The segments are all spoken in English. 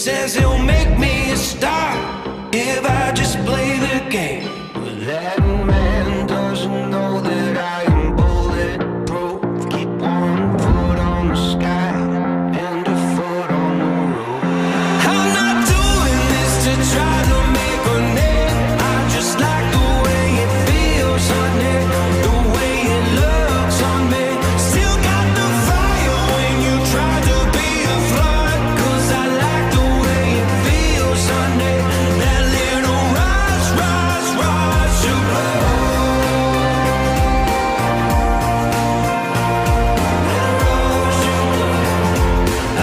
says he'll make me a star if I just play the game. But that man doesn't know that I am bulletproof. Keep one foot on the sky and a foot on the road. I'm not doing this to try to make a name. I just like the way it feels on it, the way it looks on me. Still got the fire when you try to be a flood, 'cause I like the way it feels on it. That little rush, rush, rush of blood.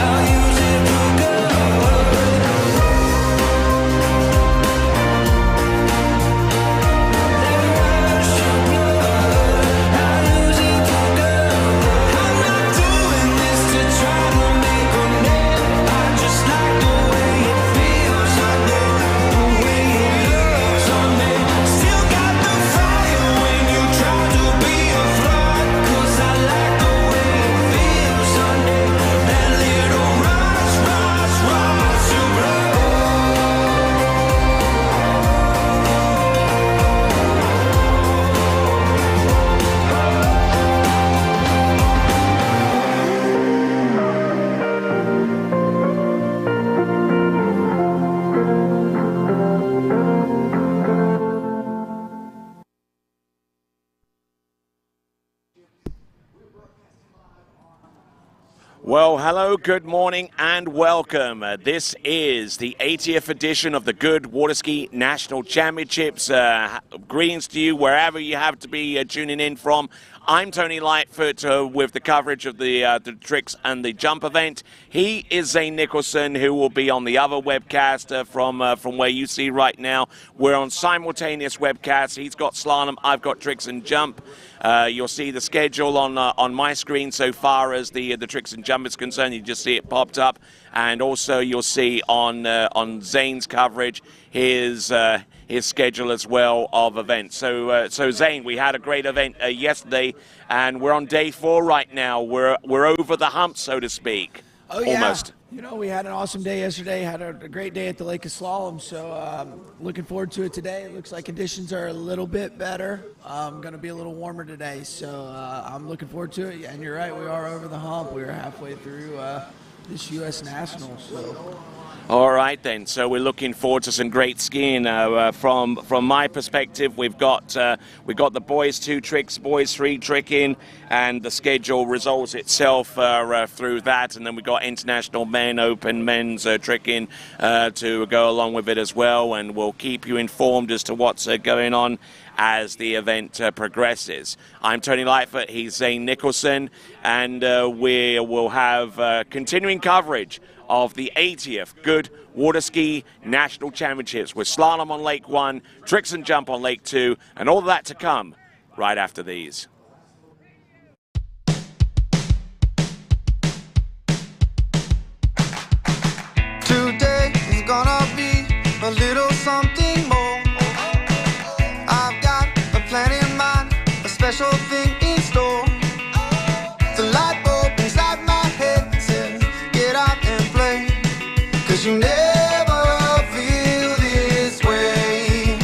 I'll use it for good. That rush of blood. I'll use it for good. I'm not doing this to try to make a name. I just like the way it feels on it, the way it looks on me. Still got the fire when you try to be a flood, 'cause I like the way it feels on it. That little rush, rush, rush of blood. Well, hello, good morning, and welcome. This is the 80th edition of the Goode Waterski National Championships. Greetings to you wherever you have to be tuning in from. I'm Tony Lightfoot with the coverage of the tricks and the jump event. He is Zane Nicholson, who will be on the other webcast from where you see right now. We're on simultaneous webcasts. He's got slalom, I've got tricks and jump. You'll see the schedule on my screen so far as the tricks and jump is concerned. You just see it popped up, and also you'll see on Zane's coverage his schedule as well of events. So Zane, we had a great event yesterday, and we're on day 4 right now. We're over the hump, so to speak. Oh, yeah. Almost. You know, we had an awesome day yesterday, had a great day at the Lake of Slalom, so looking forward to it today. It looks like conditions are a little bit better. Going to be a little warmer today, so I'm looking forward to it. And you're right, we are over the hump. We are halfway through this U.S. Nationals. So. All right, then. So we're looking forward to some great skiing. From my perspective, we've got the boys 2 tricks, boys 3 tricking, and the schedule resolves itself through that. And then we've got international men, open men's tricking to go along with it as well. And we'll keep you informed as to what's going on as the event progresses. I'm Tony Lightfoot, he's Zane Nicholson, and we will have continuing coverage of the 80th Goode Waterski National Championships with slalom on Lake 1, tricks and jump on Lake 2, and all of that to come right after these. Today is gonna be a little something more. I've got a plan in mind, a special thing in store. The light bulb inside my head says, get out and play, 'cause you never feel this way.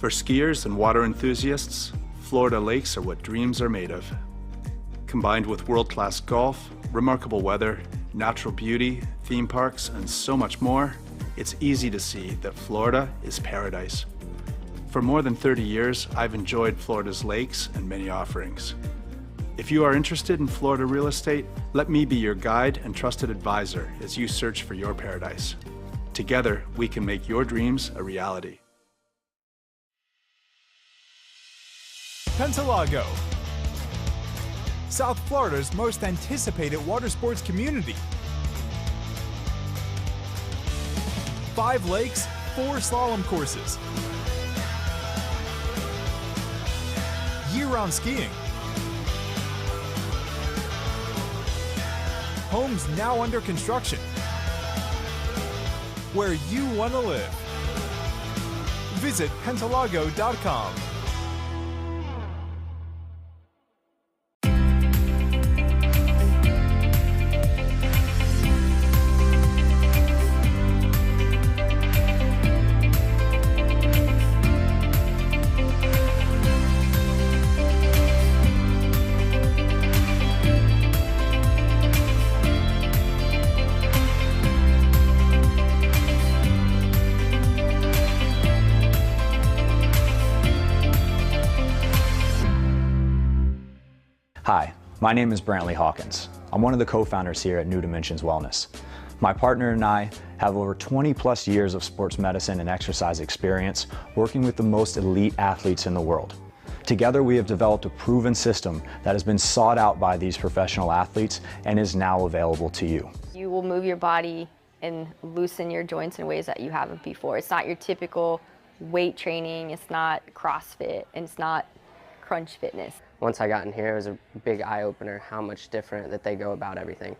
For skiers and water enthusiasts, Florida lakes are what dreams are made of. Combined with world-class golf, remarkable weather, natural beauty, theme parks, and so much more, it's easy to see that Florida is paradise. For more than 30 years, I've enjoyed Florida's lakes and many offerings. If you are interested in Florida real estate, let me be your guide and trusted advisor as you search for your paradise. Together, we can make your dreams a reality. Pentalago, South Florida's most anticipated water sports community. 5 lakes, 4 slalom courses. Year-round skiing. Homes now under construction. Where you want to live. Visit pentalago.com. Hi, my name is Brantley Hawkins. I'm one of the co-founders here at New Dimensions Wellness. My partner and I have over 20 plus years of sports medicine and exercise experience working with the most elite athletes in the world. Together we have developed a proven system that has been sought out by these professional athletes and is now available to you. You will move your body and loosen your joints in ways that you haven't before. It's not your typical weight training, it's not CrossFit, and it's not crunch fitness. Once I got in here, it was a big eye-opener how much different that they go about everything.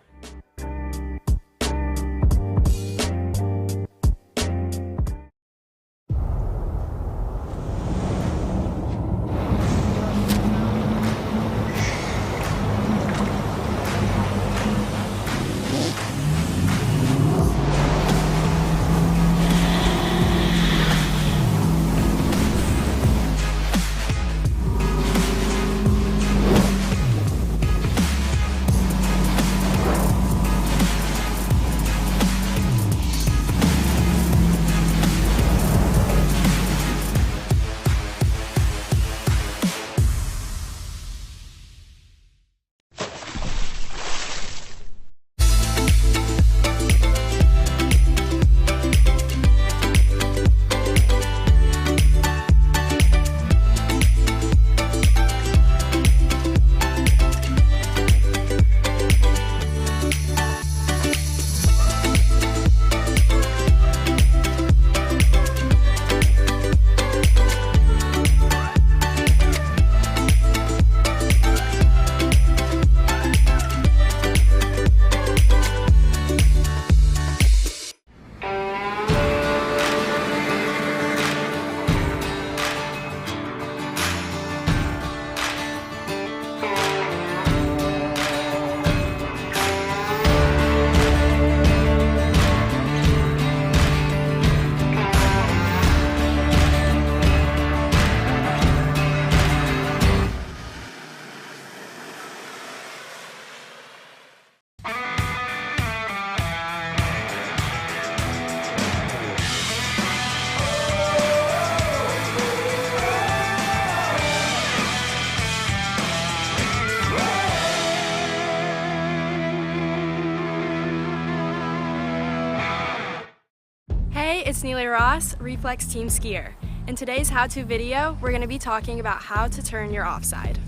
It's Neely Ross, Reflex Team Skier. In today's how-to video, we're going to be talking about how to turn your offside.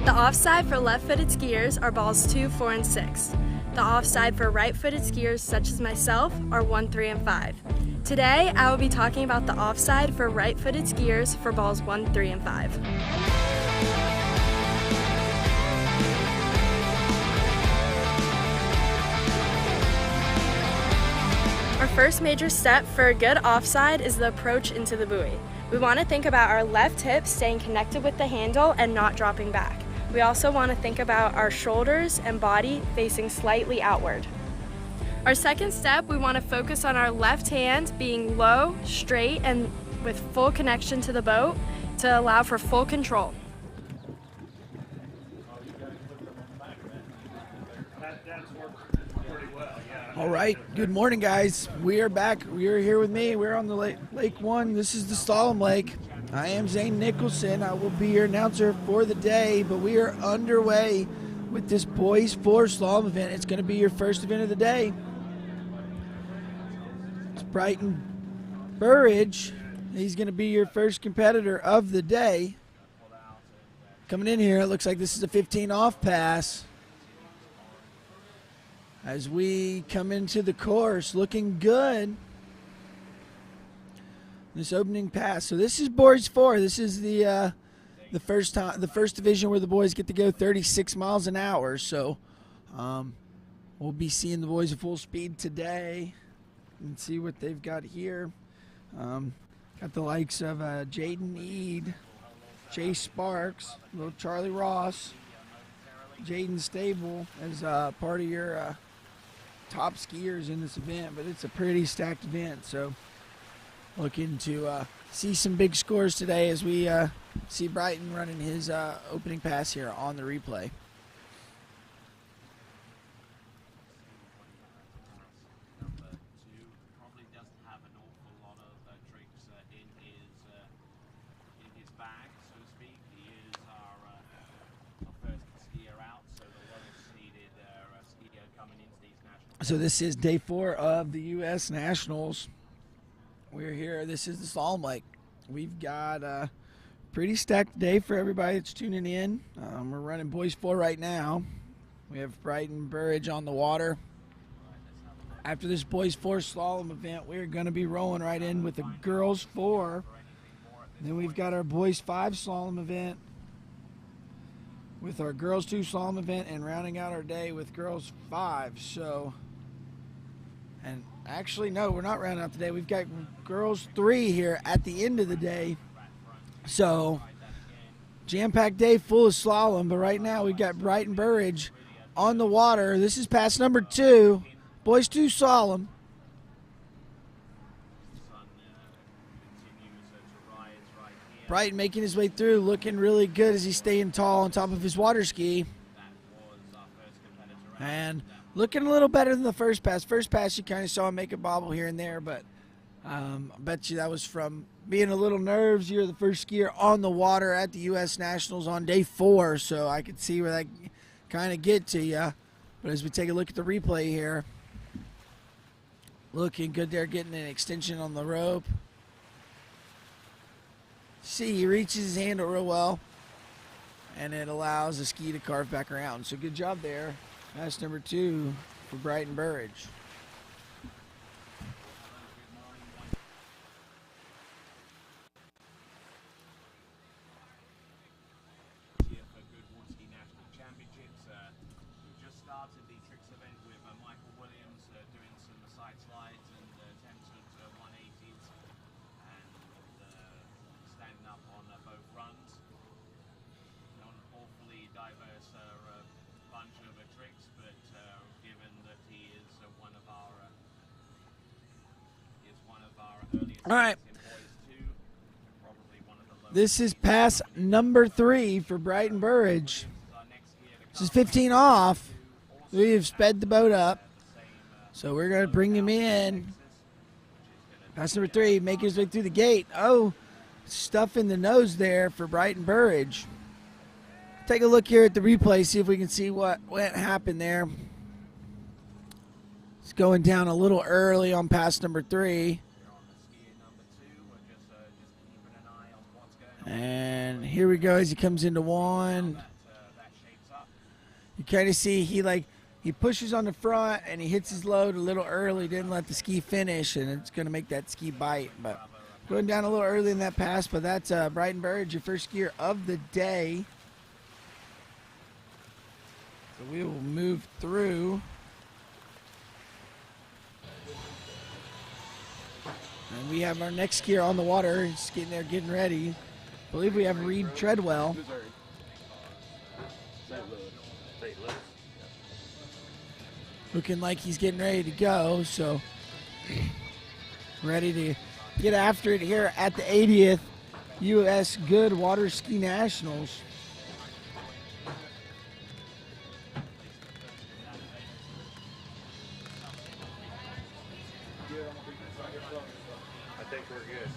The offside for left-footed skiers are balls 2, 4, and 6. The offside for right-footed skiers such as myself are 1, 3, and 5. Today, I will be talking about the offside for right-footed skiers for balls 1, 3, and 5. Our first major step for a good offside is the approach into the buoy. We want to think about our left hip staying connected with the handle and not dropping back. We also want to think about our shoulders and body facing slightly outward. Our second step, we want to focus on our left hand being low, straight, and with full connection to the boat to allow for full control. All right, good morning, guys. We are back. We are here with me. We're on the Lake 1. This is the Slalom Lake. I am Zane Nicholson. I will be your announcer for the day, but we are underway with this Boys 4 Slalom event. It's going to be your first event of the day. It's Brighton Burridge. He's going to be your first competitor of the day. Coming in here, it looks like this is a 15 off pass. As we come into the course, looking good. This opening pass. So this is Boys 4. This is the first division where the boys get to go 36 miles an hour. So we'll be seeing the boys at full speed today and see what they've got here. Got the likes of Jaden Eade, Chase Sparks, little Charlie Ross, Jaden Stable as part of your top skiers in this event, but it's a pretty stacked event, so looking to see some big scores today as we see Brighton running his opening pass here on the replay. So this is day 4 of the U.S. Nationals. We're here. This is the Slalom Lake. We've got a pretty stacked day for everybody that's tuning in. We're running Boys 4 right now. We have Brighton Burridge on the water. After this Boys 4 Slalom event, we're going to be rolling right in with the Girls 4. Then we've got our Boys 5 Slalom event with our Girls 2 Slalom event and rounding out our day with Girls 5. So... And actually, no, we're not rounding out the day. We've got Girls 3 here at the end of the day. So, jam-packed day full of slalom. But right now, we've got Brighton Burridge on the water. This is pass number 2. Boys 2 slalom. Brighton making his way through, looking really good as he's staying tall on top of his water ski. And... looking a little better than the first pass. First pass, you kind of saw him make a bobble here and there, but I bet you that was from being a little nerves. You're the first skier on the water at the U.S. Nationals on day 4, so I could see where that kind of get to you. But as we take a look at the replay here, looking good there, getting an extension on the rope. See, he reaches his handle real well, and it allows the ski to carve back around. So good job there. Pass number 2 for Brighton Burridge. All right. This is pass number 3 for Brighton Burridge. This is 15 off. We have sped the boat up. So we're going to bring him in. Pass number 3, make his way through the gate. Oh, stuff in the nose there for Brighton Burridge. Take a look here at the replay, see if we can see what happened there. It's going down a little early on pass number 3. And here we go as he comes into 1. You kind of see he pushes on the front and he hits his load a little early, didn't let the ski finish, and it's going to make that ski bite. But going down a little early in that pass, but that's Brighton Burridge, your first skier of the day. So we will move through. And we have our next skier on the water. He's getting there, getting ready. I believe we have Reed Treadwell. Looking like he's getting ready to go, so ready to get after it here at the 80th U.S. Goode Water Ski Nationals. I think we're good.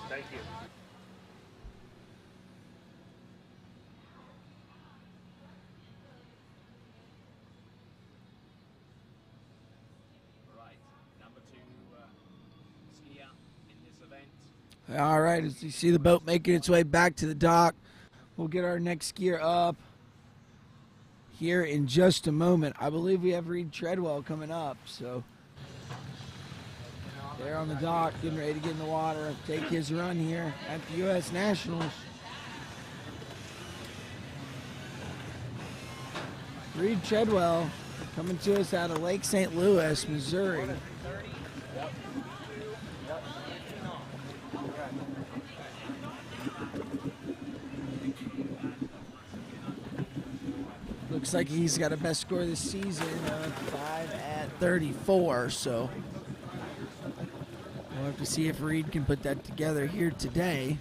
Thank you. Right, number 2 skier in this event. All right, as you see the boat making its way back to the dock, we'll get our next skier up here in just a moment. I believe we have Reed Treadwell coming up, so they're on the dock, getting ready to get in the water, take his run here at the U.S. Nationals. Reed Treadwell coming to us out of Lake St. Louis, Missouri. Looks like he's got a best score this season of 5:34, so we'll have to see if Reed can put that together here today.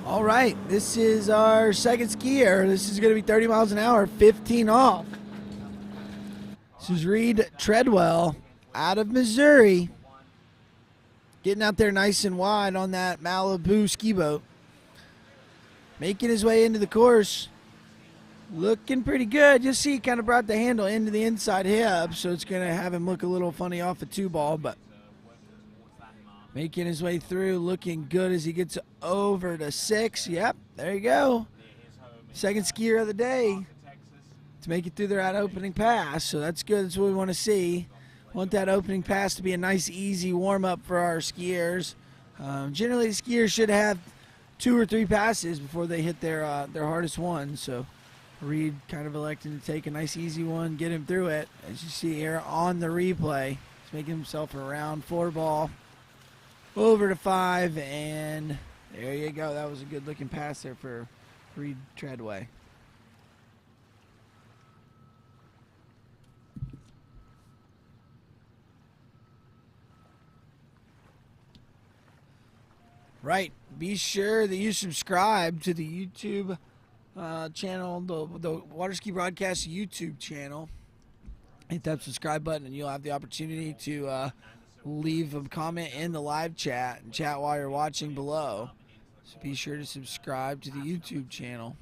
All right, this is our second skier. This is going to be 30 miles an hour, 15 off. This is Reed Treadwell out of Missouri. Getting out there nice and wide on that Malibu ski boat. Making his way into the course. Looking pretty good. You'll see he kind of brought the handle into the inside hip, so it's going to have him look a little funny off a 2-ball, but making his way through, looking good as he gets over to 6. Yep, there you go. Second skier of the day to make it through their opening pass, so that's good. That's what we want to see. Want that opening pass to be a nice, easy warm-up for our skiers. Generally, the skiers should have 2 or 3 passes before they hit their hardest one, so Reed kind of electing to take a nice, easy one, get him through it. As you see here on the replay, he's making himself a round 4-ball. Over to 5, and there you go. That was a good-looking pass there for Reed Treadway. Right. Be sure that you subscribe to the YouTube channel, the Water Ski Broadcast YouTube channel. Hit that subscribe button, and you'll have the opportunity to leave a comment in the live chat and chat while you're watching below. So be sure to subscribe to the YouTube channel.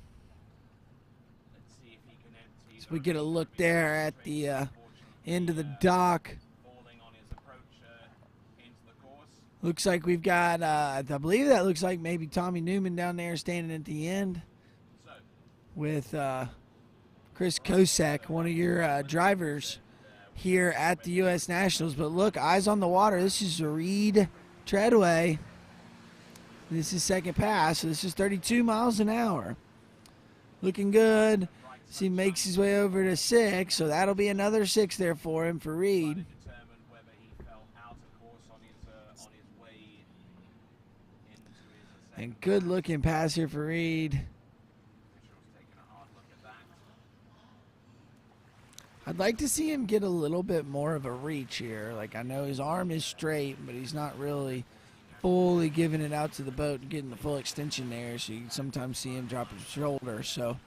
So we get a look there at the end of the dock. Looks like we've got, I believe that looks like maybe Tommy Newman down there standing at the end with Chris Kosek, one of your drivers here at the U.S. Nationals. But look, eyes on the water. This is Reed Treadway. This is second pass, so this is 32 miles an hour. Looking good. See, he makes his way over to 6, so that'll be another 6 there for him for Reed. And good looking pass here for Reed. I'd like to see him get a little bit more of a reach here. Like, I know his arm is straight, but he's not really fully giving it out to the boat and getting the full extension there. So you can sometimes see him drop his shoulder. So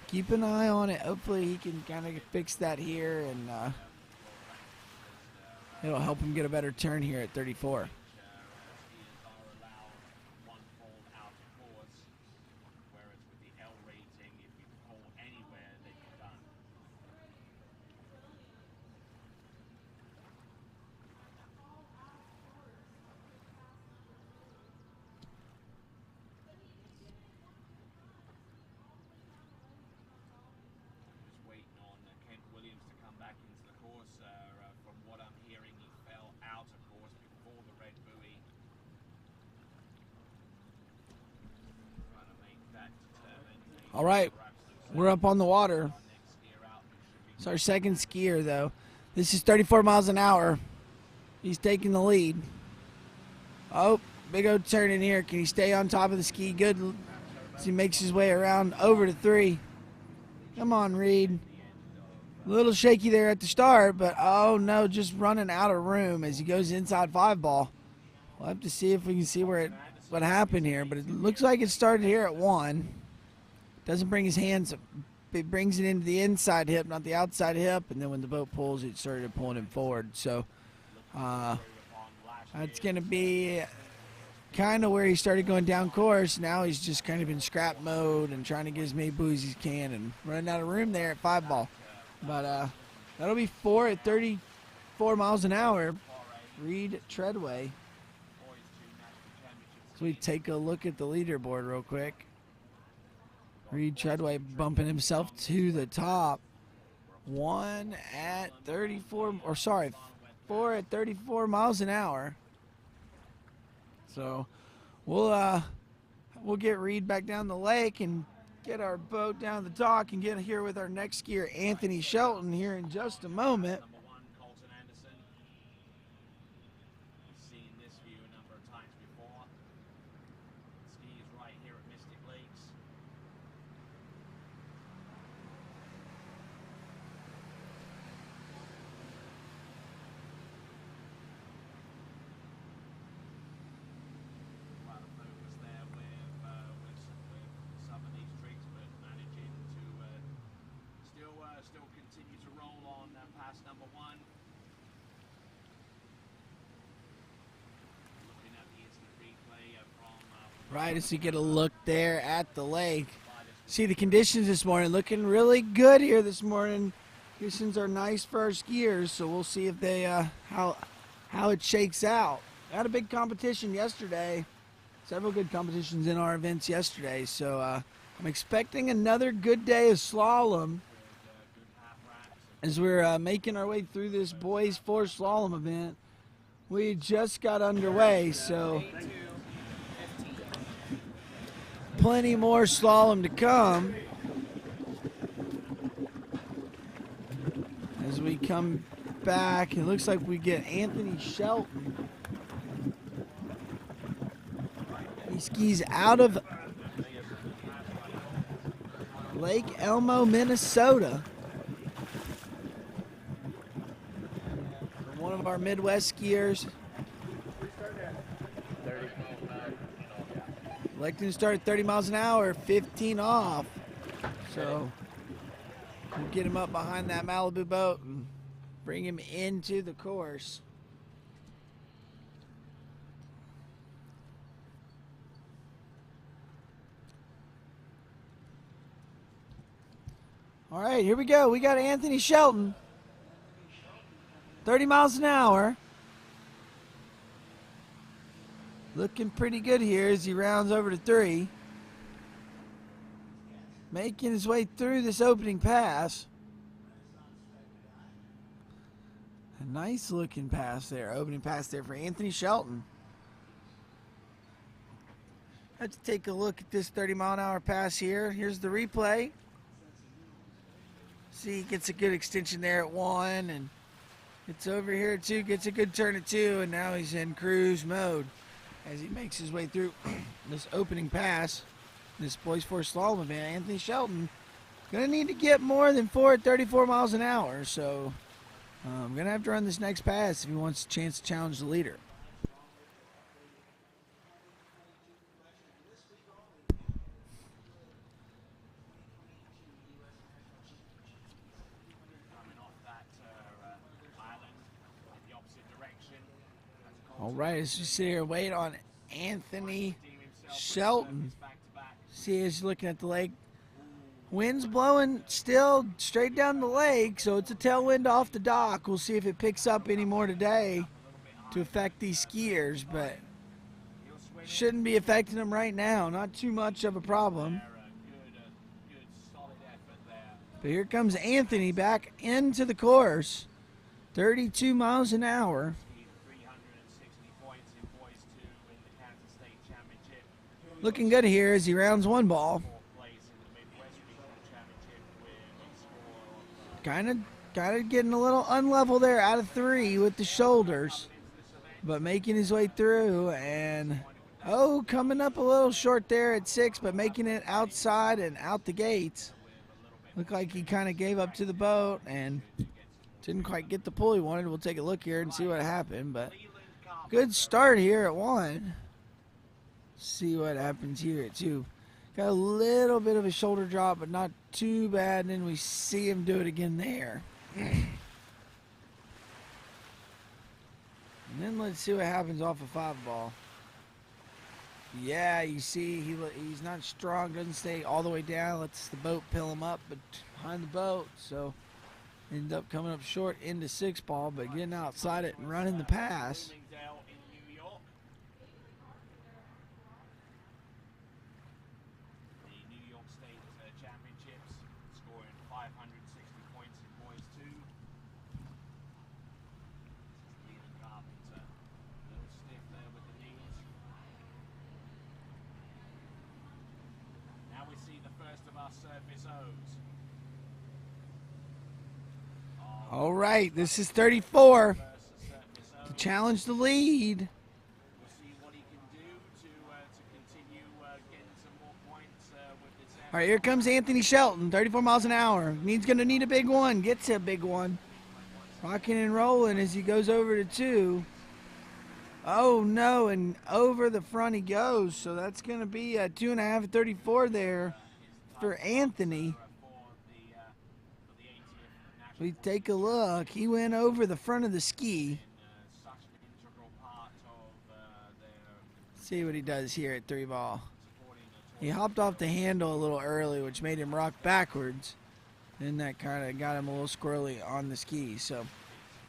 keep an eye on it. Hopefully he can kind of fix that here, and it'll help him get a better turn here at 34. All right, we're up on the water. It's our second skier, though. This is 34 miles an hour. He's taking the lead. Oh, big old turn in here. Can he stay on top of the ski? Good as he makes his way around over to 3. Come on, Reed. A little shaky there at the start, but oh no, just running out of room as he goes inside 5 ball. We'll have to see if we can see what happened here, but it looks like it started here at 1. Doesn't bring his hands, it brings it into the inside hip, not the outside hip, and then when the boat pulls, it started pulling him forward. So that's going to be kind of where he started going down course. Now he's just kind of in scrap mode and trying to get as many buoys as he can and running out of room there at 5 ball. But that'll be 4 at 34 miles an hour. Reed Treadway. So we take a look at the leaderboard real quick. Reed Treadway bumping himself to the top. 4 at 34 miles an hour. So we'll get Reed back down the lake and get our boat down the dock and get here with our next skier, Anthony Shelton, here in just a moment. Right as you get a look there at the lake. See the conditions this morning looking really good here this morning. Conditions are nice for our skiers, so we'll see if they how it shakes out. Had a big competition yesterday. Several good competitions in our events yesterday, so I'm expecting another good day of slalom as we're making our way through this boys 4 slalom event. We just got underway, so plenty more slalom to come as we come back. It looks like we get Anthony Shelton. He skis out of Lake Elmo, Minnesota. One of our Midwest skiers. Electing to start at 30 miles an hour, 15 off. So we'll get him up behind that Malibu boat and bring him into the course. All right, here we go. We got Anthony Shelton. 30 miles an hour. Looking pretty good here as he rounds over to 3. Making his way through this opening pass. A nice looking pass there. Opening pass there for Anthony Shelton. Let's take a look at this 30 mile an hour pass here. Here's the replay. See, he gets a good extension there at 1, and it's over here at 2, gets a good turn at 2, and now he's in cruise mode as he makes his way through this opening pass, this boys 4 slalom event. Anthony Shelton gonna need to get more than 4 at 34 miles an hour, so I'm gonna have to run this next pass if he wants a chance to challenge the leader. All right, as we sit here, wait on Anthony Shelton. See, as you're looking at the lake, wind's blowing still straight down the lake, so it's a tailwind off the dock. We'll see if it picks up any more today to affect these skiers, but shouldn't be affecting them right now. Not too much of a problem. But here comes Anthony back into the course, 32 miles an hour. Looking good here as he rounds 1 ball. kind of getting a little unlevel there out of 3 with the shoulders, but making his way through, and coming up a little short there at 6, but making it outside and out the gates. Looked like he kind of gave up to the boat and didn't quite get the pull he wanted. We'll take a look here and see what happened, but good start here at 1. See what happens here at 2. Got a little bit of a shoulder drop, but not too bad, and then we see him do it again there. And then let's see what happens off a 5 ball. Yeah, you see he's not strong, doesn't stay all the way down, lets the boat pill him up but behind the boat, so end up coming up short into 6 ball, but getting outside it and running the pass. All right, this is 34 to challenge the lead. All right, here comes Anthony Shelton, 34 miles an hour. He's going to need a big one. Gets a big one. Rocking and rolling as he goes over to 2. Oh, no, and over the front he goes. So that's going to be a 2.5 34 there for Anthony. We take a look. He went over the front of the ski. See what he does here at 3 ball. He hopped off the handle a little early, which made him rock backwards. Then that kind of got him a little squirrely on the ski. So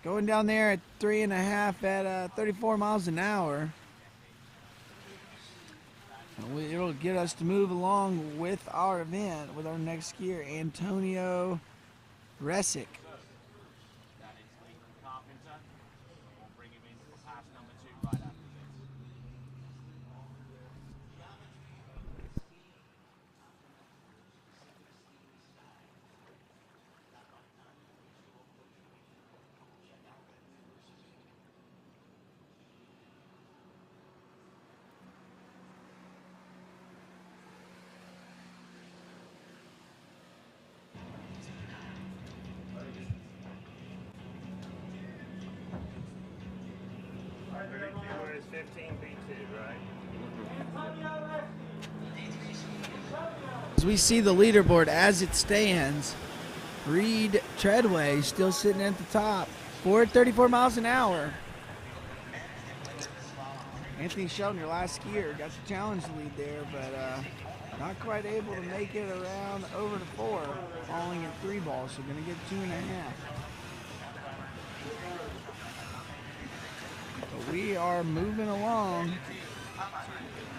going down there at 3.5 at 34 miles an hour. It'll get us to move along with our event with our next skier, Antonio Pescek. As we see the leaderboard as it stands, Reed Treadway still sitting at the top, 34 miles an hour. Anthony Shelton, your last skier, got the challenge lead there, but not quite able to make it around over to 4, falling at 3 balls, so going to get 2.5. But we are moving along.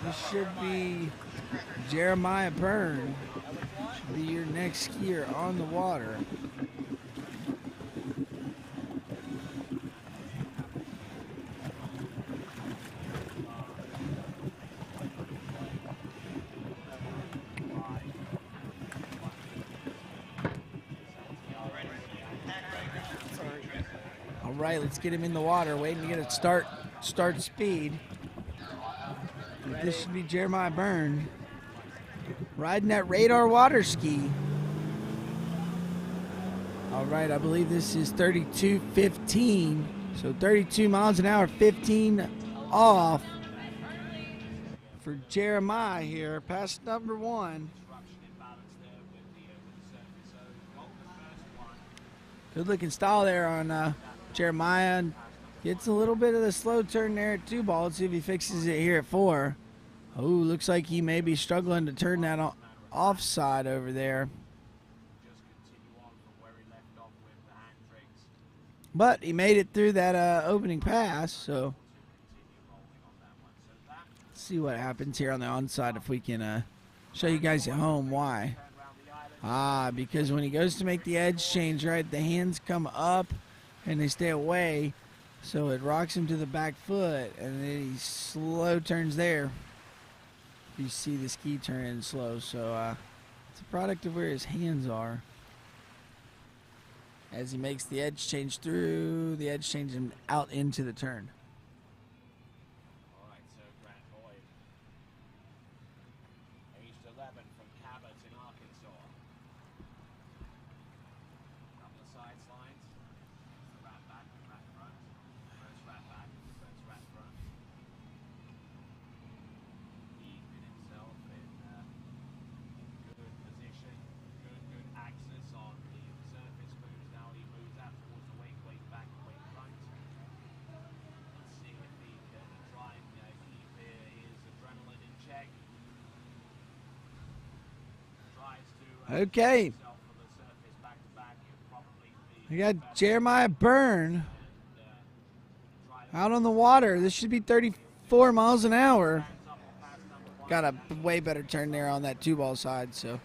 This should be Jeremiah Byrne. Should be your next skier on the water. All right, let's get him in the water, waiting to get a start speed. This should be Jeremiah Byrne riding that radar water ski. All right, I believe this is 32.15, so 32 miles an hour, 15 off for Jeremiah here, past number 1. Good looking style there on Jeremiah. Gets a little bit of the slow turn there at 2 ball. Let's see if he fixes it here at 4. Oh, looks like he may be struggling to turn that offside over there. But he made it through that opening pass, so let's see what happens here on the onside if we can show you guys at home why. Because when he goes to make the edge change, right, the hands come up and they stay away, so it rocks him to the back foot, and then he slow turns there. You see the ski turn in slow, so it's a product of where his hands are. as he makes the edge change through the edge change and out into the turn. All right, so Grant Lloyd, aged 11 from Cabot in Arkansas. Couple of side slides. Rat back, rat front. First rat back, first rat front. Keeping himself in good position, good axis on the surface moves. Now he moves out towards the wake back, wake front. Let's see if he can try and keep his adrenaline in check. Tries to Okay. himself for the surface back to back. He'll probably be We got Jeremiah Byrne out on the water. This should be 34 miles an hour. Got a way better turn there on that 2-ball side, so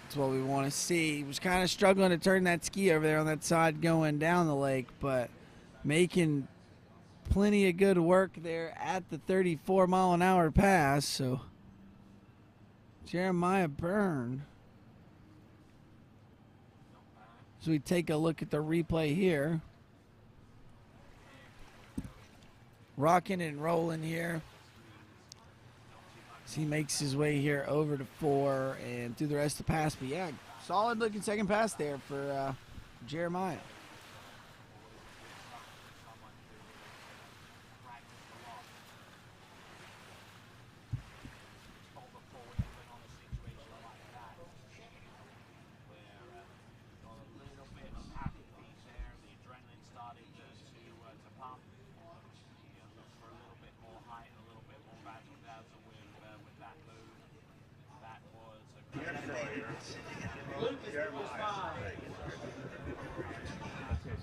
that's what we want to see. He was kind of struggling to turn that ski over there on that side going down the lake, but making plenty of good work there at the 34-mile-an-hour pass. So Jeremiah Byrne. So we take a look at the replay here. Rocking and rolling here. So he makes his way here over to 4 and through the rest of the pass. But yeah, solid looking second pass there for Jeremiah.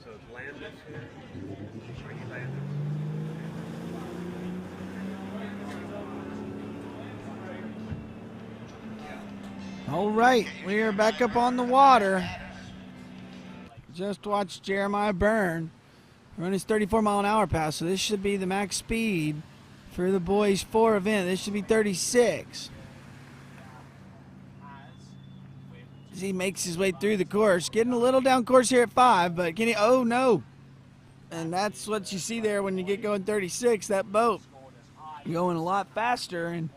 So it's Landis here. Are you Landis? All right, we are back up on the water. Just watched Jeremiah Byrne run his 34-mile-an-hour pass, so this should be the max speed for the boys 4 event. This should be 36. As he makes his way through the course, getting a little down course here at 5, but can he? Oh no! And that's what you see there when you get going 36. That boat going a lot faster, and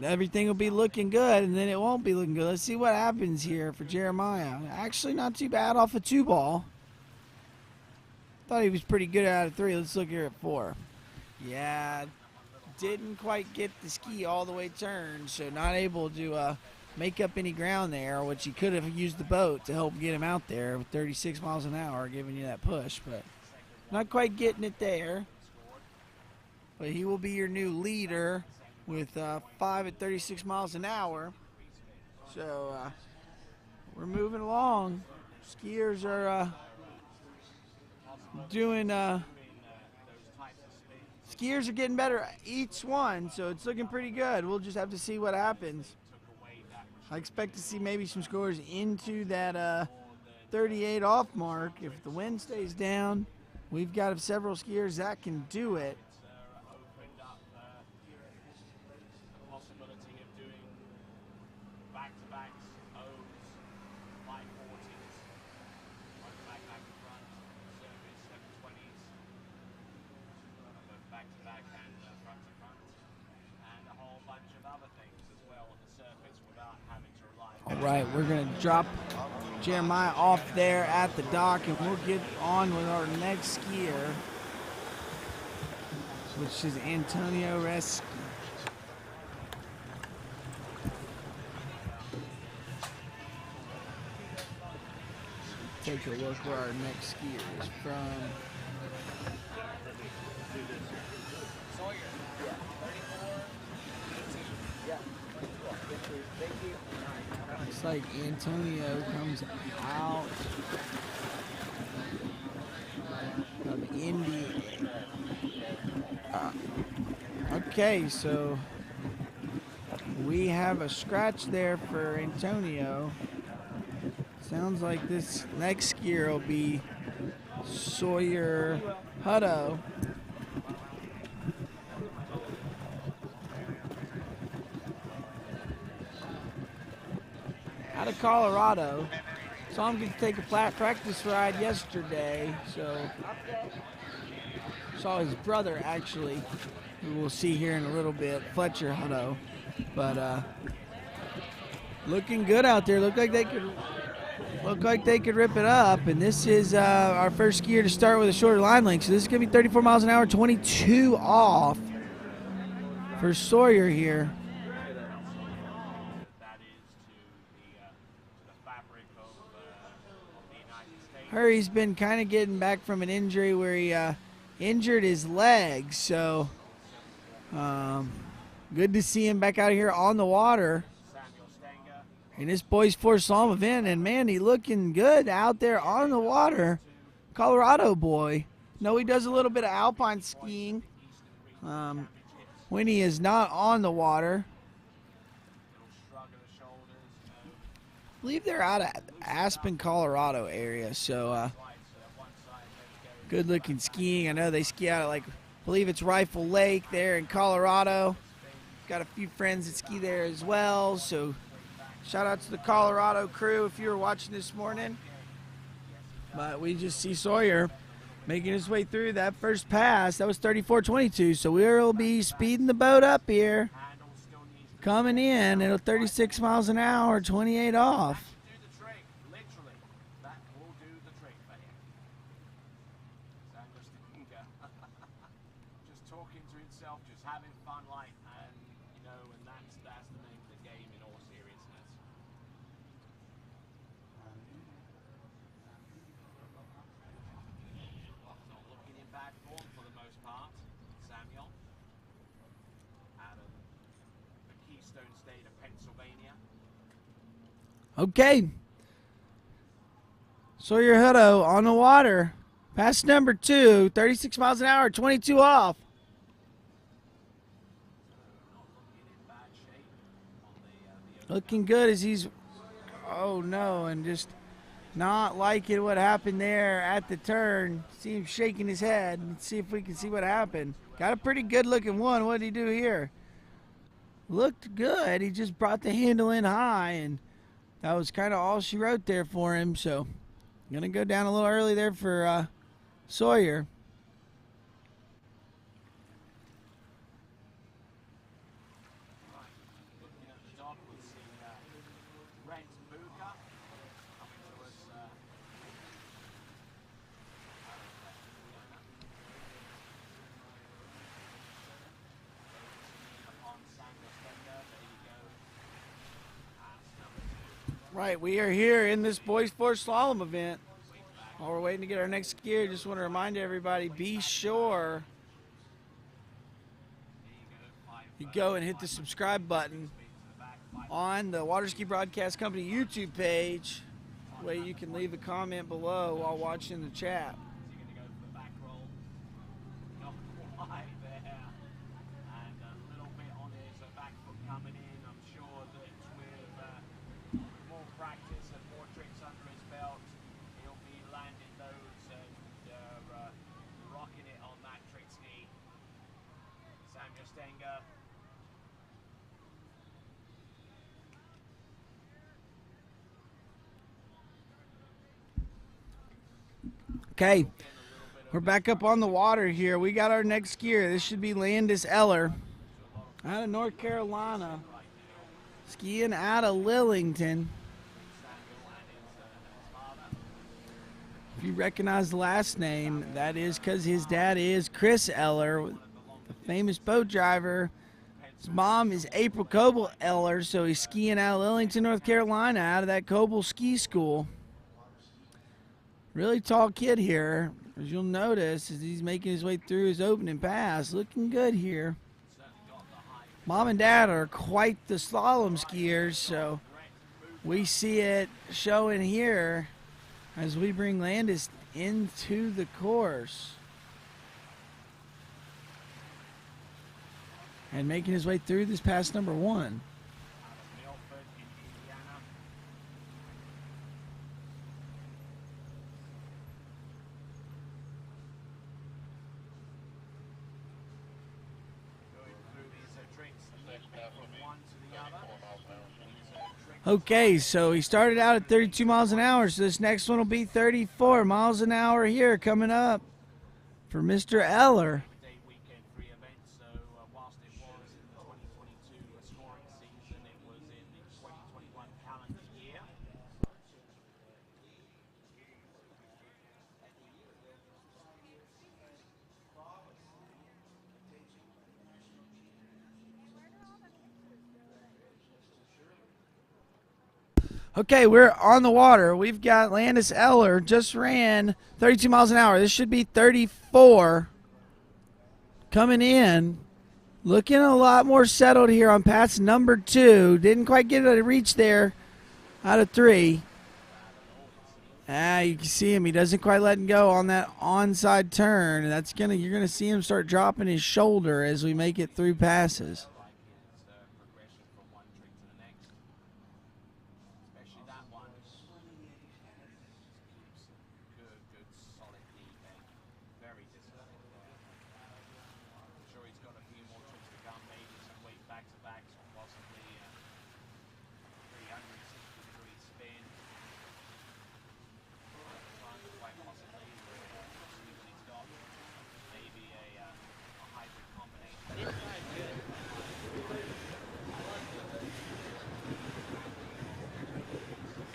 everything will be looking good, and then it won't be looking good. Let's see what happens here for Jeremiah. Actually, not too bad off a 2-ball. Thought he was pretty good out of 3. Let's look here at 4. Yeah, didn't quite get the ski all the way turned, so not able to make up any ground there, which he could have used the boat to help get him out there with 36 miles an hour, giving you that push, but not quite getting it there. But he will be your new leader with 5 at 36 miles an hour. So we're moving along. Skiers are skiers are getting better each one, so it's looking pretty good. We'll just have to see what happens. I expect to see maybe some scores into that 38 off mark. If the wind stays down, we've got several skiers that can do it. All right, we're going to drop Jeremiah off there at the dock, and we'll get on with our next skier, which is Antonio Reski. Take a look where our next skier is from. Sawyer. Yeah. 34. Yeah. Thank you. Looks like Antonio comes out of Indy. Okay, so we have a scratch there for Antonio. Sounds like this next skier will be Sawyer Hutto. out of Colorado. Saw him get to take a flat practice ride yesterday, so saw his brother actually, who we'll see here in a little bit, Fletcher Hutto. But looking good out there. Look like they could rip it up. And this is our first skier to start with a shorter line length. So this is gonna be 34 miles an hour, 22 off for Sawyer here. He's been kind of getting back from an injury where he injured his leg, so good to see him back out here on the water in this boys 4 slalom event. And man, he looking good out there on the water. Colorado boy. No, he does a little bit of alpine skiing when he is not on the water. I believe they're out of Aspen, Colorado area, so good looking skiing. I know they ski out at I believe it's Rifle Lake there in Colorado. Got a few friends that ski there as well, so shout out to the Colorado crew if you were watching this morning. But we just see Sawyer making his way through that first pass. That was 34.22, so we'll be speeding the boat up here. Coming in at 36 miles an hour, 28 off. Just talking to himself, just having fun, and that's the name of the game in all seriousness. Not looking in bad form for the most part, Samuel. Out of the Keystone State of Pennsylvania. Okay. Sawyer Hutto on the water. Pass number 2, 36 miles an hour, 22 off. Looking good as he's, oh no, and just not liking what happened there at the turn. See him shaking his head. Let's see if we can see what happened. Got a pretty good looking one. What did he do here? Looked good. He just brought the handle in high, and that was kind of all she wrote there for him. So going to go down a little early there for Sawyer. Right, we are here in this boys 4 slalom event. While we're waiting to get our next skier, just want to remind everybody, be sure you go and hit the subscribe button on the Water Ski Broadcast Company YouTube page, where you can leave a comment below while watching the chat. Okay, we're back up on the water here. We got our next skier. This should be Landis Eller out of North Carolina, skiing out of Lillington. If you recognize the last name, that is because his dad is Chris Eller, the famous boat driver. His mom is April Coble Eller, so he's skiing out of Lillington, North Carolina, out of that Coble Ski School. Really tall kid here, as you'll notice, as he's making his way through his opening pass. Looking good here. Mom and Dad are quite the slalom skiers, so we see it showing here as we bring Landis into the course. And making his way through this pass number 1. Okay, so he started out at 32 miles an hour, so this next one will be 34 miles an hour here coming up for Mr. Eller. Okay, we're on the water. We've got Landis Eller, just ran 32 miles an hour. This should be 34 coming in. Looking a lot more settled here on pass number 2. Didn't quite get a reach there out of 3. You can see him. He doesn't quite let him go on that onside turn. You're gonna see him start dropping his shoulder as we make it through passes.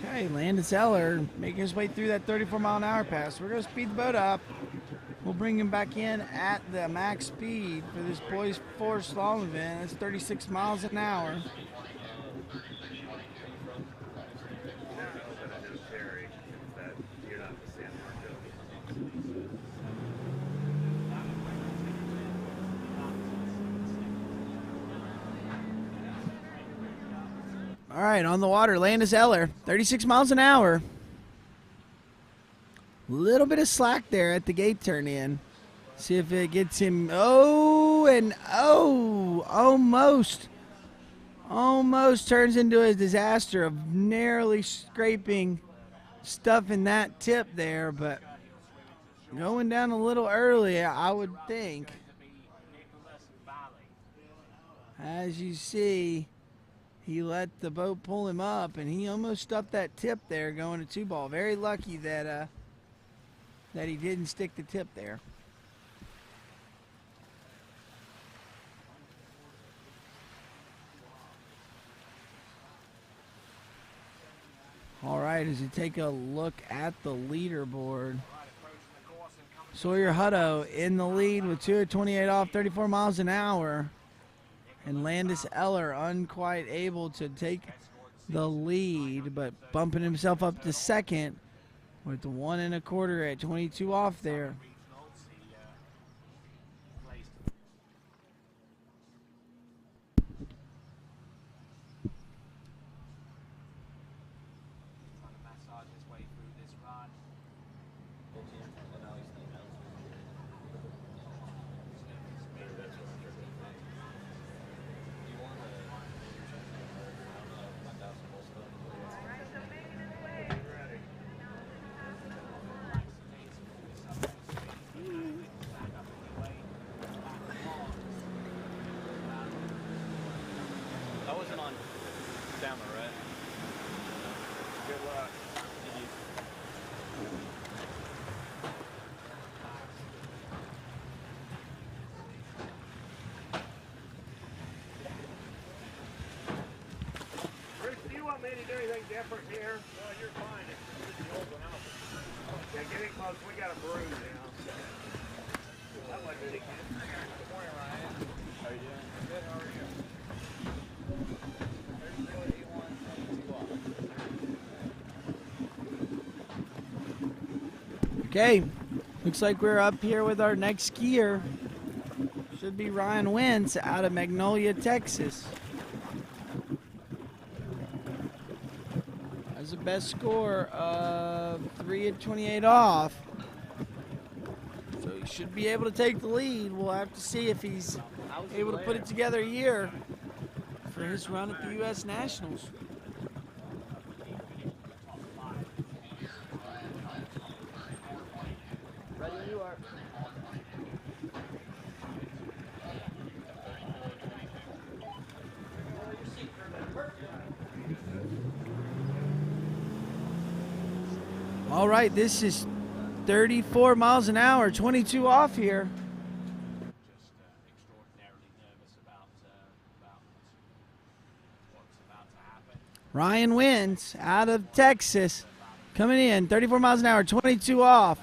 Okay, Landis Eller making his way through that 34-mile-an-hour pass. We're going to speed the boat up. We'll bring him back in at the max speed for this boys 4 slalom event. That's 36 miles an hour. All right, on the water, Landis Eller, 36 miles an hour. Little bit of slack there at the gate turn in. See if it gets him. Almost turns into a disaster of narrowly scraping stuff in that tip there, but going down a little early, I would think. As you see, he let the boat pull him up, and he almost stuffed that tip there going to 2-ball. Very lucky that he didn't stick the tip there. All right, as you take a look at the leaderboard, Sawyer Hutto in the lead with 2:28 off, 34 miles an hour. And Landis Eller unquite able to take the lead, but bumping himself up to second with the 1 1/4 at 22 off there. Different here? No, you're fine. It's the old one out. Yeah, get in close. We got a brew now. That wasn't any good. Good morning, Ryan. How are you doing? Good. How are you? Okay, looks like we're up here with our next skier. Should be Ryan Wentz out of Magnolia, Texas. Has a best score of 3:28 off. So he should be able to take the lead. We'll have to see if he's able to put it together here for his run at the U.S. Nationals. Ready you are. All right, this is 34 miles an hour, 22 off here. Ryan Wentz out of Texas coming in, 34 miles an hour, 22 off.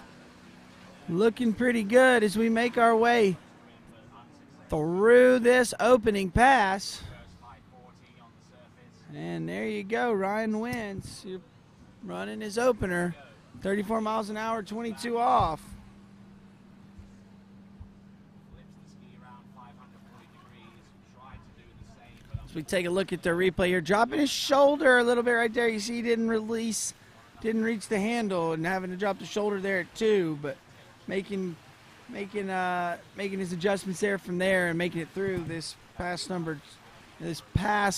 Looking pretty good as we make our way through this opening pass. And there you go, Ryan Wentz running his opener, 34 miles an hour, 22 off. As we take a look at the replay here, dropping his shoulder a little bit right there. You see he didn't reach the handle, and having to drop the shoulder there at 2, but making his adjustments there from there and making it through this pass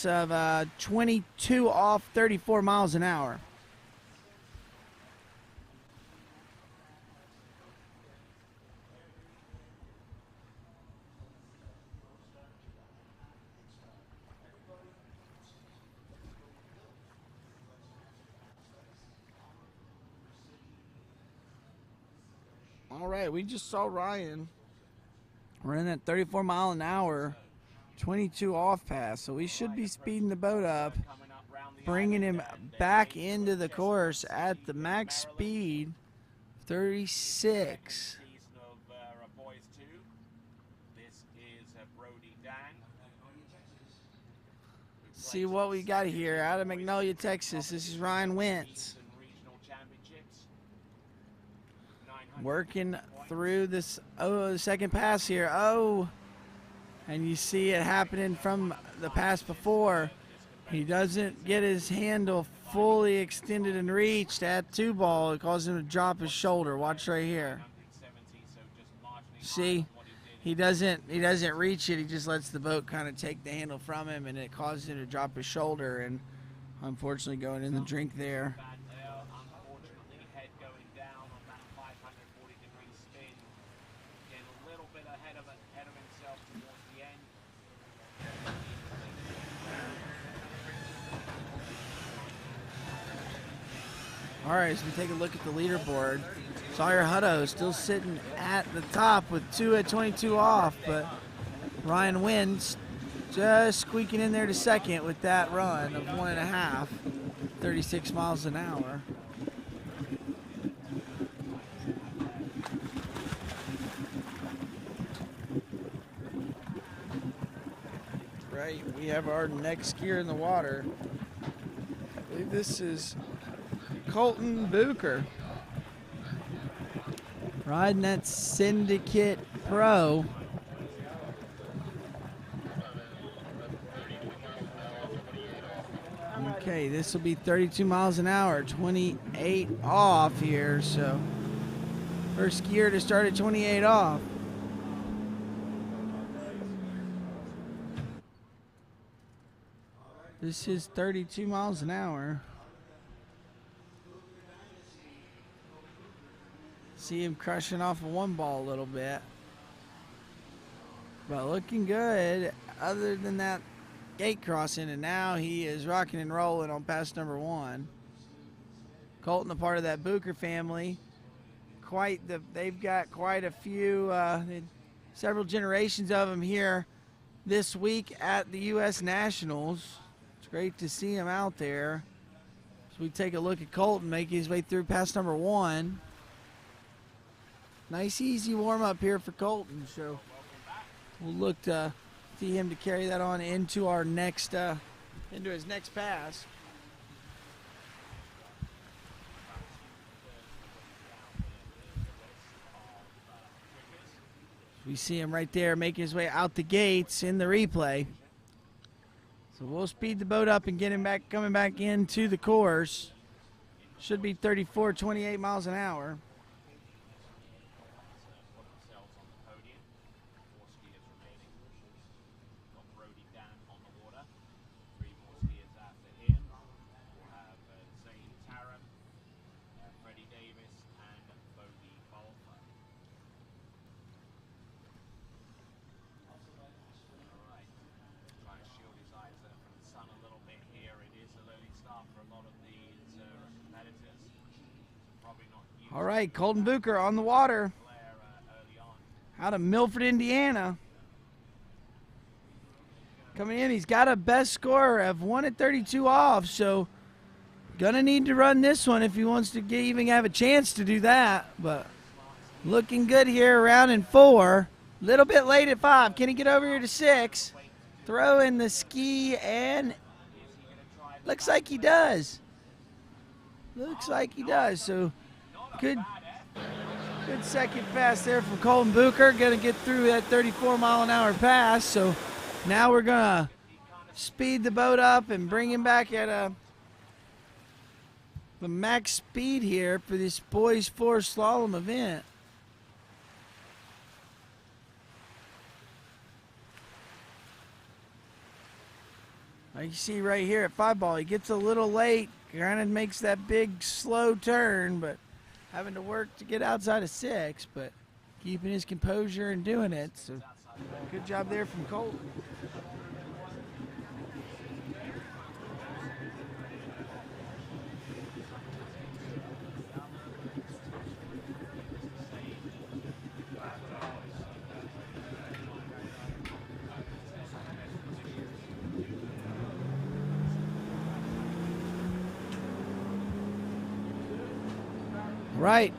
of 22 off, 34 miles an hour. All right, we just saw Ryan running at 34 mile an hour, 22 off pass, so we should be speeding the boat up, bringing him back into the course at the max speed, 36. See what we got here out of Magnolia, Texas. This is Ryan Wentz. Working through this, the second pass here. And you see it happening from the pass before. He doesn't get his handle fully extended and reached at 2 ball. It causes him to drop his shoulder. Watch right here. See, he doesn't reach it. He just lets the boat kind of take the handle from him, and it causes him to drop his shoulder, and unfortunately going in the drink there. All right, as we take a look at the leaderboard, Sawyer Hutto still sitting at the top with 2 at 22 off, but Ryan Wentz just squeaking in there to second with that run of 1.5, 36 miles an hour. Right, we have our next skier in the water. I believe this is Colton Buker, riding that Syndicate Pro. Okay, this will be 32 miles an hour, 28 off here, so first skier to start at 28 off. This is 32 miles an hour. See him crushing off of 1 ball a little bit. But looking good other than that gate crossing, and now he is rocking and rolling on pass number 1. Colton, a part of that Buker family. They've got quite a few, several generations of them here this week at the U.S. Nationals. It's great to see him out there. So we take a look at Colton making his way through pass number 1. Nice easy warm up here for Colton, so we'll look to see him to carry that on into our next, into his next pass. We see him right there making his way out the gates in the replay. So we'll speed the boat up and get him back, coming back into the course. Should be 34, 28 miles an hour. All right, Colton Buker on the water out of Milford, Indiana. Coming in, he's got a best score of 1 at 32 off, so gonna need to run this one if he wants to even have a chance to do that. But looking good here around in 4. Little bit late at 5. Can he get over here to 6? Throw in the ski, and looks like he does. Looks like he does. So good second pass there from Colton Buker. Gonna get through that 34-mile-an-hour pass. So now we're gonna speed the boat up and bring him back at the max speed here for this boys 4 slalom event. Like you see right here at 5 ball, he gets a little late, kind of makes that big slow turn, but having to work to get outside of 6, but keeping his composure and doing it. So good job there from Colton. Right,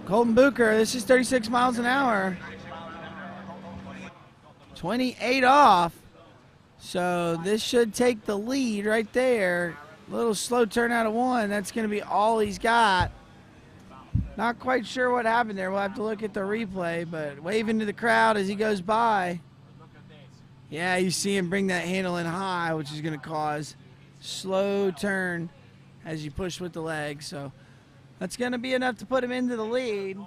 Colton Buker, this is 36 miles an hour. 28 off, so this should take the lead right there. Little slow turn out of 1, that's gonna be all he's got. Not quite sure what happened there, we'll have to look at the replay, but waving to the crowd as he goes by. Yeah, you see him bring that handle in high, which is gonna cause slow turn as you push with the leg, so that's going to be enough to put him into the lead.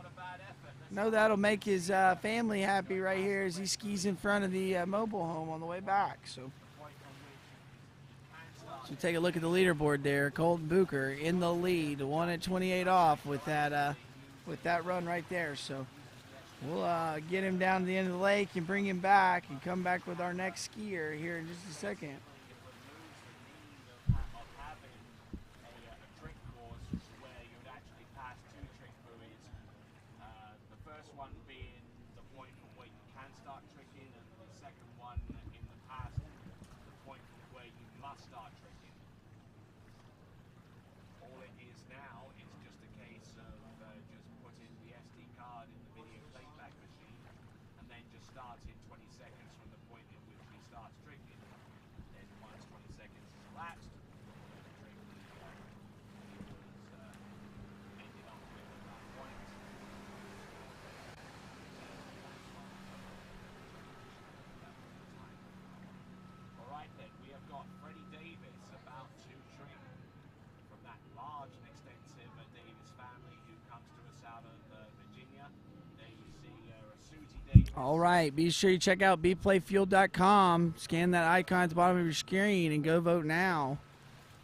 Know that'll make his family happy right here as he skis in front of the mobile home on the way back. So take a look at the leaderboard there. Colton Buker in the lead, 1 at 28 off with that run right there. So we'll get him down to the end of the lake and bring him back and come back with our next skier here in just a second. All right, be sure you check out beplayfuel.com. Scan that icon at the bottom of your screen and go vote now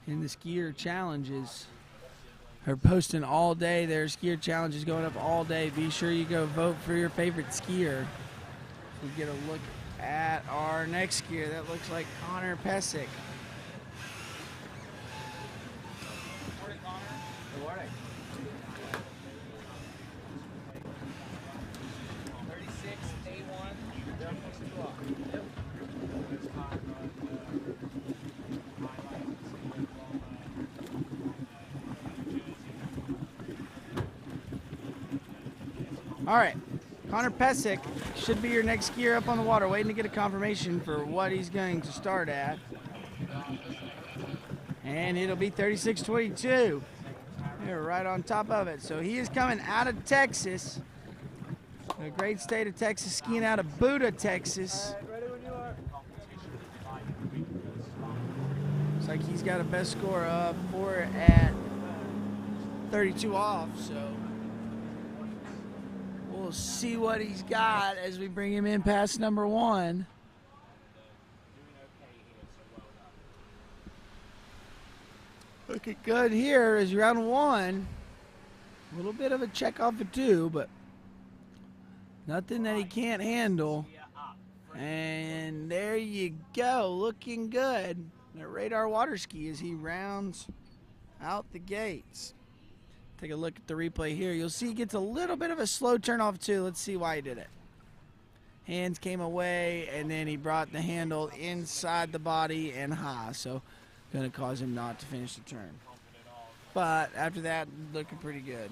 in the skier challenges. They're posting all day. Their skier challenges going up all day. Be sure you go vote for your favorite skier. We get a look at our next skier. That looks like Connor Pescek. Good morning, Connor. Good morning. 36, day 1. Yep. All right, Connor Pescek should be your next skier up on the water, waiting to get a confirmation for what he's going to start at. And it'll be 36:22. They're right on top of it. So he is coming out of Texas, the great state of Texas, skiing out of Buda, Texas. Looks like he's got a best score of 4 at 32 off, so we'll see what he's got as we bring him in past number 1. Looking good here is round 1. A little bit of a check off of 2, but nothing that he can't handle. And there you go, looking good. The radar water ski as he rounds out the gates. Take a look at the replay here. You'll see he gets a little bit of a slow turn off too. Let's see why he did it. Hands came away, and then he brought the handle inside the body and high, so going to cause him not to finish the turn. But after that, looking pretty good.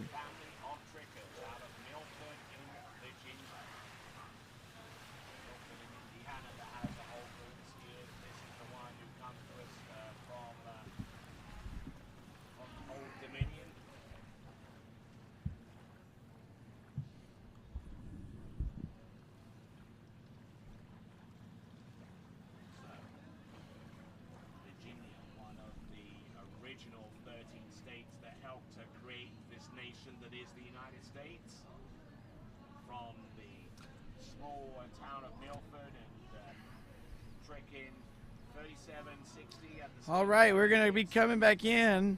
All right, we're going to be coming back in.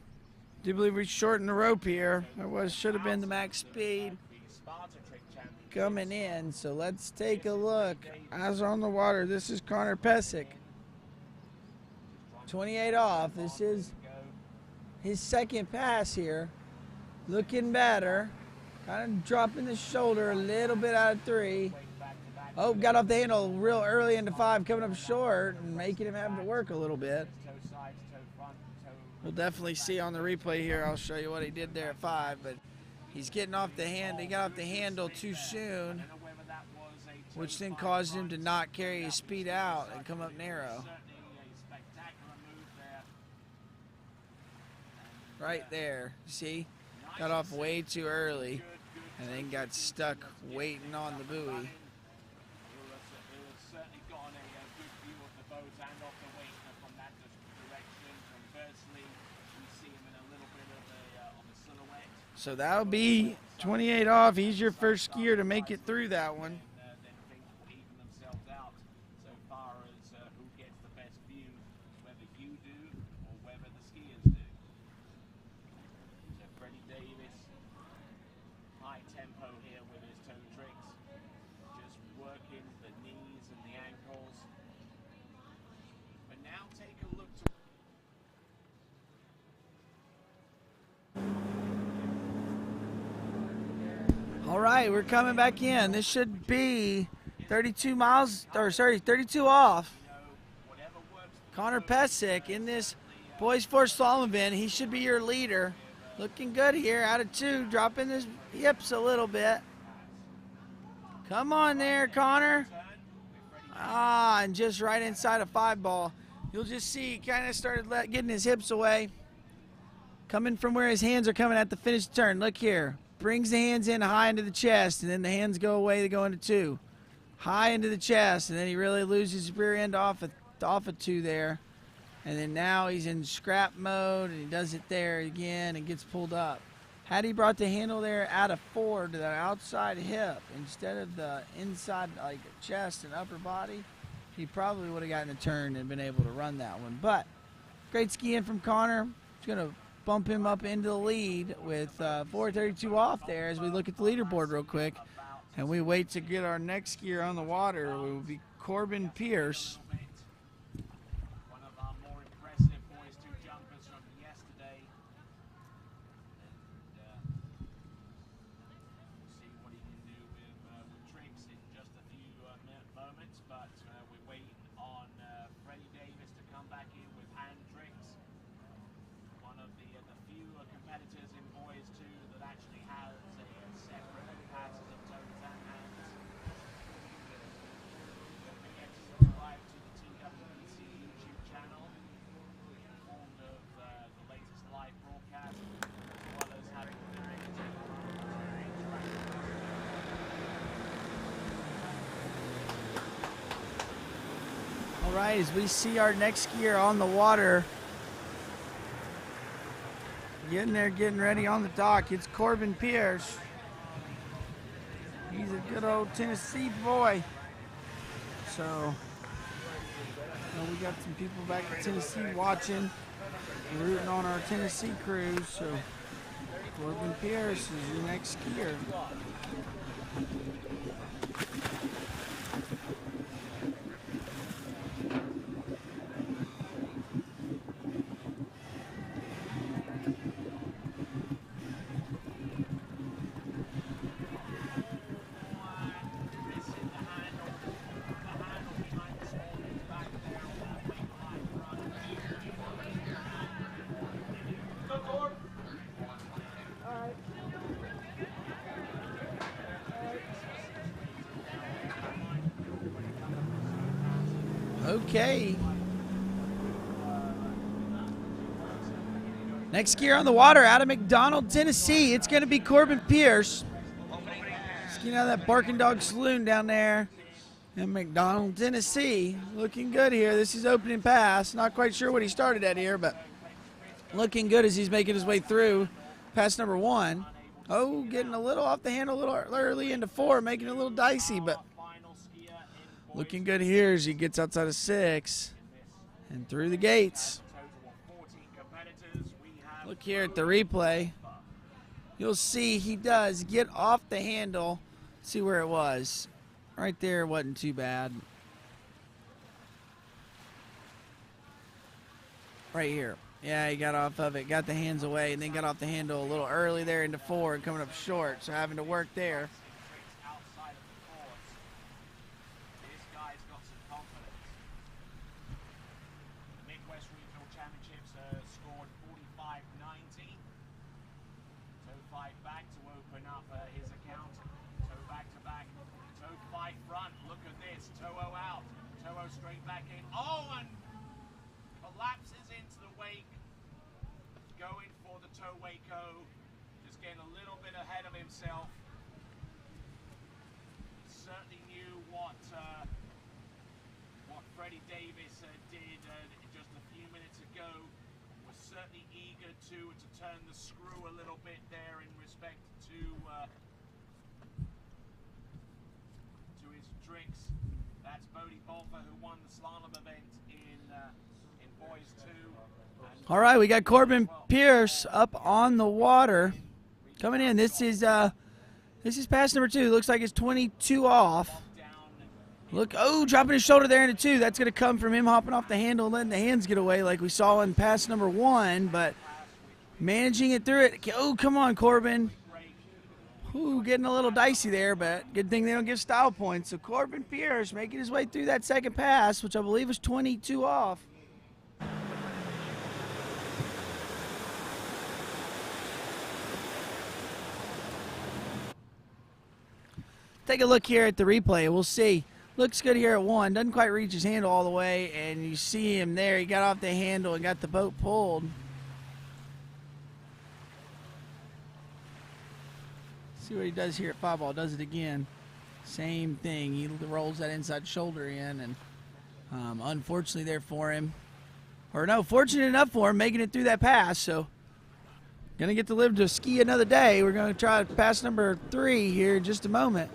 Do believe we shortened the rope here. It should have been the max speed coming in. So let's take a look. Eyes on the water. This is Connor Pescek. 28 off. This is his second pass here. Looking better. Kind of dropping the shoulder a little bit out of 3. Oh, got off the handle real early into 5, coming up short and making him have to work a little bit. We'll definitely see on the replay here. I'll show you what he did there at 5, but he's getting off the hand. He got off the handle too soon, which then caused him to not carry his speed out and come up narrow. Right there, see? Got off way too early and then got stuck waiting on the buoy. So that'll be 28 off. He's your first skier to make it through that one. All right, we're coming back in. This should be 32 off. Connor Pescek in this boys 4 slalom event. He should be your leader. Looking good here out of 2, dropping his hips a little bit. Come on there, Connor. And just right inside a 5 ball. You'll just see he kind of started getting his hips away. Coming from where his hands are coming at the finish turn. Look here. Brings the hands in high into the chest, and then the hands go away, they go into 2. High into the chest, and then he really loses his rear end off of 2 there. And then now he's in scrap mode, and he does it there again and gets pulled up. Had he brought the handle there out of 4 to the outside hip instead of the inside like chest and upper body, he probably would have gotten a turn and been able to run that one. But great skiing from Connor. He's going to bump him up into the lead with 4:32 off there as we look at the leaderboard real quick. And we wait to get our next skier on the water. It will be Corbin Pierce. One of our more impressive boys 2 jumpers from yesterday. And we'll see what he can do with tricks in just a few moments. But we're waiting on Freddie Davis to come back in with hand tricks. One of the few competitors in boys 2 that actually has a separate passes of toes and hands. Don't forget to subscribe to the TWBC YouTube channel. Be informed of the latest live broadcast, as well as having the All right, as we see our next skier on the water, getting there, getting ready on the dock, it's Corbin Pierce. He's a good old Tennessee boy. So, we got some people back in Tennessee watching, rooting on our Tennessee crew. So, Corbin Pierce is your next skier. Okay. Next skier on the water out of McDonald, Tennessee. It's going to be Corbin Pierce. Skiing out of that Barking Dog Saloon down there in McDonald, Tennessee. Looking good here. This is opening pass. Not quite sure what he started at here, but looking good as he's making his way through pass number 1. Oh, getting a little off the handle a little early into 4, making it a little dicey, but looking good here as he gets outside of 6 and through the gates. Look here at the replay. You'll see he does get off the handle. See where it was. Right there wasn't too bad. Right here. Yeah, he got off of it, got the hands away, and then got off the handle a little early there into 4 and coming up short, so having to work there. Straight back in. Oh, and collapses into the wake. Going for the toe Waco. Just getting a little bit ahead of himself. Certainly knew what Freddie Davis did just a few minutes ago. Was certainly eager to turn the screw a little bit there in respect to his tricks. That's Bodie Bolfer, who won the slalom event in boys 2. All right, we got Corbin Pierce up on the water coming in. This is pass number 2. Looks like it's 22 off. Look, oh, dropping his shoulder there into 2. That's going to come from him hopping off the handle and letting the hands get away like we saw in pass number 1, but managing it through it. Oh, come on, Corbin. Ooh, getting a little dicey there, but good thing they don't give style points. So Corbin Pierce making his way through that second pass, which I believe was 22 off. Take a look here at the replay. We'll see. Looks good here at 1. Doesn't quite reach his handle all the way, and you see him there. He got off the handle and got the boat pulled. See what he does here at 5 ball. Does it again. Same thing. He rolls that inside shoulder in, and unfortunately there for him, or no, fortunate enough for him, making it through that pass. So gonna get to live to ski another day. We're gonna try pass number 3 here in just a moment.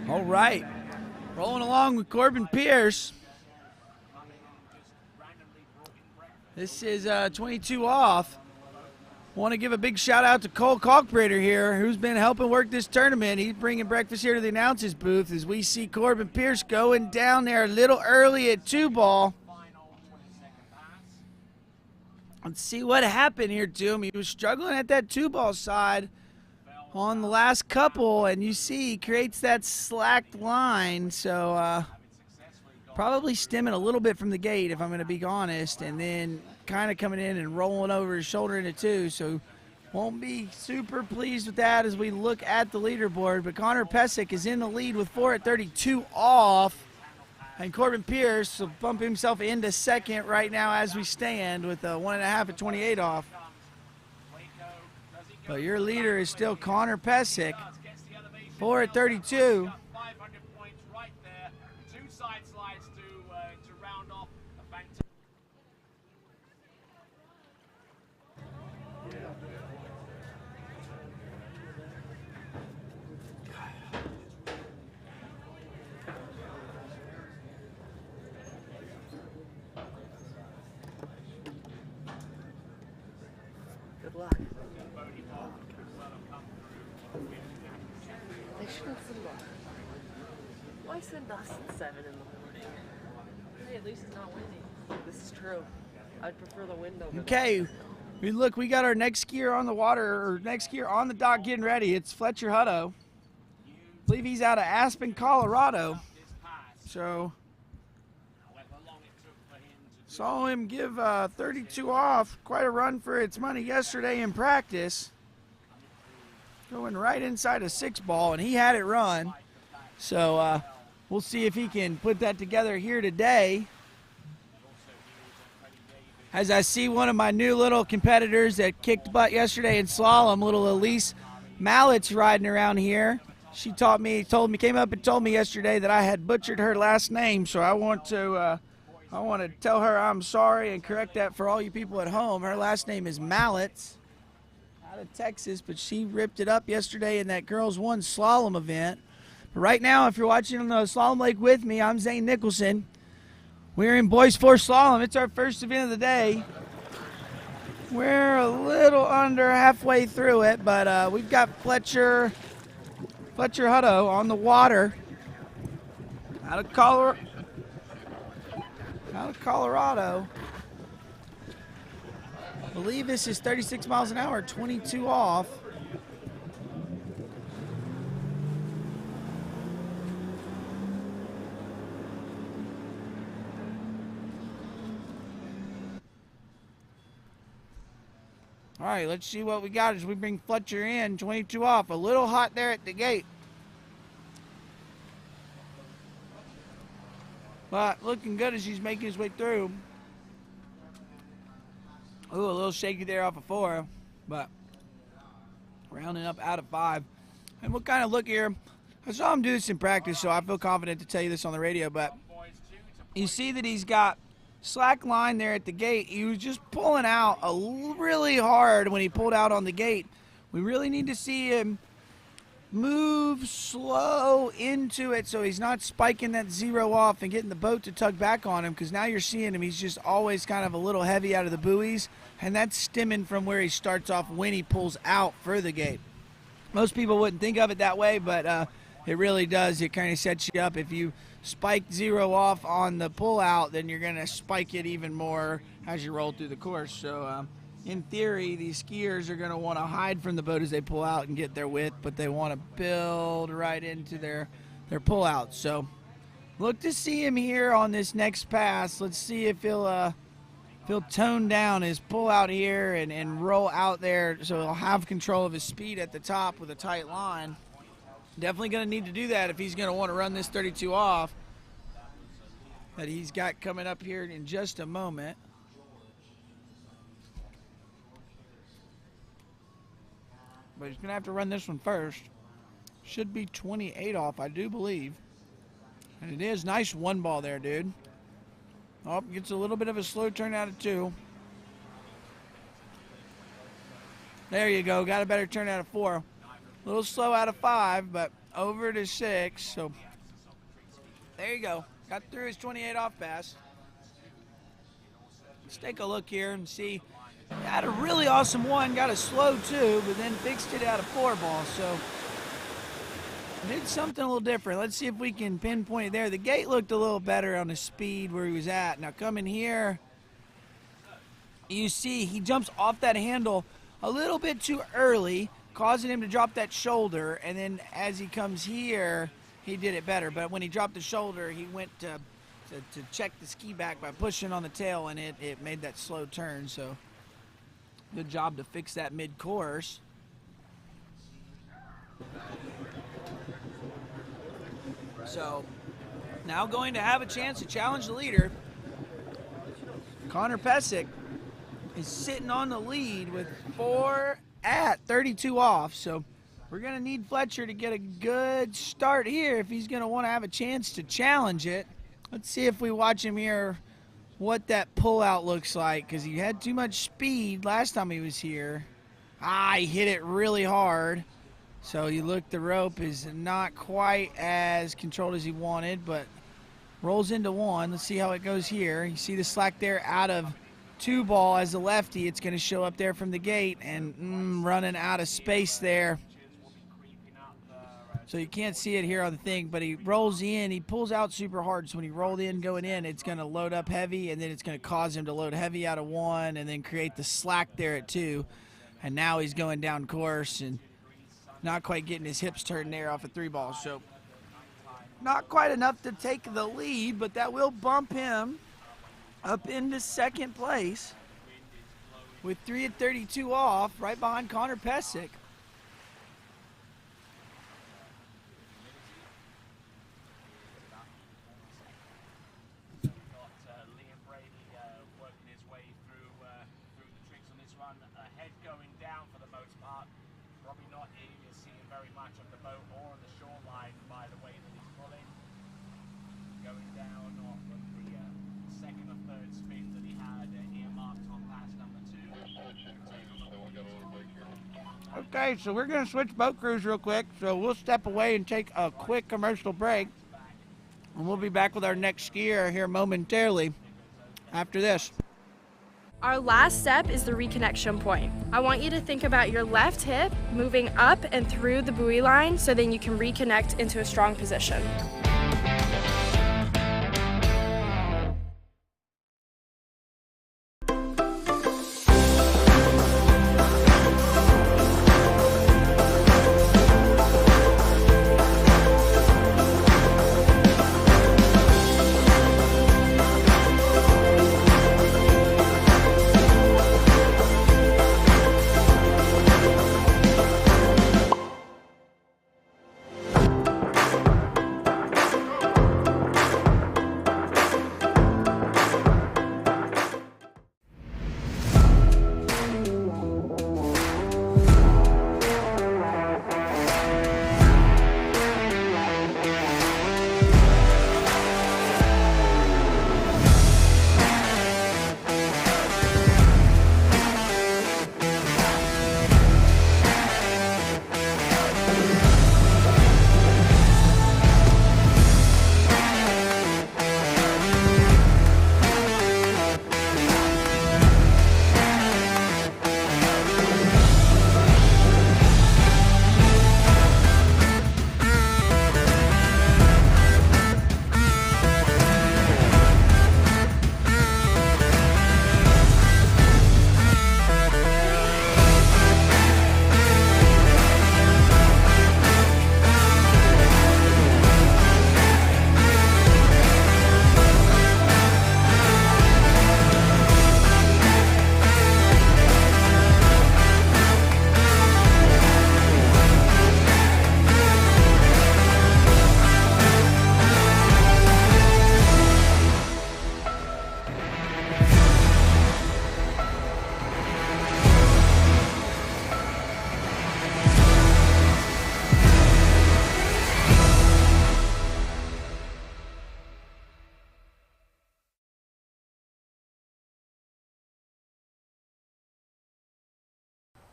All right, rolling along with Corbin Pierce. This is 22 off. Want to give a big shout out to Cole Kalkbrader here, who's been helping work this tournament. He's bringing breakfast here to the announcers booth as we see Corbin Pierce going down there a little early at 2 ball. Let's see what happened here to him. He was struggling at that 2 ball side on the last couple, and you see he creates that slacked line, so probably stemming a little bit from the gate, if I'm going to be honest, and then kind of coming in and rolling over his shoulder into 2, so won't be super pleased with that as we look at the leaderboard. But Connor Pescek is in the lead with 4 at 32 off, and Corbin Pierce will bump himself into second right now as we stand with 1.5 at 28 off. But your leader is still Connor Pescek, 4 at 32. 500 points right there. 2 side slides to round off a fantastic. Good luck. They shouldn't send us. Why send us at 7 in the morning? Hey, at least it's not windy. This is true. I'd prefer the window. Okay, Look, we got our next skier on the water, or next skier on the dock getting ready. It's Fletcher Hutto. I believe he's out of Aspen, Colorado. So, saw him give 32 off. Quite a run for its money yesterday in practice. Going right inside a 6-ball, and he had it run. So, we'll see if he can put that together here today. As I see one of my new little competitors that kicked butt yesterday in slalom, little Elise Mallett's riding around here. She came up and told me yesterday that I had butchered her last name, so I want to tell her I'm sorry and correct that for all you people at home. Her last name is Malletts, out of Texas, but she ripped it up yesterday in that Girls 1 slalom event. But right now, if you're watching on the Slalom Lake with me, I'm Zane Nicholson. We're in Boys 4 Slalom. It's our first event of the day. We're a little under halfway through it, but we've got Fletcher Hutto on the water out of Colorado. I believe this is 36 miles an hour, 22 off. All right, let's see what we got as we bring Fletcher in. 22 off. A little hot there at the gate. But looking good as he's making his way through. Ooh, a little shaky there off of 4. But rounding up out of 5. And we'll kind of look here. I saw him do this in practice, so I feel confident to tell you this on the radio. But you see that he's got slack line there at the gate. He was just pulling out really hard when he pulled out on the gate. We really need to see him move slow into it so he's not spiking that 0 off and getting the boat to tug back on him, because now you're seeing him, he's just always kind of a little heavy out of the buoys, and that's stemming from where he starts off when he pulls out for the gate. Most people wouldn't think of it that way, but it really does. It kind of sets you up. If you spike 0 off on the pull out, then you're going to spike it even more as you roll through the course. So in theory, these skiers are going to want to hide from the boat as they pull out and get their width, but they want to build right into their pull out. So look to see him here on this next pass. Let's see if he'll tone down his pull out here and roll out there, so he'll have control of his speed at the top with a tight line. Definitely going to need to do that if he's going to want to run this 32 off that he's got coming up here in just a moment. But he's going to have to run this one first. Should be 28 off, I do believe. And it is nice 1 ball there, dude. Oh, gets a little bit of a slow turn out of 2. There you go. Got a better turn out of 4. A little slow out of 5, but over to 6. So there you go. Got through his 28 off pass. Let's take a look here and see. Had a really awesome 1, got a slow 2, but then fixed it out of 4 ball. So did something a little different. Let's see if we can pinpoint it there. The gate looked a little better on the speed where he was at. Now coming here, you see he jumps off that handle a little bit too early, causing him to drop that shoulder, and then as he comes here, he did it better. But when he dropped the shoulder, he went to check the ski back by pushing on the tail, and it made that slow turn. So good job to fix that mid-course. So now going to have a chance to challenge the leader. Connor Pescek is sitting on the lead with 4 at 32 off. So we're going to need Fletcher to get a good start here if he's going to want to have a chance to challenge it. Let's see if we watch him here what that pullout looks like, because he had too much speed last time he was here. He hit it really hard. So you look, the rope is not quite as controlled as he wanted, but rolls into 1. Let's see how it goes here. You see the slack there out of 2 ball as a lefty. It's going to show up there from the gate and running out of space there. So you can't see it here on the thing, but he rolls in, he pulls out super hard. So when he rolled in going in, it's going to load up heavy, and then it's going to cause him to load heavy out of 1 and then create the slack there at 2. And now he's going down course and not quite getting his hips turned there off a 3 ball. So not quite enough to take the lead, but that will bump him up into 2nd place with 3 at 32 off, right behind Connor Pescek. Okay, so we're going to switch boat crews real quick. So we'll step away and take a quick commercial break. And we'll be back with our next skier here momentarily after this. Our last step is the reconnection point. I want you to think about your left hip moving up and through the buoy line so then you can reconnect into a strong position.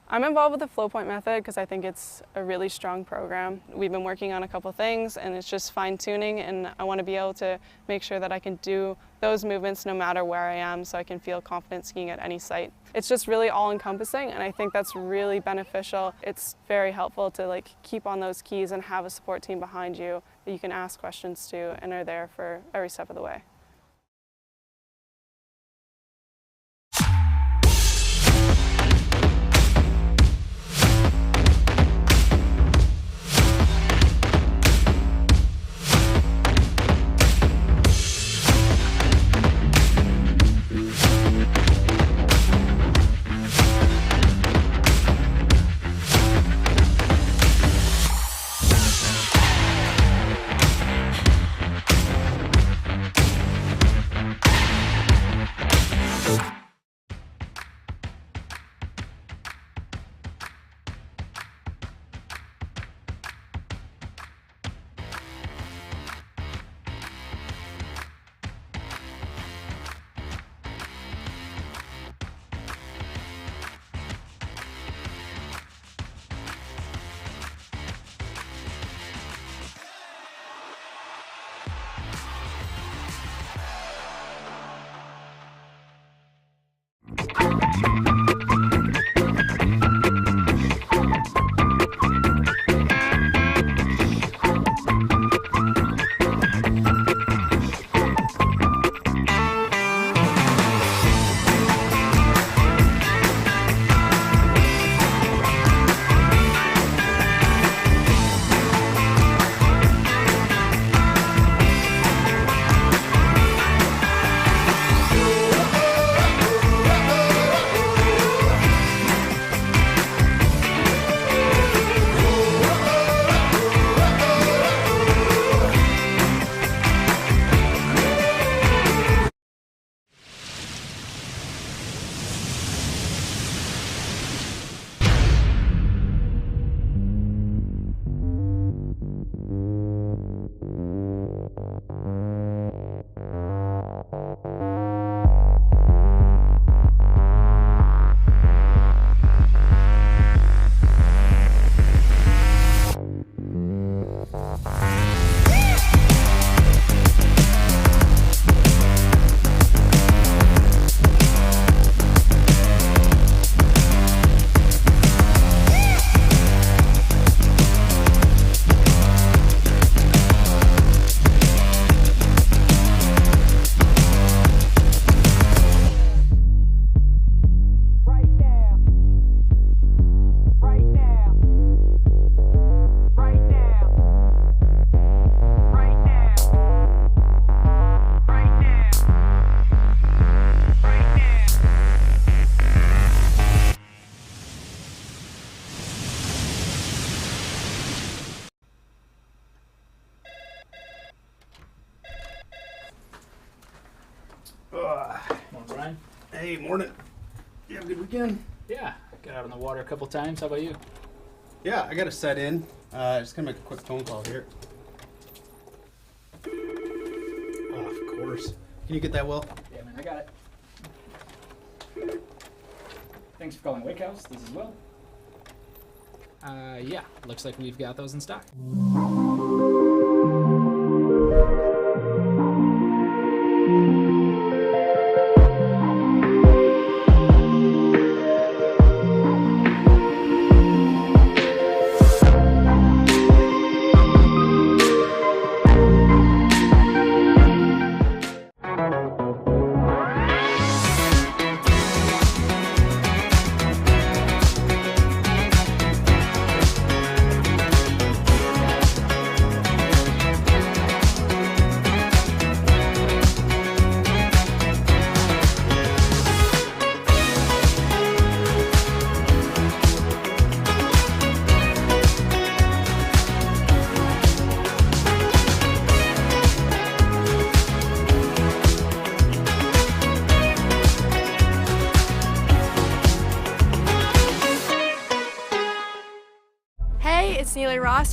I'm involved with the Flow Point method because I think it's a really strong program. We've been working on a couple things and it's just fine tuning, and I want to be able to make sure that I can do those movements no matter where I am so I can feel confident skiing at any site. It's just really all encompassing, and I think that's really beneficial. It's very helpful to keep on those keys and have a support team behind you that you can ask questions to and are there for every step of the way. Morning, Brian. Hey, morning. You have a good weekend? Yeah, got out on the water a couple times. How about you? Yeah, I got to set in. Just gonna make a quick phone call here. Oh, of course. Can you get that, Will? Yeah, man, I got it. Thanks for calling Wakehouse. This is Will. Yeah, looks like we've got those in stock.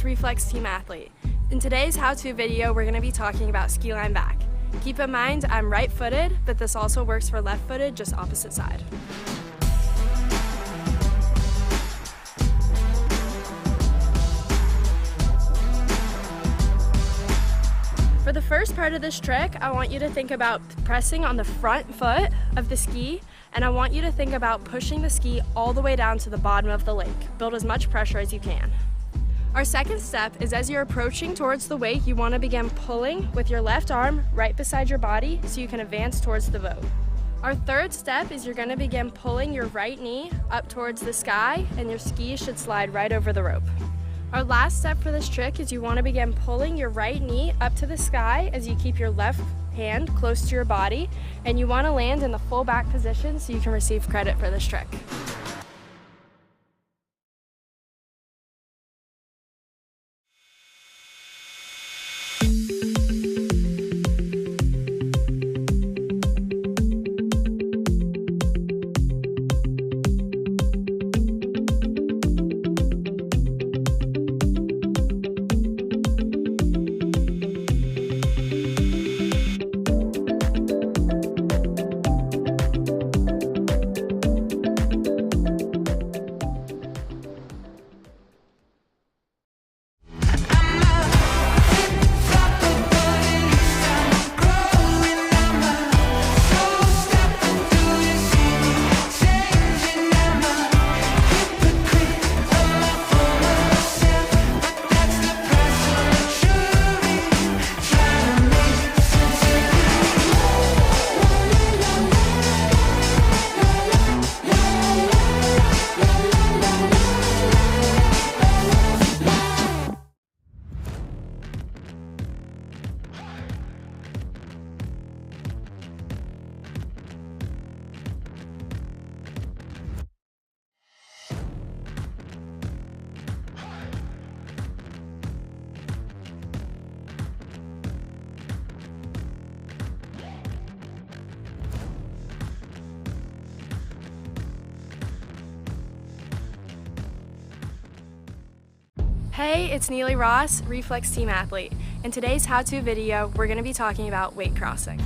Reflex Team Athlete. In today's how-to video, we're going to be talking about ski line back. Keep in mind, I'm right-footed, but this also works for left-footed, just opposite side. For the first part of this trick, I want you to think about pressing on the front foot of the ski, and I want you to think about pushing the ski all the way down to the bottom of the lake. Build as much pressure as you can. Our second step is as you're approaching towards the wake, you want to begin pulling with your left arm right beside your body so you can advance towards the boat. Our third step is you're going to begin pulling your right knee up towards the sky and your ski should slide right over the rope. Our last step for this trick is you want to begin pulling your right knee up to the sky as you keep your left hand close to your body, and you want to land in the full back position so you can receive credit for this trick. Hey, it's Neely Ross, Reflex Team Athlete. In today's how-to video, we're going to be talking about weight crossing.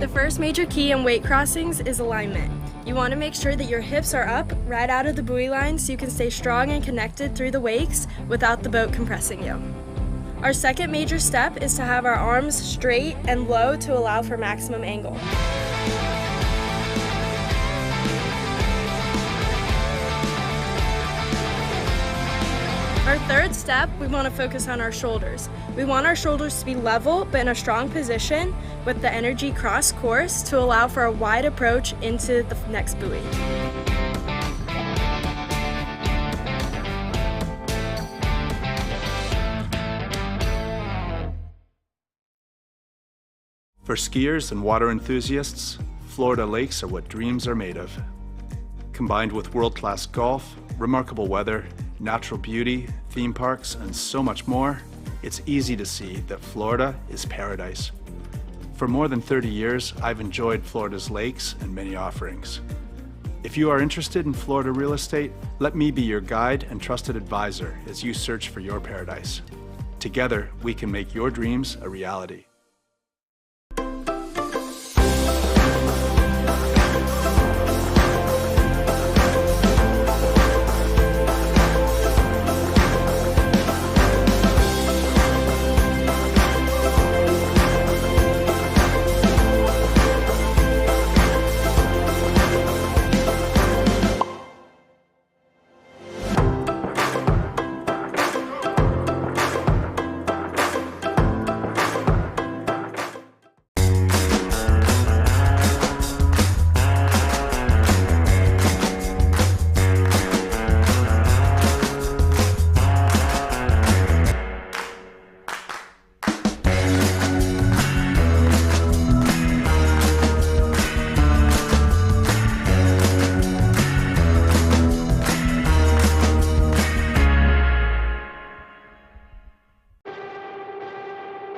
The first major key in weight crossings is alignment. You want to make sure that your hips are up right out of the buoy line so you can stay strong and connected through the wakes without the boat compressing you. Our second major step is to have our arms straight and low to allow for maximum angle. Our third step, we want to focus on our shoulders. We want our shoulders to be level but in a strong position with the energy cross course to allow for a wide approach into the next buoy. For skiers and water enthusiasts, Florida lakes are what dreams are made of. Combined with world-class golf, remarkable weather, natural beauty, theme parks, and so much more, it's easy to see that Florida is paradise. For more than 30 years, I've enjoyed Florida's lakes and many offerings. If you are interested in Florida real estate, let me be your guide and trusted advisor as you search for your paradise. Together, we can make your dreams a reality.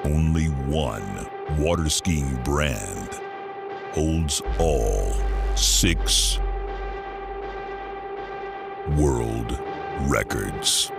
Only one water skiing brand holds all 6 world records.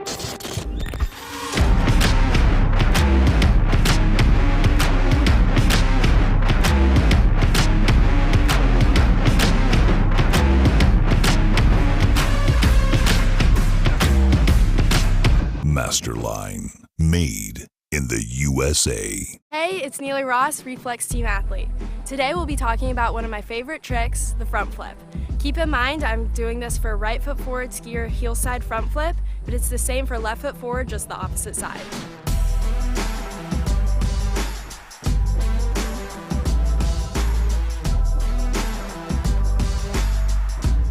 Masterline, made in the USA. Hey, it's Neely Ross, Reflex Team Athlete. Today we'll be talking about one of my favorite tricks, the front flip. Keep in mind I'm doing this for right foot forward skier heel side front flip, but it's the same for left foot forward, just the opposite side.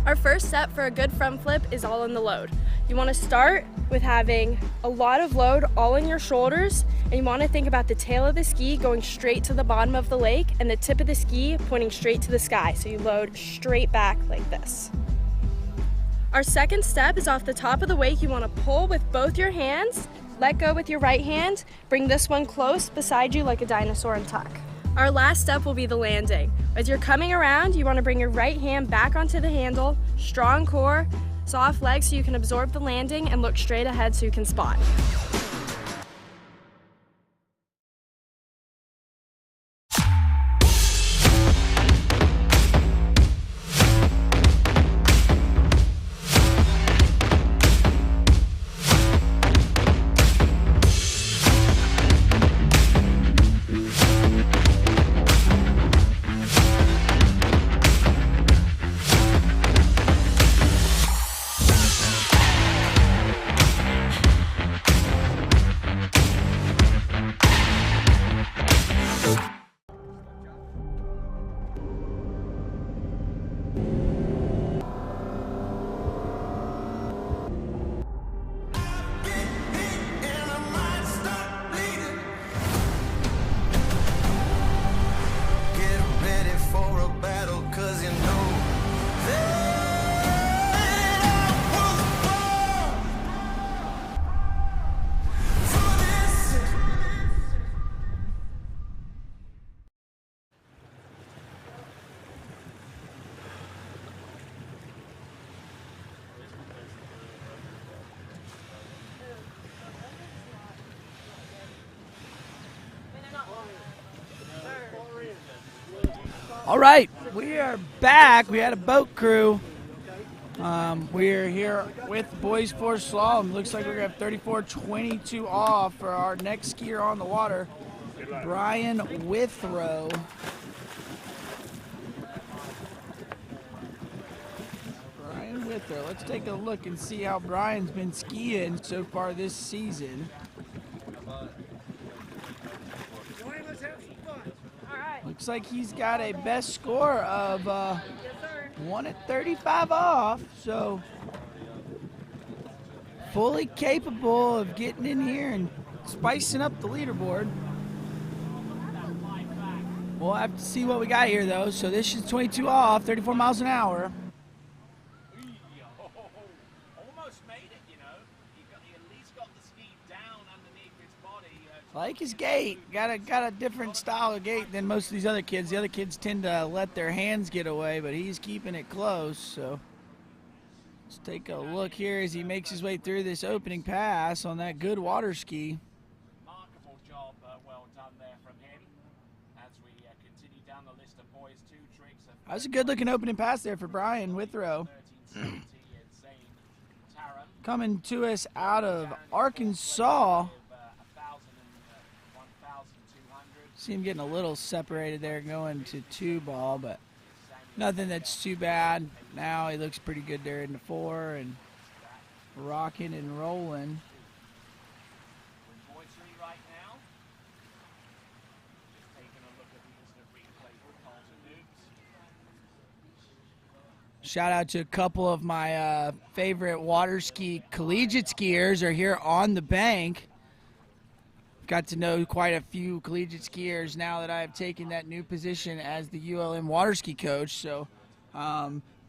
Our first step for a good front flip is all in the load. You want to start with having a lot of load all in your shoulders, and you want to think about the tail of the ski going straight to the bottom of the lake and the tip of the ski pointing straight to the sky, so you load straight back like this. Our second step is off the top of the wake. You want to pull with both your hands, let go with your right hand, bring this one close beside you like a dinosaur and tuck. Our last step will be the landing. As you're coming around, you want to bring your right hand back onto the handle, strong core, soft legs so you can absorb the landing, and look straight ahead so you can spot. All right, we are back. We had a boat crew. We're here with Boys for Slalom. Looks like we're going to have 34-22 off for our next skier on the water, Brian Withrow. Brian Withrow. Let's take a look and see how Brian's been skiing so far this season. Looks like he's got a best score of 1 at 35 off, so fully capable of getting in here and spicing up the leaderboard. We'll have to see what we got here, though. So this is 22 off, 34 miles an hour. Almost made it, you know. He at least got the ski down underneath his body. Like his gait, got a different style of gait than most of these other kids. The other kids tend to let their hands get away, but he's keeping it close. So let's take a look here as he makes his way through this opening pass on that good water ski. Remarkable job, well done there from him. As we continue down the list of boys, 2 tricks. That was a good looking opening pass there for Brian Withrow. Coming to us out of Arkansas. See him getting a little separated there going to 2-ball, but nothing that's too bad. Now he looks pretty good there in the 4 and rocking and rolling. Shout out to a couple of my favorite water ski collegiate skiers are here on the bank. Got to know quite a few collegiate skiers now that I have taken that new position as the ULM water ski coach. So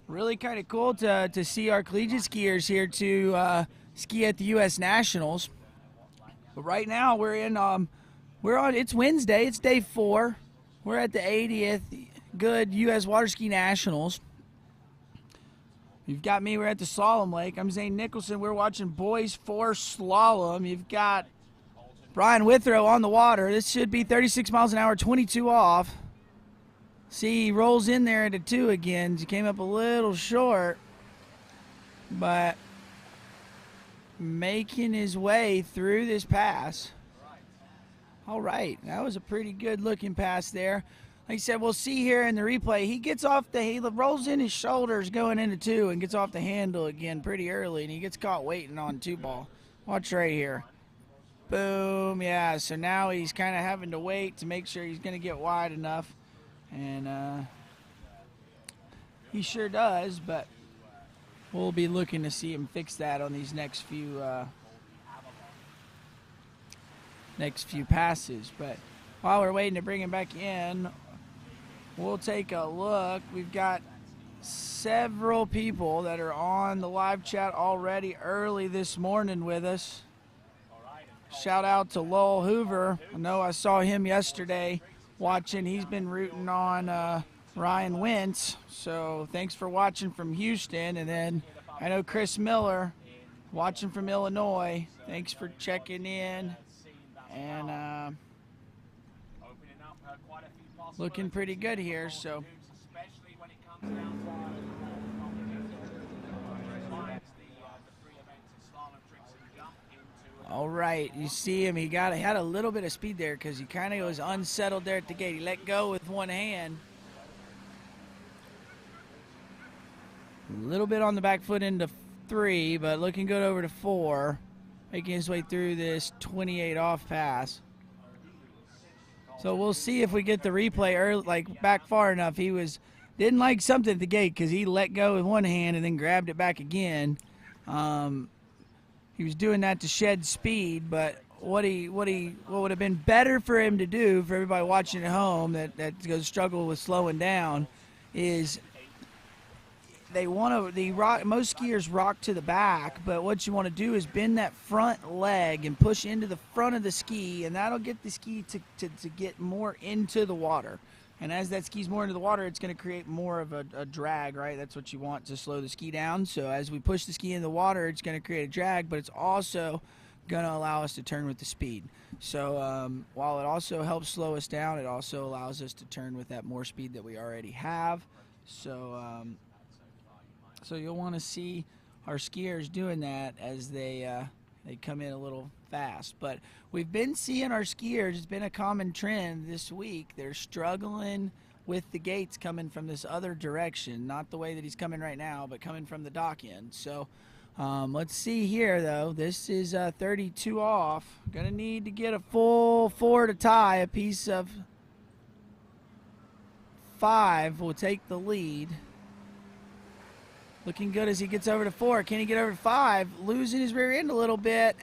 really kind of cool to see our collegiate skiers here to ski at the U.S. Nationals. But right now it's Wednesday, it's day 4. We're at the 80th Goode U.S. Water Ski Nationals. You've got me, we're at the Slalom Lake. I'm Zane Nicholson. We're watching boys 4 slalom. You've got Brian Withrow on the water. This should be 36 miles an hour, 22 off. See, he rolls in there into 2 again. He came up a little short, but making his way through this pass. All right, that was a pretty good looking pass there. Like I said, we'll see here in the replay. He rolls in his shoulders going into 2 and gets off the handle again pretty early, and he gets caught waiting on 2-ball. Watch right here. Boom, yeah, so now he's kind of having to wait to make sure he's going to get wide enough. And he sure does, but we'll be looking to see him fix that on these next few passes. But while we're waiting to bring him back in, we'll take a look. We've got several people that are on the live chat already early this morning with us. Shout out to Lowell Hoover. I know I saw him yesterday watching. He's been rooting on Ryan Wentz. So thanks for watching from Houston. And then I know Chris Miller watching from Illinois. Thanks for checking in. And looking pretty good here, so. All right, you see him. He had a little bit of speed there because he kind of was unsettled there at the gate. He let go with one hand. A little bit on the back foot into 3, but looking good over to 4. Making his way through this 28 off pass. So we'll see if we get the replay early, back far enough. He didn't like something at the gate because he let go with one hand and then grabbed it back again. He was doing that to shed speed, but what would have been better for him to do, for everybody watching at home that goes struggle with slowing down, is most skiers rock to the back, but what you want to do is bend that front leg and push into the front of the ski, and that'll get the ski to get more into the water. And as that ski's more into the water, it's going to create more of a drag, right? That's what you want to slow the ski down. So as we push the ski in the water, it's going to create a drag, but it's also going to allow us to turn with the speed. So while it also helps slow us down, it also allows us to turn with that more speed that we already have. So so you'll want to see our skiers doing that as they come in a little fast. But we've been seeing our skiers, it's been a common trend this week. They're struggling with the gates coming from this other direction, not the way that he's coming right now, but coming from the dock end. So let's see here, though. This is 32 off. Gonna need to get a full 4 to tie. A piece of 5 will take the lead. Looking good as he gets over to 4. Can he get over to 5? Losing his rear end a little bit.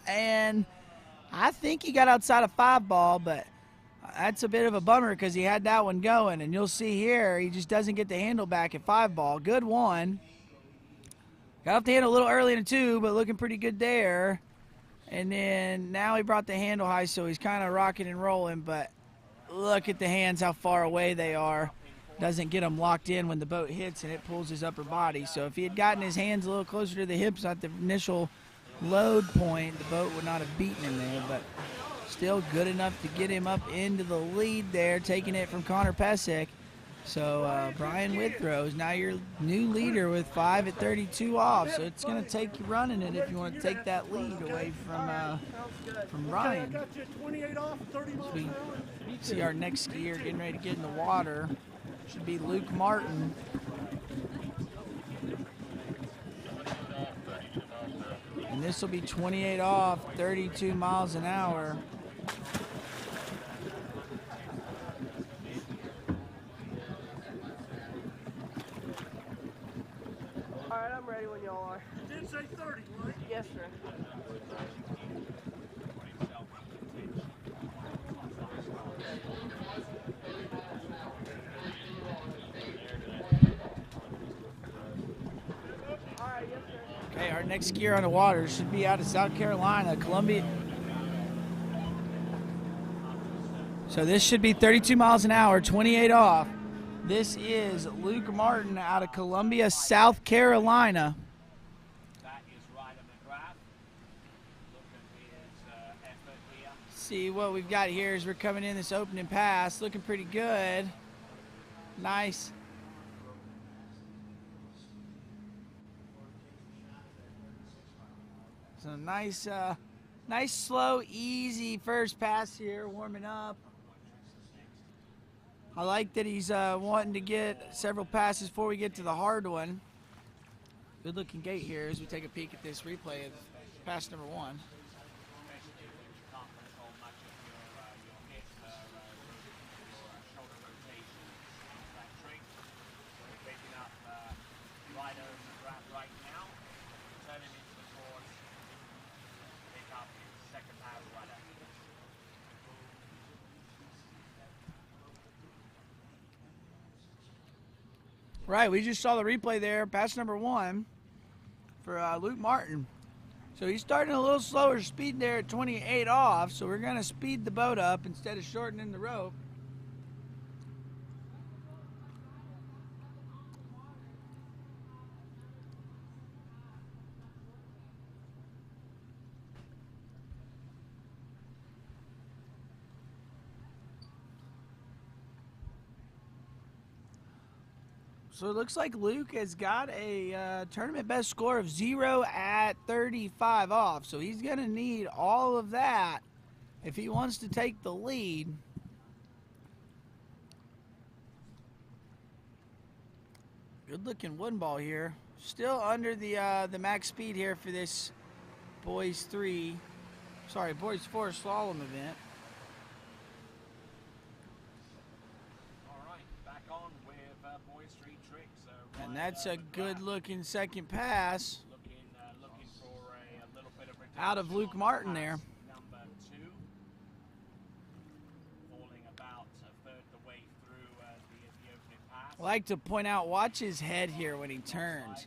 And I think he got outside of 5-ball, but that's a bit of a bummer because he had that one going. And you'll see here, he just doesn't get the handle back at 5-ball. Good one. Got off the handle a little early in the 2, but looking pretty good there. And then now he brought the handle high, so he's kind of rocking and rolling, but look at the hands, how far away they are. Doesn't get him locked in when the boat hits, and it pulls his upper body. So if he had gotten his hands a little closer to the hips at the initial load point, the boat would not have beaten him there, but still good enough to get him up into the lead there, taking it from Connor Pescek. So Brian Withrow is now your new leader with 5 at 32 off. So it's going to take you running it if you want to take that lead away from Brian. So we see our next skier getting ready to get in the water. Should be Luke Martin. And this will be 28 off, 32 miles an hour. All right, I'm ready when y'all are. You did say 30, right? Yes, sir. Okay, our next skier on the water should be out of South Carolina, Columbia. So this should be 32 miles an hour, 28 off. This is Luke Martin out of Columbia, South Carolina. See what we've got here is we're coming in this opening pass, looking pretty good. Nice. So nice, slow, easy first pass here, warming up. I like that he's wanting to get several passes before we get to the hard one. Good looking gate here as we take a peek at this replay of pass number 1. Right, we just saw the replay there, pass number 1 for Luke Martin. So he's starting a little slower speed there at 28 off, so we're going to speed the boat up instead of shortening the rope. So it looks like Luke has got a tournament best score of 0 at 35 off. So he's going to need all of that if he wants to take the lead. Good looking wooden ball here. Still under the max speed here for this boys 4 slalom event. And that's a good-looking second pass out of Luke Martin there. I like to point out, watch his head here when he turns.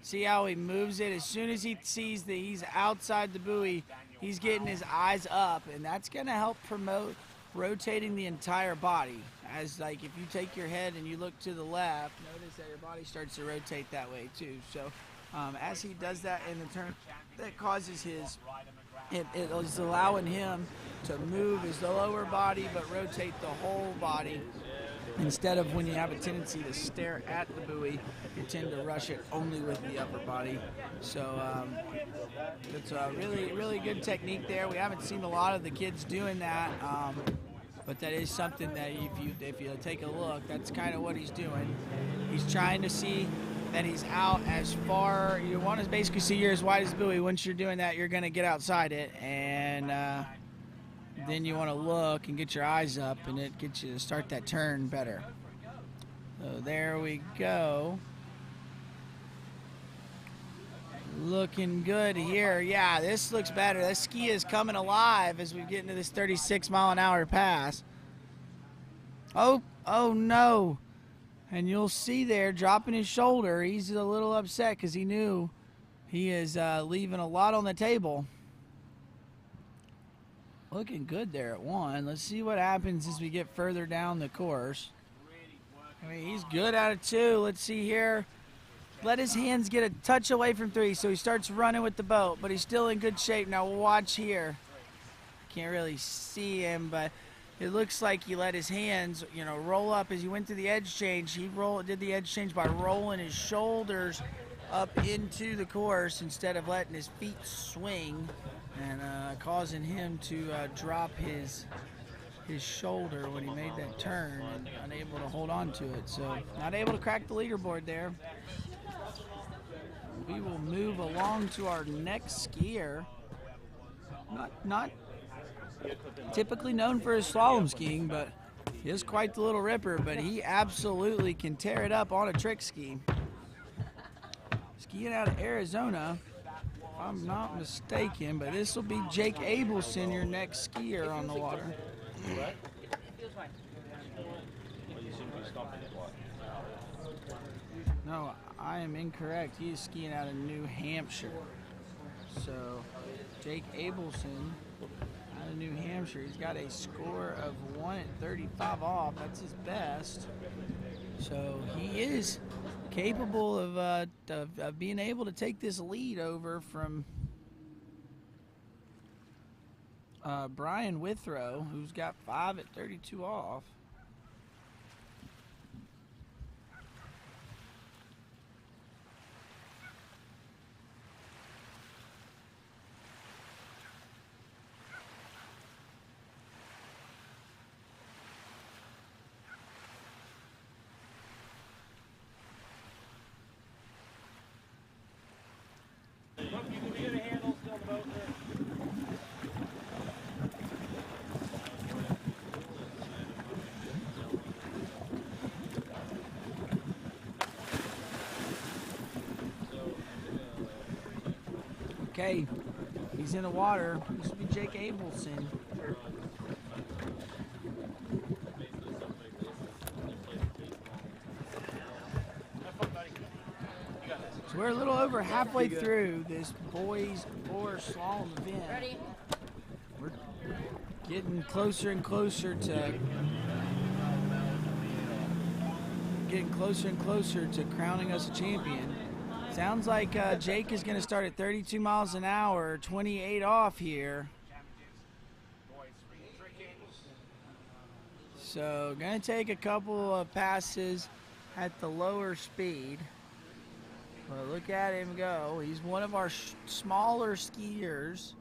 See how he moves it? As soon as he sees that he's outside the buoy, he's getting his eyes up, and that's going to help promote rotating the entire body. As like if you take your head and you look to the left, notice that your body starts to rotate that way too. So as he does that in the turn, that causes it is allowing him to move his lower body but rotate the whole body. Instead of when you have a tendency to stare at the buoy, you tend to rush it only with the upper body. So it's a really good technique there. We haven't seen a lot of the kids doing that. But that is something that if you take a look, that's kind of what he's doing. He's trying to see that he's out as far. You want to basically see you're as wide as the buoy. Once you're doing that, you're going to get outside it, and then you want to look and get your eyes up, and it gets you to start that turn better. So there we go. Looking good here. Yeah, this looks better. This ski is coming alive as we get into this 36 mile an hour pass. Oh no. And you'll see there dropping his shoulder. He's a little upset because he knew He is leaving a lot on the table. Looking good there at 1. Let's see what happens as we get further down the course. I mean, he's good out of 2. Let's see here. Let his hands get a touch away from 3, so he starts running with the boat, but he's still in good shape. Now watch here. Can't really see him, but it looks like he let his hands, you know, roll up as he went through the edge change. He did the edge change by rolling his shoulders up into the course instead of letting his feet swing and causing him to drop his shoulder when he made that turn and unable to hold on to it. So not able to crack the leaderboard there. We will move along to our next skier. Not typically known for his slalom skiing, but he is quite the little ripper, but he absolutely can tear it up on a trick ski. Skiing out of Arizona, if I'm not mistaken, but this will be Jake Abelson, your next skier on the water. No, I am incorrect. He is skiing out of New Hampshire. So, Jake Abelson out of New Hampshire. He's got a score of 1 at 35 off. That's his best. So, he is capable of being able to take this lead over from Brian Withrow, who's got 5 at 32 off. Okay, he's in the water. This will be Jake Abelson. So we're a little over halfway through this boys 4 slalom event. Ready? We're getting closer and closer to crowning us a champion. Sounds like Jake is going to start at 32 miles an hour, 28 off here. So going to take a couple of passes at the lower speed. Well, look at him go. He's one of our smaller skiers,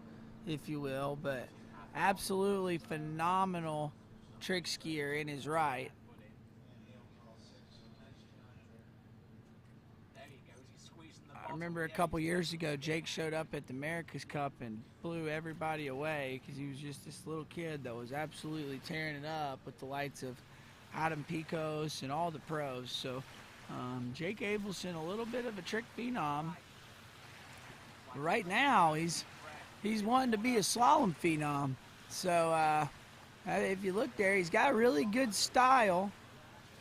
if you will, but absolutely phenomenal trick skier in his right. I remember a couple years ago, Jake showed up at the America's Cup and blew everybody away because he was just this little kid that was absolutely tearing it up with the lights of Adam Picos and all the pros. So Jake Abelson, a little bit of a trick phenom. But right now, he's wanting to be a slalom phenom. So if you look there, he's got really good style.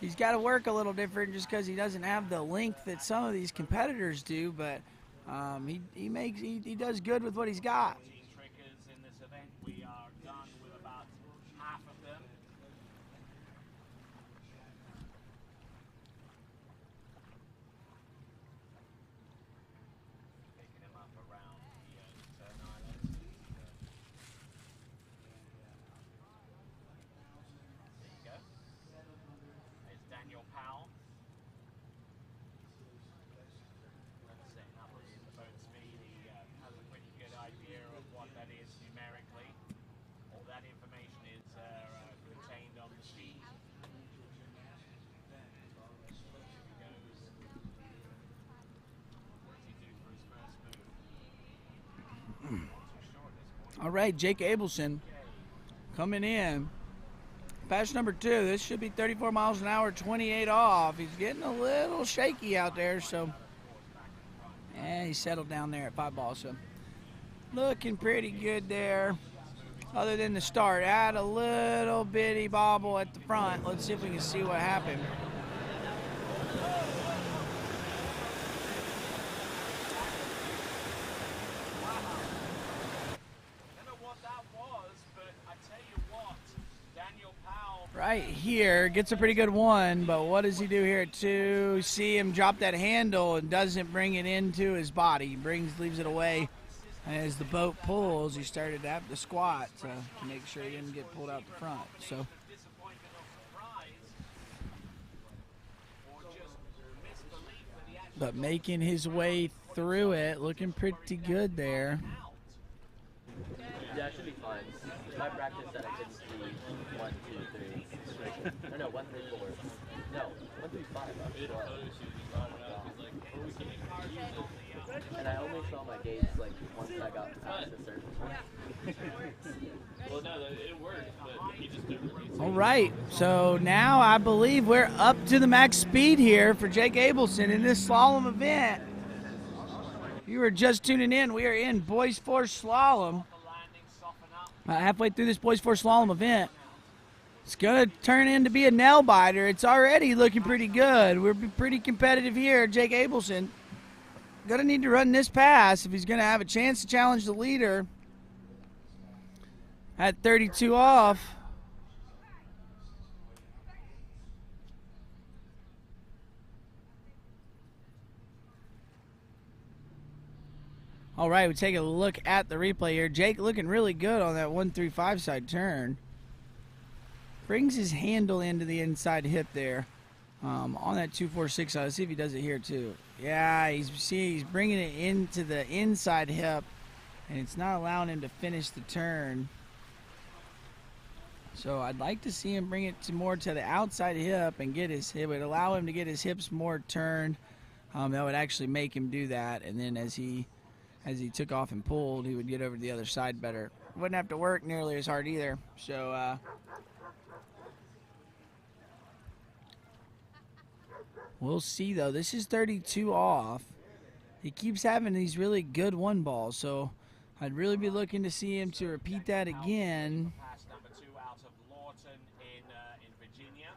He's got to work a little different just because he doesn't have the length that some of these competitors do, but he does good with what he's got. We are done with about half of them. Picking him up around the turn islands. There you go. There's Daniel Powell. Setting up with the boat speed. He has a pretty good idea of what that is numerically. All that information is contained on the sheet. All right, Jake Abelson coming in. Pass number 2. This should be 34 miles an hour, 28 off. He's getting a little shaky out there, so. And he settled down there at 5 balls, so. Looking pretty good there. Other than the start, add a little bitty bobble at the front. Let's see if we can see what happened. right here. Gets a pretty good one, but what does he do here at 2? See him drop that handle and doesn't bring it into his body. Leaves it away. And as the boat pulls, he started to have to squat to make sure he didn't get pulled out the front. So. But making his way through it, looking pretty good there. Yeah, it should be fine. My practice said I couldn't see 1, 2, 3. No, 1, 3, 4. No, 1, 3, 5. I'm sure. And I only saw my gates like once I got past a certain point. Well, no, it worked, but he just didn't release it. All right, so now I believe we're up to the max speed here for Jake Abelson in this slalom event. If you were just tuning in, we are in Boys 4 Slalom. Halfway through this Boys 4 Slalom event. It's going to turn into be a nail biter. It's already looking pretty good. We're pretty competitive here. Jake Abelson going to need to run this pass if he's going to have a chance to challenge the leader at 32 off. All right, we take a look at the replay here. Jake looking really good on that 1-3-5 side turn. Brings his handle into the inside hip there on that 2-4-6 side. Let's see if he does it here too. Yeah, he's bringing it into the inside hip, and it's not allowing him to finish the turn. So I'd like to see him bring it more to the outside hip and get his hip. It would allow him to get his hips more turned. That would actually make him do that, and then as he took off and pulled, he would get over to the other side better. Wouldn't have to work nearly as hard either. So we'll see, though. This is 32 off. He keeps having these really good one balls, so I'd really be looking to see him to repeat that again. Pass number 2 out of Lawton in Virginia.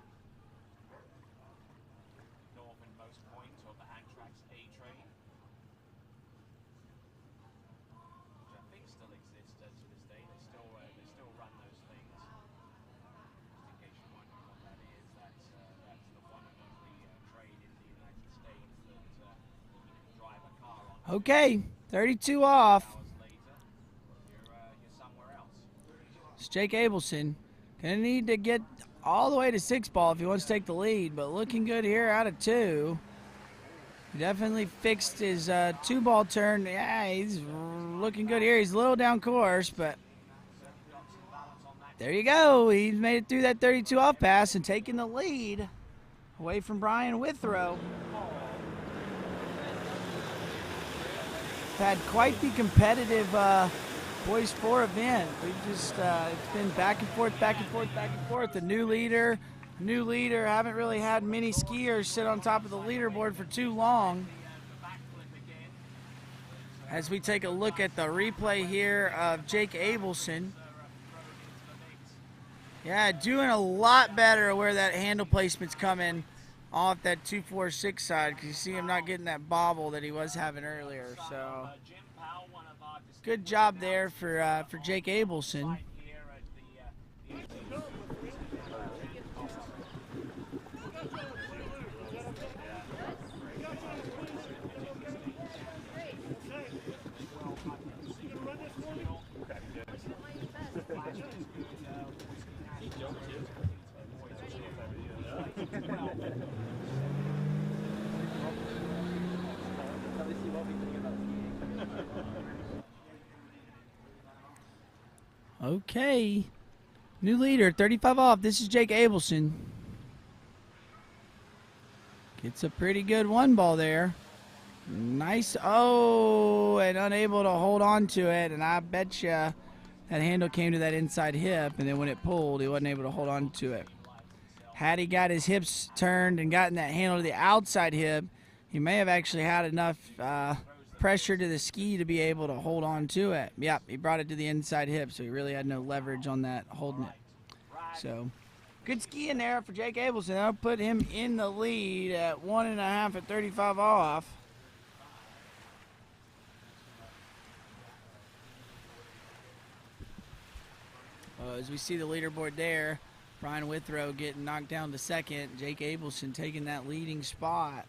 Northernmost point of the Amtrak's A train, which I think still exists to this day. They still run those things. Just in case you're wondering what that is, that's the one and only train in the United States that you can drive a car on. Okay, 32 off. It's Jake Abelson. Gonna need to get all the way to 6 ball if he wants to take the lead, but looking good here out of 2. He definitely fixed his 2-ball turn. Yeah, he's looking good here. He's a little down course, but there you go. He's made it through that 32 off pass and taking the lead away from Brian Withrow. Had quite the competitive Boys 4 event. We've just it's been back and forth, back and forth, back and forth. A new leader. Haven't really had many skiers sit on top of the leaderboard for too long. As we take a look at the replay here of Jake Abelson. Yeah, doing a lot better where that handle placement's coming off that 2-4-6 side, because you see him not getting that bobble that he was having earlier. So good job there for Jake Abelson. Okay, new leader, 35 off. This is Jake Abelson. Gets a pretty good 1-ball there. Nice, oh, and unable to hold on to it. And I bet you that handle came to that inside hip, and then when it pulled, he wasn't able to hold on to it. Had he got his hips turned and gotten that handle to the outside hip, he may have actually had enough pressure to the ski to be able to hold on to it. Yep, he brought it to the inside hip, so he really had no leverage on that holding it. So good ski in there for Jake Abelson. That'll put him in the lead at 1.5 at 35 off. As we see the leaderboard there, Brian Withrow getting knocked down to second. Jake Abelson taking that leading spot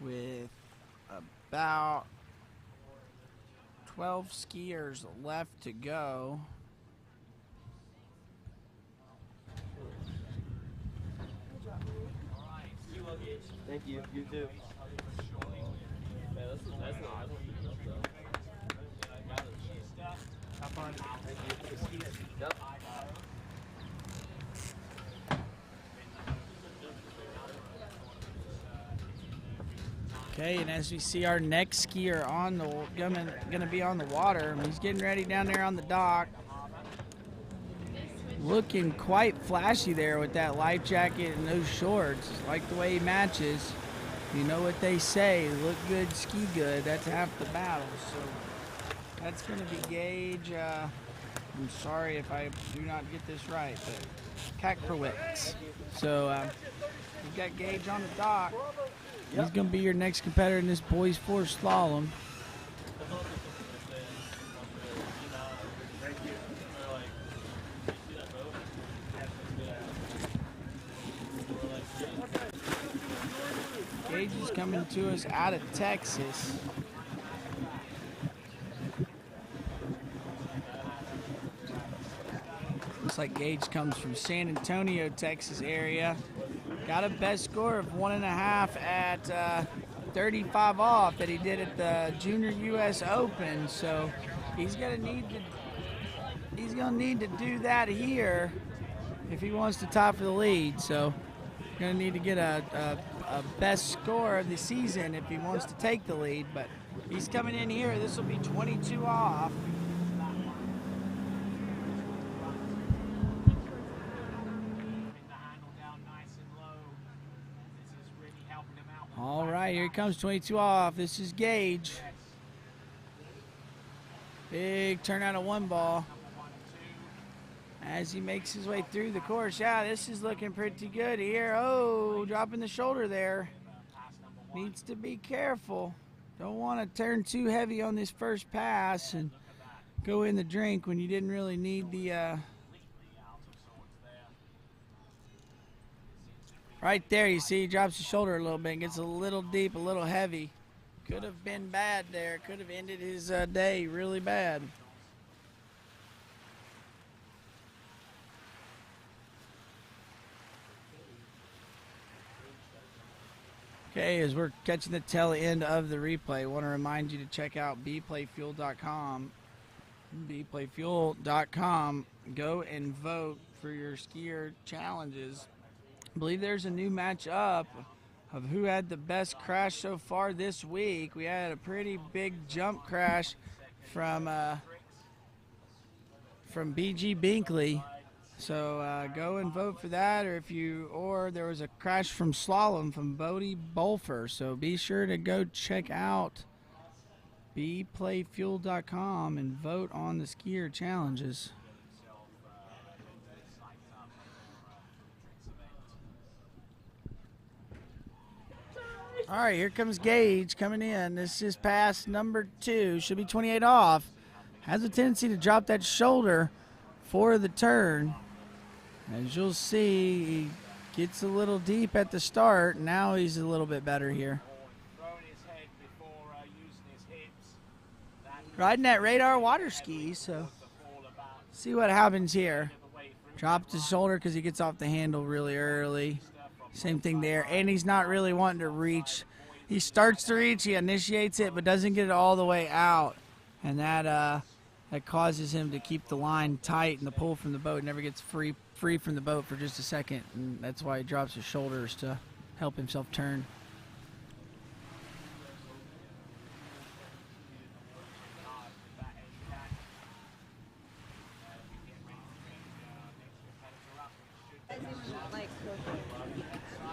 with about 12 skiers left to go. Thank you. You too. Have fun. Yep. Okay, and as we see our next skier on the gonna be on the water, he's getting ready down there on the dock. Looking quite flashy there with that life jacket and those shorts. Like the way he matches. You know what they say, look good, ski good. That's half the battle. So that's gonna be Gage. I'm sorry if I do not get this right, but Kakperwitz. So we've got Gage on the dock. He's going to be your next competitor in this boys 4 slalom. Gage is coming to us out of Texas. Looks like Gage comes from San Antonio, Texas area. Got a best score of 1.5 at 35 off that he did at the Junior U.S. Open. So he's gonna need to do that here if he wants to tie for the lead. So gonna need to get a best score of the season if he wants to take the lead. But he's coming in here. This will be 22 off. All right, here comes 22 off. This is Gage. Big turnout of 1 ball as he makes his way through the course. Yeah, this is looking pretty good here. Oh, dropping the shoulder there. Needs to be careful. Don't want to turn too heavy on this first pass and go in the drink when you didn't really need the... Right there, you see he drops the shoulder a little bit and gets a little deep, a little heavy. Could have been bad there. Could have ended his day really bad. Okay, as we're catching the tail end of the replay, I want to remind you to check out bplayfuel.com. bplayfuel.com. Go and vote for your skier challenges. I believe there's a new match up of who had the best crash so far this week. We had a pretty big jump crash from BG Binkley. So go and vote for that, or there was a crash from slalom from Bodie Bolfer. So be sure to go check out bplayfuel.com and vote on the skier challenges. All right, here comes Gage coming in. This is pass number 2. Should be 28 off. Has a tendency to drop that shoulder for the turn. As you'll see, he gets a little deep at the start. Now he's a little bit better here. Riding that radar water ski, so see what happens here. Drops his shoulder because he gets off the handle really early. Same thing there, and he's not really wanting to reach. He starts to reach, he initiates it, but doesn't get it all the way out, and that causes him to keep the line tight, and the pull from the boat never gets free from the boat for just a second, and that's why he drops his shoulders to help himself turn.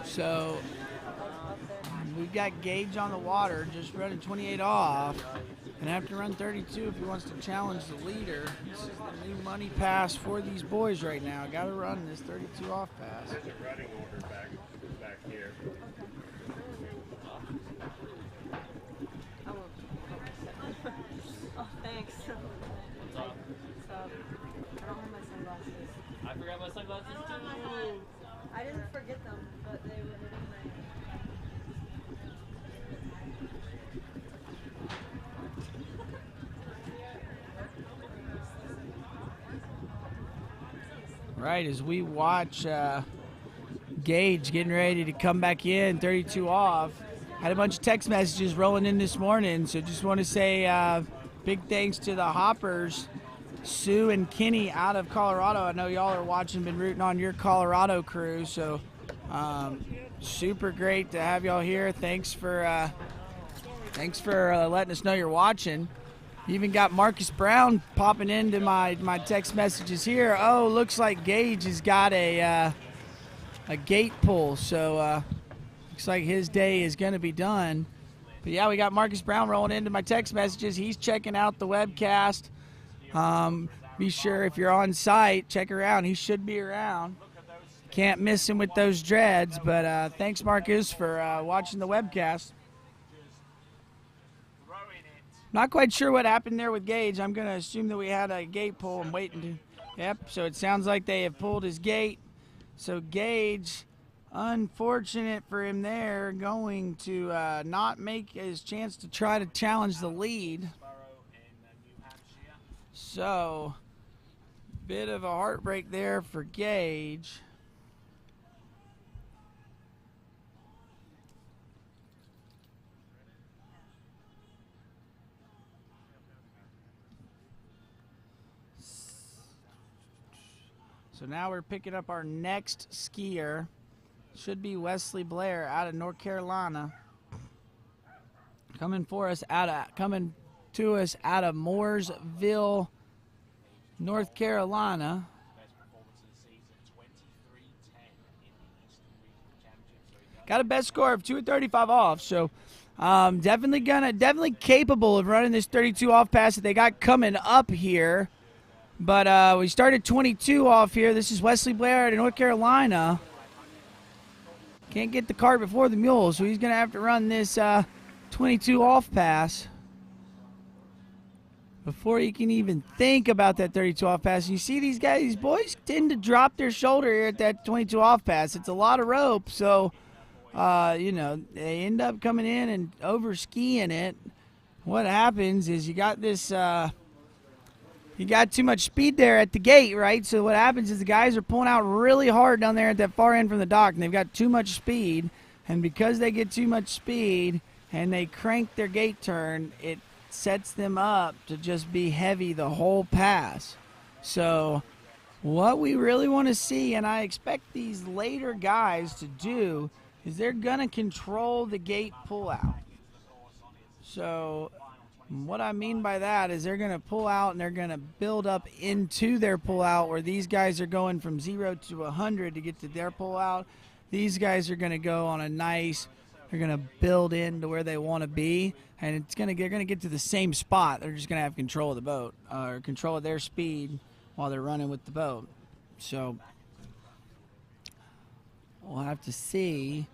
So we've got Gage on the water, just running 28 off, and have to run 32 if he wants to challenge the leader. This is the new money pass for these boys right now. Got to run this 32 off pass. There's a running order back here. Oh, thanks. What's up? I don't have my sunglasses. I forgot my sunglasses too. right as we watch Gage getting ready to come back in, 32 off. Had a bunch of text messages rolling in this morning, so just want to say big thanks to the Hoppers, Sue and Kenny out of Colorado. I know y'all are watching, been rooting on your Colorado crew, so super great to have y'all here. Thanks for letting us know you're watching. You even got Marcus Brown popping into my text messages here. Oh, looks like Gage has got a gate pull, so looks like his day is going to be done. But yeah, we got Marcus Brown rolling into my text messages. He's checking out the webcast. Be sure if you're on site, check around. He should be around. Can't miss him with those dreads, but thanks, Marcus, for watching the webcast. Not quite sure what happened there with Gage. I'm going to assume that we had a gate pull. I'm waiting to. Yep, so it sounds like they have pulled his gate. So Gage, unfortunate for him there, going to not make his chance to try to challenge the lead. So, bit of a heartbreak there for Gage. So now we're picking up our next skier. Should be Wesley Blair out of North Carolina. Coming to us out of Mooresville, North Carolina. Got a best score of 235 off, so definitely capable of running this 32 off pass that they got coming up here. But we started 22 off here. This is Wesley Blair out of North Carolina. Can't get the cart before the mule, so he's going to have to run this 22 off pass before he can even think about that 32 off pass. And you see these guys, these boys tend to drop their shoulder here at that 22 off pass. It's a lot of rope, so, they end up coming in and over skiing it. What happens is you got this... You got too much speed there at the gate, right? So what happens is the guys are pulling out really hard down there at that far end from the dock, and they've got too much speed. And because they get too much speed and they crank their gate turn, it sets them up to just be heavy the whole pass. So what we really want to see, and I expect these later guys to do, is they're going to control the gate pullout. So... what I mean by that is they're going to pull out and they're going to build up into their pull out, where these guys are going from 0 to 100 to get to their pull out. These guys are going to go on a nice, they're going to build into where they want to be, and they're going to get to the same spot. They're just going to have control of the boat, or control of their speed while they're running with the boat. So we'll have to see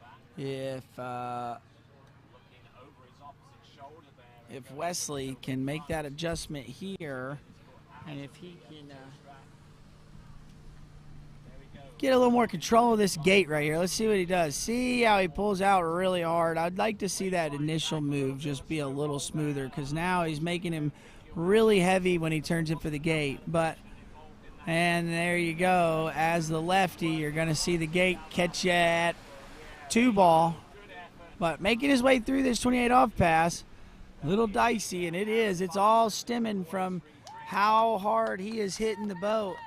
if Wesley can make that adjustment here, and if he can get a little more control of this gate right here. Let's see what he does. See how he pulls out really hard. I'd like to see that initial move just be a little smoother, because now he's making him really heavy when he turns it for the gate. And there you go. As the lefty, you're going to see the gate catch you at 2 ball. But making his way through this 28 off pass, little dicey, and it is. It's all stemming from how hard he is hitting the boat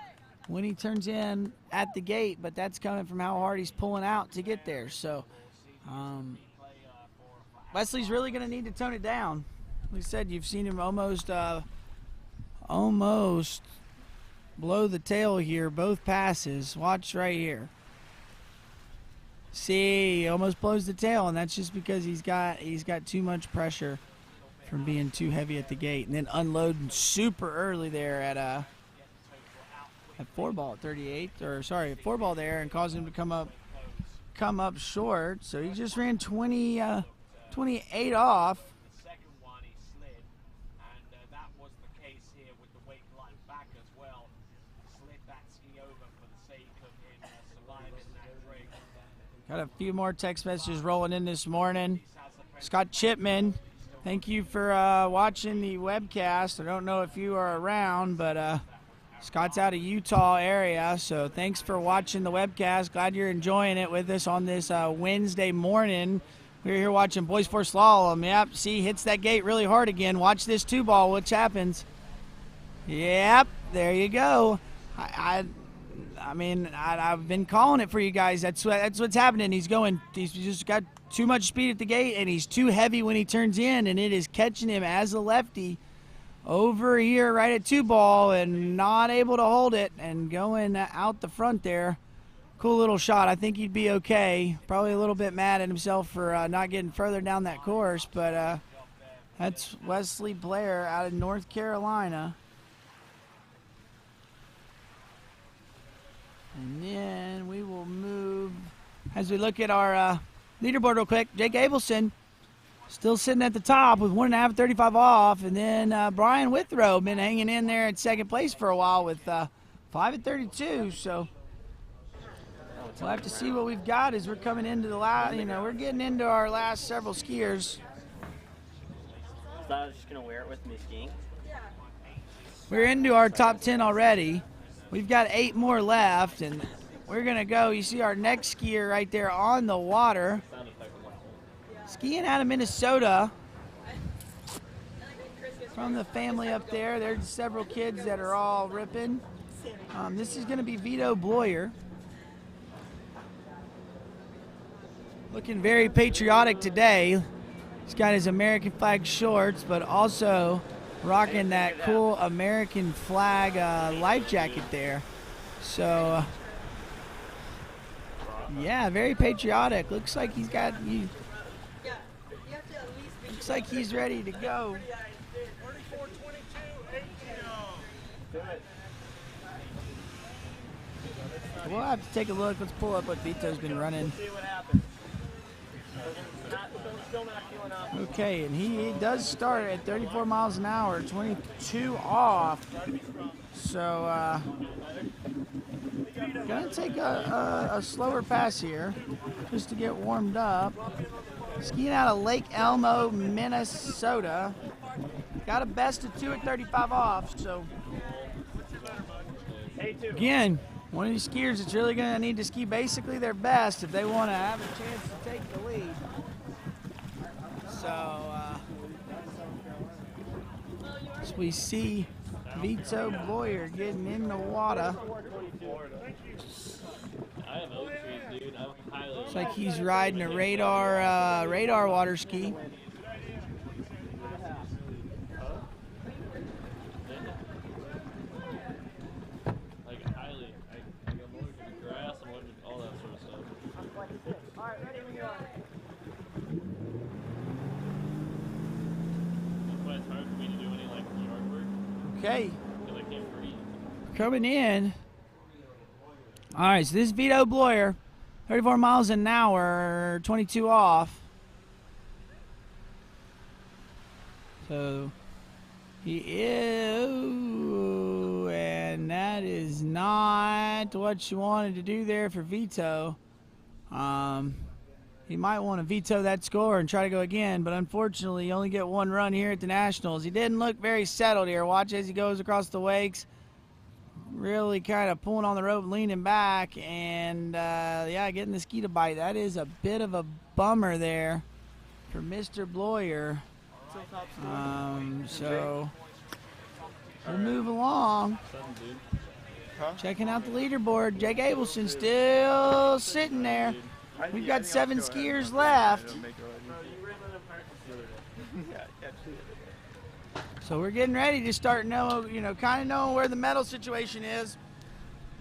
when he turns in at the gate, but that's coming from how hard he's pulling out to get there. So Wesley's really going to need to tone it down. Like I said, you've seen him almost blow the tail here, both passes. Watch right here. See, he almost blows the tail, and that's just because he's got too much pressure from being too heavy at the gate, and then unloading super early there at 4 ball at 38, or sorry, 4 ball there, and caused him to come up short. So he just ran 28 off. Second one he slid, and that was the case here with the weight line back as well. Slid that ski over for the sake of him surviving that break. Got a few more text messages rolling in this morning. Scott Chipman, thank you for watching the webcast. I don't know if you are around, but Scott's out of Utah area, so thanks for watching the webcast. Glad you're enjoying it with us on this Wednesday morning. We're here watching Boys 4 Slalom. Yep, see, hits that gate really hard again. Watch this 2-ball, which happens. Yep, there you go. I've been calling it for you guys. That's what's happening. He's just got too much speed at the gate, and he's too heavy when he turns in, and it is catching him as a lefty over here right at 2-ball and not able to hold it and going out the front there. Cool little shot. I think he'd be okay. Probably a little bit mad at himself for not getting further down that course, but that's Wesley Blair out of North Carolina. And then we will move as we look at our leaderboard real quick. Jake Abelson still sitting at the top with 1.5, 35 off. And then Brian Withrow been hanging in there at second place for a while with 5 at 32. So we'll have to see what we've got as we're coming into the last, we're getting into our last several skiers. So I was just going to wear it with me skiing? We're into our top 10 already. We've got 8 more left, and we're going to go. You see our next skier right there on the water. Skiing out of Minnesota from the family up there. There's several kids that are all ripping. This is going to be Vito Bloyer. Looking very patriotic today. He's got his American flag shorts, but also rocking that cool American flag life jacket there. So, yeah, very patriotic. Looks like he's got you. Looks like he's ready to go. We'll have to take a look. Let's pull up what Vito's been running. Okay, and he does start at 34 miles an hour, 22 off. So, gonna take a slower pass here just to get warmed up. Skiing out of Lake Elmo, Minnesota. Got a best of 2 at 35 off. So, again, one of these skiers that's really gonna need to ski basically their best if they want to have a chance to take the lead. So, as we see Vito Bloyer getting in the water. Looks like he's riding a radar water ski. Okay. Coming in. All right, so this is Vito Bloyer, 34 miles an hour, 22 off. So he is, and that is not what you wanted to do there for Vito. He might want to veto that score and try to go again, but unfortunately you only get one run here at the Nationals. He didn't look very settled here. Watch as he goes across the wakes. Really kind of pulling on the rope, leaning back, and yeah, getting the ski to bite. That is a bit of a bummer there for Mr. Bloyer. So we'll move along. Checking out the leaderboard. Jake Abelson still sitting there. We've got 7 skiers left. So we're getting ready to start kind of knowing where the medal situation is.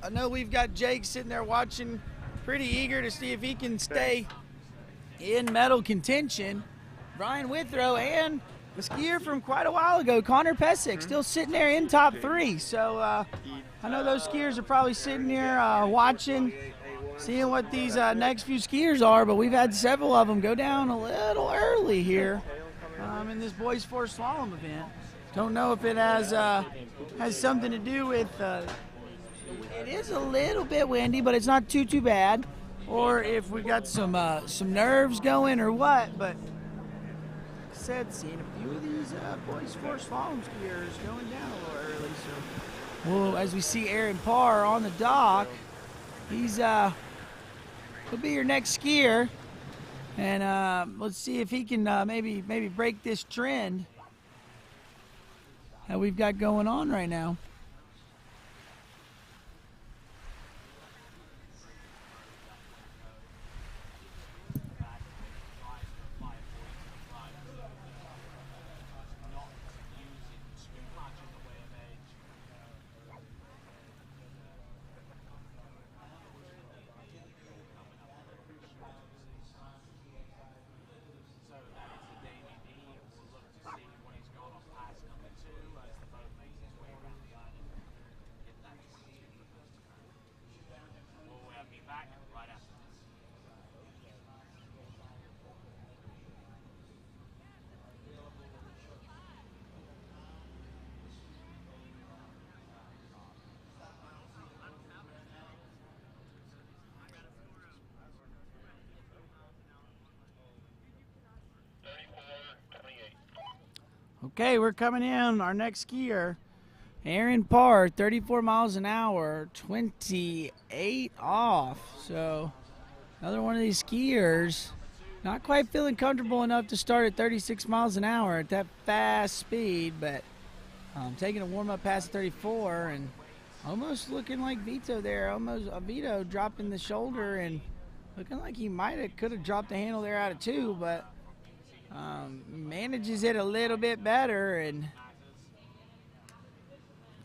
I know we've got Jake sitting there watching, pretty eager to see if he can stay in medal contention. Brian Withrow and the skier from quite a while ago, Connor Pescek, still sitting there in top 3. So I know those skiers are probably sitting here watching, seeing what these next few skiers are, but we've had several of them go down a little early here in this Boys 4 Slalom event. Don't know if it has something to do with, it is a little bit windy, but it's not too bad, or if we got some nerves going or what, but like I said, seeing a few of these Boys 4 Slalom skiers going down a little early, so Well, as we see Aaron Parr on the dock, he'll be your next skier, and let's see if he can maybe break this trend that we've got going on right now. Okay, we're coming in. Our next skier, Aaron Parr, 34 miles an hour, 28 off. So another one of these skiers, not quite feeling comfortable enough to start at 36 miles an hour at that fast speed, but taking a warm-up pass at 34 and almost looking like Vito there. Almost Vito dropping the shoulder and looking like he could have dropped the handle there out of 2, but manages it a little bit better and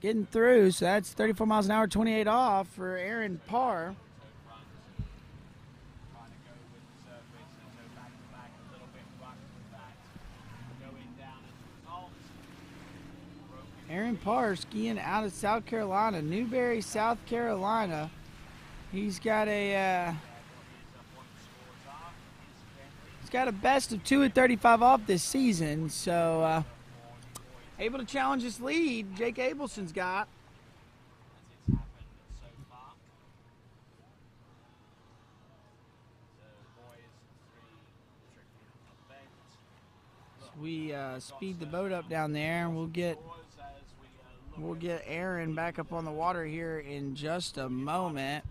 getting through. So that's 34 miles an hour, 28 off for Aaron Parr. Aaron Parr skiing out of South Carolina, Newberry, South Carolina. He's got a got a best of 2 at 35 off this season, so able to challenge this lead Jake Abelson's got. So we speed the boat up down there, and we'll get Aaron back up on the water here in just a moment.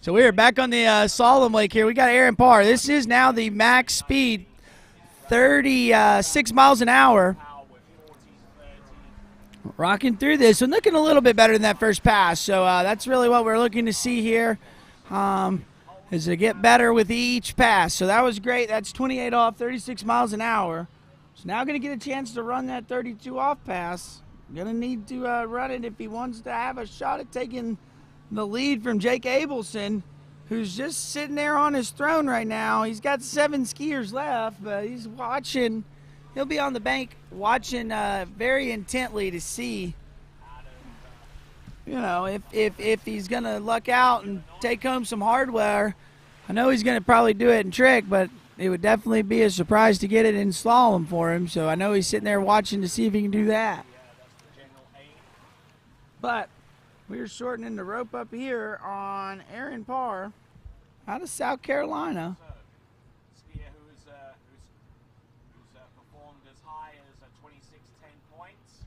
So we are back on the Slalom Lake here. We got Aaron Parr. This is now the max speed, 36 miles an hour. Rocking through this and looking a little bit better than that first pass. So that's really what we're looking to see here, is to get better with each pass. So that was great. That's 28 off, 36 miles an hour. So now going to get a chance to run that 32 off pass. Going to need to run it if he wants to have a shot at taking the lead from Jake Abelson, who's just sitting there on his throne right now. He's got 7 skiers left, but he's watching. He'll be on the bank watching very intently to see, if he's going to luck out and take home some hardware. I know he's going to probably do it in trick, but it would definitely be a surprise to get it in slalom for him. So I know he's sitting there watching to see if he can do that. But we're shortening the rope up here on Aaron Parr out of South Carolina. Skier who's performed as high as 26:10 points.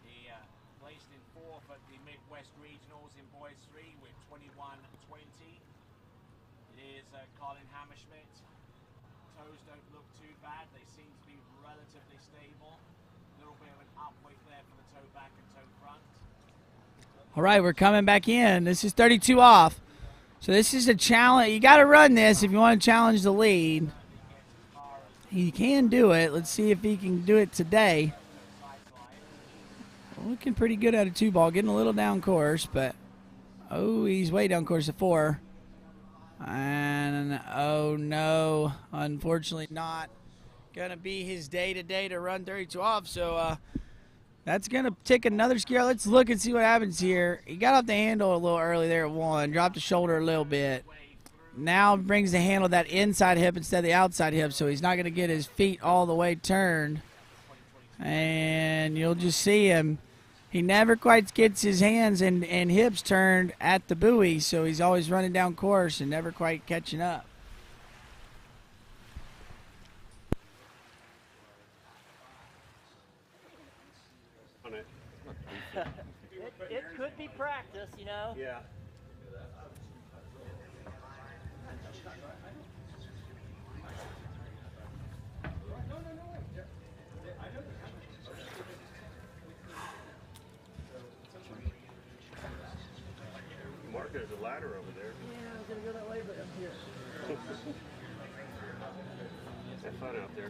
He placed in 4th at the Midwest Regionals in Boys 3 with 21:20. It is Colin Hammerschmidt. Toes don't look too bad. They seem to be relatively stable. A little bit of an upweight there for the toe back and toe front. All right, we're coming back in. This is 32 off. So this is a challenge. You got to run this if you want to challenge the lead. He can do it. Let's see if he can do it today. Looking pretty good out of 2 ball. Getting a little down course, but he's way down course at 4. And oh no, unfortunately not going to be his day today to run 32 off. So that's going to take another skier. Let's look and see what happens here. He got off the handle a little early there at 1, dropped the shoulder a little bit. Now brings the handle that inside hip instead of the outside hip, so he's not going to get his feet all the way turned. And you'll just see him. He never quite gets his hands and hips turned at the buoy, so he's always running down course and never quite catching up. It could be practice, you know? Yeah. Mark, there's a ladder over there. Yeah, I was going to go that way, but I'm here. Have fun out there.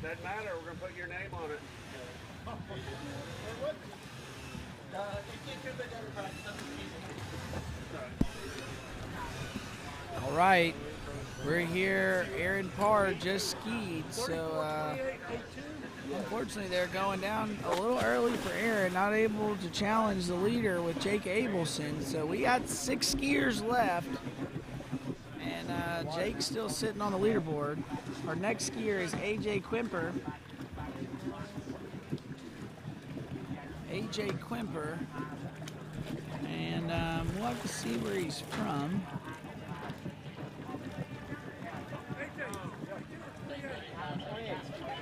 Doesn't matter, we're going to put your name on it. All right, we're here. Aaron Parr just skied, so unfortunately they're going down a little early for Aaron, not able to challenge the leader with Jake Abelson. So we got 6 skiers left, and Jake's still sitting on the leaderboard. Our next skier is AJ Quimper. AJ Quimper, and we'll have to see where he's from.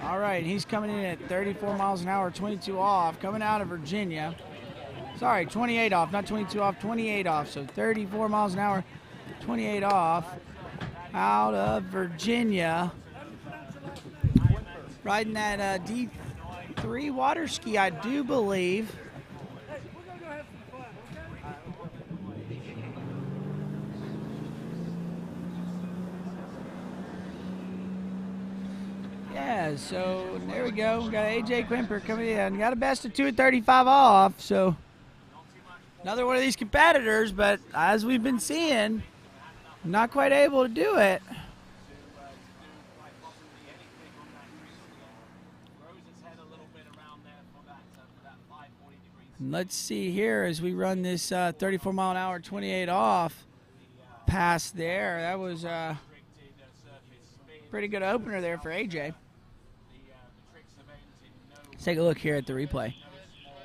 All right, he's coming in at 34 miles an hour, 22 off, coming out of Virginia. Sorry, 28 off, not 22 off, 28 off. So 34 miles an hour, 28 off, out of Virginia. Riding that D3 water ski, I do believe. Yeah, so there we go. We got AJ Quimper coming in. Got a best of 2 at 35 off, so another one of these competitors, but as we've been seeing, not quite able to do it. Let's see here as we run this 34 mile an hour, 28 off past there. That was a pretty good opener there for AJ. Let's take a look here at the replay.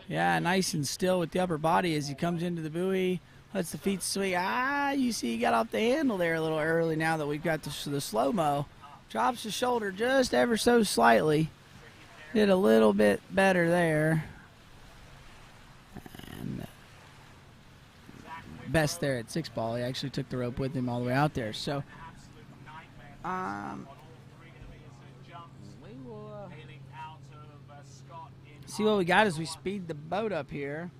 Yeah, nice and still with the upper body as he comes into the buoy, lets the feet swing. You see he got off the handle there a little early now that we've got the slow-mo. Drops the shoulder just ever so slightly. Did a little bit better there. Best there at 6 ball. He actually took the rope with him all the way out there. So, we will see what we got as we speed the boat up here.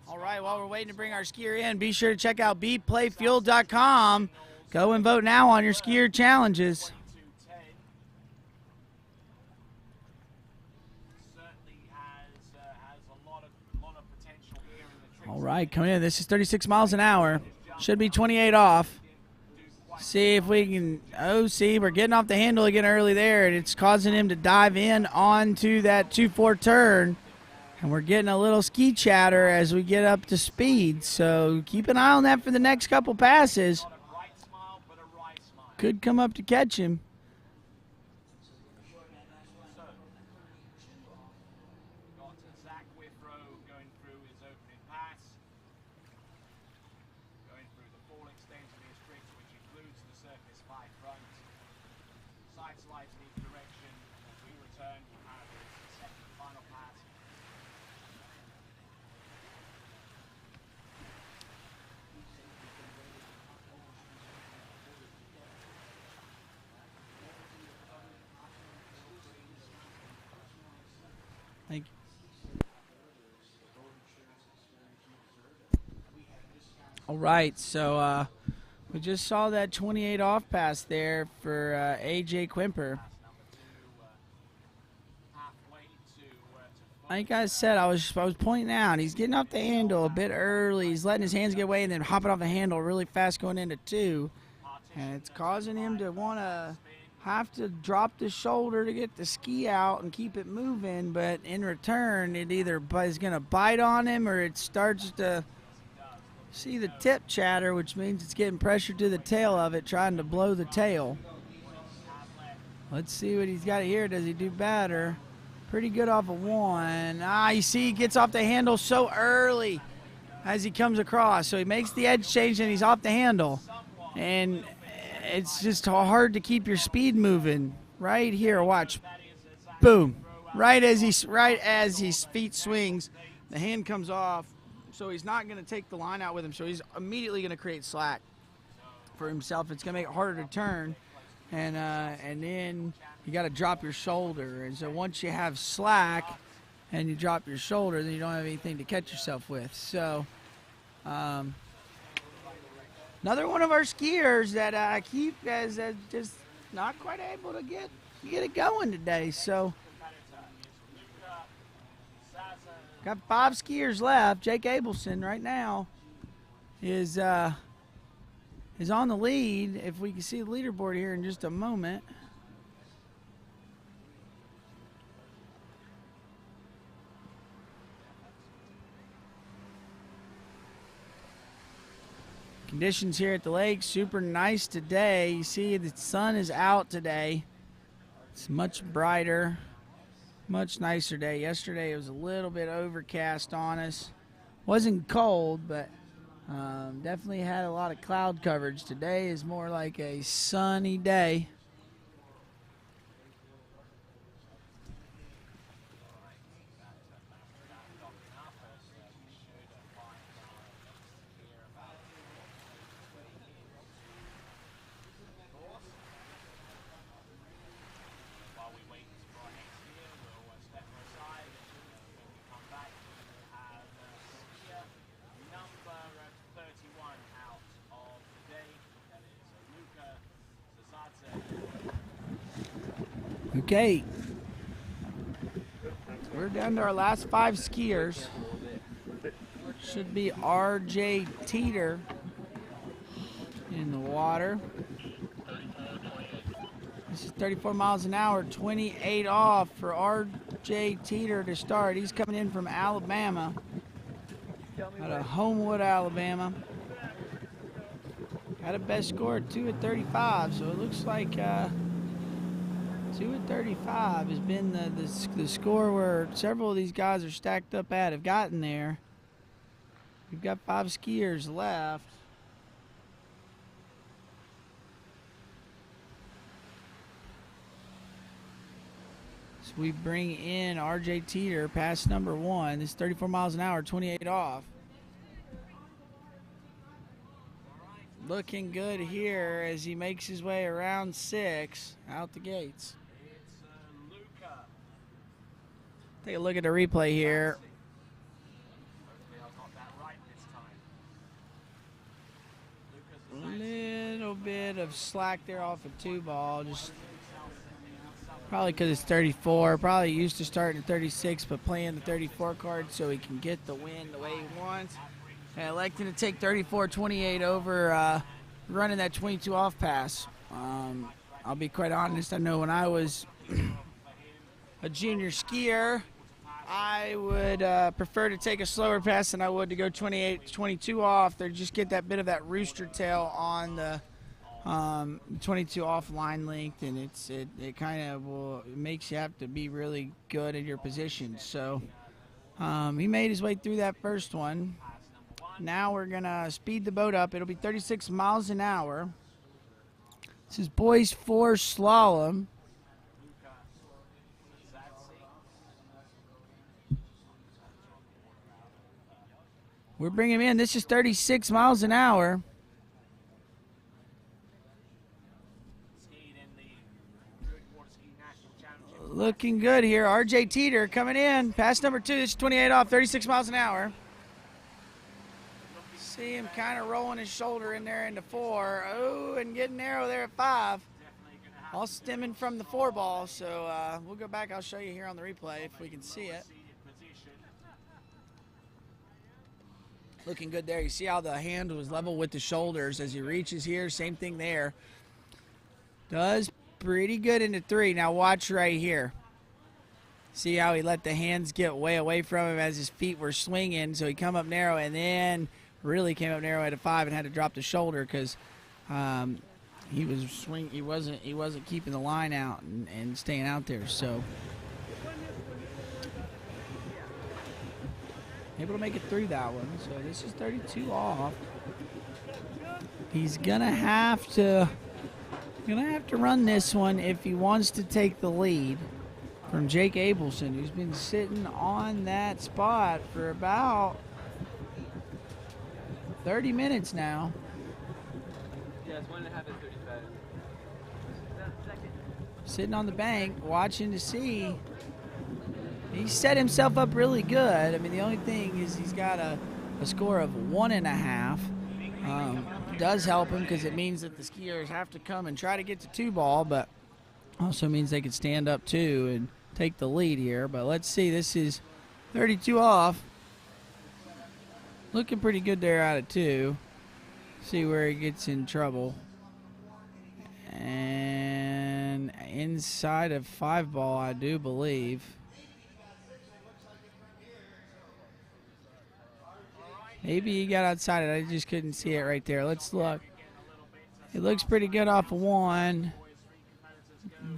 All right, while we're waiting to bring our skier in, be sure to check out beatplayfuel.com. Go and vote now on your skier challenges. All right, coming in. This is 36 miles an hour. Should be 28 off. See if we can, see, we're getting off the handle again early there, and it's causing him to dive in onto that 2-4 turn. And we're getting a little ski chatter as we get up to speed. So keep an eye on that for the next couple passes. Could come up to catch him. Thank you. All right, so we just saw that 28 off pass there for A.J. Quimper. Like I said, I was pointing out, he's getting off the handle a bit early. He's letting his hands get away and then hopping off the handle really fast going into 2. And it's causing him to want to have to drop the shoulder to get the ski out and keep it moving. But in return, it either is going to bite on him or it starts to see the tip chatter, which means it's getting pressure to the tail of it, trying to blow the tail. Let's see what he's got here. Does he do better? Pretty good off of 1. You see he gets off the handle so early as he comes across. So he makes the edge change and he's off the handle. And it's just hard to keep your speed moving. Right here, watch. Boom. Right as his feet swings, the hand comes off. So he's not going to take the line out with him. So he's immediately going to create slack for himself. It's going to make it harder to turn. And then you got to drop your shoulder. And so once you have slack and you drop your shoulder, then you don't have anything to catch yourself with. So another one of our skiers that keep as just not quite able to get it going today. So got 5 skiers left. Jake Abelson right now is on the lead. If we can see the leaderboard here in just a moment. Conditions here at the lake, super nice today. You see the sun is out today. It's much brighter, much nicer day. Yesterday it was a little bit overcast on us. Wasn't cold, but definitely had a lot of cloud coverage. Today is more like a sunny day. Okay, we're down to our last 5 skiers. Should be R.J. Teeter in the water. This is 34 miles an hour, 28 off for R.J. Teeter to start. He's coming in from Alabama, out of Homewood, Alabama. Got a best score of 2 at 35, so it looks like 2 at 35 has been the score where several of these guys are stacked up at, have gotten there. We've got 5 skiers left. So we bring in R.J. Teeter, pass number 1. This is 34 miles an hour, 28 off. Looking good here as he makes his way around 6 out the gates. Take a look at the replay here. A little bit of slack there off of 2 ball, just probably because it's 34. Probably used to starting at 36, but playing the 34 card so he can get the win the way he wants. And electing to take 34-28 over running that 22 off pass. I'll be quite honest. I know when I was a junior skier, I would prefer to take a slower pass than I would to go 28-22 off. They just get that bit of that rooster tail on the 22 off line length, and it kind of it makes you have to be really good at your position. So he made his way through that first one. Now we're gonna speed the boat up. It'll be 36 miles an hour. This is boys 4 slalom. We're bringing him in. This is 36 miles an hour. Looking good here. R.J. Teeter coming in. Pass number 2. This is 28 off, 36 miles an hour. See him kind of rolling his shoulder in there into 4. Oh, and getting narrow there at 5. All stemming from the 4 ball. So we'll go back. I'll show you here on the replay if we can see it. Looking good there. You see how the hand was level with the shoulders as he reaches here. Same thing there. Does pretty good into 3. Now watch right here. See how he let the hands get way away from him as his feet were swinging. So he come up narrow and then really came up narrow at a 5 and had to drop the shoulder because he was swing. He wasn't keeping the line out and staying out there. So able to make it through that one. So this is 32 off. He's gonna have to run this one if he wants to take the lead from Jake Abelson, who's been sitting on that spot for about 30 minutes now. Yeah, it's 1.5 and 35. Sitting on the bank, watching to see. He set himself up really good. I mean, the only thing is he's got a score of 1.5. Does help him because it means that the skiers have to come and try to get to 2 ball, but also means they could stand up too and take the lead here. But let's see, this is 32 off. Looking pretty good there out of 2. See where he gets in trouble. And inside of 5 ball, I do believe. Maybe he got outside it. I just couldn't see it right there. Let's look. It looks pretty good off of 1.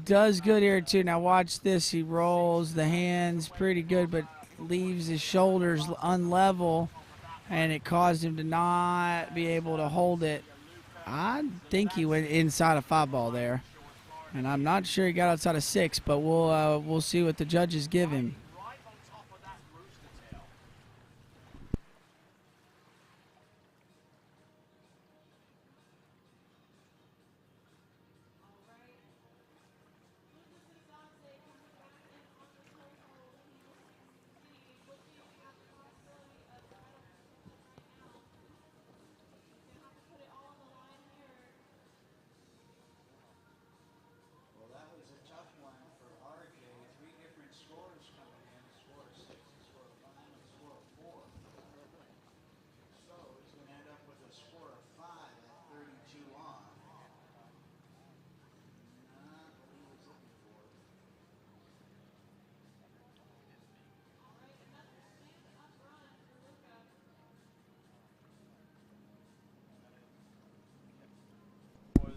Does good here too. Now watch this. He rolls the hands pretty good, but leaves his shoulders unlevel, and it caused him to not be able to hold it. I think he went inside of 5 ball there, and I'm not sure he got outside of 6, but we'll see what the judges give him.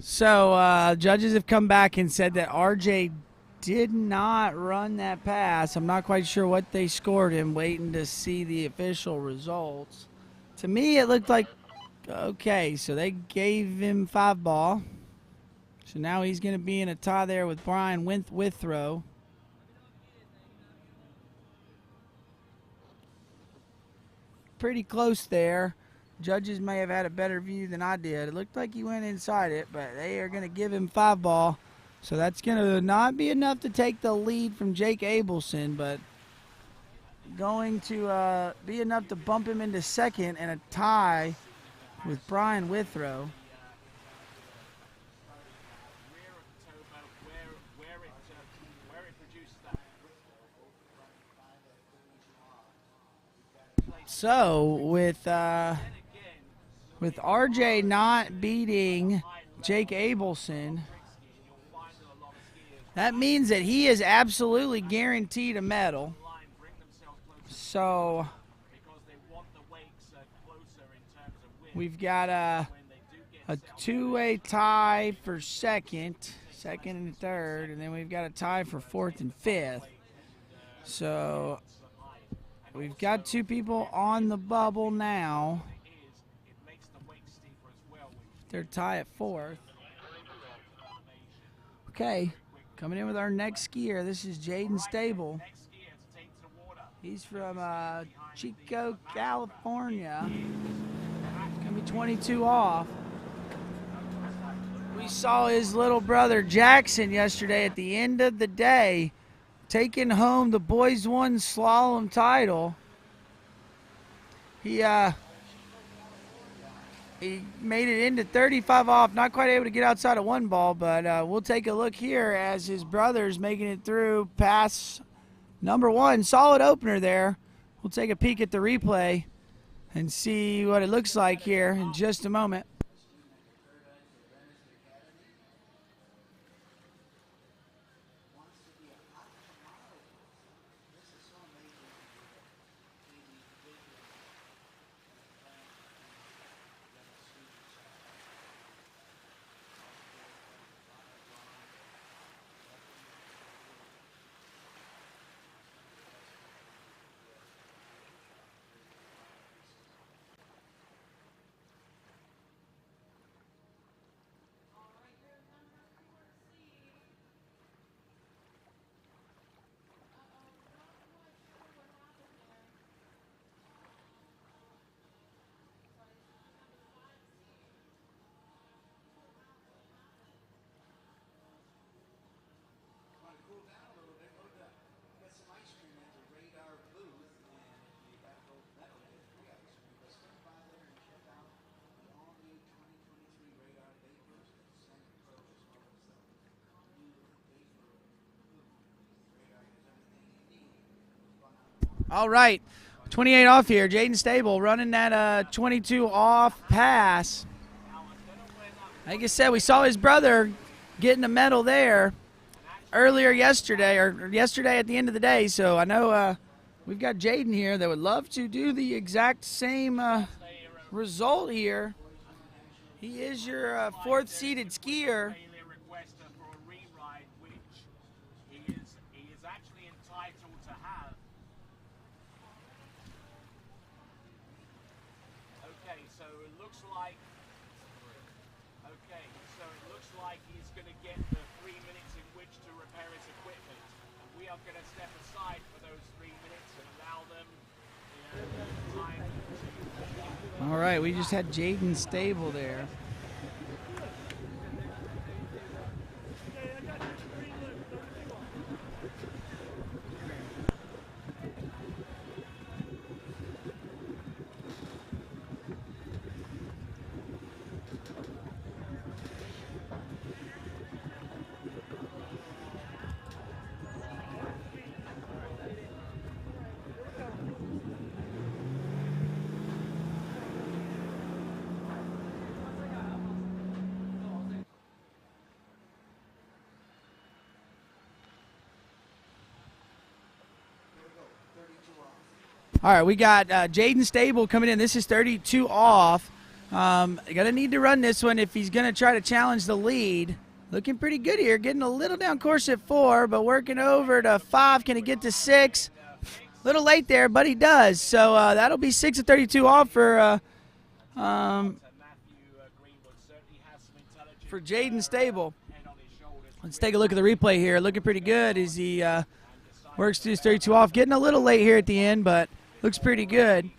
So judges have come back and said that RJ did not run that pass. I'm not quite sure what they scored him, waiting to see the official results. To me, it looked like, okay, so they gave him 5 ball. So now he's going to be in a tie there with Brian Withrow. Pretty close there. Judges may have had a better view than I did. It looked like he went inside it, but they are going to give him 5 ball. So that's going to not be enough to take the lead from Jake Abelson, but going to be enough to bump him into 2nd and a tie with Brian Withrow. So with RJ not beating Jake Abelson, that means that he is absolutely guaranteed a medal. So we've got a 2-way tie for second and third, and then we've got a tie for 4th and 5th. So we've got 2 people on the bubble now. They're tie at 4th. Okay, coming in with our next skier. This is Jaden Stable. He's from Chico, California. Gonna be 22 off. We saw his little brother Jackson yesterday at the end of the day, taking home the boys 1 slalom title. He He made it into 35 off, not quite able to get outside of one ball, but we'll take a look here as his brother's making it through pass number 1. Solid opener there. We'll take a peek at the replay and see what it looks like here in just a moment. All right, 28 off here. Jaden Stable running that 22 off pass. Like I said, we saw his brother getting a medal there earlier yesterday, or yesterday at the end of the day. So I know we've got Jaden here that would love to do the exact same result here. He is your 4th seeded skier. All right, we just had Jaden Stable there. All right, we got Jaden Stable coming in. This is 32 off. Going to need to run this one if he's going to try to challenge the lead. Looking pretty good here. Getting a little down course at 4, but working over to 5. Can he get to 6? A little late there, but he does. So that'll be 6 of 32 off for Jaden Stable. Let's take a look at the replay here. Looking pretty good as he works through his 32 off. Getting a little late here at the end, but looks pretty good.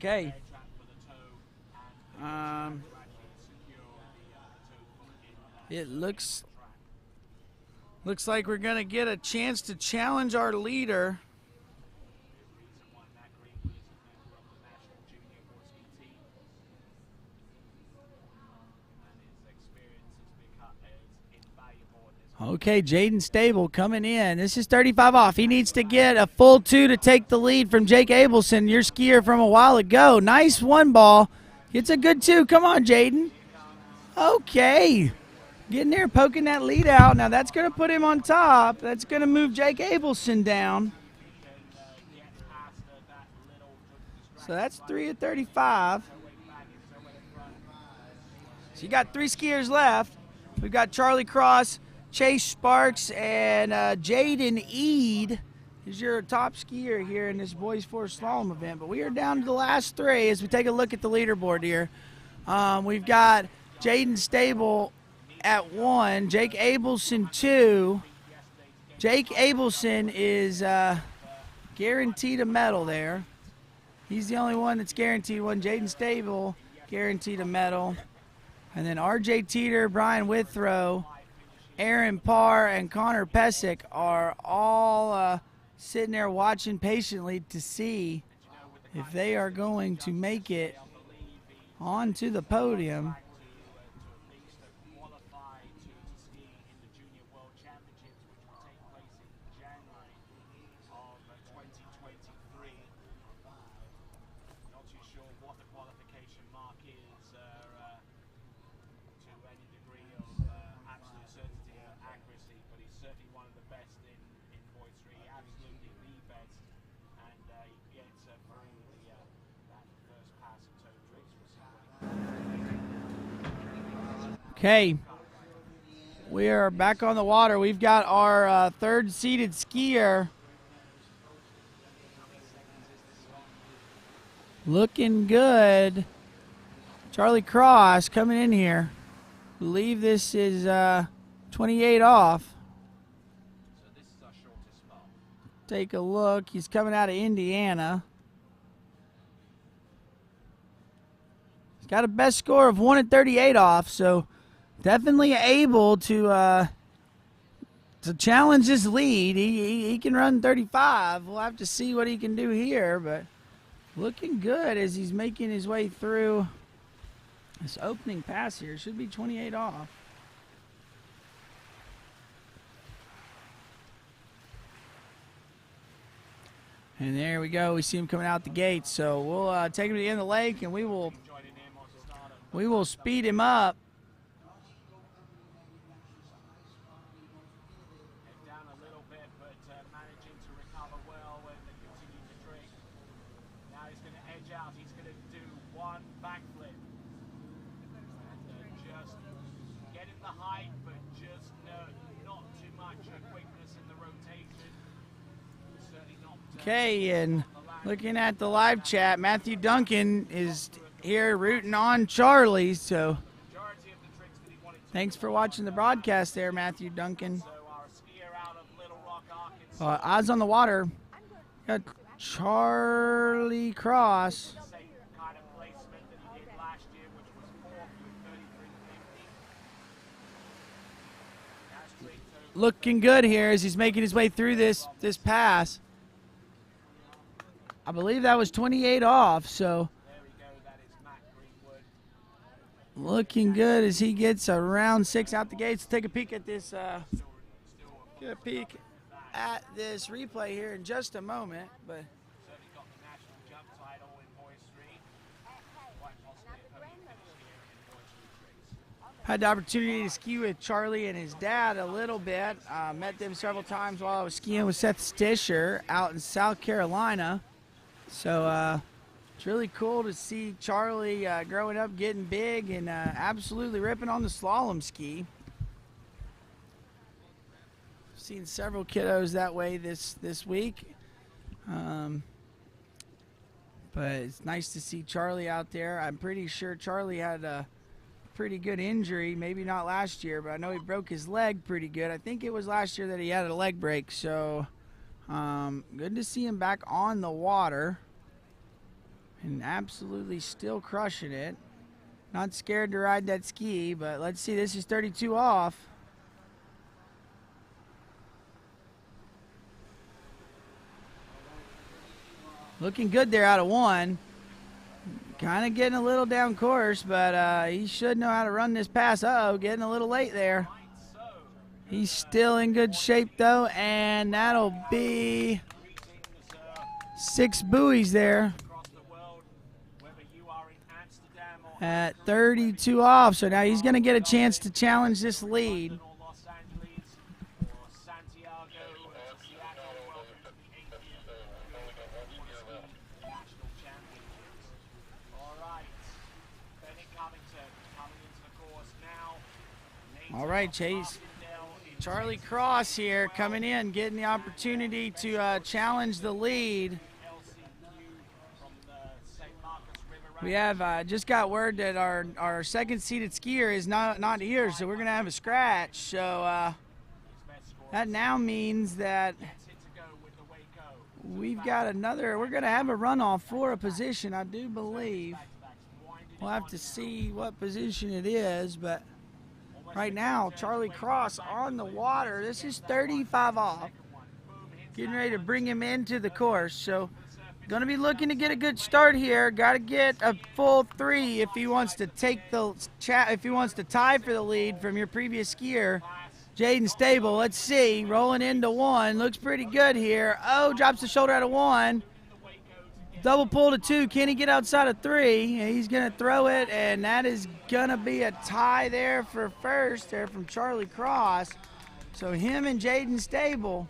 Okay. It looks like we're going to get a chance to challenge our leader. Okay, Jaden Stable coming in. This is 35 off. He needs to get a full 2 to take the lead from Jake Abelson, your skier from a while ago. Nice 1 ball. Gets a good 2. Come on, Jaden. Okay. Getting there, poking that lead out. Now that's going to put him on top. That's going to move Jake Abelson down. So that's 3 of 35. So you got 3 skiers left. We've got Charlie Cross, Chase Sparks, and Jaden Eade is your top skier here in this boys 4 slalom event. But we are down to the last 3 as we take a look at the leaderboard here. We've got Jaden Stable at 1, Jake Abelson 2. Jake Abelson is guaranteed a medal there. He's the only one that's guaranteed one. Jaden Stable guaranteed a medal. And then RJ Teeter, Brian Withrow, Aaron Parr, and Connor Pescek are all sitting there watching patiently to see if they are going to make it onto the podium. Okay, we are back on the water. We've got our third seeded skier looking good. Charlie Cross coming in here. I believe this is 28 off. Take a look. He's coming out of Indiana. He's got a best score of 1 at 38 off, so definitely able to challenge this lead. He can run 35. We'll have to see what he can do here, but looking good as he's making his way through this opening pass here. Should be 28 off. And there we go. We see him coming out the gate. So we'll take him to the end of the lake, and we will speed him up. Okay, and looking at the live chat, Matthew Duncan is here rooting on Charlie, so thanks for watching the broadcast there, Matthew Duncan. Eyes on the water, got Charlie Cross. Looking good here as he's making his way through this pass. I believe that was 28 off, so looking good as he gets around 6 out the gates. Take a peek at this. Get a peek at this replay here in just a moment, but. Had the opportunity to ski with Charlie and his dad a little bit. Met them several times while I was skiing with Seth Stisher out in South Carolina. So it's really cool to see Charlie growing up, getting big, and absolutely ripping on the slalom ski. Seen several kiddos that way this week. But it's nice to see Charlie out there. I'm pretty sure Charlie had a pretty good injury, maybe not last year, but I know he broke his leg pretty good. I think it was last year that he had a leg break, so good to see him back on the water and absolutely still crushing it. Not scared to ride that ski, but let's see, this is 32 off. Looking good there out of 1. Kind of getting a little down course, but he should know how to run this pass. Uh-oh, getting a little late there. He's still in good shape, though, and that'll be 6 buoys there at 32 off. So now he's going to get a chance to challenge this lead. All right, Chase. Charlie Cross here coming in, getting the opportunity to challenge the lead. We have just got word that our second seeded skier is not here, so we're going to have a scratch. So that now means that we've got we're going to have a runoff for a position, I do believe. We'll have to see what position it is, but right now, Charlie Cross on the water. This is 35 off. Getting ready to bring him into the course. So, going to be looking to get a good start here. Got to get a full 3 if he wants to if he wants to tie for the lead from your previous skier, Jaden Stable. Let's see. Rolling into 1. Looks pretty good here. Oh, drops the shoulder out of 1. Double pull to 2. Can he get outside of 3? He's going to throw it, and that is going to be a tie there for first there from Charlie Cross. So him and Jaden Stable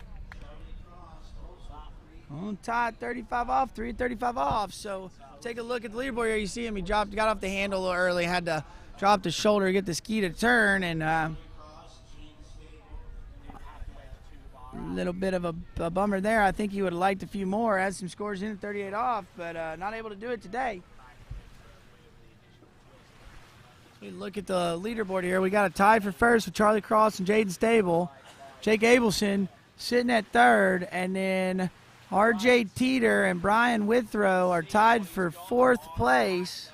on tie 35 off, 3:35 off. So take a look at the leaderboard here. You see him. He got off the handle a little early, had to drop the shoulder to get the ski to turn, and a little bit of a bummer there. I think he would have liked a few more. Had some scores in at 38 off, but not able to do it today. We look at the leaderboard here. We got a tie for first with Charlie Cross and Jaden Stable. Jake Abelson sitting at 3rd, and then R.J. Teeter and Brian Withrow are tied for 4th place.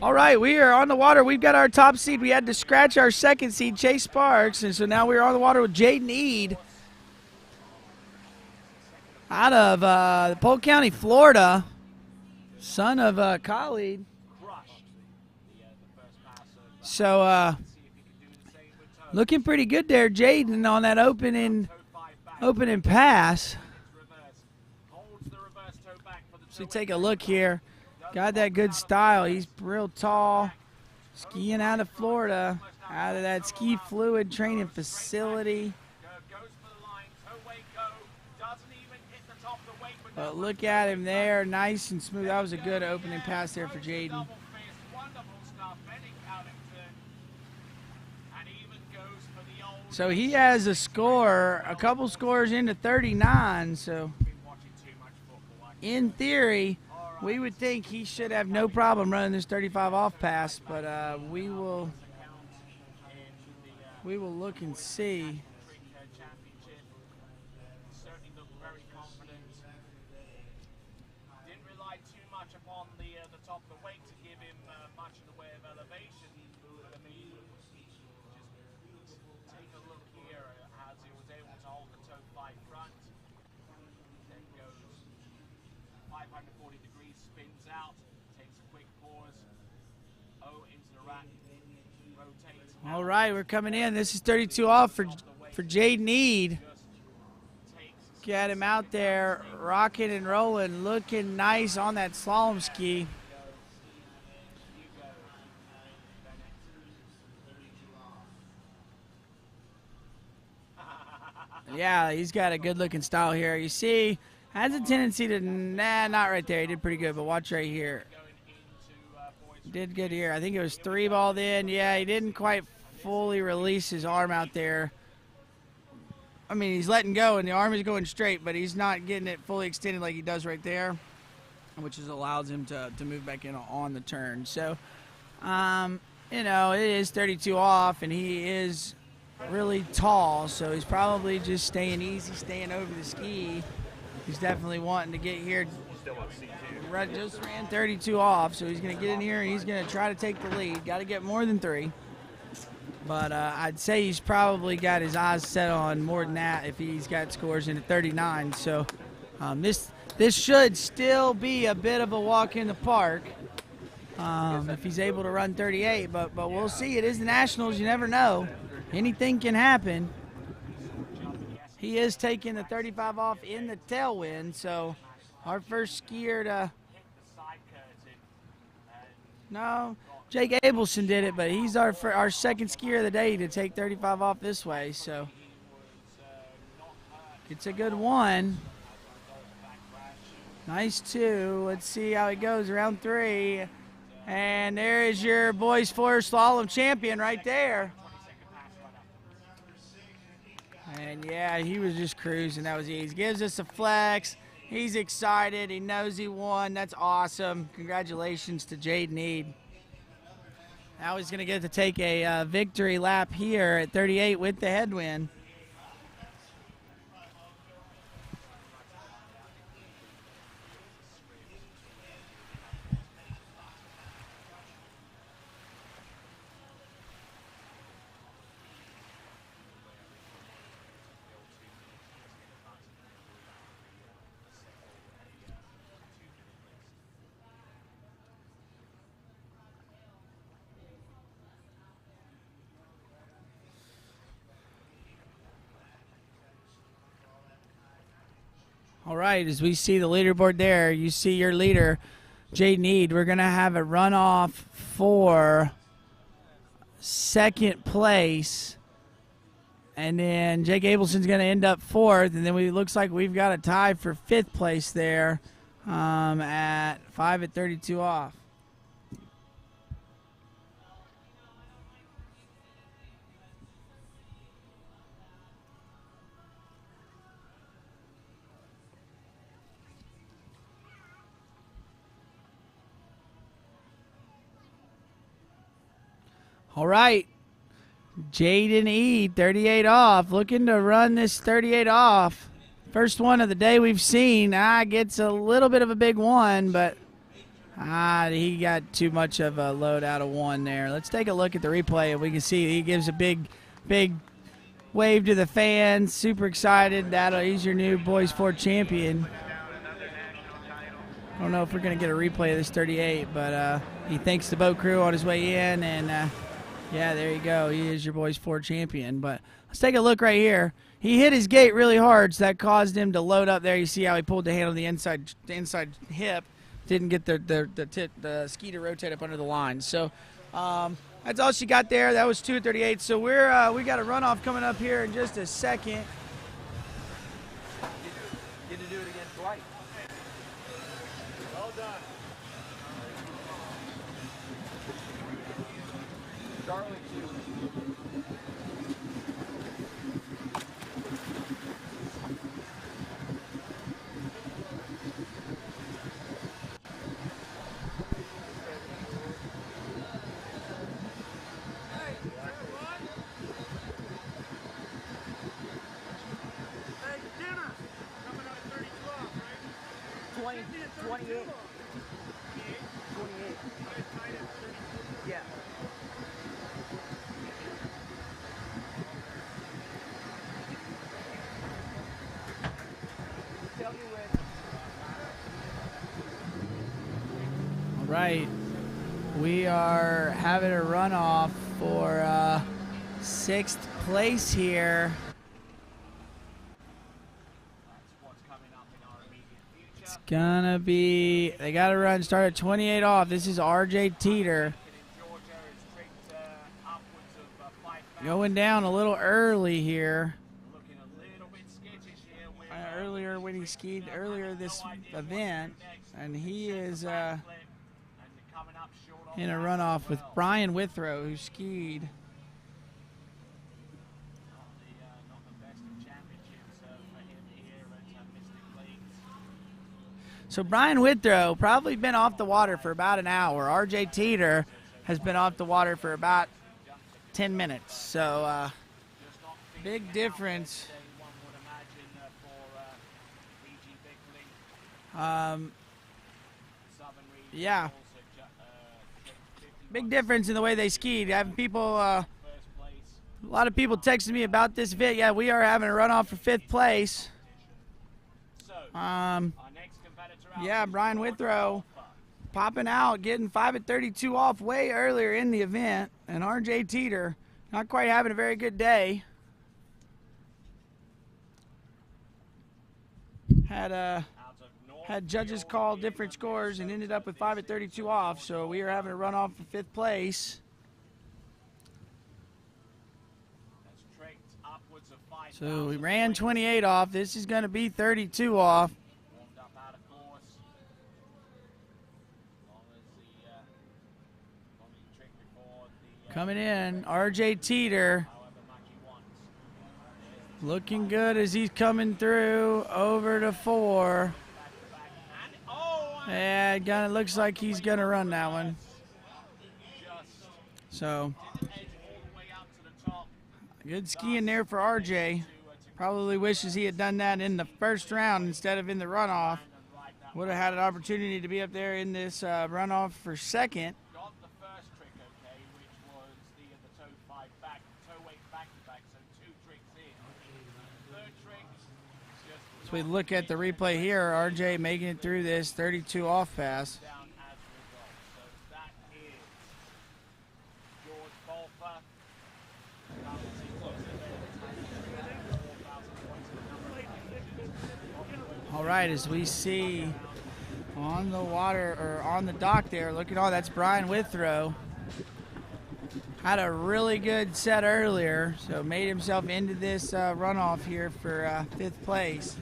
All right, we are on the water. We've got our top seed. We had to scratch our second seed, Chase Sparks, and so now we're on the water with Jaden Eade out of Polk County, Florida, son of Khalid. So looking pretty good there, Jaden, on that opening pass. So take a look here. Got that good style. He's real tall. Skiing out of Florida, out of that ski fluid training facility. But look at him there, nice and smooth. That was a good opening pass there for Jaden. So he has a score, a couple scores into 39. So in theory, we would think he should have no problem running this 35 off pass, but we will look and see. Didn't rely too much upon the top of the weight to give him much in the way of elevation. I mean, just take a look here as he was able to hold the toe 5 front. Then goes 540 degrees, spins out, takes a quick pause. Into the rack, rotates. All right, we're coming in. This is 32 off for Jaden Eade. Got him out there, rocking and rolling, looking nice on that slalom ski. Yeah, he's got a good-looking style here. You see, has a tendency to, not right there. He did pretty good, but watch right here. Did good here. I think it was 3 balled in. Yeah, he didn't quite fully release his arm out there. I mean, he's letting go, and the arm is going straight, but he's not getting it fully extended like he does right there, which allows him to move back in on the turn. So, you know, it is 32 off, and he is really tall, so he's probably just staying easy, staying over the ski. He's definitely wanting to get here Just ran 32 off, so he's going to get in here and he's going to try to take the lead. Got to get more than 3. But I'd say he's probably got his eyes set on more than that if he's got scores in at 39. So this should still be a bit of a walk in the park if he's able to run 38. But we'll see. It is the Nationals. You never know. Anything can happen. He is taking the 35 off in the tailwind, so our first skier to... No, Jake Abelson did it, but he's our second skier of the day to take 35 off this way, so it's a good 1. Nice 2. Let's see how it goes. Round 3. And there is your boys 4 slalom champion right there. And yeah, he was just cruising. That was easy. Gives us a flex. He's excited. He knows he won. That's awesome. Congratulations to Jaden Stable. Now he's going to get to take a victory lap here at 38 with the headwind. All right, as we see the leaderboard there, you see your leader, Jaden Stable. We're going to have a runoff for second place. And then Jake Abelson's going to end up 4th. And then it looks like we've got a tie for 5th place there at 5 at 32 off. All right, Jaden Stable, 38 off, looking to run this 38 off. First one of the day we've seen. Gets a little bit of a big 1, but he got too much of a load out of 1 there. Let's take a look at the replay, and we can see he gives a big wave to the fans. Super excited. He's your new Boys 4 champion. I don't know if we're going to get a replay of this 38, but he thanks the boat crew on his way in, and yeah, there you go. He is your Boys 4 champion. But let's take a look right here. He hit his gate really hard, so that caused him to load up there. You see how he pulled the handle on the inside hip. Didn't get the ski to rotate up under the line. So that's all she got there. That was 2 at 38. So we got a runoff coming up here in just a second. Get to do it again twice. Well done. Charlie, Right, we are having a runoff for 6th place here. It's gonna be, they gotta start at 28 off. This is RJ Teeter. Going down a little early here. Earlier when he skied earlier this event, and he is in a runoff with Brian Withrow, who skied. So Brian Withrow probably been off the water for about an hour. RJ Teeter has been off the water for about 10 minutes. So big difference. Yeah. Big difference in the way they skied. Having people, a lot of people texting me about this vid. Yeah, we are having a runoff for 5th place. Yeah, Brian Withrow popping out, getting 5 at 32 off way earlier in the event. And RJ Teeter not quite having a very good day. Had judges call different scores and ended up with 5 at 32 off. So we are having a runoff for 5th place. So we ran 28 off. This is going to be 32 off. Coming in, RJ Teeter. Looking good as he's coming through over to 4. Yeah, it kind of looks like he's going to run that one. So, good skiing there for RJ. Probably wishes he had done that in the first round instead of in the runoff. Would have had an opportunity to be up there in this runoff for 2nd. So we look at the replay here, RJ making it through this 32 off pass. All right, as we see on the water, or on the dock there, look at all, that's Brian Withrow. Had a really good set earlier, so made himself into this runoff here for 5th place.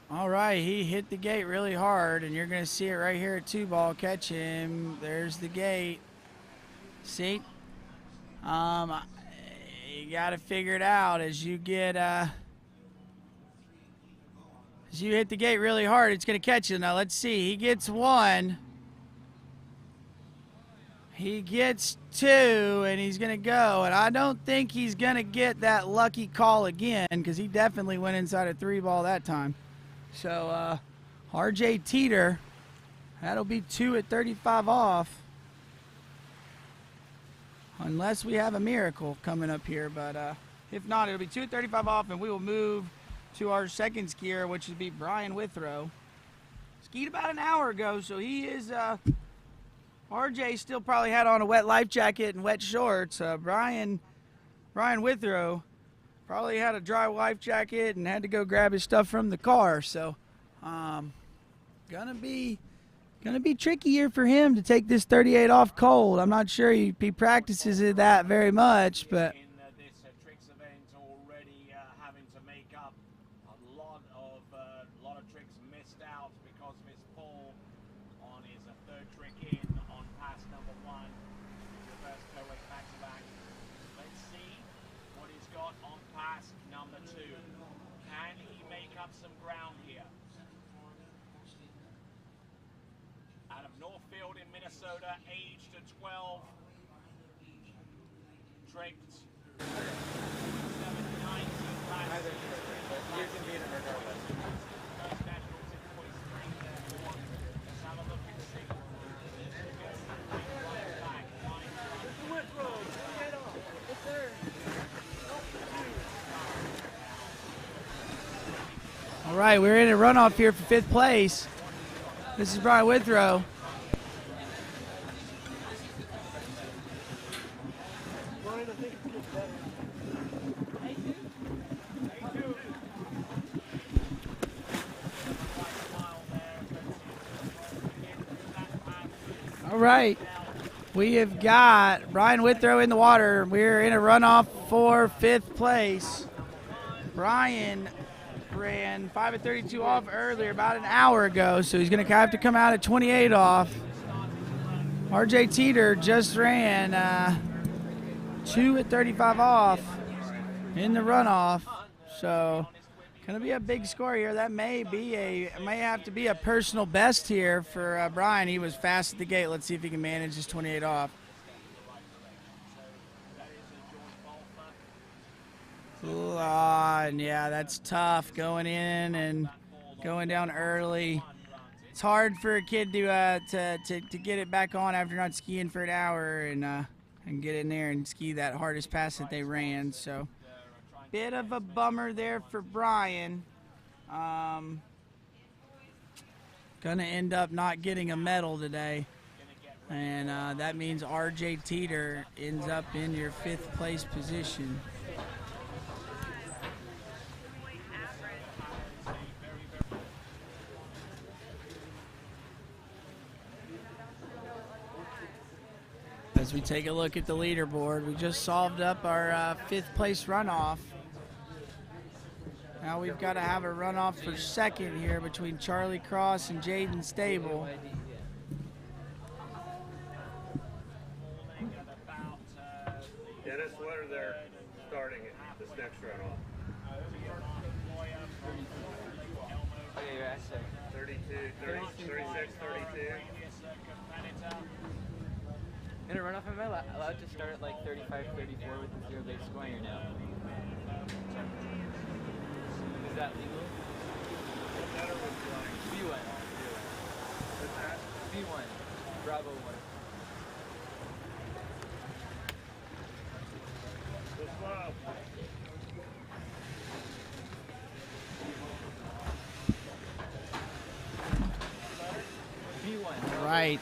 All right, he hit the gate really hard, and you're going to see it right here at 2-ball. Catch him. There's the gate. See? You got to figure it out as you get, as you hit the gate really hard, it's going to catch you. Now, let's see. He gets 1. He gets 2, and he's going to go. And I don't think he's going to get that lucky call again, because he definitely went inside a 3-ball that time. So, RJ Teeter, that'll be 2 at 35 off. Unless we have a miracle coming up here. But if not, it'll be 2 at 35 off, and we will move to our 2nd skier, which would be Brian Withrow. Skied about an hour ago, so he is, RJ still probably had on a wet life jacket and wet shorts. Brian Withrow probably had a dry life jacket and had to go grab his stuff from the car. So, gonna be tricky here for him to take this 38 off cold. I'm not sure he practices it that very much, but in this tricks event already having to make up a lot of tricks missed out because of his fall on his 3rd trick in on pass number 1. Reverse toe-weight back-to-back. Let's see what he's got on pass number 2. Can he make up some ground here? Out of Northfield in Minnesota, aged 12. Tricked. 7, 19 classes. You can beat him regardless. First nationals in 43, therefore. Let's have a look and see. all right, we're in a runoff here for 5th place. This is Brian Withrow. All right, we have got Brian Withrow in the water. We're in a runoff for 5th place. Brian ran 5 at 32 off earlier, about an hour ago, so he's going to have to come out at 28 off. RJ Teeter just ran 2 at 35 off in the runoff. So going to be a big score here. That may have to be a personal best here for Brian. He was fast at the gate. Let's see if he can manage his 28 off. And yeah, that's tough going in and going down early. It's hard for a kid to get it back on after not skiing for an hour and get in there and ski that hardest pass that they ran. So bit of a bummer there for Brian. Gonna end up not getting a medal today. And that means RJ Teeter ends up in your 5th place position. As we take a look at the leaderboard, we just solved up our 5th place runoff. Now we've got to have a runoff for 2nd here between Charlie Cross and Jaden Stable. Dennis, what are they starting at this next runoff? 32, 36, 32. In a runoff, am I allowed to start at like 35, 34 with the 0 base scoring or no? Is that legal? B1. B1. Bravo 1. All right.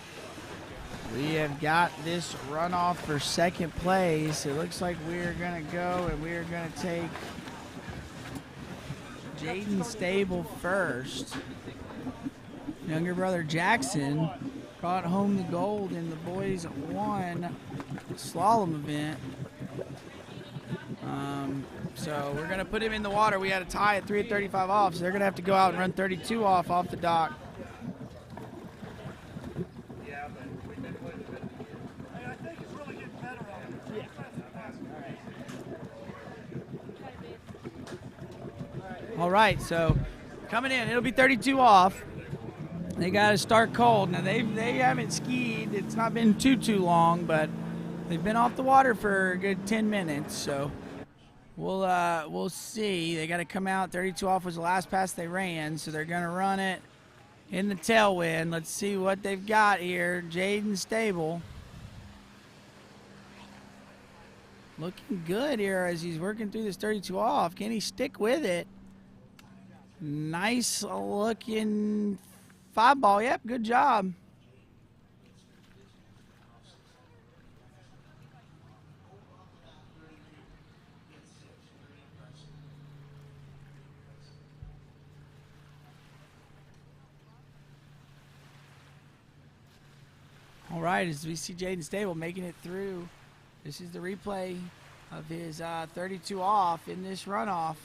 We have got this runoff for 2nd place. It looks like we're going to go and we're going to take Jaden Stable first. Younger brother Jackson brought home the gold in the boys 1 slalom event. So we're going to put him in the water. We had a tie at 3:35 off, so they're going to have to go out and run 32 off the dock. All right, so coming in, it'll be 32 off. They got to start cold. Now they haven't skied. It's not been too long, but they've been off the water for a good 10 minutes. So we'll see. They got to come out. 32 off was the last pass they ran, so they're gonna run it in the tailwind. Let's see what they've got here. Jaden Stable looking good here as he's working through this 32 off. Can he stick with it? Nice looking 5-ball. Yep, good job. All right, as we see Jaden Stable making it through, this is the replay of his 32 off in this runoff.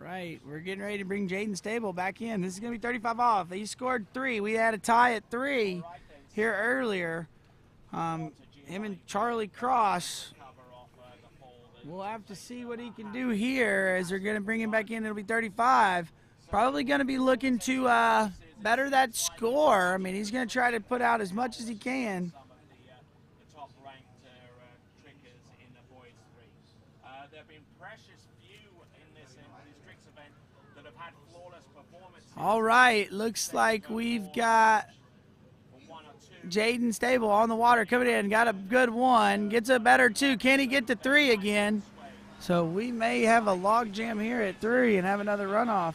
Right, we're getting ready to bring Jaden Stable back in. This is going to be 35 off. He scored 3. We had a tie at 3 here earlier. Him and Charlie Cross. We'll have to see what he can do here as they're going to bring him back in. It'll be 35. Probably going to be looking to better that score. I mean, he's going to try to put out as much as he can. All right, looks like we've got Jaden Stable on the water coming in. Got a good 1, gets a better 2. Can he get to 3 again? So we may have a log jam here at 3 and have another runoff.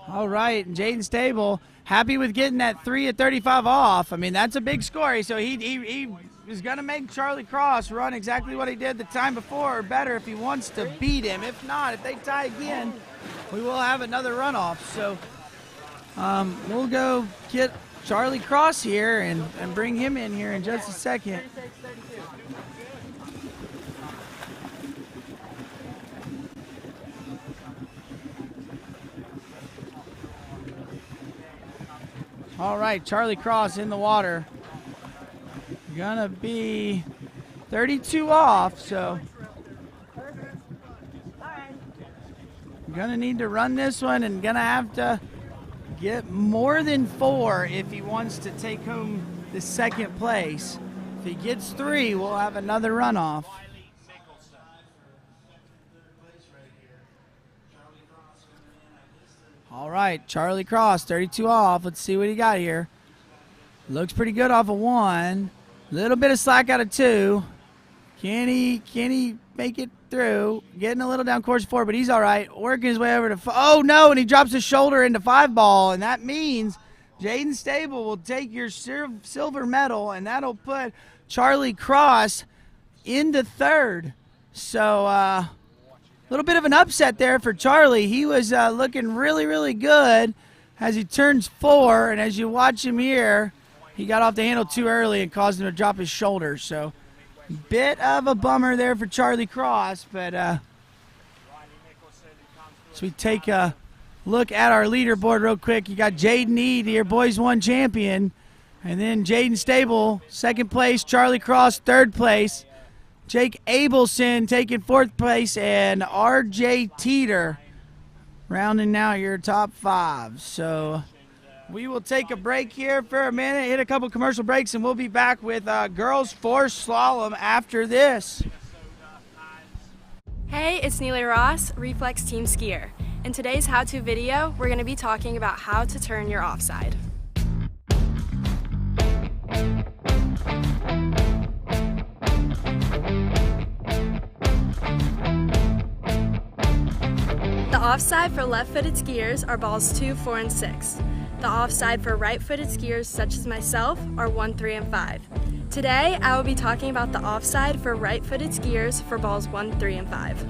All right, and Jaden Stable happy with getting that 3 at 35 off. I mean, that's a big score. So he is going to make Charlie Cross run exactly what he did the time before, or better if he wants to beat him. If not, if they tie again, we will have another runoff. So we'll go get Charlie Cross here and bring him in here in just a second. All right, Charlie Cross in the water. Gonna be 32 off, so gonna need to run this one and gonna have to get more than 4 if he wants to take home the second place. If he gets 3, we'll have another runoff. All right, Charlie Cross, 32 off. Let's see what he got here. Looks pretty good off of 1. Little bit of slack out of 2. Can he make it through? Getting a little down course 4, but he's all right. Working his way over to 5. Oh, no, and he drops his shoulder into 5 ball, and that means Jaden Stable will take your silver medal, and that'll put Charlie Cross into 3rd. So, a little bit of an upset there for Charlie. He was looking really, really good as he turns 4, and as you watch him here, he got off the handle too early and caused him to drop his shoulder. So, bit of a bummer there for Charlie Cross, but as we take a look at our leaderboard real quick, you got Jaden Eade, your Boys 1 champion, and then Jaden Stable, 2nd place, Charlie Cross, 3rd place, Jake Abelson taking 4th place, and RJ Teeter rounding out your top 5. So we will take a break here for a minute, hit a couple commercial breaks, and we'll be back with girls 4 slalom after this. Hey, it's Neely Ross, Reflex Team Skier. In today's how-to video, we're going to be talking about how to turn your offside. The offside for left-footed skiers are balls 2, 4, and 6. The offside for right-footed skiers such as myself are 1, 3, and 5. Today, I will be talking about the offside for right-footed skiers for balls 1, 3, and 5.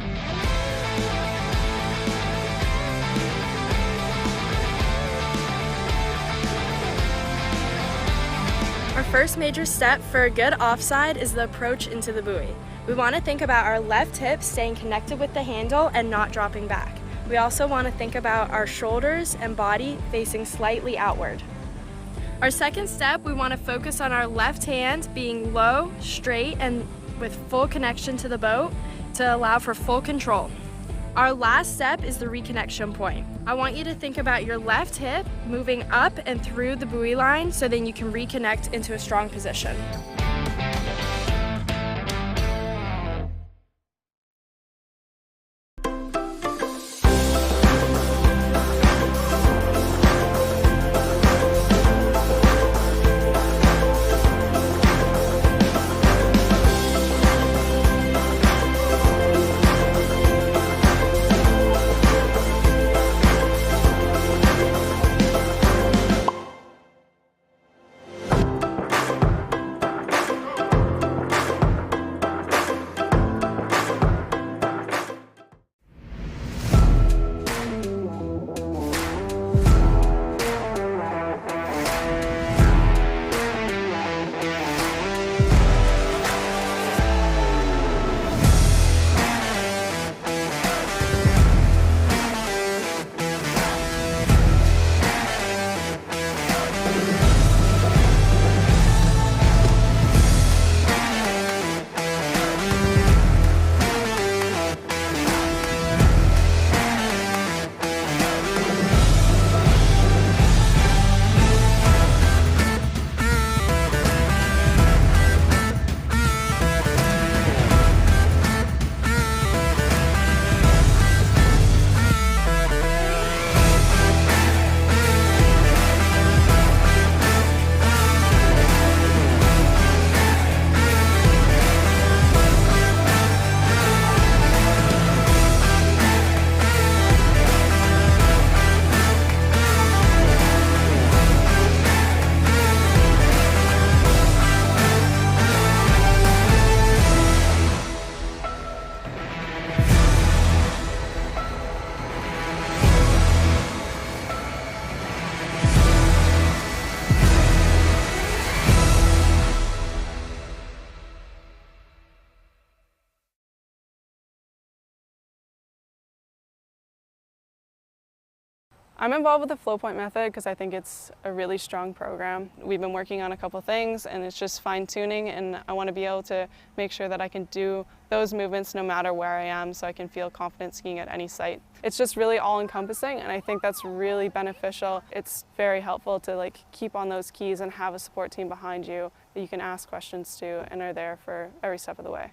Our first major step for a good offside is the approach into the buoy. We want to think about our left hip staying connected with the handle and not dropping back. We also want to think about our shoulders and body facing slightly outward. Our second step, we want to focus on our left hand being low, straight, and with full connection to the boat to allow for full control. Our last step is the reconnection point. I want you to think about your left hip moving up and through the buoy line so then you can reconnect into a strong position. I'm involved with the flow point method because I think it's a really strong program. We've been working on a couple things and it's just fine tuning, and I want to be able to make sure that I can do those movements no matter where I am, so I can feel confident skiing at any site. It's just really all encompassing, and I think that's really beneficial. It's very helpful to keep on those keys and have a support team behind you that you can ask questions to and are there for every step of the way.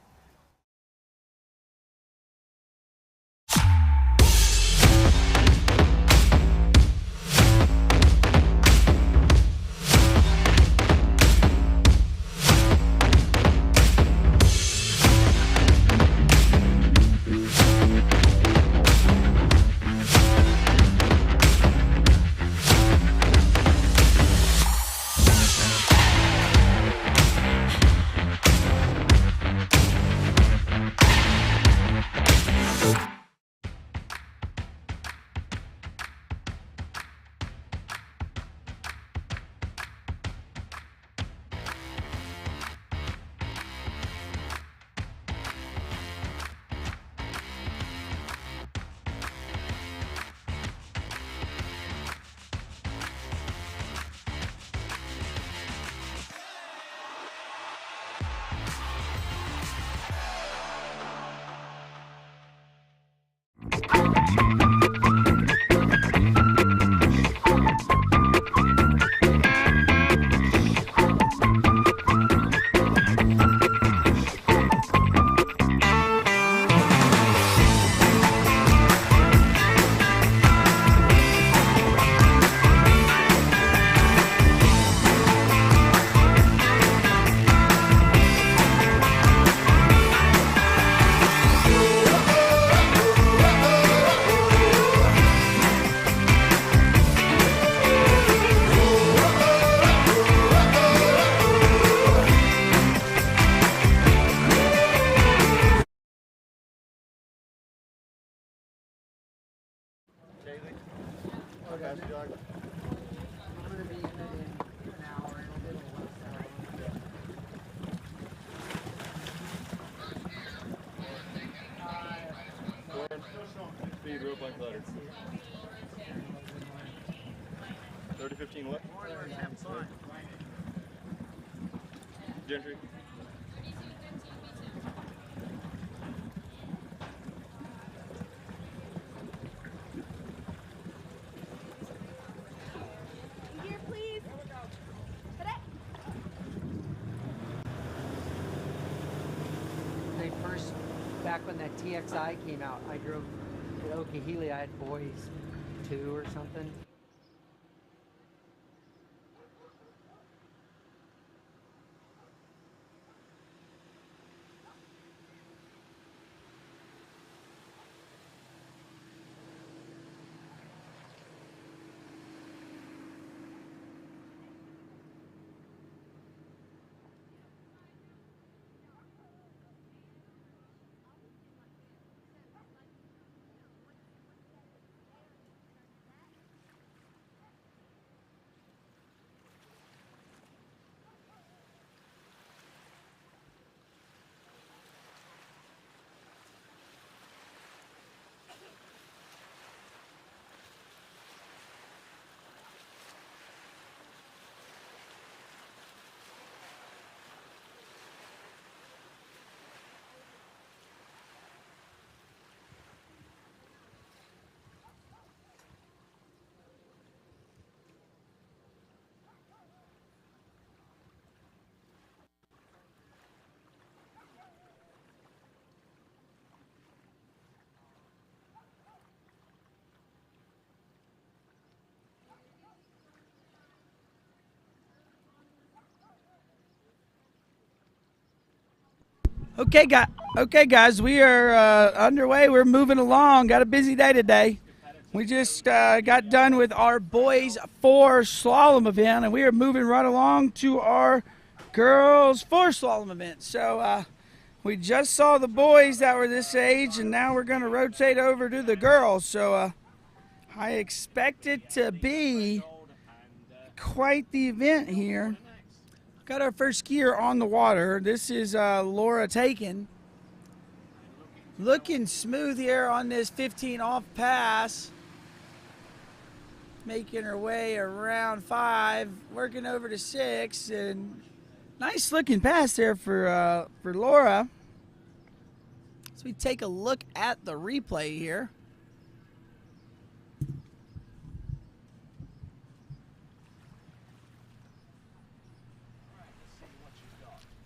Speed, real blank letter. 30-15 left. Gentry. Here, please. They first, back when that TXI came out, I drove at Okehili. I had boys 2 or something. Okay, guys, we are underway. We're moving along. Got a busy day today. We just got done with our boys 4 slalom event, and we are moving right along to our girls 4 slalom event. So we just saw the boys that were this age, and now we're going to rotate over to the girls. So I expect it to be quite the event here. Got our first skier on the water. This is Laura Taken. Looking smooth here on this 15 off pass. making her way around 5, working over to 6, and nice looking pass there for Laura. So we take a look at the replay here.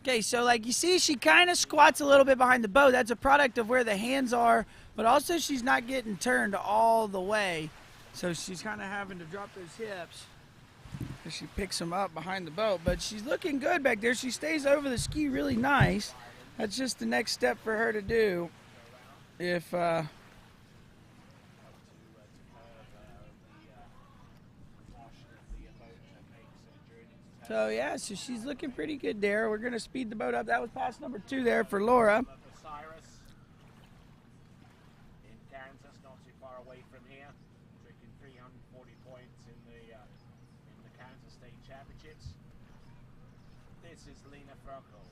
Okay, so like you see, she kind of squats a little bit behind the bow. That's a product of where the hands are, but also she's not getting turned all the way. So she's kind of having to drop those hips as she picks them up behind the boat. But she's looking good back there. She stays over the ski really nice. That's just the next step for her to do. If So yeah, so she's looking pretty good there. We're gonna speed the boat up. That was pass number 2 there for Laura. Cyrus in Kansas, not too far away from here, drinking 340 points in the Kansas State Championships. This is Lena Frockel.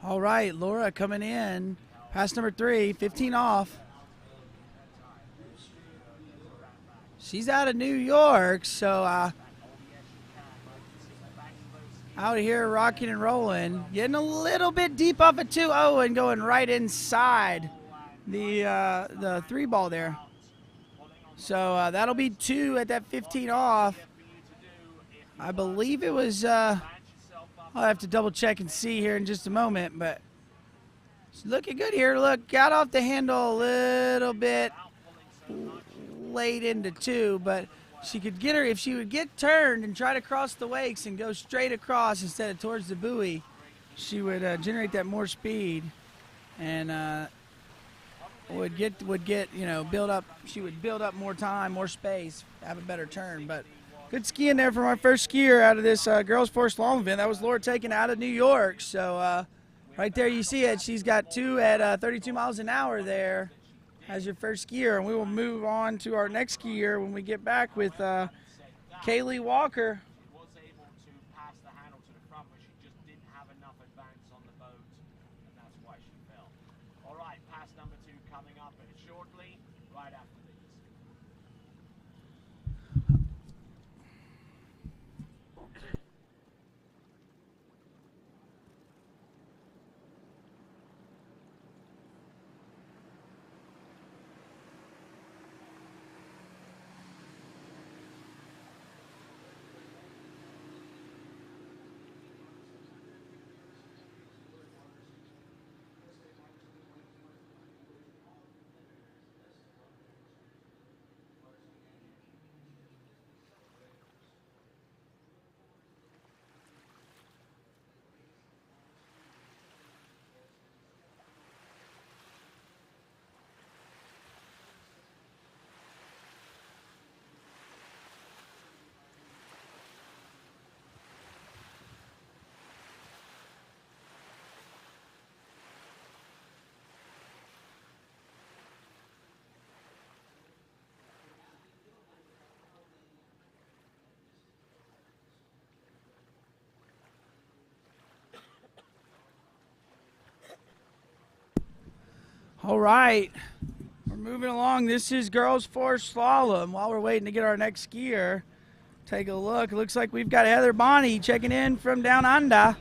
All right, Laura coming in. Pass number 3, 15 off. She's out of New York, so out here rocking and rolling. Getting a little bit deep off a 2-0 and going right inside the 3 ball there. So that'll be 2 at that 15 off. I believe it was, I'll have to double check and see here in just a moment, but she's looking good here. Look, got off the handle a little bit late into 2, but she could get her if she would get turned and try to cross the wakes and go straight across instead of towards the buoy. She would generate that more speed and would get build up. She would build up more time, more space, have a better turn. But good skiing there from our first skier out of this girls 4 slalom event. That was Laura taken out of New York. So right there you see it. She's got 2 at 32 miles an hour there as your first skier, and we will move on to our next skier when we get back with Kaylee Walker. She was able to pass the handle to the front, but she just didn't have enough advance on the boat, and that's why she fell. All right, pass number 2 coming up shortly, right after these. All right, we're moving along. This is girls 4 slalom. While we're waiting to get our next skier, take a look. It looks like we've got Heather Bonney checking in from down under.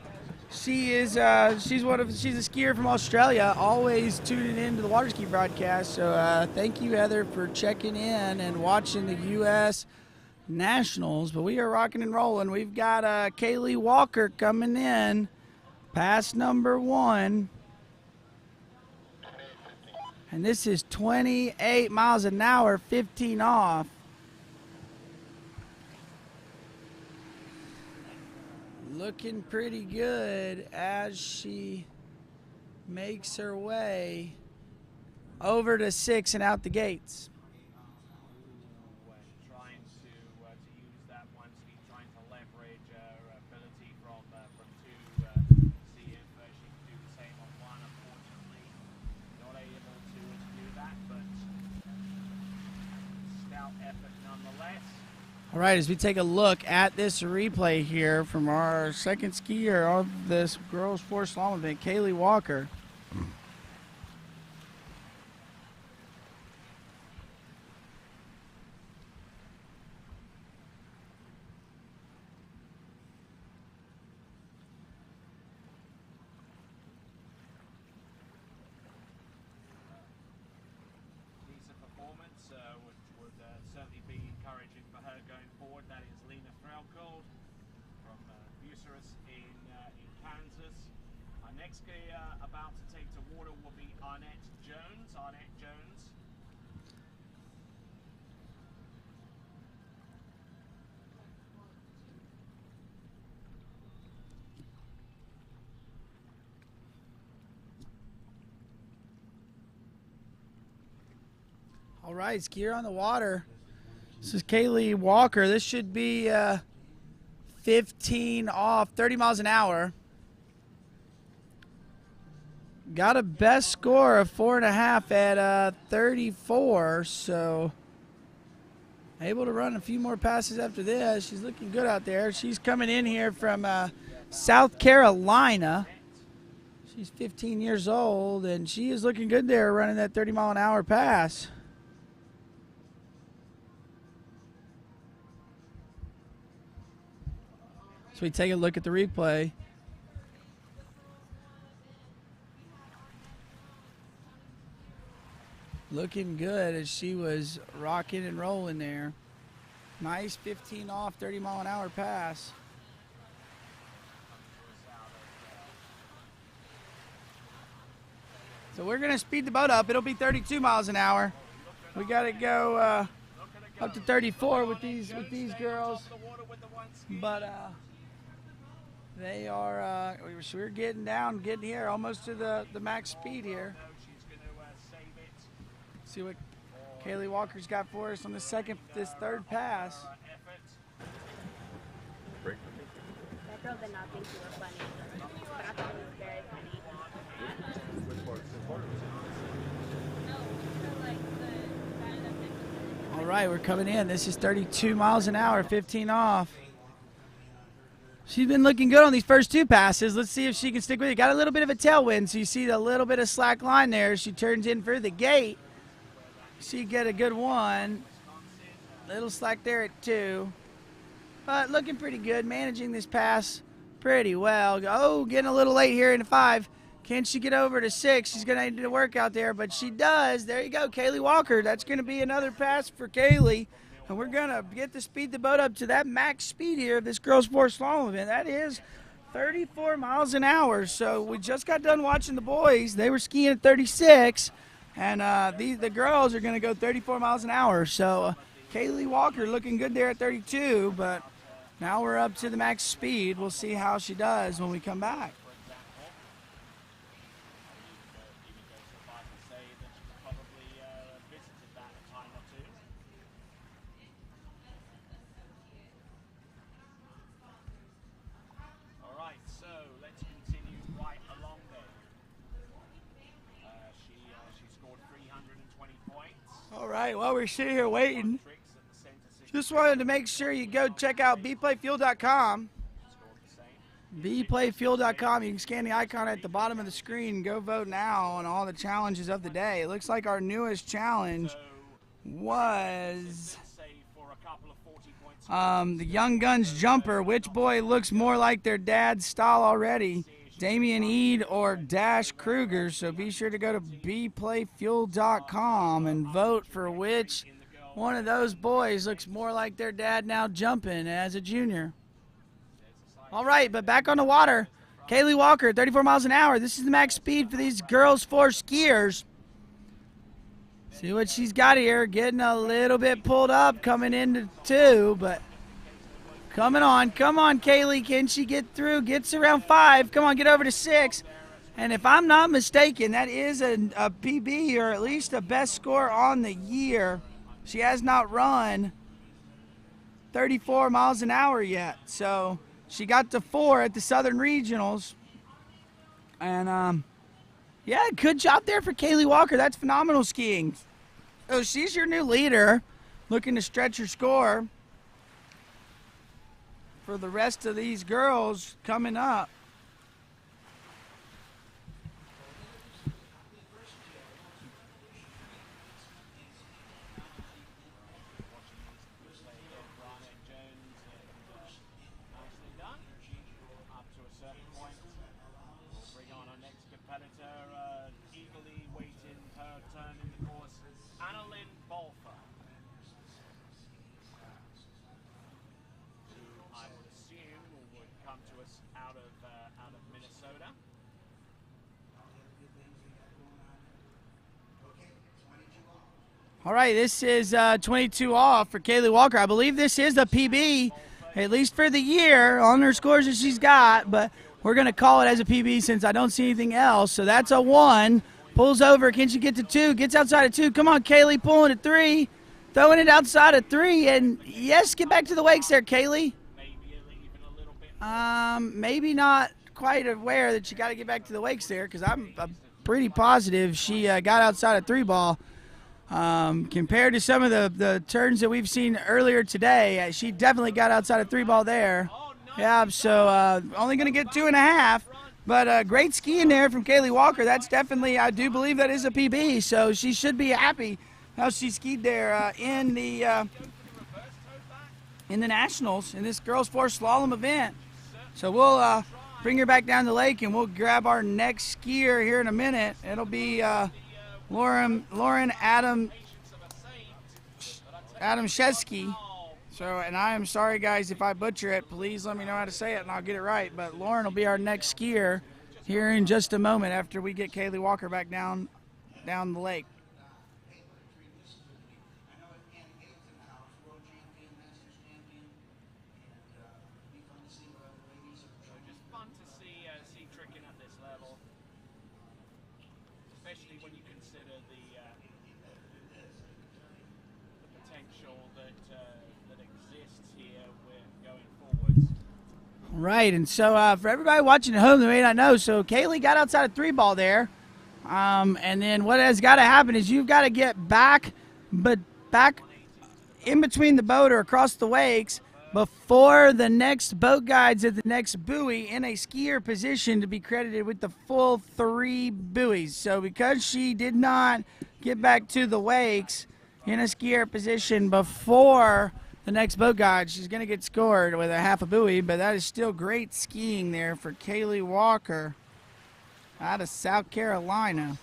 She is she's a skier from Australia, always tuning into the water ski broadcast. So thank you, Heather, for checking in and watching the U.S. Nationals. But we are rocking and rolling. We've got Kaylee Walker coming in, pass number 1. And this is 28 miles an hour, 15 off. Looking pretty good as she makes her way over to 6 and out the gates. Trying to use that one speed, trying to leverage her ability from 2, see if she can do the same on 1. Unfortunately, not able to do that, but stout effort nonetheless. All right, as we take a look at this replay here from our second skier of this girls 4 slalom event, Kaylee Walker. rhinoceros in Kansas. Our next skier about to take to water will be Arnett Jones. All right, skier on the water. This is Kaylee Walker. This should be 15 off, 30 miles an hour. Got a best score of 4.5 at 34, so able to run a few more passes after this. She's looking good out there. She's coming in here from South Carolina. She's 15 years old, and she is looking good there running that 30-mile-an-hour pass. So we take a look at the replay. Looking good as she was rocking and rolling there. Nice 15 off, 30-mile-an-hour pass. So we're going to speed the boat up. It'll be 32 miles an hour. We got to go up to 34 with these girls. But they are, we're getting here, almost to the max speed here. See what Kaylee Walker's got for us on this third pass. That girl did not think you were funny, but I thought it was very funny. All right, we're coming in. This is 32 miles an hour, 15 off. She's been looking good on these first two passes. Let's see if she can stick with it. Got a little bit of a tailwind, so you see a little bit of slack line there. She turns in for the gate. She get a good one. Little slack there at 2. But looking pretty good, managing this pass pretty well. Oh, getting a little late here in 5. Can she get over to 6? She's going to need to work out there, but she does. There you go, Kaylee Walker. That's going to be another pass for Kaylee. And we're going to get to speed the boat up to that max speed here of this girls' 4 slalom event. That is 34 miles an hour. So we just got done watching the boys. They were skiing at 36. And the girls are going to go 34 miles an hour. So Kaylee Walker looking good there at 32, but now we're up to the max speed. We'll see how she does when we come back. All right, while we're sitting here waiting, just wanted to make sure you go check out bplayfuel.com. bplayfuel.com. You can scan the icon at the bottom of the screen and go vote now on all the challenges of the day. It looks like our newest challenge was the Young Guns jumper. Which boy looks more like their dad's style already? Damian Eade or Dash Kruger. So be sure to go to bplayfuel.com and vote for which one of those boys looks more like their dad now jumping as a junior. All right, but back on the water. Kaylee Walker, 34 miles an hour. This is the max speed for these girls 4 skiers. See what she's got here. Getting a little bit pulled up coming into 2, but coming on. Come on, Kaylee. Can she get through? Gets around 5. Come on, get over to 6. And if I'm not mistaken, that is a PB or at least a best score on the year. She has not run 34 miles an hour yet. So she got to 4 at the Southern Regionals. And, yeah, good job there for Kaylee Walker. That's phenomenal skiing. So she's your new leader, looking to stretch her score for the rest of these girls coming up. All right, this is 22 off for Kaylee Walker. I believe this is a PB, at least for the year, on her scores that she's got, but we're going to call it as a PB since I don't see anything else. So that's a 1. Pulls over. Can she get to 2? Gets outside of 2. Come on, Kaylee, pulling at 3. Throwing it outside of 3. And, yes, get back to the wakes there, Kaylee. Maybe not quite aware that you got to get back to the wakes there because I'm pretty positive she got outside of 3 ball. Compared to some of the turns that we've seen earlier today, she definitely got outside of 3 ball there. Yeah, so only going to get 2.5. But great skiing there from Kaylee Walker. That's definitely, I do believe that is a PB, so she should be happy how she skied there in the Nationals in this girls 4 slalom event. So we'll bring her back down the lake and we'll grab our next skier here in a minute. It'll be Lauren Adam Shesky. So, and I am sorry, guys, if I butcher it. Please let me know how to say it, and I'll get it right. But Lauren will be our next skier here in just a moment after we get Kaylee Walker back down the lake. Right, and so for everybody watching at home that may not know, so Kaylee got outside of 3 ball there, and then what has got to happen is you've got to get back in between the boat or across the wakes before the next boat guides at the next buoy in a skier position to be credited with the full 3 buoys. So because she did not get back to the wakes in a skier position before the next boat guide, she's going to get scored with a half a buoy, but that is still great skiing there for Kaylee Walker out of South Carolina.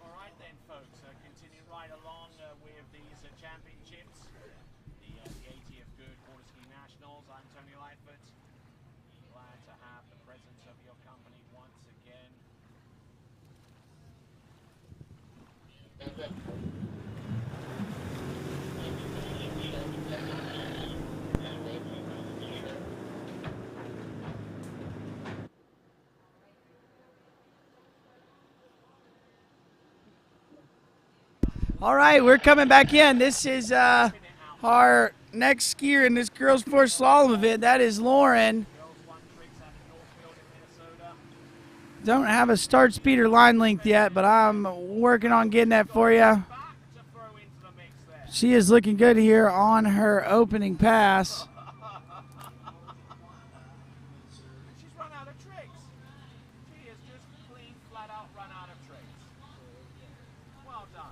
All right then, folks, continue right along with these championships. The 80th Goode Water Ski Nationals. I'm Tony Lightfoot. Glad to have the presence of your company once again. All right, we're coming back in. This is our next skier in this girls 4 slalom event. That is Lauren. Don't have a start speed or line length yet, but I'm working on getting that for you. She is looking good here on her opening pass. She's run out of tricks. She is just clean, flat out run out of tricks. Well done.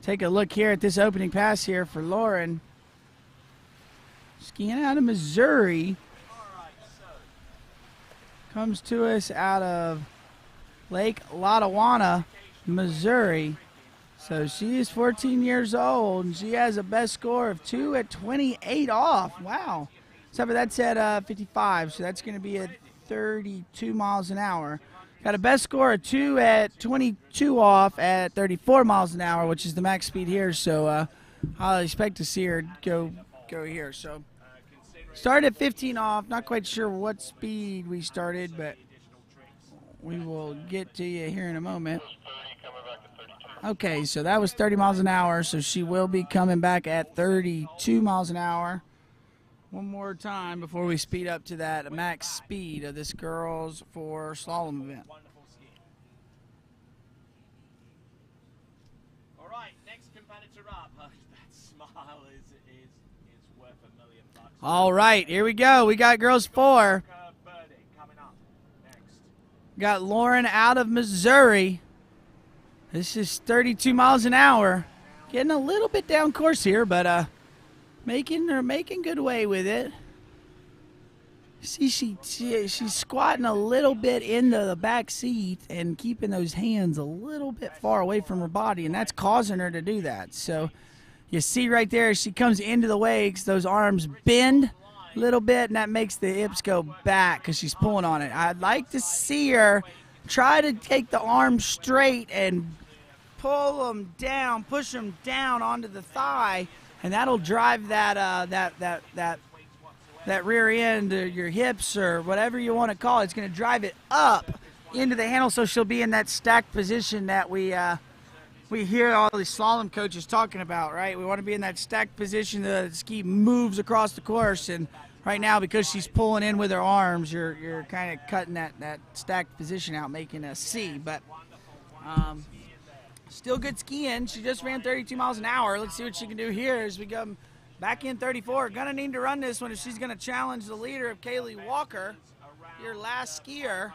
Take a look here at this opening pass here for Lauren. Skiing out of Missouri. Comes to us out of Lake Lotawana, Missouri. So she is 14 years old, and she has a best score of 2 at 28 off. Wow. So that's at 55, so that's going to be at 32 miles an hour. Got a best score of 2 at 22 off at 34 miles an hour, which is the max speed here. So I'll expect to see her go here. So started at 15 off. Not quite sure what speed we started, but we will get to you here in a moment. Okay, so that was 30 miles an hour, so she will be coming back at 32 miles an hour. One more time before we speed up to that max speed of this girls 4 slalom event. All right, next competitor up. That smile is worth $1 million. All right, here we go. We got girls 4. Got Lauren out of Missouri. This is 32 miles an hour. Getting a little bit down course here, but making good way with it. See, she's squatting a little bit into the back seat and keeping those hands a little bit far away from her body, and that's causing her to do that. So You see right there as she comes into the wakes, those arms bend a little bit, and that makes the hips go back because she's pulling on it. I'd like to see her try to take the arms straight and pull them down, push them down onto the thigh, and that'll drive that rear end, or your hips, or whatever you want to call it. It's going to drive it up into the handle, so she'll be in that stacked position that we hear all these slalom coaches talking about, right? We want to be in that stacked position that the ski moves across the course, and right now, because she's pulling in with her arms, you're kind of cutting that stacked position out, making a C. But still good skiing. She just ran 32 miles an hour. Let's see what she can do here as we go back in 34. Gonna need to run this one if she's gonna challenge the leader of Kaylee Walker, your last skier.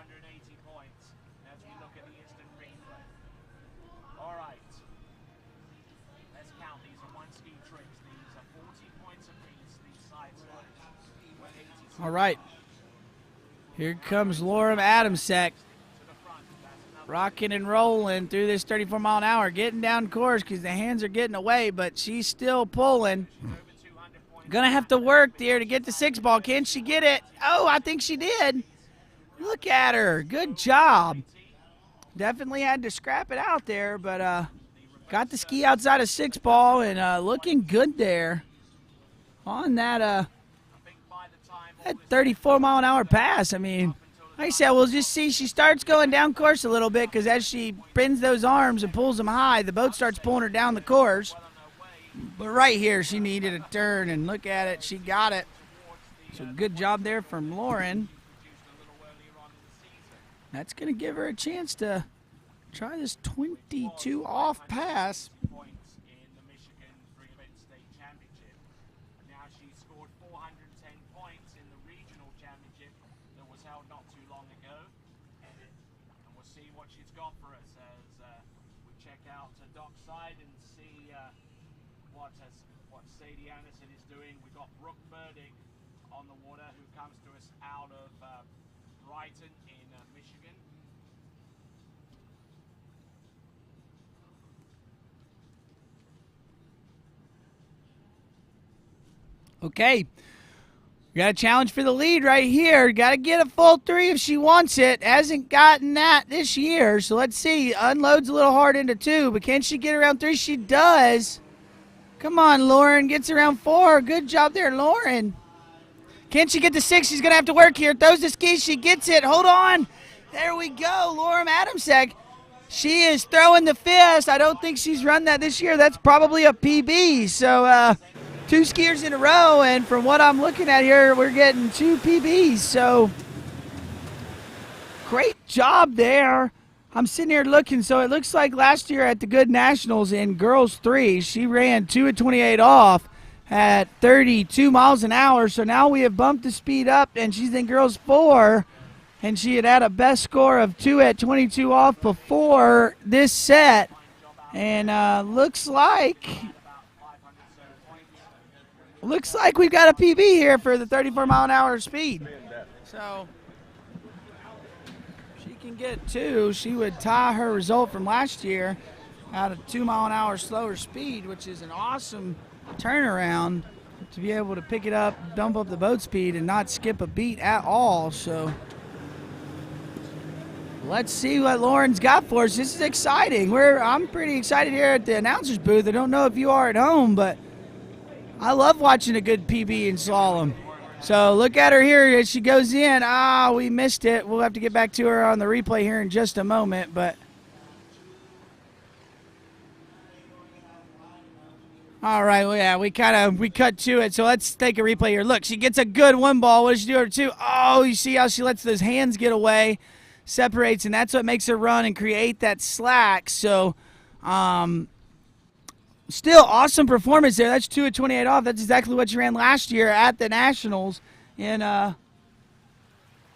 All right, here comes Laura Adamsek, rocking and rolling through this 34 mile an hour, getting down course because the hands are getting away, but she's still pulling. Gonna have to work there to get the 6 ball. Can she get it? Oh, I think she did. Look at her, good job. Definitely had to scrap it out there, but got the ski outside of 6 ball and looking good there on that 34 mile an hour pass. I mean, like I said, we'll just see. She starts going down course a little bit because as she bends those arms and pulls them high, the boat starts pulling her down the course. But right here, she needed a turn, and look at it. She got it. So good job there from Lauren. That's going to give her a chance to try this 22 off pass. What Sadie Anderson is doing. We've got Brooke Burdick on the water, who comes to us out of Brighton in Michigan. Okay, we got a challenge for the lead right here. Got to get a full 3 if she wants it. Hasn't gotten that this year, so let's see. Unloads a little hard into 2, but can she get around 3? She does. Come on, Lauren. Gets around 4. Good job there, Lauren. Can she get to 6? She's going to have to work here. Throws the ski. She gets it. Hold on. There we go. Lauren Adamsek. She is throwing the fist. I don't think she's run that this year. That's probably a PB. So 2 skiers in a row, and from what I'm looking at here, we're getting 2 PBs. So great job there. I'm sitting here looking, so it looks like last year at the Good Nationals in Girls 3, she ran 2 at 28 off at 32 miles an hour. So now we have bumped the speed up, and she's in Girls 4, and she had a best score of 2 at 22 off before this set. And looks like we've got a PB here for the 34 mile an hour speed. So can get 2, she would tie her result from last year at a 2 mile an hour slower speed, which is an awesome turnaround to be able to pick it up, dump up the boat speed, and not skip a beat at all. So let's see what Lauren's got for us. This is exciting. I'm pretty excited here at the announcer's booth. I don't know if you are at home, but I love watching a good PB in slalom. So look at her here as she goes in. We missed it. We'll have to get back to her on the replay here in just a moment. But all right, well, yeah, we cut to it. So let's take a replay here. Look, she gets a good 1 ball. What does she do her 2? Oh, you see how she lets those hands get away, separates, and that's what makes her run and create that slack. So still awesome performance there. That's 2 at 28 off. That's exactly what she ran last year at the Nationals in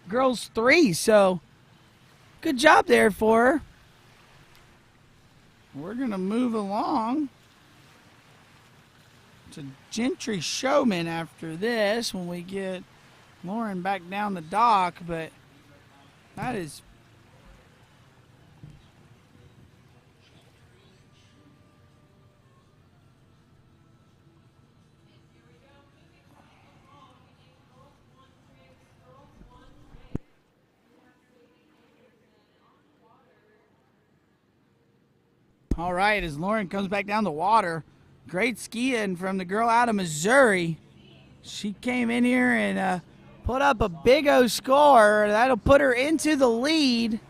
Girls 3. So good job there for her. We're going to move along to Gentry Showman after this when we get Lauren back down the dock. But that is All right, as Lauren comes back down the water, great skiing from the girl out of Missouri. She came in here and put up a big O score. That'll put her into the lead.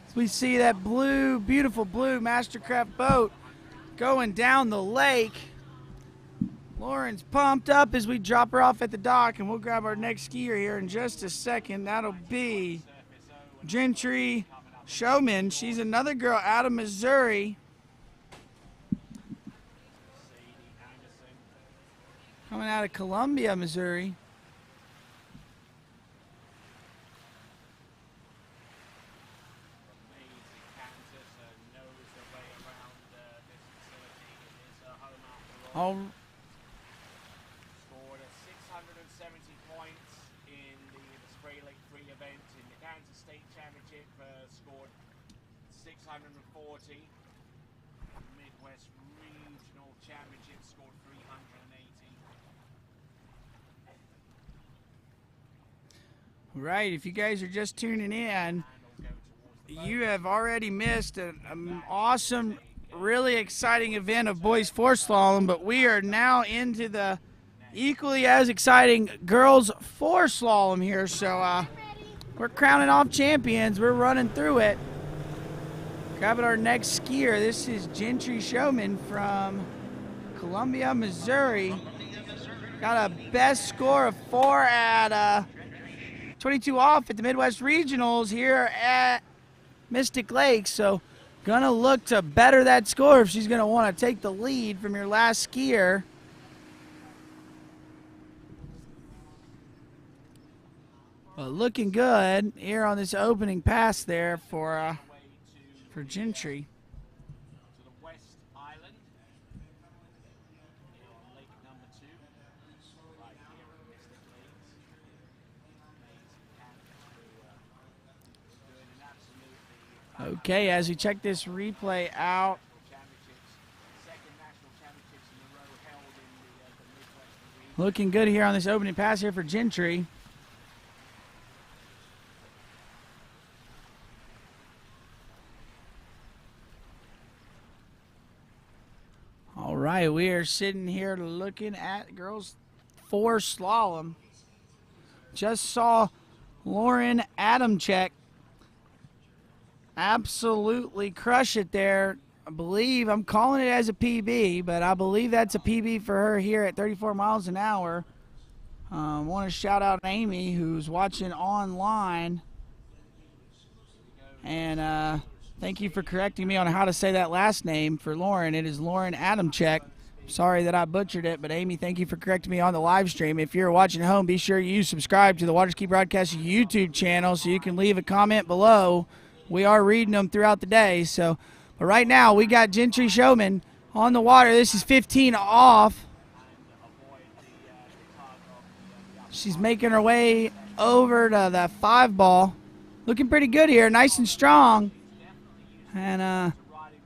As we see that blue, beautiful blue Mastercraft boat going down the lake. Lauren's pumped up as we drop her off at the dock, and we'll grab our next skier here in just a second. That'll be Gentry Showman. She's another girl out of Missouri. Coming out of Columbia, Missouri. All scored 670 points in the Spray Lake Free event. In the Kansas State Championship, scored 640. Midwest Regional Championship scored 380. Right, if you guys are just tuning in, you have already missed an awesome, really exciting event of boys 4 slalom, but we are now into the equally as exciting girls 4 slalom here. So we're crowning off champions. We're running through it. Grabbing our next skier. This is Gentry Showman from Columbia, Missouri. Got a best score of 4 at 22 off at the Midwest Regionals here at Mystic Lake. So gonna look to better that score if she's gonna want to take the lead from your last skier. But looking good here on this opening pass there for Gentry. To the West Island, here on lake number 2, right here at Mystic Lakes. Doing an absolutely Okay, as we check this replay out. Looking good here on this opening pass here for Gentry. All right, we are sitting here looking at girls 4 slalom. Just saw Lauren Adamczyk absolutely crush it there. I believe, I'm calling it as a PB, but I believe that's a PB for her here at 34 miles an hour. I want to shout out Amy, who's watching online. And thank you for correcting me on how to say that last name for Lauren. It is Lauren Adamczyk. Sorry that I butchered it, but Amy, thank you for correcting me on the live stream. If you're watching at home, be sure you subscribe to the Waterski Broadcast YouTube channel so you can leave a comment below. We are reading them throughout the day. So, but right now we got Gentry Showman on the water. This is 15 off. She's making her way over to the 5 ball. Looking pretty good here, nice and strong. And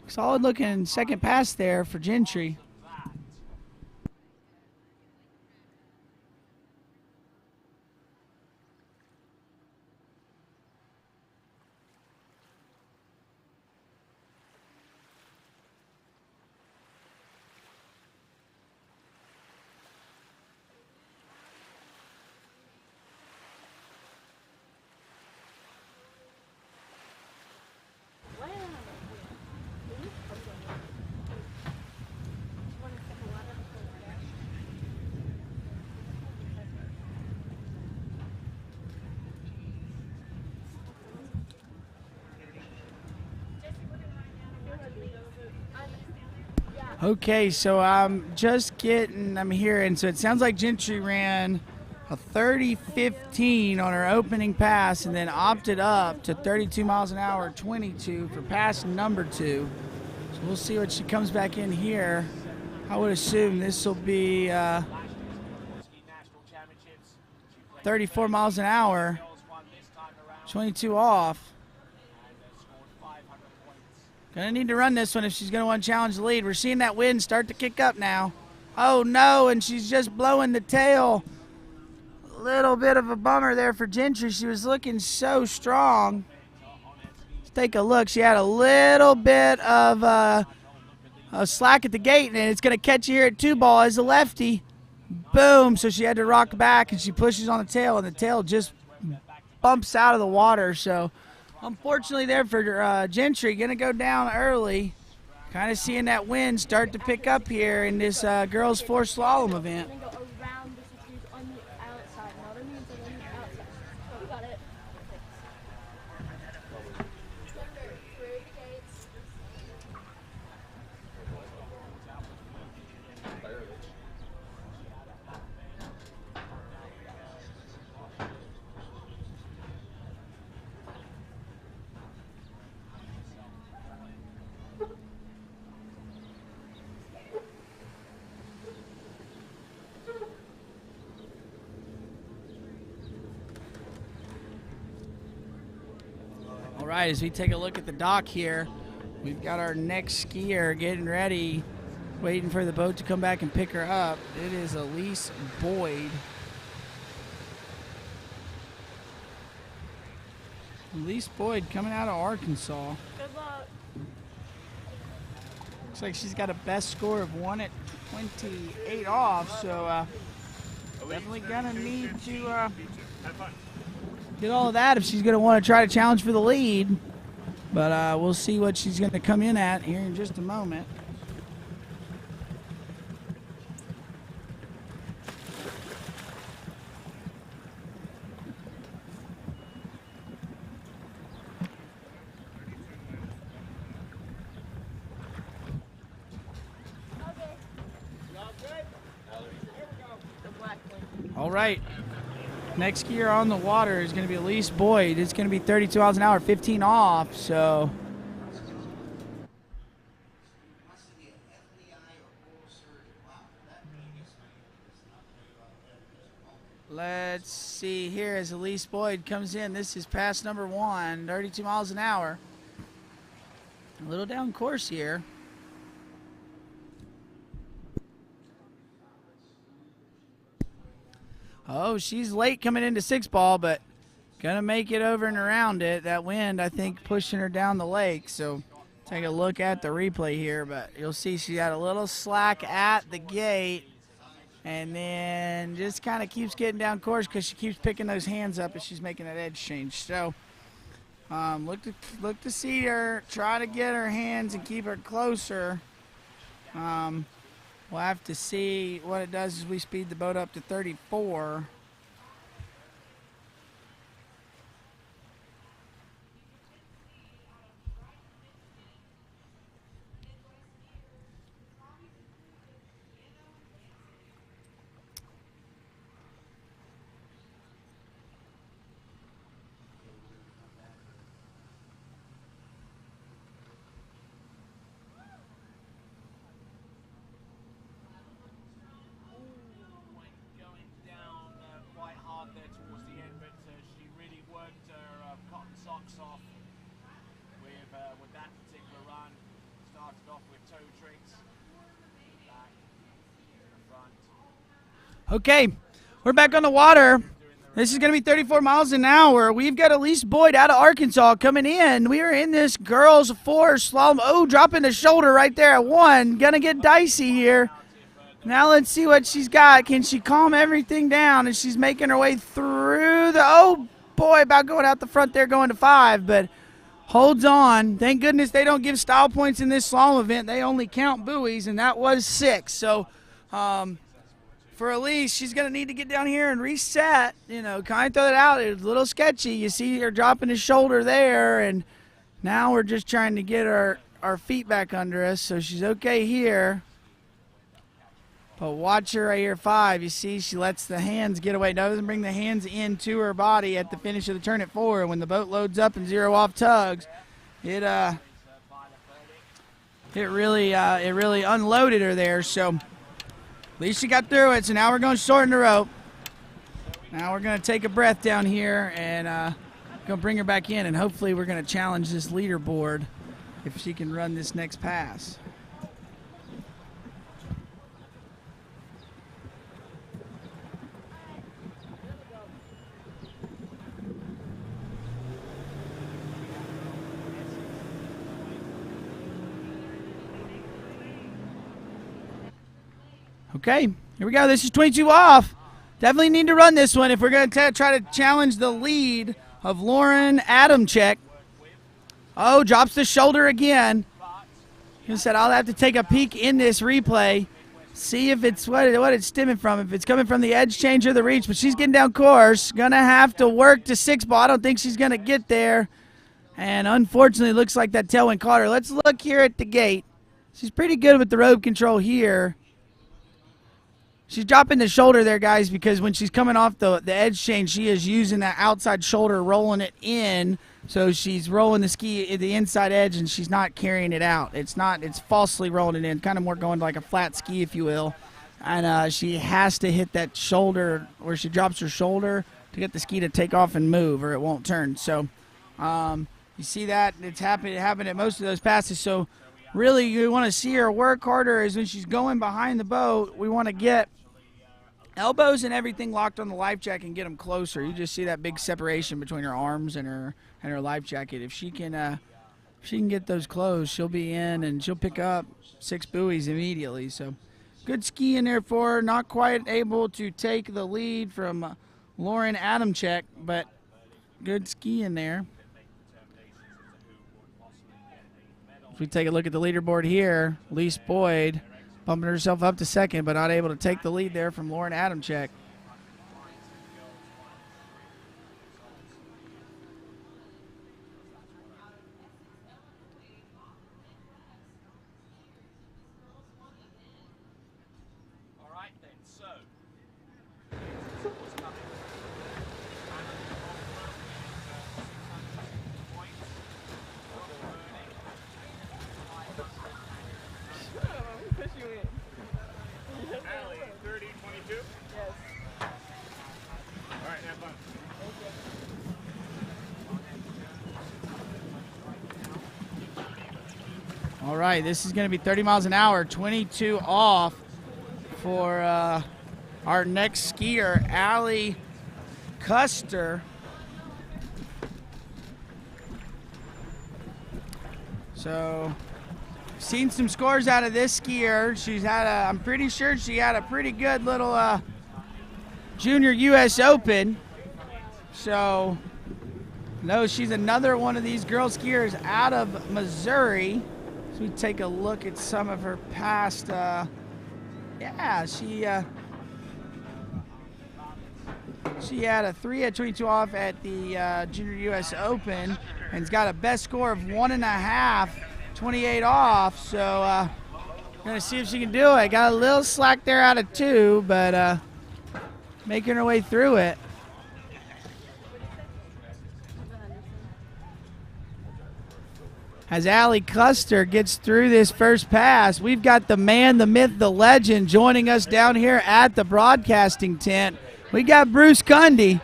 solid looking second pass there for Gentry. Okay, so I'm hearing, so it sounds like Gentry ran a 30-15 on her opening pass and then opted up to 32 miles an hour, 22 for pass number 2. So we'll see what she comes back in here. I would assume this will be 34 miles an hour, 22 off. Gonna need to run this one if she's gonna want to challenge the lead. We're seeing that wind start to kick up now. Oh no, and she's just blowing the tail. A little bit of a bummer there for Gentry. She was looking so strong. take a look. She had a little bit of a slack at the gate, and it's going to catch you here at 2 ball as a lefty. Boom. So she had to rock back, and she pushes on the tail, and the tail just bumps out of the water. So unfortunately there for Gentry, going to go down early. Kind of seeing that wind start to pick up here in this girls 4 slalom event. All right, as we take a look at the dock here, we've got our next skier getting ready, waiting for the boat to come back and pick her up. It is Elise Boyd. Elise Boyd coming out of Arkansas. Good luck. Looks like she's got a best score of 1 at 28 off, so definitely gonna need to get all of that if she's going to want to try to challenge for the lead. But we'll see what she's going to come in at here in just a moment. All right. Next skier on the water is going to be Elise Boyd. It's going to be 32 miles an hour, 15 off. So let's see here as Elise Boyd comes in. This is pass number 1, 32 miles an hour. A little down course here. Oh, she's late coming into 6 ball, but gonna make it over and around it. That wind, I think, pushing her down the lake. So take a look at the replay here, but you'll see she got a little slack at the gate and then just kind of keeps getting down course because she keeps picking those hands up as she's making that edge change. So look to see her, try to get her hands and keep her closer. We'll have to see what it does as we speed the boat up to 34. Okay, we're back on the water. This is going to be 34 miles an hour. We've got Elise Boyd out of Arkansas coming in. We are in this girls 4 slalom. Oh, dropping the shoulder right there at 1. Going to get dicey here. Now let's see what she's got. Can she calm everything down as she's making her way through the, oh boy, about going out the front there going to 5, but holds on. Thank goodness they don't give style points in this slalom event. They only count buoys, and that was 6. So, for Elise, she's going to need to get down here and reset, you know, kind of throw it out. It's a little sketchy. You see her dropping his shoulder there, and now we're just trying to get our feet back under us, so she's okay here. But watch her right here, 5. You see she lets the hands get away. Doesn't bring the hands into her body at the finish of the turn at 4. When the boat loads up and 0 off tugs, it really unloaded her there, so at least she got through it, so now we're going to shorten the rope. Now we're going to take a breath down here and go bring her back in, and hopefully we're going to challenge this leaderboard if she can run this next pass. Okay, here we go. This is 22 off. Definitely need to run this one if we're going to try to challenge the lead of Lauren Adamczyk. Oh, drops the shoulder again. He said, I'll have to take a peek in this replay, see if it's what it's stemming from, if it's coming from the edge change or the reach. But she's getting down course. Going to have to work to 6 ball. I don't think she's going to get there. And unfortunately, it looks like that tailwind caught her. Let's look here at the gate. She's pretty good with the rope control here. She's dropping the shoulder there, guys, because when she's coming off the edge change, she is using that outside shoulder, rolling it in. So she's rolling the ski at the inside edge, and she's not carrying it out. It's falsely rolling it in, kind of more going like a flat ski, if you will. And she has to hit that shoulder where she drops her shoulder to get the ski to take off and move, or it won't turn. So you see that. It's happened at most of those passes. So really you want to see her work harder is when she's going behind the boat. We want to get elbows and everything locked on the life jacket and get them closer. You just see that big separation between her arms and her life jacket. If she can get those closed, she'll be in and she'll pick up 6 buoys immediately. So good ski in there for her. Not quite able to take the lead from Lauren Adamczyk, but good ski in there. If we take a look at the leaderboard here, Lise Boyd bumping herself up to second, but not able to take the lead there from Lauren Adamczyk. All right then, so. All right, this is going to be 30 miles an hour, 22 off for our next skier, Allie Custer. So, seen some scores out of this skier. She's had I'm pretty sure she had a pretty good little Junior US Open. So, no, she's another one of these girl skiers out of Missouri. We take a look at some of her past. She had a 3 at 22 off at the Junior US Open and's got a best score of 1.5, 28 off. So gonna see if she can do it. Got a little slack there out of 2, but making her way through it. As Allie Custer gets through this first pass, we've got the man, the myth, the legend joining us down here at the broadcasting tent. We got Bruce Cundy,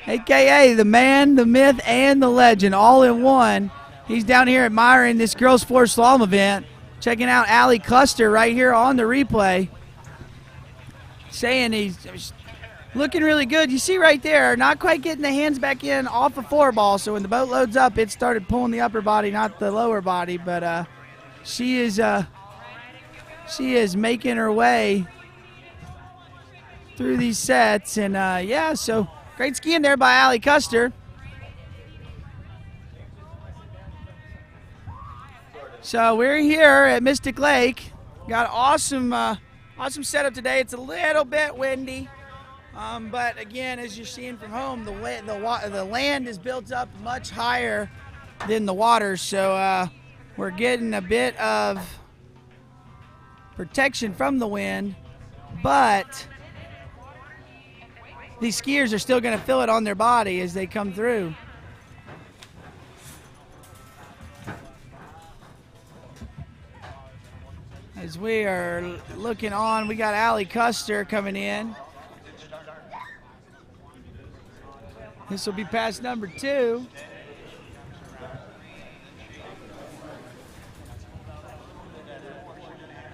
a.k.a. the man, the myth, and the legend all in one. He's down here admiring this girls' 4 slalom event, checking out Allie Custer right here on the replay, saying he's looking really good. You see right there, not quite getting the hands back in off a 4 ball. So when the boat loads up, it started pulling the upper body, not the lower body. But she is making her way through these sets. And so great skiing there by Allie Custer. So we're here at Mystic Lake. Got awesome setup today. It's a little bit windy. But again, as you're seeing from home, the land is built up much higher than the water, so we're getting a bit of protection from the wind, but these skiers are still going to feel it on their body as they come through. As we are looking on, we got Allie Custer coming in. This will be pass number 2.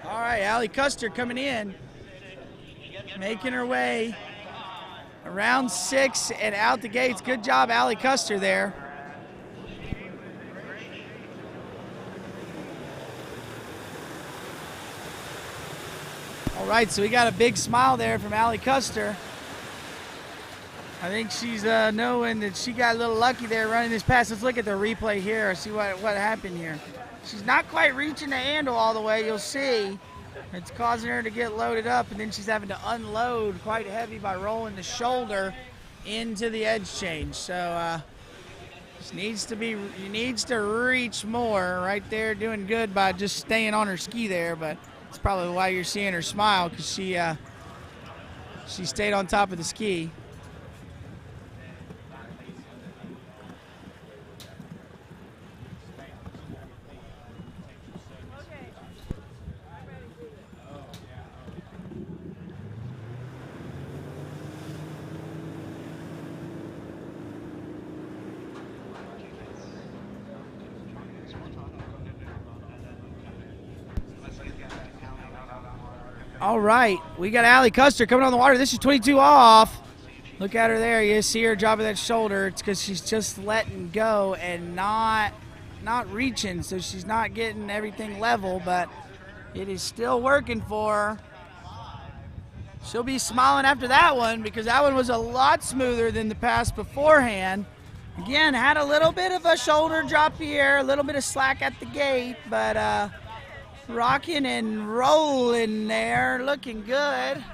All right, Allie Custer coming in, making her way around 6 and out the gates. Good job, Allie Custer there. All right, so we got a big smile there from Allie Custer. I think she's knowing that she got a little lucky there running this pass. Let's look at the replay here, see what happened here. She's not quite reaching the handle all the way, you'll see. It's causing her to get loaded up, and then she's having to unload quite heavy by rolling the shoulder into the edge change. So she needs to reach more right there, doing good by just staying on her ski there, but it's probably why you're seeing her smile, because she stayed on top of the ski. All right, we got Allie Custer coming on the water. This is 22 off. Look at her there. You see her dropping that shoulder. It's because she's just letting go and not reaching, so she's not getting everything level, but it is still working for her. She'll be smiling after that one because that one was a lot smoother than the pass beforehand. Again, had a little bit of a shoulder drop here, a little bit of slack at the gate, but rocking and rolling there, looking good.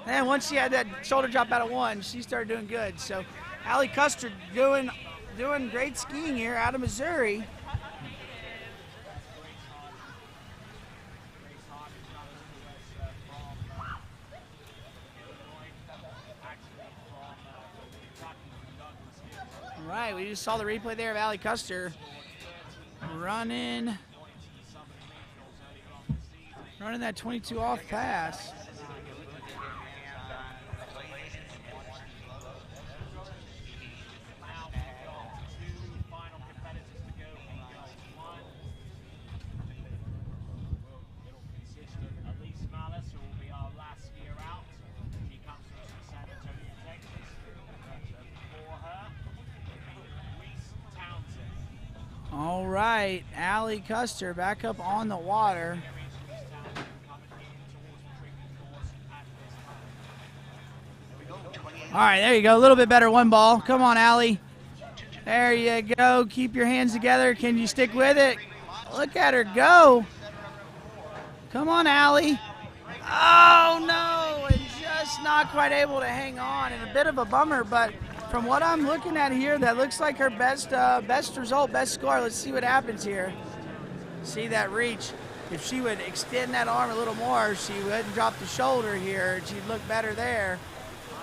And once she had that shoulder drop out of one, she started doing good. So Allie Custer doing great skiing here out of Missouri. All right, we just saw the replay there of Allie Custer running that 22 off pass. All right, Allie Custer back up on the water. All right, there you go. A little bit better one ball. Come on, Allie. There you go. Keep your hands together. Can you stick with it? Look at her go. Come on, Allie. Oh, no. And just not quite able to hang on. And a bit of a bummer, but from what I'm looking at here, that looks like her best result, best score. Let's see what happens here. See that reach. If she would extend that arm a little more, she wouldn't drop the shoulder here. She'd look better there.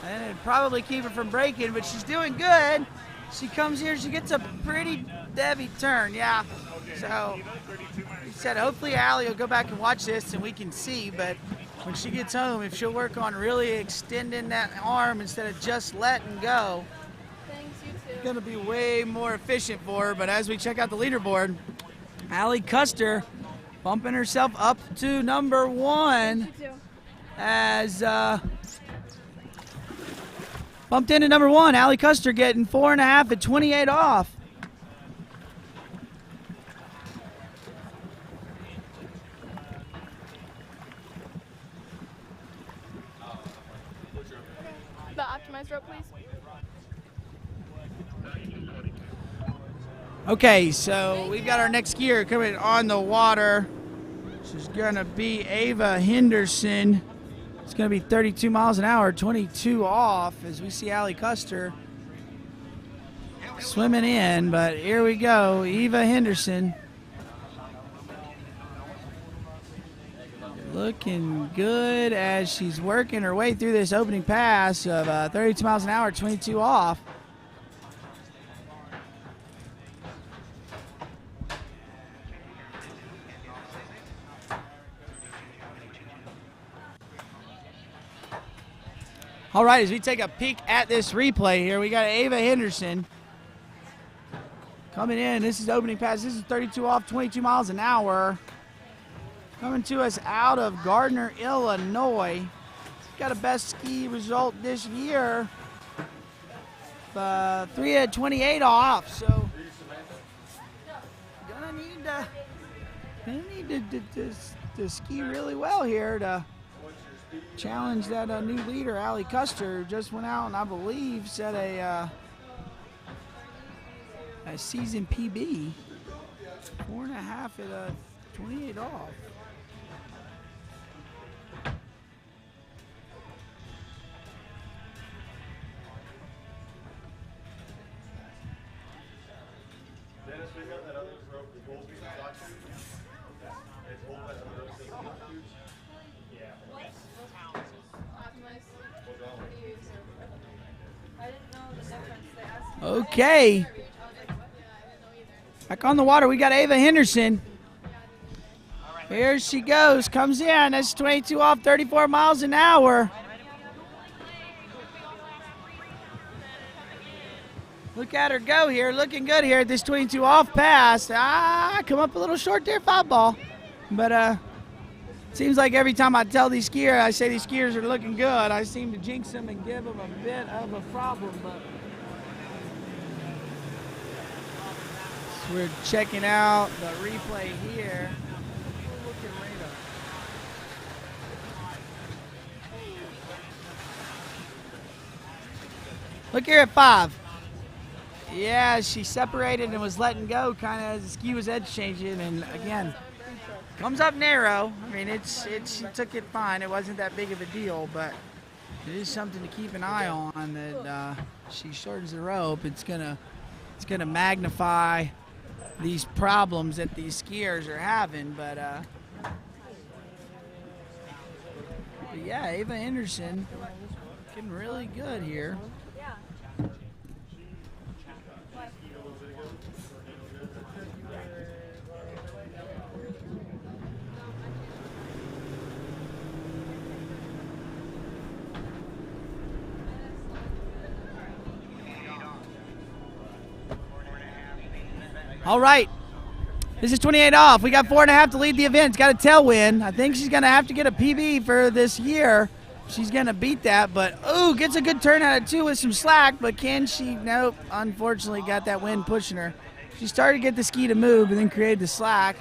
And it'd probably keep her from breaking, but she's doing good. She comes here, she gets a pretty heavy turn, yeah. So he said hopefully Allie will go back and watch this and we can see, but when she gets home, if she'll work on really extending that arm instead of just letting go, it's gonna be way more efficient for her. But as we check out the leaderboard, Allie Custer bumping herself up to number one as bumped into number one. Allie Custer getting 4.5 at 28 off. The optimized rope, please. Okay, so we've got our next skier coming on the water. This is gonna be Ava Henderson. It's going to be 32 miles an hour, 22 off, as we see Allie Custer swimming in. But here we go, Eva Henderson. Looking good as she's working her way through this opening pass of 32 miles an hour, 22 off. All right, as we take a peek at this replay here, we got Ava Henderson coming in. This is opening pass. This is 32 off, 22 miles an hour. Coming to us out of Gardner, Illinois. Got a best ski result this year. 3 at 28 off, so gonna need to to ski really well here to challenge that new leader, Allie Custer, who just went out and I believe set a season PB. 4.5 at 28 off. Okay. Back on the water, we got Ava Henderson. Here she goes, comes in. That's 22 off, 34 miles an hour. Look at her go here, looking good here at this 22 off pass. Come up a little short there, foul ball. But seems like every time I tell these skiers, I say these skiers are looking good, I seem to jinx them and give them a bit of a problem. But we're checking out the replay here. Look here at 5. Yeah, she separated and was letting go kind of as the ski was edge changing, and again, comes up narrow. I mean, she took it fine. It wasn't that big of a deal, but it is something to keep an eye on that she shortens the rope. It's gonna magnify these problems that these skiers are having, but yeah, Ava Henderson looking really good here. All right, this is 28 off. We got 4.5 to lead the event. It's got a tailwind. I think she's going to have to get a PB for this year. She's going to beat that, but ooh, gets a good turn out of 2 with some slack, but can she? Nope, unfortunately got that wind pushing her. She started to get the ski to move and then created the slack.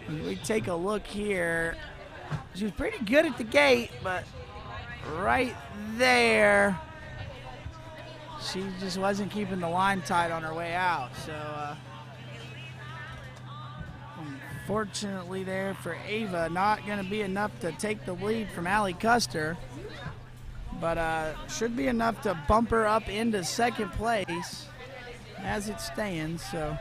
And we take a look here. She was pretty good at the gate, but right there, she just wasn't keeping the line tight on her way out. So unfortunately there for Ava, not going to be enough to take the lead from Allie Custer, but should be enough to bump her up into second place as it stands. So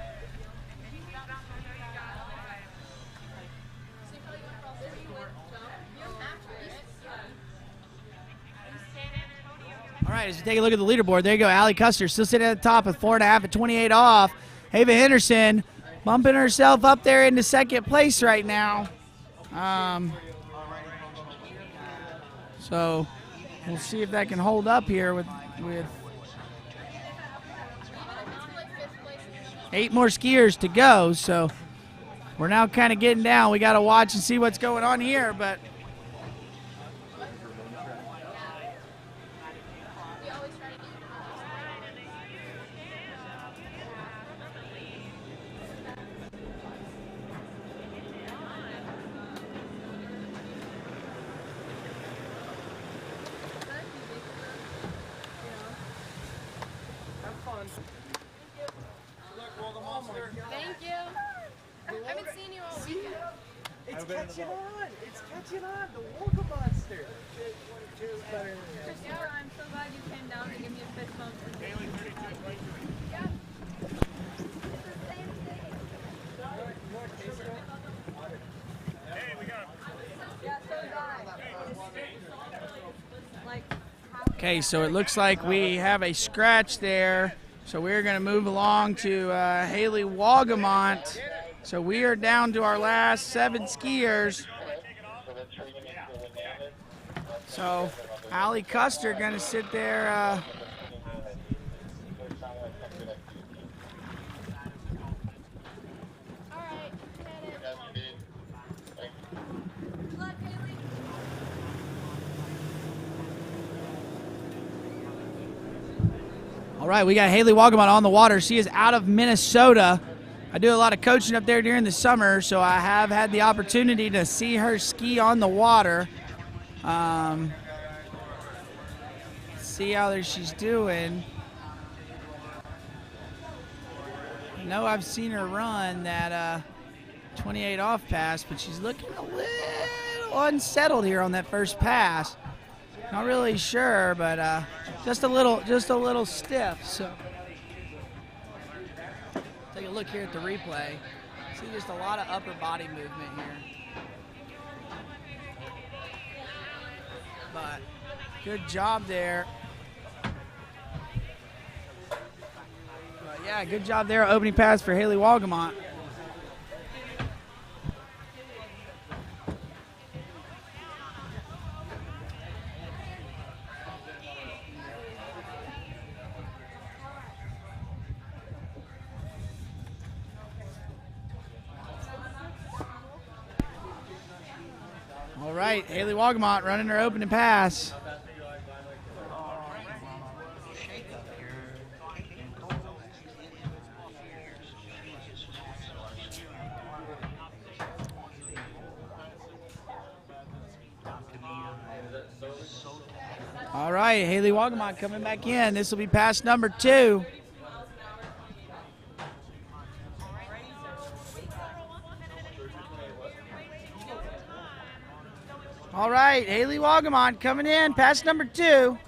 all right, as we take a look at the leaderboard, there you go. Allie Custer still sitting at the top with 4.5 at 28 off. Ava Henderson bumping herself up there into second place right now. So we'll see if that can hold up here with 8 more skiers to go. So we're now kind of getting down. We got to watch and see what's going on here, but Thank you. I haven't seen you all weekend. It's catching on. It's catching on. The Wolga Monster. Yeah, I'm so glad you came down to give me a fist bump. Daily 32, 23. Yeah. Hey, we got Yeah, so okay, so it looks like we have a scratch there. So we're going to move along to Haley Wagamont. So we are down to our last 7 skiers. So Allie Custer going to sit there. All right, we got Haley Wagamont on the water. She is out of Minnesota. I do a lot of coaching up there during the summer, so I have had the opportunity to see her ski on the water. See how she's doing. I know I've seen her run that 28 off pass, but she's looking a little unsettled here on that first pass. Not really sure, but just a little stiff. So take a look here at the replay. See just a lot of upper body movement here. But good job there. But yeah, good job there. Opening pass for Haley Walgamont. All right, Haley Walgamont running her opening pass. All right, Haley Walgamont coming back in. This will be pass number 2. All right, Haley Walgamont coming in, pass number 2.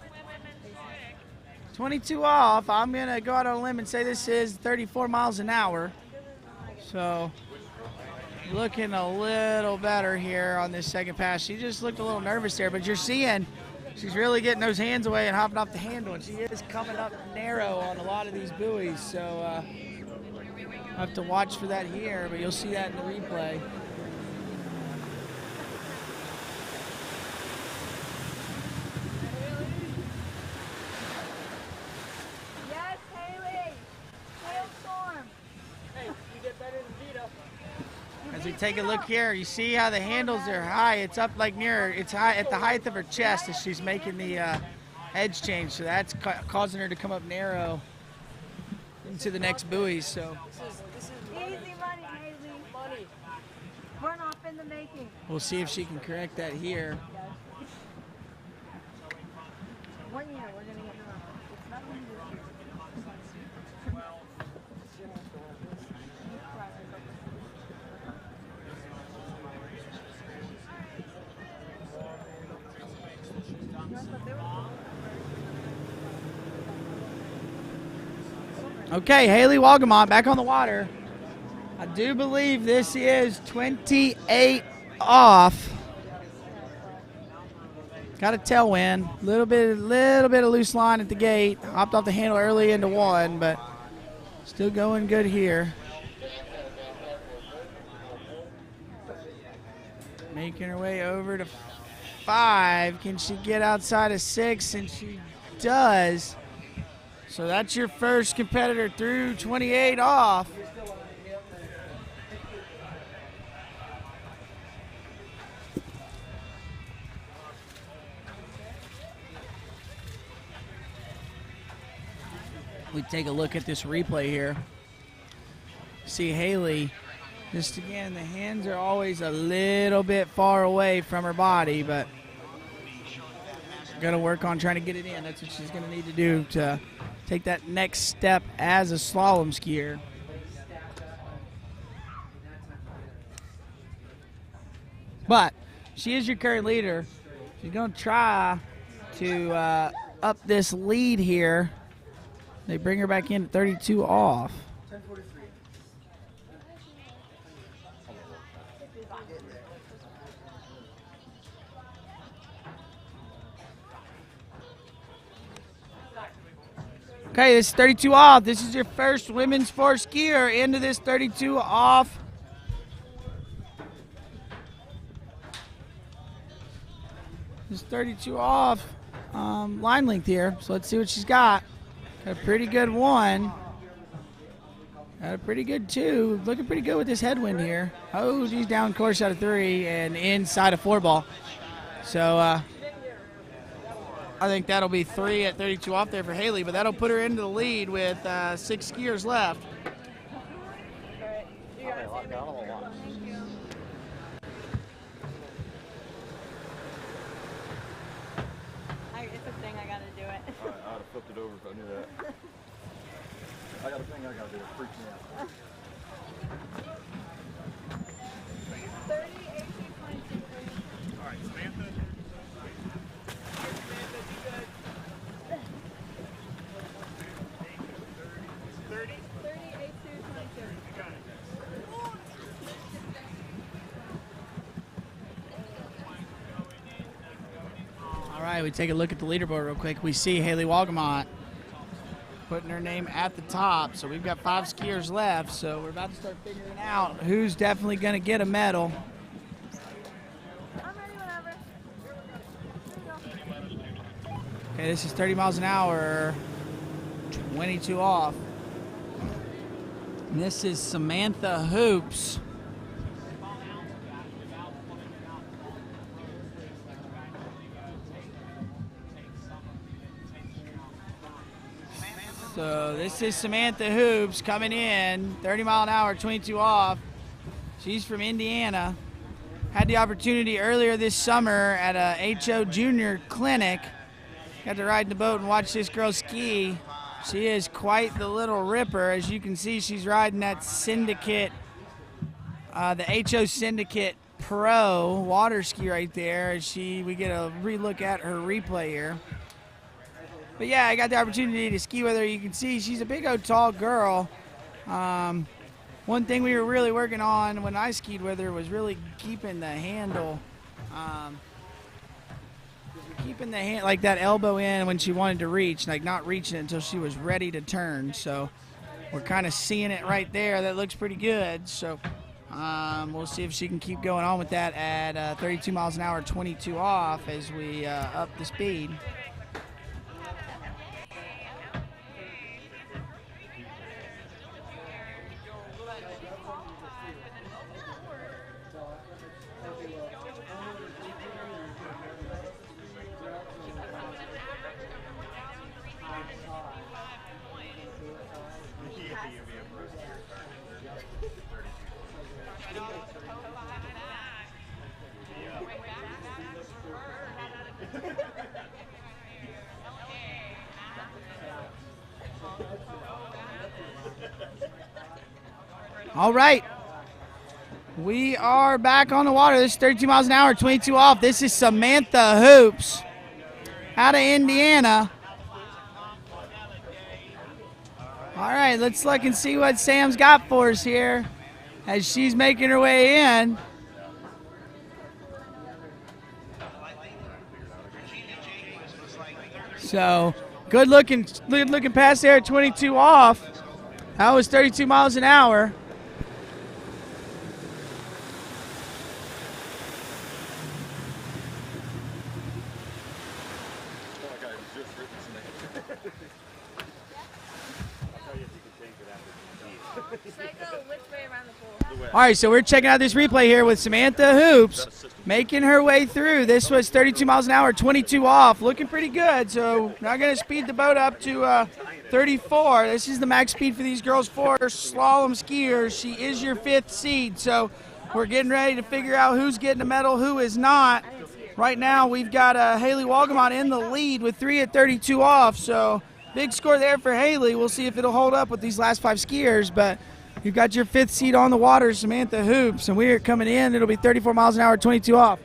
22 off. I'm going to go out on a limb and say this is 34 miles an hour. So looking a little better here on this second pass. She just looked a little nervous there, but you're seeing she's really getting those hands away and hopping off the handle. And she is coming up narrow on a lot of these buoys. So I'll have to watch for that here, but you'll see that in the replay. As we take a look here, you see how the handles are high. It's up like it's high at the height of her chest as she's making the edge change. So that's causing her to come up narrow into the next buoy. So This is easy money, Haley. Money. Runoff in the making. We'll see if she can correct that here. 1 year, we're going to get her. It's not going to be this year. Okay, Haley Walgamont back on the water. I do believe this is 28 off. Got a tailwind. Little bit of loose line at the gate. Hopped off the handle early into 1, but still going good here. Making her way over to 5. Can she get outside of 6? And she does. So that's your first competitor through 28 off. We take a look at this replay here. See Haley, just again, the hands are always a little bit far away from her body, but gonna work on trying to get it in. That's what she's gonna need to do to take that next step as a slalom skier. But she is your current leader. She's gonna try to up this lead here. They bring her back in at 32 off. Okay, this is 32 off. This is your first women's 4 skier into this 32 off. This is 32 off line length here. So let's see what she's got. Got a pretty good 1. Got a pretty good 2. Looking pretty good with this headwind here. Oh, she's down course out of 3 and inside a 4 ball. So I think that'll be 3 at 32 off there for Haley, but that'll put her into the lead with 6 skiers left. It's a thing, I gotta do it. I'd have flipped it over if I knew that. I got a thing I gotta do. It freaks me out. 30, 18, 22, 30. All right, Samantha. Samantha, be good. 30, 30, 18, 22. You got it. All right, we take a look at the leaderboard real quick. We see Haley Walgamont putting her name at the top. So we've got 5 skiers left. So we're about to start figuring out who's definitely going to get a medal. I'm ready whenever. Okay, this is 30 miles an hour, 22 off. And this is Samantha Hoops. So this is Samantha Hoops coming in, 30 mile an hour, 22 off. She's from Indiana. Had the opportunity earlier this summer at a HO Junior clinic. Got to ride the boat and watch this girl ski. She is quite the little ripper. As you can see, she's riding that Syndicate, the HO Syndicate Pro water ski right there. As we get a relook at her replay here. But yeah, I got the opportunity to ski with her. You can see she's a big old tall girl. One thing we were really working on when I skied with her was really keeping the handle, like that elbow in when she wanted to reach, like not reaching it until she was ready to turn. So we're kind of seeing it right there. That looks pretty good. So we'll see if she can keep going on with that at 32 miles an hour, 22 off as we up the speed. All right, we are back on the water. This is 32 miles an hour, 22 off. This is Samantha Hoops out of Indiana. All right, let's look and see what Sam's got for us here as she's making her way in. So good looking pass there at 22 off. That was 32 miles an hour. All right, so we're checking out this replay here with Samantha Hoops making her way through. This was 32 miles an hour, 22 off, looking pretty good. So now going to speed the boat up to 34. This is the max speed for these girls for slalom skiers. She is your 5th seed, so we're getting ready to figure out who's getting a medal, who is not. Right now we've got Haley Walgamont in the lead with 3 at 32 off, so big score there for Haley. We'll see if it'll hold up with these last 5 skiers, but you've got your 5th seed on the water, Samantha Hoops, and we are coming in. It'll be 34 miles an hour, 22 off.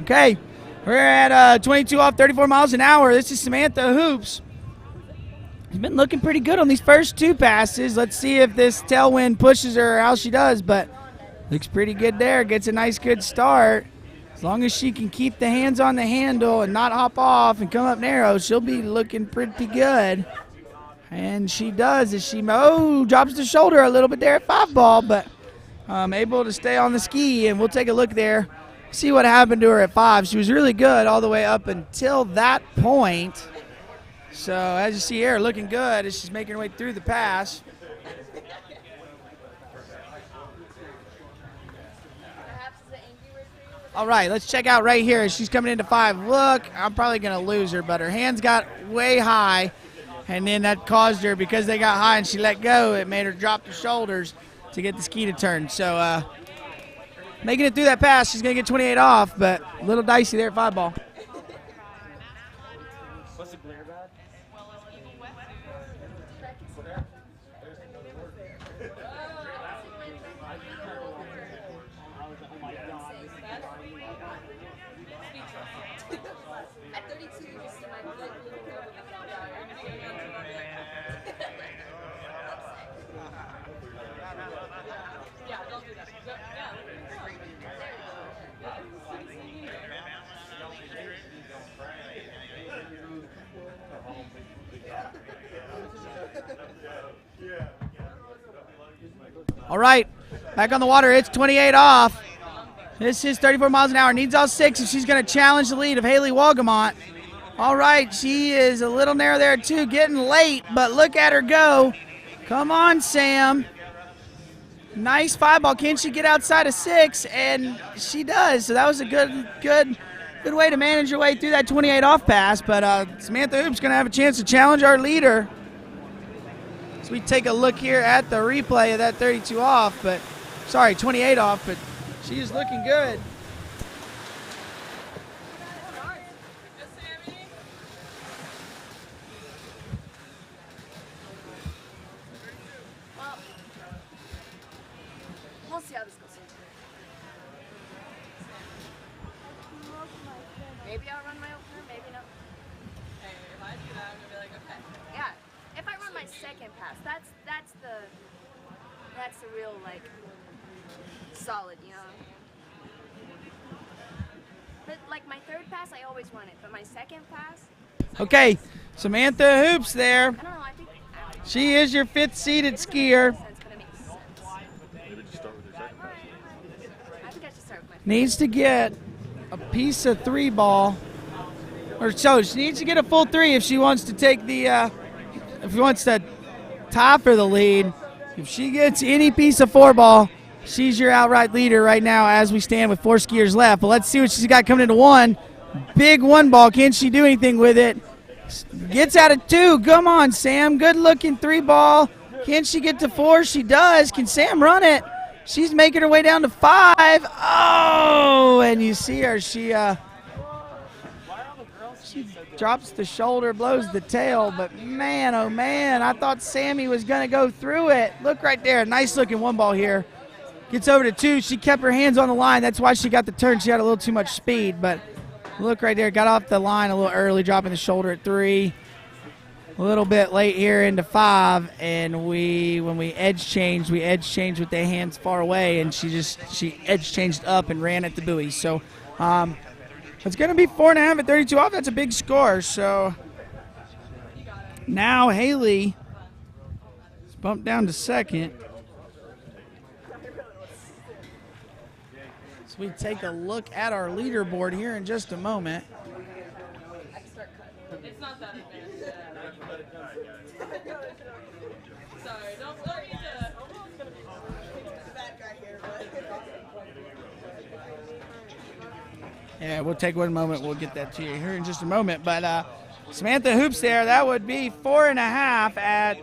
Okay, we're at 22 off, 34 miles an hour. This is Samantha Hoops. She's been looking pretty good on these first 2 passes. Let's see if this tailwind pushes her or how she does, but looks pretty good there. Gets a nice good start. As long as she can keep the hands on the handle and not hop off and come up narrow, she'll be looking pretty good. And she does as she drops the shoulder a little bit there at 5 ball, but able to stay on the ski. And we'll take a look there, see what happened to her at 5. She was really good all the way up until that point. So as you see here, looking good as she's making her way through the pass. All right, let's check out right here. She's coming into 5. Look, I'm probably going to lose her, but her hands got way high, and then that caused her, because they got high and she let go, it made her drop the shoulders to get the ski to turn. So making it through that pass, she's going to get 28 off, but a little dicey there at 5 ball. What's the glare bad? All right, back on the water. It's 28 off. This is 34 miles an hour. Needs all 6 if she's going to challenge the lead of Haley Walgamont. All right, she is a little narrow there too, getting late, but look at her go. Come on, Sam. Nice 5 ball. Can she get outside of 6? And she does. So that was a good way to manage her way through that 28 off pass. But Samantha Hoop's going to have a chance to challenge our leader. So we take a look here at the replay of that 32 off, but sorry, 28 off, but she is looking good. We'll see how this goes. Maybe I'll run my opener, maybe not. Hey, if I do that, I'm gonna be like, okay. Yeah, if I run my second pass, that's the real, like, solid, you know. But like my third pass, I always run it, but my second pass. Okay, Samantha Hoops there. I don't know. I think She is your 5th seeded skier. Maybe just start with your second pass. I think I should start with my. Needs to get a piece of 3 ball, or so she needs to get a full 3 if she wants to take the if she wants to tie for the lead. If she gets any piece of 4 ball, she's your outright leader right now as we stand with 4 skiers left. But let's see what she's got coming into 1. Big 1 ball. Can she do anything with it? Gets out of 2. Come on, Sam. Good looking 3 ball. Can she get to 4? She does. Can Sam run it? She's making her way down to 5. Oh, and you see her. She drops the shoulder, blows the tail, but man, oh man, I thought Sammy was going to go through it. Look right there. Nice looking 1 ball here. Gets over to 2. She kept her hands on the line. That's why she got the turn. She had a little too much speed, but look right there. Got off the line a little early, dropping the shoulder at 3. A little bit late here into 5, and when we edge changed with the hands far away, and she edge changed up and ran at the buoy. So it's going to be 4.5 at 32 off. That's a big score. So now Haley is bumped down to 2nd. So we take a look at our leaderboard here in just a moment. It's not that advanced. Sorry, don't worry. Yeah, we'll take 1 moment. We'll get that to you here in just a moment. But Samantha Hoops there, that would be 4.5 at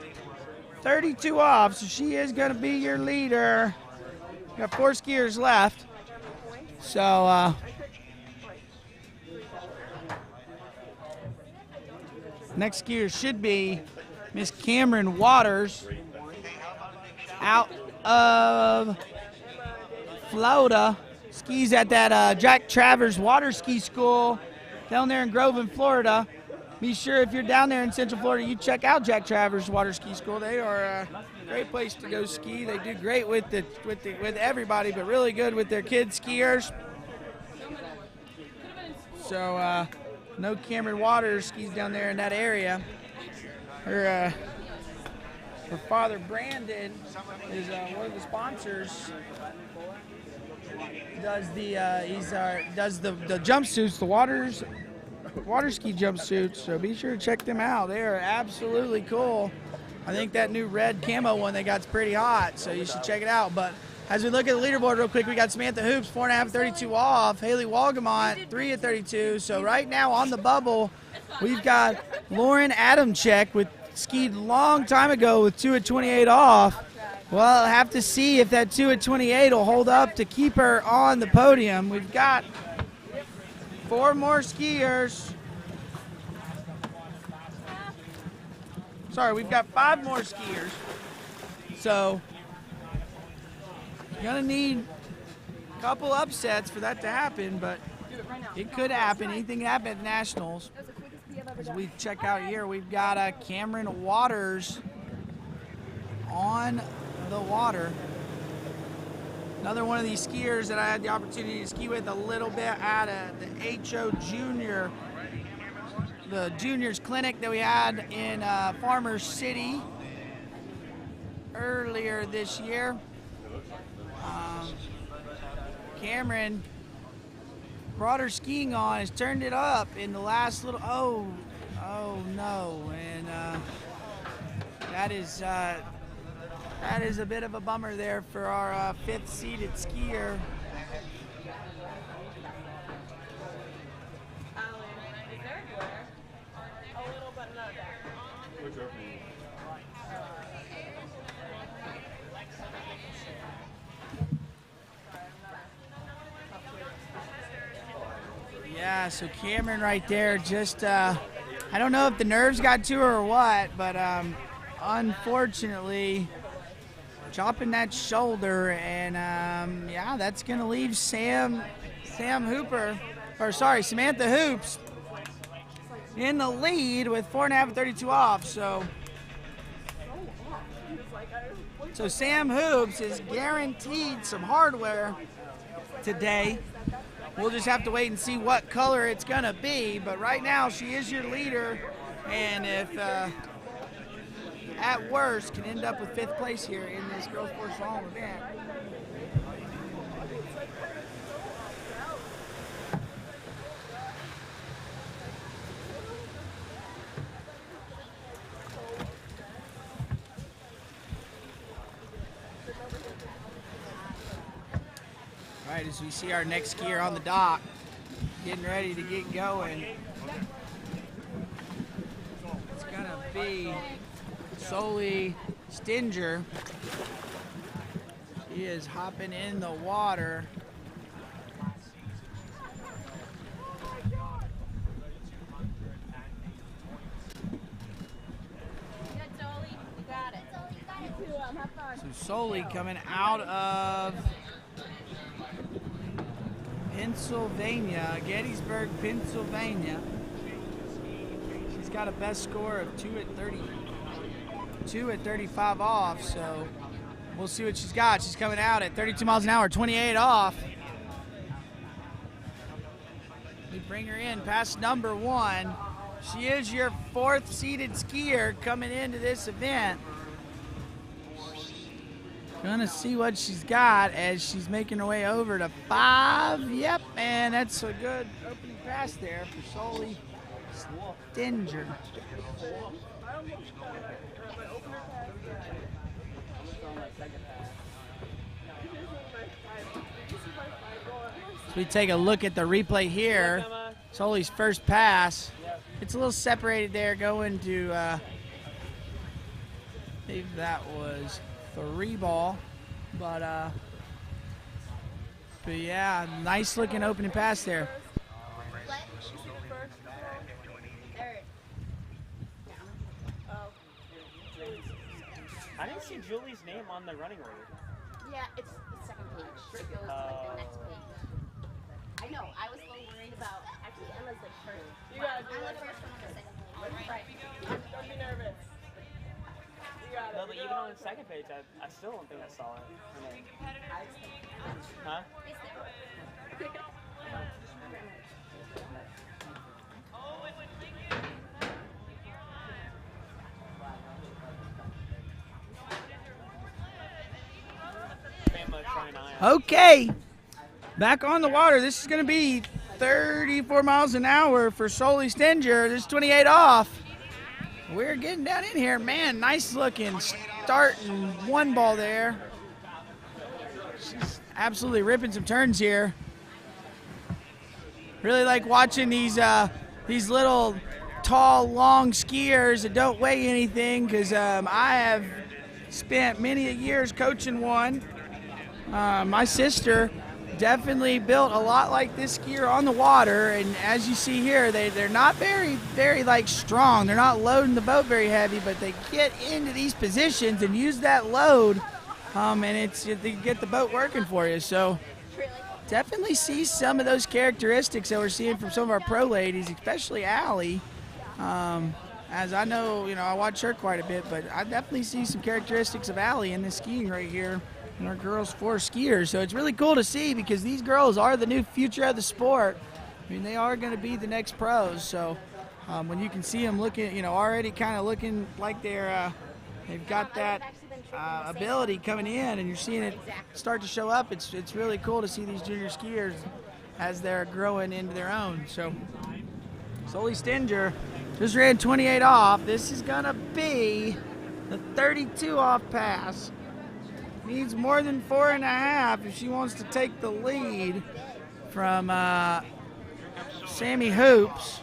32 off. So she is going to be your leader. Got 4 skiers left. So next skier should be Miss Cameron Waters out of Florida. Skis at that Jack Travers Water Ski School down there in Groveland, Florida. Be sure if you're down there in Central Florida, you check out Jack Travers Water Ski School. They are a great place to go ski. They do great with everybody, but really good with their kids skiers. So no Cameron Waters skis down there in that area. Her father Brandon is one of the sponsors. Does the jumpsuits, the water ski jumpsuits. So be sure to check them out. They are absolutely cool. I think that new red camo one they got's pretty hot, so you should check it out. But As we look at the leaderboard real quick, we got Samantha Hoops, 4.5, 32 off. Haley Walgamont, 3 at 32. So right now on the bubble, we've got Lauren Adamczyk with skied long time ago with 2 at 28 off. Well, I'll have to see if that 2 at 28 will hold up to keep her on the podium. We've got 4 more skiers. Sorry, we've got 5 more skiers. So, you're gonna need a couple upsets for that to happen, but it could happen. Anything can happen at Nationals. As we check out here, we've got Cameron Waters on the water. Another one of these skiers that I had the opportunity to ski with a little bit at the HO Junior, the juniors clinic that we had in Farmers City earlier this year. Cameron brought her skiing on, has turned it up in the last little, oh no, and that is a bit of a bummer there for our 5th seeded skier. Yeah, so Cameron right there just, I don't know if the nerves got to her or what, but unfortunately, chopping that shoulder, and yeah, that's going to leave Samantha Hoops in the lead with 4.5 and 32 off. So Sam Hoops is guaranteed some hardware today. We'll just have to wait and see what color it's going to be, but right now she is your leader, and if at worst can end up with 5th place here in this girls sports slalom event. All right, as we see our next skier on the dock, getting ready to get going. It's gonna be Sully Stinger. He is hopping in the water. So Sully coming out of Pennsylvania, Gettysburg, Pennsylvania. She's got a best score of 2 at 35 off, so we'll see what she's got. She's coming out at 32 miles an hour, 28 off. We bring her in past number 1. She is your 4th seeded skier coming into this event. Gonna see what she's got as she's making her way over to 5. Yep, and that's a good opening pass there for Sully Stinger. So we take a look at the replay here. Sully's first pass. It's a little separated there going to, I believe that was 3 ball, but yeah, nice looking opening pass there. I didn't see Julie's name on the running order. Yeah, it's the second page. It goes to like the next page. I know, I was a little worried about, actually Emma's like first. You gotta do it. I'm the first one on the second page. Right. Don't be nervous. No, but even on the second page, I still don't think I saw it. Huh? Okay, back on the water. This is going to be 34 miles an hour for Sully Stinger. This is 28 off. We're getting down in here. Man, nice looking start and 1 ball there. She's absolutely ripping some turns here. Really like watching these little tall, long skiers that don't weigh anything, because I have spent many years coaching one. My sister definitely built a lot like this skier on the water, and as you see here, they're not very like strong. They're not loading the boat very heavy, but they get into these positions and use that load, and they get the boat working for you. So definitely see some of those characteristics that we're seeing from some of our pro ladies, especially Allie. As I know, I watch her quite a bit, but I definitely see some characteristics of Allie in this skiing right here in our girls 4 skiers. So it's really cool to see, because these girls are the new future of the sport. I mean, they are going to be the next pros. So when you can see them looking, already kind of looking like they've got that ability coming in, and you're seeing it start to show up. It's really cool to see these junior skiers as they're growing into their own. So Sully Stinger just ran 28 off. This is gonna be the 32 off pass. Needs more than 4.5 if she wants to take the lead from Sammy Hoops.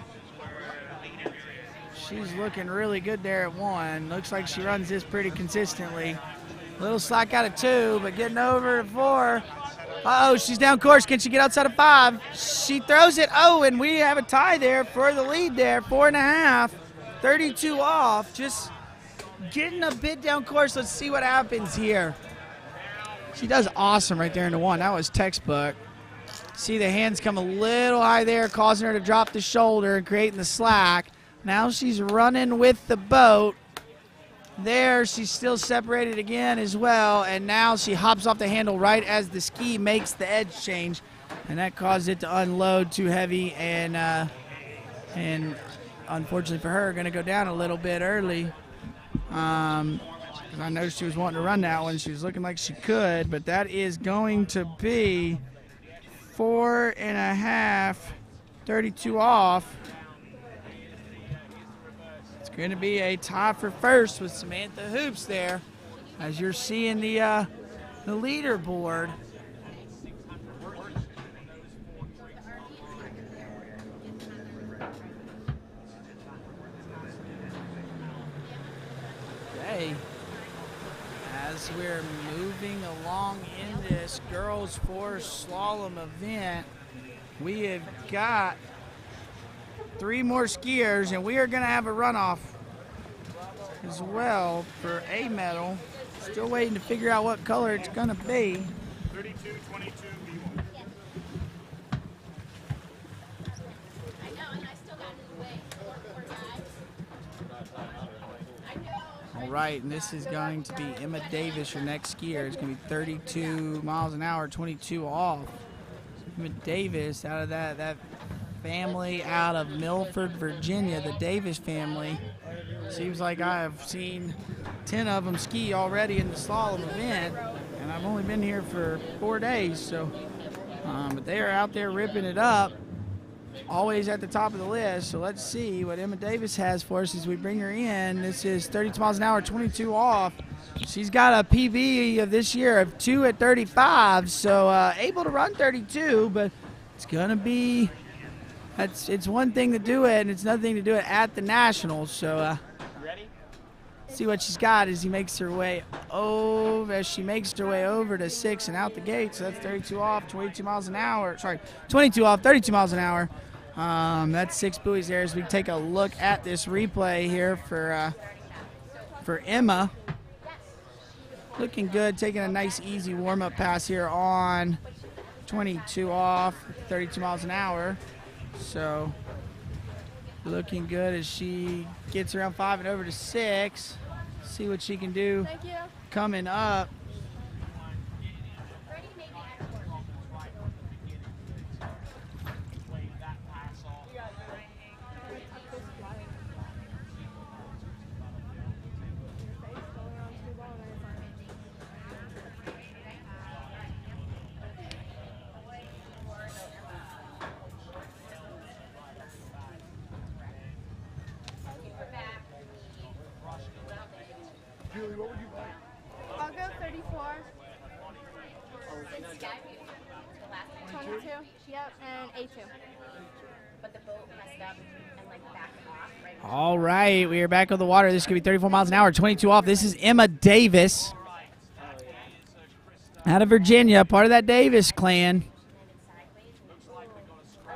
She's looking really good there at 1. Looks like she runs this pretty consistently. Little slack out of 2, but getting over to 4. Uh-oh, she's down course. Can she get outside of 5? She throws it. Oh, and we have a tie there for the lead there. 4.5, 32 off. Just getting a bit down course. Let's see what happens here. She does awesome right there in the 1. That was textbook. See the hands come a little high there, causing her to drop the shoulder and creating the slack. Now she's running with the boat. There, she's still separated again as well, and now she hops off the handle right as the ski makes the edge change, and that caused it to unload too heavy, and unfortunately for her, going to go down a little bit early. I know she was wanting to run that one. She was looking like she could, but that is going to be 4.5, 32 off. Going to be a tie for first with Samantha Hoops there, as you're seeing the leaderboard. Okay, as we're moving along in this girls 4 slalom event, we have got 3 more skiers, and we are going to have a runoff as well for a medal. Still waiting to figure out what color it's going to be. 32-22 V1. All right, and this is going to be Emma Davis, your next skier. It's going to be 32 miles an hour, 22 off. Emma Davis, out of that family out of Milford, Virginia, the Davis family. Seems like I have seen 10 of them ski already in the slalom event, and I've only been here for 4 days, so but they are out there ripping it up, always at the top of the list. So let's see what Emma Davis has for us as we bring her in. This is 32 miles an hour, 22 off. She's got a PB of this year of 2 at 35, so able to run 32, but it's gonna be, it's one thing to do it, and it's another thing to do it at the Nationals. So see what she's got as she makes her way over to 6 and out the gate. So that's 32 off, 22 miles an hour. Sorry, 22 off, 32 miles an hour. That's 6 buoys there as we take a look at this replay here for Emma. Looking good, taking a nice easy warm-up pass here on 22 off, 32 miles an hour. So looking good as she gets around 5 and over to 6. See what she can do coming up. I'll go 32. 22. Yep, and A2. But the boat messed up and like backed off. Right. All right, we are back on the water. This could be 34 miles an hour, 22 off. This is Emma Davis out of Virginia, part of that Davis clan.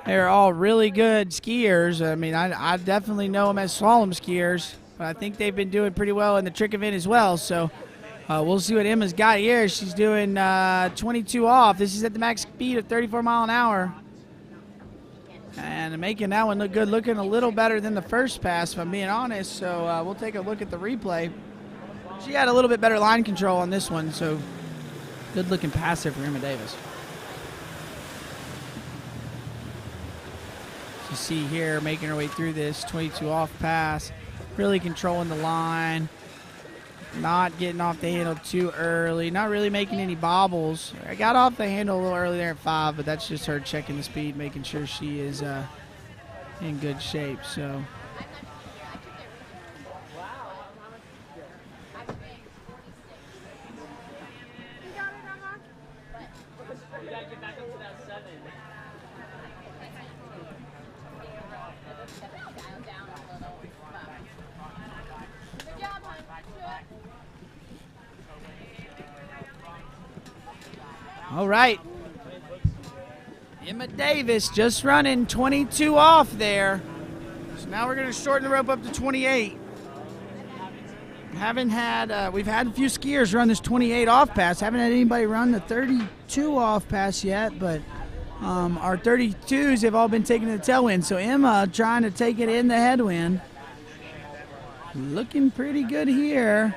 They're all really good skiers. I mean, I definitely know them as slalom skiers, but I think they've been doing pretty well in the trick event as well. So we'll see what Emma's got here. She's doing 22 off. This is at the max speed of 34 mile an hour. And making that one look good, looking a little better than the first pass, if I'm being honest. So we'll take a look at the replay. She had a little bit better line control on this one, so good looking pass there for Emma Davis. You see here, making her way through this 22 off pass, really controlling the line, not getting off the handle too early, not really making any bobbles. I got off the handle a little early there at 5, but that's just her checking the speed, making sure she is in good shape. So. All right. Emma Davis just running 22 off there. So now we're going to shorten the rope up to 28. We've had a few skiers run this 28 off pass. Haven't had anybody run the 32 off pass yet, but our 32s have all been taken to the tailwind. So Emma trying to take it in the headwind. Looking pretty good here.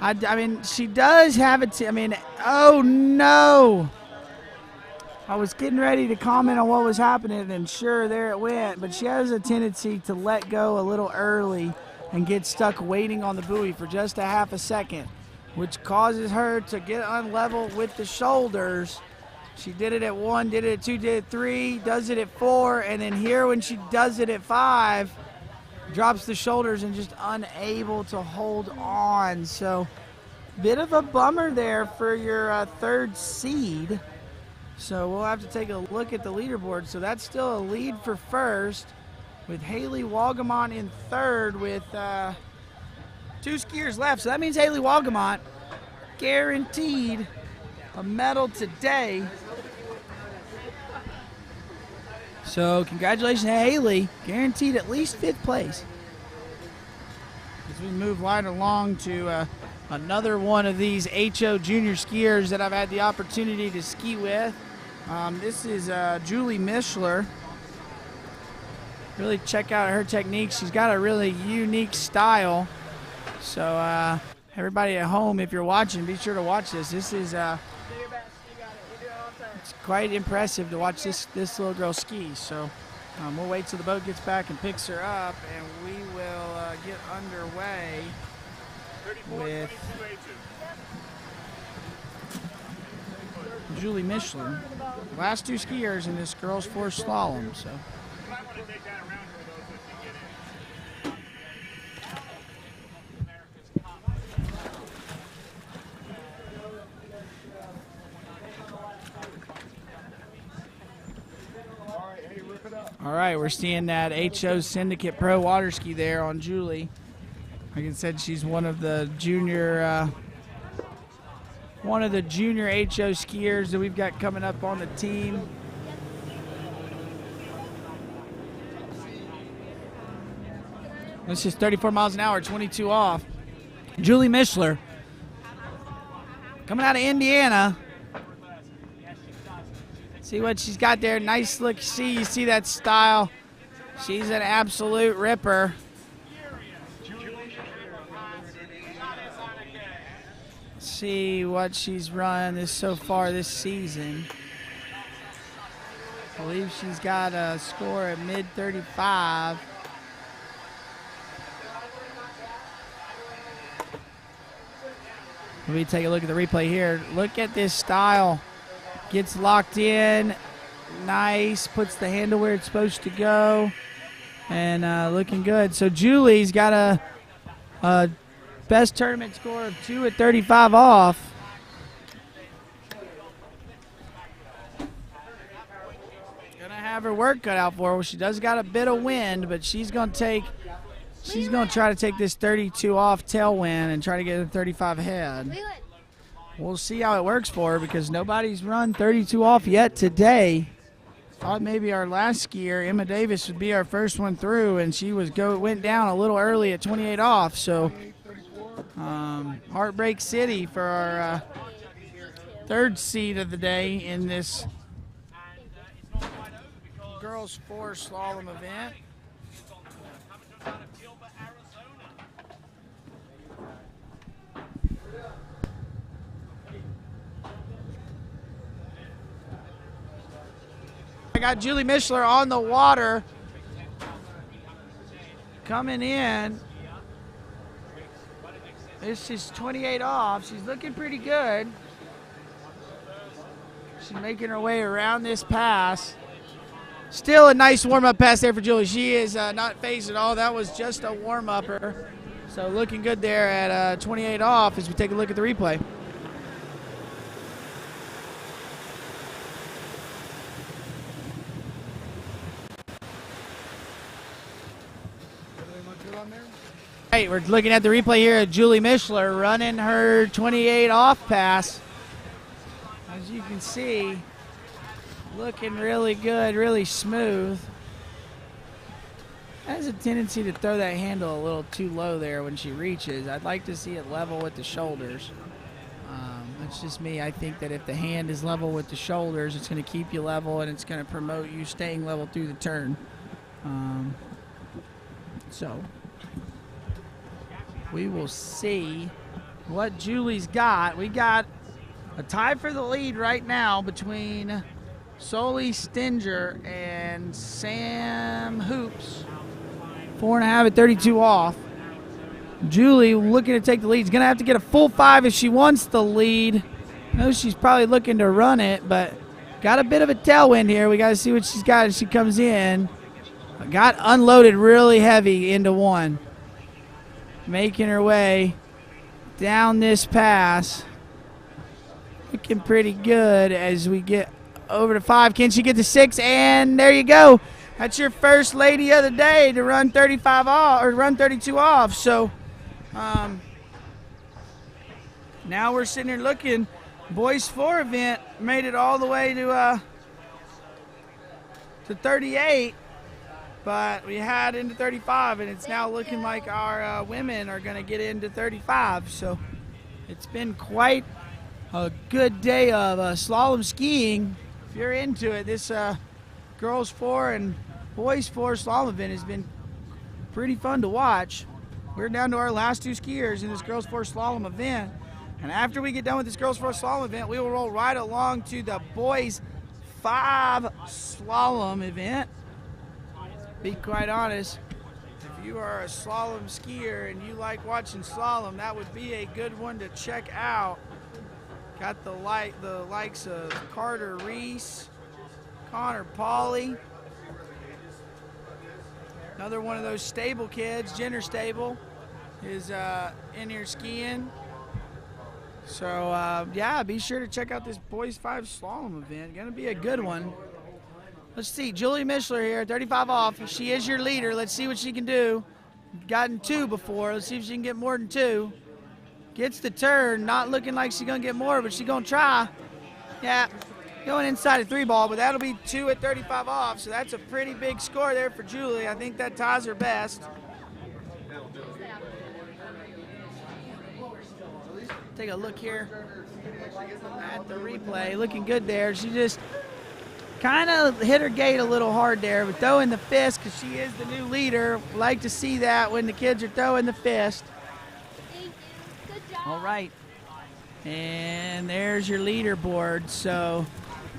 I mean, she does have it. Oh no! I was getting ready to comment on what was happening, and sure, there it went. But she has a tendency to let go a little early and get stuck waiting on the buoy for just a half a second, which causes her to get unlevel with the shoulders. She did it at 1, did it at 2, did it at 3, does it at 4, and then here when she does it at 5, drops the shoulders and just unable to hold on. So bit of a bummer there for your third seed. So we'll have to take a look at the leaderboard. So that's still a lead for first with Haley Walgamont in third with 2 skiers left. So that means Haley Walgamont guaranteed a medal today. So congratulations to Haley, guaranteed at least 5th place. As we move right along to another one of these HO junior skiers that I've had the opportunity to ski with. This is Julie Mischler. Really check out her technique. She's got a really unique style. So everybody at home, if you're watching, be sure to watch this. This is it's quite impressive to watch this little girl ski. So we'll wait till the boat gets back and picks her up, and we will get underway with Julie Mischler. Last 2 skiers in this girls' 4 slalom. So. All right, we're seeing that HO Syndicate Pro water ski there on Julie. Like I said, she's one of the junior HO skiers that we've got coming up on the team. This is 34 miles an hour, 22 off. Julie Mischler coming out of Indiana. See what she's got there. Nice look. You see that style. She's an absolute ripper. See what she's run so far this season. I believe she's got a score at mid 35. Let me take a look at the replay here. Look at this style. Gets locked in, nice, puts the handle where it's supposed to go, and looking good. So Julie's got a best tournament score of 2 at 35 off. have her work cut out for her. She does got a bit of wind, but she's going to try to take this 32 off tailwind and try to get a 35 ahead. We'll see how it works for her because nobody's run 32 off yet today. Thought maybe our last skier, Emma Davis, would be our first one through, and she went down a little early at 28 off. So Heartbreak City for our third seed of the day in this girls 4 slalom event. I got Julie Mishler on the water coming in. This is 28 off. She's looking pretty good. She's making her way around this pass. Still a nice warm-up pass there for Julie. She is not phased at all. That was just a warm-upper. So looking good there at 28 off as we take a look at the replay. Right, we're looking at the replay here at Julie Mishler running her 28 off pass. As you can see, looking really good, really smooth. Has a tendency to throw that handle a little too low there when she reaches. I'd like to see it level with the shoulders. That's just me. I think that if the hand is level with the shoulders, it's going to keep you level and it's going to promote you staying level through the turn. So we will see what Julie's got. We got a tie for the lead right now between Sully Stinger and Sam Hoops. 4.5 at 32 off. Julie looking to take the lead. She's going to have to get a full 5 if she wants the lead. I know she's probably looking to run it, but got a bit of a tailwind here. We got to see what she's got as she comes in. Got unloaded really heavy into 1. Making her way down this pass. Looking pretty good as we get over to 5. Can she get to 6? And there you go. That's your first lady of the day to run 35 off or run 32 off. So now we're sitting here looking. Boys 4 event made it all the way to 38. But we had into 35, and it's now looking like our women are going to get into 35. So it's been quite a good day of slalom skiing. If you're into it, this girls 4 and boys 4 slalom event has been pretty fun to watch. We're down to our last 2 skiers in this girls 4 slalom event. And after we get done with this girls 4 slalom event, we will roll right along to the boys 5 slalom event. Be quite honest, if you are a slalom skier and you like watching slalom, that would be a good one to check out. Got the likes of Carter Reese, Connor Pauley, another one of those Stable kids, Jenner Stable, is in here skiing. So yeah, be sure to check out this boys 5 slalom event. Gonna be a good one. Let's see, Julie Mishler here, 35 off. She is your leader. Let's see what she can do. Gotten 2 before. Let's see if she can get more than 2. Gets the turn. Not looking like she's going to get more, but she's going to try. Yeah, going inside a 3 ball, but that'll be 2 at 35 off. So that's a pretty big score there for Julie. I think that ties her best. Take a look here at the replay. Looking good there. She just kind of hit her gate a little hard there, but throwing the fist because she is the new leader. Like to see that when the kids are throwing the fist. Thank you. Good job. All right. And there's your leaderboard. So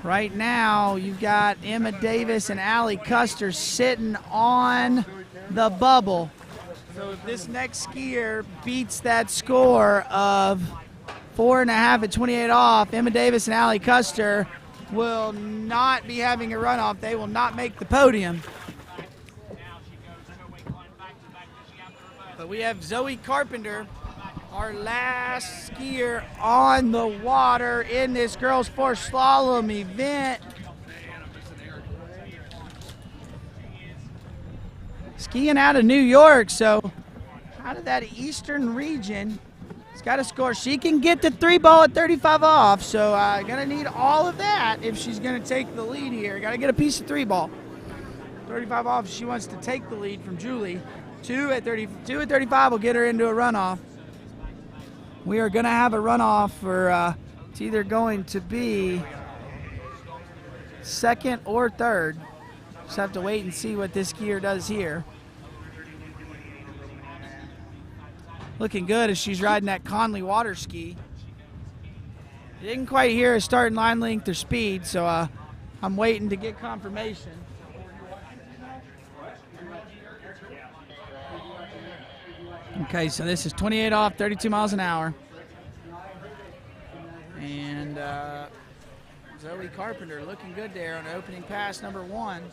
right now you've got Emma Davis and Allie Custer sitting on the bubble. So if this next skier beats that score of 4.5 at 28 off, Emma Davis and Allie Custer will not be having a runoff. They will not make the podium. But we have Zoe Carpenter, our last skier on the water in this girls 4 slalom event. skiing out of New York, so out of that eastern region. She's got to score. She can get the 3 ball at 35 off, so going to need all of that if she's going to take the lead here. Got to get a piece of 3 ball. 35 off, she wants to take the lead from Julie. 2 at 35 will get her into a runoff. We are going to have a runoff for it's either going to be second or third. Just have to wait and see what this skier does here. Looking good as she's riding that Conley water ski. Didn't quite hear a starting line length or speed, so I'm waiting to get confirmation. Okay, so this is 28 off, 32 miles an hour. And Zoe Carpenter looking good there on opening pass number 1.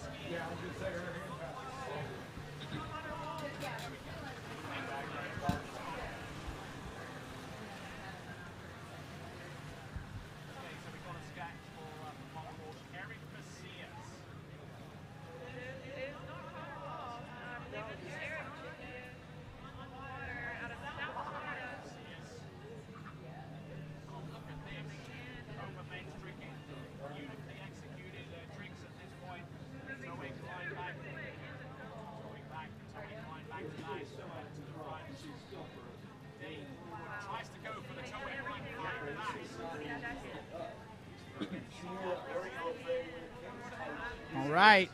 All right.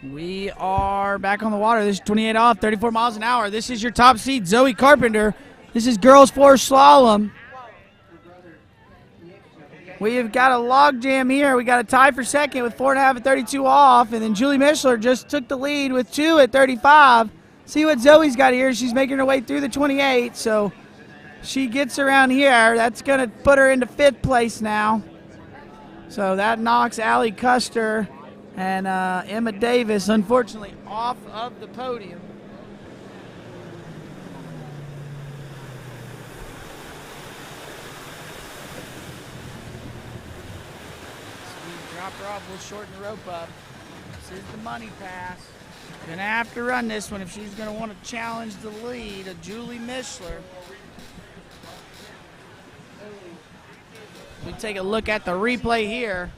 We are back on the water. This is 28 off, 34 miles an hour. This is your top seed, Zoe Carpenter. This is girls 4 slalom. We have got a log jam here. We got a tie for second with 4.5 at 32 off, and then Julie Mishler just took the lead with 2 at 35. See what Zoe's got here. She's making her way through the 28, so she gets around here. That's going to put her into 5th place now. So that knocks Allie Custer and Emma Davis, unfortunately, off of the podium. Speed drop her off. We'll shorten the rope up. This is the money pass. Gonna have to run this one if she's gonna want to challenge the lead of Julie Mishler. We take a look at the replay here.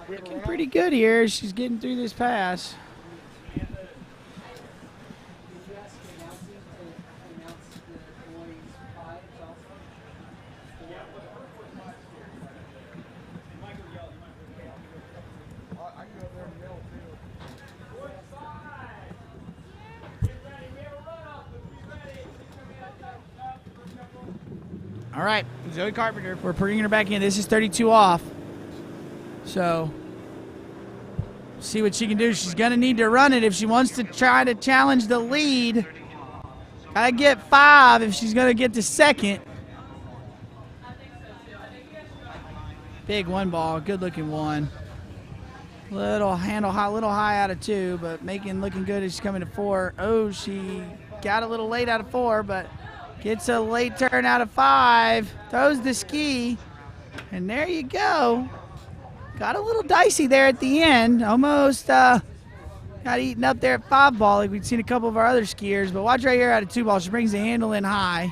Looking pretty good here. She's getting through this pass. All right, Zoe Carpenter, we're bringing her back in. This is 32 off. So, see what she can do. She's going to need to run it if she wants to try to challenge the lead. Got to get 5 if she's going to get to second. Big 1 ball, good looking 1. Little handle high, little high out of 2, but looking good as she's coming to 4. Oh, she got a little late out of 4, but gets a late turn out of 5. Throws the ski, and there you go. Got a little dicey there at the end. Almost got eaten up there at 5 ball like we'd seen a couple of our other skiers. But watch right here out of 2 ball. She brings the handle in high,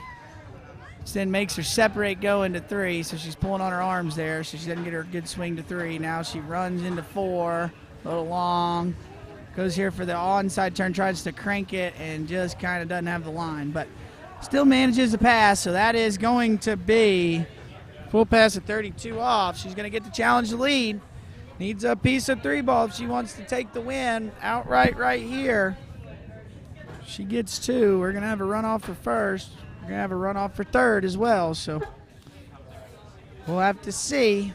which then makes her separate go into 3. So she's pulling on her arms there, so she doesn't get her good swing to 3. Now she runs into 4, a little long. Goes here for the onside turn, tries to crank it, and just kind of doesn't have the line. But still manages the pass, so that is going to be full pass at 32 off. She's going to get to challenge the lead. Needs a piece of 3 ball if she wants to take the win outright right here. She gets 2. We're going to have a runoff for first. We're going to have a runoff for third as well, so we'll have to see.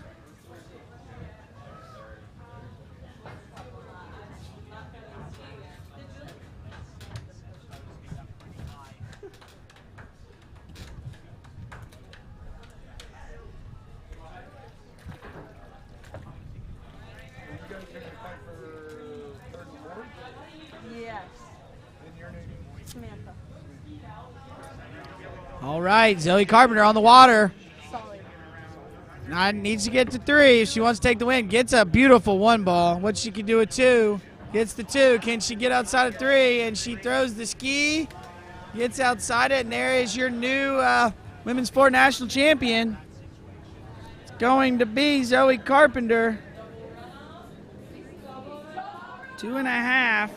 All right, Zoe Carpenter on the water. Needs to get to 3 if she wants to take the win. Gets a beautiful 1 ball. What she can do at 2. Gets the 2. Can she get outside of 3? And she throws the ski. Gets outside it, and there is your new Women's 4 national champion. It's going to be Zoe Carpenter. 2.5.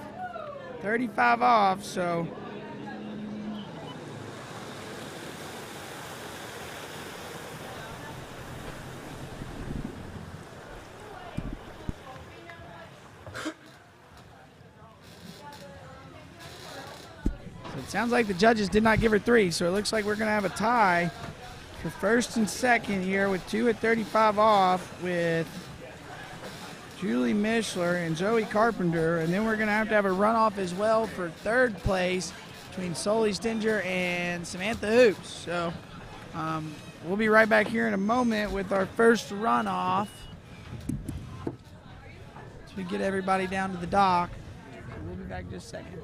35 off, so. It sounds like the judges did not give her 3, so it looks like we're going to have a tie for first and second here with 2 at 35 off with Julie Mishler and Zoe Carpenter, and then we're going to have a runoff as well for 3rd place between Sully Stinger and Samantha Hoops. So we'll be right back here in a moment with our first runoff as we get everybody down to the dock. We'll be back just a second.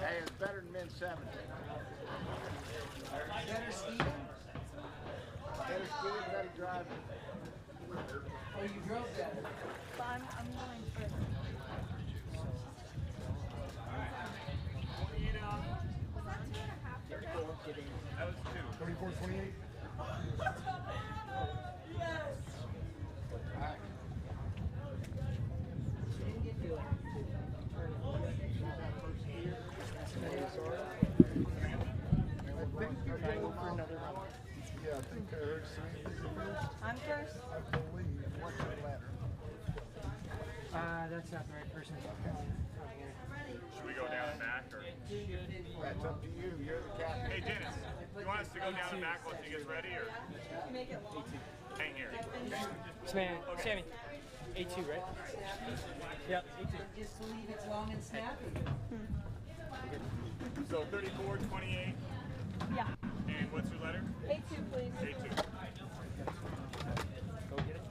Hey, it's better than men's 7. Better skiing? Better skiing, better driving. Oh, you drove that. But I'm going first. That was 2. 34, 28. Yes. All right. Yeah, I think I heard I'm first. I believe. What's the ladder? That's not the right person. Should we go down and back, or? That's up to you. You're the captain. Hey, Dennis, you want us to go down and back once he gets ready, or? Make it long. Hang here. Sammy, A2, right? Yep, A2. Just to leave it long and snappy. So 34, 28. Yeah. And what's your letter? A2, please. A2. Go get it.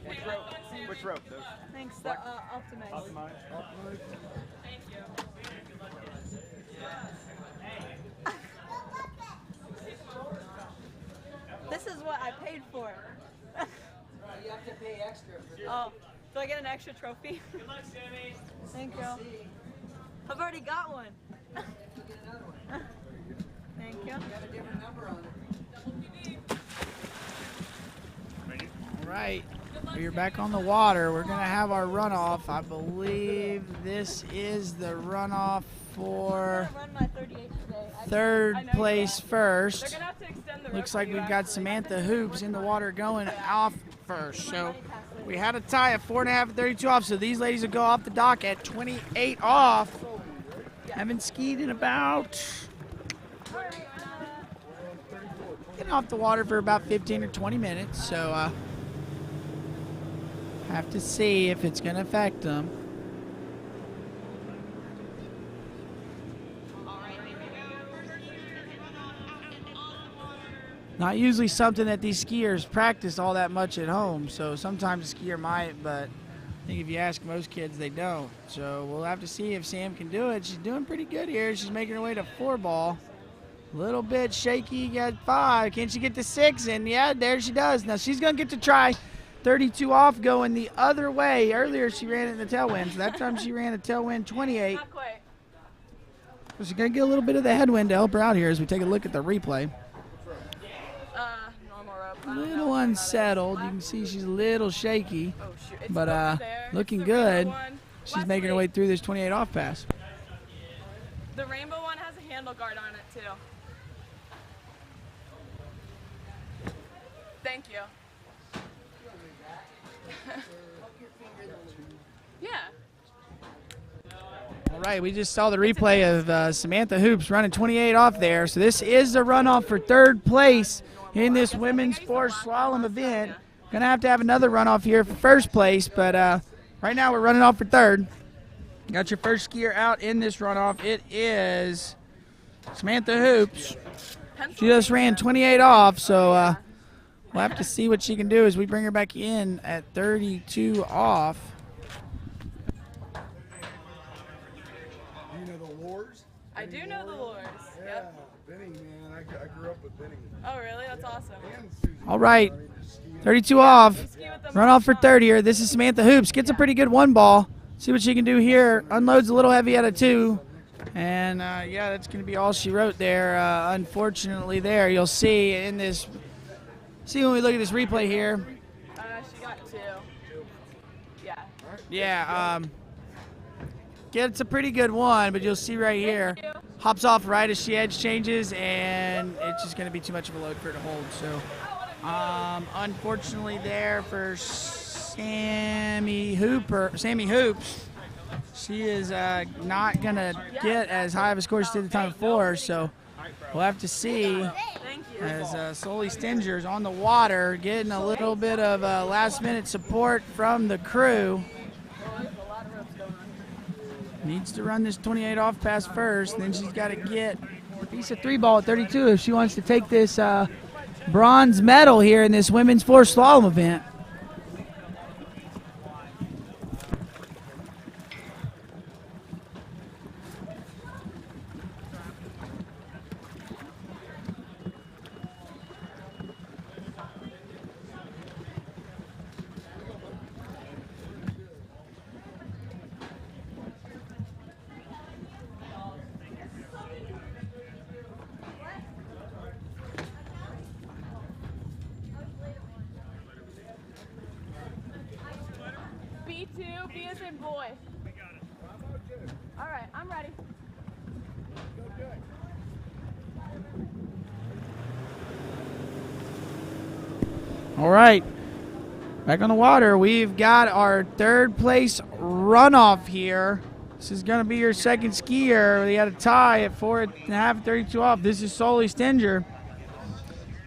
Which rope? Which rope? Thanks, the Optimize. Optimize. Thank you. This is what I paid for. You have to pay extra for this. Oh, do I get an extra trophy? Good luck, Sammy. Thank you. I've already got one. You get another one. Thank you. You got a different number on it. All right, we're back on the water. We're going to have our runoff. I believe this is the runoff for I'm gonna run my 38 today. 3rd place first. They're gonna have to extend the Looks rope like for we've you, got actually. Samantha Hoops in the water going off first. So we had a tie at 4.5 and 32 off. So these ladies will go off the dock at 28 off. Haven't skied in about, getting off the water for about 15 or 20 minutes. So have to see if it's going to affect them. Not usually something that these skiers practice all that much at home. So sometimes a skier might, but I think if you ask most kids, they don't. So we'll have to see if Sam can do it. She's doing pretty good here. She's making her way to 4 ball. A little bit shaky, got 5. Can she get to 6? And yeah, there she does. Now she's going to get to try 32 off going the other way. Earlier she ran it in the tailwind. So that time she ran a tailwind 28. Not quite. So she's going to get a little bit of the headwind to help her out here as we take a look at the replay. Normal rope. A little unsettled. You can see she's a little shaky. But looking good. She's making her way through this 28 off pass. The rainbow one has a handle guard on it too. Thank you. Yeah. All right, we just saw the replay of Samantha Hoops running 28 off there. So this is the runoff for 3rd place in this women's 4 slalom event. Going to have another runoff here for first place, but right now we're running off for third. Got your first skier out in this runoff. It is Samantha Hoops. She just ran 28 off, so we'll have to see what she can do as we bring her back in at 32 off. Do you know the Wars? I do know the Lures. Yeah, Yep. Benny, man. I grew up with Benny. Oh, really? That's awesome. All right, 32 off. Run off for third here. This is Samantha Hoops. Gets a pretty good 1 ball. See what she can do here. Unloads a little heavy out of 2. And, yeah, that's going to be all she wrote there. Unfortunately there, you'll see in this, when we look at this replay here. She got 2. Yeah. Yeah, gets a pretty good 1, but you'll see right here. Hops off right as she edge changes, and it's just going to be too much of a load for her to hold. So, unfortunately there for Sammy Hoops, she is not going to get as high of a score as she did the time before. So we'll have to see as Sully Stinger's on the water, getting a little bit of last-minute support from the crew. Needs to run this 28 off pass first, then she's got to get a piece of 3 ball at 32 if she wants to take this bronze medal here in this women's 4 slalom event. B2, B as in boy. All right, I'm ready. All right, back on the water. We've got our 3rd place runoff here. This is going to be your second skier. We had a tie at 4.5, 32 off. This is Sully Stinger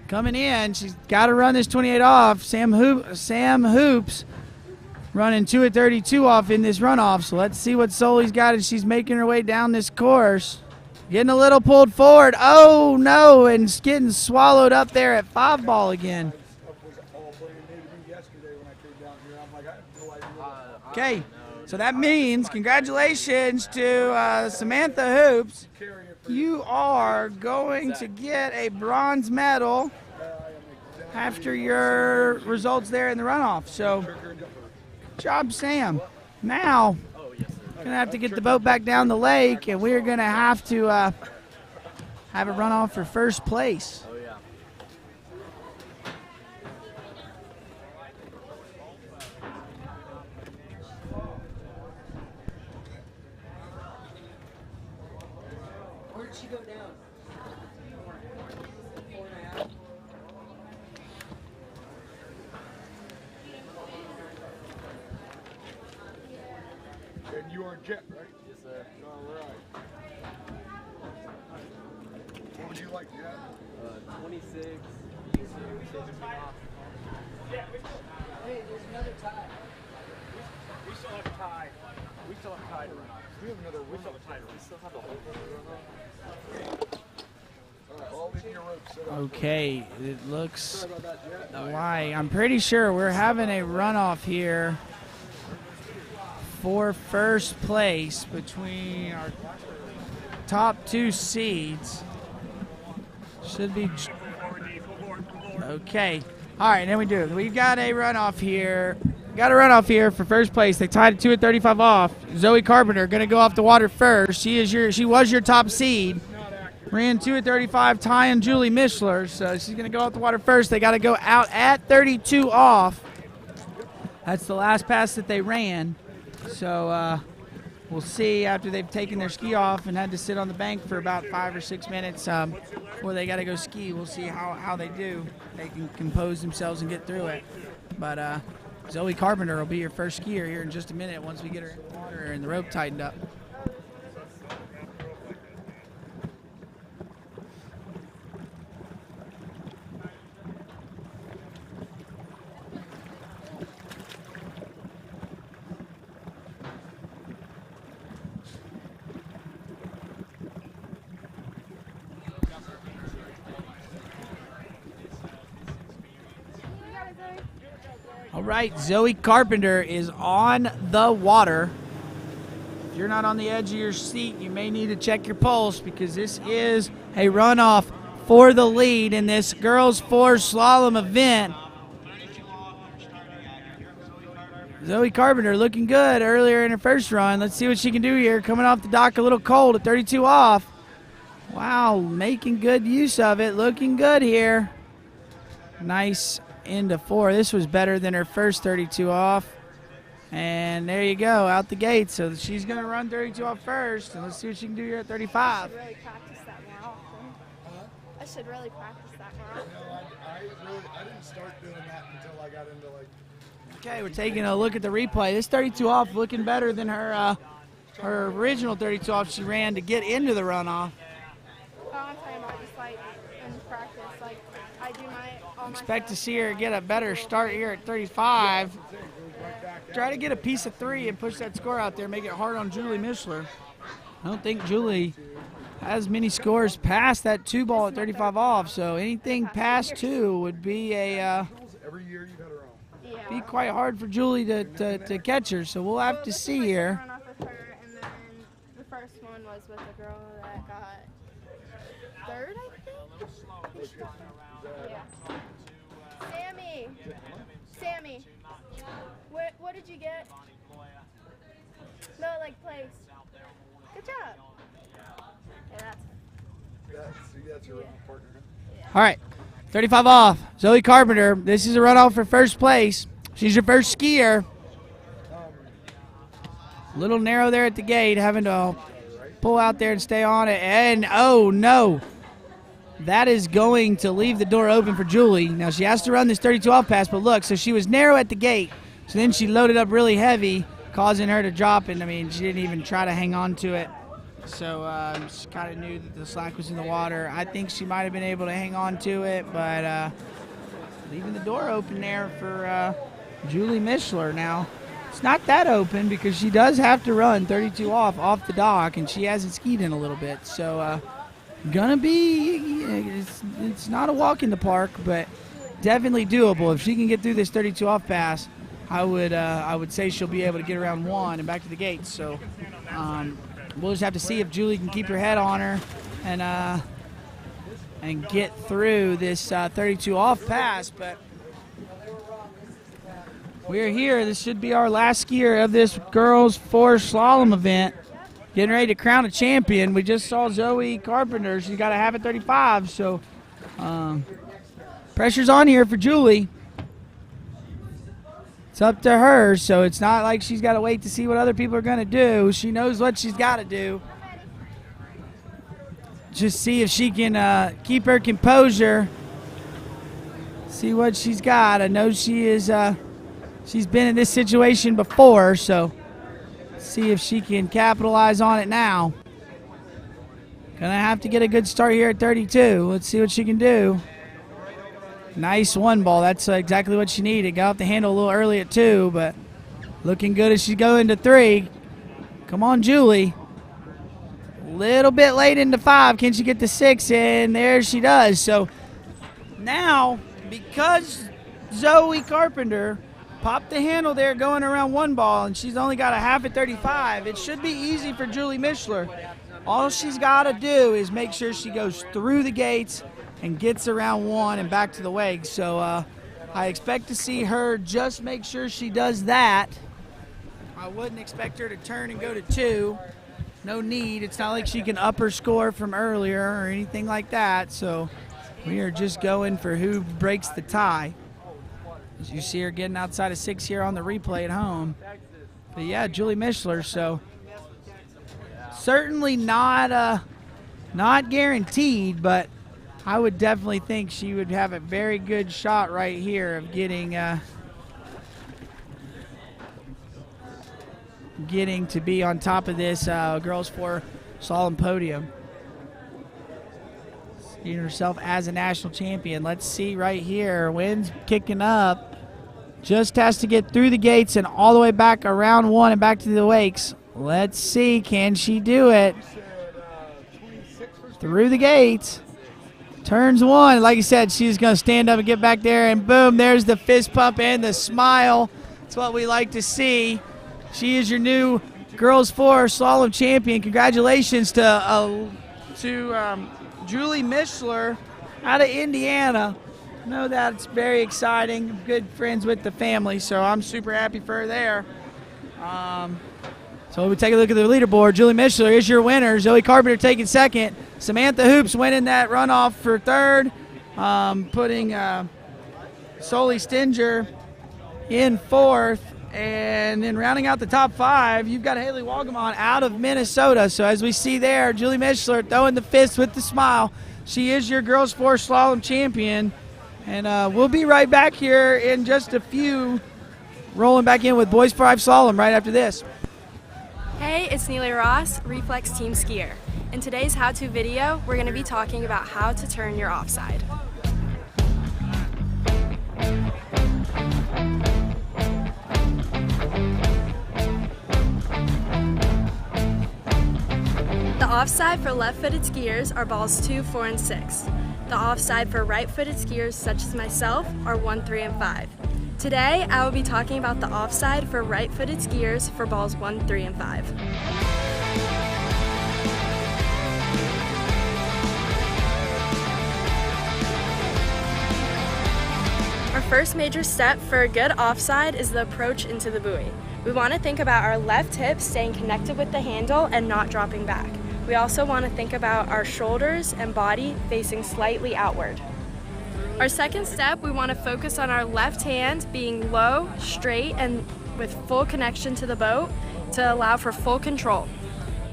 coming in. She's got to run this 28 off. Sam Hoops running 2 at 32 off in this runoff. So let's see what Sully's got as she's making her way down this course. Getting a little pulled forward. Oh, no, and it's getting swallowed up there at 5 ball again. Okay, so that means congratulations to Samantha Hoops. You are going to get a bronze medal after your results there in the runoff. So, good job, Sam. Now, going to have to get the boat back down the lake, and we're going to have a runoff for first place. She go down. 4.5. And you are Jet, right? Yes, sir. All right. What would you like, Jet? 26. Hey, there's another tie. We still have a tie. We still have a tie to run off. We have another. We still have a tie to run. We still have a whole run off. Okay, it looks like I'm pretty sure we're having a runoff here for first place between our top 2 seeds. Should be okay. All right, then we do. We've got a runoff here. Got a runoff here for first place. They tied it 2 at 35 off. Zoe Carpenter going to go off the water first. She was your top seed. Ran 2 at 35, Ty and Julie Mishler. So she's going to go off the water first. They got to go out at 32 off. That's the last pass that they ran. So we'll see after they've taken their ski off and had to sit on the bank for about 5 or 6 minutes before they got to go ski. We'll see how they do. They can compose themselves and get through it. But Zoe Carpenter will be your first skier here in just a minute once we get her in the water and the rope tightened up. right, Zoe Carpenter is on the water. If you're not on the edge of your seat, you may need to check your pulse because this is a runoff for the lead in this girls 4 slalom event. Zoe Carpenter looking good earlier in her first run. Let's see what she can do here. Coming off the dock a little cold at 32 off. Wow, making good use of it. Looking good here. Nice into 4. This was better than her first 32 off. And there you go, out the gate. So she's going to run 32 off first. And let's see what she can do here at 35. I should really practice that more often. I should really practice that more often. I didn't start doing that until I got into like. Okay, we're taking a look at the replay. This 32 off looking better than her her original 32 off she ran to get into the runoff. Oh, I'm talking about just like in practice, like I do my. Expect to see her get a better start here at 35. Try to get a piece of 3 and push that score out there, make it hard on Julie Mishler. I don't think Julie has many scores past that 2 ball at 35 off, so anything past 2 would be a Every year you've had her own. be quite hard for Julie to catch her, so we'll have to see here. Run off with her, and then the first one was with the girl that got 3rd, I think. Yeah. Sammy, what did you get? No, like place. Good job. Yeah, That's your partner. All right, 35 off. Zoe Carpenter, this is a runoff for first place. She's your first skier. A little narrow there at the gate, having to pull out there and stay on it. And, oh, no. That is going to leave the door open for Julie. Now, she has to run this 32 off pass, but look, so she was narrow at the gate. So then she loaded up really heavy, causing her to drop. And, I mean, she didn't even try to hang on to it. So she kind of knew that the slack was in the water. I think she might have been able to hang on to it, but leaving the door open there for Julie Mishler. Now, it's not that open because she does have to run 32 off the dock, and she hasn't skied in a little bit. So gonna be, it's not a walk in the park, but definitely doable. If she can get through this 32 off pass, I would say she'll be able to get around 1 and back to the gates. So we'll just have to see if Julie can keep her head on her and get through this 32 off pass. But we're here. This should be our last skier of this girls 4 slalom event. Getting ready to crown a champion. We just saw Zoe Carpenter. She's got a half at 35, so pressure's on here for Julie. It's up to her, so it's not like she's got to wait to see what other people are going to do. She knows what she's got to do. Just see if she can keep her composure. See what she's got. I know she is. She's been in this situation before, so see if she can capitalize on it now. Gonna have to get a good start here at 32. Let's see what she can do. Nice 1 ball. That's exactly what she needed. Got off the handle a little early at 2, but looking good as she go into 3. Come on, Julie. A little bit late into 5. Can she get the 6 in? There she does. So now, because Zoe Carpenter popped the handle there going around 1 ball, and she's only got a half at 35, it should be easy for Julie Mishler. All she's got to do is make sure she goes through the gates and gets around 1 and back to the wake. So I expect to see her just make sure she does that. I wouldn't expect her to turn and go to 2. No need. It's not like she can up her score from earlier or anything like that. So we are just going for who breaks the tie. As you see her getting outside of 6 here on the replay at home. But yeah, Julie Mishler, so certainly not guaranteed, but I would definitely think she would have a very good shot right here of getting to be on top of this girls 4 slalom podium. Seeing herself as a national champion. Let's see right here. Wind's kicking up. Just has to get through the gates and all the way back around 1 and back to the wakes. Let's see, can she do it? Through the gates. Turns one. Like you said, she's going to stand up and get back there, and boom, there's the fist pump and the smile. That's what we like to see. She is your new Girls 4 Slalom champion. Congratulations to Julie Mishler out of Indiana. I know that's very exciting. Good friends with the family, so I'm super happy for her there. So we take a look at the leaderboard. Julie Mishler is your winner. Zoe Carpenter taking second. Samantha Hoops winning that runoff for third. Putting Soli Stinger in fourth. And then rounding out the top 5, you've got Haley Wagamon out of Minnesota. So as we see there, Julie Mishler throwing the fist with the smile. She is your Girls 4 Slalom champion. And we'll be right back here in just a few, rolling back in with Boys 5 Slalom right after this. Hey, it's Neely Ross, Reflex Team Skier. In today's how-to video, we're going to be talking about how to turn your offside. The offside for left-footed skiers are balls 2, 4, and 6. The offside for right-footed skiers, such as myself, are 1, 3, and 5. Today, I will be talking about the offside for right-footed skiers for balls 1, 3, and 5. Our first major step for a good offside is the approach into the buoy. We want to think about our left hip staying connected with the handle and not dropping back. We also want to think about our shoulders and body facing slightly outward. Our second step, we want to focus on our left hand being low, straight, and with full connection to the boat to allow for full control.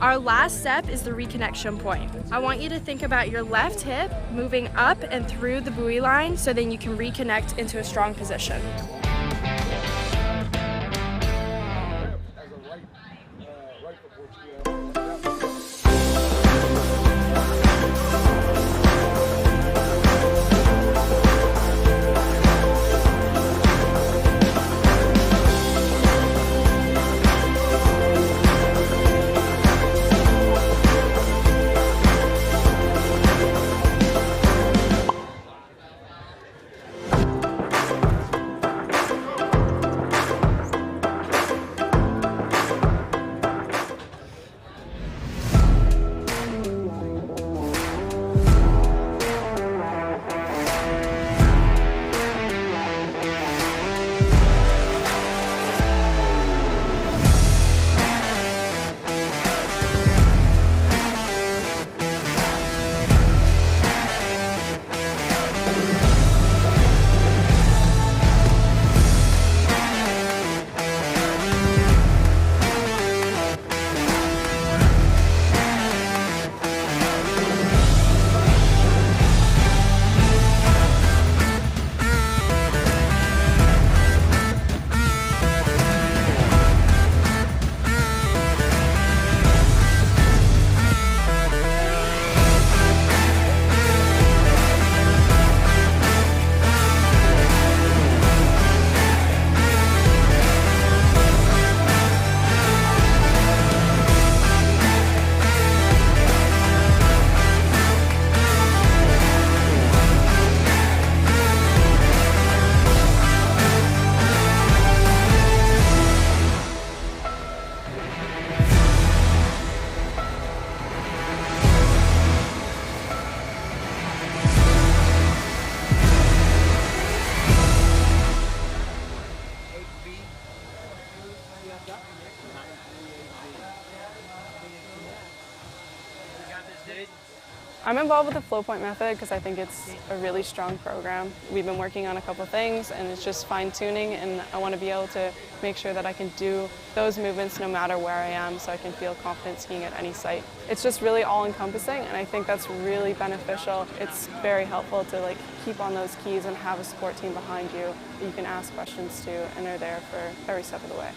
Our last step is the reconnection point. I want you to think about your left hip moving up and through the buoy line so then you can reconnect into a strong position. I'm involved with the flow point method because I think it's a really strong program. We've been working on a couple things and it's just fine tuning, and I want to be able to make sure that I can do those movements no matter where I am so I can feel confident skiing at any site. It's just really all encompassing, and I think that's really beneficial. It's very helpful to keep on those keys and have a support team behind you that you can ask questions to, and they're there for every step of the way.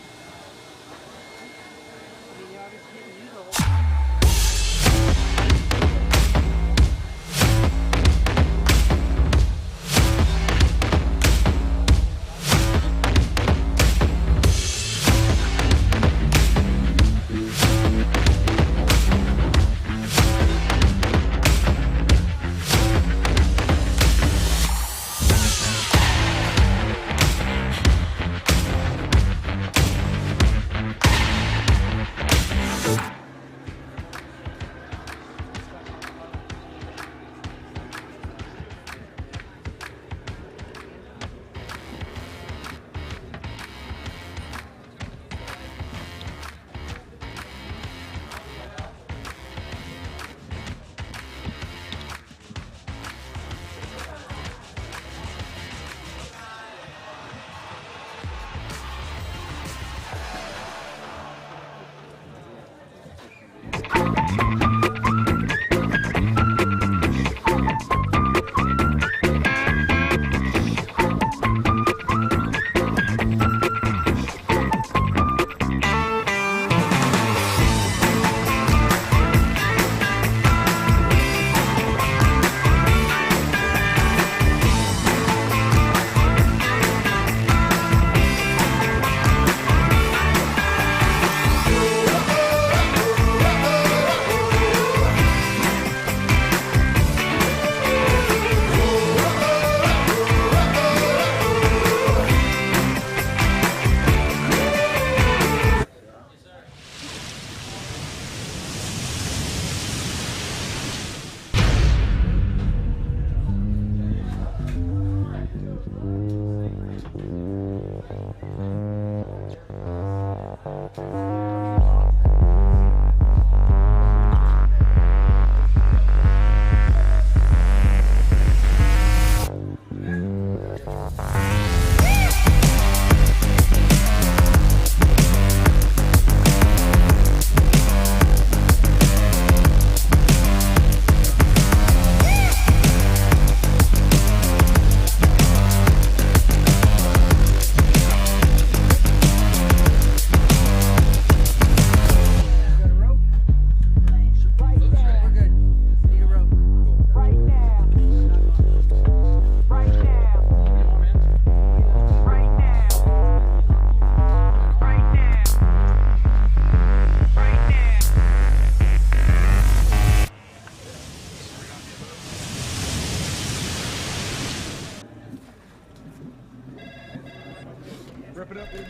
Wrap it up, dude.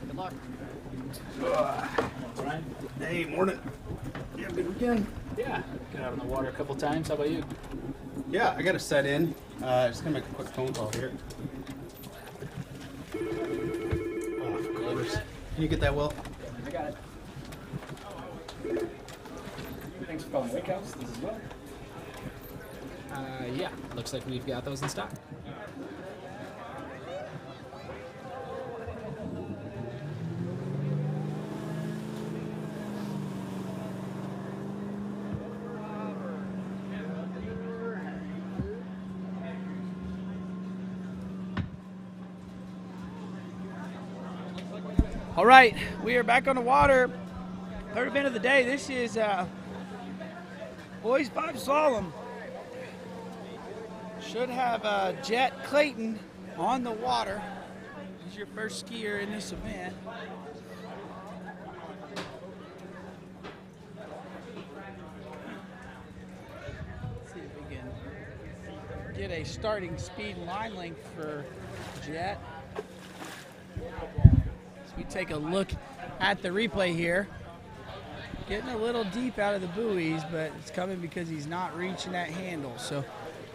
Good luck. Ryan? Hey, morning. You have a good weekend? Yeah, got out on the water a couple times. How about you? Yeah, I got to set in. Just gonna make a quick phone call here. Oh, of course. Can you get that, Will? I got it. Thanks for calling Wake House. This is Will. Yeah, looks like we've got those in stock. All right, we are back on the water. Third event of the day. This is boys 5 slalom. Should have Jet Clayton on the water. He's your first skier in this event. Let's see if we can get a starting speed and line length for Jet. So we take a look at the replay here. Getting a little deep out of the buoys, but it's coming because he's not reaching that handle. So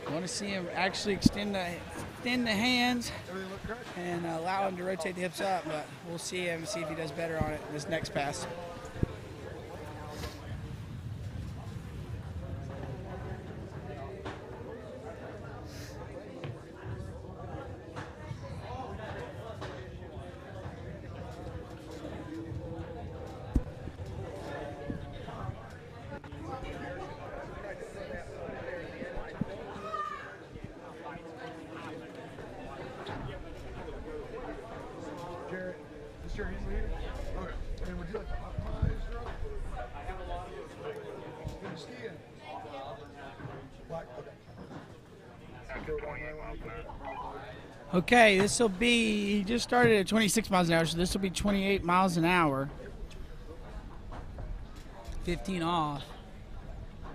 I want to see him actually extend the hands and allow him to rotate the hips up, but we'll see him, see if he does better on it in this next pass. Okay, this will be, he just started at 26 miles an hour, so this will be 28 miles an hour. 15 off.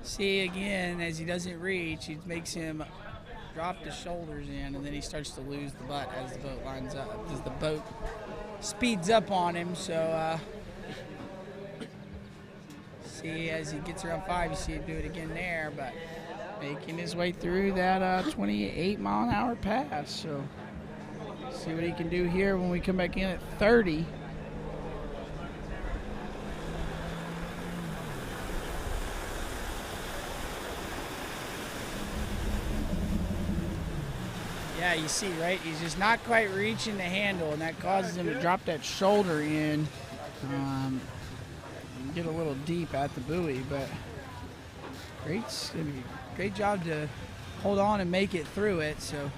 See again, as he doesn't reach, it makes him drop the shoulders in, and then he starts to lose the butt as the boat lines up, as the boat speeds up on him. So see, as he gets around 5, you see him do it again there, but making his way through that 28 mile an hour pass. So see what he can do here when we come back in at 30. Yeah, you see, right? He's just not quite reaching the handle, and that causes him to drop that shoulder in. Get a little deep at the buoy, but great job to hold on and make it through it. So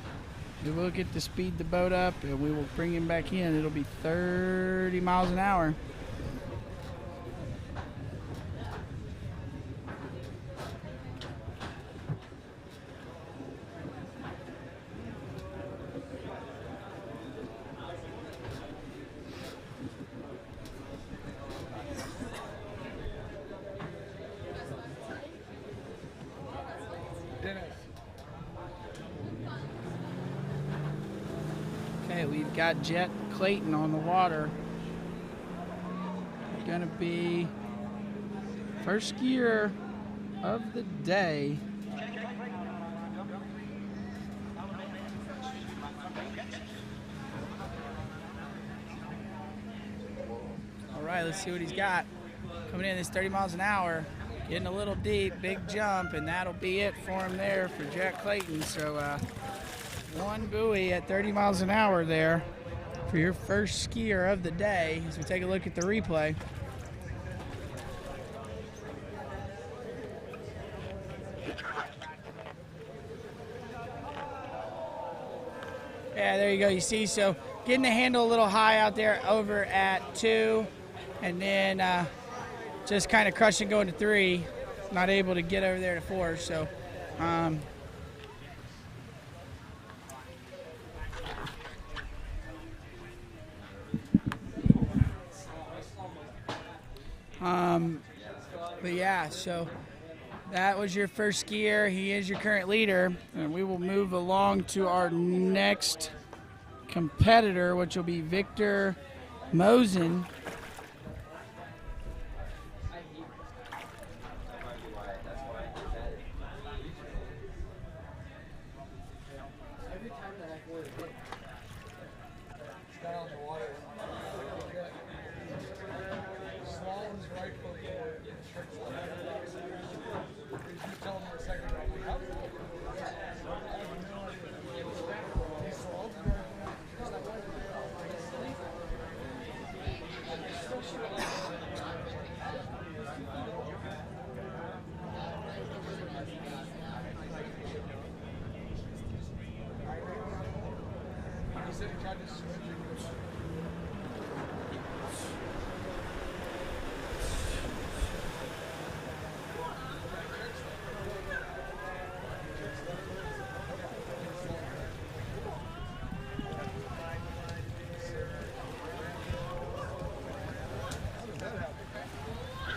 we will get to speed the boat up, and we will bring him back in. It'll be 30 miles an hour. We've got Jet Clayton on the water. Gonna be first skier of the day. All right, let's see what he's got. Coming in this 30 miles an hour, getting a little deep, big jump, and that'll be it for him there for Jet Clayton. So one buoy at 30 miles an hour there for your first skier of the day as we take a look at the replay. Yeah, there you go. You see, so getting the handle a little high out there over at 2, and then just kind of crushing going to 3. Not able to get over there to 4. So but yeah, so that was your first skier. He is your current leader, and we will move along to our next competitor, which will be Victor Mosen.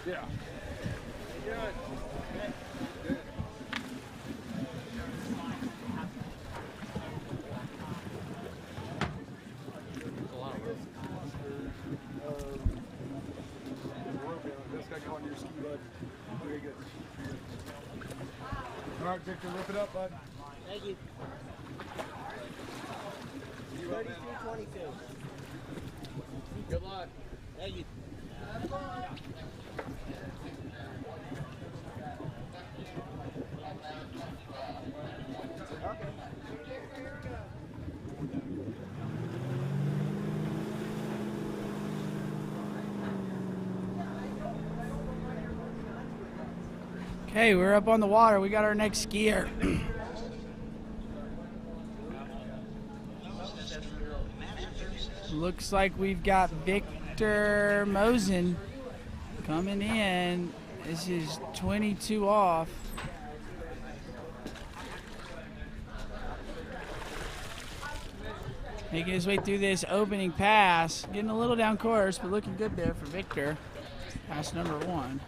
Yeah. All right, Victor, rip it up, bud. Thank you. 32-22. Good luck. Thank you. Okay, we're up on the water. We got our next skier. Looks like we've got Victor Mosen coming in. This is 22 off. Making his way through this opening pass. Getting a little down course, but looking good there for Victor. Pass number 1.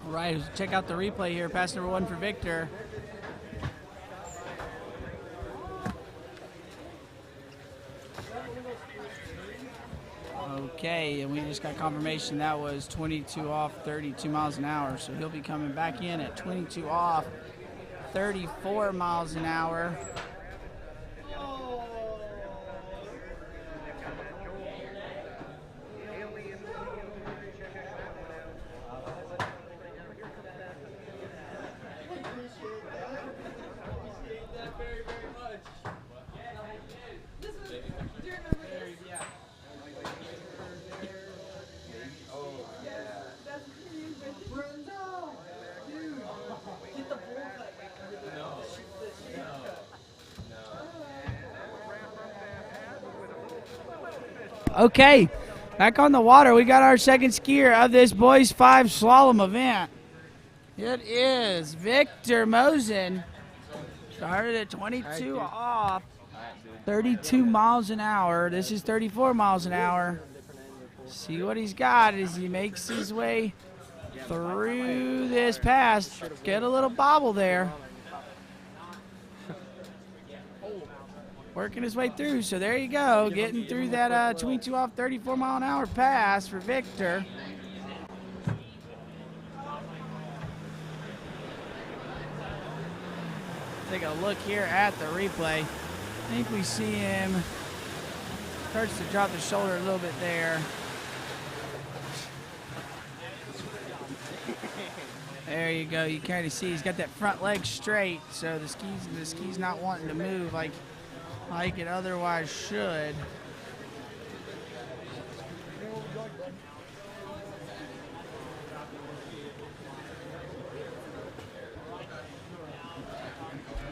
All right, check out the replay here. Pass number 1 for Victor. Okay, and we just got confirmation that was 22 off, 32 miles an hour. So he'll be coming back in at 22 off, 34 miles an hour. Okay, back on the water. We got our second skier of this boys 5 slalom event. It is Victor Mosen. Started at 22 off, 32 miles an hour. This is 34 miles an hour. See what he's got as he makes his way through this pass. Get a little bobble there. Working his way through, so there you go, getting through that 22 off 34 mile an hour pass for Victor. Take a look here at the replay. I think we see him, starts to drop the shoulder a little bit there. There you go, you kind of see he's got that front leg straight, so the ski's not wanting to move like it otherwise should.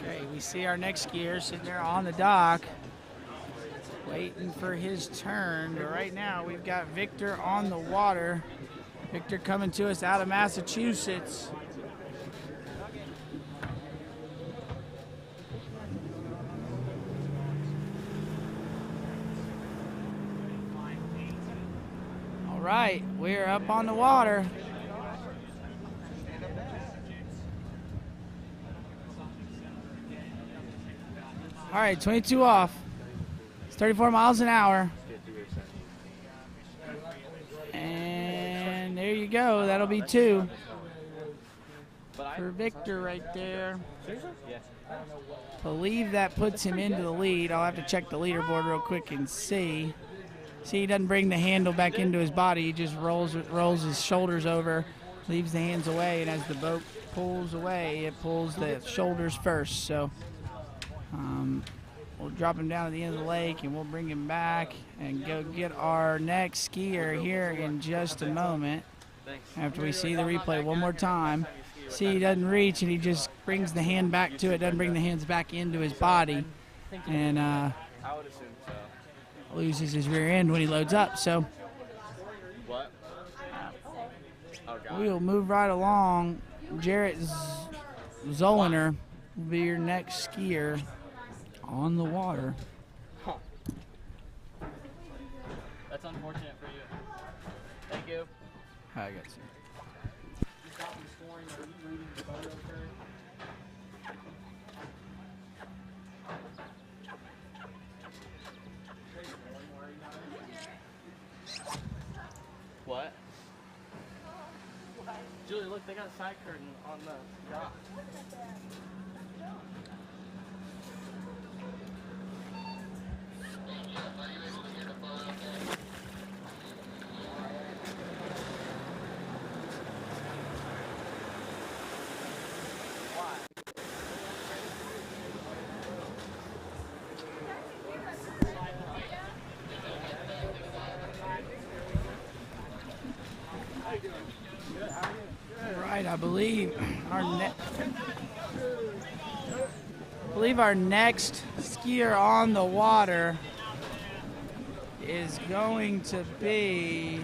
Okay, we see our next skier sitting there on the dock waiting for his turn, but right now we've got Victor on the water. Victor coming to us out of Massachusetts. All right, we're up on the water. All right, 22 off. It's 34 miles an hour. And there you go. That'll be 2 for Victor right there. Believe that puts him into the lead. I'll have to check the leaderboard real quick and see. See, he doesn't bring the handle back into his body. He just rolls his shoulders over, leaves the hands away, and as the boat pulls away, it pulls the shoulders first. So we'll drop him down at the end of the lake, and we'll bring him back and go get our next skier here in just a moment after we see the replay one more time. See, he doesn't reach, and he just brings the hand back to it, doesn't bring the hands back into his body, and loses his rear end when he loads up. So we'll move right along. Jarrett Zolliner will be your next skier on the water. That's unfortunate for you. Thank you. I got you. What? Julie, look, they got a side curtain on the dock. Right, I believe our next skier on the water is going to be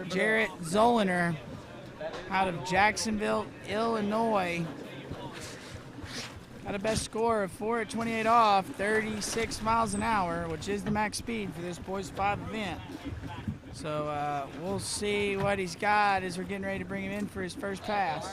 Jarrett Zolliner out of Jacksonville, Illinois. Got a best score of 4 at 28 off, 36 miles an hour, which is the max speed for this Boys 5 event. So we'll see what he's got as we're getting ready to bring him in for his first pass.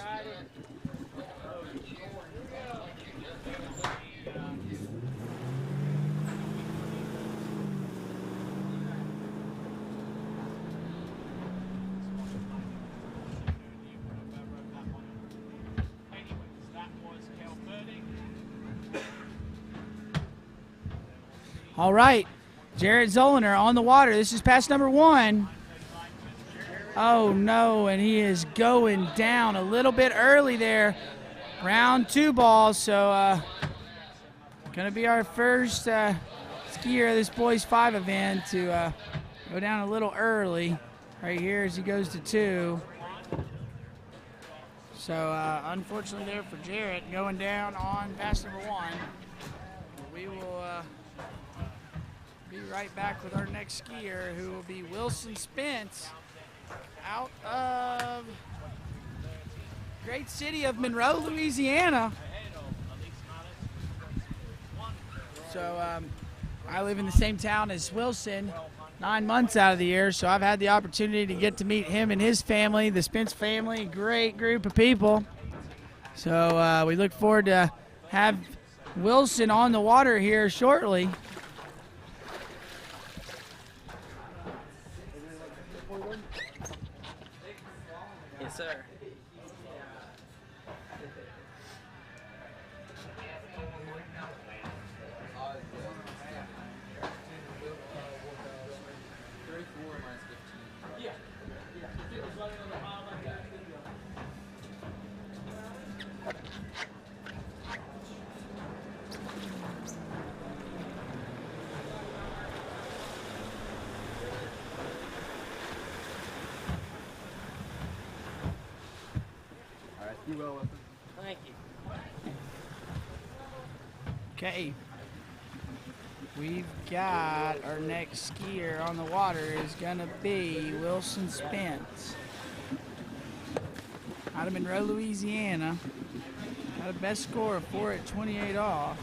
All right, Jarrett Zolliner on the water. This is pass number 1. Oh, no, and he is going down a little bit early there. Round 2 balls, so going to be our first skier of this Boys 5 event to go down a little early right here as he goes to 2. So, unfortunately there for Jarrett, going down on pass number 1. We will be right back with our next skier, who will be Wilson Spence out of great city of Monroe, Louisiana. So I live in the same town as Wilson 9 months out of the year, so I've had the opportunity to get to meet him and his family, the Spence family, great group of people. So we look forward to have Wilson on the water here shortly. Yes, sir. You well with it. Thank you. Okay. We've got our next skier on the water is going to be Wilson Spence out of Monroe, Louisiana. Got a best score of 4 at 28 off.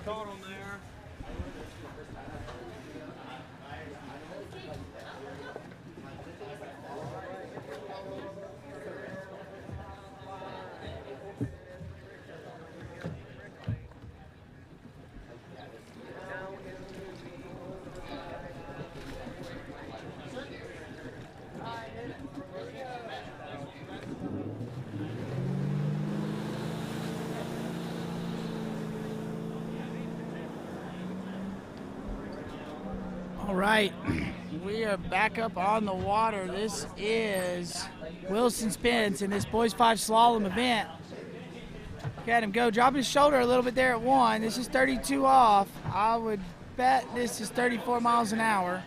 Caught him there. All right, we are back up on the water. This is Wilson Spence in this boys 5 slalom event. Got him go, dropping his shoulder a little bit there at 1. This is 32 off. I would bet this is 34 miles an hour.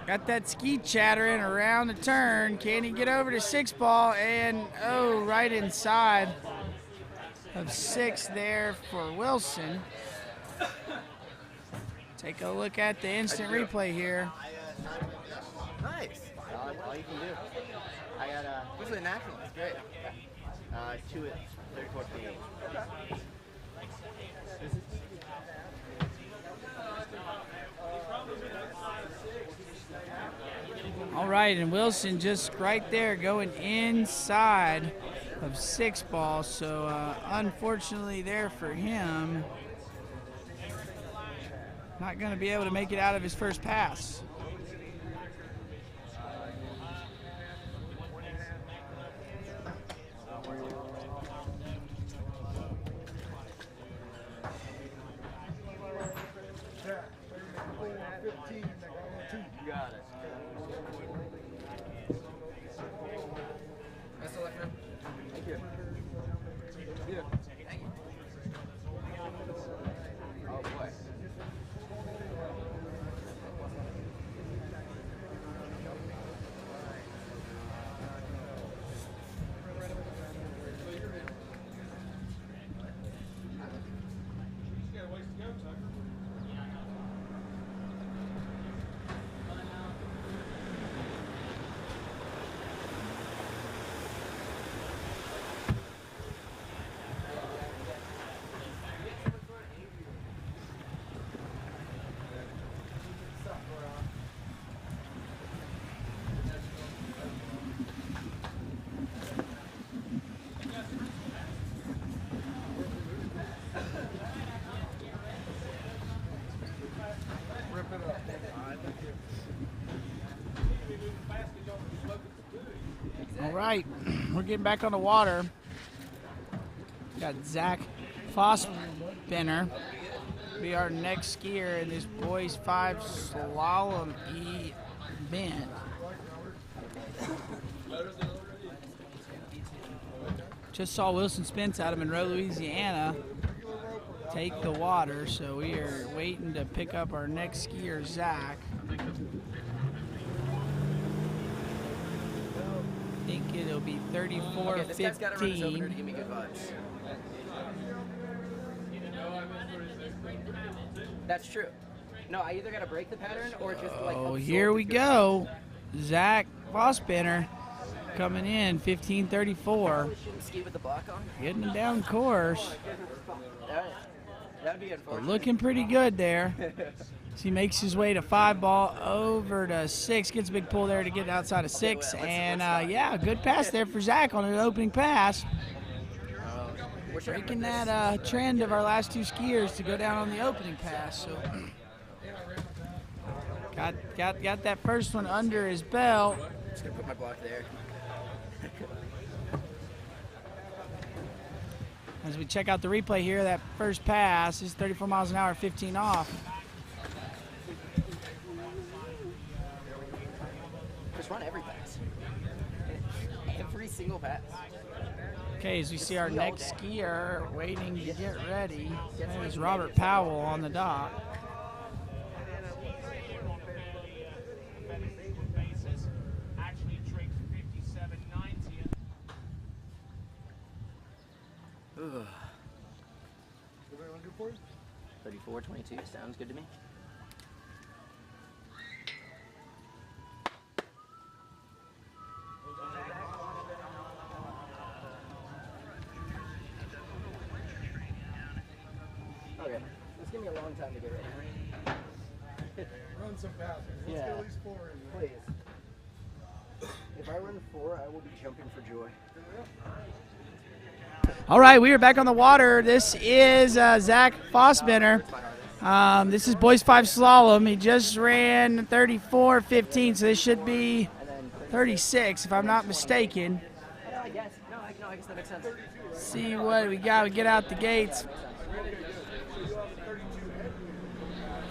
Got that ski chattering around the turn. Can he get over to 6 ball? And oh, right inside of 6 there for Wilson. Take a look at the instant replay here. Nice. All you can do. I got this is a national. It's great. 2 at 34.8. All right, and Wilson just right there going inside of 6 ball. So unfortunately there for him, not going to be able to make it out of his first pass. You got it. Best of luck, man. Thank you. Yeah. Thank you. Oh boy. All right, we're getting back on the water. Got Zach Fossbender be our next skier in this boys 5 slalom event. Just saw Wilson Spence out of Monroe, Louisiana take the water, so we are waiting to pick up our next skier, Zach. I think it'll be 34-15. This guy's got to run his opener to give me good vibes. That's true. No, I either got to break the pattern or just like. Oh, here we go. Zach Fossbender coming in 15:34. Ski with the block on. Getting him down course. That'd be unfortunate. Looking pretty good there. So he makes his way to 5 ball over to 6. Gets a big pull there to get outside of 6. And yeah, good pass there for Zach on an opening pass. Breaking that trend of our last 2 skiers to go down on the opening pass. So got that first one under his belt. Just gonna put my block there. As we check out the replay here, that first pass is 34 miles an hour, 15 off. Just run every pass. Every single pass. Okay, as we see our next skier waiting to get ready. That is Robert Powell on the dock. Ugh. 34-22 sounds good to me. Okay, it's gonna be a long time to get ready. Run some passes. Let's get at least 4 in. Please. If I run 4, I will be jumping for joy. All right, we are back on the water. This is Zach Fossbender. This is boys 5 slalom. He just ran 34:15, so this should be 36 if I'm not mistaken. I guess that makes sense. See what we got. We get out the gates.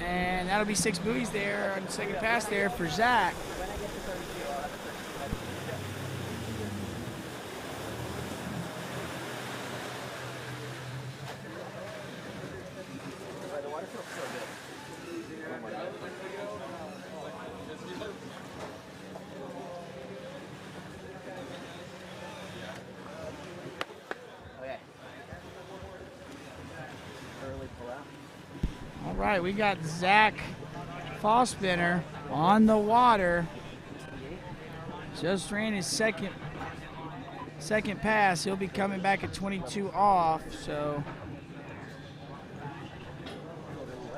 And that'll be 6 buoys there on the second pass there for Zach. All right, we got Zach Fossbender on the water. Just ran his second pass. He'll be coming back at 22 off, so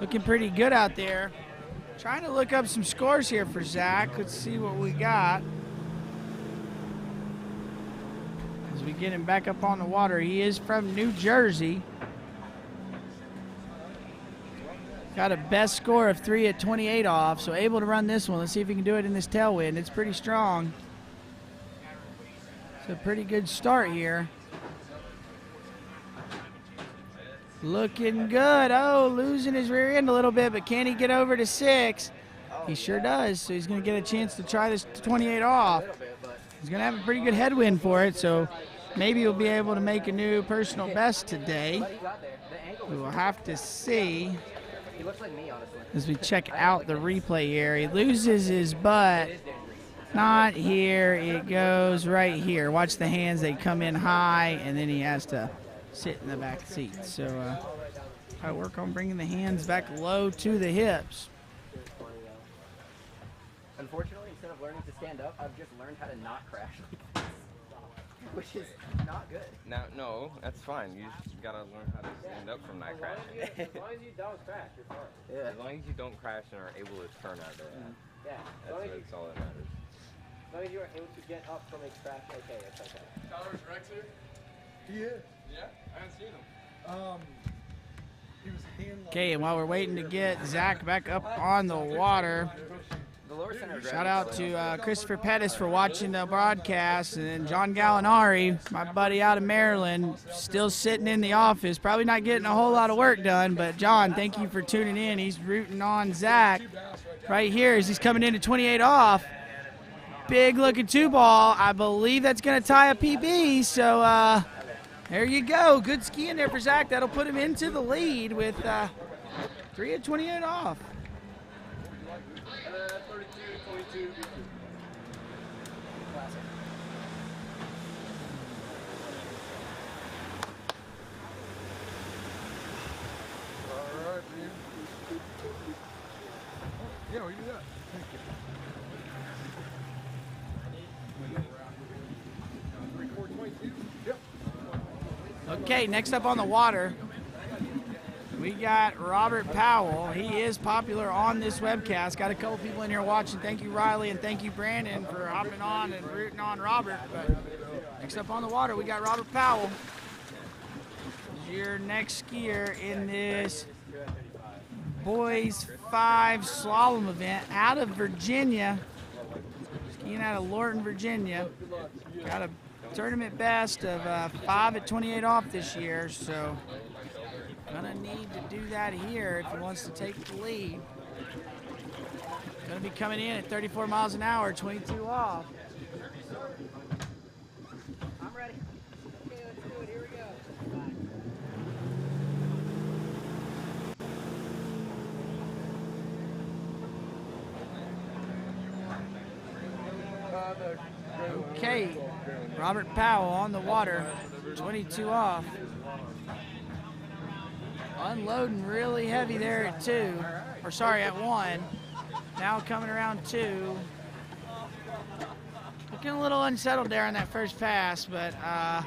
looking pretty good out there. Trying to look up some scores here for Zach. Let's see what we got. As we get him back up on the water, he is from New Jersey. Got a best score of 3 at 28 off, so able to run this one. Let's see if he can do it in this tailwind. It's pretty strong. It's a pretty good start here. Looking good. Oh, losing his rear end a little bit, but can he get over to 6? He sure does, so he's going to get a chance to try this 28 off. He's going to have a pretty good headwind for it, so maybe he'll be able to make a new personal best today. We will have to see. He looks like me, honestly. As we check out the replay here, he loses his butt. Not here, it goes right here. Watch the hands, they come in high, and then he has to sit in the back seat. So I work on bringing the hands back low to the hips. Unfortunately, instead of learning to stand up, I've just learned how to not crash like this, which is not good. No, that's fine. You just gotta learn how to stand up from not crashing. As long as you don't crash, you're fine. Yeah. As long as you don't crash and are able to turn out of that. Yeah. That's all that matters. As long as you are able to get up from a crash, okay, it's okay. Tyler's Rex here? He is. Yeah? I haven't seen him. He was hand. Okay, and while we're waiting to get Zach back up on the water, shout out to Christopher Pettis for watching the broadcast, and then John Gallinari, my buddy out of Maryland, still sitting in the office, probably not getting a whole lot of work done, but John, thank you for tuning in. He's rooting on Zach right here as he's coming in at 28 off. Big looking 2-ball. I believe that's going to tie a PB, so there you go. Good skiing there for Zach. That'll put him into the lead with 3 at 28 off. 32, 22. Classic. All right, man. Yeah, we do that. Thank you. Yep. Okay, next up on the water, we got Robert Powell. He is popular on this webcast. Got a couple people in here watching. Thank you, Riley, and thank you, Brandon, for hopping on and rooting on Robert. But next up on the water, we got Robert Powell. Your next skier in this boys 5 slalom event out of Virginia. Skiing out of Lorton, Virginia. Got a tournament best of 5 at 28 off this year, so gonna need to do that here if he wants to take the lead. Gonna be coming in at 34 miles an hour, 22 off. I'm ready. Okay, let's do it. Here we go. Okay, Robert Powell on the water, 22 off. Unloading really heavy there at 2, or sorry, at 1. Now coming around 2. Looking a little unsettled there on that first pass, but I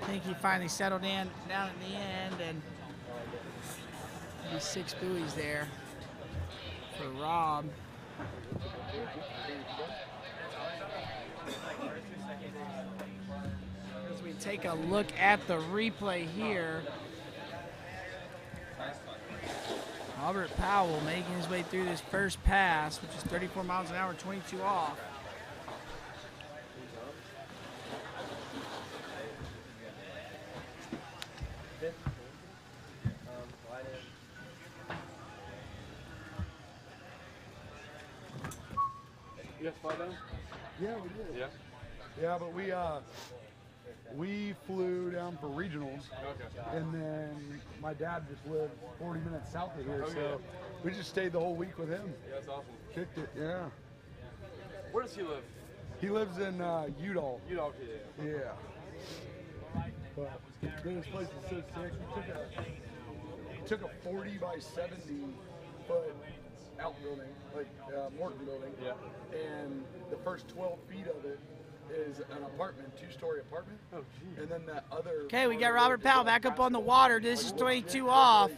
think he finally settled in down at the end, and maybe 6 buoys there for Rob. As we take a look at the replay here, Robert Powell making his way through this first pass, which is 34 miles an hour, 22 off. guys fly down? Yeah, we did. Yeah? Yeah, but we flew down for regionals. Okay. And then my dad just lived 40 minutes south of here, so we just stayed the whole week with him. Yeah, that's awesome. Kicked it, yeah. Where does he live? He lives in Udall. Udall, yeah. But this place is so sick. We took a 40 by 70 foot outbuilding, like Morton building, and the first 12 feet of it is an apartment, 2-story apartment. Oh, geez. And then that other. Okay, we got Robert Powell back up on the water. This is 22 off.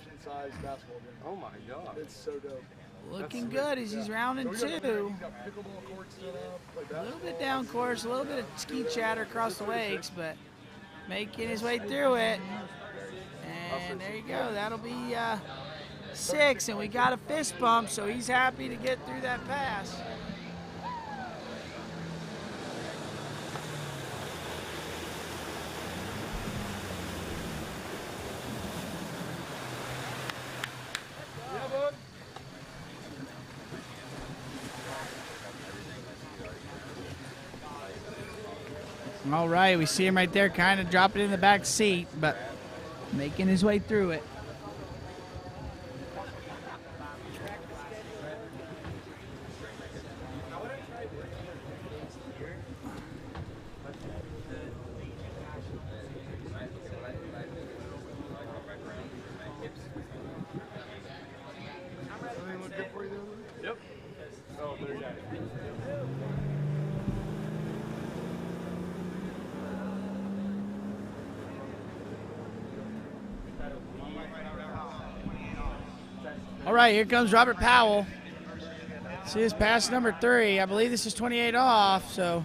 Oh my God. It's so dope. Looking good as he's rounding 2. A little bit down course, a little bit of ski chatter across the wakes, but making his way through it. And there you go. That'll be 6, and we got a fist bump, so he's happy to get through that pass. All right, we see him right there kind of dropping in the back seat, but making his way through it. Yep. Oh, there you go. All right, here comes Robert Powell. See his pass number 3. I believe this is 28 off, so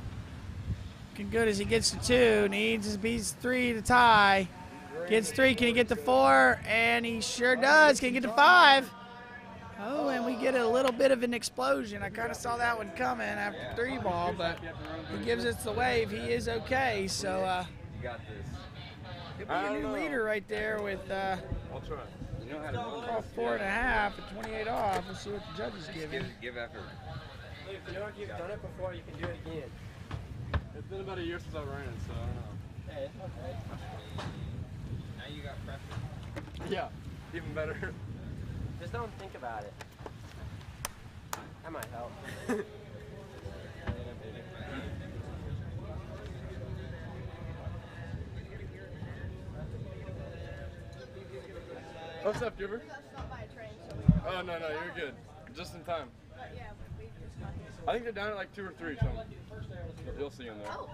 looking good as he gets to 2. Needs his beats 3 to tie. Gets 3. Can he get to 4? And he sure does. Can he get to 5? Oh, and we get a little bit of an explosion. I kind of saw that one coming after 3 ball, but he gives us the wave. He is okay. So You got this. He'll be a new leader right there with I'll try. You know how to call 4.5 at 28 off. We'll see what the judges give him. Give after. If you know if you've done it before, you can do it again. It's been about a year since I ran it, so I don't know. Hey, okay. Now you got pressure. Yeah, even better. Just don't think about it. That might help. What's up, Quimper? Oh, no, you're good. Just in time. I think they're down at like 2 or 3, so you'll see them there. Oh,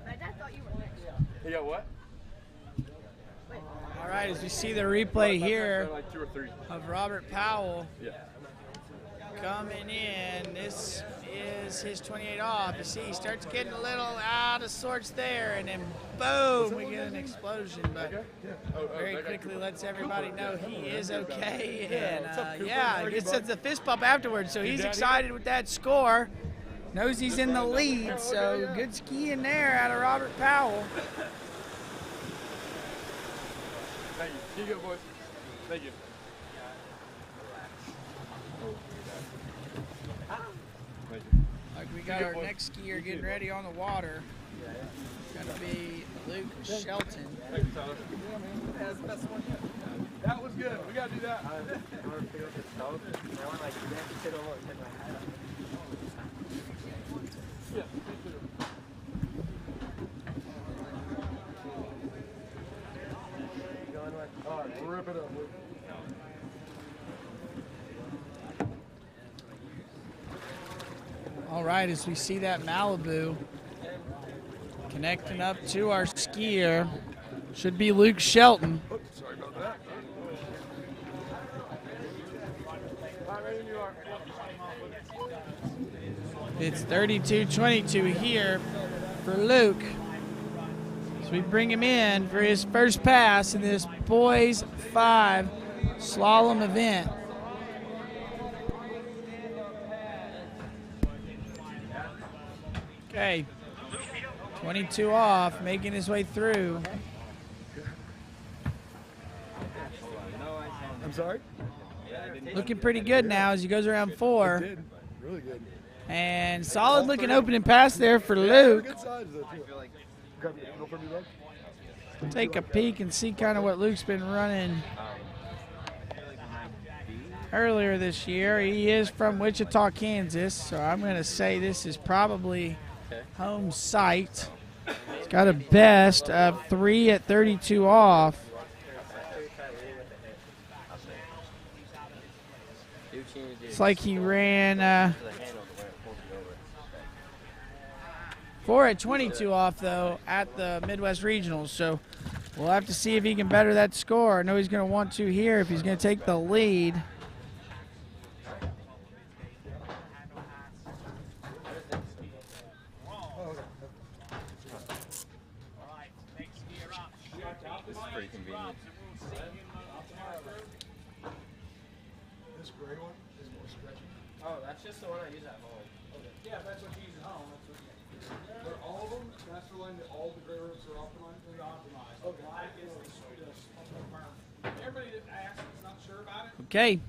my dad thought you were next. You got what? All right, as we see the replay here like 2 or 3. of Robert Powell Yeah. coming in. This is his 28 off. You see, he starts getting a little out of sorts there, and then boom, we get an explosion. But very quickly lets everybody know he is okay. And yeah, he gets the fist bump afterwards, so he's excited with that score. Knows he's in the lead, so good skiing there out of Robert Powell. Thank you. Here you go, boys. Thank you. Like we got our next skier getting ready on the water. It's gonna be Luke Shelton. Thank you, Tyler. Yeah, man. That's the best one yet. That was good. We gotta do that. I want to pick up the stove. I want like next sit over and take my hat off. Yeah. All right, we'll rip it up, Luke. All right, as we see that Malibu connecting up to our skier, should be Luke Shelton. Oops, sorry about that. It's 32-22 here for Luke. So we bring him in for his first pass in this boys 5 slalom event. Okay, 22 off, making his way through. I'm sorry? Looking pretty good now as he goes around 4. It did. Really good. And solid looking opening pass there for Luke. Good size though, too. Grab your angle from your leg. Take a peek and see kind of what Luke's been running earlier this year. He is from Wichita, Kansas, so I'm going to say this is probably home site. He's got a best of 3 at 32 off. It's like he ran 4 at 22 off, though, at the Midwest Regionals. So we'll have to see if he can better that score. I know he's going to want to here if he's going to take the lead. This is pretty convenient. This gray one is more stretchy. Oh, that's just the one I use at home. Okay. Yeah, that's what you use at home. That's what you But all of them, master line, all the gray ropes are optimized? They're optimized. Okay. Black is the sweetest. Everybody that asks is not sure about it. Okay,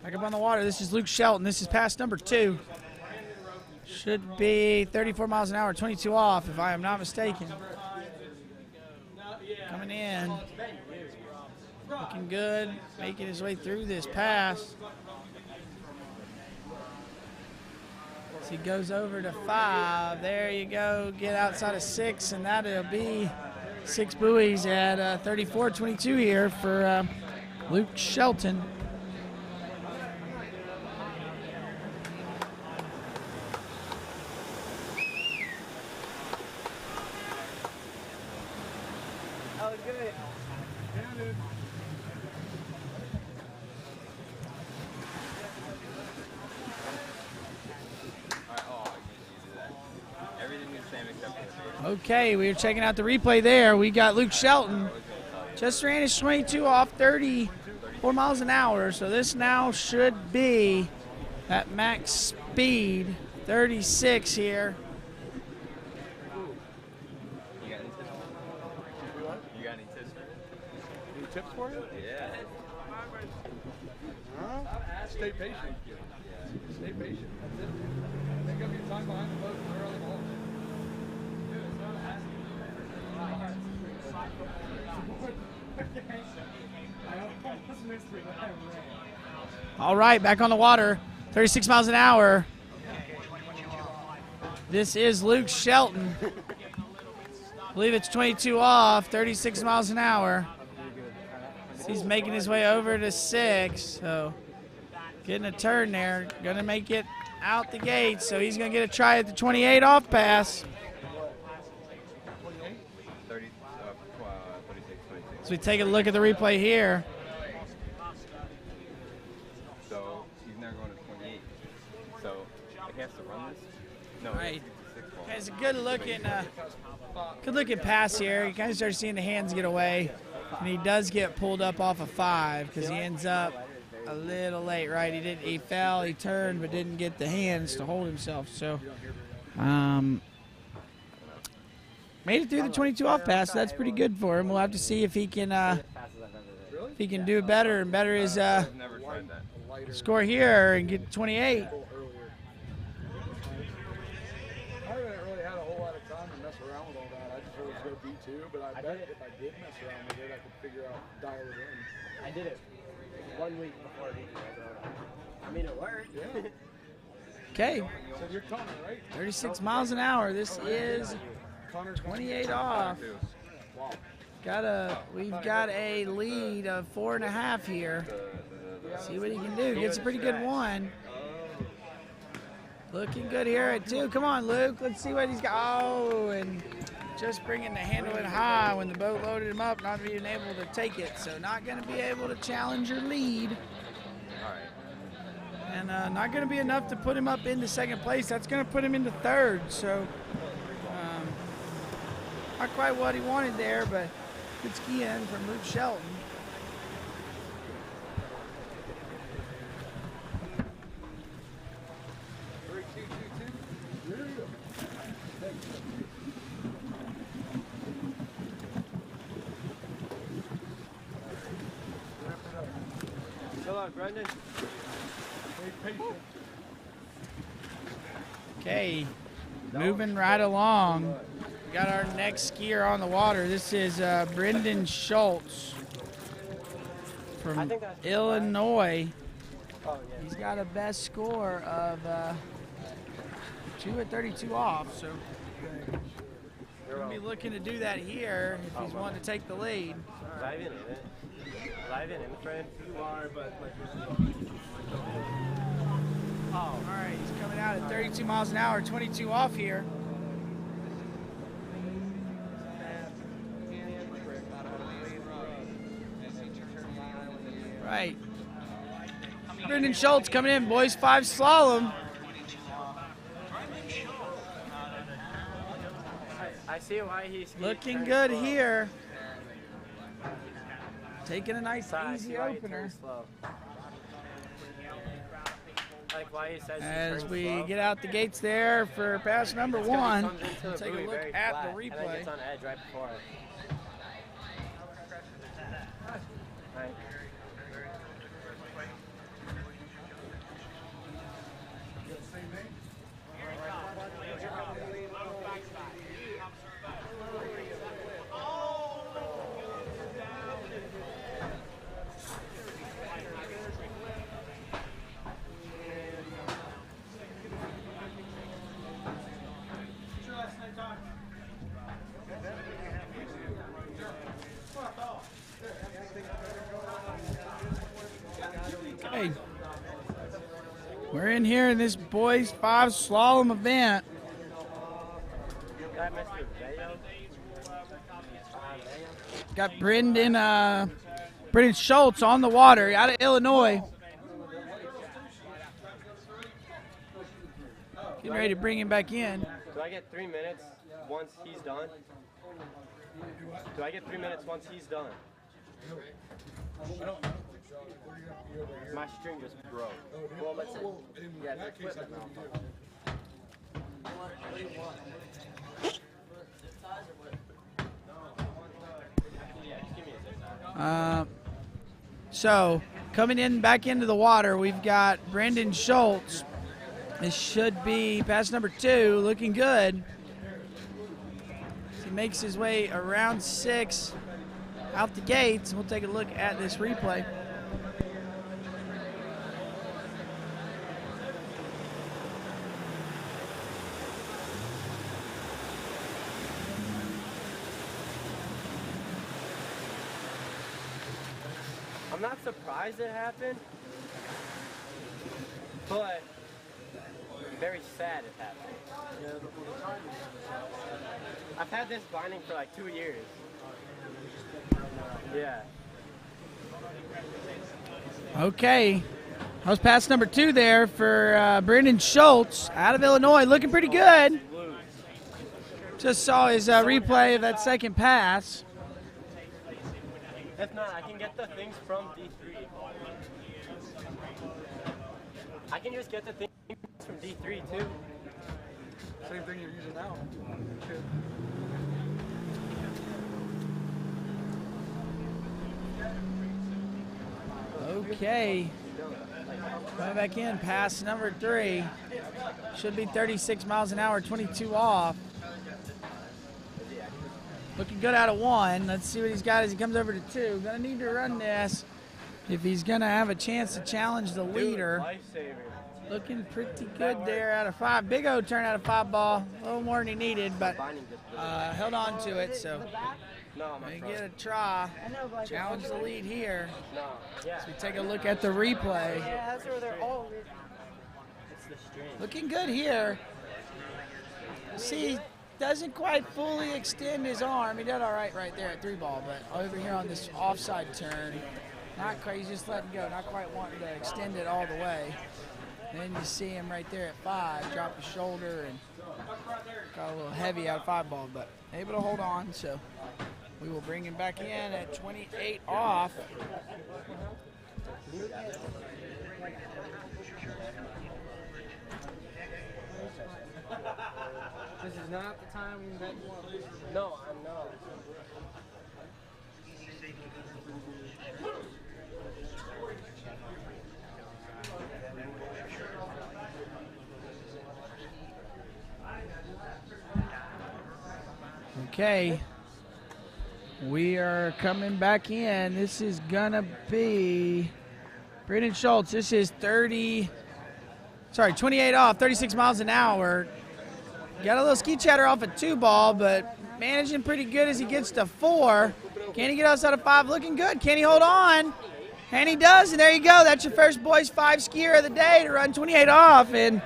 back up on the water. This is Luke Shelton. This is pass number 2. Should be 34 miles an hour, 22 off, if I am not mistaken. Coming in, looking good, making his way through this pass. As he goes over to 5, there you go, get outside of 6, and that'll be 6 buoys at 34.22 here for Luke Shelton. Okay, we were checking out the replay there. We got Luke Shelton. Just ran his 22 off 34 miles an hour. So this now should be at max speed, 36 here. You got any tips? You got any tips? Any tips for you? Yeah. Huh? Stay patient. Stay patient. That's it. Make up your time behind the boat and throw the ball. All right, back on the water, 36 miles an hour. This is Luke Shelton. I believe it's 22 off, 36 miles an hour. He's making his way over to 6, so getting a turn there. Going to make it out the gate, so he's going to get a try at the 28 off pass. 36, 26. So we take a look at the replay here. So he's never going to 28. So he has to run this? No, Right. It's a good looking pass here. You kind of start seeing the hands get away, and he does get pulled up off of 5 because he ends up a little late, right? He fell, he turned, but didn't get the hands to hold himself. So, made it through the 22 off pass. So that's pretty good for him. We'll have to see if he can do it better and better his score here and get 28. But I bet if I did mess around with it, I could figure out, dial it in. I did it 1 week before meeting. I mean, it worked. Yeah. Okay. So you're Connor, right? 36 miles an hour. This is 28 off. We've got a lead of 4.5 here. See what he can do. Gets a pretty good one. Looking good here at 2. Come on, Luke. Let's see what he's got. Oh, and just bringing the handle in high when the boat loaded him up, not being able to take it. So not going to be able to challenge your lead. And not going to be enough to put him up into 2nd place. That's going to put him into 3rd. So not quite what he wanted there, but good ski in from Luke Shelton. Chill out, Brendan. Stay patient. Okay, moving right along. We got our next skier on the water. This is Brendan Schultz from Illinois. He's got a best score of 2 at 32 off, so we're going to be looking to do that here if he's wanting to take the lead. Dive in it. Dive in, friend. You are, but all right, he's coming out at 32 miles an hour, 22 off here. Right. Brendan Schultz coming in, boys, 5 slalom. I see why he's looking good here. Taking a nice easy opener. Like why he says as we get out the gates there for pass number 1. Take a look at the replay. And then gets on edge right before it. Right. Okay. We're in here in this boys 5 slalom event. Got Brendan Schultz on the water out of Illinois. Getting ready to bring him back in. Do I get 3 minutes once he's done? Do I get 3 minutes once he's done? My string just broke. Well, let's yeah, that's equipment now. So coming in back into the water, we've got Brendan Schultz. This should be pass number 2, looking good. He makes his way around 6 out the gates. We'll take a look at this replay. I'm not surprised it happened, but very sad it happened. I've had this binding for like 2 years. Yeah. Okay. That was pass number 2 there for Brendan Schultz out of Illinois. Looking pretty good. Just saw his replay of that second pass. If not, I can get the things from D3. I can just get the things from D3 too. Same thing you're using now. Okay. Coming back in, pass number 3. Should be 36 miles an hour, 22 off. Looking good out of 1. Let's see what he's got as he comes over to 2. Gonna need to run this if he's gonna have a chance to challenge the leader. Looking pretty good there out of 5. Big O turn out of 5 ball. A little more than he needed, but held on to it. So we get a try. Challenge the lead here. As we take a look at the replay. Looking good here. See, doesn't quite fully extend his arm. He did all right there at 3 ball, but over here on this offside turn, not quite, he's just letting go, not quite wanting to extend it all the way. Then you see him right there at 5, drop his shoulder and got a little heavy out of 5 ball, but able to hold on, so we will bring him back in at 28 off. This is not the time that you want to lose. No, I know. Okay. We are coming back in. This is going to be Brendan Schultz. This is 28 off, 36 miles an hour. Got a little ski chatter off a 2-ball, but managing pretty good as he gets to 4. Can he get outside of 5? Looking good. Can he hold on? And he does, and there you go. That's your first boys 5 skier of the day to run 28 off. And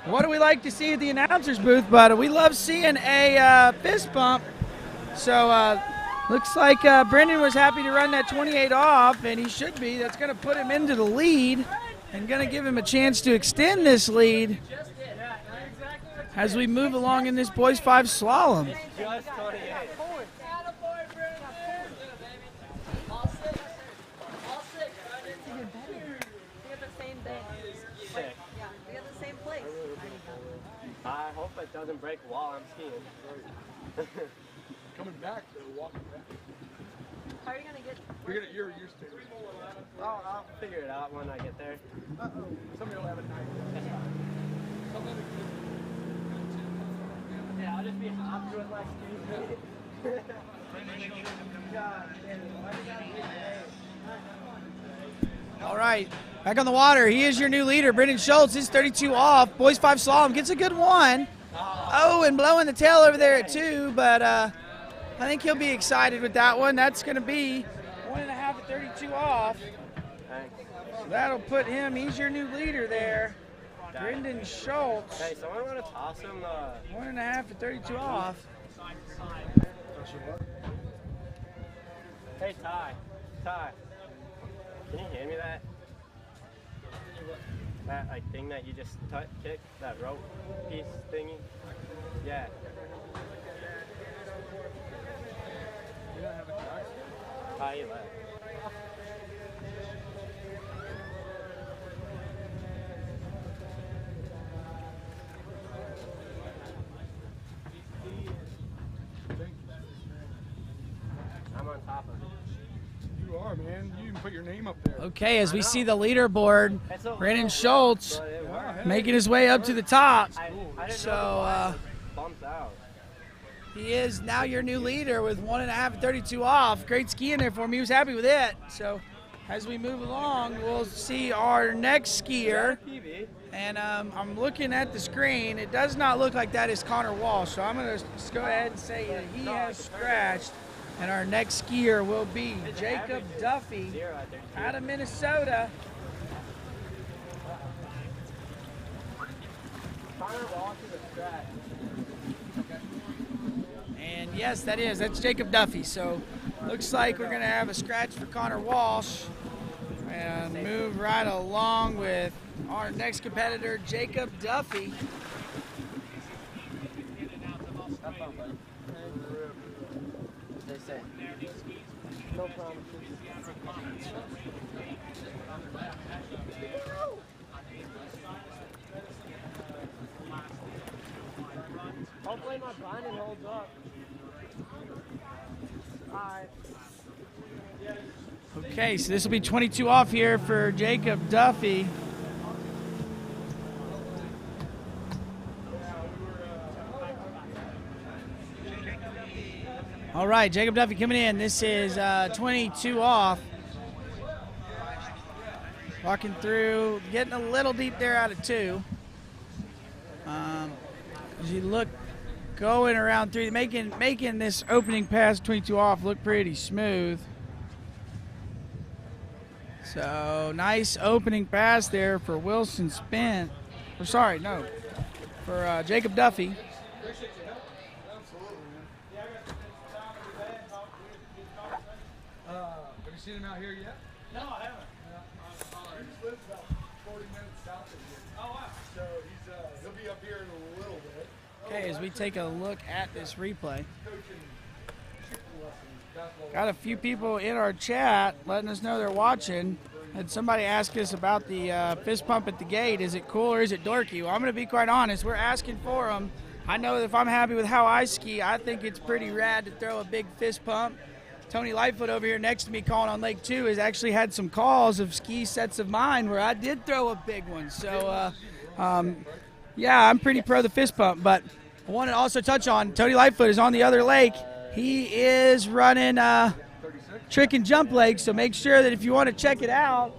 what do we like to see at the announcer's booth? But we love seeing a fist bump. So looks like Brendan was happy to run that 28 off, and he should be. That's going to put him into the lead and going to give him a chance to extend this lead as we move along in this boys 5 slalom. I hope it doesn't break while I'm skiing. Coming back, though, walking back. How are you gonna get? You're used to it. I'll figure it out when I get there. Somebody will have a knife. Yeah, I'll just be hopped with my skis. All right, back on the water. He is your new leader, Brendan Schultz. He's 32 off. Boys 5 slalom gets a good one. Oh, and blowing the tail over there at 2, but I think he'll be excited with that one. That's going to be 1.5 at 32 off. So that'll put him. He's your new leader there, Brendan Schultz. Hey, someone want to toss him? 1.5 at 32 off. Hey, Ty. Can you hand me that? That thing that you just kicked, that rope piece thingy? Yeah. You don't have a car? He left. I'm on top of it. You are, man. You can put your name up there. Okay, as we see the leaderboard, Brendan Schultz making his way up to the top. So he is now your new leader with 1.5 at 32 off. Great skiing there for him. He was happy with it. So as we move along, we'll see our next skier. And I'm looking at the screen. It does not look like that is Connor Walsh. So I'm going to just go ahead and say that he has scratched. And our next skier will be Jacob Duffy out of Minnesota. And yes, that's Jacob Duffy. So looks like we're going to have a scratch for Connor Walsh and move right along with our next competitor, Jacob Duffy. No problem. Hopefully my binding holds up. Alright. Okay, so this will be 22 off here for Jacob Duffy. All right, Jacob Duffy coming in. This is 22 off. Walking through, getting a little deep there out of 2. As you look, going around 3, making this opening pass 22 off look pretty smooth. So nice opening pass there for Wilson Spence. For Jacob Duffy. Have you seen him out here yet? No, I haven't. He just lives about 40 minutes south of here. Oh, wow. So he'll be up here in a little bit. Okay, as we take a look at this replay. Got a few people in our chat letting us know they're watching. Had somebody ask us about the fist pump at the gate. Is it cool or is it dorky? Well, I'm going to be quite honest. We're asking for them. I know that if I'm happy with how I ski, I think it's pretty rad to throw a big fist pump. Tony Lightfoot over here next to me calling on Lake 2 has actually had some calls of ski sets of mine where I did throw a big one. So, yeah, I'm pretty pro the fist pump. But I want to also touch on Tony Lightfoot is on the other lake. he is running trick and jump legs, so make sure that if you want to check it out,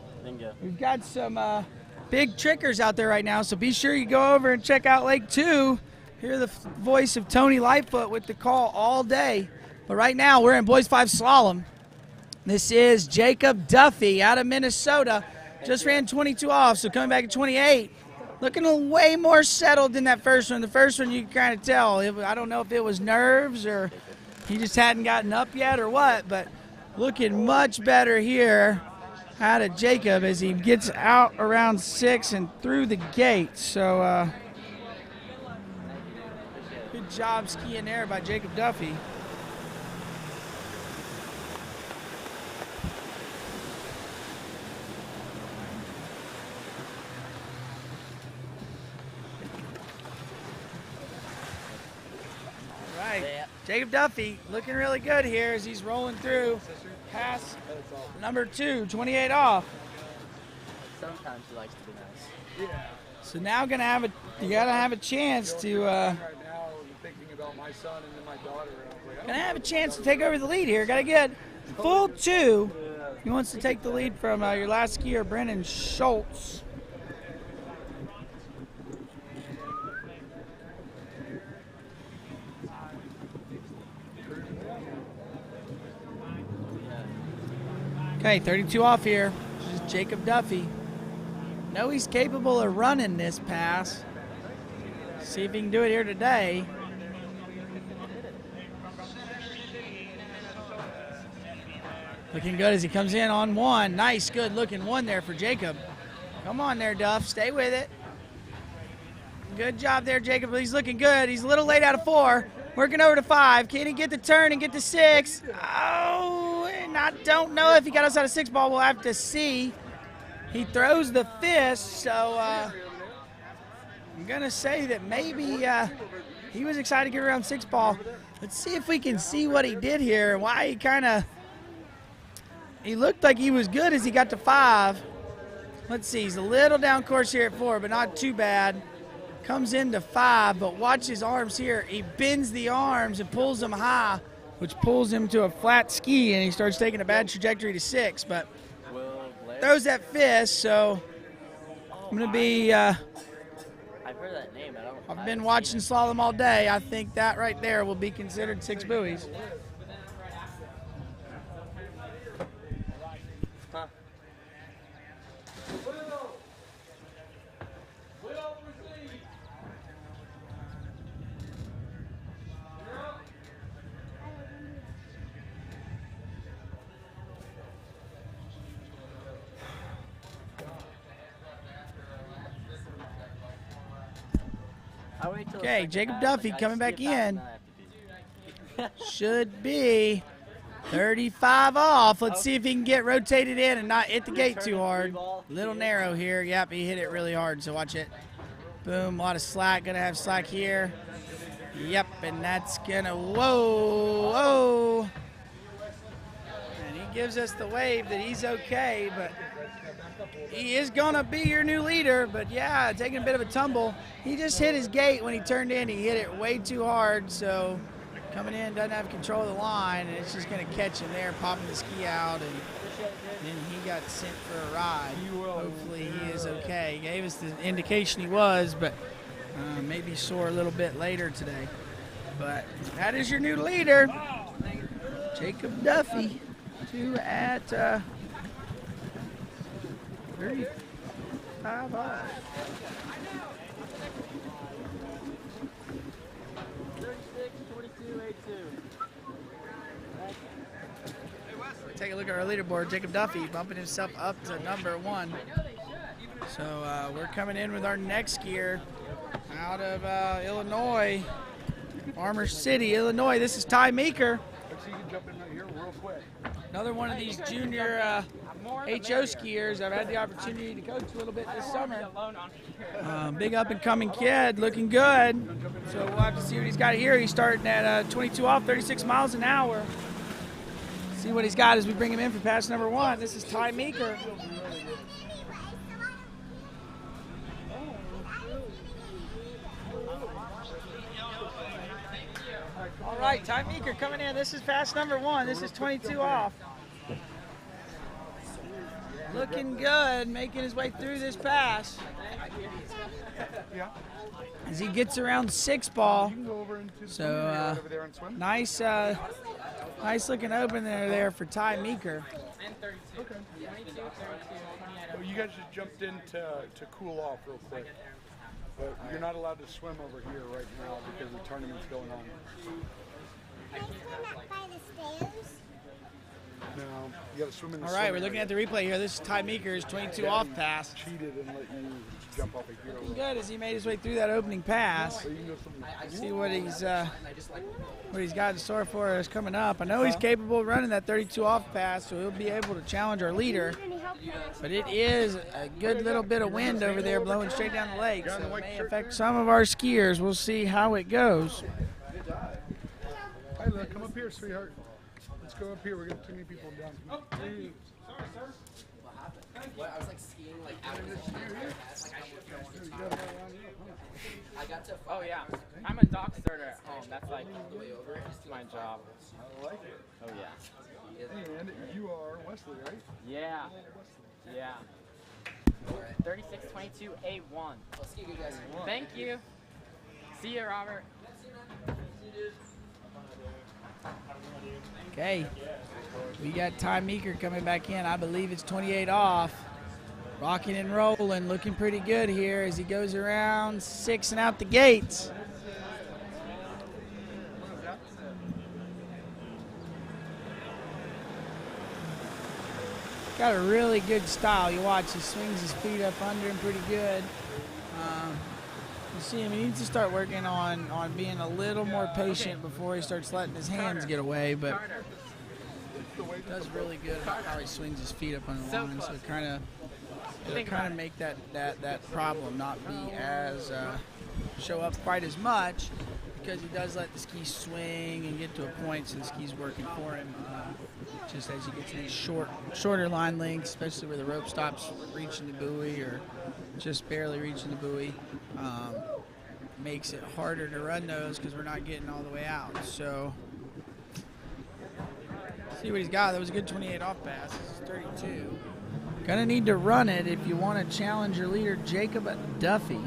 we've got some big trickers out there right now, so be sure you go over and check out Leg 2. Hear the voice of Tony Lightfoot with the call all day. But right now, we're in Boys 5 Slalom. This is Jacob Duffy out of Minnesota. Just ran 22 off, so coming back at 28. Looking way more settled than that first one. The first one you can kind of tell. I don't know if it was nerves or he just hadn't gotten up yet or what, but looking much better here out of Jacob as he gets out around 6 and through the gate. So good job skiing there by Jacob Duffy. Jacob Duffy looking really good here as he's rolling through past number 2, 28 off. Sometimes he likes to be nice. Yeah. So now you gotta have a chance to Right now, thinking about my son and then my daughter. gonna have a chance to take over the lead here. Gotta get full 2. He wants to take the lead from your last skier, Brennan Schultz. Okay, 32 off here. This is Jacob Duffy. Know he's capable of running this pass. See if he can do it here today. Looking good as he comes in on 1. Nice, good looking 1 there for Jacob. Come on there, Duff. Stay with it. Good job there, Jacob. He's looking good. He's a little late out of 4. Working over to 5. Can he get the turn and get to 6? Oh, and I don't know if he got us out of 6 ball. We'll have to see. He throws the fist, so I'm going to say that maybe he was excited to get around 6 ball. Let's see if we can see what he did here. Why he looked like he was good as he got to 5. Let's see, he's a little down course here at 4, but not too bad. Comes into 5, but watch his arms here. He bends the arms and pulls them high, which pulls him to a flat ski, and he starts taking a bad trajectory to 6, but throws that fist, so I'm going to be I've heard that name. I've been watching slalom all day. I think that right there will be considered 6 buoys. Okay, Jacob Duffy coming back in. Should be 35 off. Let's see if he can get rotated in and not hit the gate too hard. Little narrow here. Yep, he hit it really hard, so watch it. Boom, a lot of slack. Gonna have slack here. Yep, and that's gonna, whoa. And he gives us the wave that he's okay, but he is gonna be your new leader, but yeah, taking a bit of a tumble. He just hit his gate when he turned in. He hit it way too hard, so coming in doesn't have control of the line, and it's just gonna catch him there, popping the ski out, and then he got sent for a ride. Hopefully he is okay. He gave us the indication he was, but maybe sore a little bit later today. But that is your new leader, Jacob Duffy, 2 at 35 off. Take a look at our leaderboard. Jacob Duffy bumping himself up to number 1. So we're coming in with our next skier out of Illinois, Farmer City, Illinois. This is Ty Meeker. Another one of these junior HO skiers I've had the opportunity to coach a little bit this summer. Big up-and-coming kid, looking good. So we'll have to see what he's got here. He's starting at 22 off, 36 miles an hour. See what he's got as we bring him in for pass number 1. This is Ty Meeker. All right, Ty Meeker coming in. This is pass number 1. This is 22 off. Looking good, making his way through this pass. As he gets around 6 ball. So nice looking opener there for Ty Meeker. Okay. Well, you guys just jumped in to cool off real quick. But you're not allowed to swim over here right now because the tournament's going on. Can I swim up by the stairs? No, you got to swim in the All right, we're looking at the replay here. This is Ty Meeker's 22 off pass. Cheated and let you jump off a hero. Looking good as he made his way through that opening pass. See what he's got in store for us coming up. I know he's capable of running that 32 off pass, so he'll be able to challenge our leader. But it is a good little bit of wind over there blowing straight down the lake, so it may affect some of our skiers. We'll see how it goes. Hey, look, come up here, sweetheart. Let's go up here. We're getting too many people down here. Sorry, sir. What? I was like skiing like out of the I got to. Oh yeah, I'm a dock starter at home. That's like my job. I like it. Oh yeah. Hey man, you are Wesley, right? Yeah. Yeah. 36-22 A1. I'll ski you guys. Thank you. See you, Robert. Okay, we got Ty Meeker coming back in. I believe it's 28 off. Rocking and rolling, looking pretty good here as he goes around 6 and out the gates. Got a really good style. You watch, he swings his feet up under him pretty good. You see him, he needs to start working on being a little more patient before he starts letting his hands get away, but he does really good about how he swings his feet up on the line, so it kind of make that problem not be as show up quite as much, because he does let the ski swing and get to a point so the ski's working for him. Just as he gets these shorter line lengths, especially where the rope stops reaching the buoy or just barely reaching the buoy, makes it harder to run those because we're not getting all the way out. So see what he's got. That was a good 28 off pass. This is 32. Gonna need to run it if you want to challenge your leader, Jacob Duffy.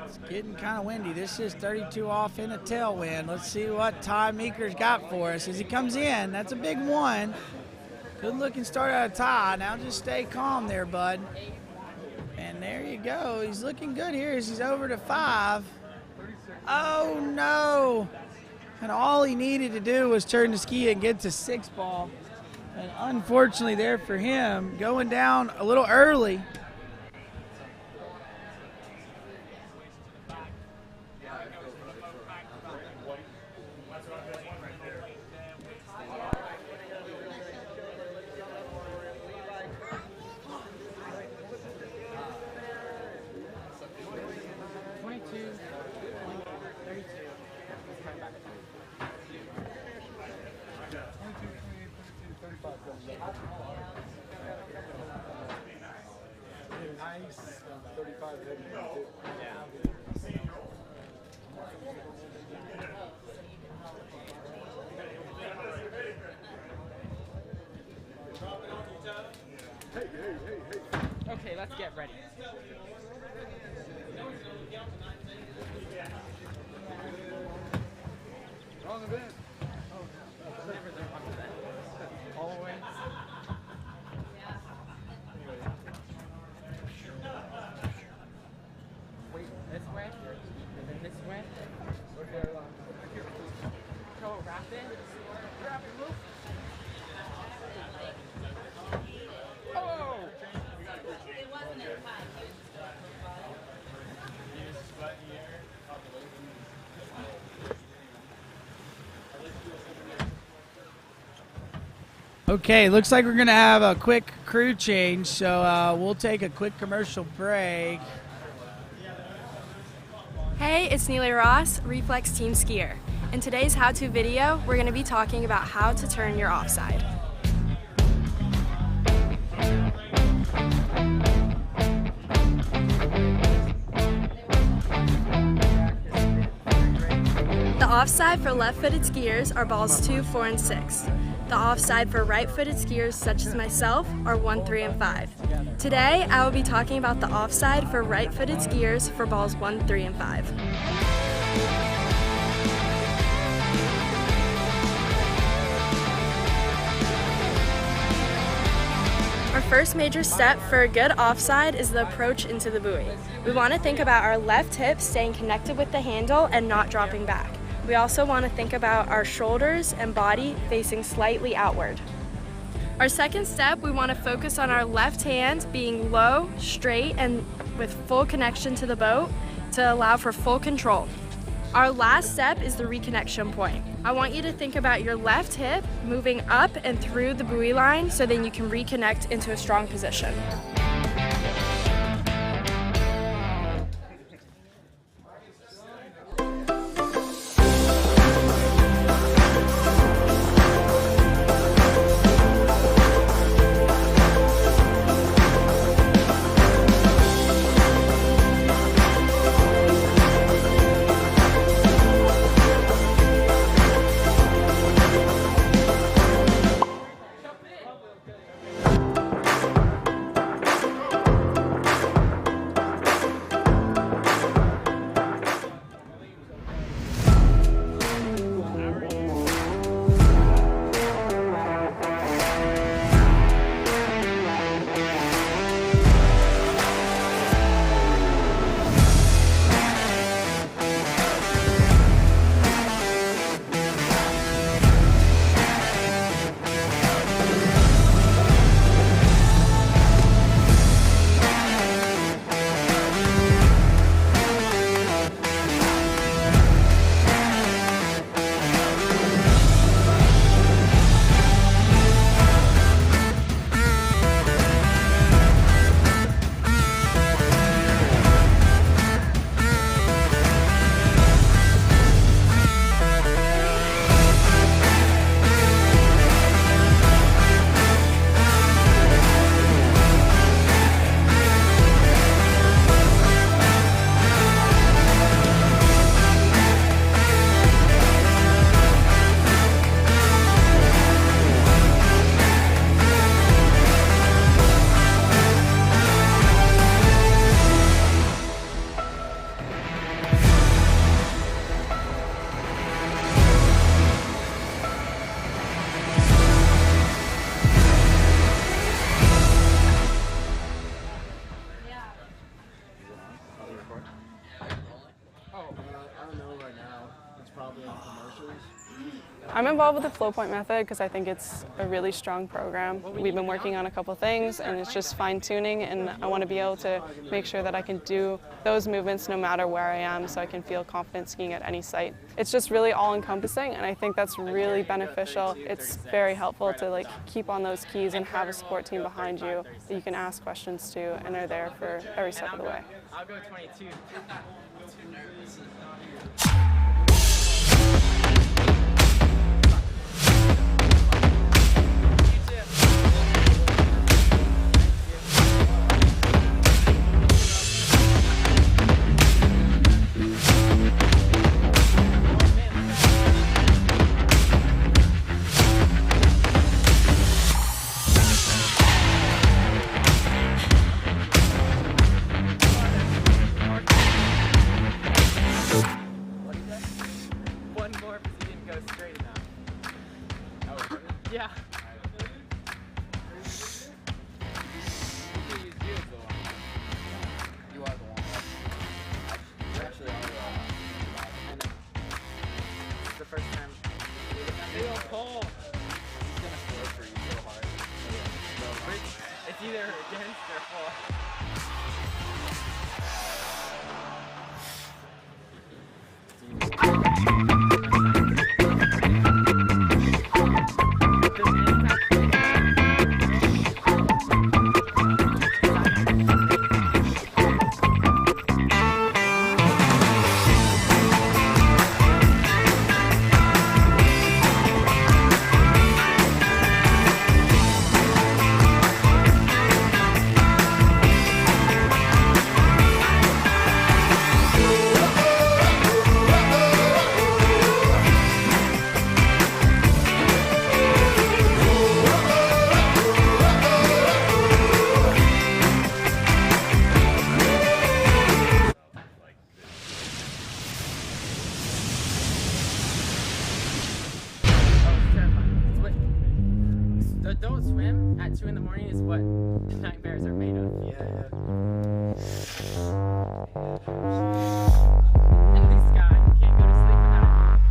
It's getting kind of windy. This is 32 off in a tailwind. Let's see what Ty Meeker's got for us as he comes in. That's a big one. Good looking start out of Ty. Now just stay calm there, bud. And there you go. He's looking good here as he's over to 5. Oh no. And all he needed to do was turn the ski and get to 6 ball. And unfortunately there for him, going down a little early. Nice 35 heading. Hey. Okay, let's get ready. Wrong event. Always. Wait, this way, and then this way. Go rapid. Rapid move. Oh! It wasn't at 5. Okay, looks like we're going to have a quick crew change, so we'll take a quick commercial break. Hey, it's Neely Ross, Reflex Team Skier. In today's how-to video, we're going to be talking about how to turn your offside. offside for left-footed skiers are balls 2, 4, and 6. The offside for right-footed skiers such as myself are 1, 3, and 5. Today, I will be talking about the offside for right-footed skiers for balls 1, 3, and 5. Our first major step for a good offside is the approach into the buoy. We want to think about our left hip staying connected with the handle and not dropping back. We also want to think about our shoulders and body facing slightly outward. Our second step, we want to focus on our left hand being low, straight, and with full connection to the boat to allow for full control. Our last step is the reconnection point. I want you to think about your left hip moving up and through the buoy line so then you can reconnect into a strong position. I'm involved with the flow point method because I think it's a really strong program. We've been working on a couple things and it's just fine tuning, and I want to be able to make sure that I can do those movements no matter where I am so I can feel confident skiing at any site. It's just really all encompassing, and I think that's really beneficial. It's very helpful to keep on those keys and have a support team behind you that you can ask questions to and are there for every step of the way. I'll go 22. Yeah. You are the one. You actually are the one. It's the first time. He's gonna score for you so hard. It's either against or for. at 2 in the morning is what nightmares are made of. Yeah. And this guy can't go to sleep without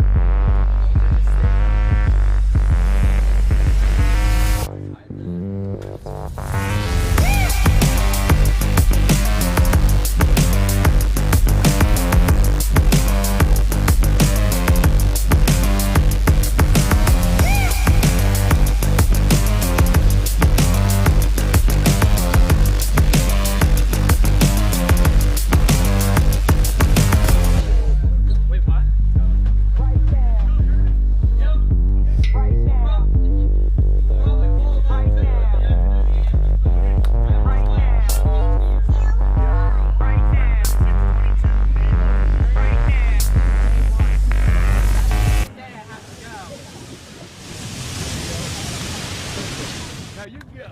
Now you go.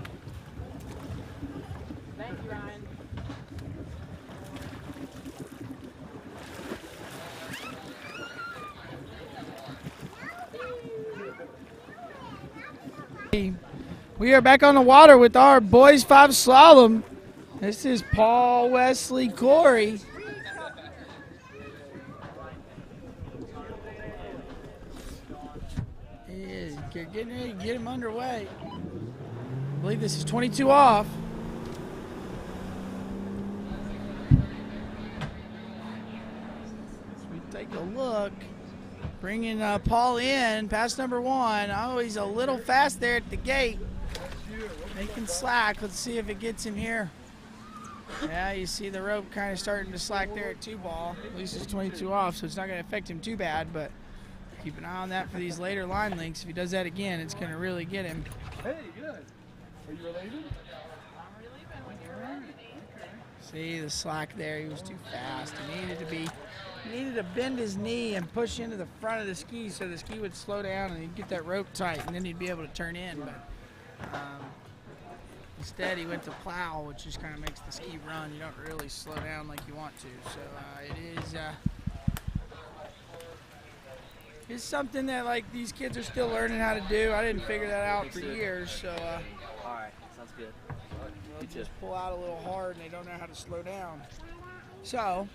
Thank you, Ryan. We are back on the water with our boys 5 slalom. This is Paul, Wesley, Corey. You're getting ready to get him underway. I believe this is 22 off. As we take a look, bringing Paul in, pass number 1. Oh, he's a little fast there at the gate. Making slack. Let's see if it gets him here. Yeah, you see the rope kind of starting to slack there at 2 ball. At least it's 22 off, so it's not going to affect him too bad, but keep an eye on that for these later line links. If he does that again, it's going to really get him. Hey, good. Are you related? See the slack there. He was too fast. He needed to bend his knee and push into the front of the ski so the ski would slow down and he'd get that rope tight, and then he'd be able to turn in. But instead, he went to plow, which just kind of makes the ski run. You don't really slow down like you want to. So it's something that like these kids are still learning how to do. I didn't figure that out for years. So all right, sounds good. They just pull out a little hard and they don't know how to slow down. So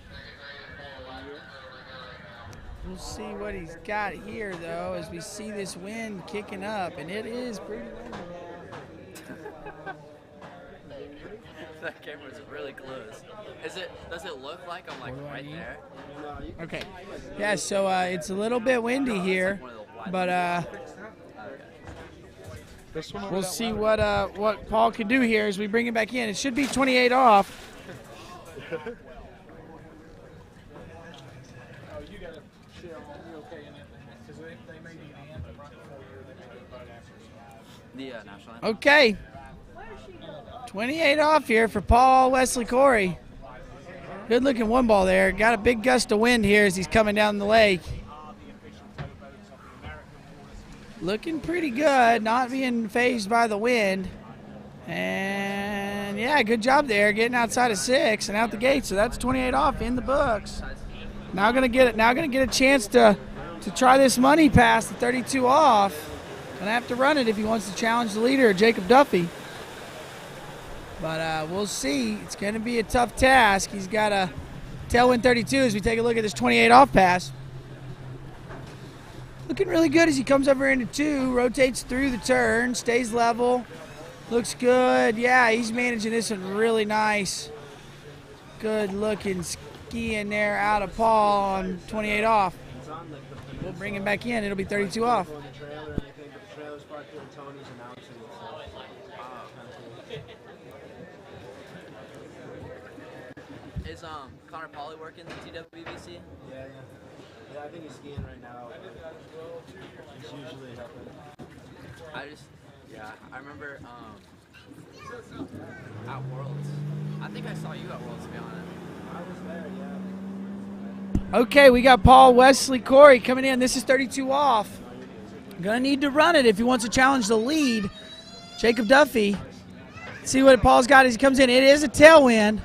we'll see what he's got here, though, as we see this wind kicking up, and it is pretty windy now. That camera's really close. Does it look like I'm like right there? Okay. Yeah, so it's a little bit windy here, but we'll see what Paul can do here as we bring him back in. It should be 28 off. Okay. 28 off here for Paul, Wesley, Corey. Good looking 1 ball there. Got a big gust of wind here as he's coming down the lake. Looking pretty good, not being phased by the wind. And yeah, good job there, getting outside of 6 and out the gate. So that's 28 off in the books. Now gonna get a chance to try this money pass to 32 off. Gonna have to run it if he wants to challenge the leader, Jacob Duffy. But we'll see. It's going to be a tough task. He's got a tailwind 32 as we take a look at this 28 off pass. Looking really good as he comes over into 2, rotates through the turn, stays level. Looks good. Yeah, he's managing this one really nice. Good looking skiing there out of Paul on 28 off. We'll bring him back in. It'll be 32 off. Is Connor Pauly working the TWBC? Yeah, I think he's skiing right now. He's usually helping. I remember at Worlds. I think I saw you at Worlds, to be honest. I was there, yeah. Okay, we got Paul, Wesley, Corey coming in. This is 32 off. Gonna need to run it if he wants to challenge the lead. Jacob Duffy. See what Paul's got as he comes in. It is a tailwind.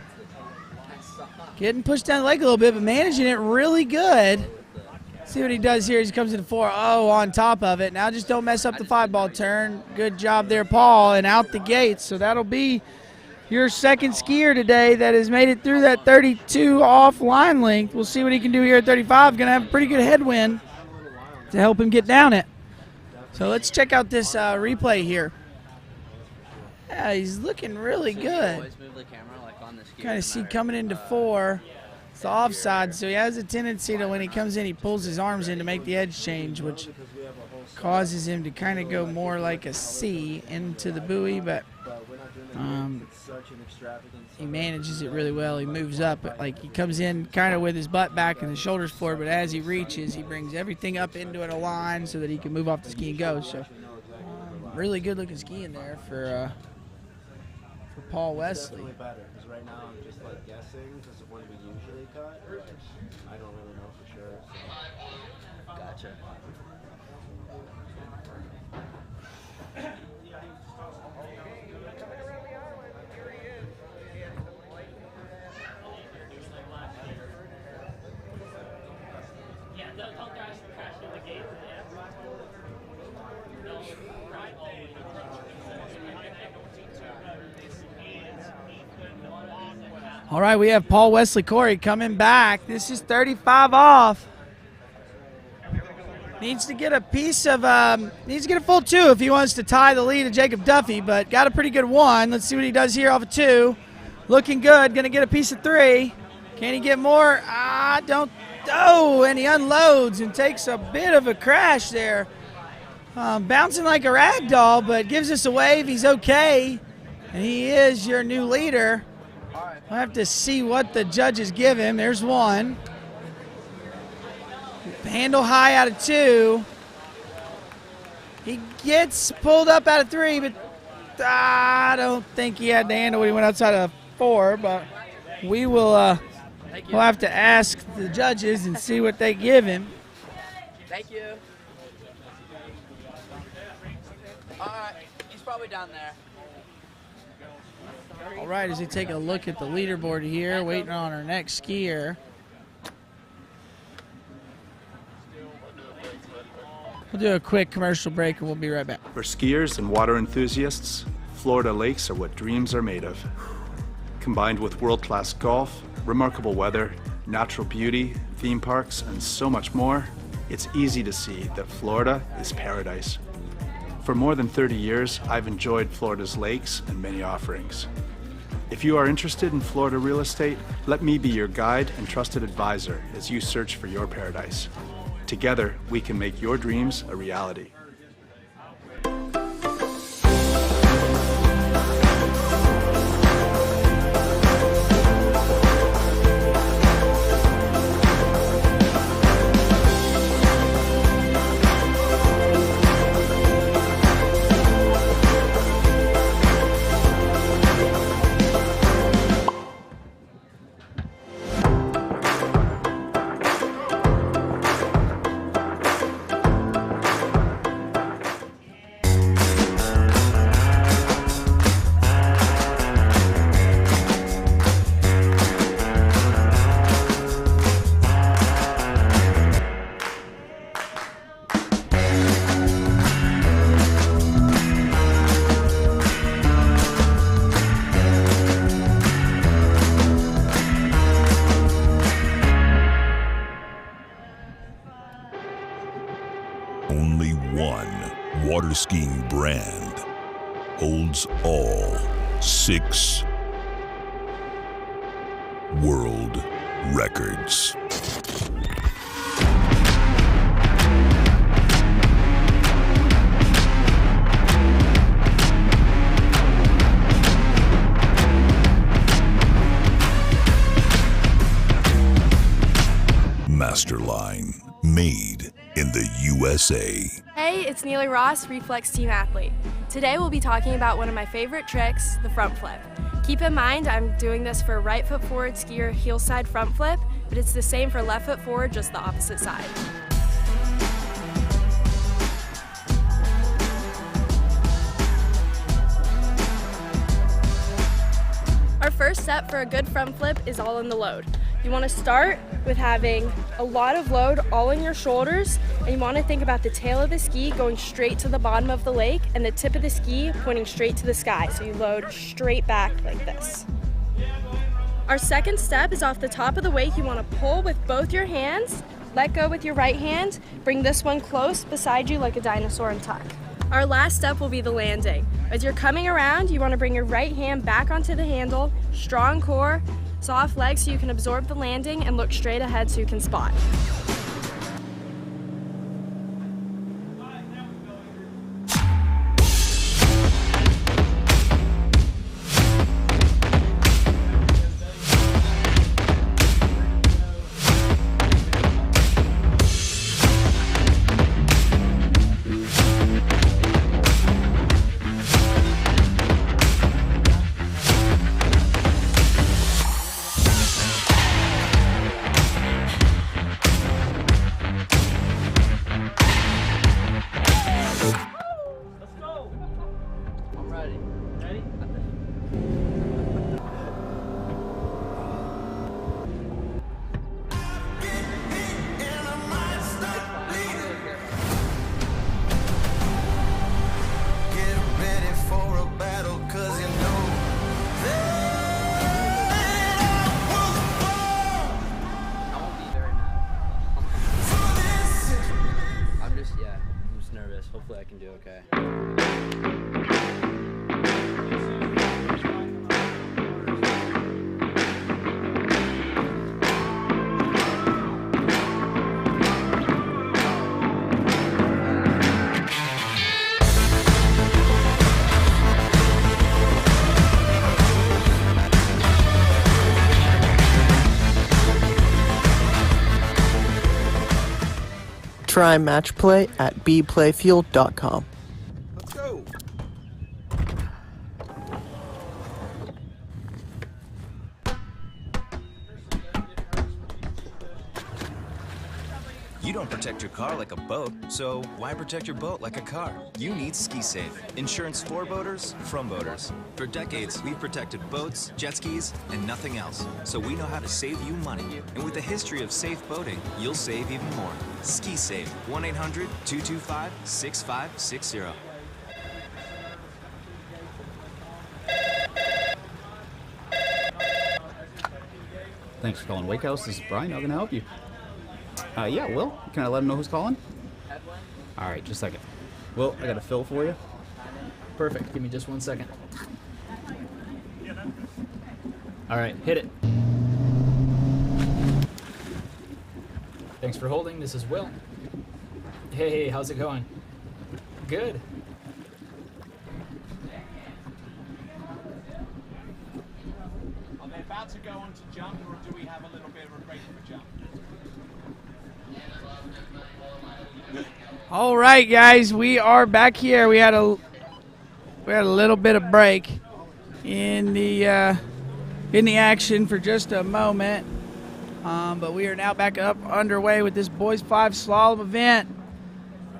Getting pushed down the lake a little bit, but managing it really good. See what he does here. He comes in 4-0 on top of it. Now just don't mess up the 5-ball turn. Good job there, Paul, and out the gates. So that'll be your second skier today that has made it through that 32 off line length. We'll see what he can do here at 35. Going to have a pretty good headwind to help him get down it. So let's check out this replay here. Yeah, he's looking really good. Kind of see coming into 4. It's the offside, so he has a tendency to, when he comes in, he pulls his arms in to make the edge change, which causes him to kind of go more like a C into the buoy, but he manages it really well. He moves up, but like he comes in kind of with his butt back and his shoulders forward, but as he reaches, he brings everything up into a line so that he can move off the ski and go. So really good looking ski in there for Paul Wesley. Definitely better, because right now I'm just like guessing because of when we usually cut. I don't really know for sure. So. Gotcha. All right, we have Paul Wesley Corey coming back. This is 35 off. Needs to get a piece of, needs to get a full 2 if he wants to tie the lead of Jacob Duffy, but got a pretty good 1. Let's see what he does here off of 2. Looking good, gonna get a piece of 3. Can he get more? And he unloads and takes a bit of a crash there. Bouncing like a rag doll, but gives us a wave. He's okay, and he is your new leader. We'll have to see what the judges give him. There's 1. Handle high out of 2. He gets pulled up out of 3, but I don't think he had the handle when he went outside of 4. But we will we'll have to ask the judges and see what they give him. Thank you. All right, he's probably down there. All right, as we take a look at the leaderboard here, waiting on our next skier. We'll do a quick commercial break and we'll be right back. For skiers and water enthusiasts, Florida lakes are what dreams are made of. Combined with world-class golf, remarkable weather, natural beauty, theme parks, and so much more, it's easy to see that Florida is paradise. For more than 30 years, I've enjoyed Florida's lakes and many offerings. If you are interested in Florida real estate, let me be your guide and trusted advisor as you search for your paradise. Together, we can make your dreams a reality. Only one water skiing brand holds all 6 world records. Masterline, made in the USA. Hey, it's Neely Ross, Reflex Team Athlete. Today we'll be talking about one of my favorite tricks, the front flip. Keep in mind I'm doing this for right foot forward skier heel side front flip, but it's the same for left foot forward, just the opposite side. Our first step for a good front flip is all in the load. You want to start with having a lot of load all in your shoulders, and you want to think about the tail of the ski going straight to the bottom of the lake and the tip of the ski pointing straight to the sky. So you load straight back like this. Our second step is off the top of the wake. You want to pull with both your hands, let go with your right hand, bring this one close beside you like a dinosaur and tuck. Our last step will be the landing. As you're coming around, you want to bring your right hand back onto the handle, strong core, soft legs so you can absorb the landing, and look straight ahead so you can spot. Hopefully I can do okay. Try match play at bplayfield.com. Let's go. You don't protect your car like a boat, so why protect your boat like a car? You need SkiSafe, insurance for boaters from boaters. For decades, we've protected boats, jet skis, and nothing else. So we know how to save you money. And with a history of safe boating, you'll save even more. SkiSafe, 1-800-225-6560. Thanks for calling Wake House. This is Brian. How can I help you? Yeah, Will. Can I let him know who's calling? All right, just a second. Will, I got a fill for you. Perfect. Give me just 1 second. All right, hit it. Thanks for holding. This is Will. Hey, how's it going? Good. Are they about to go on to jump, or do we have a little bit of a break for jump? All right, guys, we are back here. We had a little bit of break in the action for just a moment, but we are now back up underway with this boys 5 slalom event.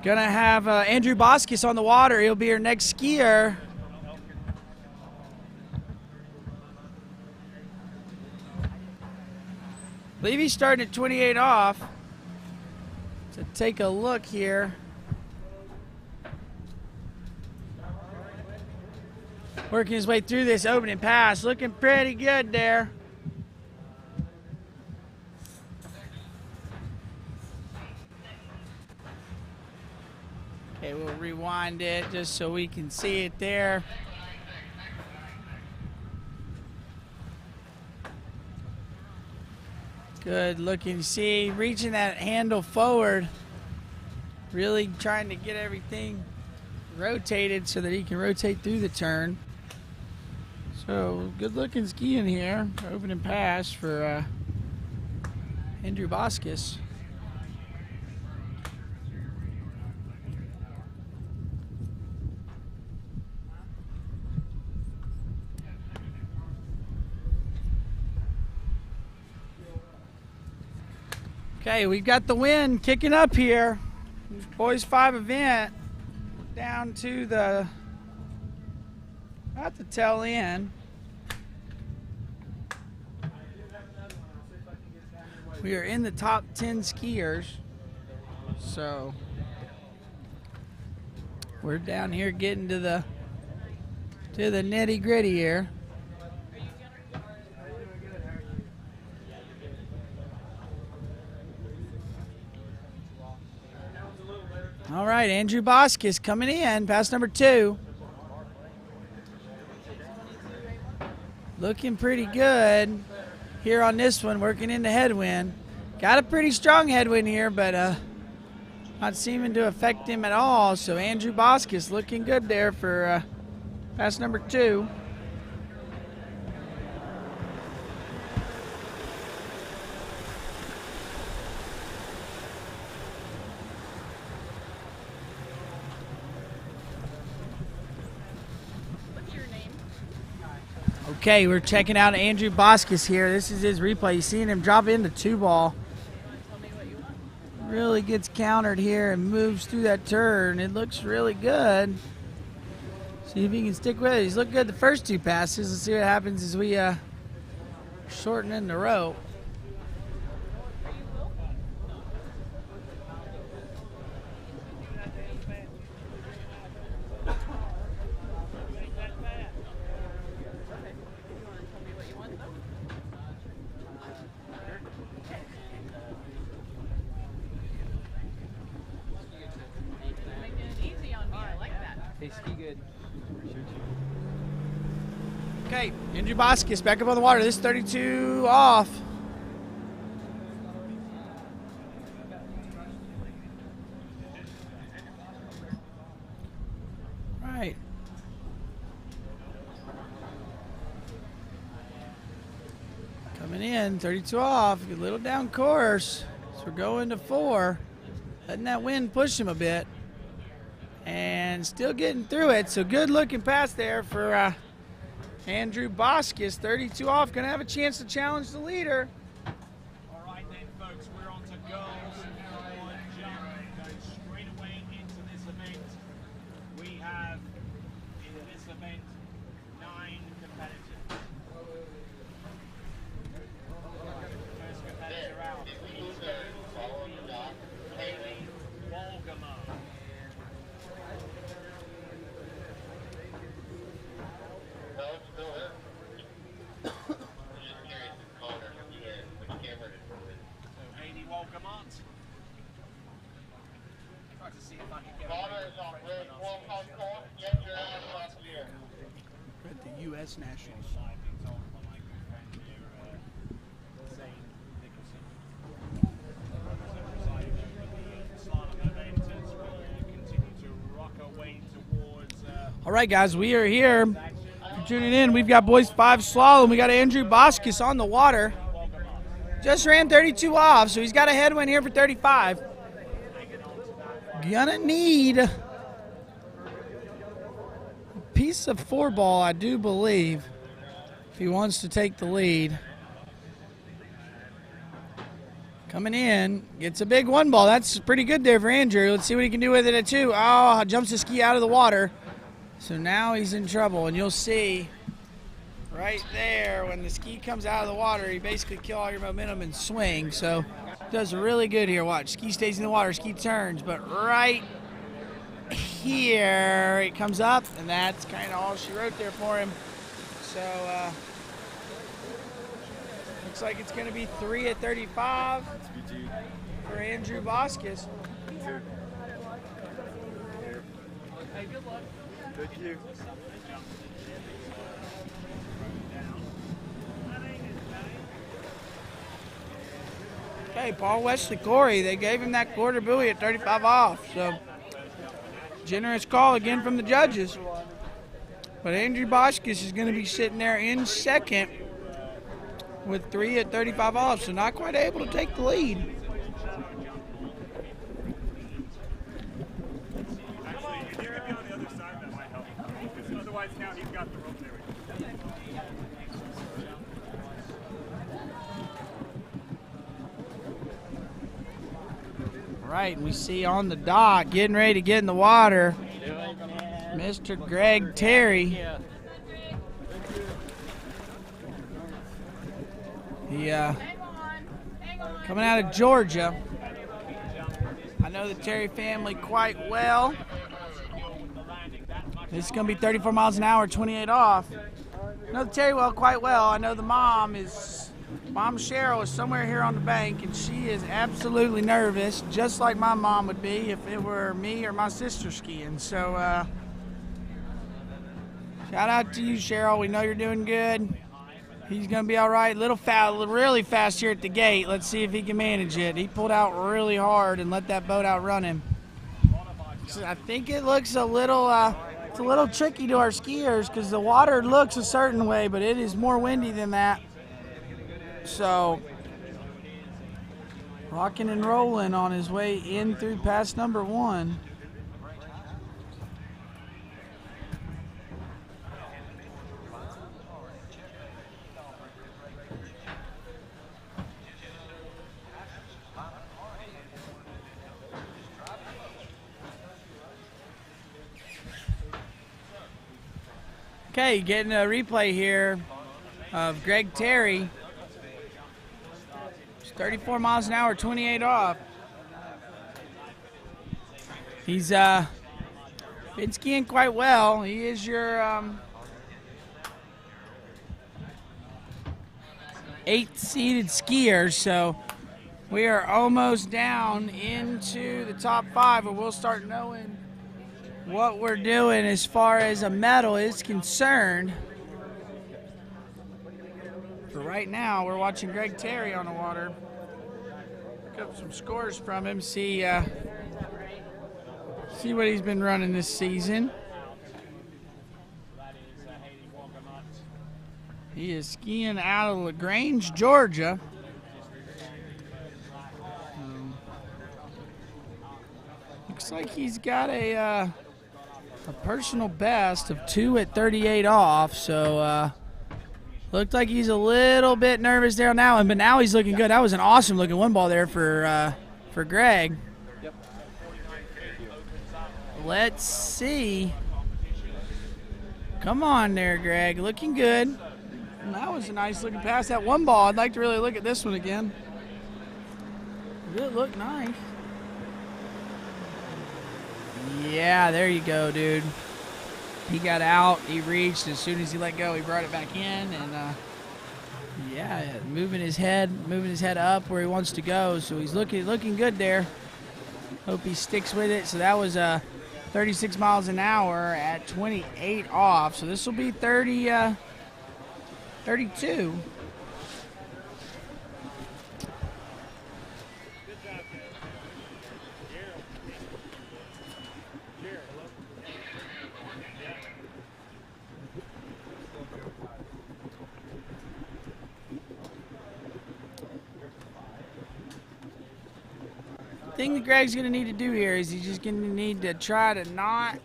Gonna have Andrew Boskis on the water. He'll be our next skier. I believe he's starting at 28 off. So take a look here. Working his way through this opening pass. Looking pretty good there. Okay, we'll rewind it just so we can see it there. Good looking. See, reaching that handle forward. Really trying to get everything rotated so that he can rotate through the turn. So good looking skiing here. Opening pass for Andrew Boskis. Okay, we've got the wind kicking up here. Boys 5 event down to the, not the tail end. We are in the top 10 skiers, so we're down here getting to the nitty gritty here. All right, Andrew Boskis coming in, pass number 2. Looking pretty good here on this one, working in the headwind. Got a pretty strong headwind here, but not seeming to affect him at all. So Andrew Boskis looking good there for pass number 2. Okay, we're checking out Andrew Boskis here. This is his replay. You're seeing him drop into 2-ball. Really gets countered here and moves through that turn. It looks really good. See if he can stick with it. He's looked good the first 2 passes. Let's see what happens as we shorten in the rope. Okay, Andrew Boskis back up on the water. This 32 off. Right. Coming in, 32 off. A little down course. So we're going to 4. Letting that wind push him a bit. And still getting through it. So good looking pass there for Andrew Boskis, 32 off, going to have a chance to challenge the leader. All right then, folks, we're on to girls. One jump, going straight away into this event. We have, in this event, 9 competitors. First competitor out is Haley Walgamer. At the U.S. Nationals. All right, guys, we are here. If you're tuning in, we've got boys 5 slalom. We got Andrew Boskis on the water. Just ran 32 off, so he's got a headwind here for 35. Gonna need a piece of 4-ball, I do believe, if he wants to take the lead. Coming in, gets a big 1-ball. That's pretty good there for Andrew. Let's see what he can do with it at 2. Oh, jumps the ski out of the water. So now he's in trouble, and you'll see right there when the ski comes out of the water, you basically kill all your momentum and swing. So does really good here. Watch, ski stays in the water, ski turns, but right here it comes up, and that's kind of all she wrote there for him. So looks like it's going to be 3 at 35 for Andrew Boskis. Hey, good luck. Thank you. Okay, Paul Wesley Corey, they gave him that quarter buoy at 35 off. So generous call again from the judges. But Andrew Boskis is going to be sitting there in second with 3 at 35 off, so not quite able to take the lead. All right, we see on the dock, getting ready to get in the water, Mr. Greg Terry. He coming out of Georgia. I know the Terry family quite well. This is going to be 34 miles an hour, 28 off. I know the Terry quite well. I know the Mom Cheryl is somewhere here on the bank, and she is absolutely nervous, just like my mom would be if it were me or my sister skiing. So, shout out to you, Cheryl. We know you're doing good. He's going to be all right. Really fast here at the gate. Let's see if he can manage it. He pulled out really hard and let that boat outrun him. So I think it looks a little tricky to our skiers because the water looks a certain way, but it is more windy than that. So, rocking and rolling on his way in through pass number 1. Okay, getting a replay here of Greg Terry. It's 34 miles an hour, 28 off. He's been skiing quite well. He is your 8th seeded skier, so we are almost down into the top 5, and we'll start knowing what we're doing as far as a medal is concerned. For right now, we're watching Greg Terry on the water. Pick up some scores from him, see what he's been running this season. He is skiing out of LaGrange, Georgia. Looks like he's got a personal best of 2 at 38 off, so looked like he's a little bit nervous there on that one, but now he's looking good. That was an awesome looking one ball there for Greg. Yep. Let's see. Come on there, Greg. Looking good. And that was a nice looking pass. That one ball, I'd like to really look at this one again. It looked nice. Yeah, there you go, dude. He got out, he reached, as soon as he let go, he brought it back in, and yeah, moving his head up where he wants to go, so he's looking good there. Hope he sticks with it. So that was 36 miles an hour at 28 off, so this will be 32. Thing that Greg's going to need to do here is he's just going to need to try to not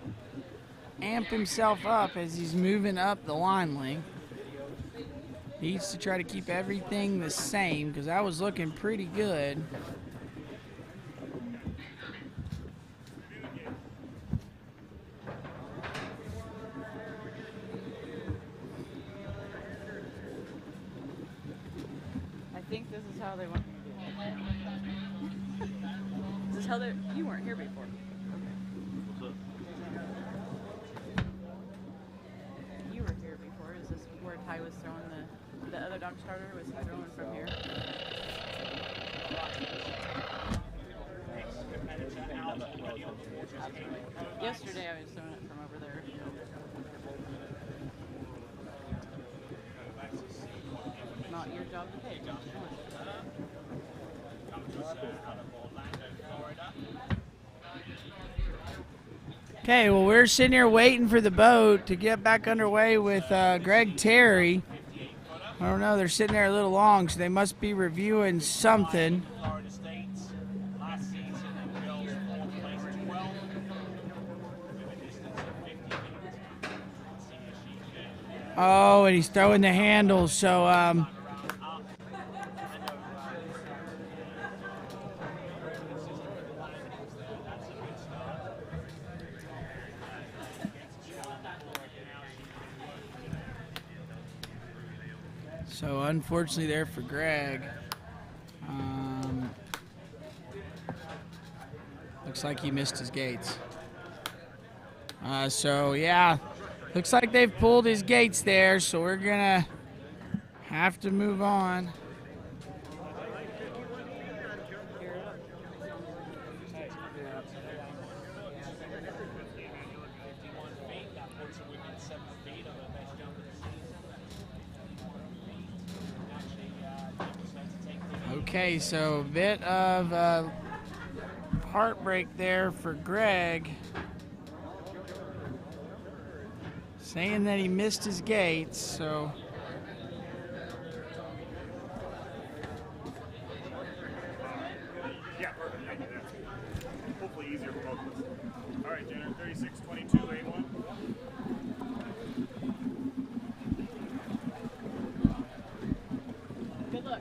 amp himself up as he's moving up the line length. He needs to try to keep everything the same because that was looking pretty good. I think this is how they want. This is how they. You weren't here before. You were here before. Is this where Ty was throwing the other dog starter? Was he throwing from here? Yesterday I was throwing it from over there. Not your job to pay. Okay, well, we're sitting here waiting for the boat to get back underway with Greg Terry. I don't know, they're sitting there a little long, so they must be reviewing something. Oh, and he's throwing the handles, so unfortunately there for Greg. like he missed his gates. So, yeah, looks like they've pulled his gates there, so we're going to have to move on. Okay, so a bit of heartbreak there for Greg, saying that he missed his gates, so. Yeah, perfect. Thank you. That's hopefully easier for both of us. All right, Jenner, 36-22, A1. Good luck.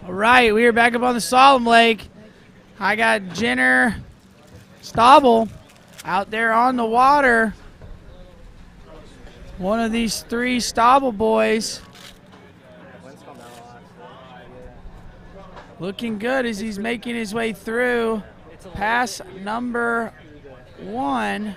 All right, we are back up on the Slalom Lake. I got Jenner Stable out there on the water. One of these three Stable boys. Looking good as he's making his way through pass number 1.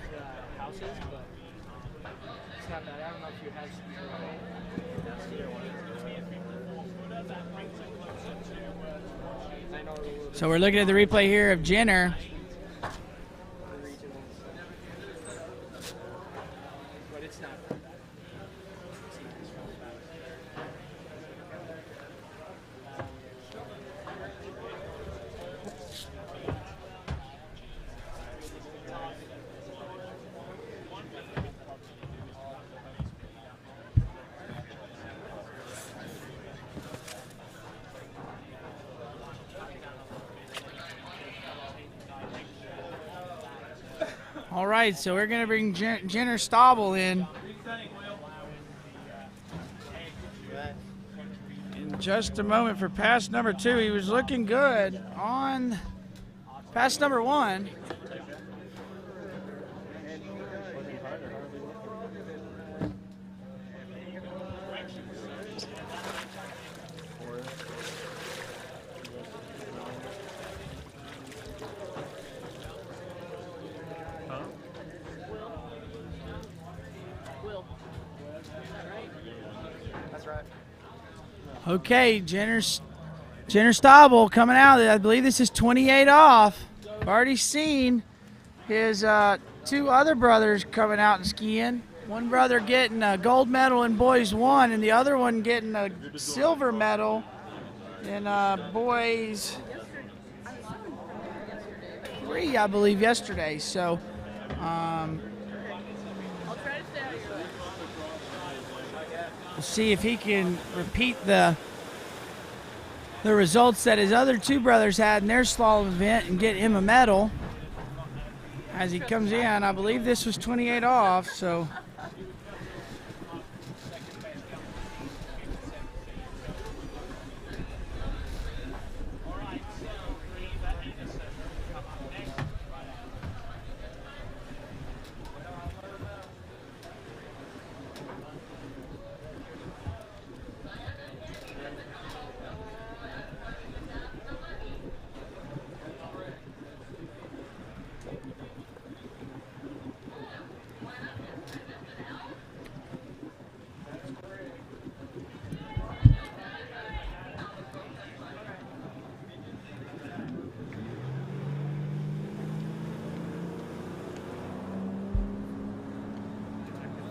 So we're looking at the replay here of Jenner. All right, so we're going to bring Jenner Stable in just a moment for pass number 2. He was looking good on pass number 1. Okay, Jenner Stable coming out. I believe this is 28 off. I've already seen his 2 other brothers coming out and skiing. One brother getting a gold medal in boys 1 and the other one getting a silver medal in boys 3, I believe, yesterday. So, we'll see if he can repeat the results that his other 2 brothers had in their slalom event and get him a medal as he comes in. I believe this was 28 off, so.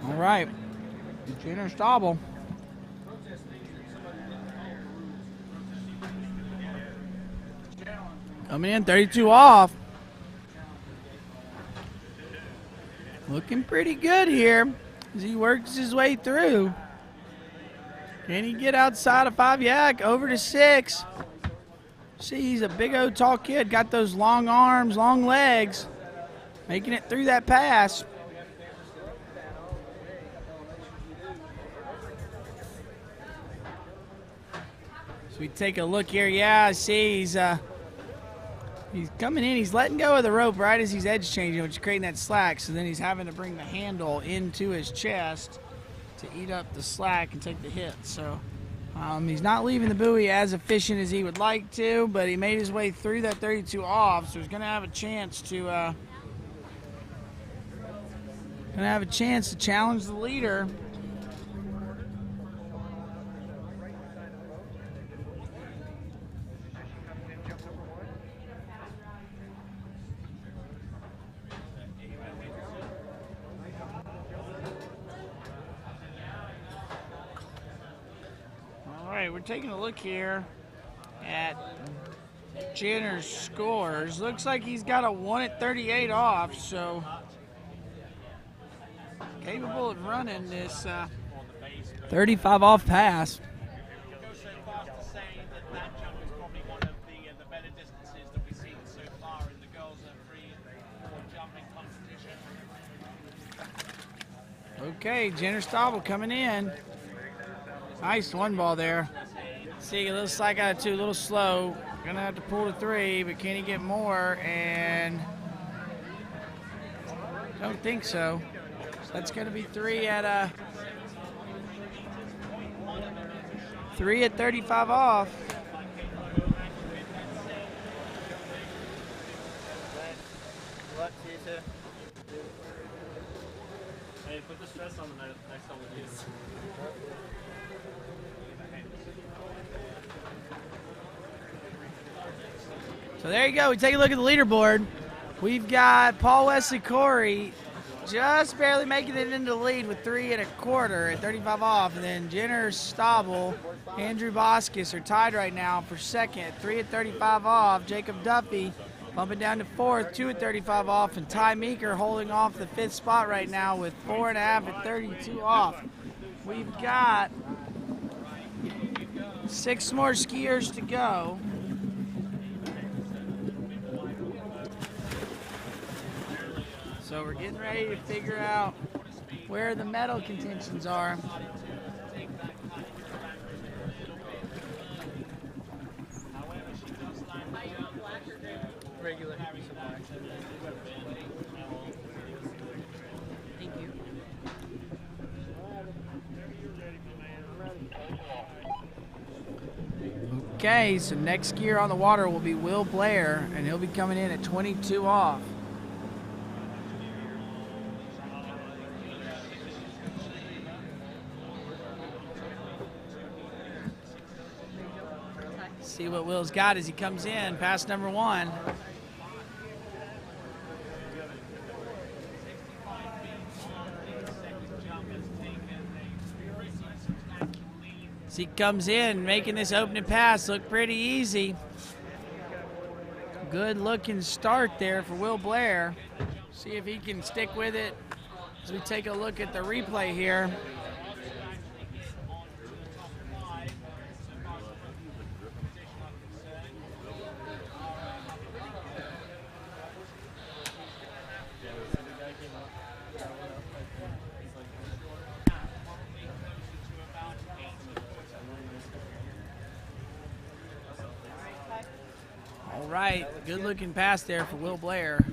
All right, Jenner Stable. Coming in 32 off. Looking pretty good here as he works his way through. Can he get outside of 5 yak over to 6? See, he's a big old tall kid, got those long arms, long legs, making it through that pass. So we take a look here. Yeah, I see he's coming in. He's letting go of the rope right as he's edge changing, which is creating that slack. So then he's having to bring the handle into his chest to eat up the slack and take the hit. So he's not leaving the buoy as efficient as he would like to, but he made his way through that 32 off. So he's going to have a chance to challenge the leader. We're taking a look here at Jenner's scores. Looks like he's got a 1 at 38 off, so capable of running this 35 off pass. Okay, Jaden Stable coming in. Nice one ball there. See, a little slack out of 2, a little slow. Gonna have to pull to 3, but can he get more? And don't think so. So that's gonna be 3 at 35 off. Hey, put the stress on the next one with these. So there you go. We take a look at the leaderboard. We've got Paul Wesley Corey just barely making it into the lead with 3 1/4 at 35 off. And then Jenner Stable, Andrew Boskis are tied right now for second at 3 at 35 off. Jacob Duffy bumping down to 4th, 2 at 35 off. And Ty Meeker holding off the 5th spot right now with 4 1/2 at 32 off. We've got 6 more skiers to go. So we're getting ready to figure out where the medal contentions are. Regular. Thank you. Okay, so next skier on the water will be Will Blair, and he'll be coming in at 22 off. See what Will's got as he comes in, pass number 1. As he comes in, making this opening pass look pretty easy. Good looking start there for Will Blair. See if he can stick with it as we take a look at the replay here. All right, good looking pass there for Will Blair.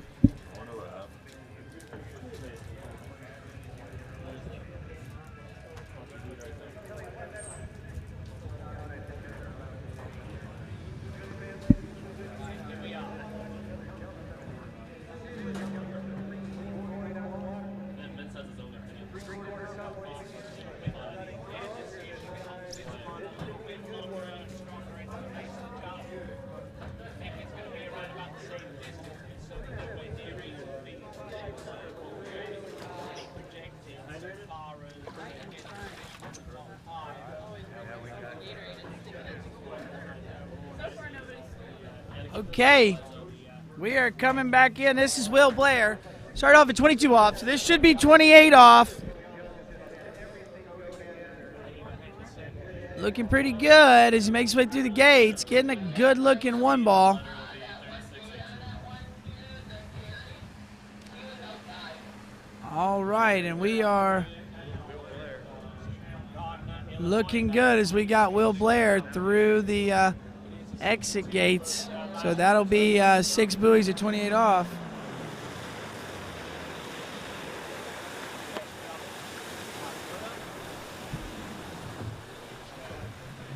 Okay, we are coming back in. This is Will Blair. Started off at 22 off, so this should be 28 off. Looking pretty good as he makes his way through the gates, getting a good looking one ball. All right, and we are looking good as we got Will Blair through the exit gates. So that'll be 6 buoys at 28 off.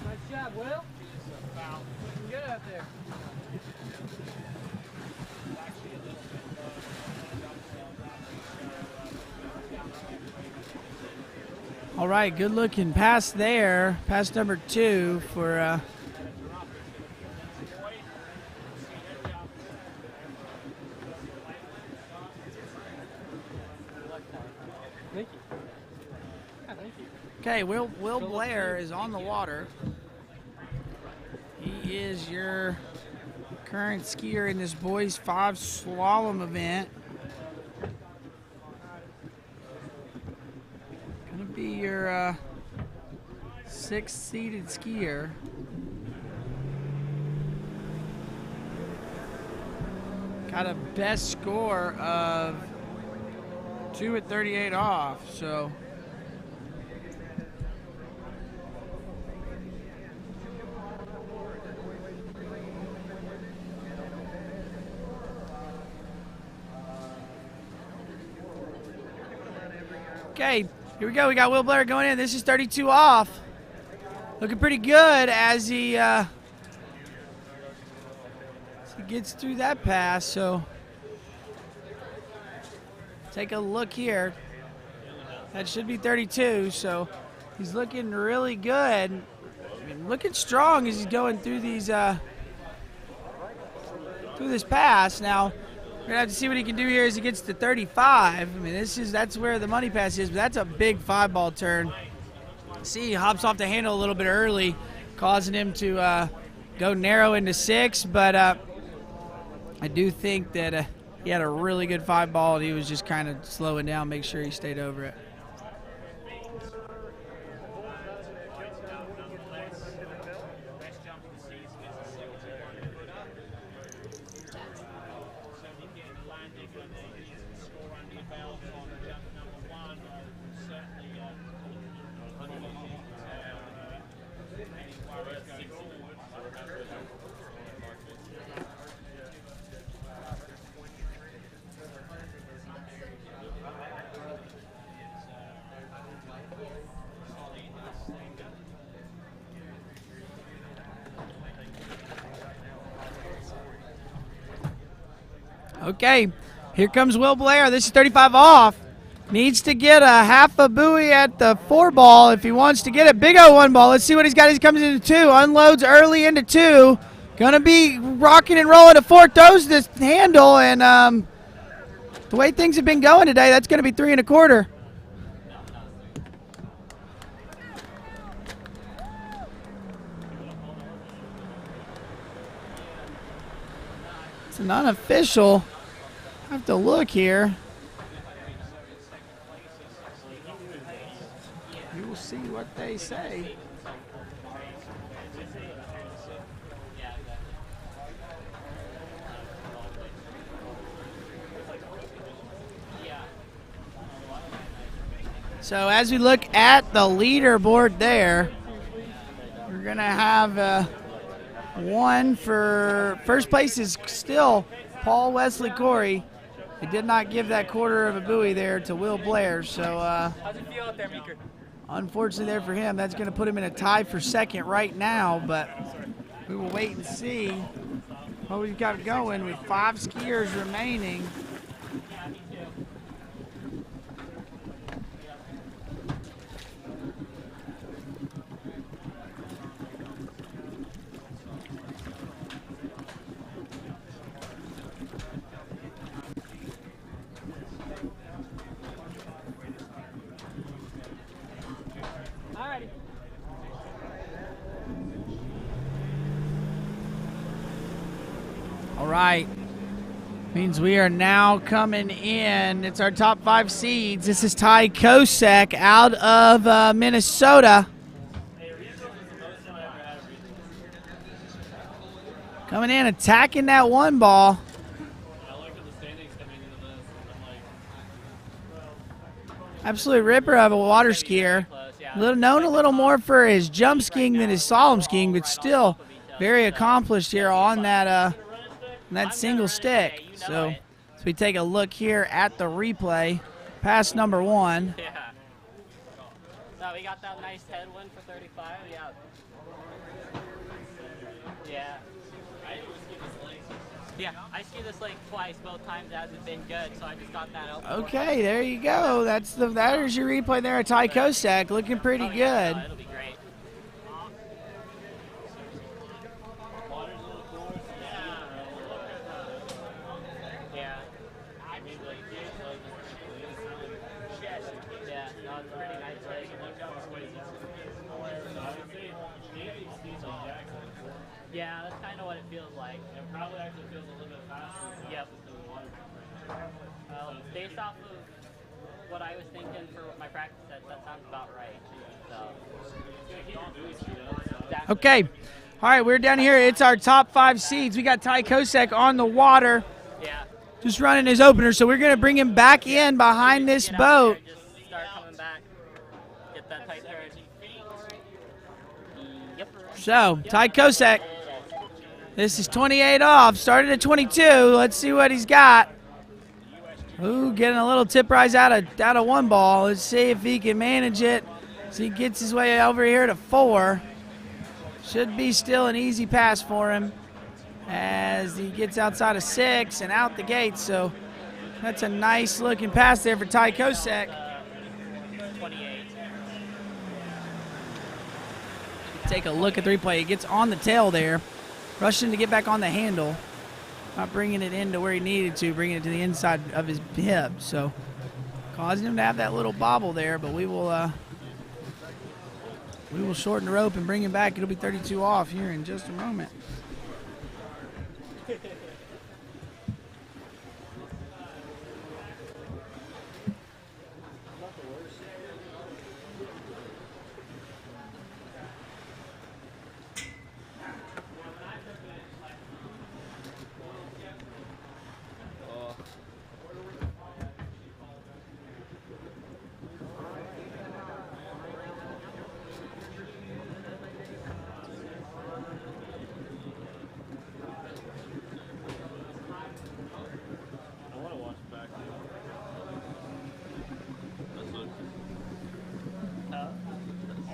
Nice job, Will. Looking good out there. All right, good looking pass there. Pass number 2 for Thank you. Yeah, thank you. Okay, Will Blair is on the water. He is your current skier in this boys 5 slalom event. Gonna be your 6th seeded skier. Got a best score of 2 at 38 off, so okay, here we go. We got Will Blair going in. This is 32 off. Looking pretty good as he gets through that pass. So take a look here. That should be 32. So he's looking really good. I mean, looking strong as he's going through these through this pass. Now we're gonna have to see what he can do here as he gets to 35. I mean, that's where the money pass is, but that's a big 5-ball turn. See, he hops off the handle a little bit early, causing him to go narrow into 6. But I do think that he had a really good 5-ball, and he was just kind of slowing down, make sure he stayed over it. Okay, here comes Will Blair. This is 35 off. Needs to get a half a buoy at the 4-ball if he wants to get a big O 1-ball. Let's see what he's got as he comes into 2. Unloads early into 2. Gonna be rocking and rolling to 4. Throws this handle, and the way things have been going today, that's gonna be 3 1/4. It's an unofficial. I have to look here. We will see what they say. So as we look at the leaderboard there, we're going to have one for first place is still Paul Wesley Corey. They did not give that 1/4 of a buoy there to Will Blair. So How's it feel out there, Meeker? unfortunately there for him, that's going to put him in a tie for 2nd right now. But we will wait and see what we've got going with 5 skiers remaining. All right. Means we are now coming in. It's our top 5 seeds. This is Ty Kosek out of Minnesota. Coming in, attacking that one ball. Absolute ripper of a water skier. Known a little more for his jump skiing than his slalom skiing, but still very accomplished here on that single stick. So as we take a look here at the replay, pass number 1. Yeah. No, we got that nice headwind for 35. Yeah. Yeah. Yeah, I skied this lake twice. Both times it hasn't been good, so I just got that out. Okay, there you go. There's your replay there at Ty Kosek, looking pretty good. It'll be great. Yeah. Yeah, no, it's pretty nice lake. Yeah, that's kind of what it feels like. It probably actually feels a little bit faster. Yep. Based off of what I was thinking for my practice sets, that sounds about right. So. Okay. All right, we're down here. It's our top 5 seeds. We got Ty Kosek on the water. Yeah. Just running his opener, so we're going to bring him back in behind this boat. Just start coming back. Get that tight turn. Yep. So, Ty Kosek. This is 28 off. Started at 22. Let's see what he's got. Ooh, getting a little tip rise out of one ball. Let's see if he can manage it. So he gets his way over here to 4. Should be still an easy pass for him as he gets outside of 6 and out the gate. So that's a nice looking pass there for Ty Kosek. 28. Take a look at the replay. He gets on the tail there. Rushing to get back on the handle. Not bringing it into where he needed to, bringing it to the inside of his hip. So causing him to have that little bobble there, but we will shorten the rope and bring him back. It'll be 32 off here in just a moment.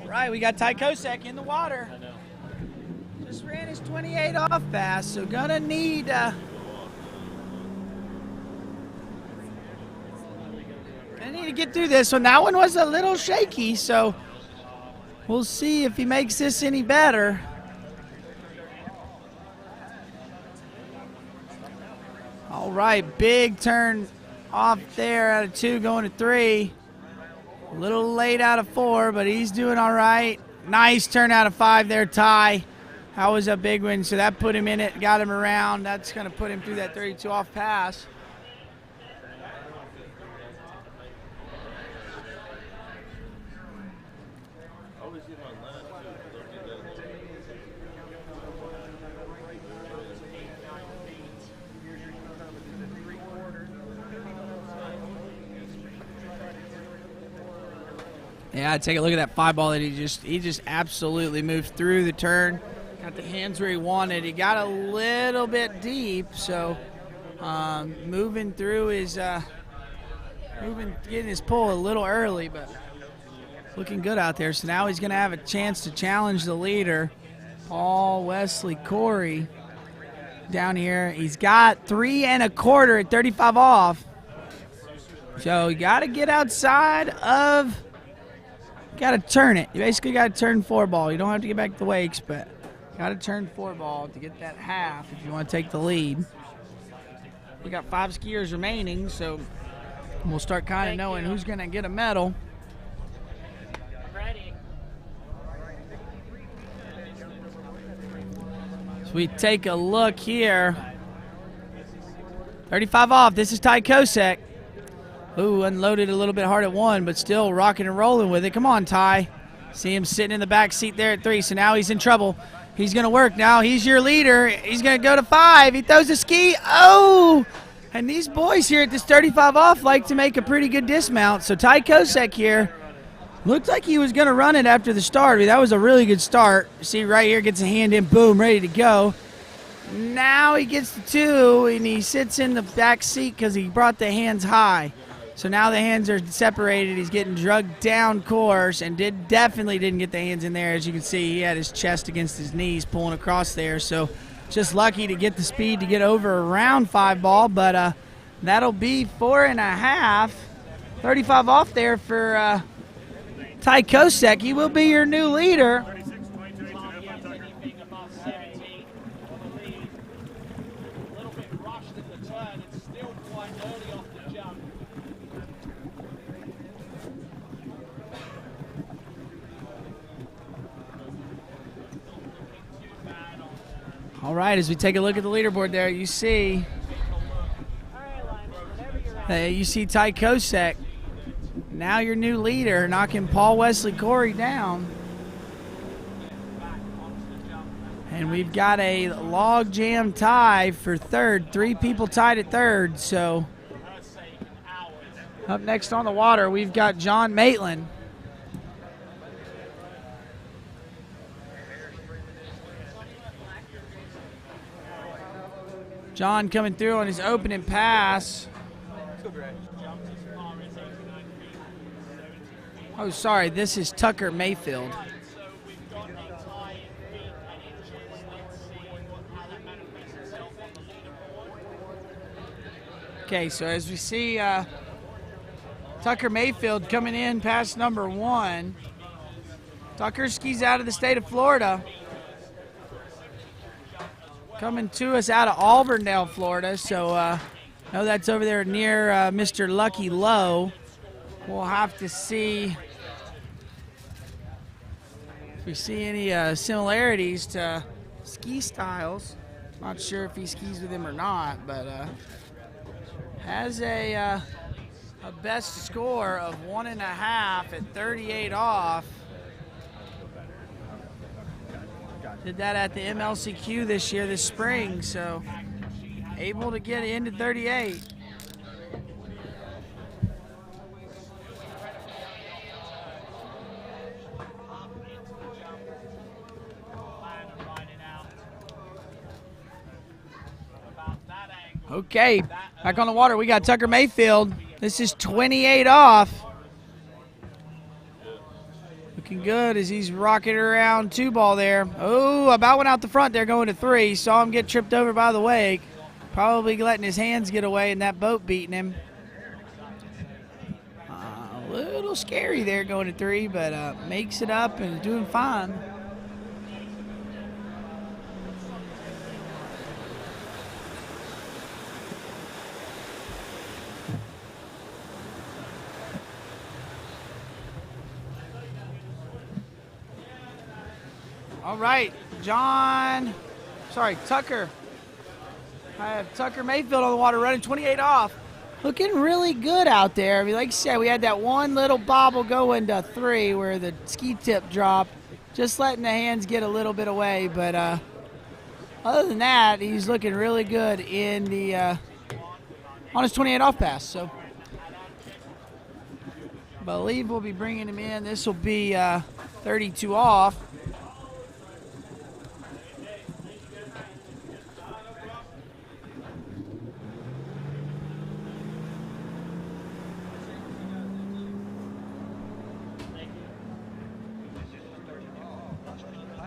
Right, we got Ty Kosek in the water. I know. Just ran his 28 off fast, so gonna need to get through this one. That one was a little shaky, so we'll see if he makes this any better. All right, big turn off there out of 2 going to 3. A little late out of 4, but he's doing all right. Nice turn out of 5 there, Ty. That was a big one, so that put him in it, got him around. That's going to put him through that 32 off pass. Yeah, take a look at that 5 ball that he just absolutely moved through the turn. Got the hands where he wanted. He got a little bit deep, so moving through his getting his pull a little early, but looking good out there. So now he's going to have a chance to challenge the leader, Paul Wesley Corey, down here. He's got 3 1/4 at 35 off. So you got to get outside of. Got to turn it. You basically got to turn 4 ball. You don't have to get back to the wakes, but got to turn 4 ball to get that half if you want to take the lead. We got 5 skiers remaining, so we'll start kind of knowing who's going to get a medal. Ready. So we take a look here. 35 off. This is Ty Pescek. Ooh, unloaded a little bit hard at 1, but still rocking and rolling with it. Come on, Ty. See him sitting in the back seat there at 3, so now he's in trouble. He's going to work now. He's your leader. He's going to go to 5. He throws a ski. Oh! And these boys here at this 35 off like to make a pretty good dismount. So Ty Pescek here looked like he was going to run it after the start. I mean, that was a really good start. See right here, gets a hand in, boom, ready to go. Now he gets to 2, and he sits in the back seat because he brought the hands high. So now the hands are separated. He's getting drugged down course and definitely didn't get the hands in there. As you can see, he had his chest against his knees pulling across there. So just lucky to get the speed to get over around 5 ball, but that'll be 4.5. 35 off there for Ty Pescek. He will be your new leader. All right, as we take a look at the leaderboard there, you see Ty Pescek, now your new leader, knocking Paul Wesley Corey down. And we've got a log jam tie for 3rd. 3 people tied at 3rd. So up next on the water, we've got John Maitland. John coming through on his opening pass. Oh, sorry, this is Tucker Mayfield. Okay, so as we see Tucker Mayfield coming in past number 1. Tucker skis out of the state of Florida. Coming to us out of Auburndale, Florida. So I know that's over there near Mr. Lucky Lowe. We'll have to see if we see any similarities to ski styles. Not sure if he skis with him or not, but has a best score of 1.5 at 38 off. Did that at the MLCQ this spring, so able to get into 38. Okay, back on the water, we got Tucker Mayfield. This is 28 off. Looking good as he's rocking around 2 ball there. Oh, about went out the front there going to 3. Saw him get tripped over by the wake. Probably letting his hands get away and that boat beating him. A little scary there going to 3, but makes it up and is doing fine. All right, Tucker. I have Tucker Mayfield on the water running 28 off. Looking really good out there. I mean, like I said, we had that one little bobble go into 3 where the ski tip dropped. Just letting the hands get a little bit away. But other than that, he's looking really good in the on his 28 off pass. So I believe we'll be bringing him in. This will be 32 off.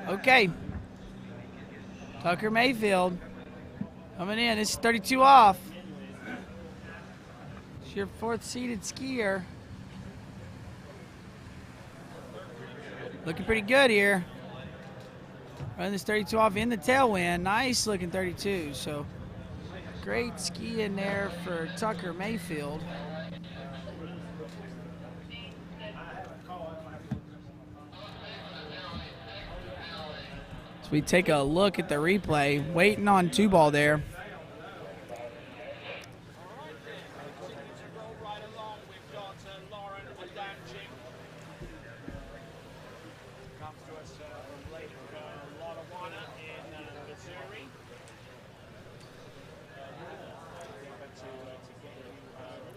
Okay, Tucker Mayfield coming in. This is 32 off. It's your 4th seeded skier. Looking pretty good here. Running this 32 off in the tailwind. Nice looking 32. So great ski in there for Tucker Mayfield. So we take a look at the replay, waiting on 2 ball there.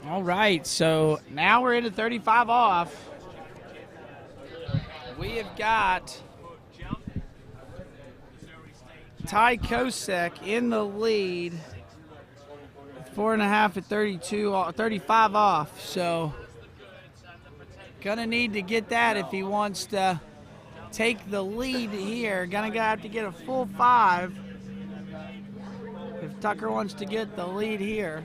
All right, so now we're into 35 off. We have got Ty Pescek in the lead. 4.5 at 35 off. So gonna need to get that if he wants to take the lead here. Gonna have to get a full 5 if Tucker wants to get the lead here.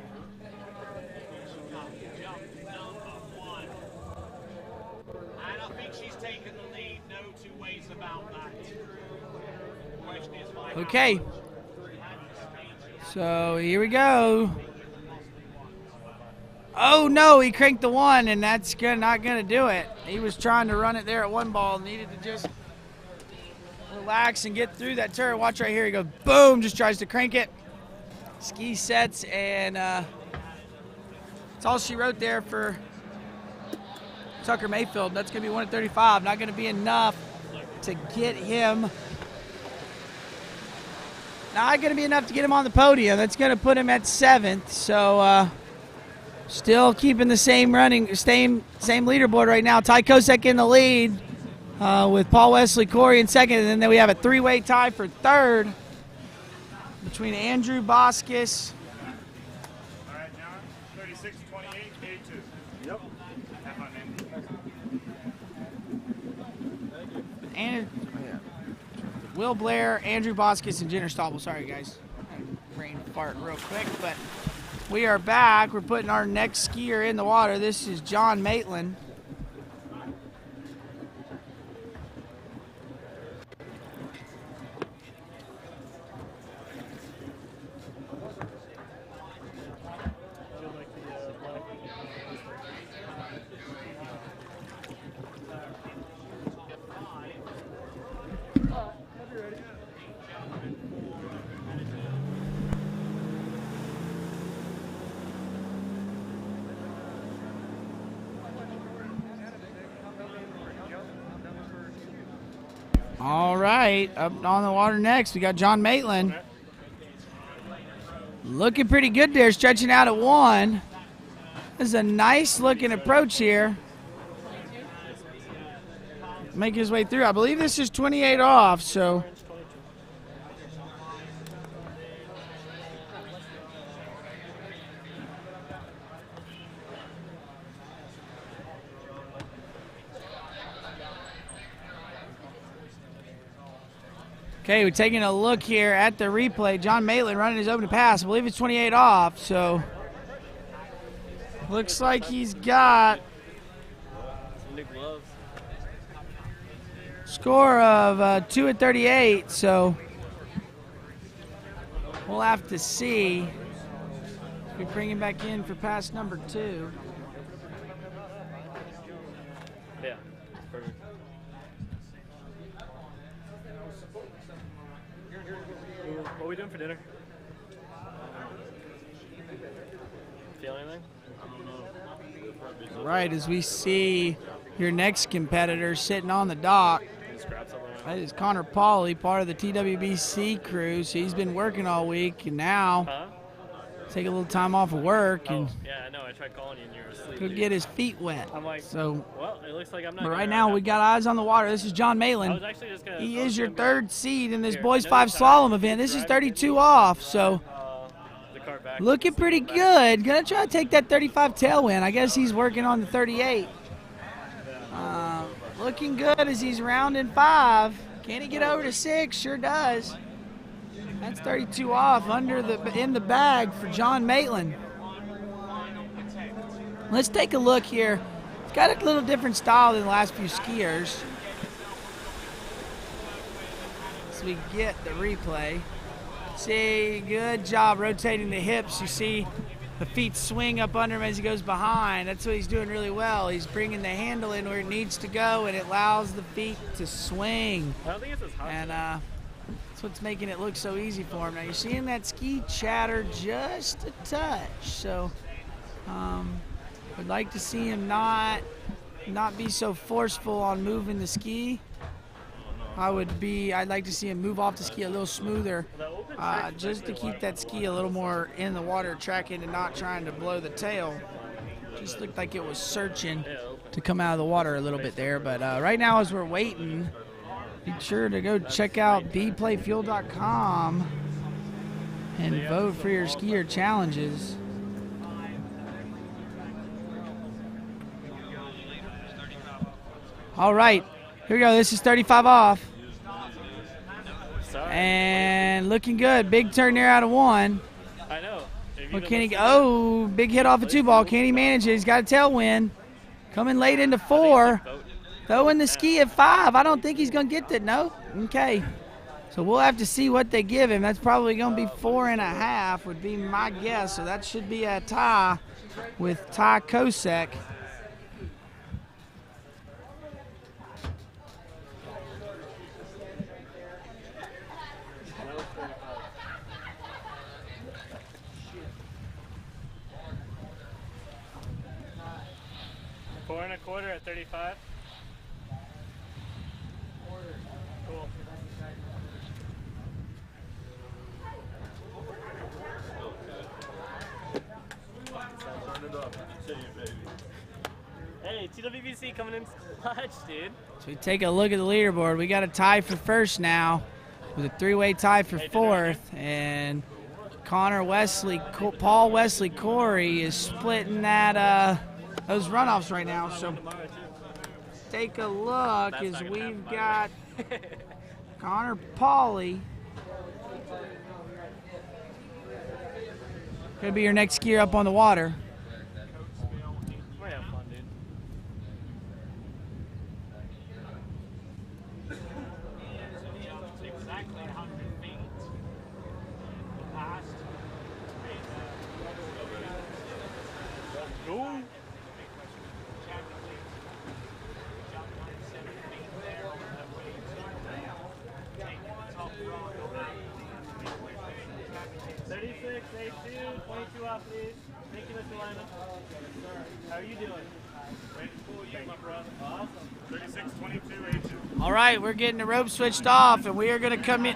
Okay, so here we go. Oh no, he cranked the 1, and that's not gonna do it. He was trying to run it there at 1 ball, needed to just relax and get through that turn. Watch right here, he goes boom, just tries to crank it. Ski sets, and that's all she wrote there for Tucker Mayfield. That's gonna be 1 at 35, not gonna be enough to get him. Not going to be enough to get him on the podium. That's going to put him at 7th. So still keeping the same leaderboard right now. Ty Pescek in the lead with Paul Wesley Corey in 2nd. And then we have a 3-way tie for 3rd between Andrew Boskis. All right, John. 36-28, K2. Yep. Have fun, man. And Will Blair, Andrew Boskis, and Jaden Stable. Sorry, guys. Brain fart real quick, but we are back. We're putting our next skier in the water. This is John Maitland. All right, up on the water next, we got John Maitland. Looking pretty good there, stretching out at 1. This is a nice looking approach here. Make his way through. I believe this is 28 off, so. Okay, we're taking a look here at the replay. John Maitland running his open pass. I believe it's 28 off, so looks like he's got Some new gloves. score of 2 at 38, so we'll have to see. We bring him back in for pass number 2. Yeah, perfect. What are we doing for dinner? Feel anything? All right, as we see your next competitor sitting on the dock. That is Connor Pauly, part of the TWBC crew. So he's been working all week, and now take a little time off of work and Yeah, I know. I tried calling you and you were asleep. go get his feet wet. I'm like, so, well, it looks like I'm not. but right now we got eyes on the water. This is John Maitland. He is your 3rd seed in this boys 5 slalom event. This is 32 off, so looking pretty good. Gonna try to take that 35 tailwind. I guess he's working on the 38. Looking good as he's rounding 5. Can he get over to 6? Sure does. That's 32 off in the bag for John Maitland. Let's take a look here. It's got a little different style than the last few skiers. So we get the replay. See, good job rotating the hips. You see the feet swing up under him as he goes behind. That's what he's doing really well. He's bringing the handle in where it needs to go, and it allows the feet to swing. I don't think it's as hot. And that's what's making it look so easy for him. Now you're seeing that ski chatter just a touch. So would like to see him not be so forceful on moving the ski. I'd like to see him move off the ski a little smoother, just to keep that ski a little more in the water, tracking and not trying to blow the tail. Just looked like it was searching to come out of the water a little bit there. But right now, as we're waiting, be sure to go check out bplayfuel.com and vote for your skier challenges. All right, here we go. This is 35 off. And looking good. Big turn there out of 1. I know. What can he? Oh, big hit off a 2-ball. Can he manage it? He's got a tailwind. Coming late into 4. Throwing the ski at 5. I don't think he's going to get that. No? Okay. So we'll have to see what they give him. That's probably going to be 4.5 would be my guess. So that should be a tie with Ty Kosek. Four and a quarter at 35. Cool. Hey, TWBC coming in clutch, dude. So we take a look at the leaderboard. We got a tie for first now with a 3-way tie for 4th. And Connor Wesley, Paul Wesley Corey is splitting that those runoffs right now. So take a look as we've got Connor Pauly. Gonna be your next skier up on the water. We're having fun, dude. Exactly 100 feet. Last. Go. Off, please. Thank you, Mr. Lyman. How are you doing? Ready to pull you, my brother. Awesome. 36, 22, 82. All right, we're getting the rope switched off, and we are going to come in.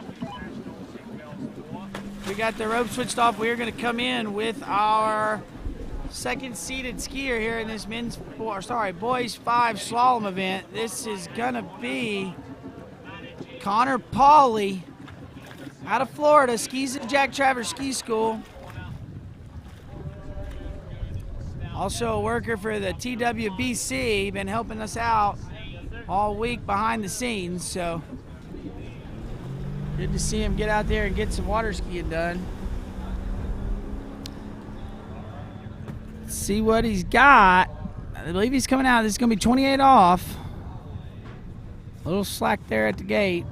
We got the rope switched off. We are going to come in with our second seeded skier here in this boys 5 slalom event. This is going to be Connor Pauly out of Florida, skis at Jack Travers Ski School. Also a worker for the TWBC, been helping us out all week behind the scenes, so good to see him get out there and get some water skiing done. Let's see what he's got. I believe he's coming out. This is going to be 28 off. A little slack there at the gate.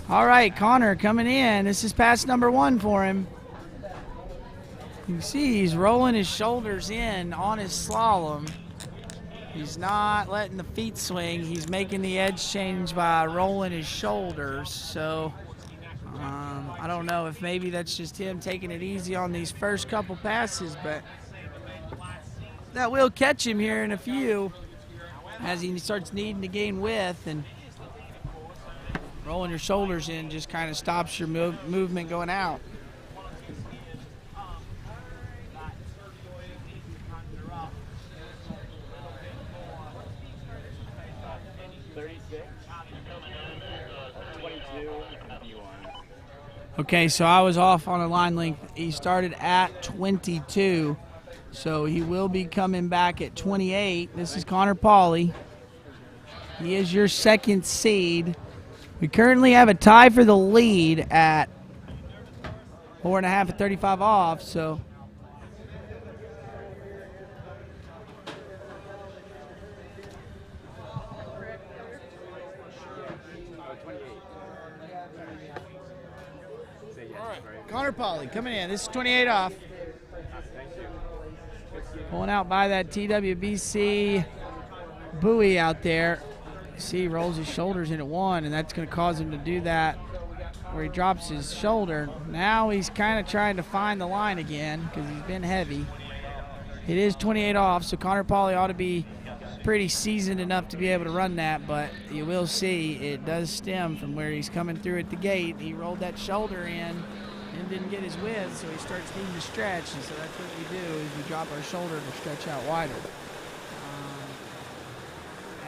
All right, Connor coming in. This is pass number 1 for him. You can see he's rolling his shoulders in on his slalom. He's not letting the feet swing. He's making the edge change by rolling his shoulders. So I don't know if maybe that's just him taking it easy on these first couple passes, but that will catch him here in a few as he starts needing to gain width, and rolling your shoulders in just kind of stops your movement going out. Okay, so I was off on a line length. He started at 22, so he will be coming back at 28. This is Connor Pauly. He is your second seed. We currently have a tie for the lead at 4.5 at 35 off, so. All right, Connor Pauly coming in. This is 28 off. Pulling out by that TWBC buoy out there. See, he rolls his shoulders in at 1, and that's going to cause him to do that where he drops his shoulder. Now he's kind of trying to find the line again because he's been heavy. It is 28 off, so Connor Pauly ought to be pretty seasoned enough to be able to run that, but you will see it does stem from where he's coming through at the gate. He rolled that shoulder in and didn't get his width, so he starts needing to stretch, and so that's what we do is we drop our shoulder to stretch out wider.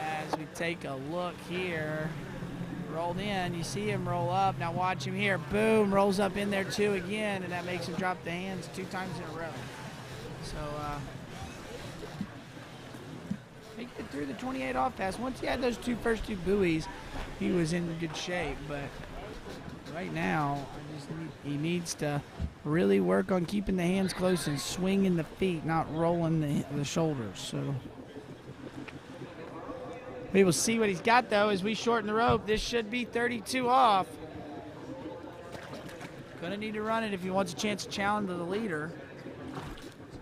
As we take a look here, rolled in, you see him roll up. Now watch him here, boom, rolls up in there too again, and that makes him drop the hands 2 times in a row. So he get through the 28 off pass. Once he had those first two buoys, he was in good shape, but right now he needs to really work on keeping the hands close and swinging the feet, not rolling the shoulders. So we will see what he's got, though, as we shorten the rope. This should be 32 off. Gonna need to run it if he wants a chance to challenge the leader.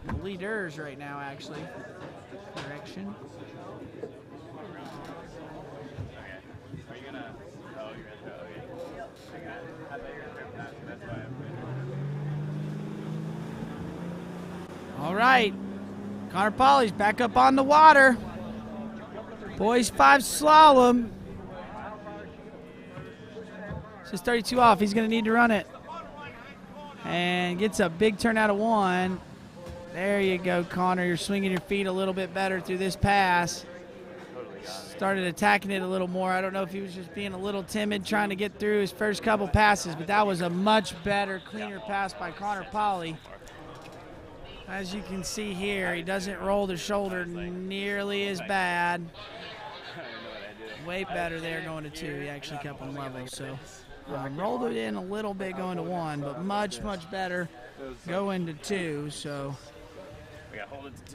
The leaders right now, actually. Correction. All right. Connor Pauly's back up on the water. Boys 5 slalom. This is 32 off. He's going to need to run it. And gets a big turn out of 1. There you go, Connor. You're swinging your feet a little bit better through this pass. Started attacking it a little more. I don't know if he was just being a little timid trying to get through his first couple passes, but that was a much better, cleaner pass by Connor Pauly. As you can see here, he doesn't roll the shoulder nearly as bad. Way better there going to 2. He actually kept him level. So rolled it in a little bit going to 1, but much, much better going to 2. So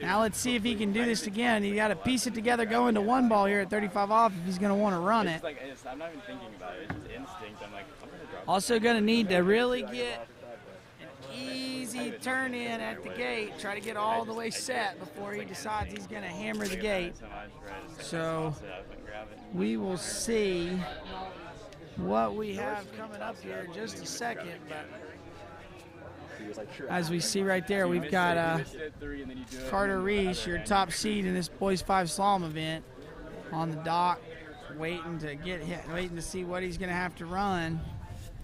now let's see if he can do this again. You got to piece it together going to 1 ball here at 35 off if he's going to want to run it. I'm not even thinking about it. It's just instinct. I'm like, I'm going to drop. Also going to need to really get an easy turn in at the gate. Try to get all the way set before he decides he's going to hammer the gate. So we will see what we have coming up here in just a second. But as we see right there, we've got Carter Reese, your top seed in this boys 5 slalom event, on the dock, waiting to get hit, waiting to see what he's going to have to run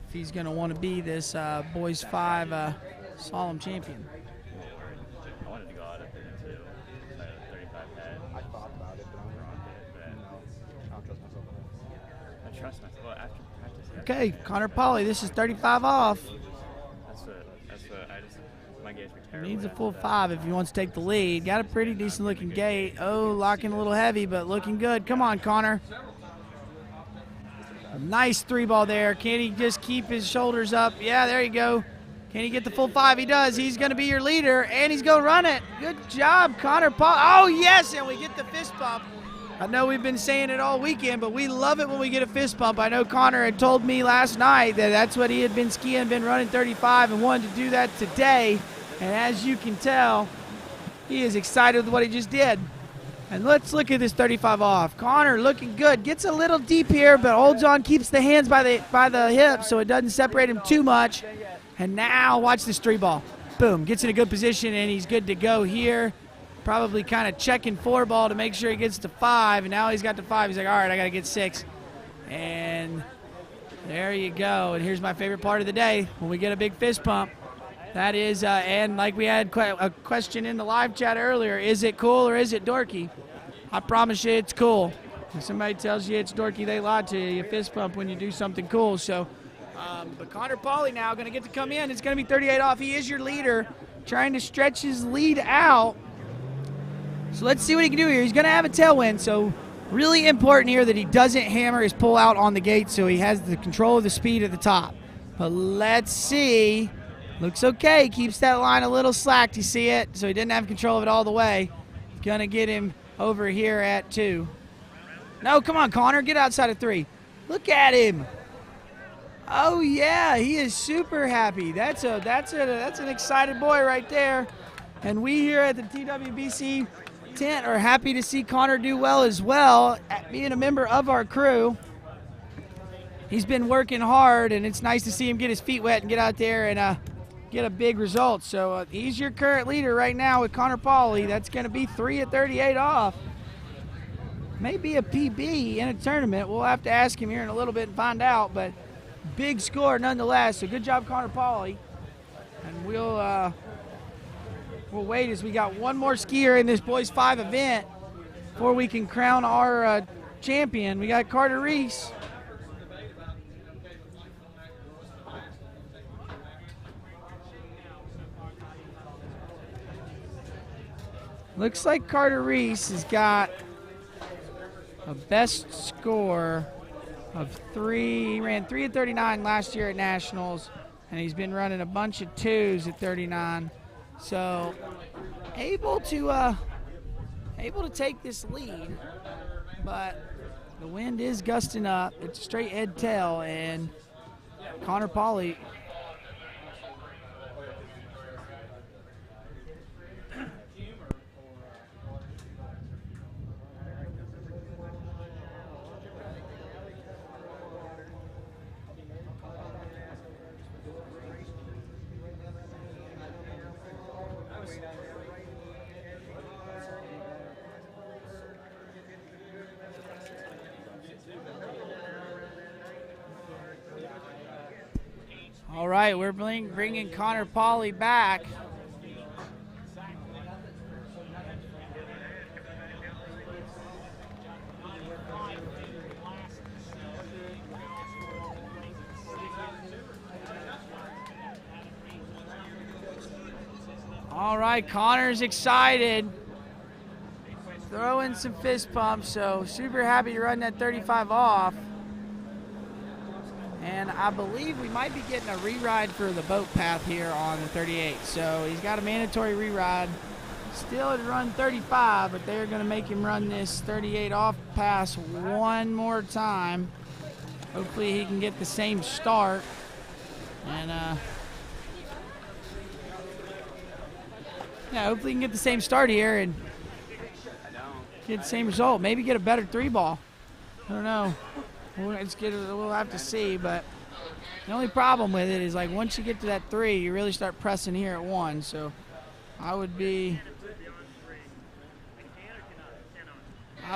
if he's going to want to be this boys 5 slalom champion. I wanted to go out at 32. 35 head. I thought about it, but I'm wrong. I don't trust myself enough. I trust myself. Well, after practice. Okay, Connor Pauly, this is 35 off. My gates were terrible. Needs a full 5 if he wants to take the lead. Got a pretty decent looking gate. Oh, locking a little heavy, but looking good. Come on, Connor. A nice 3 ball there. Can he just keep his shoulders up? Yeah, there you go. Can he get the full 5? He does. He's going to be your leader, and he's going to run it. Good job, Connor Pauly. Oh, yes, and we get the fist bump. I know we've been saying it all weekend, but we love it when we get a fist bump. I know Connor had told me last night that that's what he had been skiing, been running 35, and wanted to do that today. And as you can tell, he is excited with what he just did. And let's look at this 35 off. Connor looking good. Gets a little deep here, but holds on, keeps the hands by the hips so it doesn't separate him too much. And now watch this 3 ball. Boom, gets in a good position, and he's good to go here. Probably kind of checking 4 ball to make sure he gets to 5, and now he's got to 5. He's like, all right, I got to get 6. And there you go. And here's my favorite part of the day, when we get a big fist pump. That is, and like we had a question in the live chat earlier, is it cool or is it dorky? I promise you it's cool. If somebody tells you it's dorky, they lie to you. You fist pump when you do something cool. So, but Connor Pauly now going to get to come in. It's going to be 38 off. He is your leader, trying to stretch his lead out. So let's see what he can do here. He's going to have a tailwind, so really important here that he doesn't hammer his pull out on the gate so he has the control of the speed at the top. But let's see. Looks okay. Keeps that line a little slacked. You see it? So he didn't have control of it all the way. Going to get him over here at 2. No, come on, Connor. Get outside of 3. Look at him. Oh, yeah. He is super happy. That's an excited boy right there. And we here at the TWBC tent are happy to see Connor do well as well, being a member of our crew. He's been working hard, and it's nice to see him get his feet wet and get out there and get a big result. So he's your current leader right now with Connor Pauly. That's going to be 3 at 38 off. Maybe a PB in a tournament. We'll have to ask him here in a little bit and find out, but big score nonetheless. So good job, Connor Pauly. And we'll wait as we got one more skier in this boys 5 event before we can crown our champion. We got Carter Reese. Looks like Carter Reese has got a best score of 3. He ran 3 at 39 last year at Nationals, and he's been running a bunch of 2s at 39. So able to take this lead, but the wind is gusting up. It's a straight head tail, and Connor Pauly All right, we're bringing Connor Pauly back. All right, Connor's excited. Throwing some fist pumps, so super happy to run that 35 off. And I believe we might be getting a re-ride for the boat path here on the 38. So he's got a mandatory re-ride. Still to run 35, but they're going to make him run this 38 off pass one more time. Hopefully he can get the same start. And yeah, hopefully he can get the same start here and get the same result. Maybe get a better 3-ball. I don't know. We'll have to see, but the only problem with it is, like, once you get to that 3, you really start pressing here at 1. So I would be I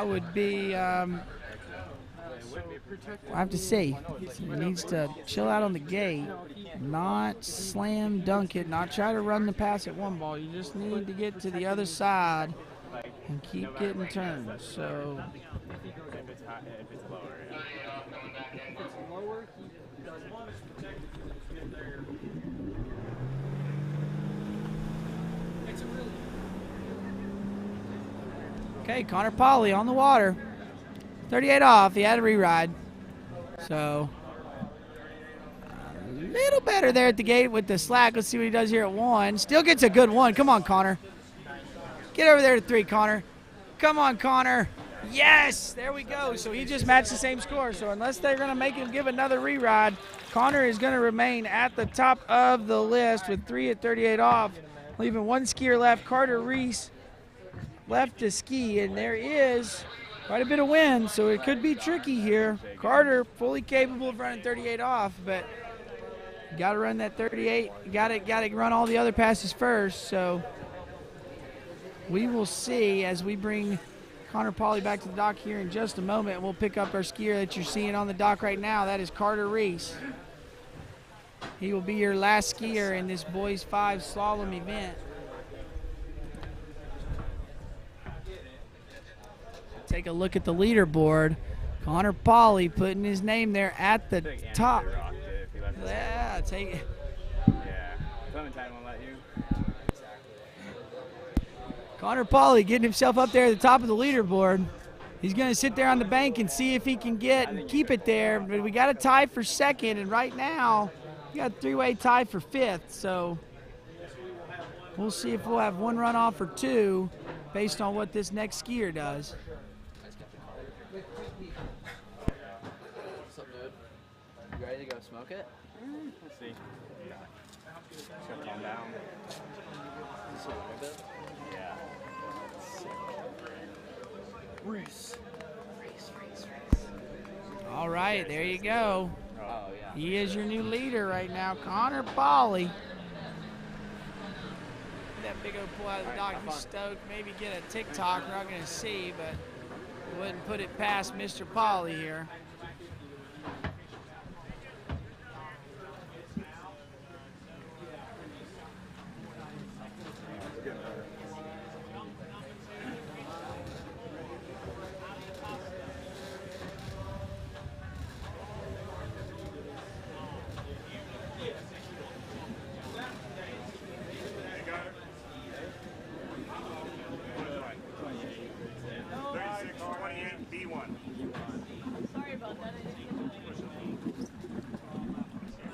have to see. He needs to chill out on the gate, not slam dunk it, not try to run the pass at 1 ball. You just need to get to the other side and keep getting turns. So okay, Connor Pauly on the water. 38 off. He had a re-ride. So a little better there at the gate with the slack. Let's see what he does here at 1. Still gets a good 1. Come on, Connor. Get over there to 3, Connor. Come on, Connor. Yes, there we go. So he just matched the same score. So unless they're going to make him give another re-ride, Connor is going to remain at the top of the list with 3 at 38 off, leaving 1 skier left. Carter Reese left to ski, and there is quite a bit of wind, so it could be tricky here. Carter fully capable of running 38 off, but you got to run that 38. You got to run all the other passes first. So we will see as we bring Connor Pauly back to the dock here in just a moment. We'll pick up our skier that you're seeing on the dock right now. That is Carter Reese. He will be your last skier in this boys 5 slalom event. Take a look at the leaderboard. Connor Pauly putting his name there at the top. Yeah, take it. Yeah, Clementine won't let you. Connor Pauly getting himself up there at the top of the leaderboard. He's going to sit there on the bank and see if he can get and keep it there. But we got a tie for 2nd, and right now we got a 3-way tie for 5th. So we'll see if we'll have 1 runoff or 2 based on what this next skier does. What's up, dude? You ready to go smoke it? Let's see. Just gotta calm down. Just a little bit? Yeah. Reese. All right, there you go. Oh, yeah. He is your new leader right now, Connor Pauly. that big old pull out of the dock. He's stoked. Maybe get a TikTok. We're not going to see, but wouldn't put it past Mr. Polly here.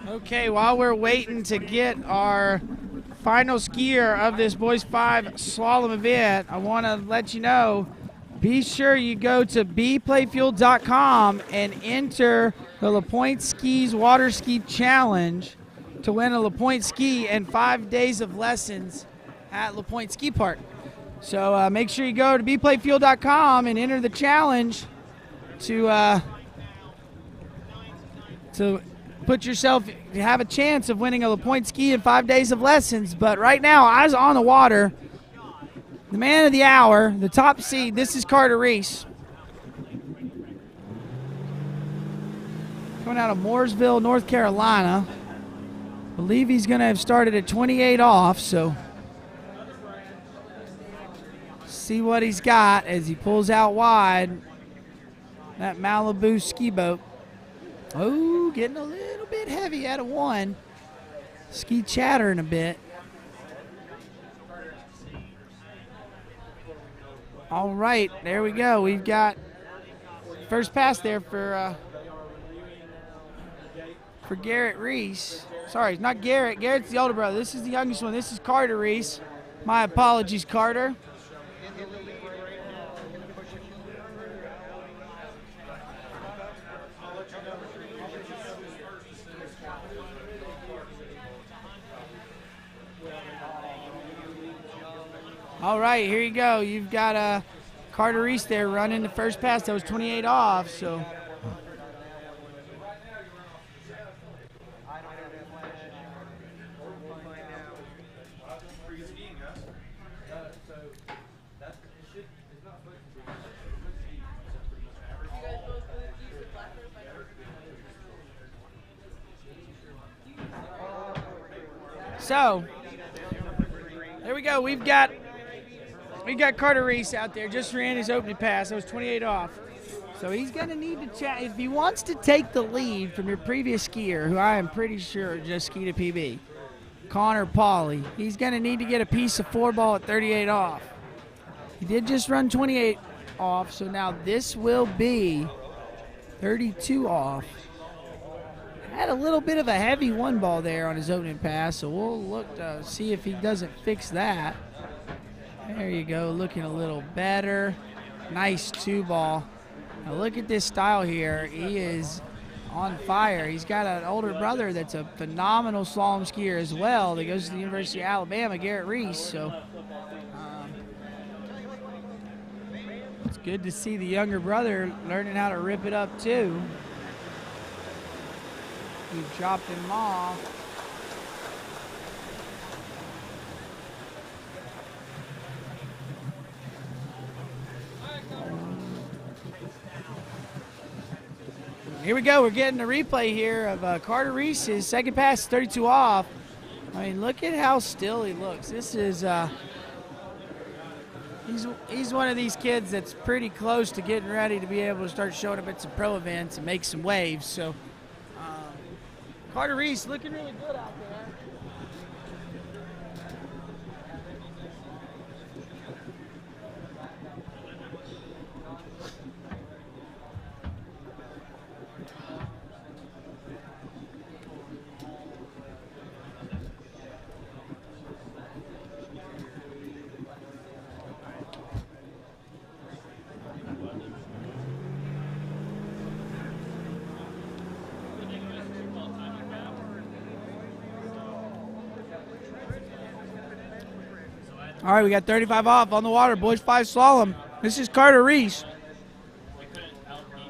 Okay, while we're waiting to get our final skier of this boys 5 slalom event, I want to let you know, be sure you go to bplayfuel.com and enter the LaPointe Skis Water Ski Challenge to win a LaPointe ski and 5 days of lessons at LaPointe Ski Park. So make sure you go to bplayfuel.com and enter the challenge to put yourself, have a chance of winning a LaPointe ski and 5 days of lessons. But right now, eyes on the water, the man of the hour, the top seed, this is Carter Reese. Coming out of Mooresville, North Carolina. I believe he's going to have started at 28 off, so see what he's got as he pulls out wide that Malibu ski boat. Oh, getting a little bit heavy out of one. Ski chattering a bit. All right, there we go. We've got first pass there for Garrett Reese. Sorry, it's not Garrett. Garrett's the older brother. This is the youngest one. This is Carter Reese. My apologies, Carter. All right, here you go. You've got Carter Reese there running the first pass. That was 28 off, so. So, there we go. We've got Carter Reese out there, just ran his opening pass. That was 28 off. So he's going to need to chat. If he wants to take the lead from your previous skier, who I am pretty sure just skied a PB, Connor Pauley, he's going to need to get a piece of 4-ball at 38 off. He did just run 28 off, so now this will be 32 off. Had a little bit of a heavy 1-ball there on his opening pass, so we'll look to see if he doesn't fix that. There you go, looking a little better. Nice 2-ball. Now look at this style here. He is on fire. He's got an older brother that's a phenomenal slalom skier as well that goes to the University of Alabama, Garrett Reese. So it's good to see the younger brother learning how to rip it up too. He dropped him off. Here we go. We're getting a replay here of Carter Reese's second pass, 32 off. I mean, look at how still he looks. This is he's one of these kids that's pretty close to getting ready to be able to start showing up at some pro events and make some waves. So Carter Reese looking really good out there. All right, we got 35 off on the water, boys 5 slalom. This is Carter Reese.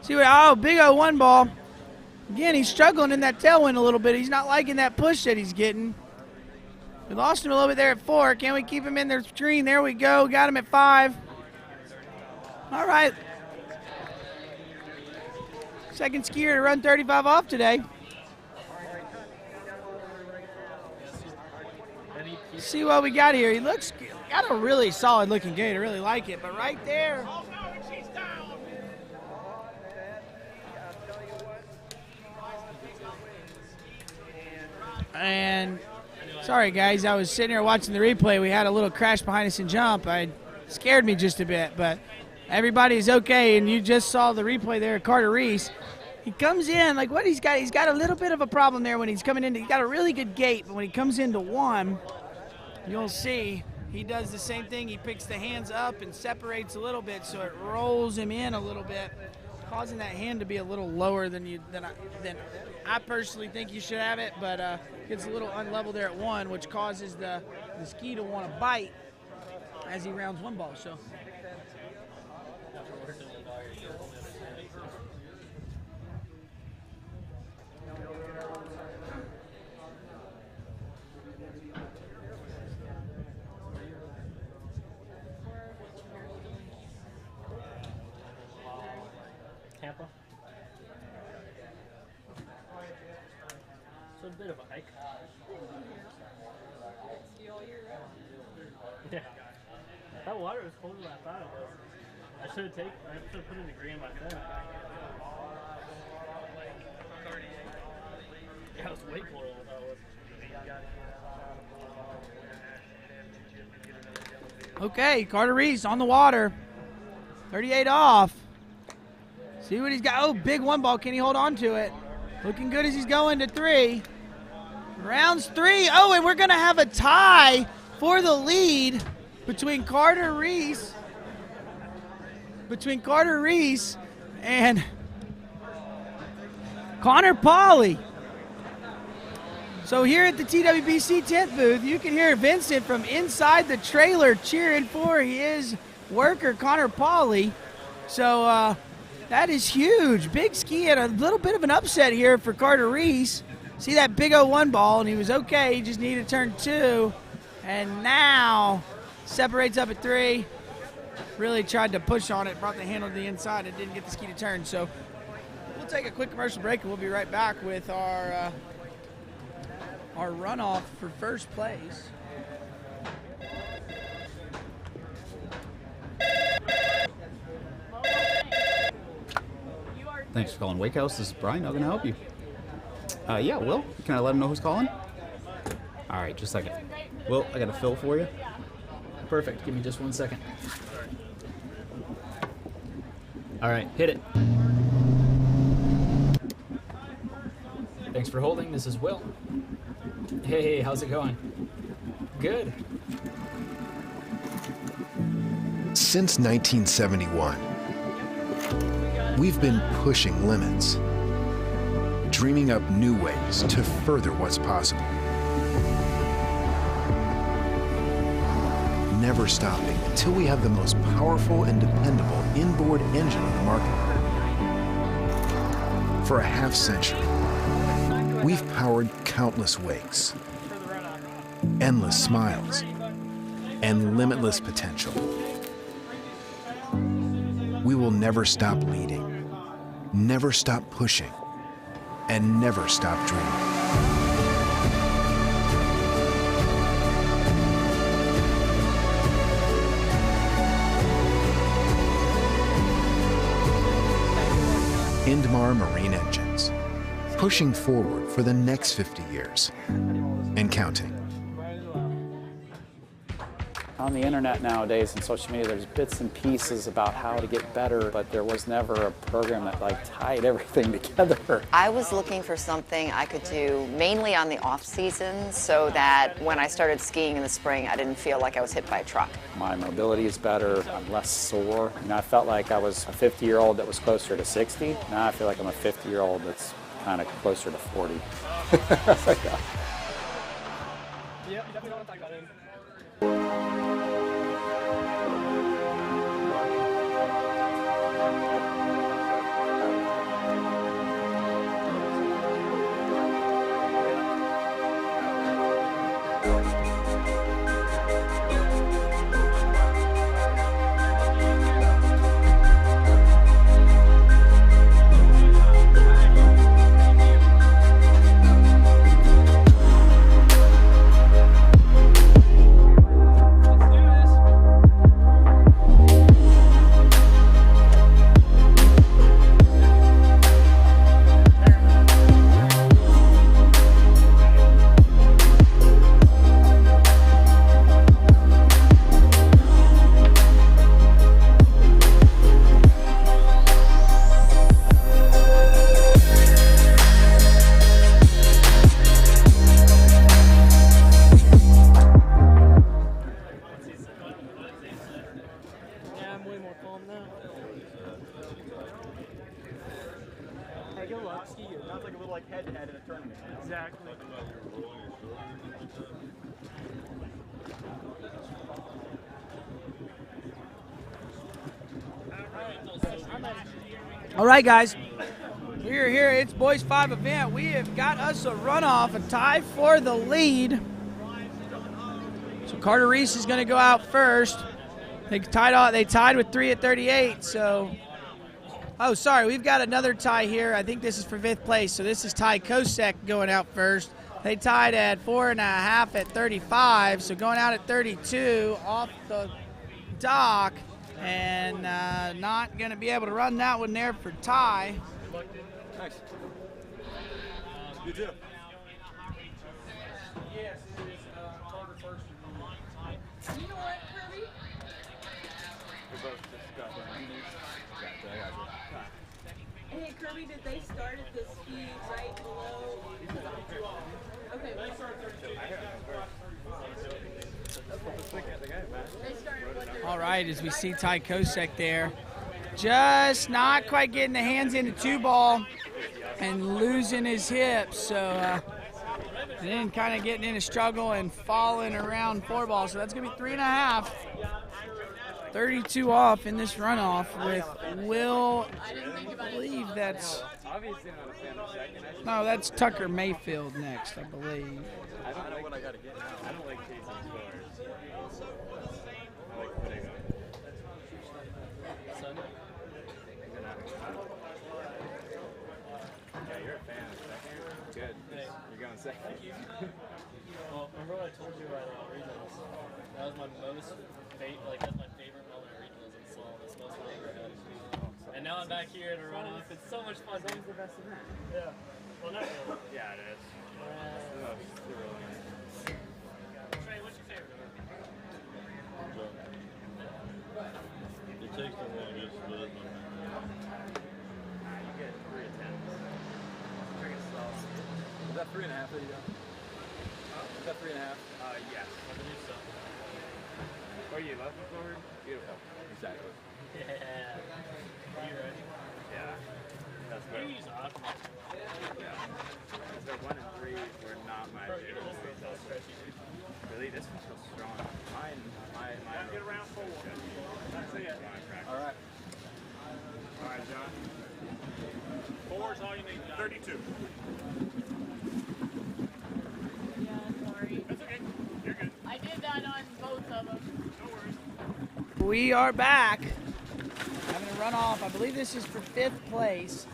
See what? Oh, big old 1-ball. Again, he's struggling in that tailwind a little bit. He's not liking that push that he's getting. We lost him a little bit there at 4. Can we keep him in their screen? There we go. Got him at 5. All right. Second skier to run 35 off today. See what we got here. He looks got a really solid looking gait. I really like it. But right there. And sorry guys, I was sitting here watching the replay. We had a little crash behind us in jump. It scared me just a bit, but everybody's okay. And you just saw the replay there, Carter Reese. He comes in like what he's got a little bit of a problem there when he's coming in. He's got a really good gait, but when he comes into 1, you'll see he does the same thing. He picks the hands up and separates a little bit, so it rolls him in a little bit, causing that hand to be a little lower than I personally think you should have it, but gets a little unlevel there at 1, which causes the ski to want to bite as he rounds 1 ball. So. Tampa. So a bit of a hike. Yeah. That water was colder than I thought it was. I should have put in the green like that. Yeah, it was way colder than I thought it was. Okay, Carter Reese on the water. 38 off. See what he's got. Oh, big 1 ball. Can he hold on to it? Looking good as he's going to 3. Rounds 3. Oh, and we're going to have a tie for the lead between Carter Reese and Connor Pauly. So here at the TWBC tent booth, you can hear Vincent from inside the trailer cheering for his worker, Connor Pauly. So that is huge. Big ski and a little bit of an upset here for Carter Reese. See that big 1 ball, and he was okay. He just needed turn 2. And now separates up at 3. Really tried to push on it, brought the handle to the inside, and didn't get the ski to turn. So we'll take a quick commercial break, and we'll be right back with our runoff for first place. Thanks for calling Wake House. This is Brian. How can I help you? Yeah, Will. Can I let him know who's calling? All right, just a second. Will, I got a fill for you. Perfect. Give me just 1 second. All right, hit it. Thanks for holding. This is Will. Hey, how's it going? Good. Since 1971, we've been pushing limits, dreaming up new ways to further what's possible. Never stopping until we have the most powerful and dependable inboard engine on the market. For a half century, we've powered countless wakes, endless smiles, and limitless potential. We will never stop leading, never stop pushing, and never stop dreaming. Indmar Marine Engines, pushing forward for the next 50 years and counting. On the internet nowadays and social media, there's bits and pieces about how to get better, but there was never a program that tied everything together. I was looking for something I could do mainly on the off season so that when I started skiing in the spring, I didn't feel like I was hit by a truck. My mobility is better, I'm less sore. I felt like I was a 50-year-old that was closer to 60. Now I feel like I'm a 50-year-old that's kind of closer to 40. Yep, definitely want to talk about him. home now. Hey, good luck. Ski you. Sounds like a little like head-to-head in a tournament. Exactly. All right, guys. We are here. It's Boys 5 event. We have got us a runoff, a tie for the lead. So Carter Reese is going to go out first. They tied with 3 at 38. So, oh, sorry, we've got another tie here. I think this is for 5th place. So this is Ty Kosek going out first. They tied at 4.5 at 35. So going out at 32 off the dock. And not going to be able to run that one there for Ty. Nice. You too. Yes, it is Carter first. You know what, Kirby? We're both just got Hey, Kirby, did they start at the ski right below? Okay, they started 32. All right, as we see Ty Kosek there, just not quite getting the hands into 2-ball and losing his hips. So then kind of getting in a struggle and falling around 4-ball. So that's going to be 3.5. 32 off in this runoff with Will, I believe that's, no, that's Tucker Mayfield next, I believe. I don't know what I got to get now. I don't like chasing scores. I like putting up. Yeah, you're a fan of second. Good. You're going second. Well, remember what I told you about regionals? That was my most that's my favorite moment at regionals in Slalom. It's the most fun I've ever had. And now I'm back here in a runoff. It's so much fun. It's the best event. Yeah. Well, not really. Yeah, it is. It's the most thrilling. Trey, what's your favorite? It takes them long to get split. You get 3 attempts. Freaking slow. Was that 3.5 that you got? Was that 3.5? Yes. Are you left forward? Beautiful. Exactly. Yeah. Are you ready? Yeah. That's You use awesome. Yeah. So 1 and 3 were not my favorite. Really, this one feels strong. Mine. Get around 4. That's it. All right. All right, John. 4 is all you need, John. 32. Yeah, sorry. That's okay. You're good. I did that on both of them. No worries. We are back. Having a runoff. I believe this is for 5th place.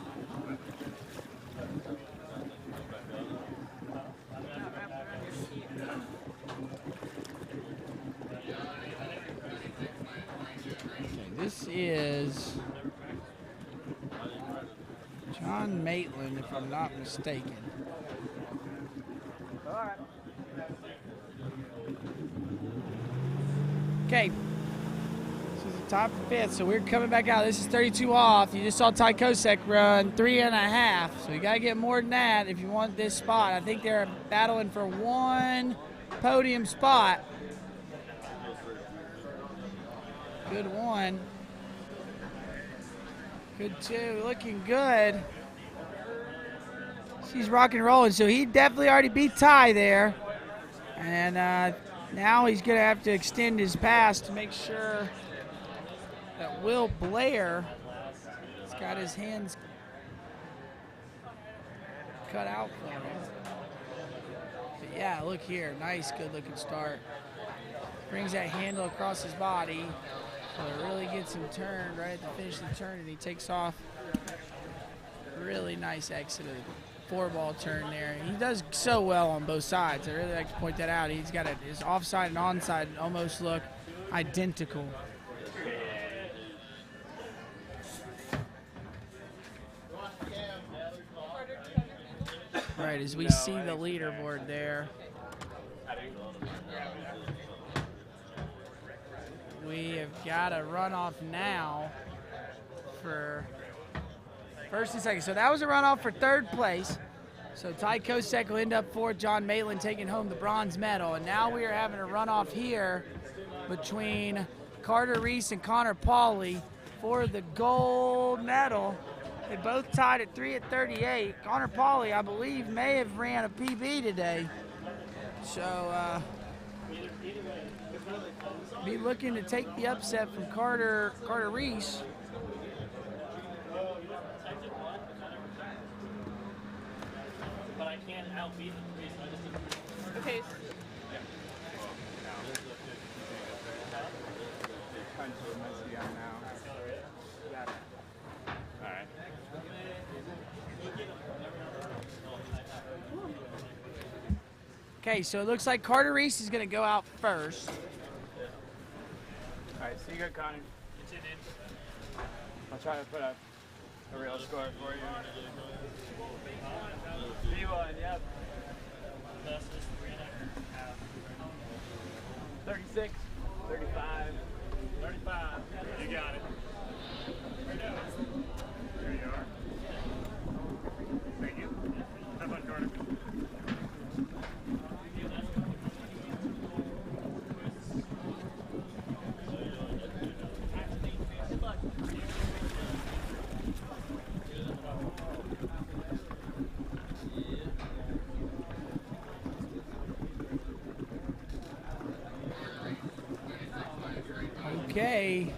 This is John Maitland, if I'm not mistaken. Okay. This is the top of 5th, so we're coming back out. This is 32 off. You just saw Ty Kosek run 3.5, so you got to get more than that if you want this spot. I think they're battling for 1 podium spot. Good 1. Good 2. Looking good. She's rock and rolling, so he definitely already beat Ty there. And now he's going to have to extend his pass to make sure that Will Blair has got his hands cut out for him. But yeah, look here. Nice, good-looking start. Brings that handle across his body. So it really gets him turned right at the finish of the turn, and he takes off. Really nice exit of the 4-ball turn there. He does so well on both sides. I really like to point that out. He's got his offside and onside almost look identical. Right, as we see the leaderboard there. We have got a runoff now for first and second. So that was a runoff for 3rd place. So Ty Kosek will end up 4th, John Maitland taking home the bronze medal. And now we are having a runoff here between Carter Reese and Connor Pauley. for the gold medal. They both tied at 3 at 38. Connor Pauly, I believe, may have ran a PB today. So, be looking to take the upset from Carter Reese. But I can't outbeat the three, so I just need to. Okay. Alright. Okay, so it looks like Carter Reese is going to go out first. Alright, see you good, Connor. You too, dude. I'll try to put up a real score for you. B1, yep. 36, 35. 35. You got it. There you are. Thank you. How about Carter? Okay. Here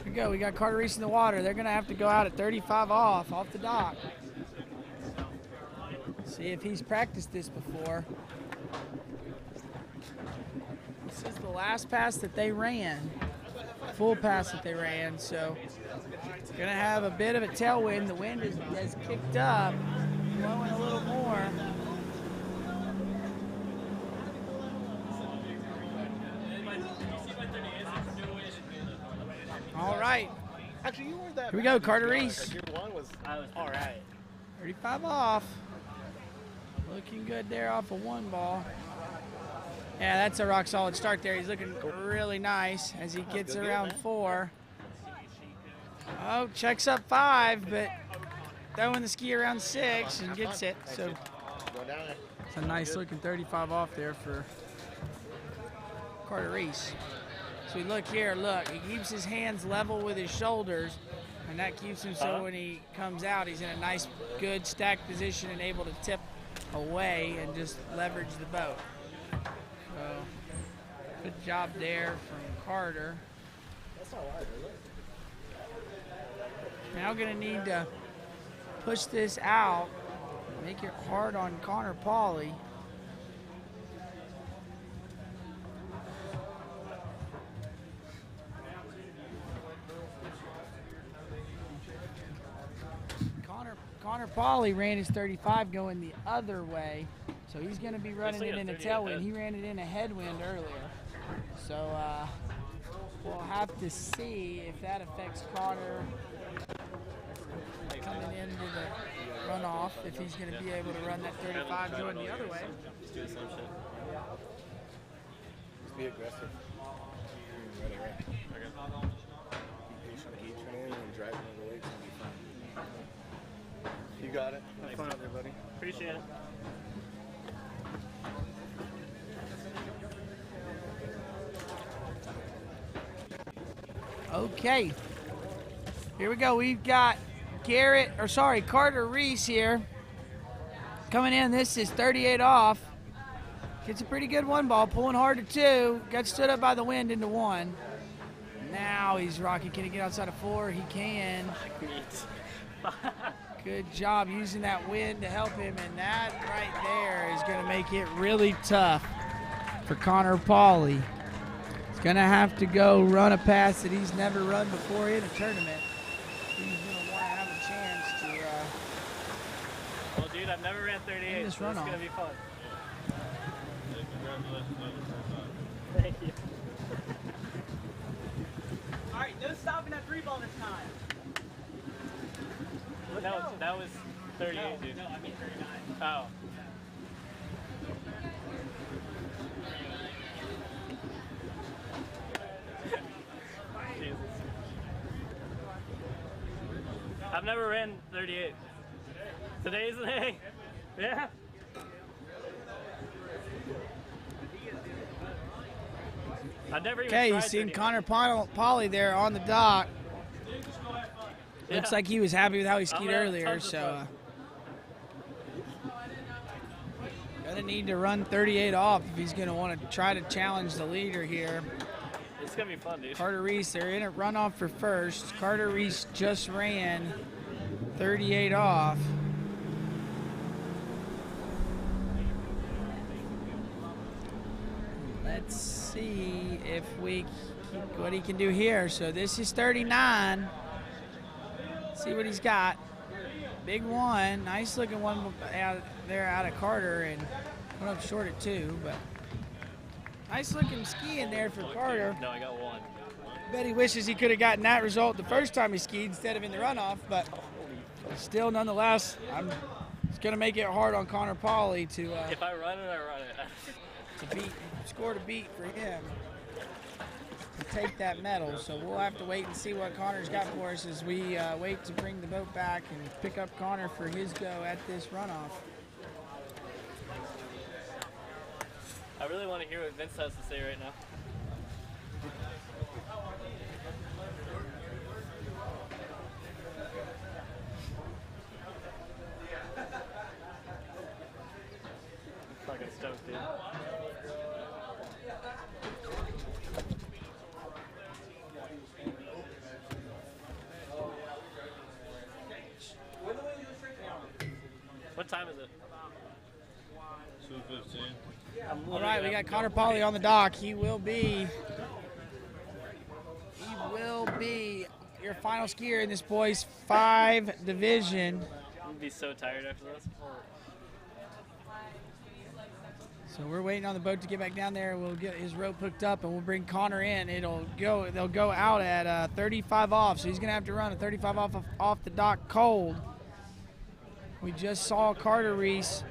we go. We got Carter Reese in the water. They're going to have to go out at 35 off the dock. See if he's practiced this before. This is the last pass that they ran. Full pass that they ran. So going to have a bit of a tailwind. The wind has kicked up, blowing a little more. All right. Actually, you weren't that Here we go, Carter Reese. Your one was all right. 35 off. Looking good there off of one ball. Yeah, that's a rock solid start there. He's looking really nice as he gets around 4. Oh, checks up 5, but throwing the ski around 6 and gets it. So it's a nice looking 35 off there for Carter Reese. So we look here, look, he keeps his hands level with his shoulders, and that keeps him so when he comes out, he's in a nice, good stacked position and able to tip away and just leverage the boat. So, good job there from Carter. That's all right, is it? Now going to need to push this out, make it hard on Connor Pauly. Connor Pauly ran his 35 going the other way, so he's going to be running it in a tailwind. He ran it in a headwind earlier. So we'll have to see if that affects Connor coming into the runoff, if he's going to be able to run that 35 going the other way. Just do the same shit. Just be aggressive. Ready, right? Okay. Be patient, keep turning and driving on the legs and be fine. You got it. Have fun out there, buddy. Appreciate it. Okay. Here we go. We've got Carter Reese here. Coming in, this is 38 off. Gets a pretty good one ball, pulling hard to 2. Got stood up by the wind into 1. Now he's rocking. Can he get outside of 4? He can. Good job using that wind to help him, and that right there is going to make it really tough for Connor Pauly. He's going to have to go run a pass that he's never run before in a tournament. He's going to want to have a chance to Well, dude, I've never ran 38, this so it's runoff. going to be fun. Thank you. All right, no stopping that 3 ball this time. That was 38, dude. No, I mean 39. Oh. Jesus. I've never ran 38. Today's the day. Yeah. I've never even Okay, tried you've to seen anymore. Connor Pauly there on the dock. Looks like he was happy with how he skied earlier, so gonna need to run 38 off if he's gonna want to try to challenge the leader here. It's gonna be fun, dude. Carter Reese, they're in a runoff for first. Carter Reese just ran 38 off. Let's see if what he can do here. So this is 39. See what he's got. Big one, nice looking one out there out of Carter, and went up short at 2, but nice looking ski in there for Carter. No, I got 1. Bet he wishes he could have gotten that result the first time he skied instead of in the runoff, but still, nonetheless, it's going to make it hard on Connor Pauly to If I run it, I run it. to score to beat for him to take that medal. So we'll have to wait and see what Connor's got for us as we wait to bring the boat back and pick up Connor for his go at this runoff. I really want to hear what Vince has to say right now. Fucking stoked, dude. What time is it? 2:15. All right, we got Connor Pauly on the dock. He will be your final skier in this boys 5 division. I'm gonna be so tired after this. So we're waiting on the boat to get back down there. We'll get his rope hooked up and we'll bring Connor in. They'll go out at 35 off. So he's gonna have to run a 35 off the dock cold. We just saw Carter Reese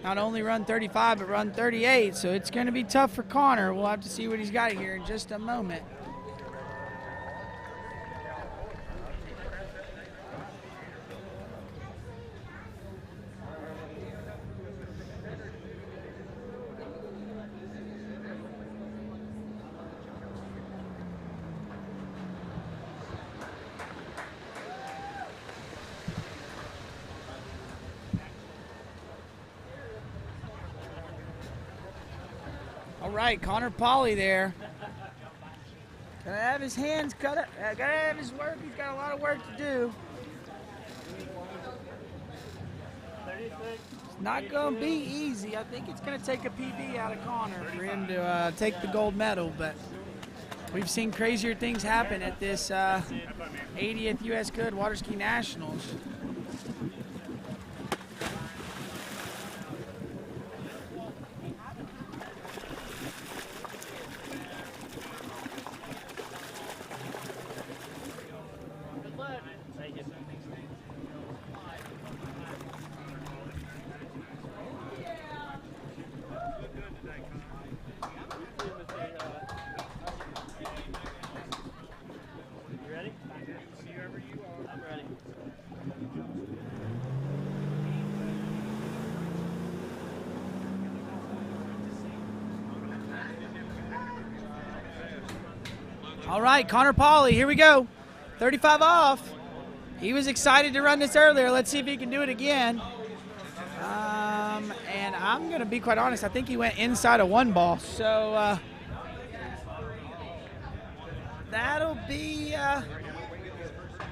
not only run 35 but run 38. So it's gonna be tough for Connor. We'll have to see what he's got here in just a moment. All right, Connor Pauly there. Gonna have his hands cut up. Gotta have his work. He's got a lot of work to do. It's not gonna be easy. I think it's gonna take a PB out of Connor for him to take the gold medal, but we've seen crazier things happen at this 80th U.S. Goode Water Ski Nationals. All right, Connor Pauly, here we go. 35 off. He was excited to run this earlier. Let's see if he can do it again. And I'm going to be quite honest. I think he went inside of 1 ball. So that'll be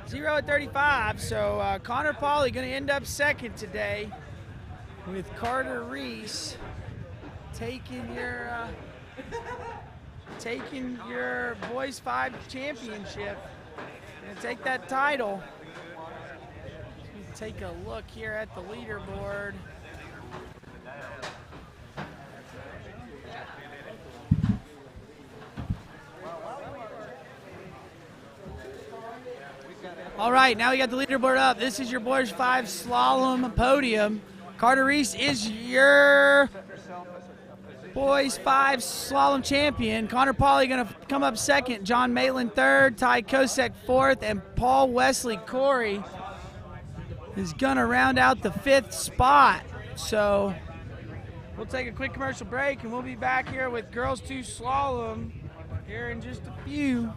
0 at 35. So Connor Pauly going to end up second today with Carter Reese taking your Boys 5 championship. Gonna take that title. Take a look here at the leaderboard. All right, now we got the leaderboard up. This is your Boys 5 slalom podium. Carter Reese is your Boys 5 slalom champion. Connor Pauly going to come up second. John Maitland third. Ty Kosek fourth. And Paul Wesley Corey is going to round out the 5th spot. So we'll take a quick commercial break and we'll be back here with Girls 2 Slalom Here in just a few.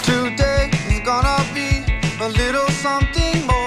Today is gonna be a little something more.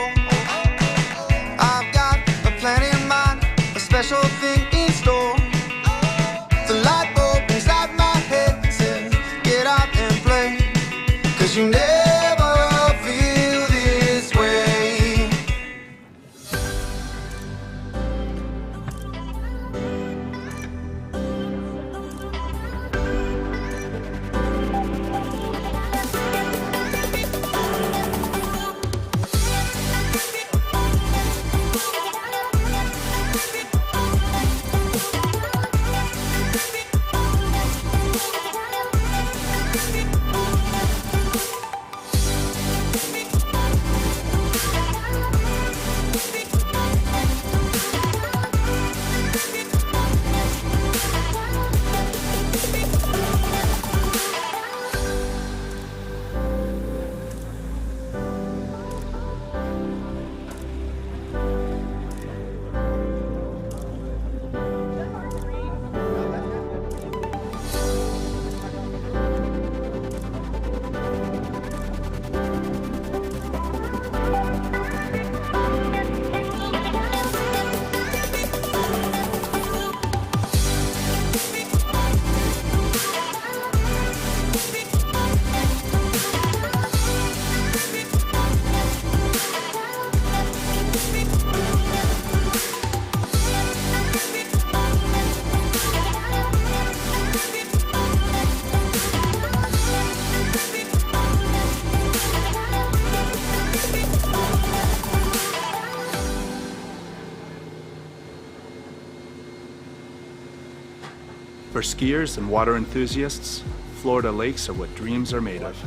For skiers and water enthusiasts, Florida lakes are what dreams are made of.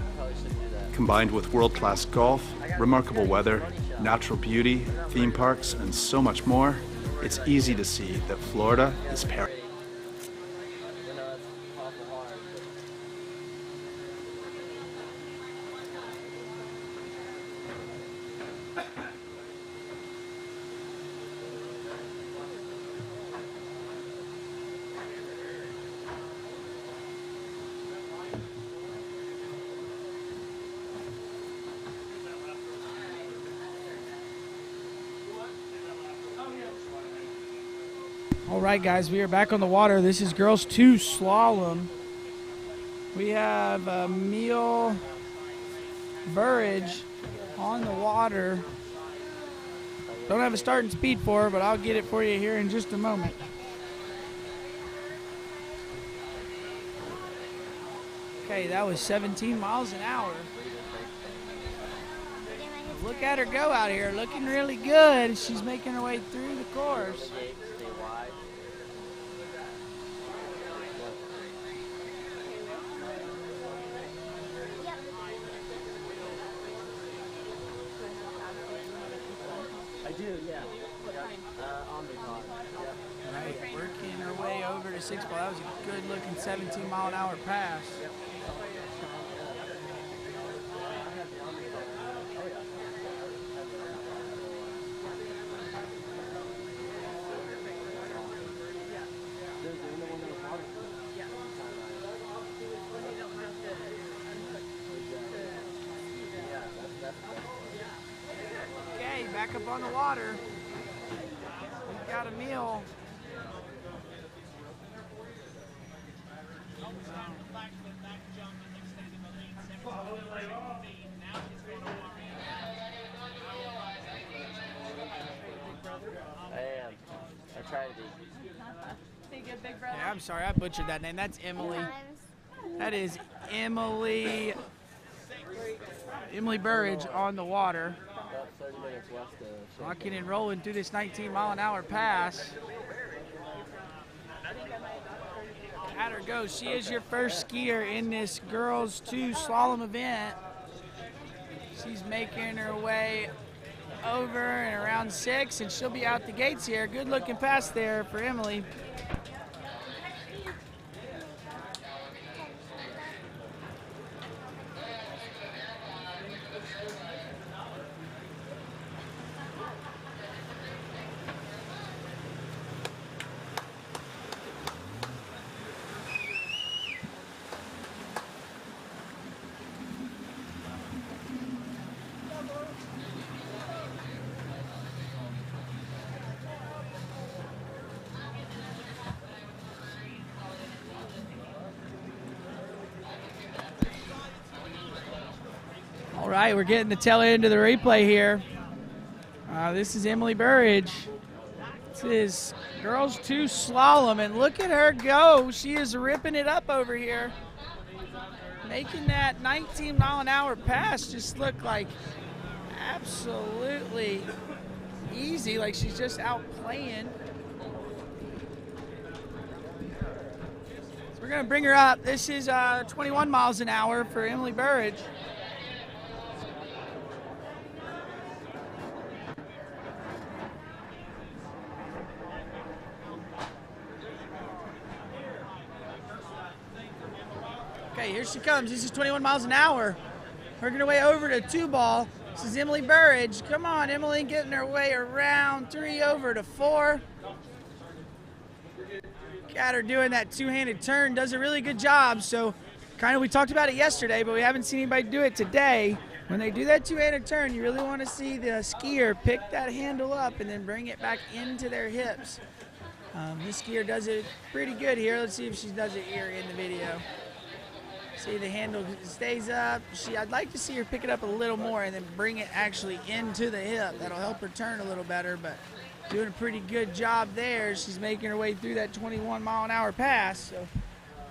Combined with world-class golf, remarkable weather, natural beauty, theme parks, and so much more, it's easy to see that Florida is paradise. All right, guys, we are back on the water. This is girls 2 slalom. We have Emil Burridge on the water. Don't have a starting speed for her, but I'll get it for you here in just a moment. Okay, that was 17 miles an hour. Look at her go out here, looking really good. She's making her way through the course. I do, yeah. On the top. Yep. Right, working her way over to 6 ball. That was a good looking 17 mile an hour pass. Okay, back up on the water. We've got Emil. I try to be. Yeah, I'm sorry, I butchered that name. That's Emily. That is Emily Burridge on the water. About 30 minutes left to Rocking and rolling through this 19 mile an hour pass. At her goes. She is your first skier in this girls 2 slalom event. She's making her way over and around 6, and she'll be out the gates here. Good looking pass there for Emily. All right, we're getting the tail end of the replay here. This is Emily Burridge. This is girls 2 slalom, and look at her go. She is ripping it up over here. Making that 19 mile an hour pass just look like absolutely easy, like she's just out playing. So we're gonna bring her up. This is 21 miles an hour for Emily Burridge. Okay, here she comes. This is 21 miles an hour. Working her way over to 2 ball. This is Emily Burridge. Come on, Emily, getting her way around 3 over to 4. Got her doing that 2-handed turn. Does a really good job. So kind of we talked about it yesterday, but we haven't seen anybody do it today. When they do that 2-handed turn, you really want to see the skier pick that handle up and then bring it back into their hips. This skier does it pretty good here. Let's see if she does it here in the video. See, the handle stays up. I'd like to see her pick it up a little more and then bring it actually into the hip. That'll help her turn a little better, but doing a pretty good job there. She's making her way through that 21 mile an hour pass. So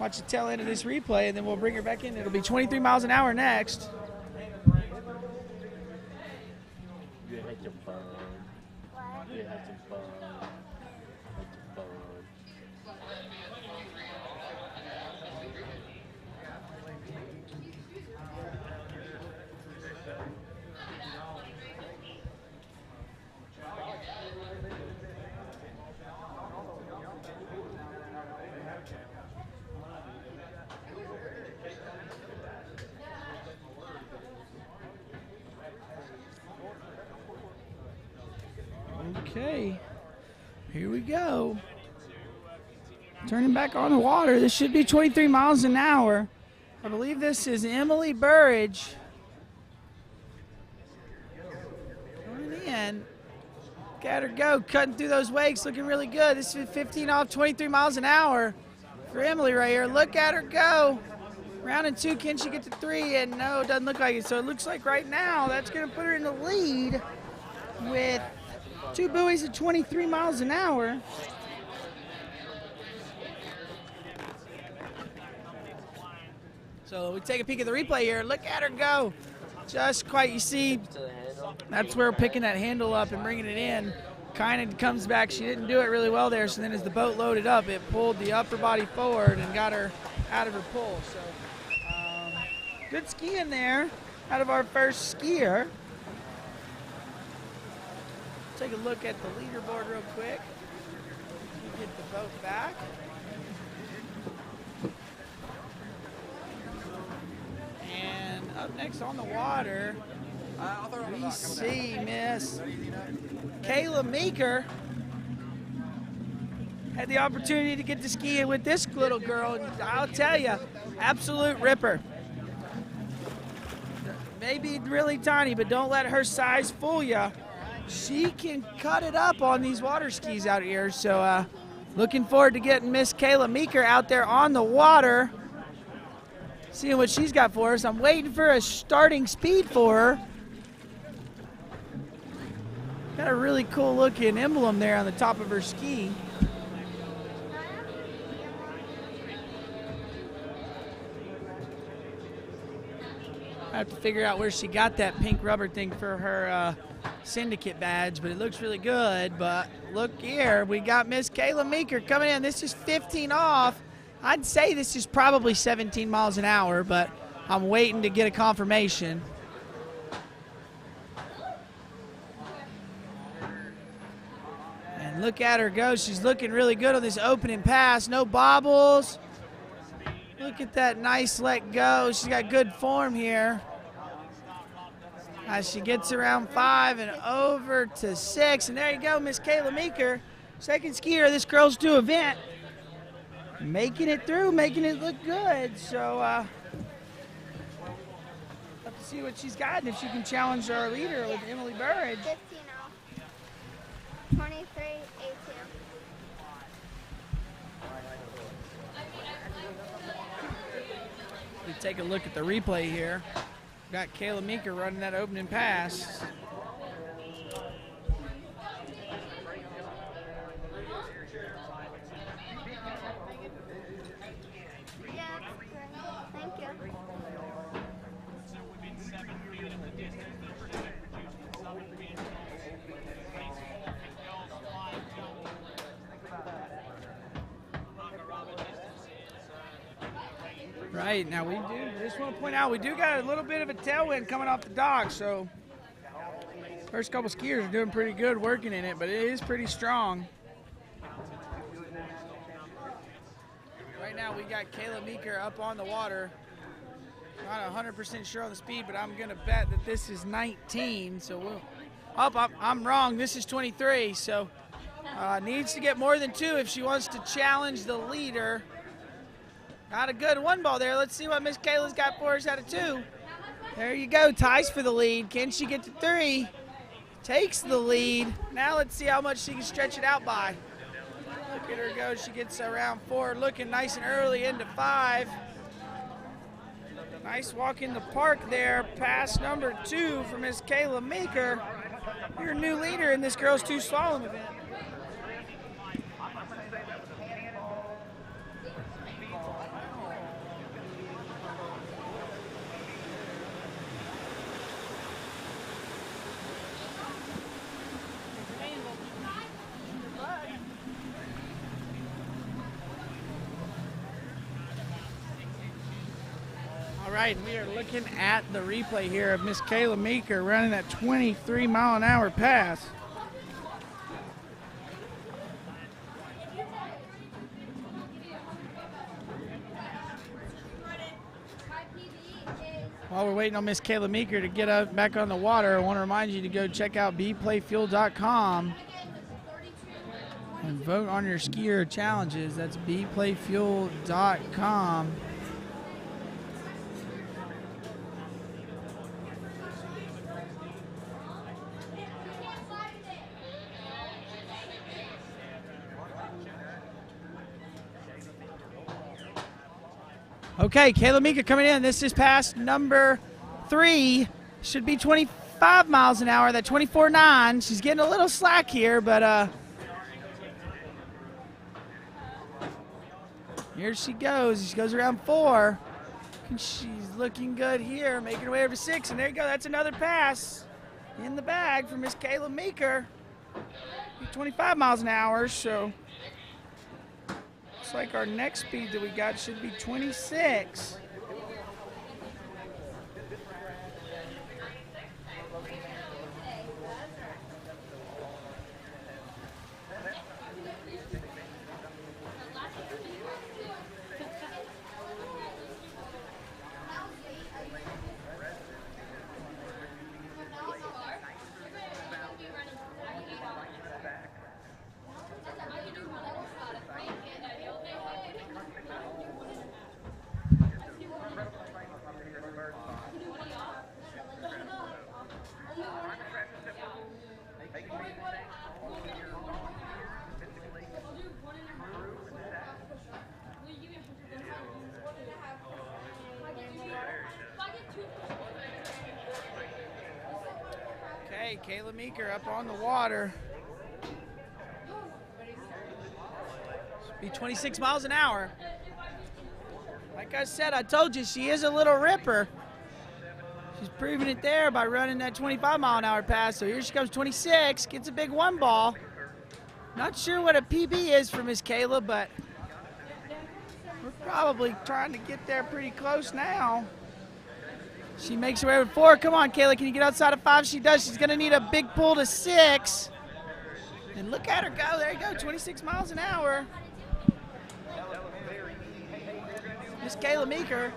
watch the tail end of this replay, and then we'll bring her back in. It'll be 23 miles an hour next. You had your phone. You had your phone. Okay, here we go. Turning back on the water. This should be 23 miles an hour. I believe this is Emily Burridge. Going in. Got her go, cutting through those wakes, looking really good. This is 15 off, 23 miles an hour for Emily right here. Look at her go. Round and 2, can she get to 3? And no, it doesn't look like it. So it looks like right now that's going to put her in the lead with 2 buoys at 23 miles an hour. So we take a peek at the replay here. Look at her go. Just quite, you see, that's where picking that handle up and bringing it in kind of comes back. She didn't do it really well there, so then as the boat loaded up, it pulled the upper body forward and got her out of her pull. So good skiing there out of our first skier. Take a look at the leaderboard real quick. Get the boat back. And up next on the water, we see Miss Kayla Meeker. Had the opportunity to get to skiing with this little girl, and I'll tell you, absolute ripper. Maybe really tiny, but don't let her size fool you. She can cut it up on these water skis out here. So looking forward to getting Miss Kayla Meeker out there on the water, seeing what she's got for us. I'm waiting for a starting speed for her. Got a really cool looking emblem there on the top of her ski. I have to figure out where she got that pink rubber thing for her syndicate badge, but it looks really good. But look here, we got Miss Kayla Meeker coming in. This is 15 off. I'd say this is probably 17 miles an hour, but I'm waiting to get a confirmation. And look at her go. She's looking really good on this opening pass. No bobbles. Look at that nice let go. She's got good form here. As she gets around 5 and over to 6. And there you go, Miss Kayla Meeker. Second skier of this Girls 2 event. Making it through, making it look good. So, have to see what she's got and if she can challenge our leader with Emily Burridge. 15 off. 23, 18. We take a look at the replay here. Got Kayla Meeker running that opening pass. Thank you. Right, now we do, just want to point out, we do got a little bit of a tailwind coming off the dock, so first couple skiers are doing pretty good working in it, but it is pretty strong. Right now we got Kayla Meeker up on the water. Not 100% sure on the speed, but I'm going to bet that this is 19, so we'll, I'm wrong, this is 23, so needs to get more than 2 if she wants to challenge the leader. Got a good one ball there. Let's see what Miss Kayla's got for us out of 2. There you go, ties for the lead. Can she get to 3? Takes the lead. Now let's see how much she can stretch it out by. Look at her go. She gets around 4, looking nice and early into 5. Nice walk in the park there. Pass number 2 for Miss Kayla Meeker. Your new leader in this Girls 2 Slalom event. All right, we are looking at the replay here of Miss Kayla Meeker running that 23-mile-an-hour pass. While we're waiting on Miss Kayla Meeker to get up back on the water, I want to remind you to go check out bplayfuel.com And vote on your skier challenges. That's bplayfuel.com. Okay, Kayla Mika coming in. This is pass number 3. Should be 25 miles an hour. That 24.9. She's getting a little slack here, but here she goes. She goes around 4. And she's looking good here, making her way over 6. And there you go. That's another pass in the bag for Miss Kayla Meeker. 25 miles an hour, so looks like our next speed that we got should be 26. Kayla Meeker up on the water. Should be 26 miles an hour. Like I said, I told you she is a little ripper. She's proving it there by running that 25 mile an hour pass. So here she comes, 26, gets a big 1 ball. Not sure what a PB is for Miss Kayla, but we're probably trying to get there pretty close now. She makes her way with 4. Come on, Kayla, can you get outside of 5? She does. She's going to need a big pull to 6. And look at her go. There you go, 26 miles an hour. Miss Kayla Meeker,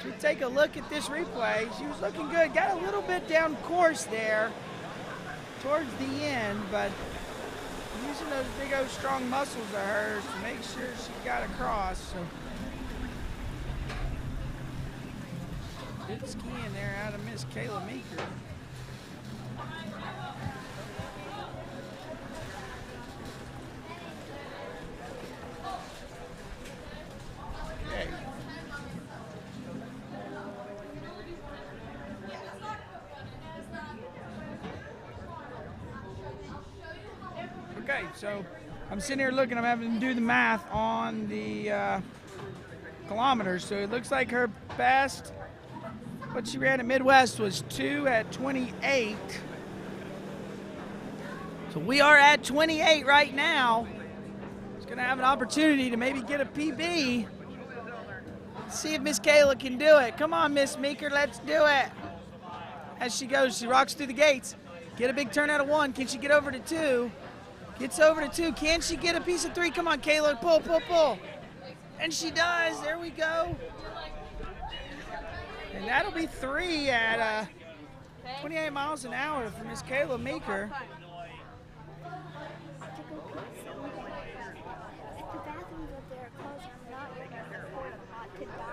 should we take a look at this replay? She was looking good. Got a little bit down course there towards the end, but using those big old strong muscles of hers to make sure she got across. So good skiing there out of Miss Kayla Meeker. Okay. Okay, so I'm sitting here looking, I'm having to do the math on the kilometers. So it looks like her best, what she ran at Midwest was 2 at 28. So we are at 28 right now. She's gonna have an opportunity to maybe get a PB. Let's see if Miss Kayla can do it. Come on, Miss Meeker, let's do it. As she goes, she rocks through the gates. Get a big turn out of 1. Can she get over to 2? Gets over to 2. Can she get a piece of 3? Come on, Kayla, pull, pull, pull. And she does, there we go. And that'll be 3 at 28 miles an hour for Miss Kayla Meeker.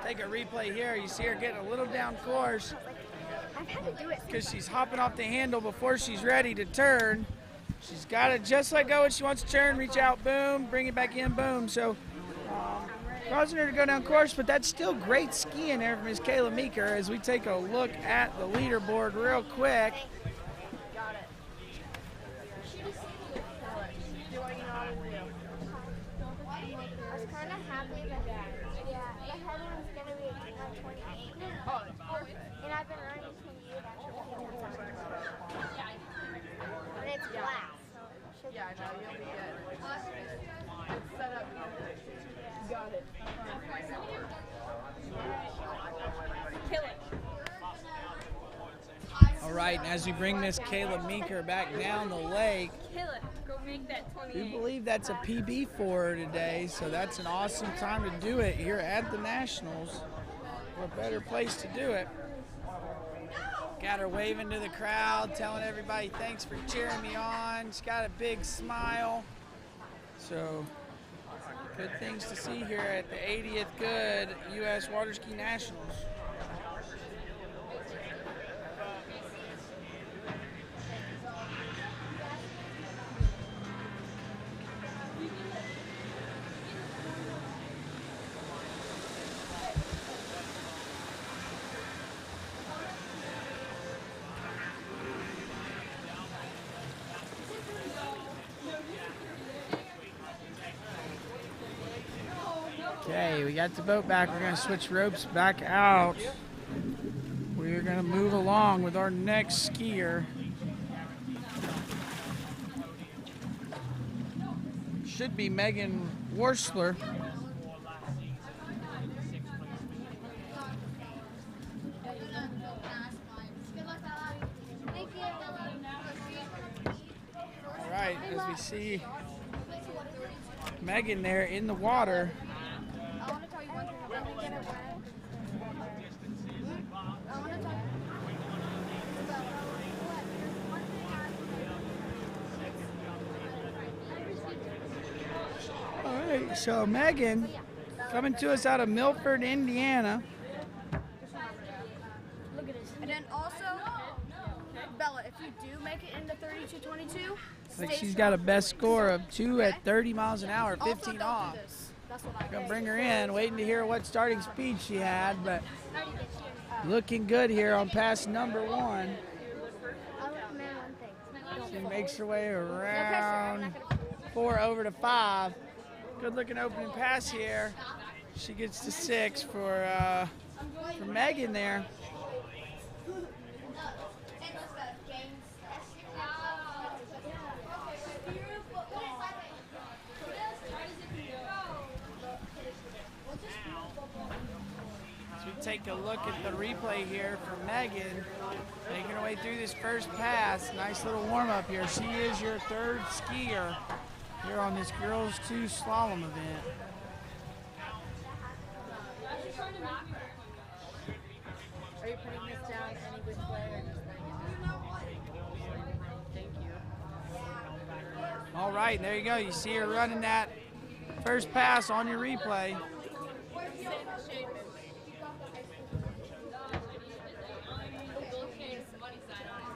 Take a replay here. You see her getting a little down course because she's hopping off the handle before she's ready to turn. She's got to just let go when she wants to turn, reach out, boom, bring it back in, boom. So causing her to go down course, but that's still great skiing there from Miss Kayla Meeker as we take a look at the leaderboard real quick. Yeah, I know, you'll be good. It's set up. Got it. Kill it. All right, and as we bring Miss Kayla Meeker back down the lake, Kill it. Go make that 28. we believe that's a PB for her today, so that's an awesome time to do it here at the Nationals. What better place to do it? Got her waving to the crowd, telling everybody thanks for cheering me on. She's got a big smile. So, good things to see here at the 80th Goode U.S. Water Ski Nationals. Okay, we got the boat back. We're going to switch ropes back out. We're going to move along with our next skier. Should be Megan Worsler. All right, as we see Megan there in the water. So Megan, coming to us out of Milford, Indiana. And then also, Bella, if you do make it into 32.22, Like she's got a best score of 2 at 30 miles an hour, 15 off. Gonna bring her in, waiting to hear what starting speed she had, but looking good here on pass number 1. She makes her way around 4 over to 5. Good looking opening pass here. She gets to 6 for Megan there. So we take a look at the replay here for Megan, making her way through this first pass. Nice little warm up here. She is your 3rd skier here on this girls 2 slalom event. Are you putting this down any which way or just Thank you. All right, there you go. You see her running that first pass on your replay.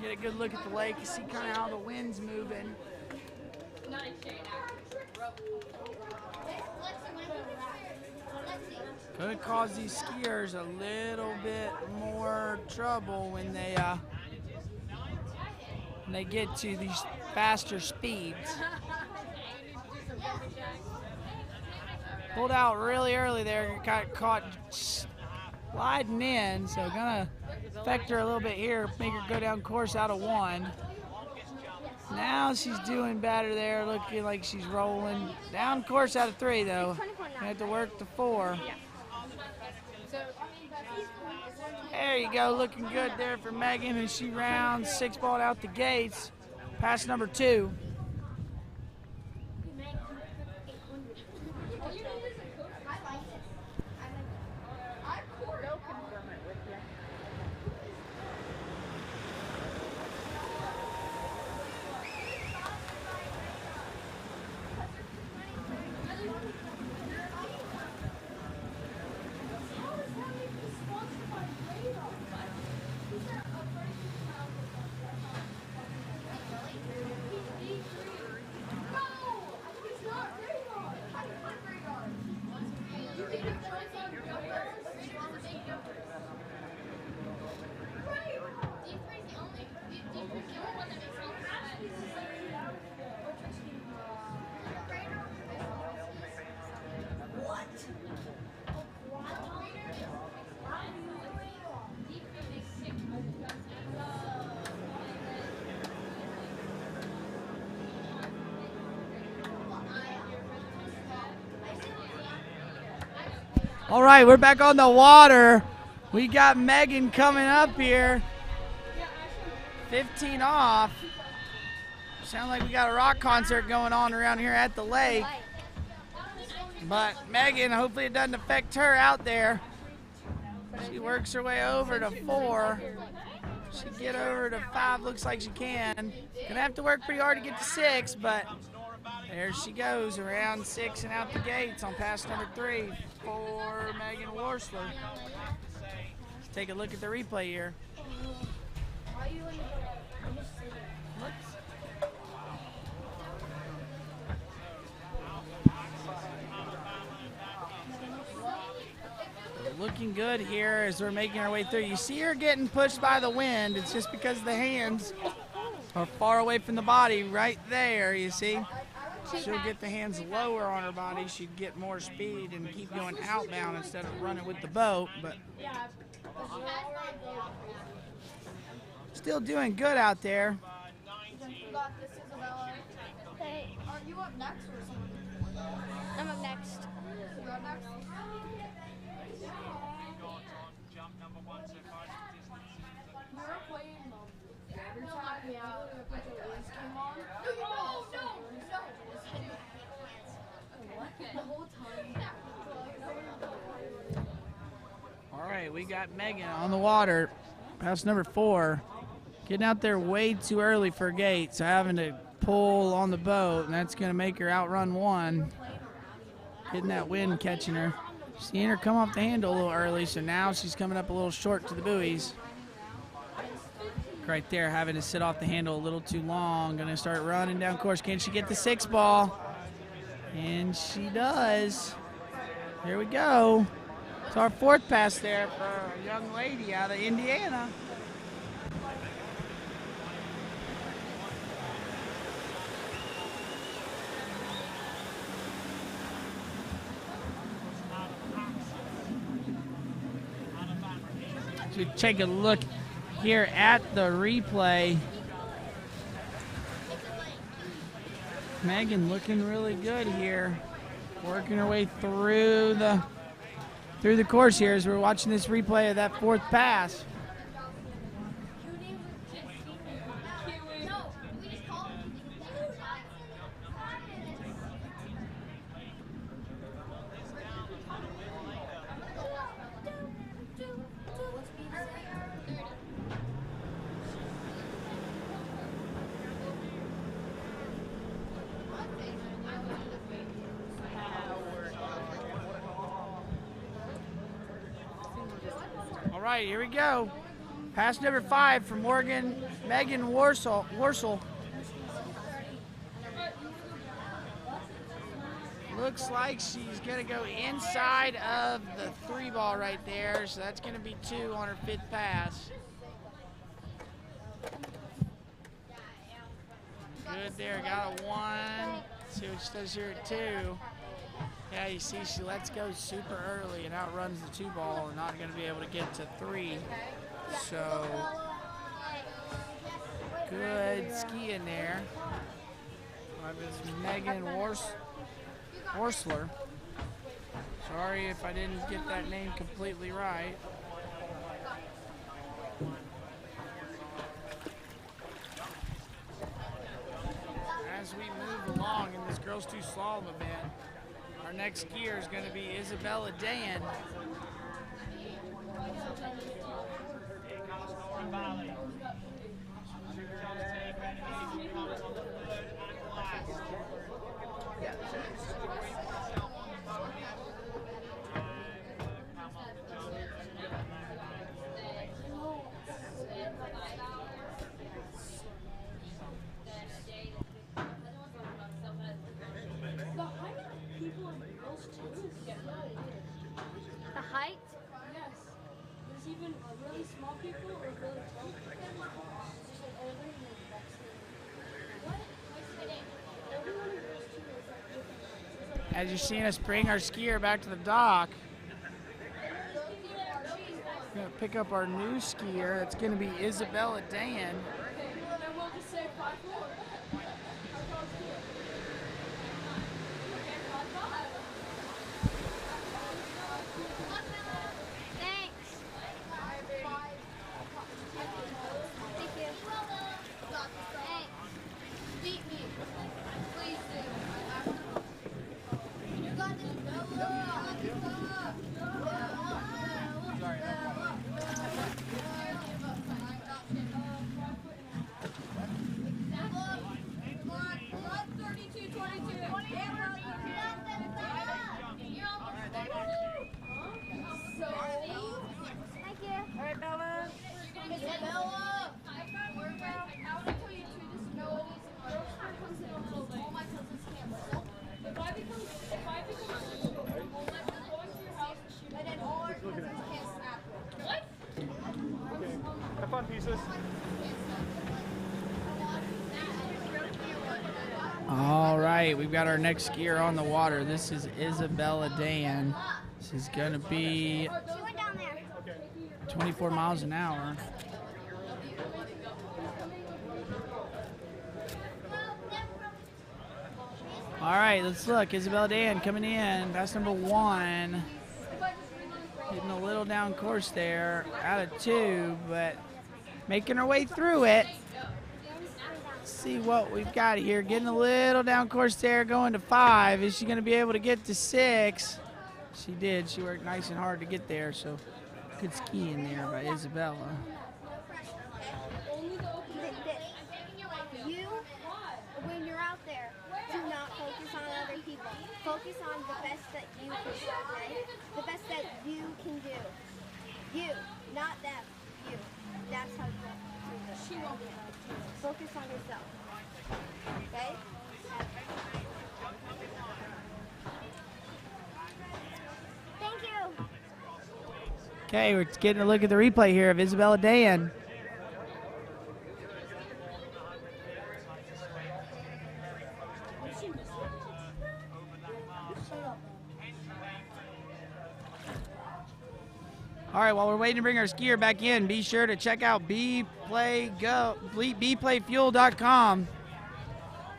Get a good look at the lake. You see kind of how the wind's moving. Could cause these skiers a little bit more trouble when they get to these faster speeds. Pulled out really early there, got caught sliding in, so gonna affect her a little bit here, make her go down course out of 1. Now she's doing better there, looking like she's rolling. Down course out of 3 though. Gonna have to work to 4. There you go, looking good there for Megan, and she rounds 6-balled out the gates. Pass number 2. All right, we're back on the water. We got Megan coming up here. 15 off. Sound like we got a rock concert going on around here at the lake. But Megan, hopefully it doesn't affect her out there. She works her way over to 4. She get over to 5, looks like she can. Gonna have to work pretty hard to get to 6, but There she goes, around 6 and out the gates on pass number 3 for Megan Worsler. Let's take a look at the replay here. Looking good here as we're making our way through. You see her getting pushed by the wind. It's just because the hands are far away from the body right there, you see. She'll get the hands lower on her body. She'd get more speed and keep going outbound instead of running with the boat. But still doing good out there. Hey, are you up next or something? I'm up next. You're up next? All right, we got Megan on the water. Pass number 4. Getting out there way too early for gate, so having to pull on the boat, and that's going to make her outrun 1. Getting that wind catching her. Seeing her come off the handle a little early, so now she's coming up a little short to the buoys. Right there, having to sit off the handle a little too long. Going to start running down course. Can she get the 6 ball? And she does. Here we go. It's our 4th pass there for a young lady out of Indiana. So take a look here at the replay. Megan looking really good here, working her way through the course here as we're watching this replay of that 4th pass. All right, here we go. Pass number 5 from Megan Worsel. Looks like she's going to go inside of the 3 ball right there, so that's going to be 2 on her 5th pass. Good there, got a 1. See what she does here at 2. Yeah, you see she lets go super early and outruns the 2 ball and not going to be able to get to 3. So, good skiing there. It's Megan Worsler. Sorry if I didn't get that name completely right. As we move along in this girls 2 slalom event, our next skier is going to be Isabella Dan. The height? Yes. There's even really small people or really tall people. Just like older and like everyone in girls too is like different. As you're seeing us bring our skier back to the dock, we're going to pick up our new skier. It's going to be Isabella Dan. pieces. All right, we've got our next skier on the water. This is Isabella Dan. This is going to be 24 miles an hour. All right, let's look. Isabella Dan coming in. That's number 1. Getting a little down course there, out of 2, but making her way through it. Let's see what we've got here. Getting a little down course there, going to 5. Is she going to be able to get to 6? She did. She worked nice and hard to get there, so good skiing there by Isabella. You, when you're out there, do not focus on other people. Focus on the best that you can do, okay? The best that you can do. You, not them. You. That's how you do this. She won't. Focus on yourself. Okay? Thank you. Okay, we're getting a look at the replay here of Isabella Dan. All right, while we're waiting to bring our skier back in, be sure to check out bplayfuel.com.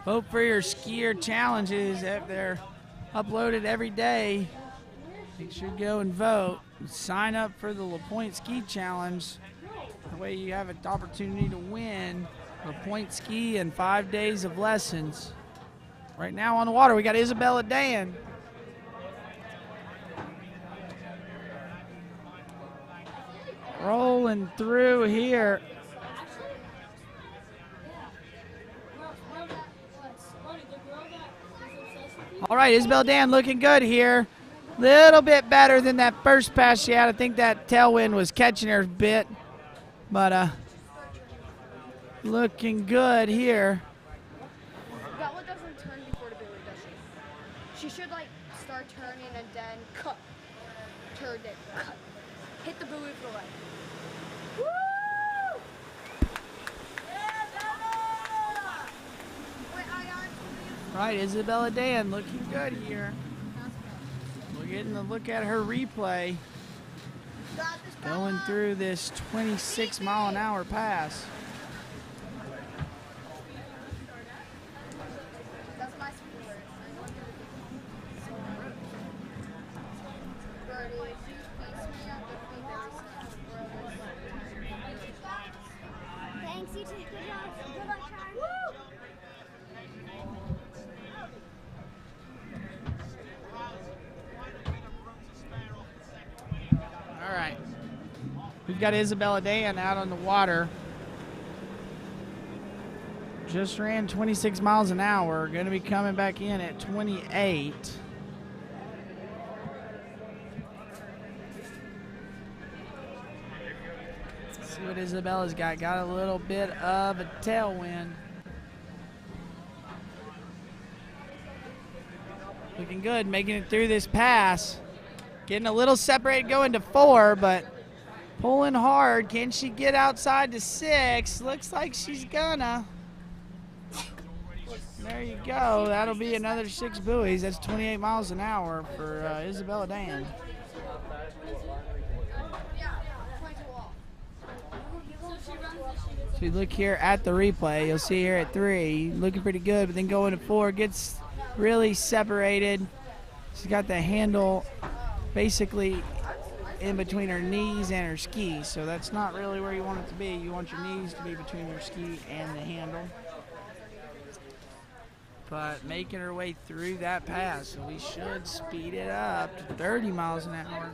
Vote for your skier challenges. They're uploaded every day. Make sure to go and vote. Sign up for the LaPointe Ski Challenge. That way you have an opportunity to win LaPointe Ski and 5 days of lessons. Right now on the water, we got Isabella Dan. Rolling through here. All right, Isabella Dan looking good here. Little bit better than that first pass she had. I think that tailwind was catching her a bit. But looking good here. That one doesn't turn before the buoy, does she? She should like start turning and then cut. Turn it, cut. Hit the buoy for the leg. Woo! Right, Isabella Dan looking good here. We're getting a look at her replay. Going through this 26-mile-an-hour pass. That's my sport. Thanks, you too. Good job. Good luck, Charlie. Woo! All right. We've got Isabella Dan out on the water. Just ran 26 miles an hour. Going to be coming back in at 28. Let's see what Isabella's got. Got a little bit of a tailwind. Looking good, making it through this pass. Getting a little separated going to 4, but pulling hard. Can she get outside to 6? Looks like she's gonna. There you go. That'll be another 6 buoys. That's 28 miles an hour for Isabella Dan. So you look here at the replay. You'll see here at 3, looking pretty good, but then going to 4, gets really separated. She's got the handle basically in between her knees and her ski, so that's not really where you want it to be. You want your knees to be between your ski and the handle. But making her way through that pass, so we should speed it up to 30 miles an hour.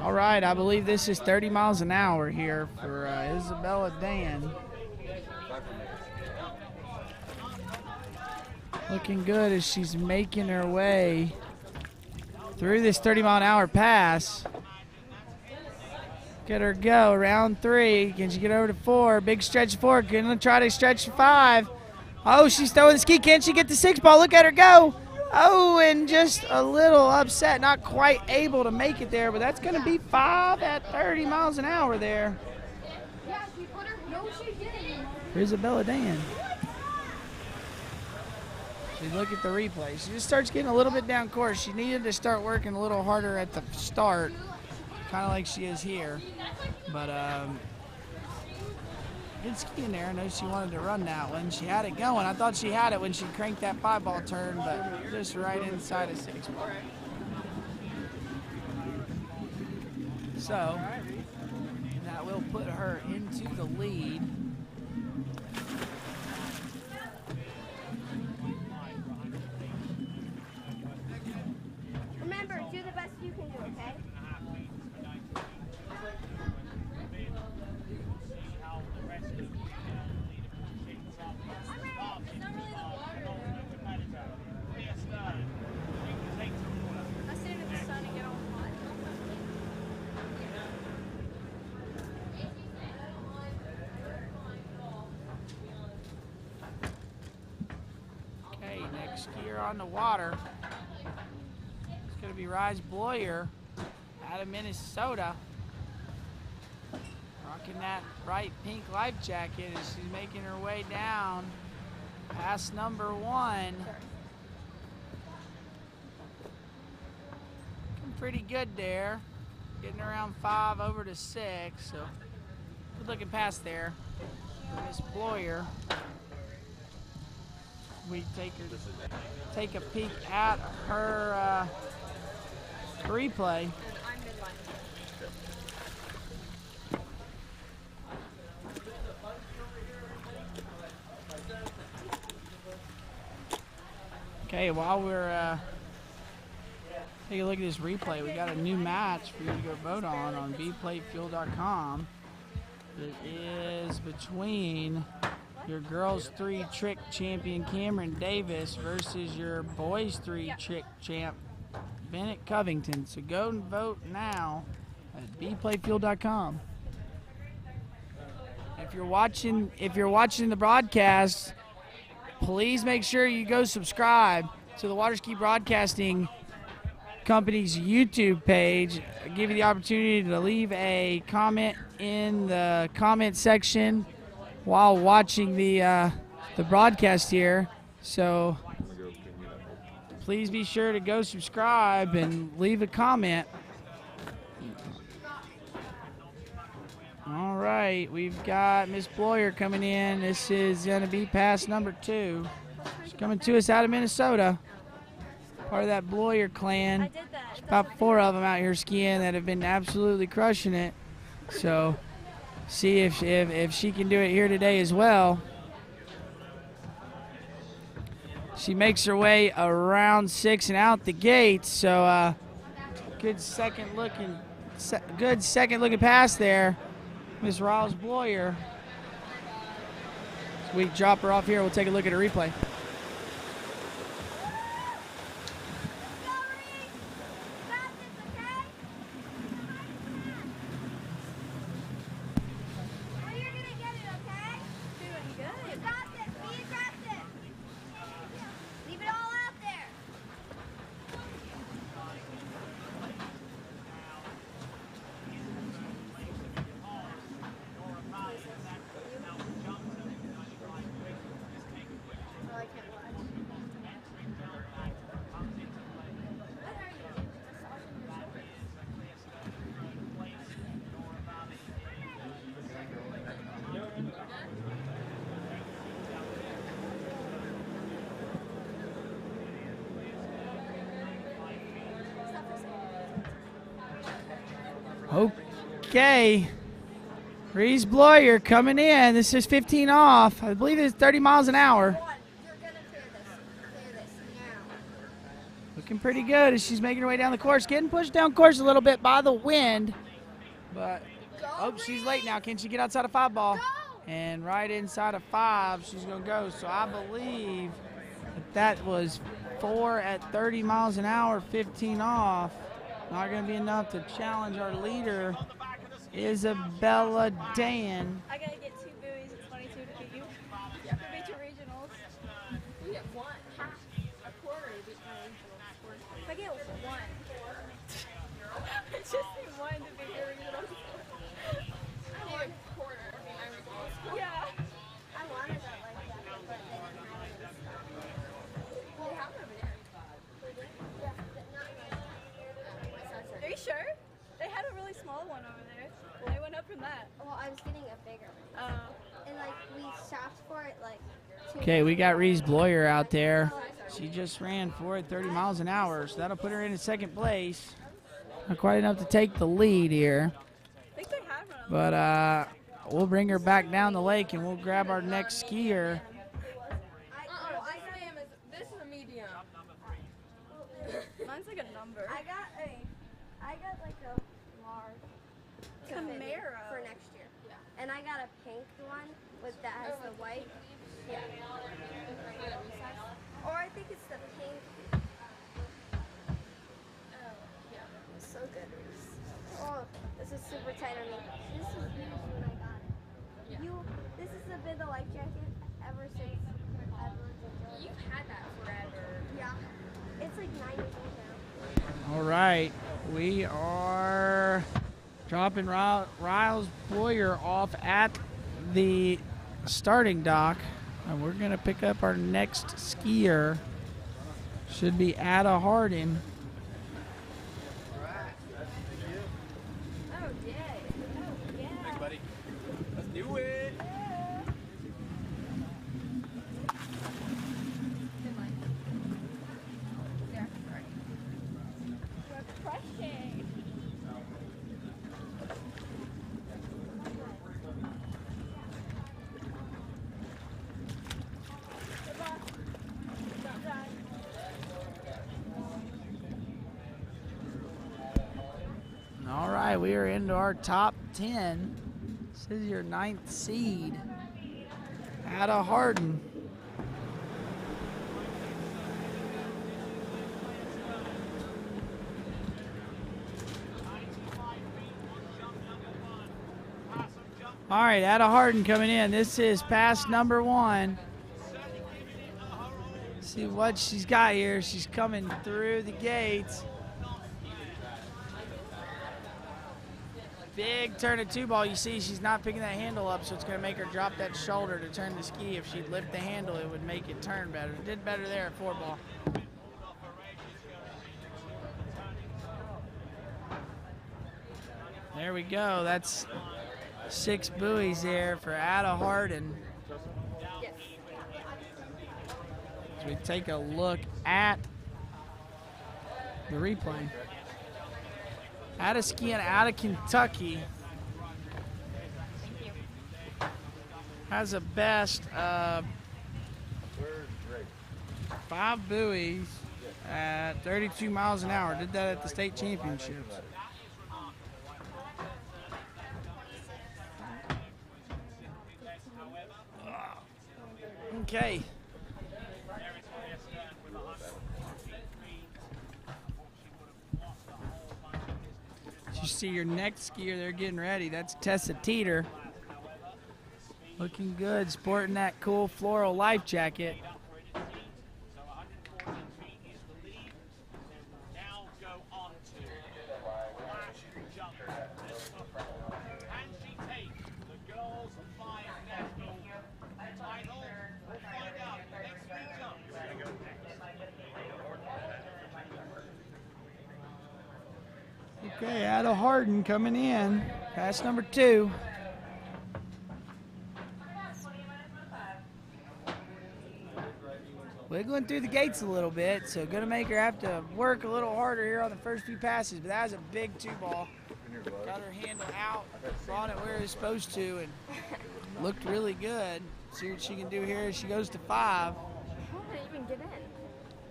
All right, I believe this is 30 miles an hour here for Isabella Dan. Looking good as she's making her way through this 30-mile-an-hour pass. Look at her go. Round 3. Can she get over to 4? Big stretch 4. Gonna try to stretch 5. Oh, she's throwing the ski. Can she get the 6 ball? Look at her go. Oh, and just a little upset. Not quite able to make it there, but that's going to be 5 at 30 miles an hour there. For Isabella Dan. She look at the replay. She just starts getting a little bit down course. She needed to start working a little harder at the start, kind of like she is here. But good ski in there. I know she wanted to run that one. She had it going. I thought she had it when she cranked that 5-ball turn, but just right inside a 6-ball. So that will put her into the lead. Remember, do the best you can do, okay? Okay, next skier on the water. It's going to be Rise Bloyer out of Minnesota. Rocking that bright pink life jacket as she's making her way down past number 1. Looking pretty good there. Getting around 5 over to 6. So good looking past there for Miss Bloyer. We take a peek at her replay. Okay, while we're taking a look at this replay, we got a new match for you to go vote on bplatefuel.com. It is between your girls 3 trick champion Cameron Davis versus your boys 3 trick champ Bennett Covington. So go and vote now at bplatefuel.com. If you're watching the broadcast, please make sure you go subscribe to the Waterski Broadcasting Company's YouTube page. I'll give you the opportunity to leave a comment in the comment section while watching the broadcast here. So please be sure to go subscribe and leave a comment. All right, we've got Miss Bloyer coming in. This is going to be pass number 2. She's coming to us out of Minnesota. Part of that Bloyer clan. There's about 4 of them out here skiing that have been absolutely crushing it. So see if she can do it here today as well. She makes her way around 6 and out the gate. So good second looking pass there, Miss Riles Bloyer. So we drop her off here. We'll take a look at her replay. Okay, Reese Bloyer coming in. This is 15 off. I believe it's 30 miles an hour. Looking pretty good as she's making her way down the course. Getting pushed down course a little bit by the wind. But, oh, she's late now. Can she get outside of 5-ball? And right inside of 5, she's going to go. So I believe that was 4 at 30 miles an hour, 15 off. Not going to be enough to challenge our leader Isabella Dan. I gotta get 2 buoys and 22 to beat you. You have to beat your regionals. You get one, half, a quarter to beat my regionals. If I get 1, it's just need 1 to beat your regionals. I need a quarter to beat my regionals. Yeah. I wanted that like that, but they didn't have it in stock. They have it over there. Yeah, but not right. Are you sure? They had a really small one over there. They went up from that. Well, I was getting a bigger one. Oh. And like we shopped for it like 2 Okay, we got Reese Bloyer out there. She just ran for it 30 miles an hour, so that'll put her in second place. Not quite enough to take the lead here. But we'll bring her back down the lake and we'll grab our next skier. This is a medium. Mine's like a number. I got like a large Camaro for next year. Yeah. And I got a pink one with that has the white. Yeah. Or I think it's the pink. Oh, yeah. So good. Oh, this is super tight on me. This is huge when I got it. Yeah. This has been the life jacket ever since Edwards. You've had that forever. Yeah. It's like 9 years old now. All right, we are dropping Riles Boyer off at the starting dock, and we're going to pick up our next skier. Should be Ada Hardin. Oh, yeah. Oh, yeah. Thanks, buddy. Let's do it. Crushing. All right, we are into our top 10. This is your 9th seed. Ada Hardin. All right, Ada Hardin coming in. This is pass number 1. See what she's got here. She's coming through the gates. Big turn of 2 ball. You see she's not picking that handle up, so it's going to make her drop that shoulder to turn the ski. If she'd lift the handle, it would make it turn better. It did better there at 4 ball. There we go. That's 6 buoys there for Ada Hardin. Yes. As we take a look at the replay. Ada skiing out of Kentucky. Thank you. Has a best of 5 buoys at 32 miles an hour. Did that at the state championships. Okay. You see your next skier, they're getting ready. That's Tessa Teeter. Looking good, sporting that cool floral life jacket. Okay, Ada Hardin coming in. Pass number 2. Wiggling through the gates a little bit, so gonna make her have to work a little harder here on the first few passes, but that was a big 2 ball. Got her handle out, brought it where it was supposed to, and looked really good. See what she can do here as she goes to 5. How did I even get in?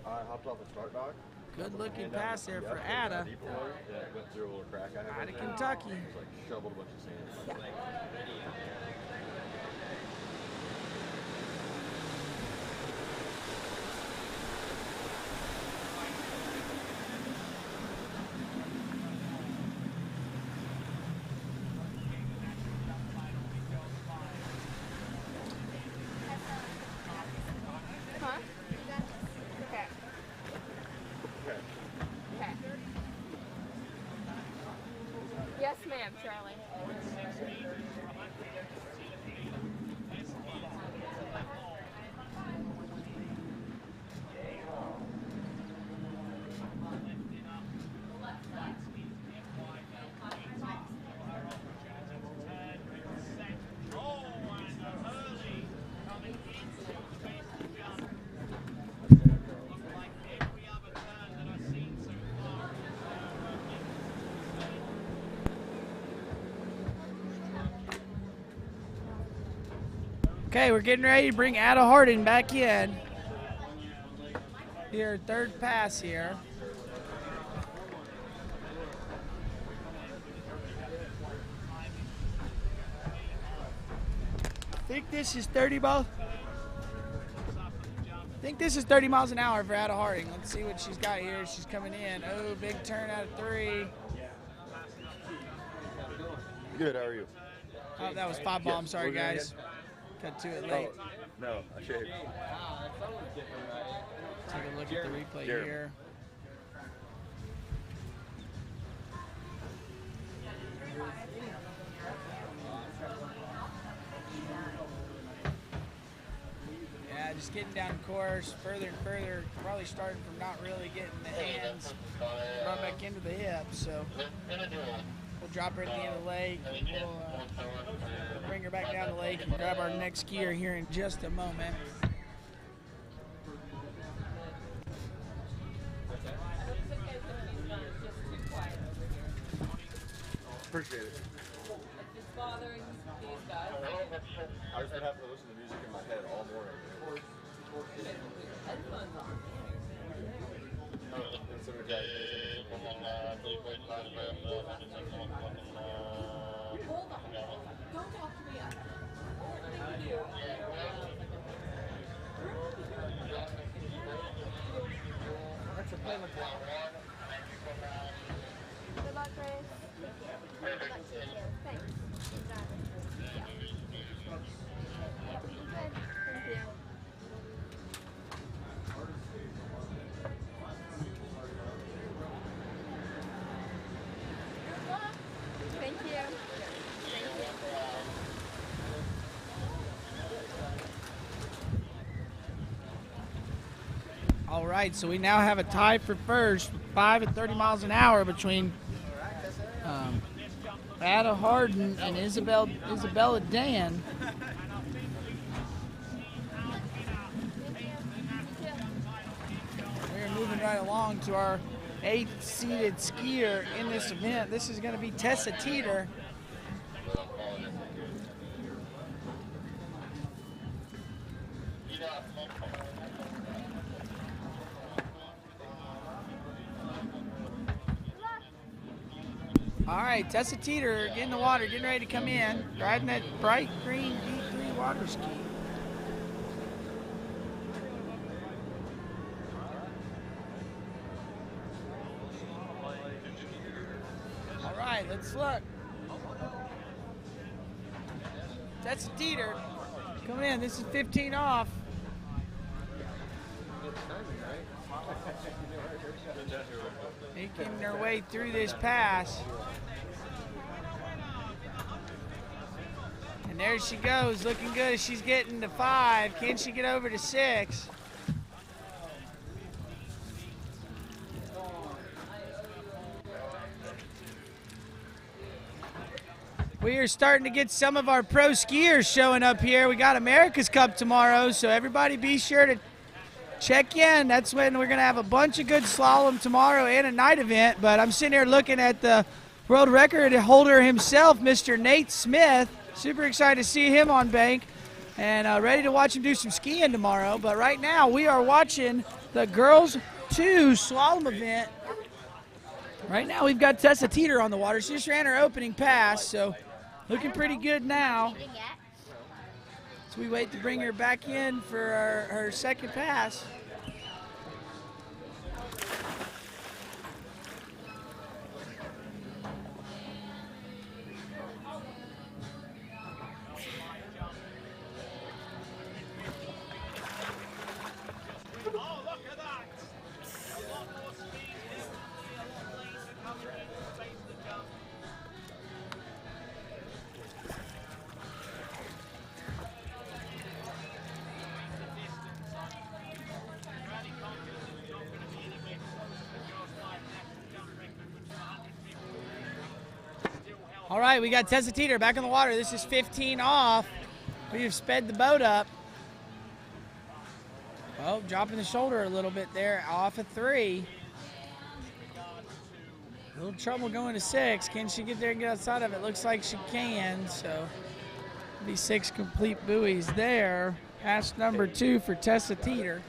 I hopped off the start dock. Good looking pass there for Ada. Went through a little crack I had. Out of Kentucky. Just like shoveled a bunch of sand. early. Okay, we're getting ready to bring Ada Hardin back in. Here, third pass here. I think this is 30 miles. I think this is 30 miles an hour for Ada Harding. Let's see what she's got here. She's coming in. Oh, big turn out of 3. Good, how are you? Oh, that was 5 ball. I'm sorry, guys. Cut to it late. No, I shaved. Take a look at the replay here. Yeah, just getting down course, further and further, probably starting from not really getting the hands run back into the hips. So we'll drop her at the end of the lake. We'll bring her back down the lake and grab our next skier here in just a moment. Appreciate it. It's bothering these guys. I just been having to listen to music in my head all morning. Headphones on. Hold on. Don't talk to me yet. Thank you. That's a plan with Good luck, Grace. Good luck to you. Thanks. Good. Thank you. Thank you. Thank you. All right, so we now have a tie for first, 5 at 30 miles an hour between Ada Hardin and Isabella Dan. We're moving right along to our 8th seeded skier in this event. This is going to be Tessa Teeter. All right, Tessa Teeter getting in the water, getting ready to come in, riding that bright green D3 water ski. All right, let's look. Tessa Teeter coming in. This is 15 off. Making their way through this pass. And there she goes, looking good as she's getting to 5. Can she get over to 6? We are starting to get some of our pro skiers showing up here. We got America's Cup tomorrow, so everybody be sure to check in. That's when we're going to have a bunch of good slalom tomorrow and a night event. But I'm sitting here looking at the world record holder himself, Mr. Nate Smith. Super excited to see him on bank and ready to watch him do some skiing tomorrow. But right now we are watching the girls 2 slalom event. Right now we've got Tessa Teeter on the water. She just ran her opening pass, so looking pretty good now. So we wait to bring her back in for her second pass. All right, we got Tessa Teeter back in the water. This is 15 off. We've sped the boat up. Oh, dropping the shoulder a little bit there, off of 3. A little trouble going to 6. Can she get there and get outside of it? Looks like she can, so be 6 complete buoys there. Pass number 2 for Tessa Teeter.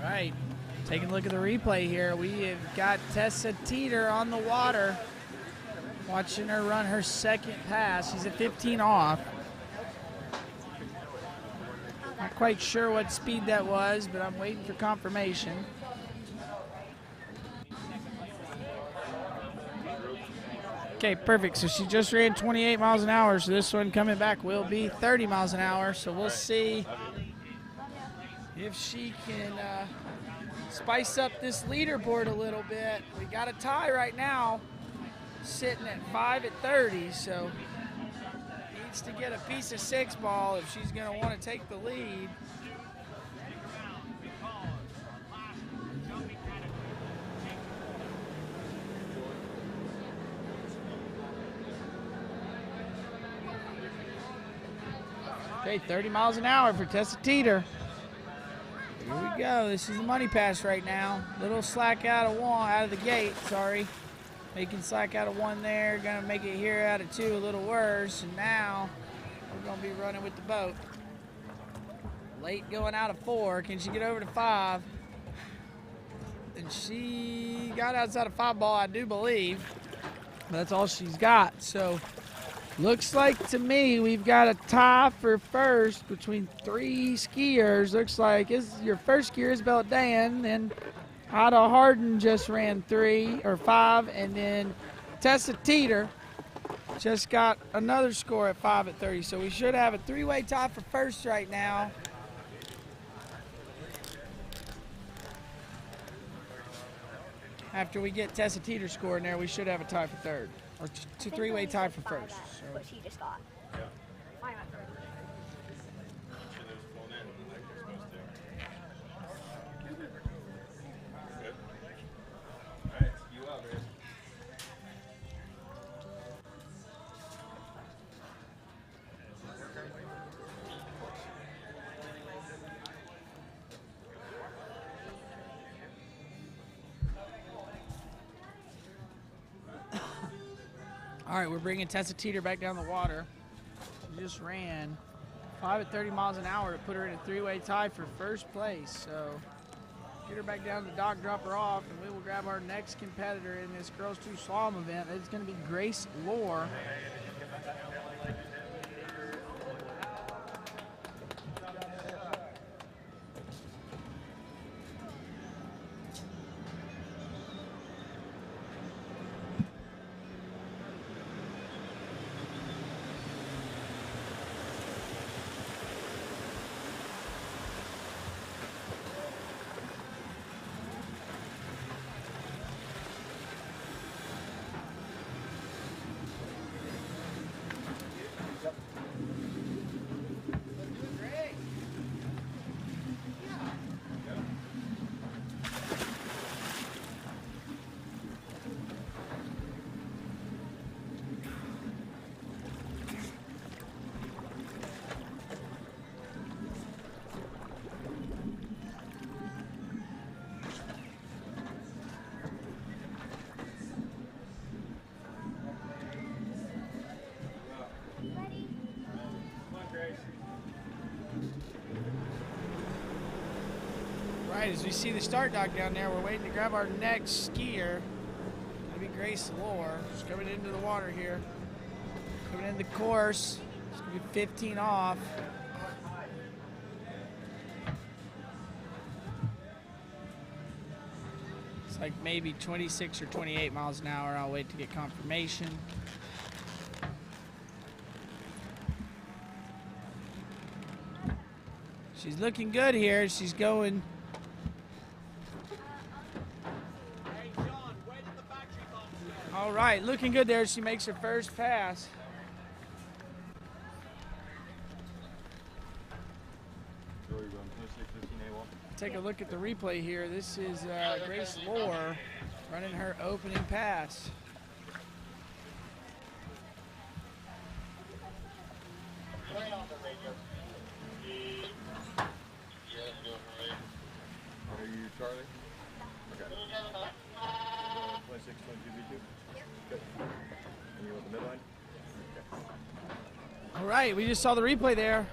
Right, taking a look at the replay here. We have got Tessa Teeter on the water. Watching her run her second pass. She's at 15 off. Not quite sure what speed that was, but I'm waiting for confirmation. Okay, perfect. So she just ran 28 miles an hour, so this one coming back will be 30 miles an hour. So we'll see if she can spice up this leaderboard a little bit. We got a tie right now, sitting at 5 at 30, so needs to get a piece of 6 ball if she's going to want to take the lead. Okay, 30 miles an hour for Tessa Teeter. Here we go. This is the money pass right now. Little slack out of the gate, sorry. Making slack out of 1 there. Gonna make it here out of 2 a little worse. And now we're gonna be running with the boat. Late going out of 4. Can she get over to 5? And she got outside of 5 ball, I do believe. But that's all she's got. So looks like to me we've got a tie for first between 3 skiers. Looks like your first skier is Isabel Dan, and Ada Harden just ran 3 or 5, and then Tessa Teeter just got another score at 5 at 30. So we should have a 3-way tie for first right now. After we get Tessa Teeter score in there, we should have a tie for third. Or 3-way tie for first. So. What she just got. Yeah. Why not? Alright, you out, man. All right, we're bringing Tessa Teeter back down the water. She just ran 5 at 30 miles an hour to put her in a 3-way tie for first place. So get her back down to the dock, drop her off, and we will grab our next competitor in this girls 2 slalom event. It's going to be Grace Lohr. As we see the start dock down there, we're waiting to grab our next skier. That'll be Grace Lohr. She's coming into the water here. Coming in the course. It's going to be 15 off. It's like maybe 26 or 28 miles an hour. I'll wait to get confirmation. She's looking good here. She's going. All right, looking good there. She makes her first pass. take a look at the replay here. This is Grace Lohr running her opening pass. Are you Charlie? Okay. 26, 22, V2? Good. And you want the midline? All right, we just saw the replay there.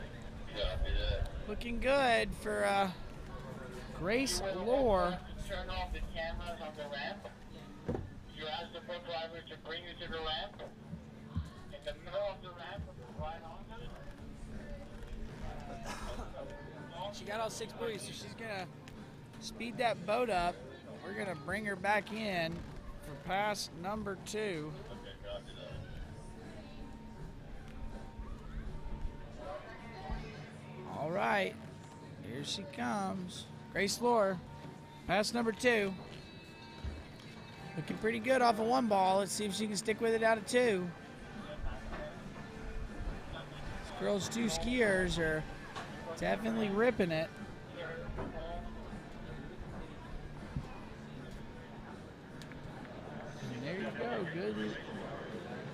Looking good for Grace Lohr. Turn off the cameras on the ramp. You ask the book driver to bring you to the ramp. In the middle of the ramp, right onto it. She got all 6 buoys, so she's gonna speed that boat up. We're gonna bring her back in for pass number 2. All right, here she comes. Grace Lohr, pass number 2. Looking pretty good off of 1 ball. Let's see if she can stick with it out of 2. This girl's 2 skiers are definitely ripping it. And there you go.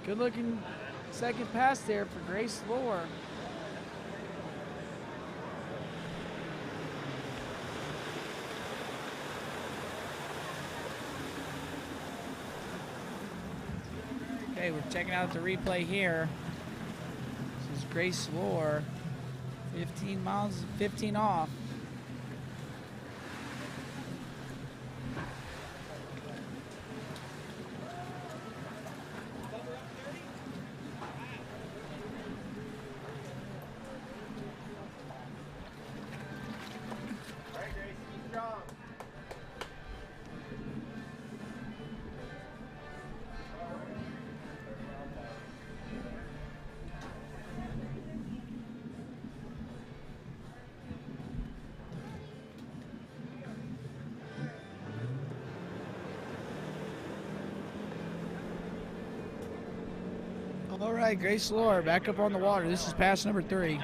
Good looking second pass there for Grace Lohr. Okay, we're checking out the replay here. This is Grace Lohr, 15 miles, 15 off. All right, Grace Lohr back up on the water. This is pass number 3. All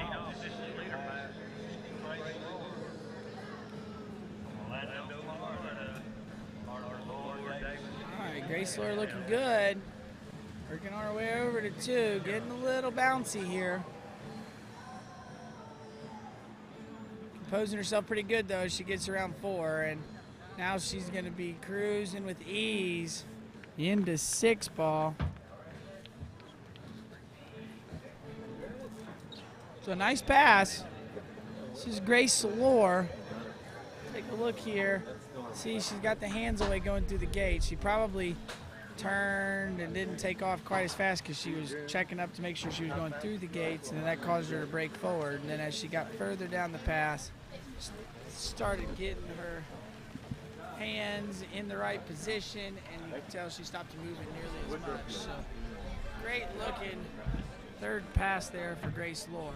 right, Grace Lohr looking good. Working our way over to 2, getting a little bouncy here. Composing herself pretty good though as she gets around 4, and now she's going to be cruising with ease into 6 ball. So a nice pass. This is Grace Lohr. Take a look here. See, she's got the hands away going through the gate. She probably turned and didn't take off quite as fast because she was checking up to make sure she was going through the gates, and then that caused her to break forward. And then as she got further down the pass, started getting her hands in the right position, and you can tell she stopped moving nearly as much. So great looking third pass there for Grace Lohr.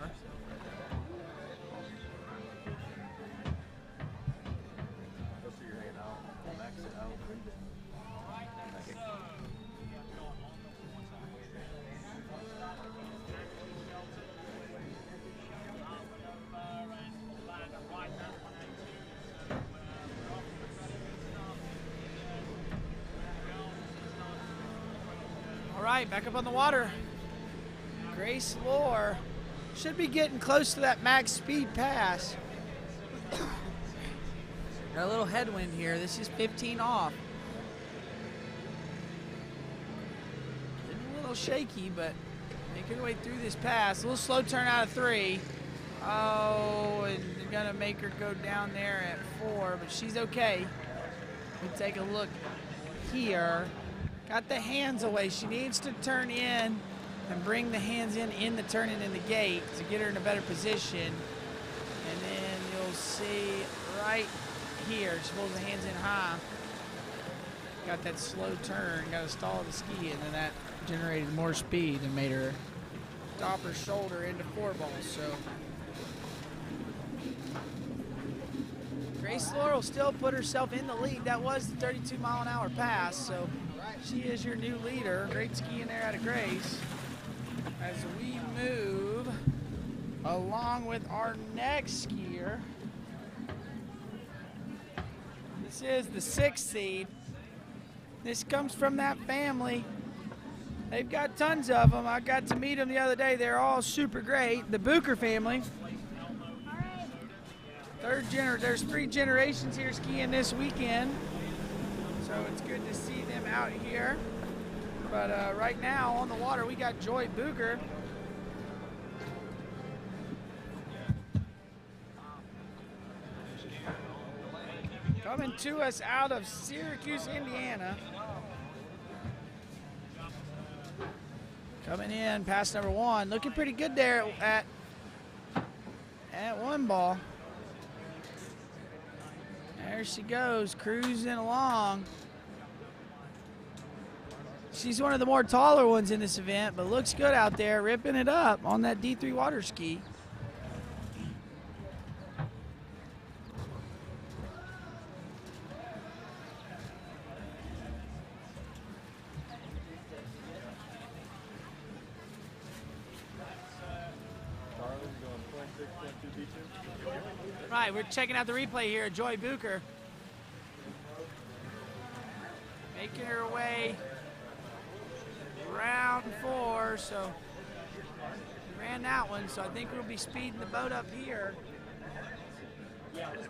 All right, back up on the water. Grace Lohr should be getting close to that max speed pass. Got a little headwind here. This is 15 off. Getting a little shaky, but making her way through this pass. A little slow turn out of 3. Oh, and they're gonna make her go down there at 4, but she's okay. We take a look here. Got the hands away. She needs to turn in and bring the hands in the turning in the gate to get her in a better position. And then you'll see right here, she pulls the hands in high. Got that slow turn, got to stall the ski, and then that generated more speed and made her stop her shoulder into 4 balls. So Grace Lohr will still put herself in the lead. That was the 32-mile-an-hour pass, so she is your new leader. Great skiing there out of Grace. As we move along with our next skier, This is the 6th seed. This comes from that family. They've got tons of them. I got to meet them the other day. They're all super great. The Buker family. There's 3 generations here skiing this weekend. So it's good to see them out here. But right now on the water, we got Joy Buker. Coming to us out of Syracuse, Indiana. Coming in past number 1. Looking pretty good there at 1 ball. There she goes, cruising along. She's one of the more taller ones in this event, but looks good out there, ripping it up on that D3 water ski. Right, we're checking out the replay here of Joy Buker. Making her way round 4, so we ran that one, so I think we'll be speeding the boat up here.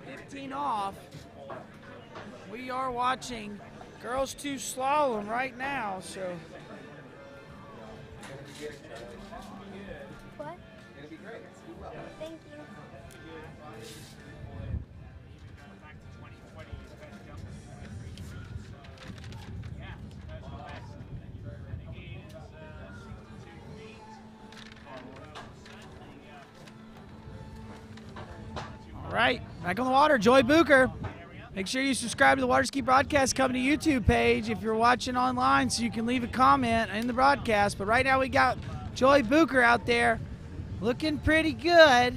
15 off. We are watching Girls 2 Slalom right now, so. What? Thank you. All right, back on the water, Joy Buker. Make sure you subscribe to the Water Ski Broadcast Company YouTube page if you're watching online so you can leave a comment in the broadcast. But right now we got Joy Buker out there looking pretty good.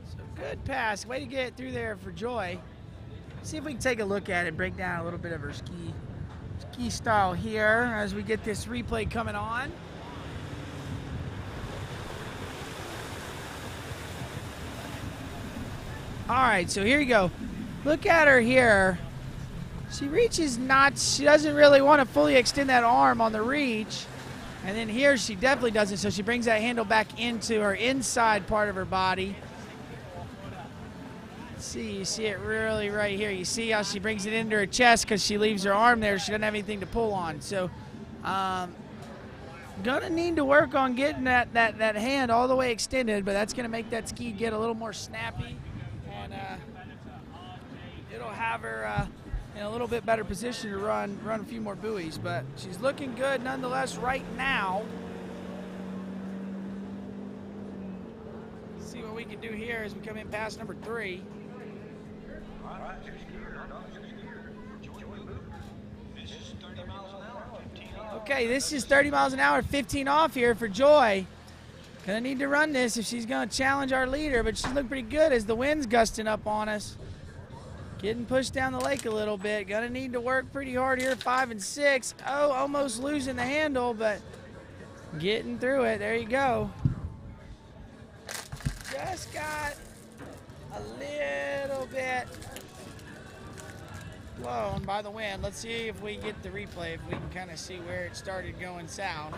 So good pass. Way to get it through there for Joy. See if we can take a look at it, break down a little bit of her ski style here as we get this replay coming on. All right, so here you go. Look at her here. She reaches not, she doesn't really want to fully extend that arm on the reach. And then here she definitely doesn't, so she brings that handle back into her inside part of her body. See, you see it really right here. You see how she brings it into her chest because she leaves her arm there. She doesn't have anything to pull on. So, gonna need to work on getting that hand all the way extended, but that's gonna make that ski get a little more snappy, and it'll have her in a little bit better position to run a few more buoys. But she's looking good nonetheless right now. Let's see what we can do here as we come in past number 3. Okay, this is 30 miles an hour, 15 off here for Joy. Gonna need to run this if she's gonna challenge our leader, but she's looking pretty good as the wind's gusting up on us. Getting pushed down the lake a little bit. Gonna need to work pretty hard here, 5 and 6. Oh, almost losing the handle, but getting through it. There you go. Just got a little bit blown by the wind. Let's see if we get the replay, if we can kind of see where it started going south.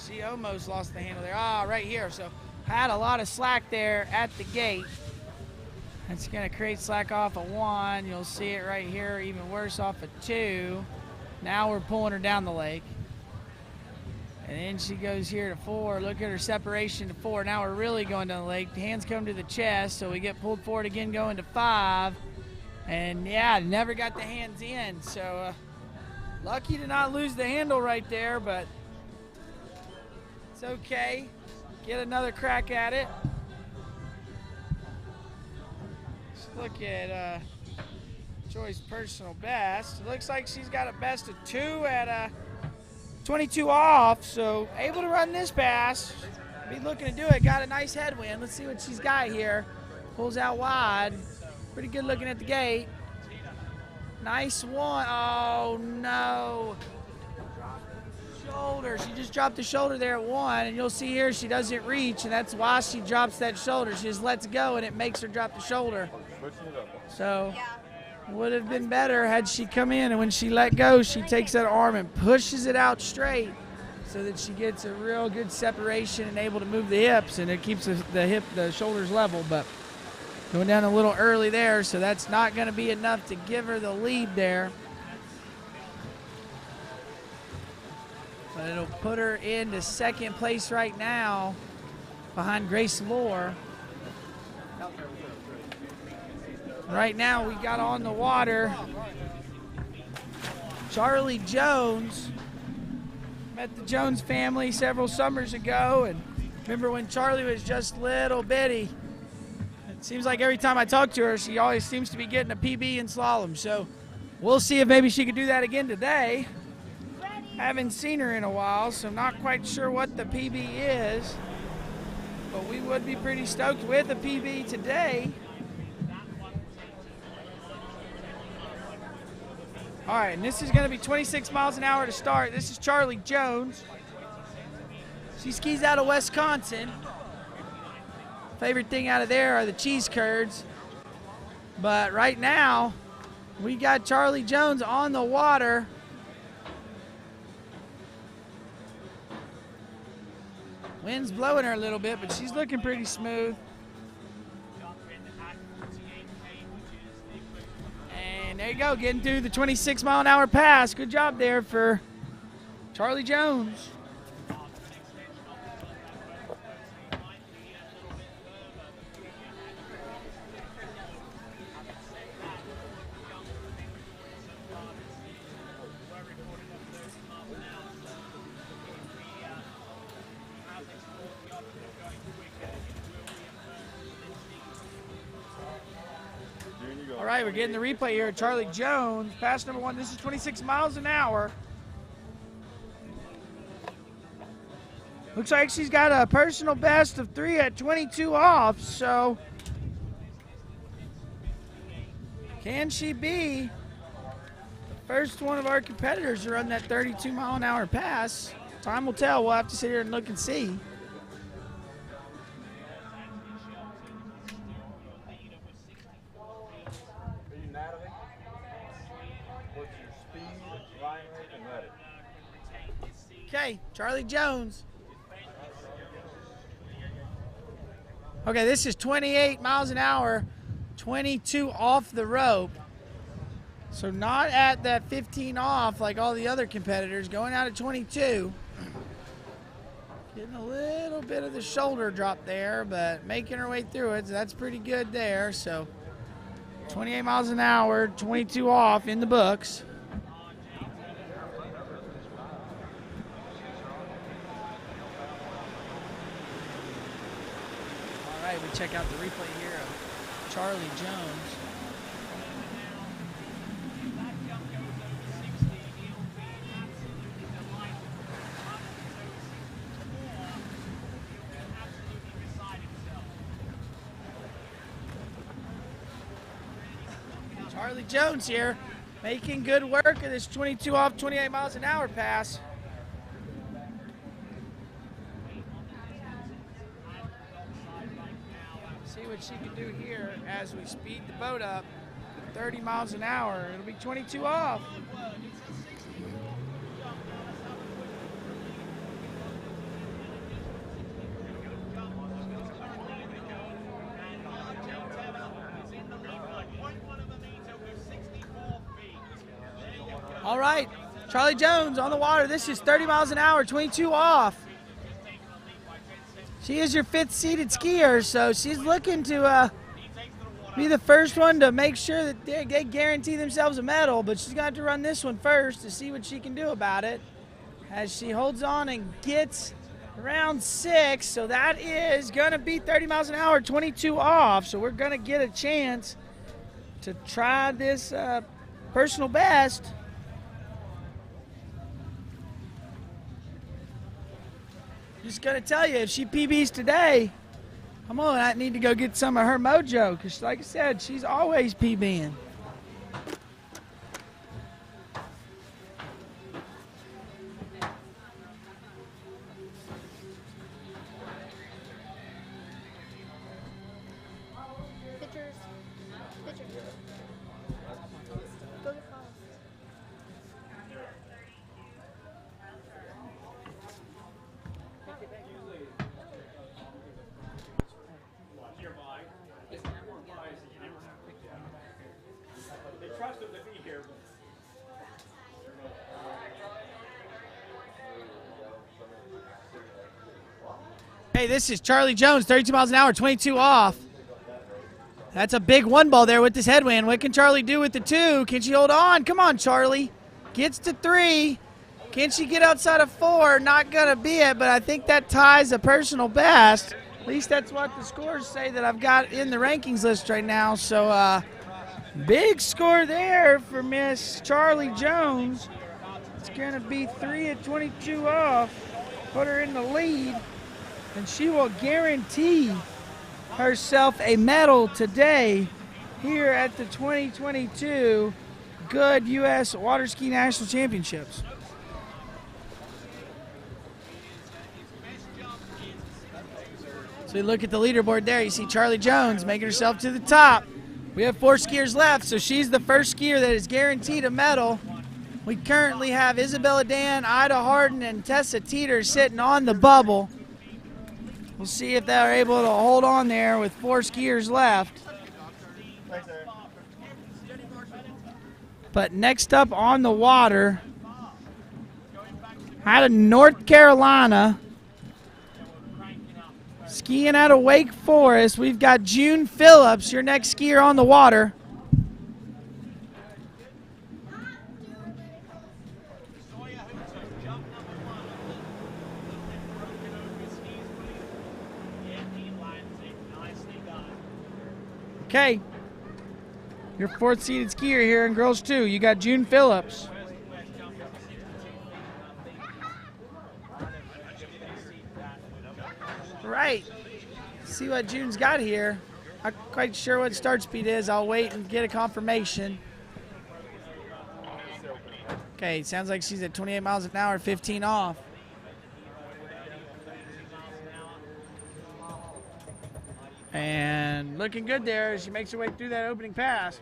She almost lost the handle there. Ah, right here. So had a lot of slack there at the gate. That's going to create slack off of 1. You'll see it right here, even worse off of 2. Now we're pulling her down the lake. And then she goes here to 4. Look at her separation to 4. Now we're really going down the lake. The hands come to the chest, so we get pulled forward again going to 5. And yeah, never got the hands in. So lucky to not lose the handle right there, but it's okay. Get another crack at it. Let's look at Joy's personal best. It looks like she's got a best of 2 at 22 off, so able to run this pass. Be looking to do it. Got a nice headwind. Let's see what she's got here. Pulls out wide. Pretty good looking at the gate. Nice one. Oh, no. Shoulder. She just dropped the shoulder there at 1, and you'll see here she doesn't reach, and that's why she drops that shoulder. She just lets go, and it makes her drop the shoulder. So would have been better had she come in, and when she let go, she takes that arm and pushes it out straight so that she gets a real good separation and able to move the hips, and it keeps the shoulders level. But going down a little early there, so that's not going to be enough to give her the lead there. But it'll put her into second place right now behind Grace Lohr. Right now we got on the water Charlie Jones. Met the Jones family several summers ago, and remember when Charlie was just little bitty. It seems like every time I talk to her, she always seems to be getting a PB in slalom. So we'll see if maybe she could do that again today. Haven't seen her in a while, so I'm not quite sure what the PB is, but we would be pretty stoked with a PB today. All right, and this is going to be 26 miles an hour to start. This is Charlie Jones. She skis out of Wisconsin. Favorite thing out of there are the cheese curds. But right now, we got Charlie Jones on the water. Wind's blowing her a little bit, but she's looking pretty smooth. And there you go, getting through the 26-mile-an-hour pass. Good job there for Charlie Jones. All right, we're getting the replay here. Charlie Jones, pass number 1. This is 26 miles an hour. Looks like she's got a personal best of 3 at 22 off, so can she be the first one of our competitors to run that 32-mile-an-hour pass? Time will tell. We'll have to sit here and look and see. Okay, Charlie Jones. Okay, this is 28 miles an hour, 22 off the rope. So not at that 15 off like all the other competitors, going out at 22. Getting a little bit of the shoulder drop there, but making her way through it, so that's pretty good there. So 28 miles an hour, 22 off in the books. We check out the replay here of Charlie Jones. Charlie Jones here making good work of this 22 off 28 miles an hour pass. What she can do here as we speed the boat up to 30 miles an hour. It'll be 22 off. All right, Charlie Jones on the water. This is 30 miles an hour, 22 off. She is your 5th seeded skier, so she's looking to be the first one to make sure that they guarantee themselves a medal, but she's got to run this one first to see what she can do about it as she holds on and gets around 6. So that is going to be 30 miles an hour, 22 off. So we're going to get a chance to try this personal best. Just gonna tell you, if she PBs today, I'm gonna need to go get some of her mojo, because like I said, she's always PBing. Okay, this is Charlie Jones, 32 miles an hour, 22 off. That's a big one ball there with this headwind. What can Charlie do with the 2? Can she hold on? Come on, Charlie. Gets to 3. Can she get outside of 4? Not going to be it, but I think that ties a personal best. At least that's what the scores say that I've got in the rankings list right now. So, big score there for Miss Charlie Jones. It's going to be 3 at 22 off. Put her in the lead, and she will guarantee herself a medal today here at the 2022 Goode U.S. Water Ski National Championships. So we look at the leaderboard there. You see Charlie Jones making herself to the top. We have 4 skiers left, so she's the first skier that is guaranteed a medal. We currently have Isabella Dan, Ida Harden, and Tessa Teeter sitting on the bubble. We'll see if they're able to hold on there with 4 skiers left. But next up on the water, out of North Carolina, skiing out of Wake Forest, we've got June Phillips, your next skier on the water. Okay, your 4th seeded skier here in girls 2. You got June Phillips. Right. See what June's got here. I'm not quite sure what start speed is. I'll wait and get a confirmation. Okay, sounds like she's at 28 miles an hour, 15 off. And looking good there as she makes her way through that opening pass.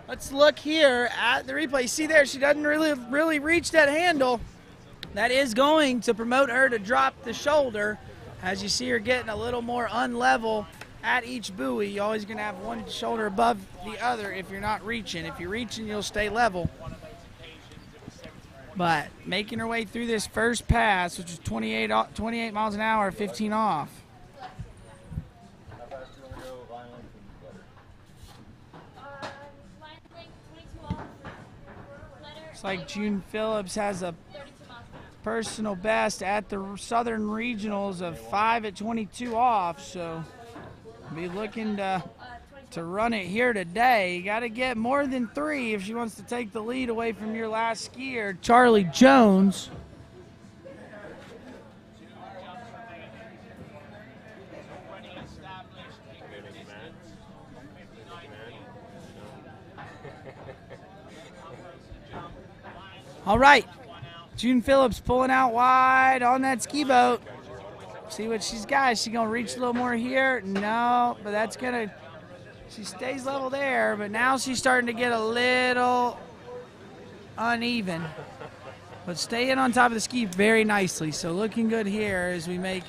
Let's look here at the replay. You see there, she doesn't really reach that handle. That is going to promote her to drop the shoulder. As you see her getting a little more unlevel at each buoy. You're always going to have one shoulder above the other if you're not reaching. If you're reaching, you'll stay level. But making her way through this first pass, which is 28 miles an hour, 15 off. Looks like June Phillips has a personal best at the Southern Regionals of 5 at 22 off. So be looking to run it here today. You got to get more than 3 if she wants to take the lead away from your last skier, Charlie Jones. All right, June Phillips pulling out wide on that ski boat. See what she's got. Is she going to reach a little more here? No, but that's going to... She stays level there, but now she's starting to get a little uneven. But staying on top of the ski very nicely. So looking good here as we make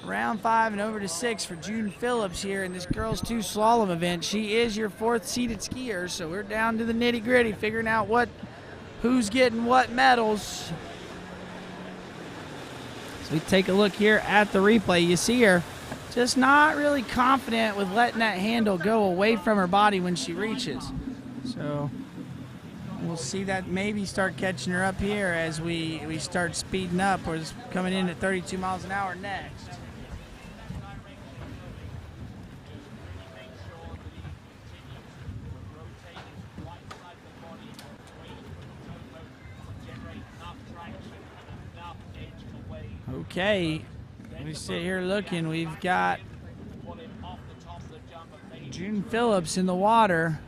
round 5 and over to 6 for June Phillips here in this girls 2 slalom event. She is your 4th seeded skier, so we're down to the nitty gritty, figuring out who's getting what medals. So we take a look here at the replay. You see her just not really confident with letting that handle go away from her body when she reaches. So we'll see that maybe start catching her up here as we start speeding up. We're coming in at 32 miles an hour next. Okay, we sit here looking. We've got June Phillips in the water.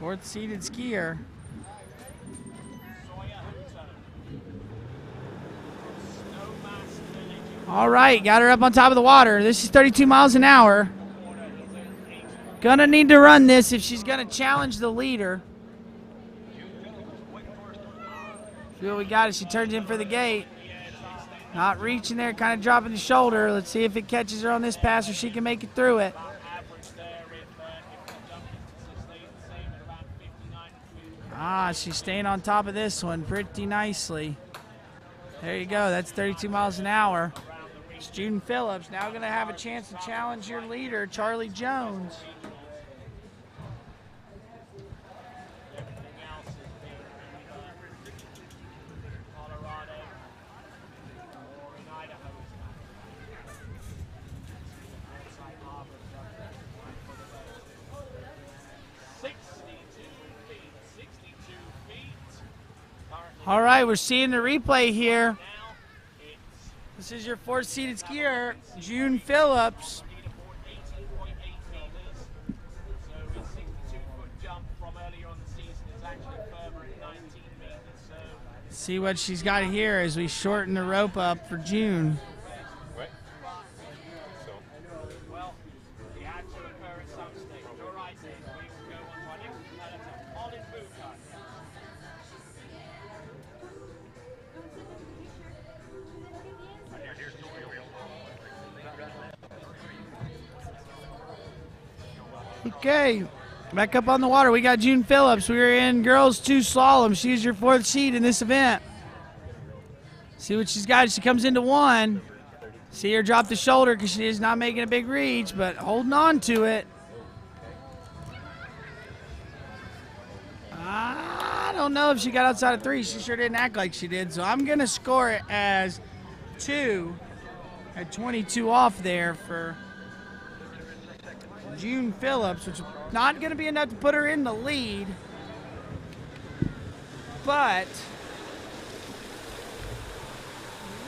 4th seeded skier. All right, got her up on top of the water. This is 32 miles an hour. Gonna need to run this if she's gonna challenge the leader. See what we got as she turns in for the gate. Not reaching there, kind of dropping the shoulder. Let's see if it catches her on this pass or she can make it through it. Ah, she's staying on top of this one pretty nicely. There you go. That's 32 miles an hour. It's June Phillips now going to have a chance to challenge your leader, Charlie Jones. All right, we're seeing the replay here. This is your fourth seeded skier, June Phillips. See what she's got here as we shorten the rope up for June. Okay, back up on the water. We got June Phillips. We are in girls 2 slalom. She's your fourth seed in this event. See what she's got. She comes into 1. See her drop the shoulder because she is not making a big reach, but holding on to it. I don't know if she got outside of 3. She sure didn't act like she did, so I'm going to score it as 2 at 22 off there for June Phillips, which is not going to be enough to put her in the lead, but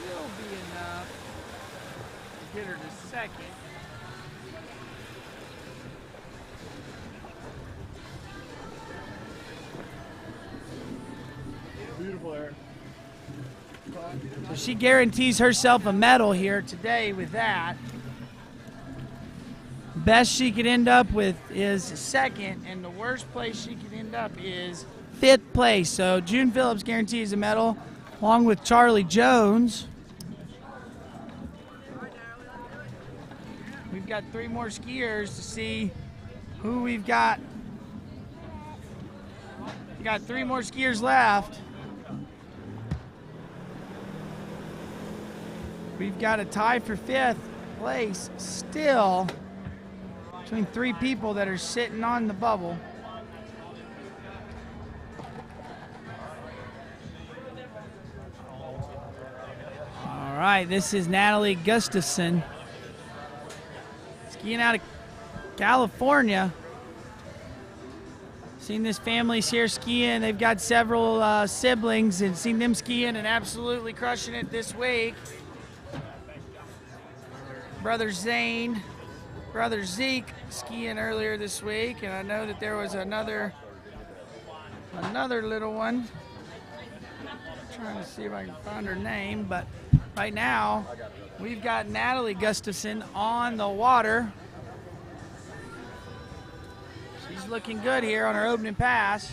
will be enough to get her to second. Beautiful air. So she guarantees herself a medal here today with that. Best she could end up with is second, and the worst place she could end up is 5th place. So June Phillips guarantees a medal, along with Charlie Jones. We've got 3 more skiers to see who we've got. We got 3 more skiers left. We've got a tie for 5th place still between 3 people that are sitting on the bubble. All right, this is Natalie Gustafson, skiing out of California. Seen this family here skiing. They've got several siblings and seen them skiing and absolutely crushing it this week. Brother Zane, brother Zeke skiing earlier this week, and I know that there was another little one. I'm trying to see if I can find her name, but right now we've got Natalie Gustafson on the water. She's looking good here on her opening pass.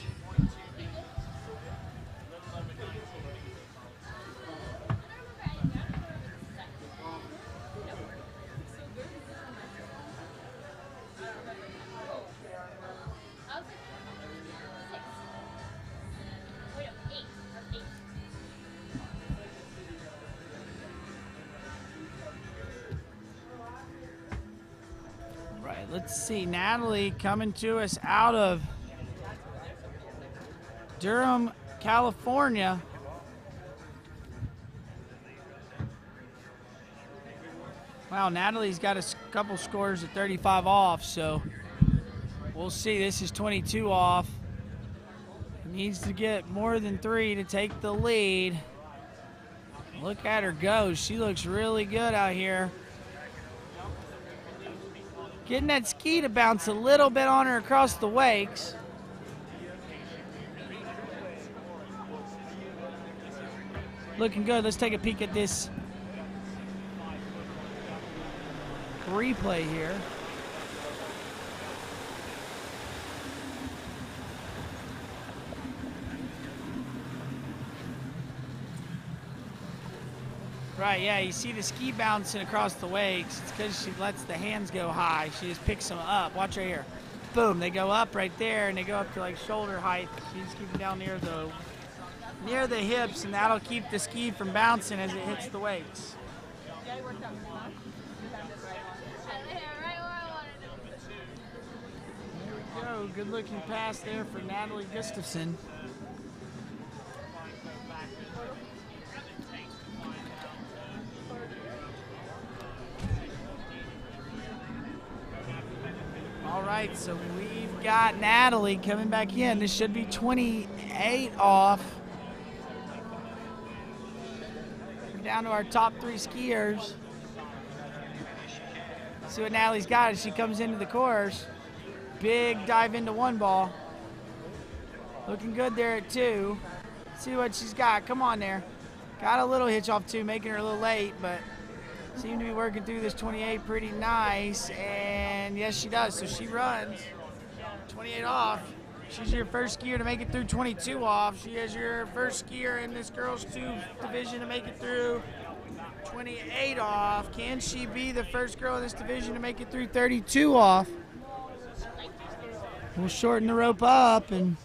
Let's see, Natalie coming to us out of Durham, California. Wow, Natalie's got a couple scores at 35 off, so we'll see. This is 22 off. Needs to get more than 3 to take the lead. Look at her go. She looks really good out here. Getting that ski to bounce a little bit on her across the wakes. Looking good. Let's take a peek at this replay here. Right, yeah, you see the ski bouncing across the wakes. It's because she lets the hands go high. She just picks them up. Watch right here. boom, they go up right there, and they go up to like shoulder height. She's keeping down near the hips, and that'll keep the ski from bouncing as it hits the weights. There we go, good looking pass there for Natalie Gustafson. All right, so we've got Natalie coming back in. This should be 28 off. We're down to our top 3 skiers. See what Natalie's got as she comes into the course. Big dive into 1 ball. Looking good there at 2. See what she's got. Come on there. Got a little hitch off 2, making her a little late, but seemed to be working through this 28 pretty nice, and yes, she does. So she runs 28 off. She's your first skier to make it through 22 off. She is your first skier in this girls 2 division to make it through 28 off. Can she be the first girl in this division to make it through 32 off? We'll shorten the rope up and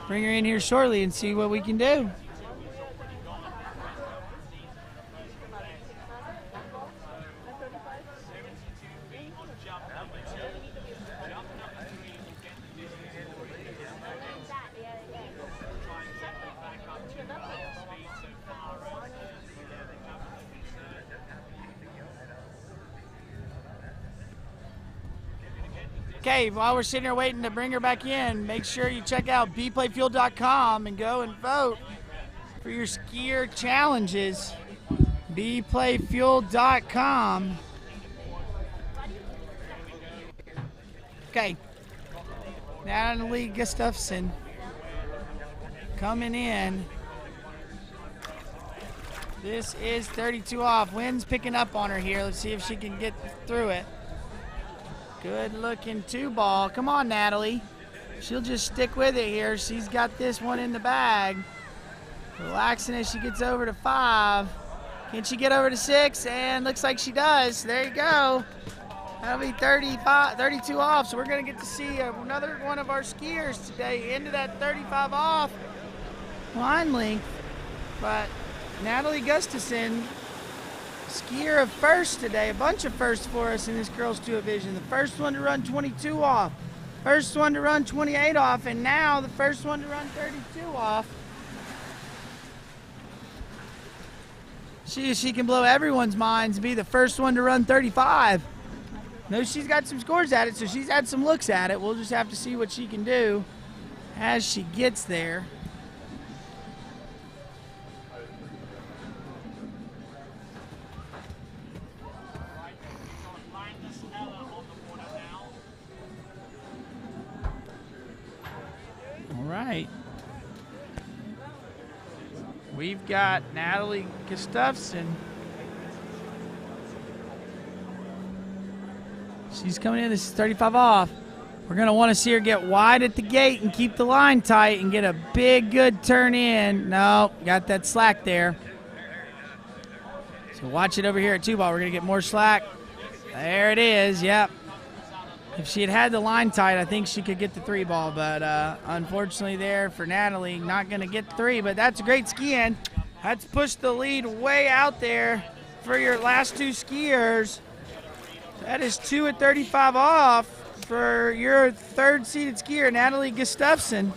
bring her in here shortly and see what we can do. Okay, while we're sitting here waiting to bring her back in, make sure you check out bplayfuel.com and go and vote for your skier challenges. bplayfuel.com. Okay, Natalie Gustafson coming in. This is 32 off. Wind's picking up on her here. Let's see if she can get through it. Good looking 2 ball. Come on, Natalie. She'll just stick with it here. She's got this one in the bag. Relaxing as she gets over to 5. Can she get over to 6? And looks like she does. There you go. That'll be 32 off. So we're going to get to see another one of our skiers today into that 35 off line length. But Natalie Gustafson, skier of first today, a bunch of firsts for us in this girls 2 division. The first one to run 22 off, first one to run 28 off, and now the first one to run 32 off. She can blow everyone's minds and be the first one to run 35. No, she's got some scores at it, so she's had some looks at it. We'll just have to see what she can do as she gets there. All right. We've got Natalie Gustafson. She's coming in. This is 35 off. We're going to want to see her get wide at the gate and keep the line tight and get a big, good turn in. No, got that slack there. So watch it over here at 2 ball. We're going to get more slack. There it is. Yep. If she had had the line tight, I think she could get the 3 ball, but unfortunately there for Natalie, not going to get 3, but that's a great ski-in. That's pushed the lead way out there for your last 2 skiers. That is 2 at 35 off for your 3rd seeded skier, Natalie Gustafson.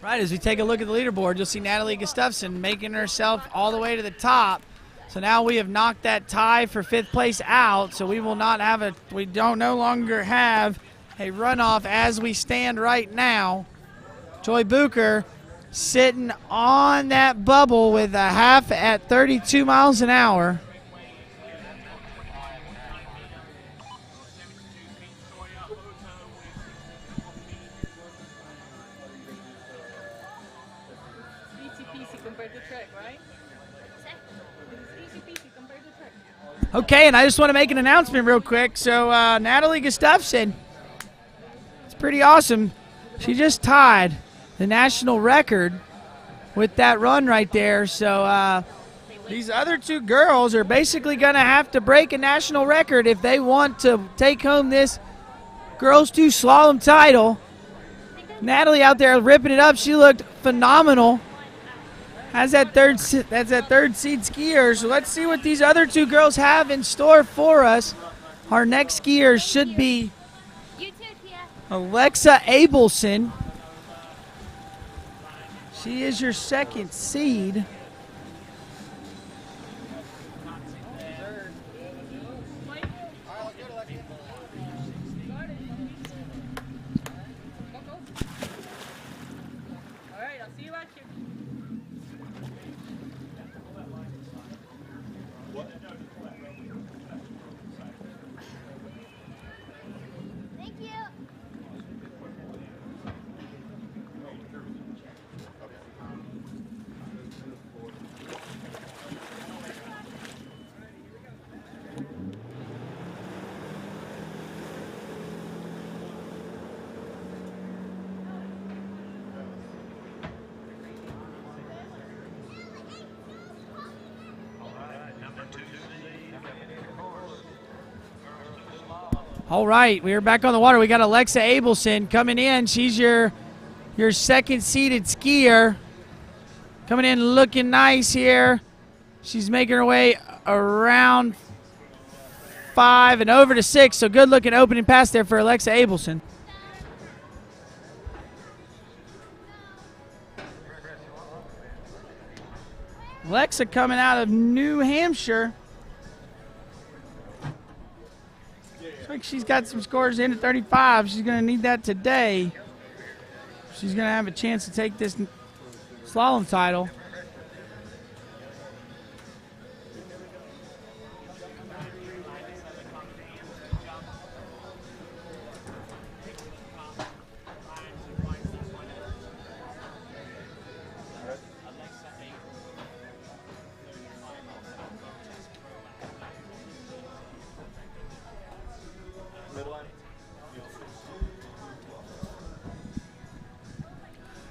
Right, as we take a look at the leaderboard, you'll see Natalie Gustafson making herself all the way to the top. So now we have knocked that tie for 5th place out, so we will not have we don't no longer have a runoff as we stand right now. Joy Buker sitting on that bubble with a half at 32 miles an hour. Okay, and I just want to make an announcement real quick. So Natalie Gustafson, it's pretty awesome. She just tied the national record with that run right there. So these other two girls are basically going to have to break a national record if they want to take home this girls 2 slalom title. Natalie out there ripping it up. She looked phenomenal. That's that third seed skier. So let's see what these other two girls have in store for us. Our next skier should be Alexa Abelson. She is your second seed. All right, we are back on the water. We got Alexa Abelson coming in. She's your second seeded skier. Coming in looking nice here. She's making her way around 5 and over to 6. So good looking opening pass there for Alexa Abelson. Alexa coming out of New Hampshire. Looks like she's got some scores in at 35. She's going to need that today. She's going to have a chance to take this slalom title.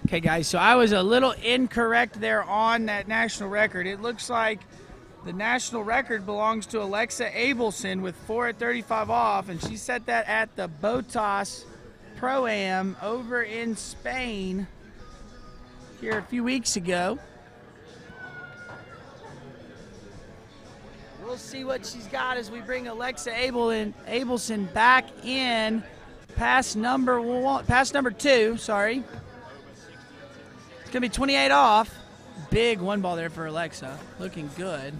Okay, guys, so I was a little incorrect there on that national record. It looks like the national record belongs to Alexa Abelson with 4 at 35 off, and she set that at the Botas Pro-Am over in Spain here a few weeks ago. We'll see what she's got as we bring Alexa Abelson back in pass number 2, sorry. It's going to be 28 off. Big one ball there for Alexa. Looking good.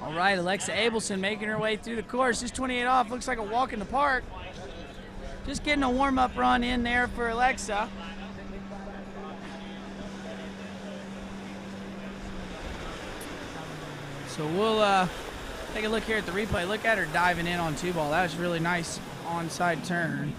All right, Alexa Abelson making her way through the course. Just 28 off. Looks like a walk in the park. Just getting a warm-up run in there for Alexa. So we'll take a look here at the replay. Look at her diving in on 2 ball. That was a really nice onside turn.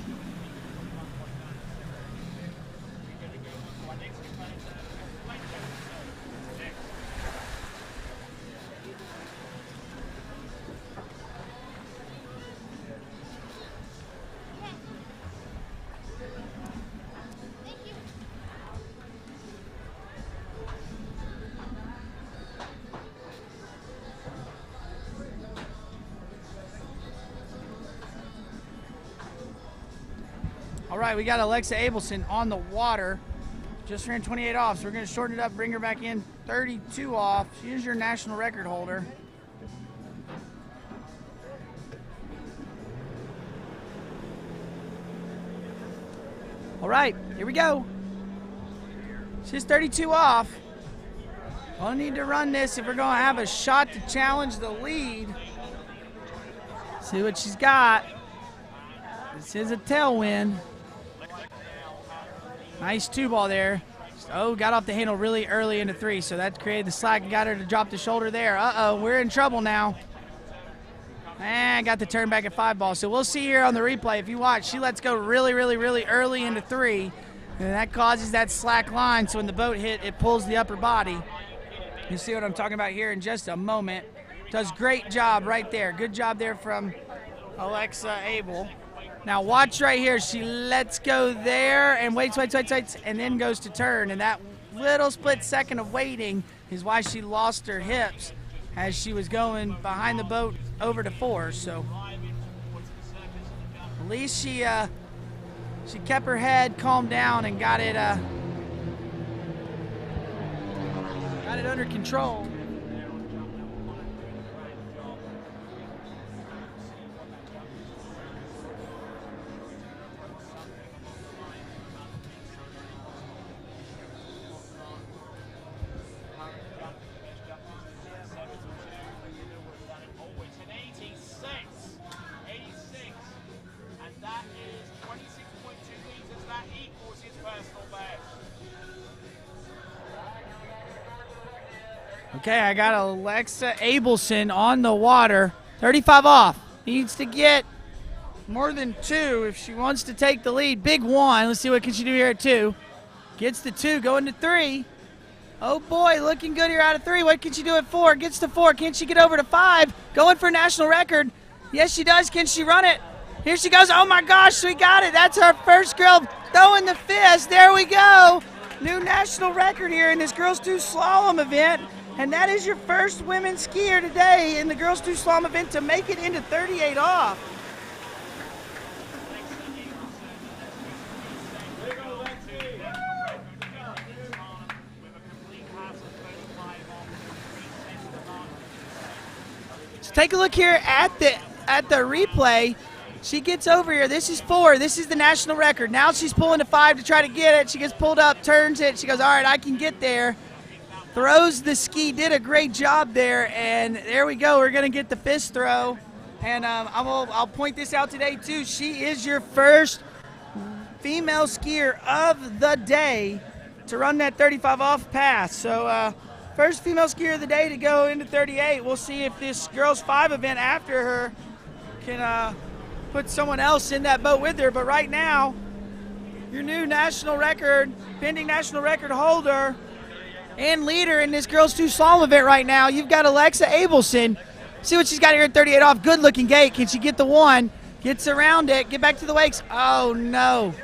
All right, we got Alexa Abelson on the water. Just ran 28 off, so we're going to shorten it up, bring her back in 32 off. She is your national record holder. All right, here we go. She's 32 off. We'll need to run this if we're going to have a shot to challenge the lead. See what she's got. This is a tailwind. Nice 2 ball there. Oh, got off the handle really early into 3, so that created the slack and got her to drop the shoulder there. Uh-oh, we're in trouble now. And got the turn back at 5 ball. So we'll see here on the replay. If you watch, she lets go really early into 3. And that causes that slack line, so when the boat hit, it pulls the upper body. You see what I'm talking about here in just a moment. Does great job right there. Good job there from Alexa Abel. Now watch right here. She lets go there and waits, and then goes to turn. And that little split second of waiting is why she lost her hips as she was going behind the boat over to 4. So at least she kept her head calmed down and got it under control. Okay, I got Alexa Abelson on the water. 35 off. Needs to get more than 2 if she wants to take the lead. Big 1. Let's see what can she do here at 2. Gets the 2, going to 3. Oh boy, looking good here out of 3. What can she do at 4? Gets to 4. Can she get over to 5? Going for a national record. Yes, she does. Can she run it? Here she goes. Oh my gosh, we got it. That's our first girl throwing the fist. There we go. New national record here in this girls 2 slalom event. And that is your first women's skier today in the girls 2 slalom event to make it into 38 off. So take a look here at the replay. She gets over here. This is 4. This is the national record. Now she's pulling to 5 to try to get it. She gets pulled up, turns it. She goes, all right, I can get there. Throws the ski, did a great job there, and there we go. We're going to get the fist throw. And I'll point this out today, too. She is your first female skier of the day to run that 35 off pass. So first female skier of the day to go into 38. We'll see if this girls 5 event after her can put someone else in that boat with her. But right now, your new national record, pending national record holder, and leader in this girls 2 slalom event right now, you've got Alexa Abelson. See what she's got here at 38 off. Good looking gate. Can she get the 1? Gets around it. Get back to the wakes. Oh no.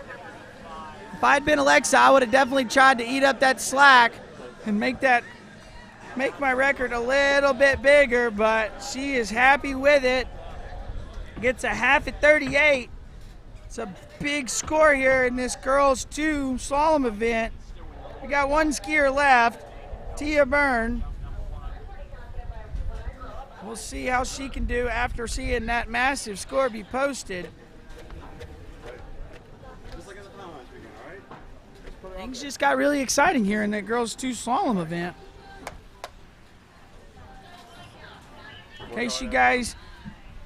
If I'd been Alexa, I would have definitely tried to eat up that slack and make my record a little bit bigger, but she is happy with it. Gets a half at 38. It's a big score here in this girls 2 slalom event. We got 1 skier left, Tia Byrne. We'll see how she can do after seeing that massive score be posted. Things just got really exciting here in that girls 2 slalom event. In case you guys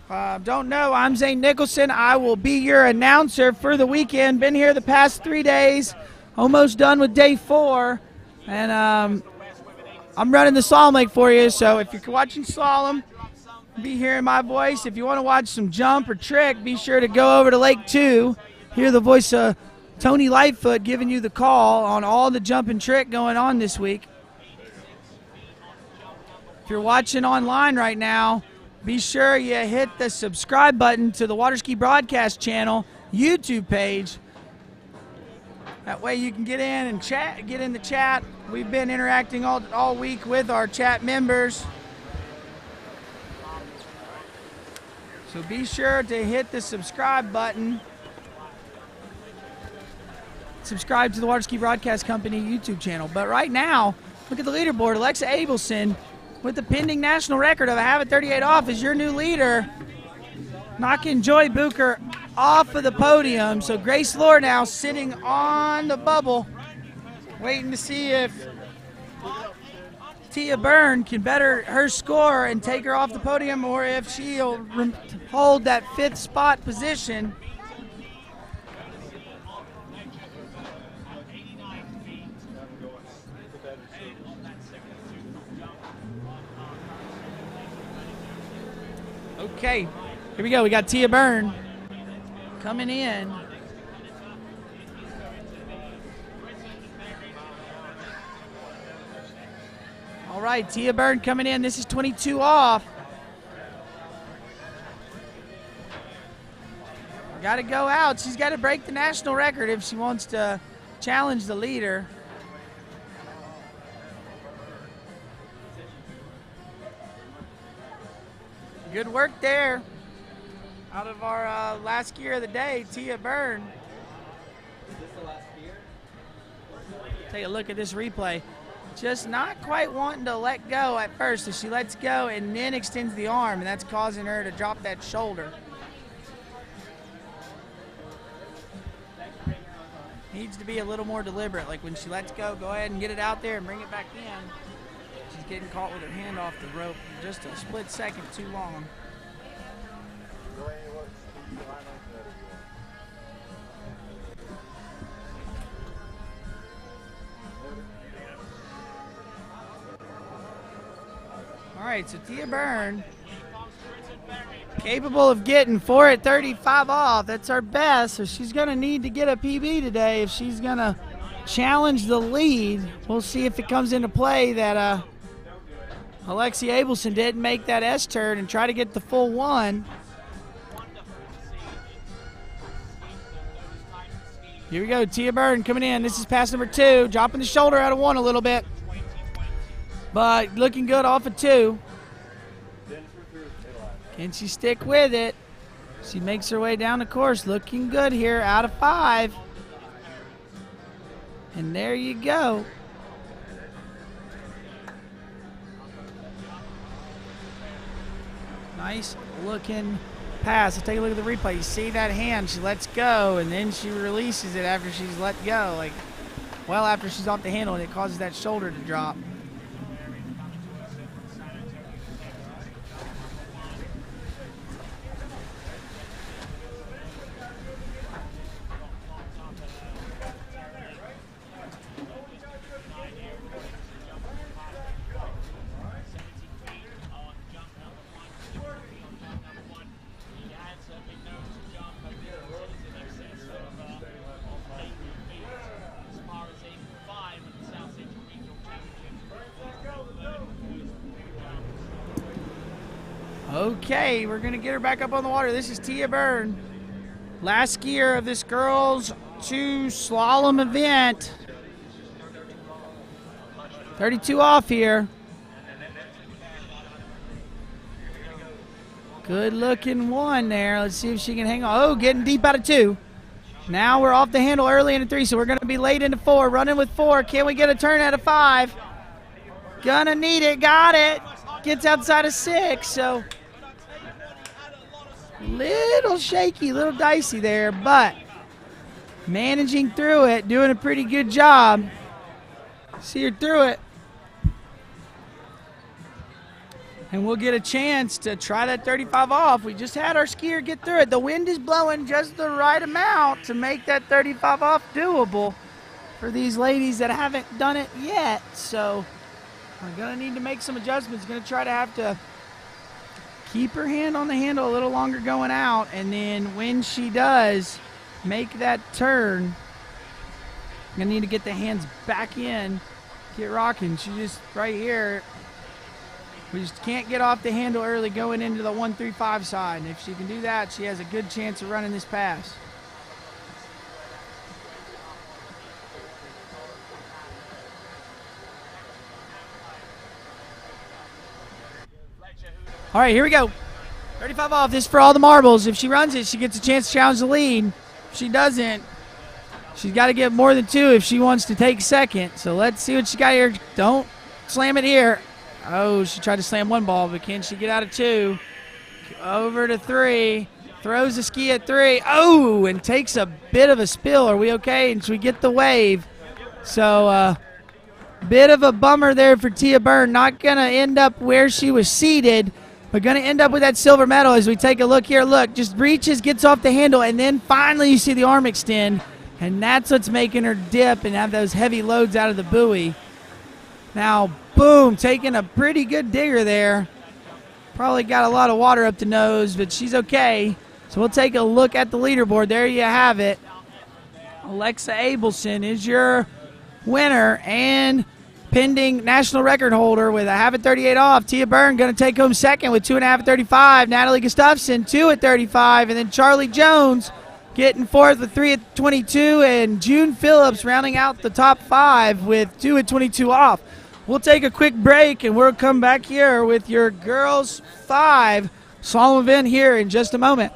don't know, I'm Zane Nicholson. I will be your announcer for the weekend. Been here the past 3 days. Almost done with day 4, and I'm running the slalom lake for you, so if you're watching slalom, be hearing my voice. If you want to watch some jump or trick, be sure to go over to Lake 2, hear the voice of Tony Lightfoot giving you the call on all the jump and trick going on this week. If you're watching online right now, be sure you hit the subscribe button to the Waterski Broadcast Channel YouTube page. That way you can get in and chat, get in the chat. We've been interacting all week with our chat members. So be sure to hit the subscribe button. Subscribe to the Waterski Broadcast Company YouTube channel. But right now, look at the leaderboard. Alexa Abelson with the pending national record of a half at 38 off is your new leader, knocking Joy Buker off of the podium. So Grace Lore now sitting on the bubble, waiting to see if Tia Byrne can better her score and take her off the podium, or if she'll hold that 5th spot position. Okay, here we go. We got Tia Byrne coming in. All right, Tia Byrne coming in. This is 22 off. Got to go out. She's got to break the national record if she wants to challenge the leader. Good work there. Out of our last skier of the day, Tia Byrne. Is this the last skier? Take a look at this replay. Just not quite wanting to let go at first. So she lets go and then extends the arm, and that's causing her to drop that shoulder. Needs to be a little more deliberate. Like when she lets go ahead and get it out there and bring it back in. She's getting caught with her hand off the rope just a split second too long. All right, so Tia Byrne, capable of getting 4 at 35 off. That's our best, so she's going to need to get a PB today if she's going to challenge the lead. We'll see if it comes into play that Alexia Abelson didn't make that S-turn and try to get the full 1. Here we go, Tia Byrne coming in. This is pass number 2, dropping the shoulder out of 1 a little bit. But looking good off of 2. Can she stick with it? She makes her way down the course. Looking good here out of 5. And there you go. Nice looking pass. Let's take a look at the replay. You see that hand. She lets go and then she releases it after she's let go. Like, well, after she's off the handle, and it causes that shoulder to drop. Okay, we're going to get her back up on the water. This is Tia Byrne. Last skier of this girls' 2 slalom event. 32 off here. Good looking 1 there. Let's see if she can hang on. Oh, getting deep out of 2. Now we're off the handle early into 3, so we're going to be late into 4. Running with 4. Can we get a turn out of 5? Gonna need it. Got it. Gets outside of 6, so little shaky, little dicey there, but managing through it, doing a pretty good job. See her through it. And we'll get a chance to try that 35 off. We just had our skier get through it. The wind is blowing just the right amount to make that 35 off doable for these ladies that haven't done it yet. So we're going to need to make some adjustments. Going to try to have to keep her hand on the handle a little longer going out, and then when she does make that turn, I'm going to need to get the hands back in, get rocking. She just, right here, we just can't get off the handle early going into the 135 side. And if she can do that, she has a good chance of running this pass. All right, here we go. 35 off. This is for all the marbles. If she runs it, she gets a chance to challenge the lead. If she doesn't, she's got to get more than 2 if she wants to take second. So let's see what she got here. Don't slam it here. Oh, she tried to slam 1 ball, but can she get out of 2? Over to 3. Throws the ski at 3. Oh, and takes a bit of a spill. Are we okay? And so we get the wave. So, bit of a bummer there for Tia Byrne. Not going to end up where she was seated. We're going to end up with that silver medal as we take a look here. Look, just reaches, gets off the handle, and then finally you see the arm extend, and that's what's making her dip and have those heavy loads out of the buoy. Now, boom, taking a pretty good digger there. Probably got a lot of water up the nose, but she's okay. So we'll take a look at the leaderboard. There you have it. Alexa Abelson is your winner and pending national record holder with a half at 38 off. Tia Byrne going to take home second with 2.5 at 35. Natalie Gustafson, 2 at 35. And then Charlie Jones getting fourth with 3 at 22, and June Phillips rounding out the top 5 with 2 at 22 off. We'll take a quick break, and we'll come back here with your girls 5 slalom event here in just a moment.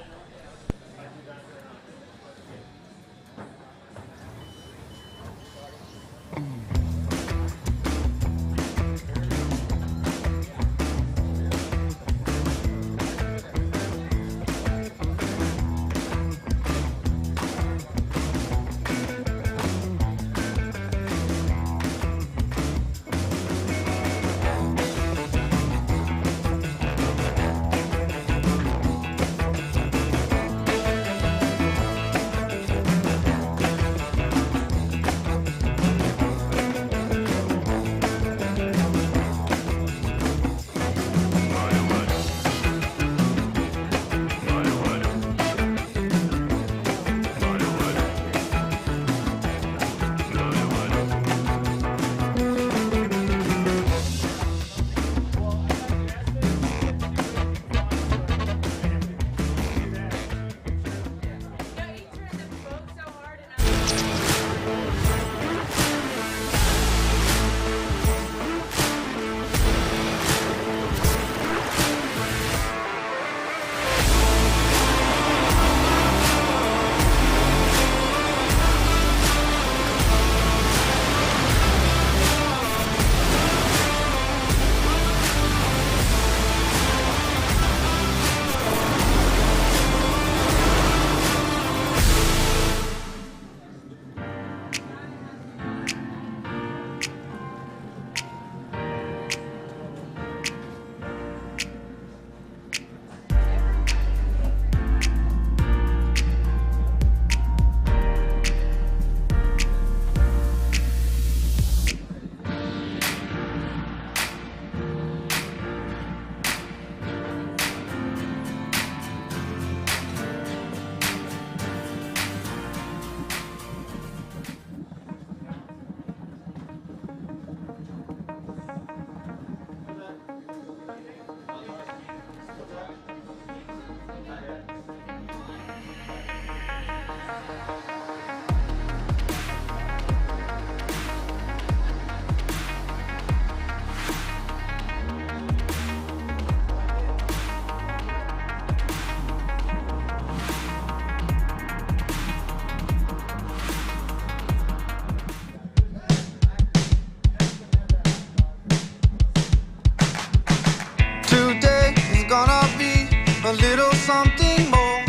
a little something more.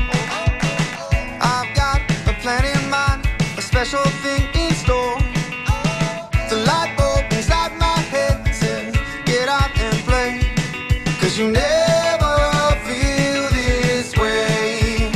I've got a plan in mind, a special thing in store. The light bulb inside my head says, get out and play, 'cause you never feel this way.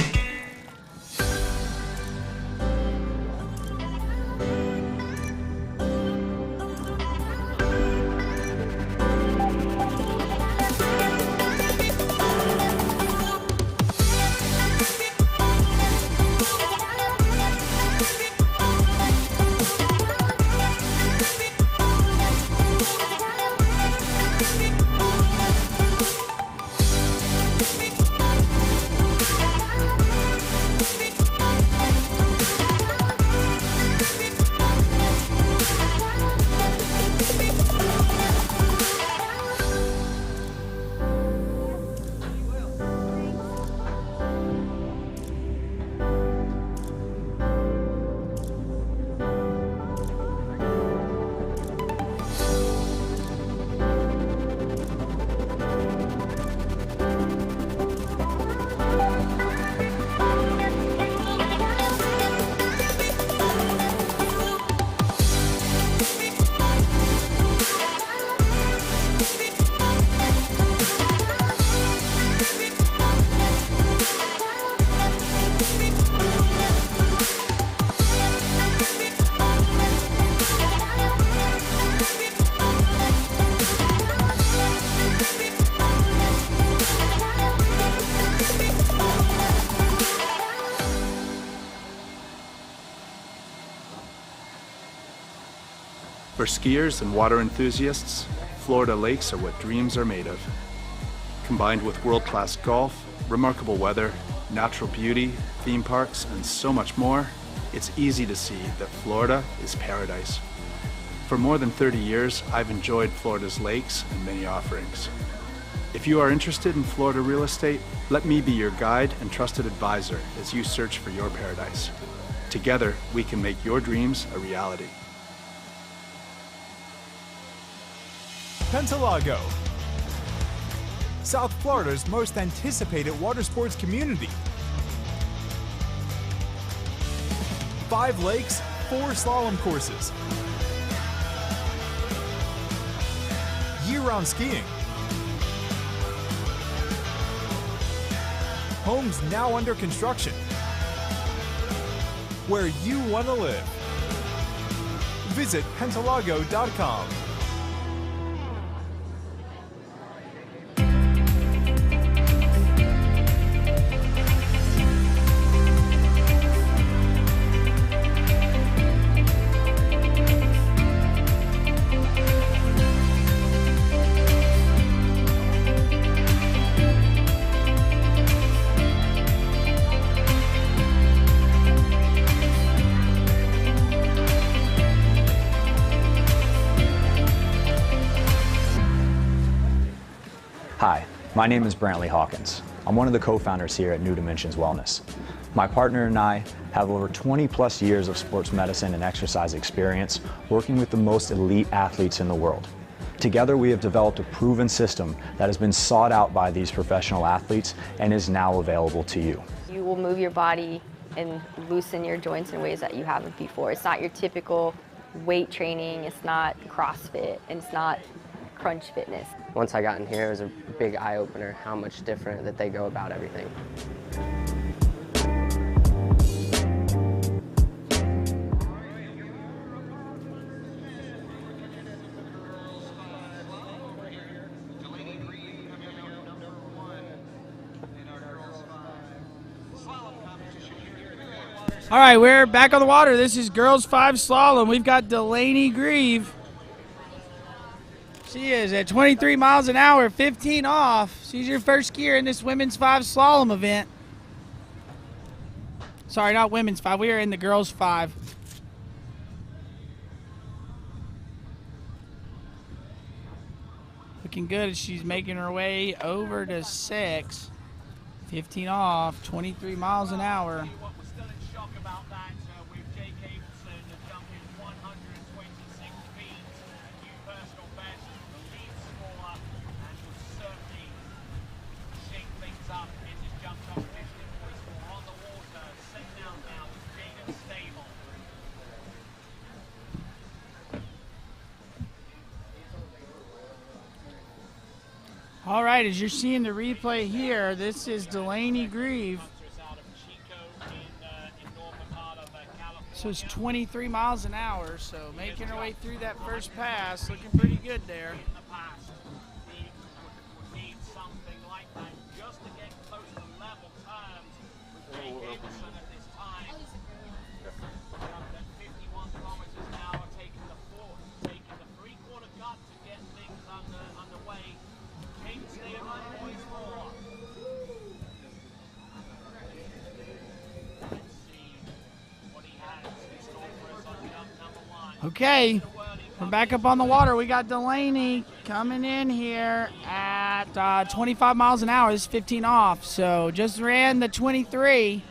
For skiers and water enthusiasts, Florida lakes are what dreams are made of. Combined with world-class golf, remarkable weather, natural beauty, theme parks, and so much more, it's easy to see that Florida is paradise. For more than 30 years, I've enjoyed Florida's lakes and many offerings. If you are interested in Florida real estate, let me be your guide and trusted advisor as you search for your paradise. Together, we can make your dreams a reality. Pentalago, South Florida's most anticipated water sports community. 5 lakes, 4 slalom courses. Year-round skiing. Homes now under construction. Where you want to live. Visit Pentalago.com. Hi, my name is Brantley Hawkins. I'm one of the co-founders here at New Dimensions Wellness. My partner and I have over 20 plus years of sports medicine and exercise experience working with the most elite athletes in the world. Together we have developed a proven system that has been sought out by these professional athletes and is now available to you. You will move your body and loosen your joints in ways that you haven't before. It's not your typical weight training, it's not CrossFit, and it's not crunch fitness. Once I got in here, it was a big eye-opener how much different that they go about everything. All right, we're back on the water. This is girls 5 slalom. We've got Delaney Grieve. She is at 23 miles an hour, 15 off. She's your first skier in this women's 5 slalom event. Sorry, not women's 5. We are in the girls 5. Looking good as she's making her way over to 6. 15 off, 23 miles an hour. All right, as you're seeing the replay here, this is Delaney Grieve. So it's 23 miles an hour, so making her way through that first pass, looking pretty good there. Okay, we're back up on the water. We got Delaney coming in here at 25 miles an hour. This is 15 off, so just ran the 23.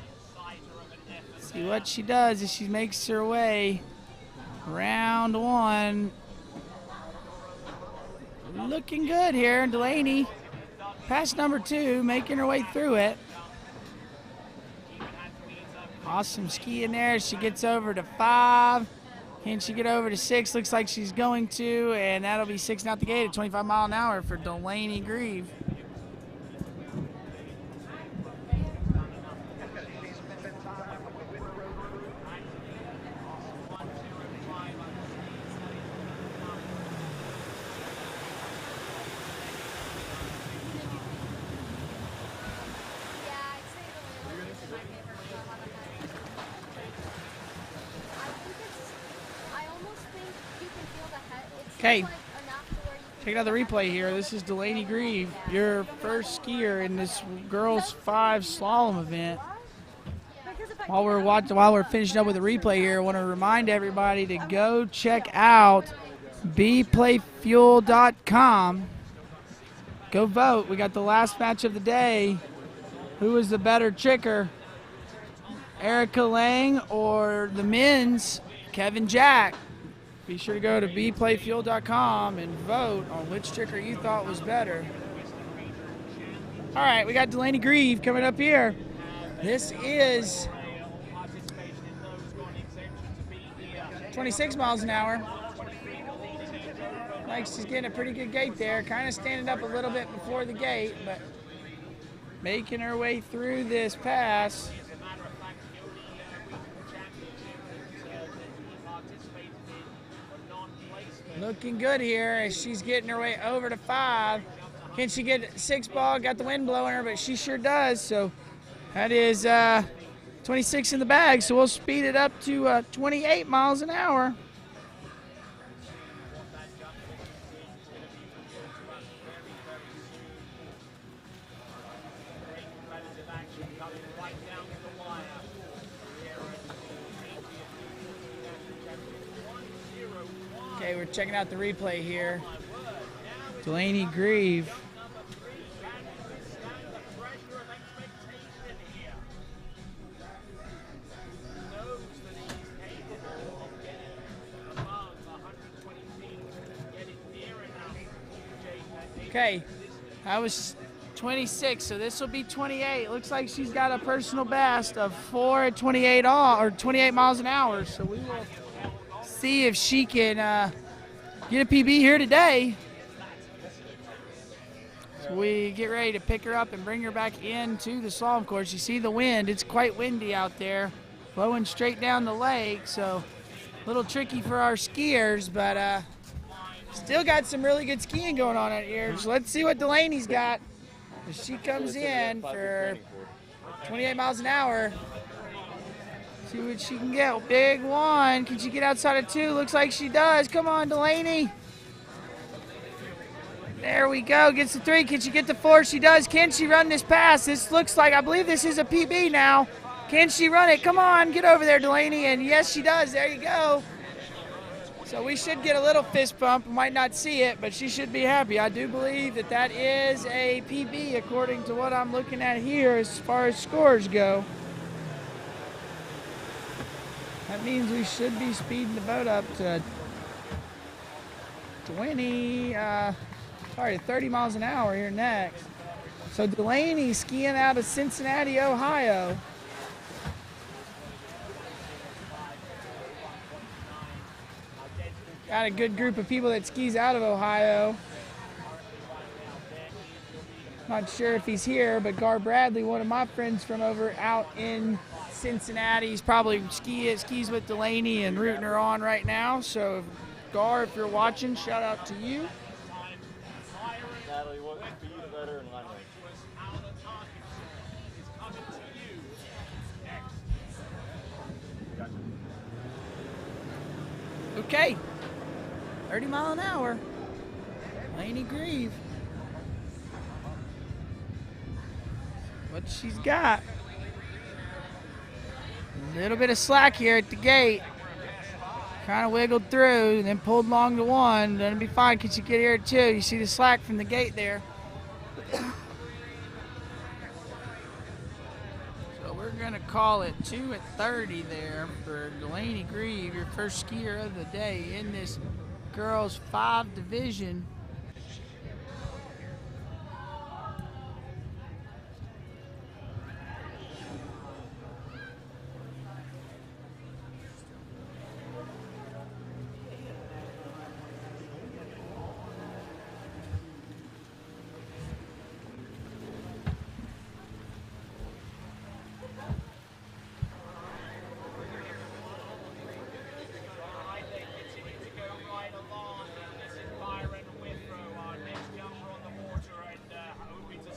See what she does as she makes her way. Round 1. Looking good here, Delaney. Pass number 2, making her way through it. Awesome ski in there. She gets over to 5. Can she get over to 6? Looks like she's going to, and that'll be 6 out the gate at 25 mile an hour for Delaney Grieve. Okay. Check out the replay here. This is Delaney Grieve, your first skier in this girls 5 slalom event. While we're finishing up with the replay here, I want to remind everybody to go check out bplayfuel.com. Go vote. We got the last match of the day. Who was the better tricker? Erica Lang or the men's Kevin Jack? Be sure to go to bplayfuel.com and vote on which tricker you thought was better. All right, we got Delaney Grieve coming up here. This is 26 miles an hour. Like she's getting a pretty good gate there. Kind of standing up a little bit before the gate, but making her way through this pass. Looking good here as she's getting her way over to 5. Can she get 6 ball? Got the wind blowing her, but she sure does. So that is 26 in the bag. So we'll speed it up to 28 miles an hour. Okay, we're checking out the replay here. Delaney Grieve. Okay, that was 26, so this will be 28. Looks like she's got a personal best of 4 at 28 or 28 miles an hour. So we will see if she can get a PB here today. So we get ready to pick her up and bring her back into the slalom course. You see the wind. It's quite windy out there, blowing straight down the lake. So a little tricky for our skiers, but still got some really good skiing going on out here. So let's see what Delaney's got as she comes in for 28 miles an hour. See what she can get. Big one. Can she get outside of 2? Looks like she does. Come on, Delaney. There we go. Gets the 3. Can she get the 4? She does. Can she run this pass? This looks like, I believe this is a PB now. Can she run it? Come on, get over there, Delaney. And yes, she does. There you go. So we should get a little fist bump. We might not see it, but she should be happy. I do believe that that is a PB according to what I'm looking at here as far as scores go. That means we should be speeding the boat up to 30 miles an hour here next. So Delaney skiing out of Cincinnati, Ohio. Got a good group of people that skis out of Ohio. Not sure if he's here, but Gar Bradley, one of my friends from over out in Cincinnati, he's probably skis with Delaney and rooting her on right now. So Gar, if you're watching, shout out to you. Natalie, what speed, better, and line length? Okay, 30 mile an hour, Delaney Grieve. What she's got. A little bit of slack here at the gate. Kind of wiggled through and then pulled along to 1. Then it'll be fine. Can she get here at 2? You see the slack from the gate there. So we're going to call it 2 at 30 there for Delaney Grieve, your first skier of the day in this girls 5 division.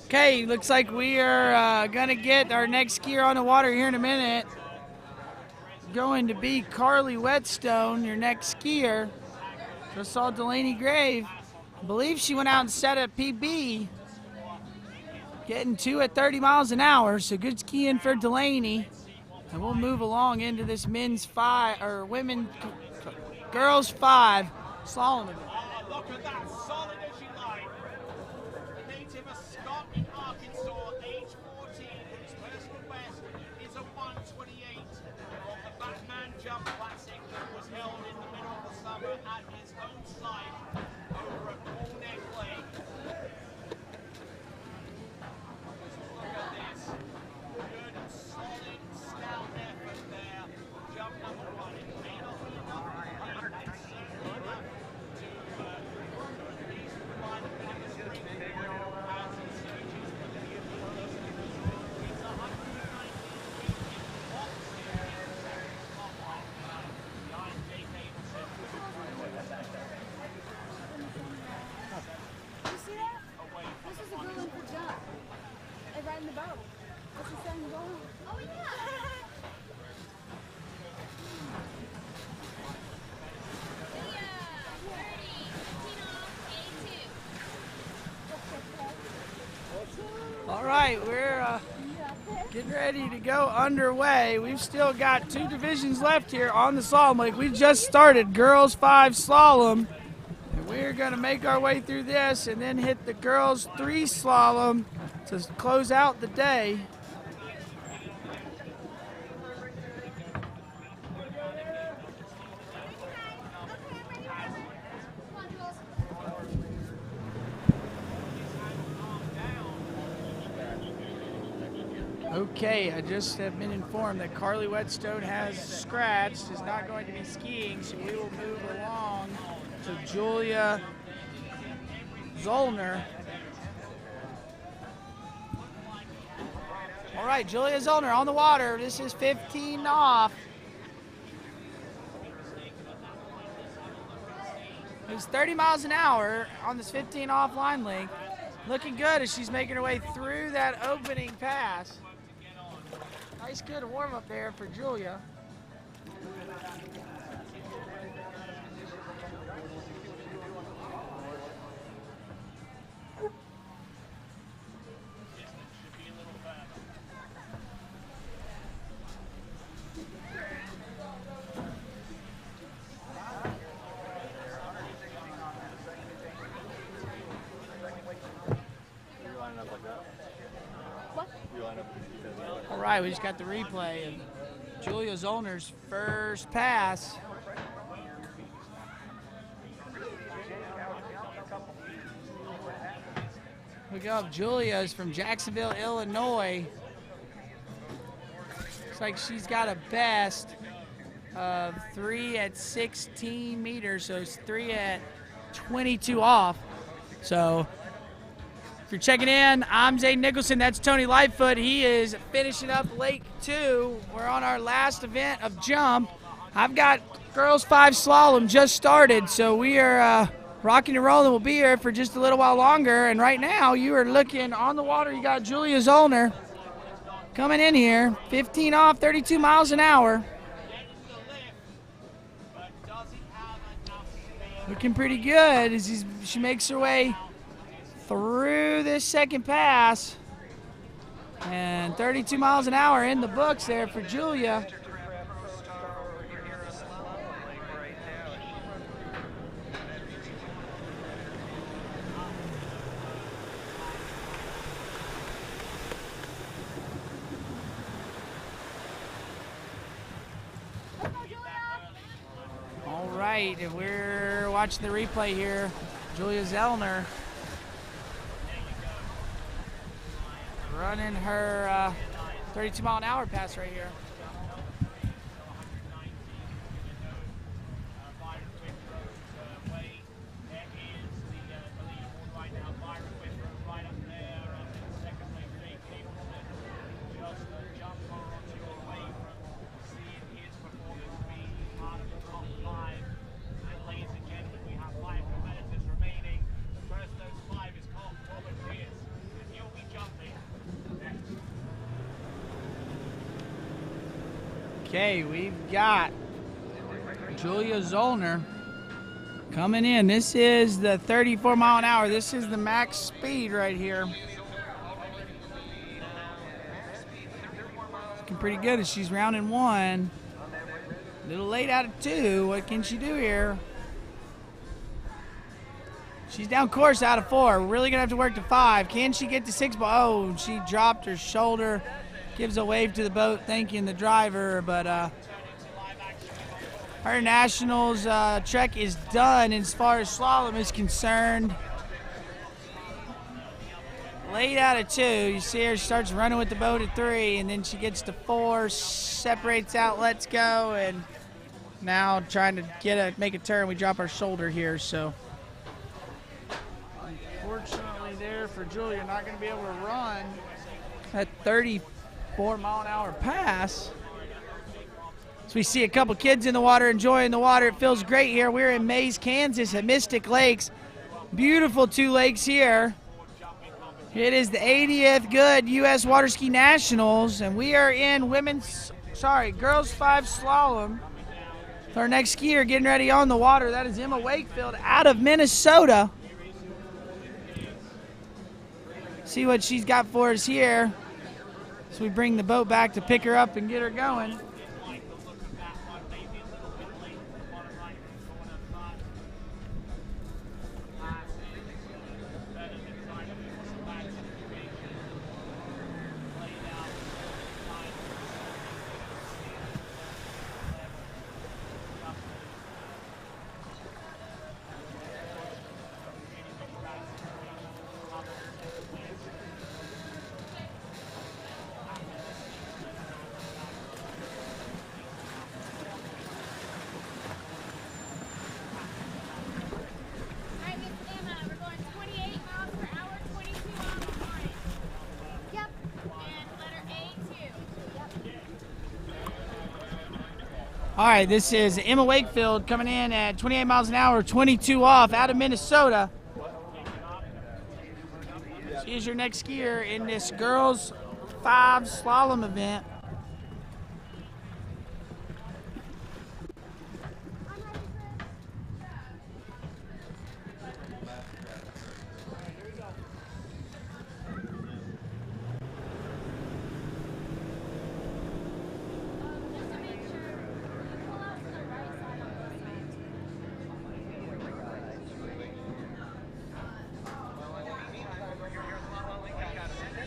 Okay, looks like we are going to get our next skier on the water here in a minute. Going to be Carly Whetstone, your next skier. Just saw Delaney Grieve I believe she went out and set a PB, getting 2 at 30 miles an hour. So good skiing for Delaney. And we'll move along into this girls 5 slalom event. Look at that, solid as you like. Native of Scott in Arkansas, age 14, whose personal best is a 1:28 on the Batman Jump Classic that was held in the middle of the summer at his own site over at Bull Neck Lake. Look at this. Good, solid, scout effort there. Jump number 1. It may not be enough. All right, we're getting ready to go underway. We've still got 2 divisions left here on the slalom lake. We just started girls 5 slalom, and we're going to make our way through this and then hit the girls 3 slalom to close out the day. Okay, I just have been informed that Carly Whetstone has scratched, is not going to be skiing, so we will move along to Julia Zollner. All right, Julia Zollner on the water. This is 15 off. It was 30 miles an hour on this 15 off line length. Looking good as she's making her way through that opening pass. Nice good warm up there for Julia. All right, we just got the replay of Julia Zollner's first pass. Look up, Julia is from Jacksonville, Illinois. Looks like she's got a best of 3 at 16 meters, so it's 3 at 22 off. So if you're checking in, I'm Zay Nicholson. That's Tony Lightfoot. He is finishing up Lake 2. We're on our last event of jump. I've got girls 5 slalom just started, so we are rocking and rolling. We'll be here for just a little while longer. And right now, you are looking on the water. You got Julia Zollner coming in here, 15 off, 32 miles an hour. Looking pretty good as she makes her way through this second pass. And 32 miles an hour in the books there for Julia. All right, and we're watching the replay here. Julia Zollner running her 32 mile an hour pass right here. Okay, we've got Julia Zollner Coming in, this is the 34 mile an hour. This is the max speed right here. Looking pretty good as she's rounding 1. A little late out of 2. What can she do here? She's down course out of 4. Really going to have to work to 5. Can she get to 6? Oh, she dropped her shoulder. Gives a wave to the boat, thanking the driver. But her nationals trek is done as far as slalom is concerned. Late out of 2. You see her starts running with the boat at 3, and then she gets to 4, separates out, lets go, and now trying to make a turn. We drop our shoulder here, so unfortunately there for Julia, not going to be able to run that 34 mile an hour pass. So we see a couple kids in the water, enjoying the water. It feels great here. We're in Maize, Kansas at Mystic Lakes. Beautiful 2 lakes here. It is the 80th Goode U.S. Water Ski Nationals, and we are in girls 5 slalom. Our next skier getting ready on the water. That is Emma Wakefield out of Minnesota. See what she's got for us here. So we bring the boat back to pick her up and get her going. All right, this is Emma Wakefield coming in at 28 miles an hour, 22 off, out of Minnesota. She is your next skier in this girls 5 slalom event.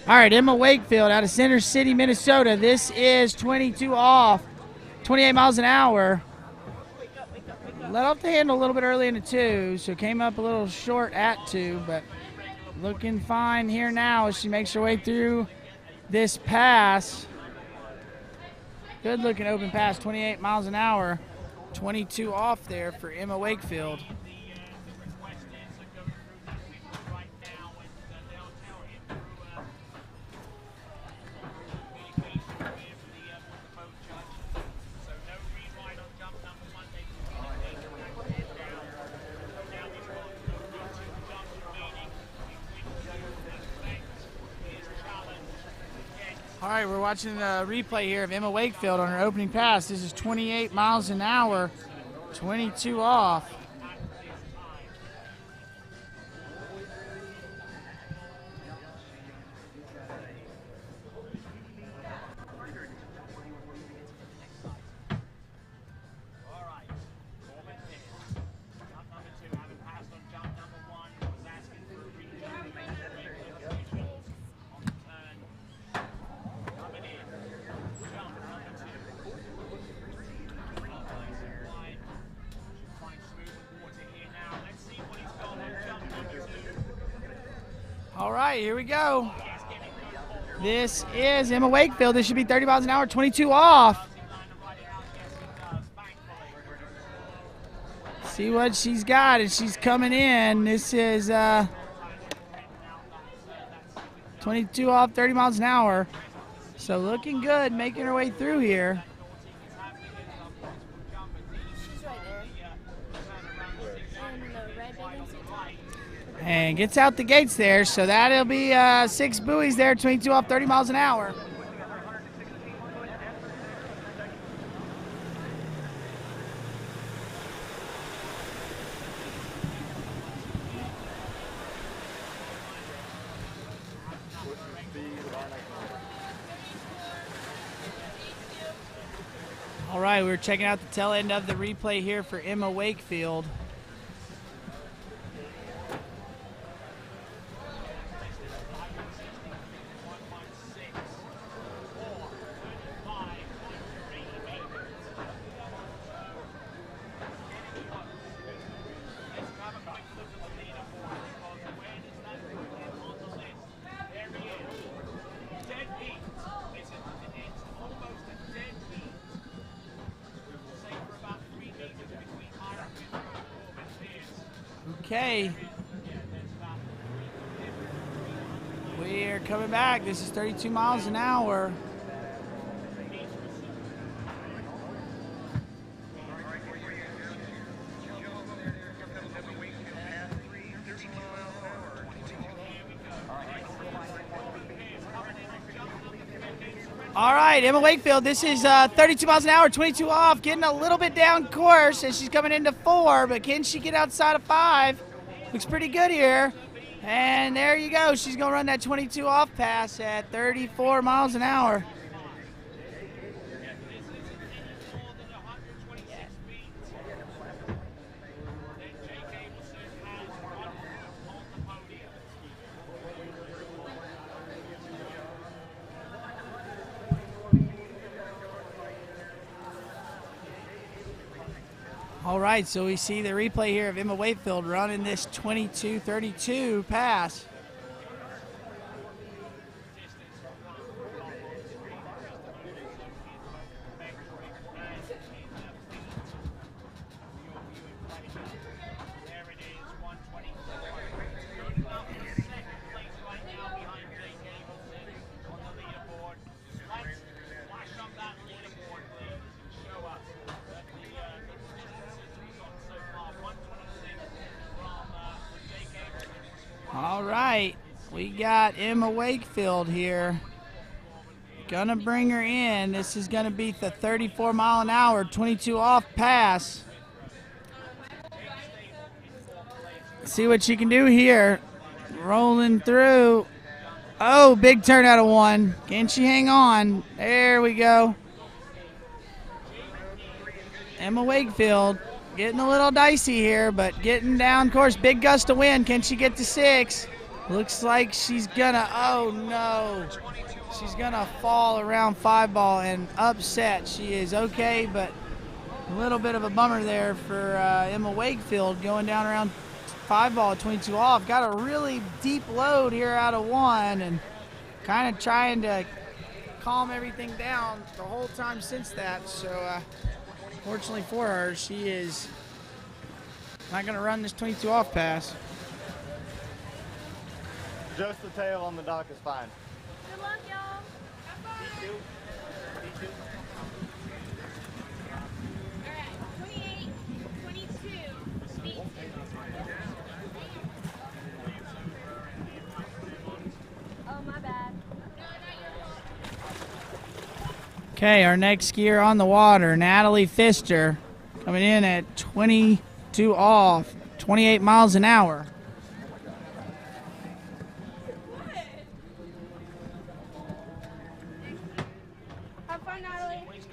All right, Emma Wakefield out of Center City, Minnesota. This is 22 off, 28 miles an hour. Let off the handle a little bit early in the 2, so came up a little short at 2, but looking fine here now as she makes her way through this pass. Good looking open pass, 28 miles an hour, 22 off there for Emma Wakefield. All right, we're watching a replay here of Emma Wakefield on her opening pass. This is 28 miles an hour, 22 off. All right, here we go. This is Emma Wakefield. This should be 30 miles an hour, 22 off. See what she's got as she's coming in. This is 22 off, 30 miles an hour. So looking good, making her way through here. And gets out the gates there, so that'll be 6 buoys there, 22 off, 30 miles an hour. All right, we're checking out the tail end of the replay here for Emma Wakefield. Okay. We're coming back. This is 32 miles an hour. All right, Emma Wakefield, this is 32 miles an hour, 22 off, getting a little bit down course as she's coming into 4, but can she get outside of 5? Looks pretty good here. And there you go. She's going to run that 22 off pass at 34 miles an hour. All right, so we see the replay here of Emma Wakefield running this 22:32 pass. All right, we got Emma Wakefield here. Gonna bring her in. This is gonna be the 34 mile an hour, 22 off pass. See what she can do here. Rolling through. Oh, big turn out of 1. Can she hang on? There we go. Emma Wakefield getting a little dicey here, but getting down course. Big gust of wind. Can she get to 6? Looks like she's gonna, oh no. She's gonna fall around 5 ball and upset. She is okay, but a little bit of a bummer there for Emma Wakefield going down around 5 ball, 22 off. Got a really deep load here out of 1 and kind of trying to calm everything down the whole time since that. So fortunately for her, she is not going to run this 22 off pass. Just the tail on the dock is fine. Good luck, y'all. Have fun. All right, 28, 22, speed. Oh, my bad. Okay, our next skier on the water, Natalie Pfister, coming in at 22 off, 28 miles an hour. Have fun, Natalie. It's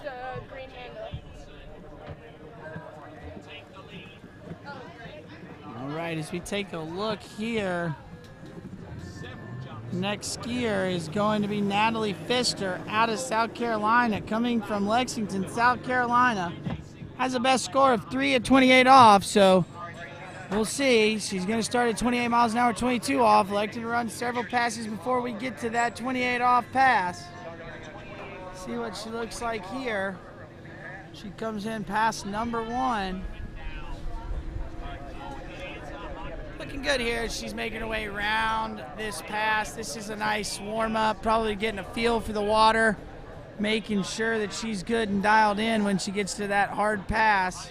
the green handle. All right, as we take a look here, next skier is going to be Natalie Pfister out of South Carolina, coming from Lexington, South Carolina. Has a best score of 3 at 28 off, so we'll see. She's going to start at 28 miles an hour, 22 off. Elected to run several passes before we get to that 28 off pass. See what she looks like here. She comes in past number 1. Looking good here. She's making her way around this pass. This is a nice warm-up, probably getting a feel for the water, making sure that she's good and dialed in when she gets to that hard pass.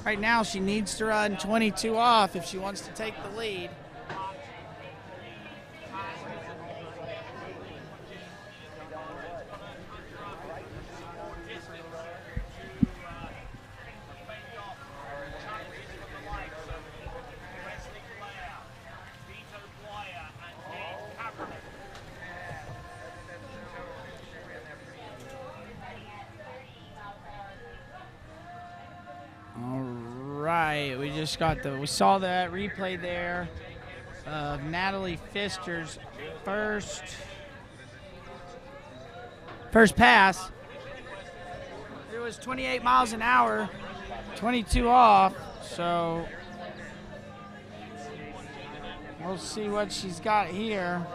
Right now, she needs to run 22 off if she wants to take the lead. we saw that replay there of Natalie Pfister's first pass. It was 28 miles an hour, 22 off, so we'll see what she's got here.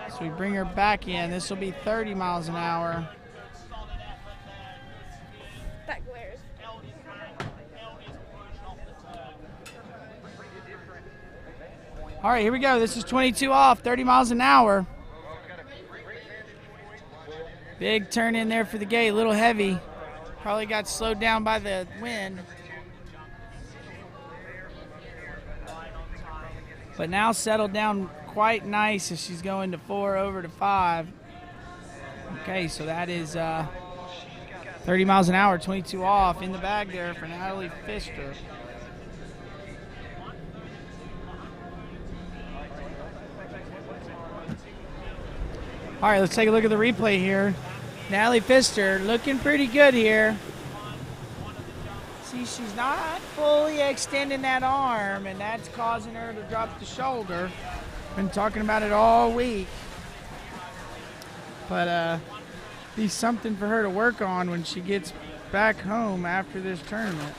So we bring her back in. This will be 30 miles an hour. That glares. All right, here we go. This is 22 off, 30 miles an hour. Big turn in there for the gate, a little heavy. Probably got slowed down by the wind. But now settled down quite nice as she's going to 4 over to 5. Okay, so that is 30 miles an hour, 22 off in the bag there for Natalie Pfister. All right, let's take a look at the replay here. Natalie Pfister looking pretty good here. See, she's not fully extending that arm, and that's causing her to drop the shoulder. Been talking about it all week. But be something for her to work on when she gets back home after this tournament.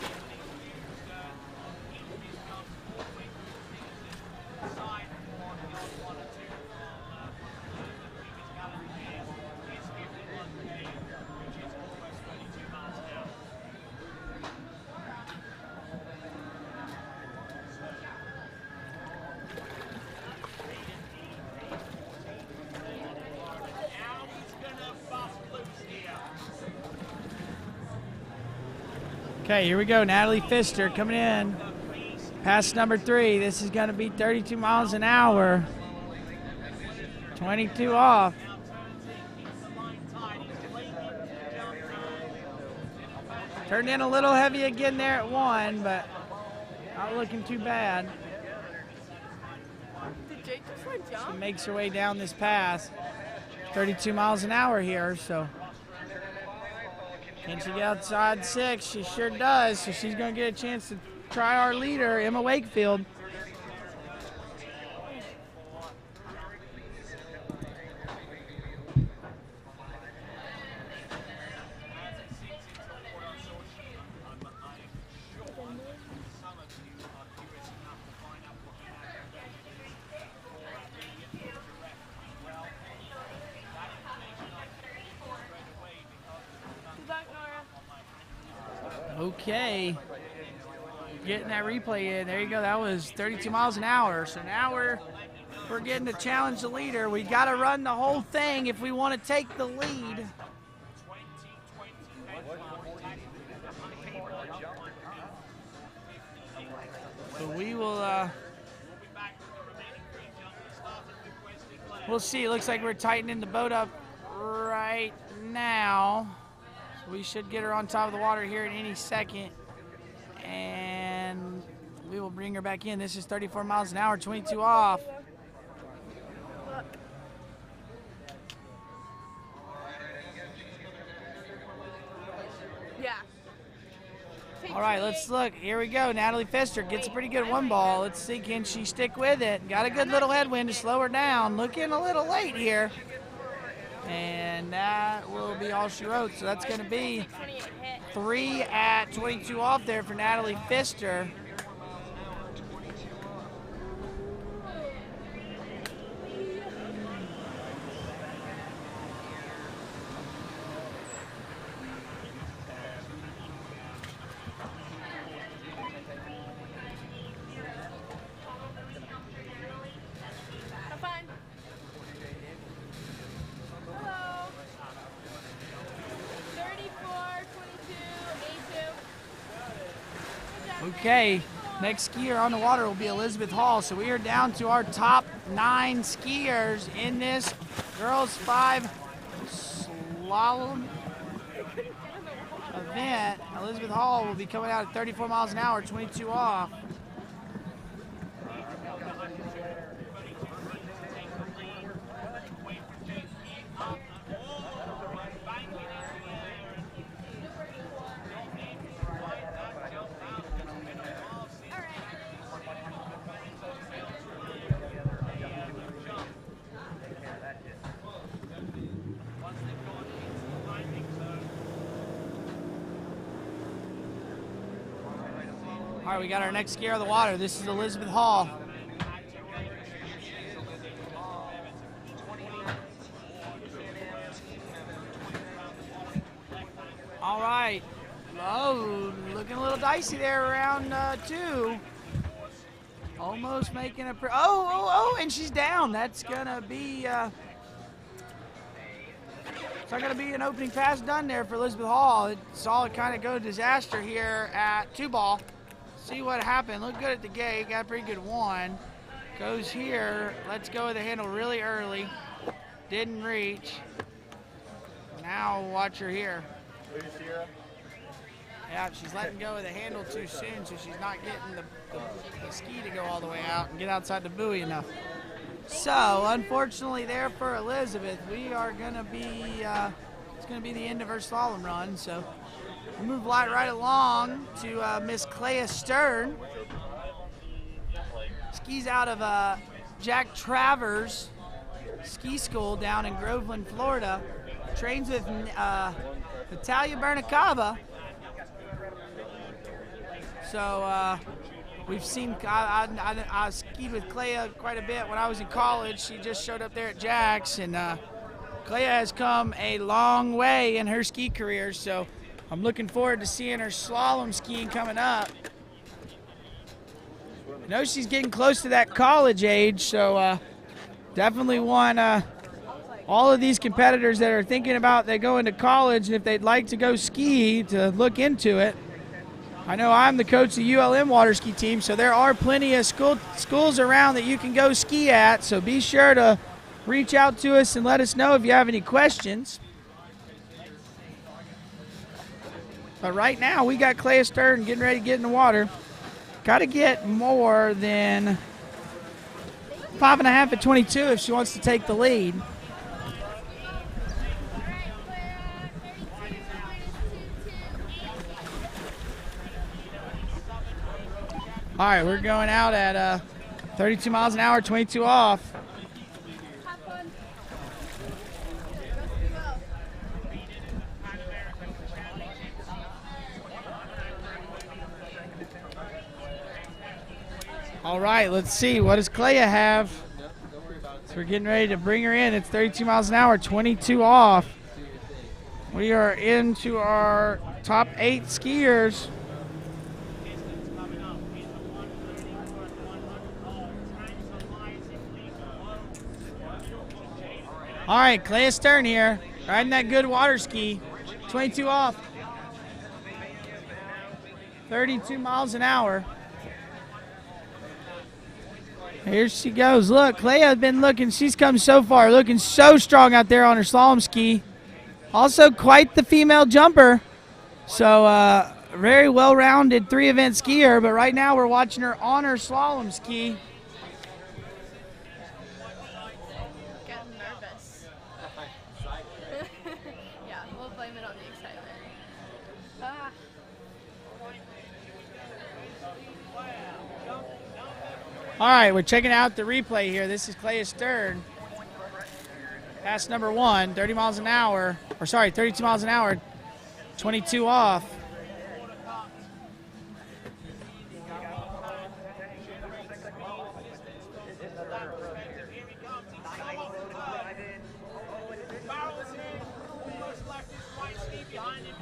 Okay, here we go. Natalie Pfister coming in. Pass number 3. This is going to be 32 miles an hour. 22 off. Turned in a little heavy again there at 1, but not looking too bad. Did Jake just run jump? She makes her way down this pass. 32 miles an hour here, so. Can she get outside 6? She sure does, so she's going to get a chance to try our leader, Emma Wakefield. Okay, getting that replay in. There you go. That was 32 miles an hour. So now we're getting to challenge the leader. We got to run the whole thing if we want to take the lead. So we will. We'll see. It looks like we're tightening the boat up right now. We should get her on top of the water here in any second, and we will bring her back in. This is 34 miles an hour, 22 off. Yeah. All right, let's look. Here we go. Natalie Pfister gets a pretty good 1 ball. Let's see, can she stick with it? Got a good little headwind to slow her down. Looking a little late here. And that will be all she wrote. So that's going to be 3 at 22 off there for Natalie Pfister. Okay, next skier on the water will be Elizabeth Hall. So we are down to our top 9 skiers in this girls 5 slalom event. Elizabeth Hall will be coming out at 34 miles an hour, 22 off. All right, we got our next skier of the water. This is Elizabeth Hall. All right. Oh, looking a little dicey there around 2. Almost making a... and she's down. That's going to be... it's not going to be an opening pass done there for Elizabeth Hall. It saw it kind of go to disaster here at 2-ball. See what happened. Looked good at the gate. Got a pretty good one. Goes here. Let's go with the handle really early. Didn't reach. Now watch her here. Yeah, she's letting go of the handle too soon, so she's not getting the ski to go all the way out and get outside the buoy enough. So, unfortunately there for Elizabeth, we are going to be, it's going to be the end of her slalom run. So, we'll move right along to Miss Clea Stern. Skis out of Jack Travers Ski School down in Groveland, Florida. Trains with Natalia Bernicava. So we've seen, I skied with Clea quite a bit when I was in college. She just showed up there at Jack's, and Clea has come a long way in her ski career. So I'm looking forward to seeing her slalom skiing coming up. I know she's getting close to that college age, so definitely want all of these competitors that are thinking about they go into college and if they'd like to go ski to look into it. I know I'm the coach of the ULM water ski team, so there are plenty of schools around that you can go ski at, so be sure to reach out to us and let us know if you have any questions. But right now, we got Clea Stern getting ready to get in the water. Got to get more than 5.5 at 22 if she wants to take the lead. All right, we're going out at 32 miles an hour, 22 off. All right, let's see. What does Clea have? So we're getting ready to bring her in. It's 32 miles an hour, 22 off. We are into our top 8 skiers. All right, Clea Stern here, riding that good water ski, 22 off, 32 miles an hour. Here she goes. Look, Clea has been looking, she's come so far, looking so strong out there on her slalom ski. Also quite the female jumper. So very well-rounded 3-event skier, but right now we're watching her on her slalom ski. All right, we're checking out the replay here. This is Clea Stern. Pass number 1, 30 miles an hour, or sorry, 32 miles an hour, 22 off.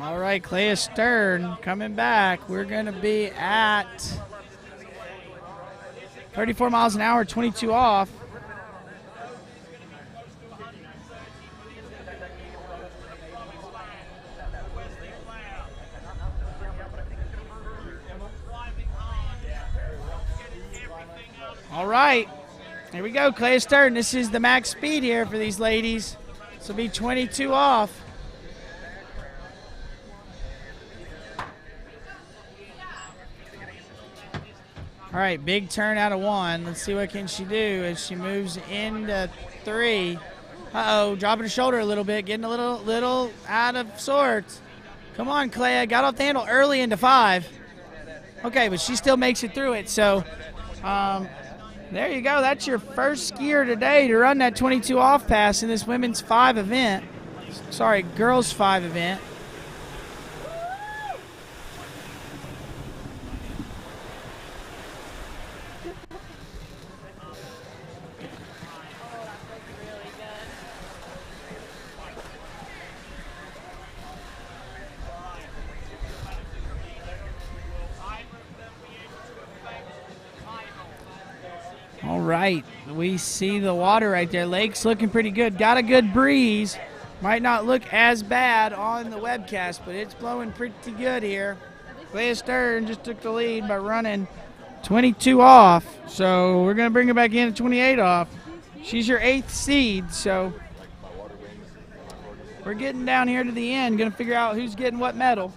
All right, Clea Stern coming back. We're going to be at 34 miles an hour, 22 off. All right, here we go, Clea Stern. This is the max speed here for these ladies. This will be 22 off. All right, big turn out of 1. Let's see what can she do as she moves into 3. Uh-oh, dropping her shoulder a little bit, getting a little out of sorts. Come on, Clea, got off the handle early into 5. Okay, but she still makes it through it. So there you go. That's your first skier today to run that 22 off pass in this women's 5 event. Sorry, girls 5 event. All right, we see the water right there. Lake's looking pretty good. Got a good breeze. Might not look as bad on the webcast, but it's blowing pretty good here. Clea Stern just took the lead by running 22 off, so we're going to bring her back in at 28 off. She's your 8th seed, so we're getting down here to the end, going to figure out who's getting what medal.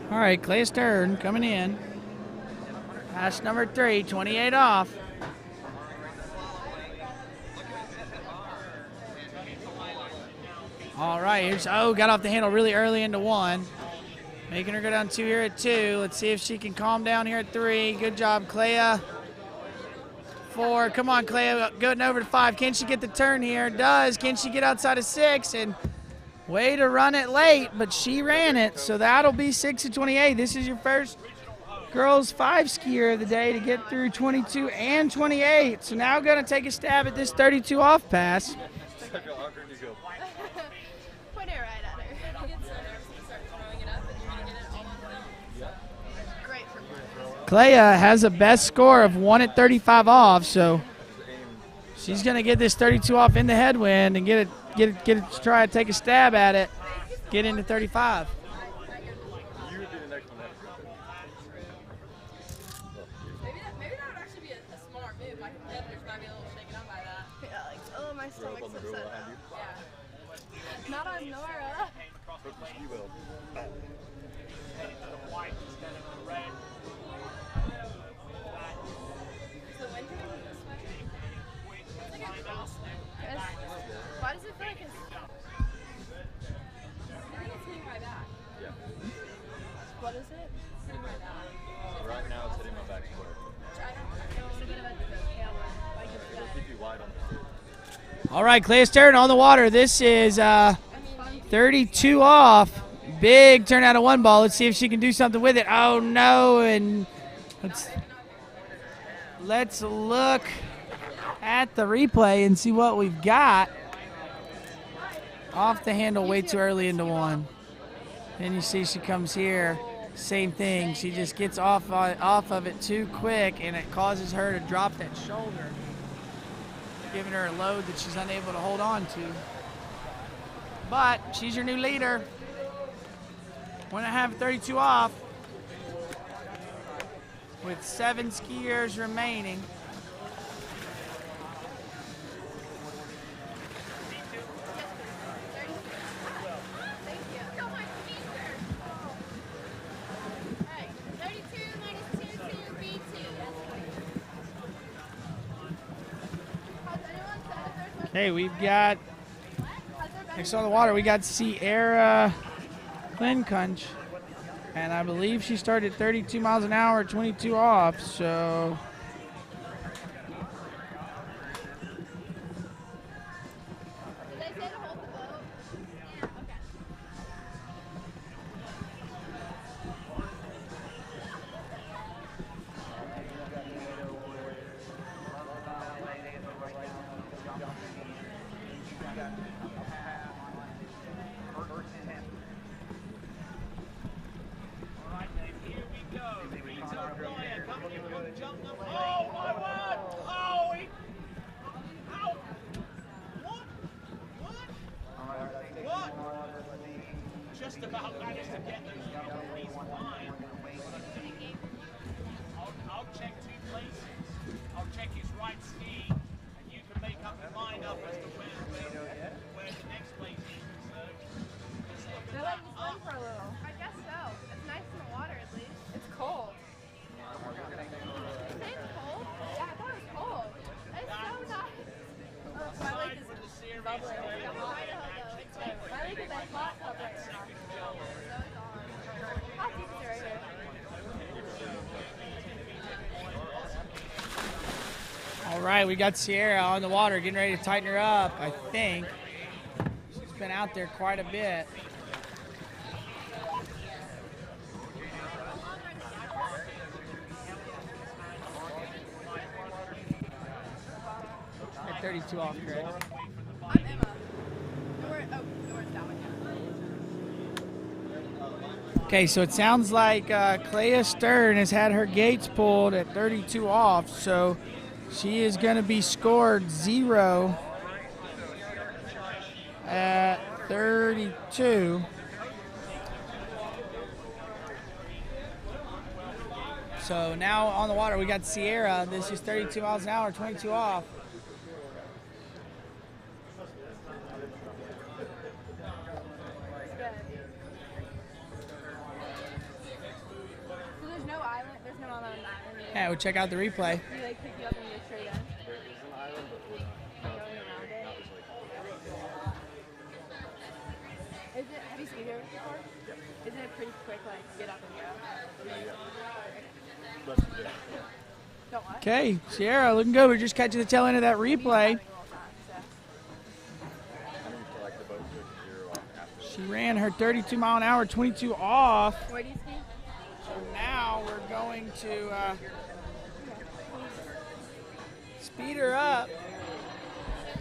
All right, Clea Stern coming in. Pass number 3, 28 off. All right, here's, got off the handle really early into 1. Making her go down 2 here at 2. Let's see if she can calm down here at 3. Good job, Clea. 4, come on, Clea, going over to 5. Can she get the turn here? Does. Can she get outside of 6? And way to run it late, but she ran it, so that'll be 6 to 28. This is your first girls 5 skier of the day to get through 22 and 28. So now going to take a stab at this 32 off pass. Put it right at her. You get so nervous and start throwing it up and you're going to get it all on them. Great for her. Clea has a best score of 1 at 35 off, so she's going to get this 32 off in the headwind and get it, try to take a stab at it, get into 35. Maybe that would actually be a smart move. My competitors might be a little shaken up by that. Yeah, like, oh, my stomach's upset now. Yeah. Not on Nora. Why does it feel like it's... I think it's hitting my back. Yeah. What is it? Hitting my back. Right now it's hitting my back square. I was thinking about the tailwind. Like It'll keep you wide on the All right, Clea Stern on the water. This is 32 off. Big turn out of 1 ball. Let's see if she can do something with it. Oh, no. And let's look at the replay and see what we've got. Off the handle way too early into 1. Then you see she comes here. Same thing. She just gets off of it too quick, and it causes her to drop that shoulder, giving her a load that she's unable to hold on to. But she's your new leader. 1.5 32 off with 7 skiers remaining. Okay, we've got, next on the water, we got Sierra Klinkunch, and I believe she started 32 miles an hour, 22 off, so. Just about managed to get those he's fine. I'll check 2 places. I'll check his right ski, and you can make up your mind up as to where the next place is. They're letting you swim for a little. I guess so. It's nice in the water at least. It's cold. You say it's cold? Yeah, I thought it was cold. It's so nice. Oh, my lake is bubbling. It's hot. My lake is that hot tub right now. Hot deep is right here. All right, we got Sierra on the water, getting ready to tighten her up, I think. She's been out there quite a bit. At 32 off, Greg. I'm Emma. Nora's down with you. Okay, so it sounds like Clea Stern has had her gates pulled at 32 off, so she is going to be scored 0 at 32. So now on the water, we got Sierra. This is 32 miles an hour, 22 off. So there's no island, there's no island. Yeah, we'll check out the replay. You like pick you up and go straight in? There is an island, but we're Going around it? Is it, have you skied over before? Yeah. Isn't it pretty quick, like, get up and go? Don't what? Okay, Sierra looking good. We're just catching the tail end of that replay. She ran her 32 mile an hour, 22 off. Where do you ski? So now we're going to speed her up.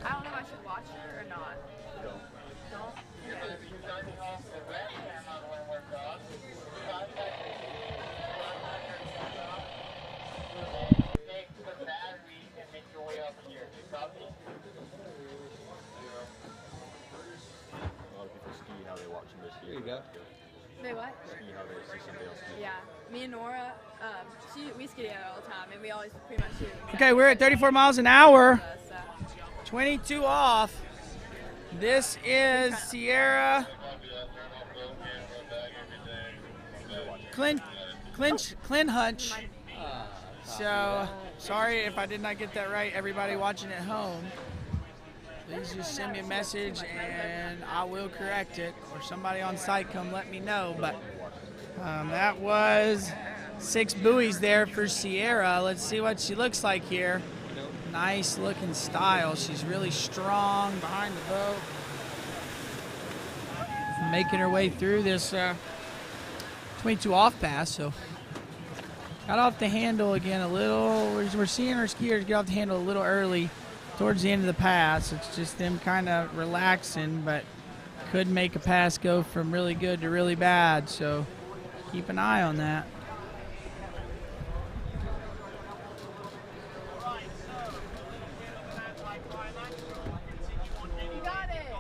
I don't know if I should watch her or not. Don't? A lot of people ski how they watch them ski. There you go. They what? Ski how they see somebody else ski. Yeah. Me and Nora, we ski together all the time, and we always pretty much do. Okay, we're at 34 miles an hour, 22 off. This is Sierra Clint Hunch. So sorry if I did not get that right, everybody watching at home. Please just send me a message and I will correct it, or somebody on site come let me know. But that was 6 buoys there for Sierra. Let's see what she looks like here. Nice looking style. She's really strong behind the boat. Making her way through this 22 off pass. So got off the handle again a little. We're seeing our skiers get off the handle a little early towards the end of the pass. It's just them kind of relaxing, but could make a pass go from really good to really bad. So keep an eye on that. You got it.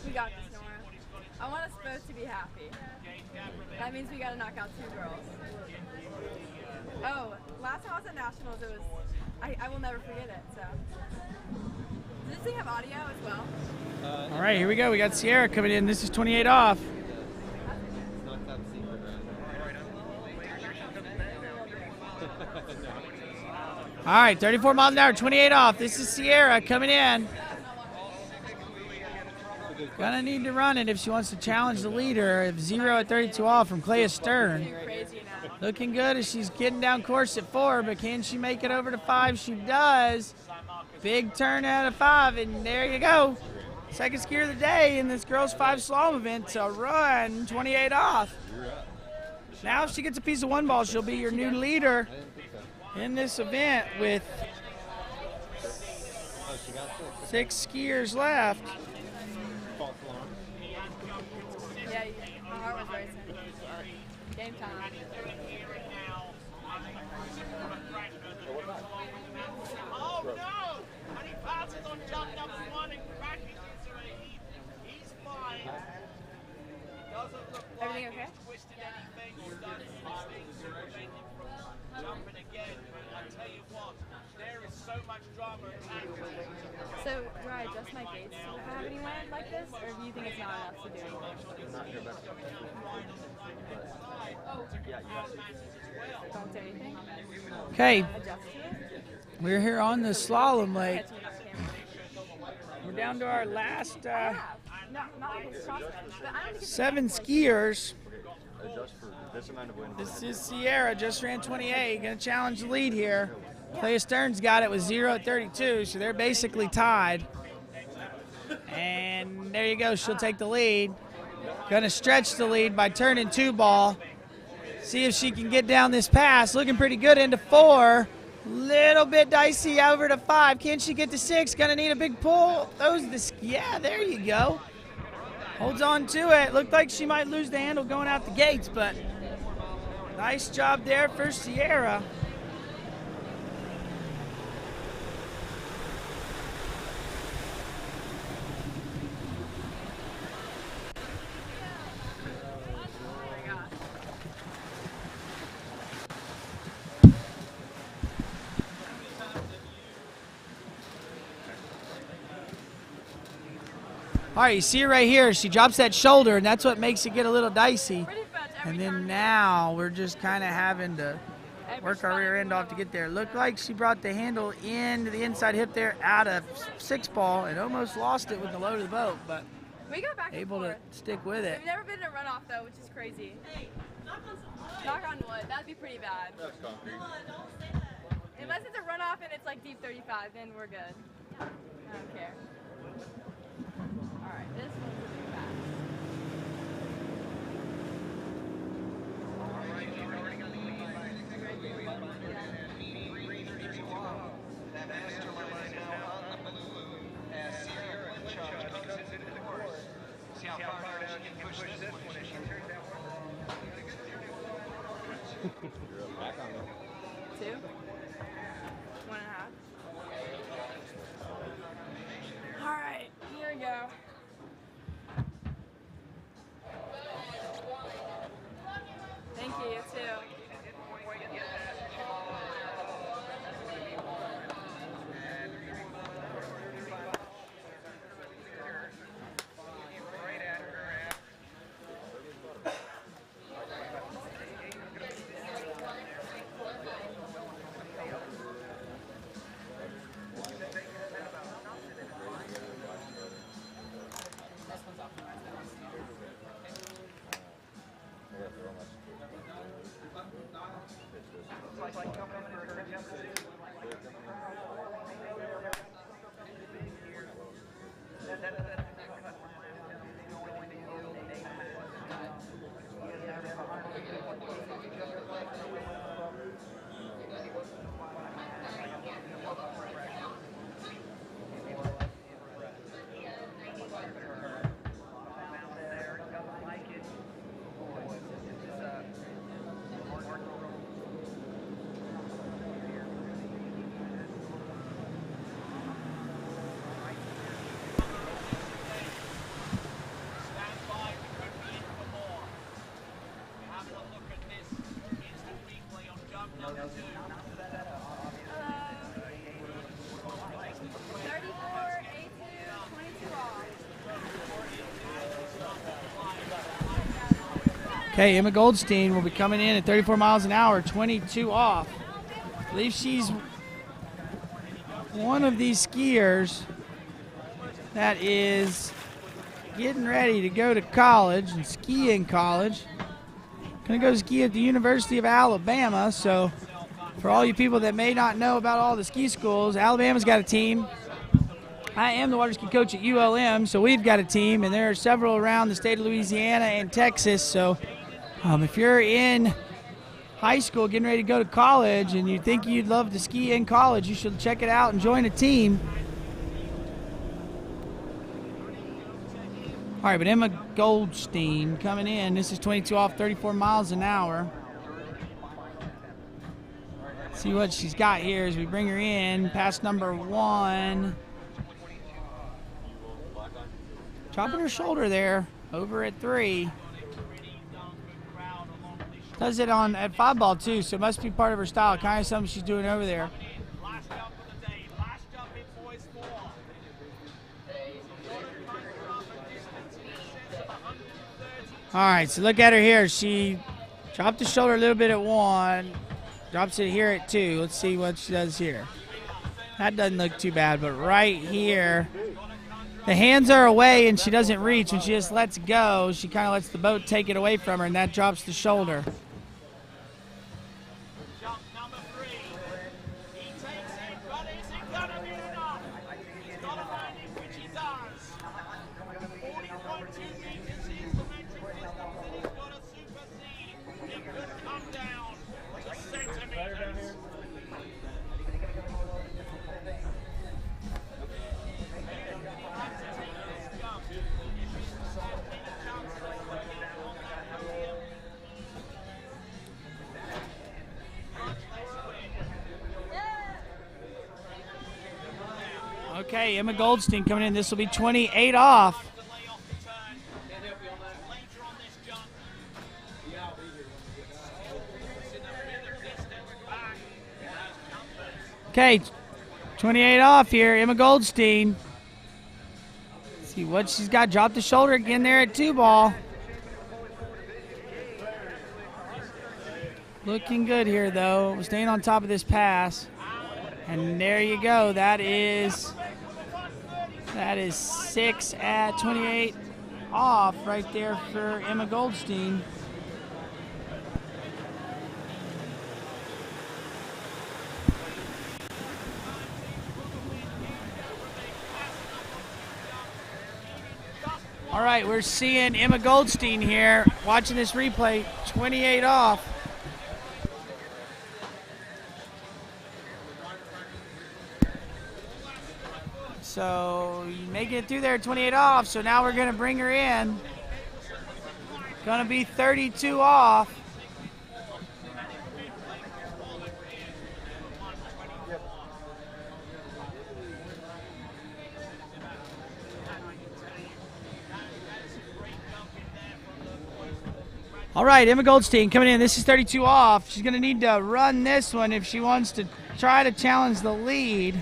We got this, Nora. I want us both to be happy. That means we got to knock out 2 girls. Oh, last time I was at Nationals, it was, I will never forget it, so. Does this thing have audio as well? All right, here we go. We got Sierra coming in. This is 28 off. All right, 34 miles an hour, 28 off. This is Sierra coming in. Gonna need to run it if she wants to challenge the leader. 0 at 32 off from Clea Stern. Looking good as she's getting down course at 4, but can she make it over to 5? She does. Big turn out of 5, and there you go. Second skier of the day in this girls 5 slalom event to run 28 off. Now if she gets a piece of 1 ball, she'll be your new leader in this event with 6 skiers left. Yeah, my heart was racing. Game time. Oh no! And he passes on jump number 1 and crashes into it. He's fine. Doesn't look like Everything okay? he's twisted anything or done anything to prevent him from jumping again. But I tell you what, there is so much drama attached. So, do I adjust my gates to have anyone like this, or do you think it's not enough to do anything? Not your best. Yeah, you have to. Don't say anything? Okay, Adjust to it? we're here on the slalom lake. We're down to our last No, not like it's crossed, but I don't think it's 7 skiers. Adjust for this amount of wind. This is Sierra, just ran 28, gonna challenge the lead here. Clea Stern's got it with 0 at 32, so they're basically tied. And there you go, she'll take the lead. Gonna stretch the lead by turning 2 ball. See if she can get down this pass. Looking pretty good into 4. Little bit dicey over to 5. Can she get to 6? Gonna need a big pull. Yeah, there you go. Holds on to it. Looked like she might lose the handle going out the gates, but nice job there for Sierra. All right, you see her right here. She drops that shoulder, and that's what makes it get a little dicey. And then now we're just kind of having to work our rear end off to get there. Looked like she brought the handle into the inside hip there out of 6-ball and almost lost it with the load of the boat, but we got back able to stick with it. We've never been in a runoff though, which is crazy. Hey, knock on wood. That'd be pretty bad. That's concrete. Unless it's a runoff and it's like deep 35, then we're good. I don't care. All right, this one's pretty fast. See how far she can push this one as she turns that one. You're back on there. 2? 1.5. All right, here we go. Thank you, you too. Okay, Emma Goldstein will be coming in at 34 miles an hour, 22 off. I believe she's one of these skiers that is getting ready to go to college and ski in college. Gonna go ski at the University of Alabama, so for all you people that may not know about all the ski schools, Alabama's got a team. I am the water ski coach at ULM, so we've got a team, and there are several around the state of Louisiana and Texas, so if you're in high school getting ready to go to college and you think you'd love to ski in college, you should check it out and join a team. All right, but Emma Goldstein coming in. This is 22 off, 34 miles an hour. See what she's got here as we bring her in. Pass number 1. Chopping her shoulder there, over at 3. Does it at 5-ball too, so it must be part of her style. Kind of something she's doing over there. All right, so look at her here. She dropped the shoulder a little bit at 1, drops it here at 2. Let's see what she does here. That doesn't look too bad, but right here, the hands are away and she doesn't reach. When she just lets go, she kind of lets the boat take it away from her, and that drops the shoulder. Okay, Emma Goldstein coming in. This will be 28 off. Okay, 28 off here, Emma Goldstein. Let's see what she's got. Drop the shoulder again there at 2-ball. Looking good here, though. Staying on top of this pass. And there you go. That is 6 at 28 off right there for Emma Goldstein. All right, we're seeing Emma Goldstein here, watching this replay, 28 off. So making it through there, 28 off. So now we're going to bring her in. Going to be 32 off. All right, Emma Goldstein coming in. This is 32 off. She's going to need to run this one if she wants to try to challenge the lead,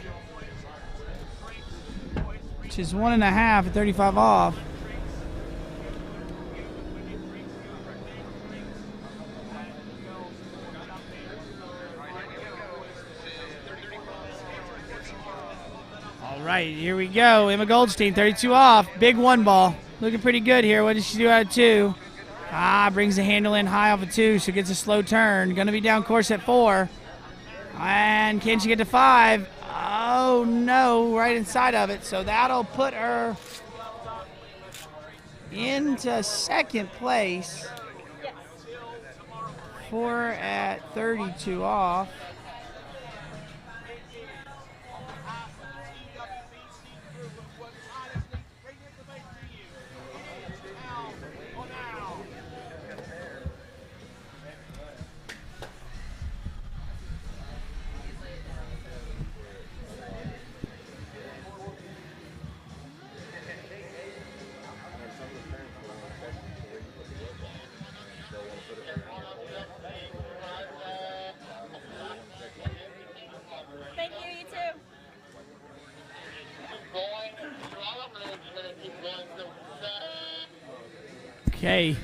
which is 1.5 at 35 off. All right, here we go. Emma Goldstein, 32 off. Big 1-ball. Looking pretty good here. What did she do out of 2? Brings the handle in high off of 2, so gets a slow turn. Going to be down course at 4. And can she get to 5? Oh, no, right inside of it. So that'll put her into second place. 4 at 32 off. Okay,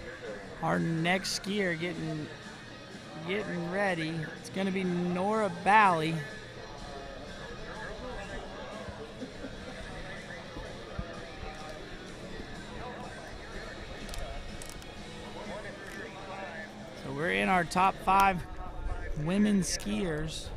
our next skier getting ready. It's going to be Nora Bally. So we're in our top 5 women skiers.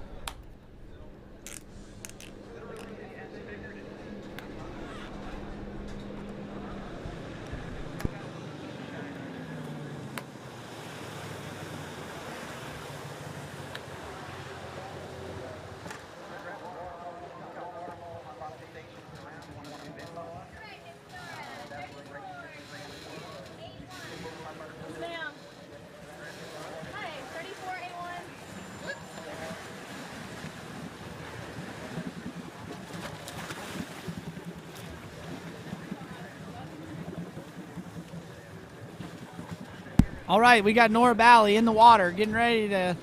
All right, we got Nora Bally in the water, getting ready to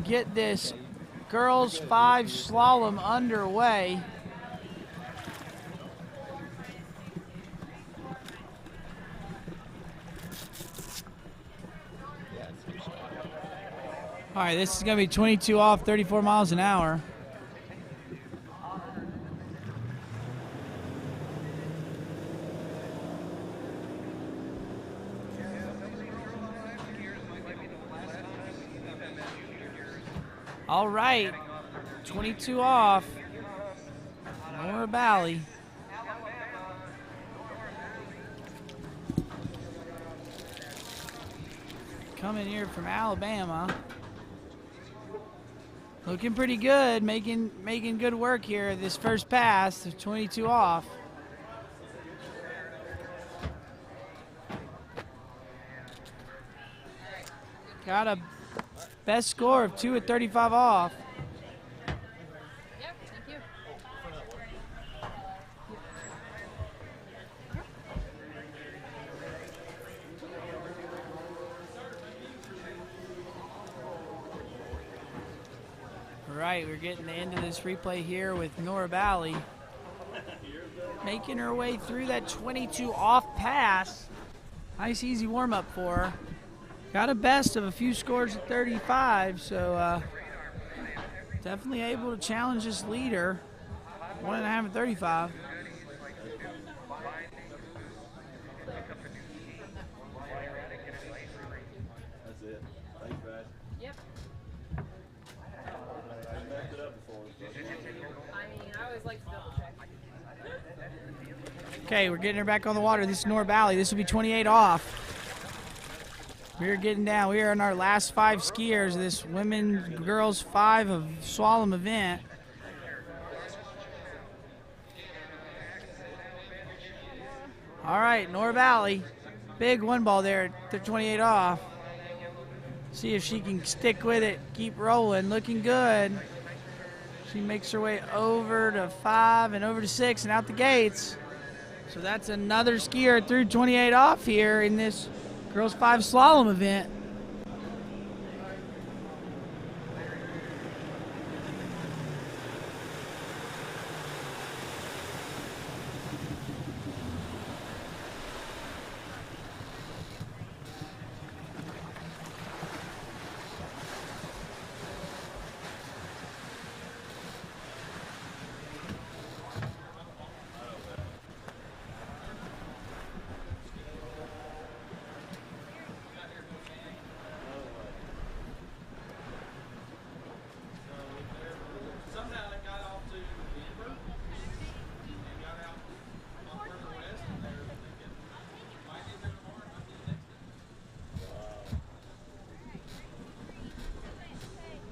get this girls 5 slalom underway. All right, this is going to be 22 off, 34 miles an hour. All right, 22 off, Nora Bally. Coming here from Alabama. Looking pretty good, making good work here this first pass, 22 off. Got a best score of 2 at 35 off. Yep, thank you. right, we're getting the end of this replay here with Nora Bally making her way through that 22 off pass. Nice easy warm-up for her. Got a best of a few scores at 35, so definitely able to challenge this leader. 1.5 at 35. That's it. Thanks, Brad. Yep. I messed it up before. I mean, I always like to double check. Okay, we're getting her back on the water. This is Nora Bally. This will be 28 off. We're getting down. We are in our last 5 skiers of this women, girls 5 of slalom event. All right, Nora Bally. Big one ball there at 28 off. See if she can stick with it. Keep rolling. Looking good. She makes her way over to 5 and over to 6 and out the gates. So that's another skier through 28 off here in this girls 5 slalom event.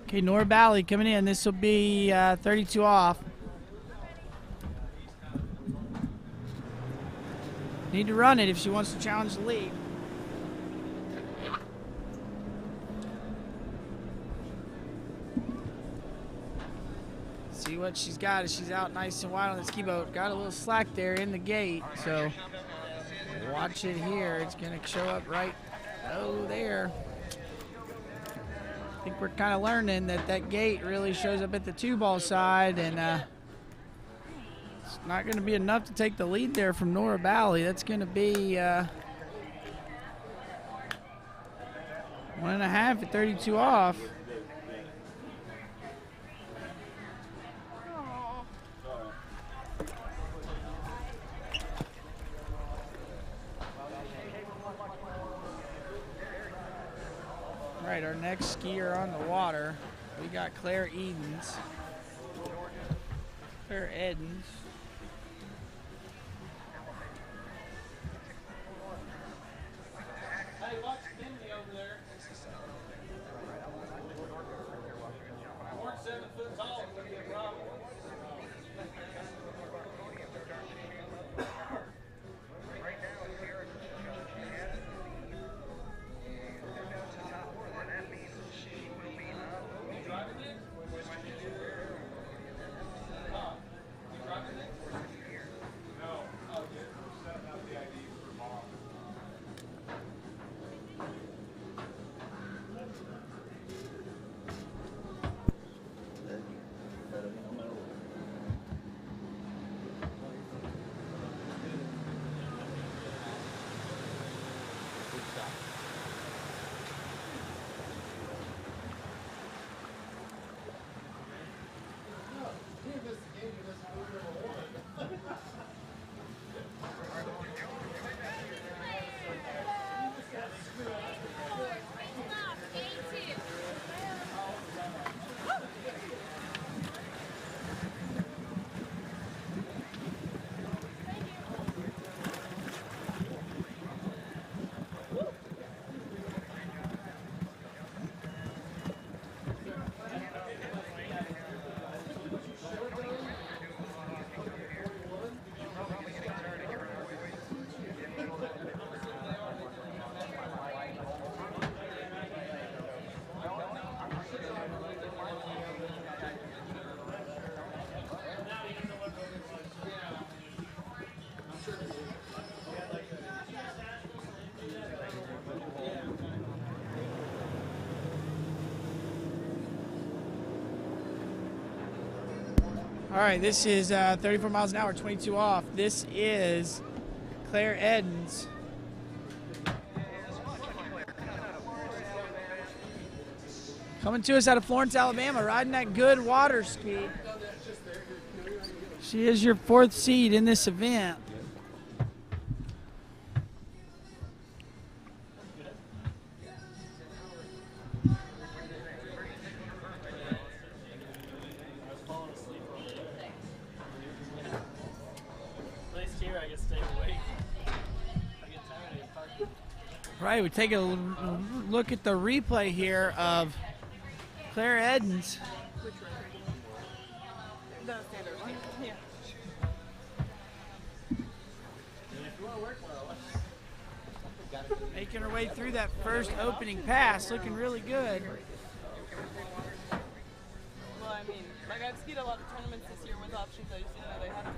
Okay, Nora Bally coming in. This will be 32 off. Need to run it if she wants to challenge the lead. See what she's got as she's out nice and wide on the ski boat. Got a little slack there in the gate, so watch it here. It's going to show up right there. I think we're kind of learning that that gate really shows up at the 2-ball side, and it's not going to be enough to take the lead there from Nora Bally. That's going to be 1.5 at 32 off. All right, our next skier on the water, we got Claire Edens. Claire Edens. Hey, watch Mindy over there. We're 7 foot tall, it would be a problem. Driving it? All right, this is 34 miles an hour, 22 off. This is Claire Edens. Coming to us out of Florence, Alabama, riding that good water ski. She is your 4th seed in this event. Right, we take a look at the replay here of Claire Edens. The standard one. Yeah. Making her way through that first opening pass, looking really good. Well, I mean, like I've skied a lot of tournaments this year with options. I just didn't know they had them.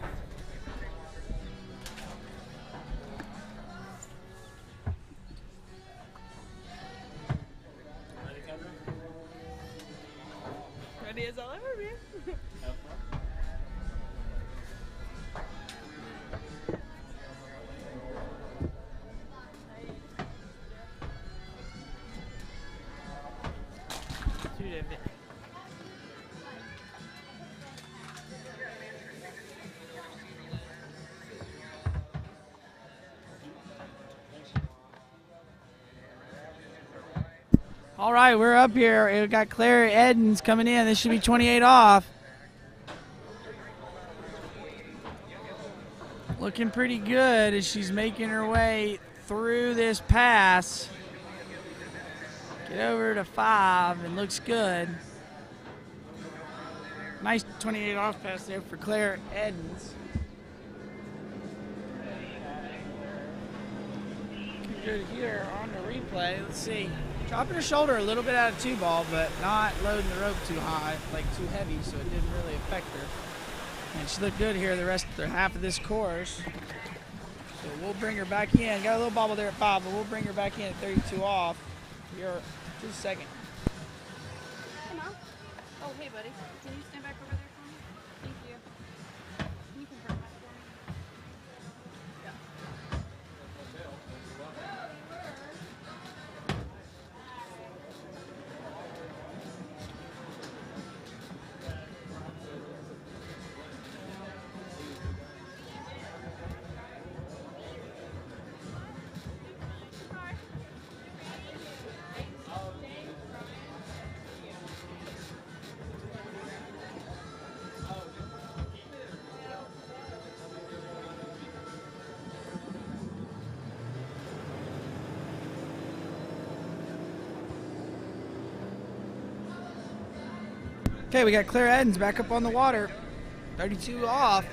Ready as I'll ever be. All right, we're up here. We've got Claire Edens coming in. This should be 28 off. Looking pretty good as she's making her way through this pass. Get over to 5 and looks good. Nice 28 off pass there for Claire Edens. Looking good here on the replay. Let's see. Dropping her shoulder a little bit out of 2-ball, but not loading the rope too high, like too heavy, so it didn't really affect her. And she looked good here the half of this course. So we'll bring her back in. Got a little bobble there at 5, but we'll bring her back in at 32 off here just a second. Hey, Mom. Oh, hey, buddy. Can you stand back over there for me? Thank you. Can you confirm that for me? Yeah. Okay, we got Claire Edens back up on the water. 32 off.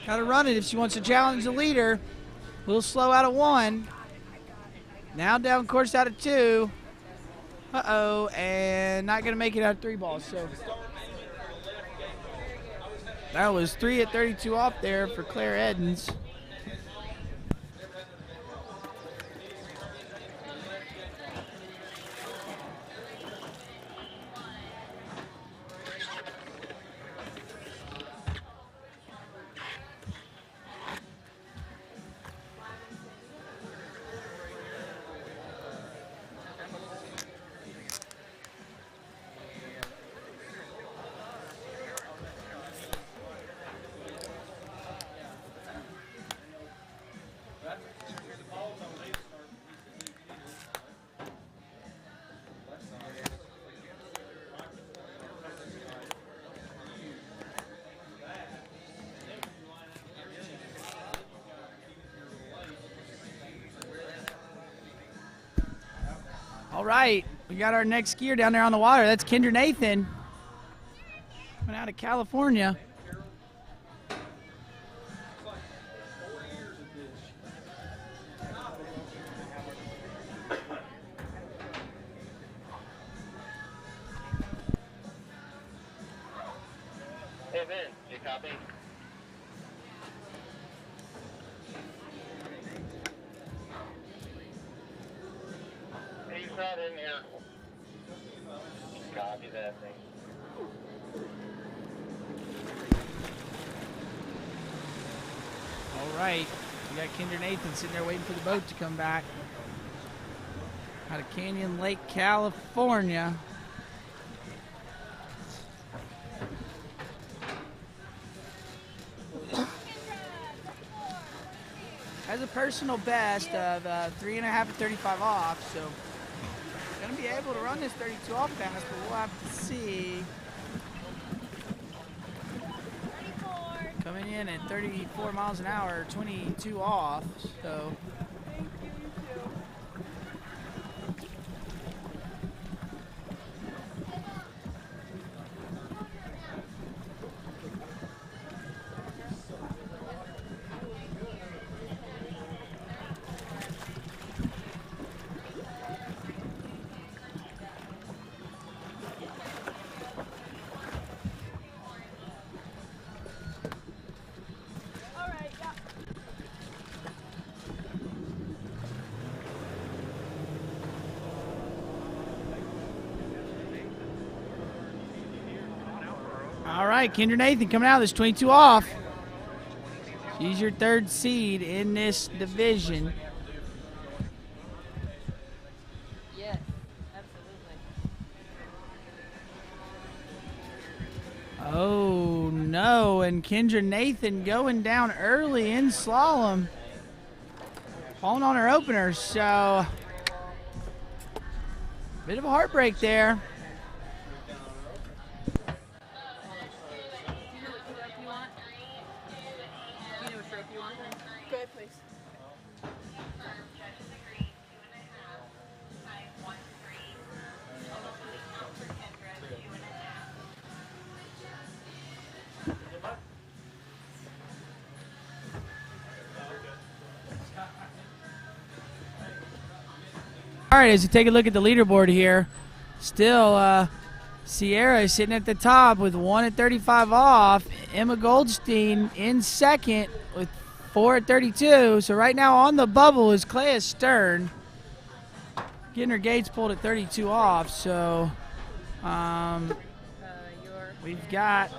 Got to run it if she wants to challenge the leader. A little slow out of 1. Now down course out of 2. Uh-oh, and not going to make it out of 3 balls. So that was 3 at 32 off there for Claire Edens. All right, we got our next skier down there on the water. That's Kendra Nathan, coming out of California. Hey, Vince, you copy? He's not in here. Copy that thing. right. We got Kendra Nathan sitting there waiting for the boat to come back. Out of Canyon Lake, California. Has a personal best of 3.5 and 35 off, so gonna be able to run this 32 off fast, but we'll have to see. Coming in at 34 miles an hour, 22 off, so. All right, Kendra Nathan coming out of this 22 off. She's your third seed in this division. Yes, absolutely. Oh, no, and Kendra Nathan going down early in slalom. Falling on her opener, so bit of a heartbreak there. All right, as you take a look at the leaderboard here, still Sierra is sitting at the top with 1 at 35 off. Emma Goldstein in second with 4 at 32. So right now on the bubble is Clea Stern, getting her gates pulled at 32 off. So we've got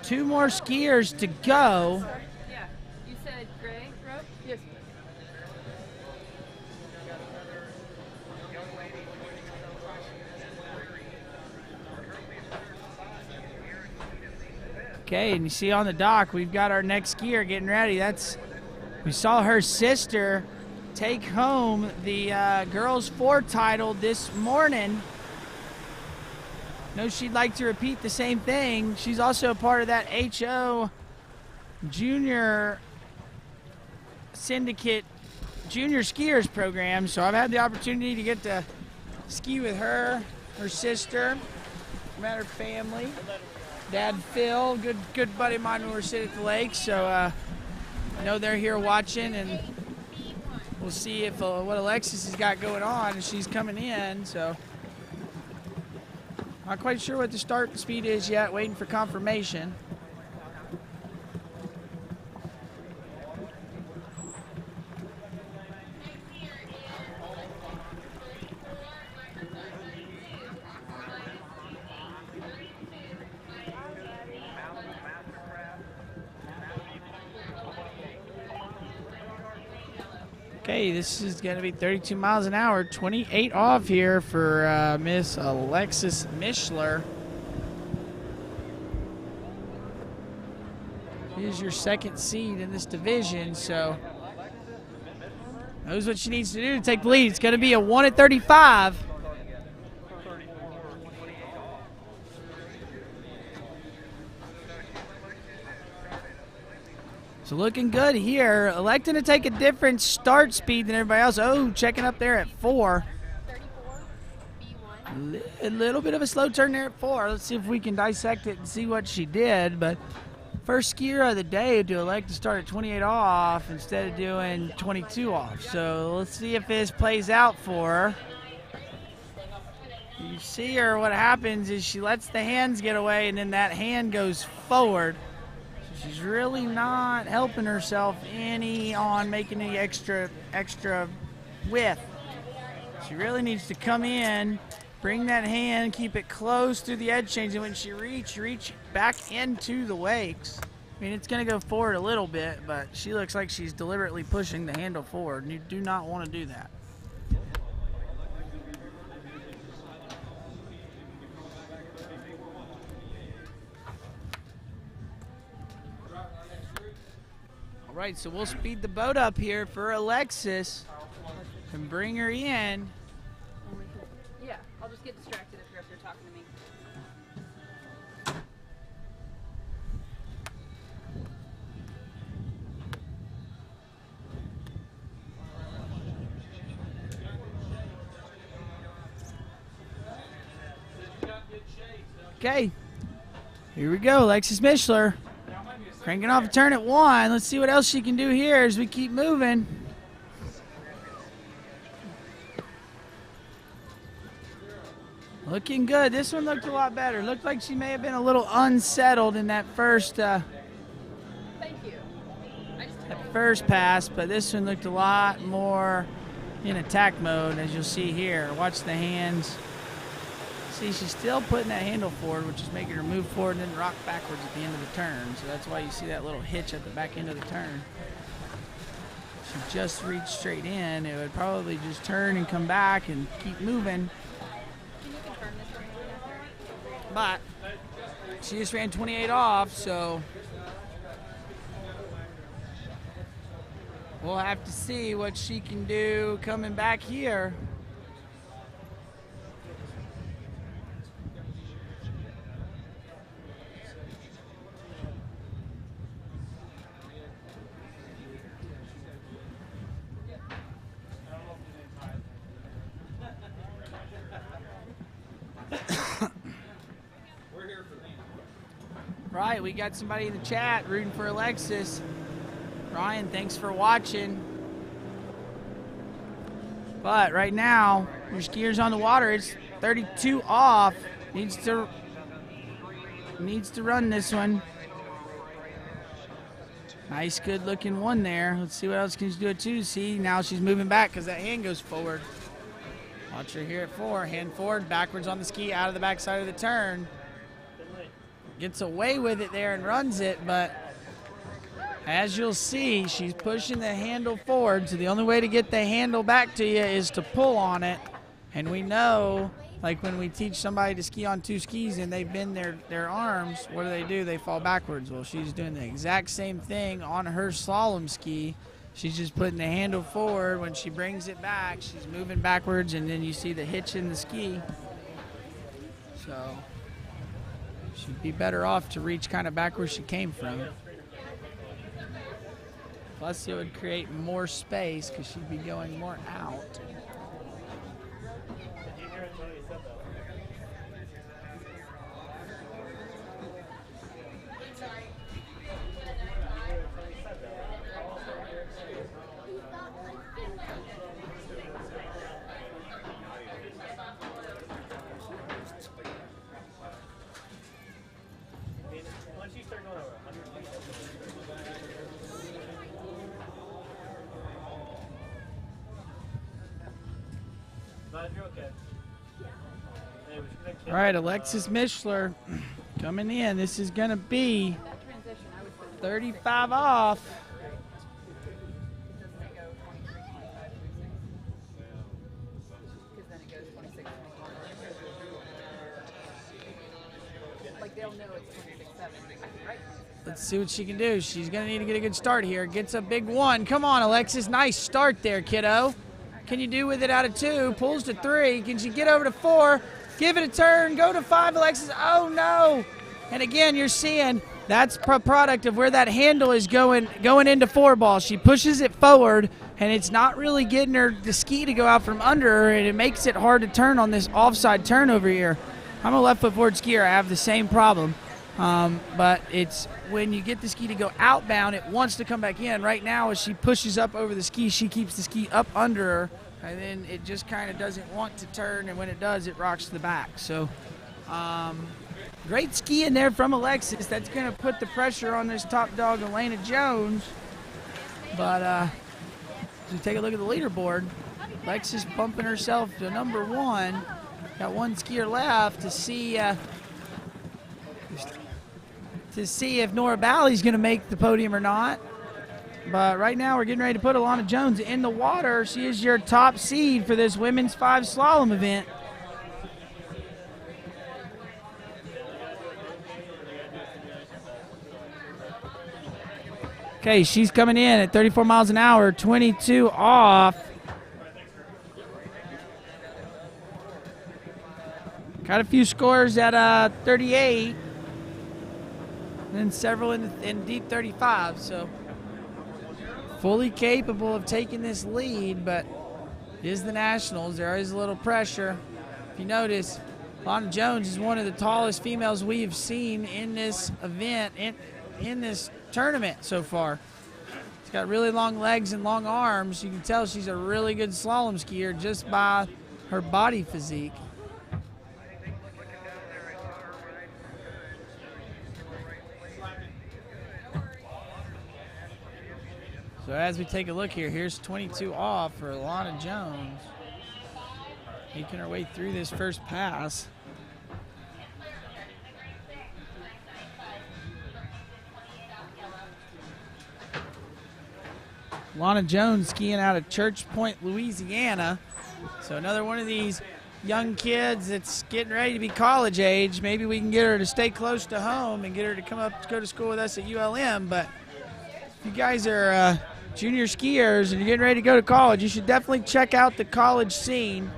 2 more skiers to go. Yeah, you said gray rope? Yes. Okay, and you see on the dock, we've got our next skier getting ready. We saw her sister take home the girls 4 title this morning. Know she'd like to repeat the same thing. She's also a part of that HO Junior Syndicate Junior Skiers program. So I've had the opportunity to get to ski with her sister, met her family. Dad Phil, good buddy of mine when we were sitting at the lake, so I know they're here watching, and we'll see if what Alexis has got going on, and she's coming in, so not quite sure what the start speed is yet, waiting for confirmation. Okay, this is going to be 32 miles an hour, 28 off here for Miss Alexis Mischler. She's your second seed in this division, so knows what she needs to do to take the lead. It's going to be a 1 at 35. So looking good here. Electing to take a different start speed than everybody else. Oh, checking up there at 4. A little bit of a slow turn there at 4. Let's see if we can dissect it and see what she did. But first skier of the day to elect to start at 28 off instead of doing 22 off. So let's see if this plays out for her. You see her, what happens is she lets the hands get away, and then that hand goes forward. She's really not helping herself any on making any extra width. She really needs to come in, bring that hand, keep it close through the edge change, and when she reach back into the wakes. I mean, it's going to go forward a little bit, but she looks like she's deliberately pushing the handle forward, and you do not want to do that. All right, so we'll speed the boat up here for Alexis and bring her in. Yeah, I'll just get distracted if you're up here talking to me. Okay, here we go, Alexis Mishler. Cranking off a turn at 1. Let's see what else she can do here as we keep moving. Looking good. This one looked a lot better. Looked like she may have been a little unsettled in that first Thank you. that first pass, but this one looked a lot more in attack mode, as you'll see here. Watch the hands. See, she's still putting that handle forward, which is making her move forward and then rock backwards at the end of the turn. So that's why you see that little hitch at the back end of the turn. If she just reached straight in, it would probably just turn and come back and keep moving. Can you confirm this for me? But she just ran 28 off, so we'll have to see what she can do coming back here. Right, we got somebody in the chat rooting for Alexis. Ryan, thanks for watching. But right now, your skier's on the water. It's 32 off. Needs to run this one. Nice, good looking one there. Let's see what else can she do at 2. See, now she's moving back because that hand goes forward. Watch her here at 4. Hand forward, backwards on the ski, out of the backside of the turn. Gets away with it there and runs it, but as you'll see, she's pushing the handle forward, so the only way to get the handle back to you is to pull on it. And we know, like when we teach somebody to ski on 2 skis and they bend their arms, what do? They fall backwards. Well, she's doing the exact same thing on her slalom ski. She's just putting the handle forward. When she brings it back, she's moving backwards, and then you see the hitch in the ski. So she'd be better off to reach kind of back where she came from. Plus, it would create more space because she'd be going more out. All right, Alexis Mishler coming in. This is going to be 35 off. Let's see what she can do. She's going to need to get a good start here. Gets a big 1. Come on, Alexis. Nice start there, kiddo. Can you do with it out of 2? Pulls to 3. Can she get over to 4? Give it a turn. Go to 5, Alexis. Oh, no. And again, you're seeing that's a product of where that handle is going into 4-ball. She pushes it forward, and it's not really getting her the ski to go out from under her, and it makes it hard to turn on this offside turn over here. I'm a left foot forward skier. I have the same problem. But it's when you get the ski to go outbound, it wants to come back in. Right now, as she pushes up over the ski, she keeps the ski up under her, and then it just kind of doesn't want to turn, and when it does, it rocks to the back. So great ski in there from Alexis. That's going to put the pressure on this top dog, Elena Jones. But as we take a look at the leaderboard, Alexis bumping herself to number 1. Got one skier left to see to see if Nora Balley's going to make the podium or not. But right now we're getting ready to put Alana Jones in the water. She is your top seed for this women's 5 slalom event. Okay, she's coming in at 34 miles an hour, 22 off. Got a few scores at 38, and then several in deep 35, so fully capable of taking this lead, but it is the Nationals. There is a little pressure. If you notice, Alana Jones is one of the tallest females we have seen in this event, in this tournament so far. She's got really long legs and long arms. You can tell she's a really good slalom skier just by her body physique. So as we take a look here, here's 22 off for Alana Jones, making her way through this first pass. Alana Jones skiing out of Church Point, Louisiana. So another one of these young kids that's getting ready to be college age. Maybe we can get her to stay close to home and get her to come up to go to school with us at ULM. But if you guys are junior skiers and you're getting ready to go to college, you should definitely check out the college scene.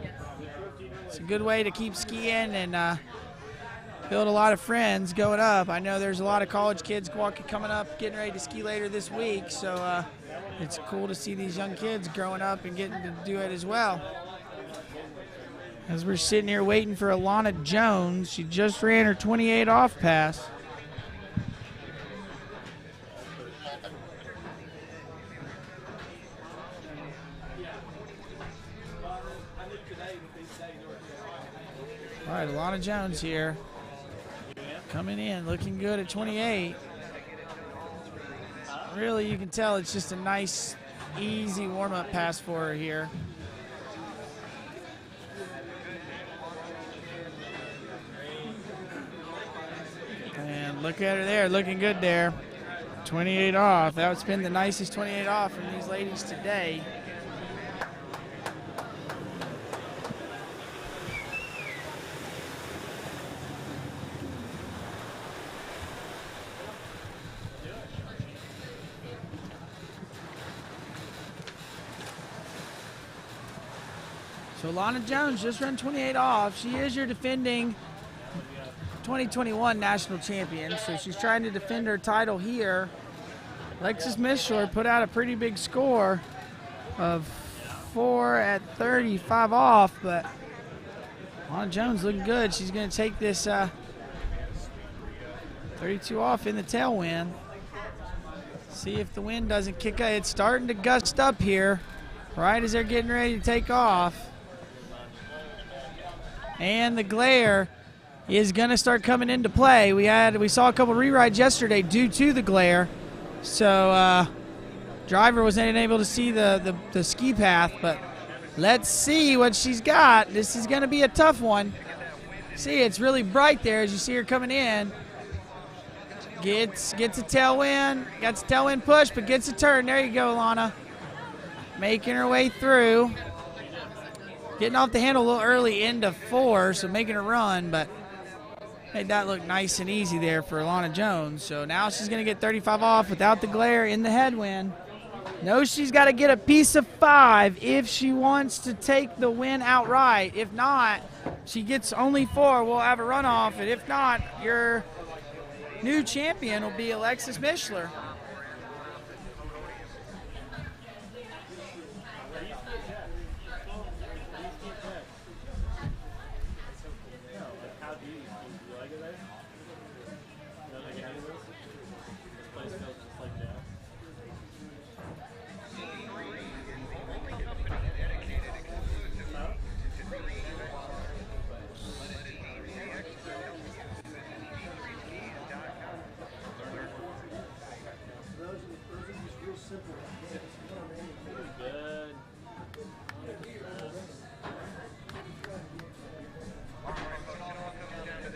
It's a good way to keep skiing and build a lot of friends going up. I know there's a lot of college kids coming up, getting ready to ski later this week, so it's cool to see these young kids growing up and getting to do it as well. As we're sitting here waiting for Alana Jones, she just ran her 28 off pass. All right, Alana Jones here, coming in, looking good at 28. Really, you can tell it's just a nice, easy warm-up pass for her here. And look at her there, looking good there. 28 off. That's been the nicest 28 off from these ladies today. So Alana Jones just ran 28 off. She is your defending 2021 national champion, so she's trying to defend her title here. Alexis Mishler put out a pretty big score of 4 at 35 off, but Alana Jones looking good. She's going to take this 32 off in the tailwind. See if the wind doesn't kick up. It's starting to gust up here right as they're getting ready to take off. And the glare is going to start coming into play. We saw a couple rerides yesterday due to the glare. So driver wasn't able to see the ski path, but let's see what she's got. This is going to be a tough one. See, it's really bright there as you see her coming in. Gets a tailwind, got the tailwind push, but gets a turn. There you go, Alana. Making her way through. Getting off the handle a little early into 4, so making her run, but made that look nice and easy there for Alana Jones. So now she's going to get 35 off without the glare in the headwind. Knows she's got to get a piece of 5 if she wants to take the win outright. If not, she gets only 4. We'll have a runoff, and if not, your new champion will be Alexis Mishler.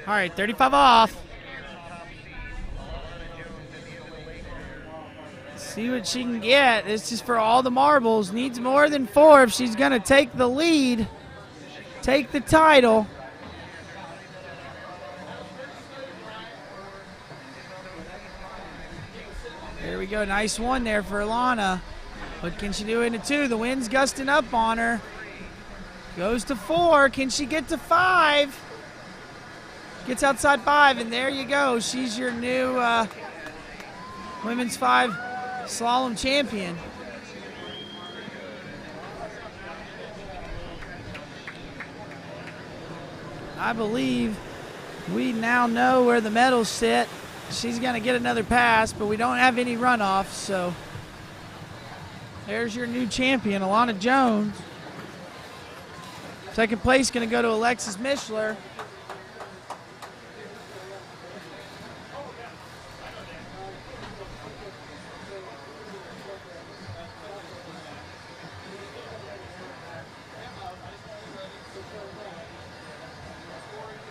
All right, 35 off. See what she can get. This is for all the marbles. Needs more than 4 if she's going to take the lead, take the title. There we go. Nice one there for Alana. What can she do into 2? The wind's gusting up on her. Goes to 4. Can she get to 5? Gets outside 5, and there you go. She's your new women's 5 slalom champion. I believe we now know where the medals sit. She's going to get another pass, but we don't have any runoffs, so there's your new champion, Alana Jones. Second place going to go to Alexis Mishler.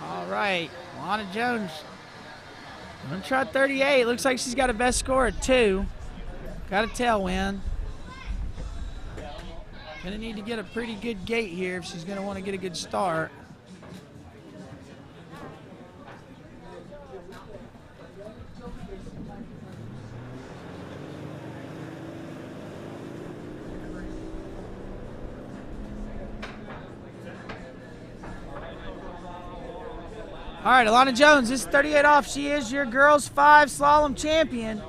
All right, Alana Jones. Gonna try 38. Looks like she's got a best score at 2. Got a tailwind. Gonna need to get a pretty good gate here if she's gonna want to get a good start. All right, Alana Jones, this is 38 off. She is your girls 5 slalom champion.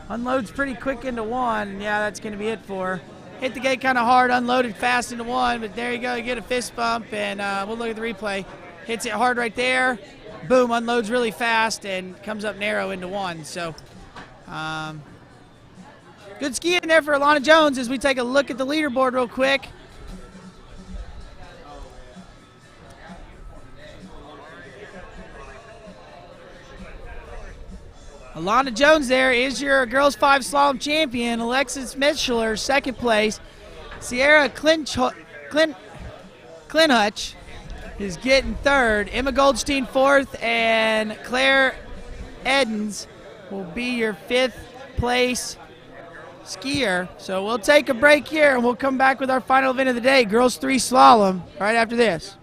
Unloads pretty quick into 1. Yeah, that's going to be it for her. Hit the gate kind of hard, unloaded fast into 1, but there you go. You get a fist bump, and we'll look at the replay. Hits it hard right there. Boom, unloads really fast and comes up narrow into 1. So good skiing there for Alana Jones as we take a look at the leaderboard real quick. Alana Jones there is your girls 5 slalom champion. Alexis Mishler, 2nd place. Sierra Klinhutch is getting 3rd. Emma Goldstein 4th, and Claire Edens will be your 5th place skier. So we'll take a break here, and we'll come back with our final event of the day, girls 3 slalom, right after this.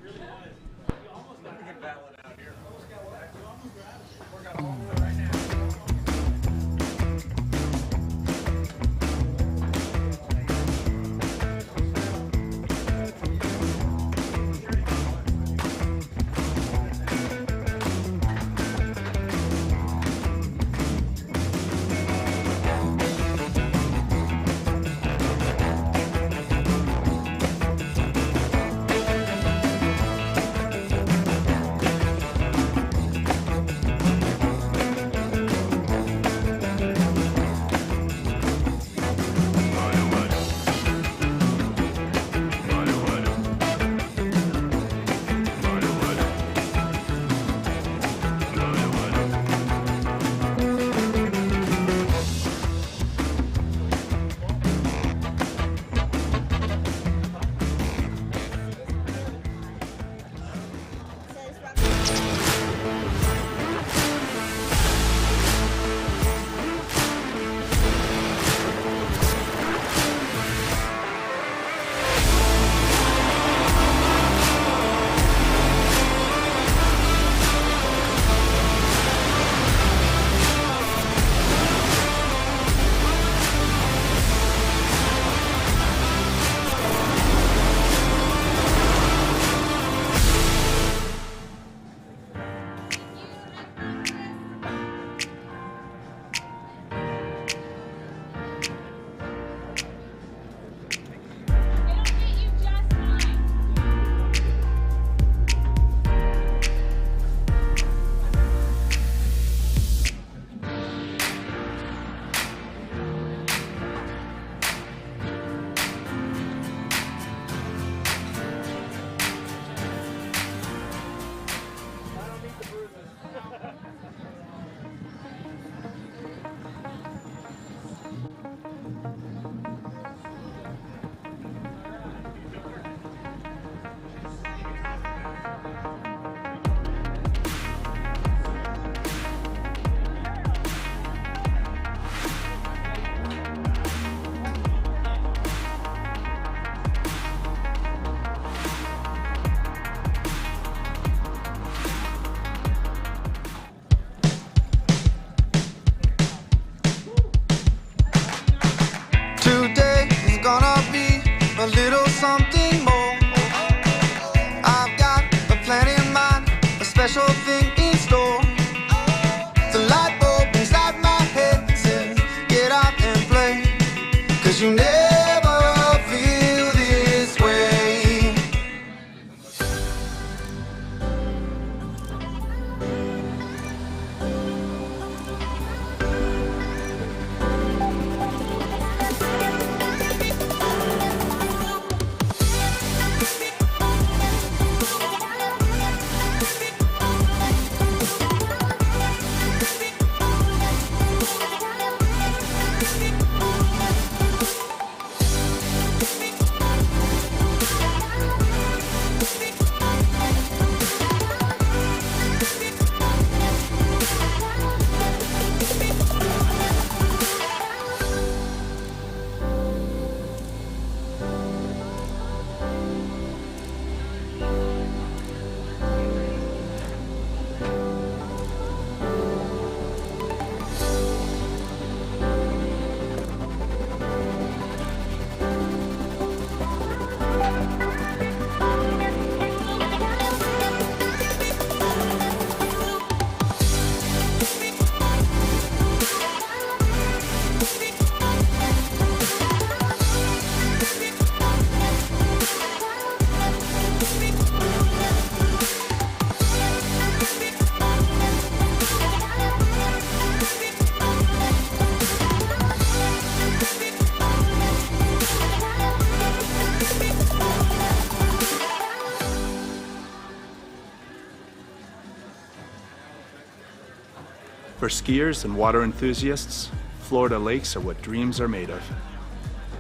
For skiers and water enthusiasts, Florida lakes are what dreams are made of.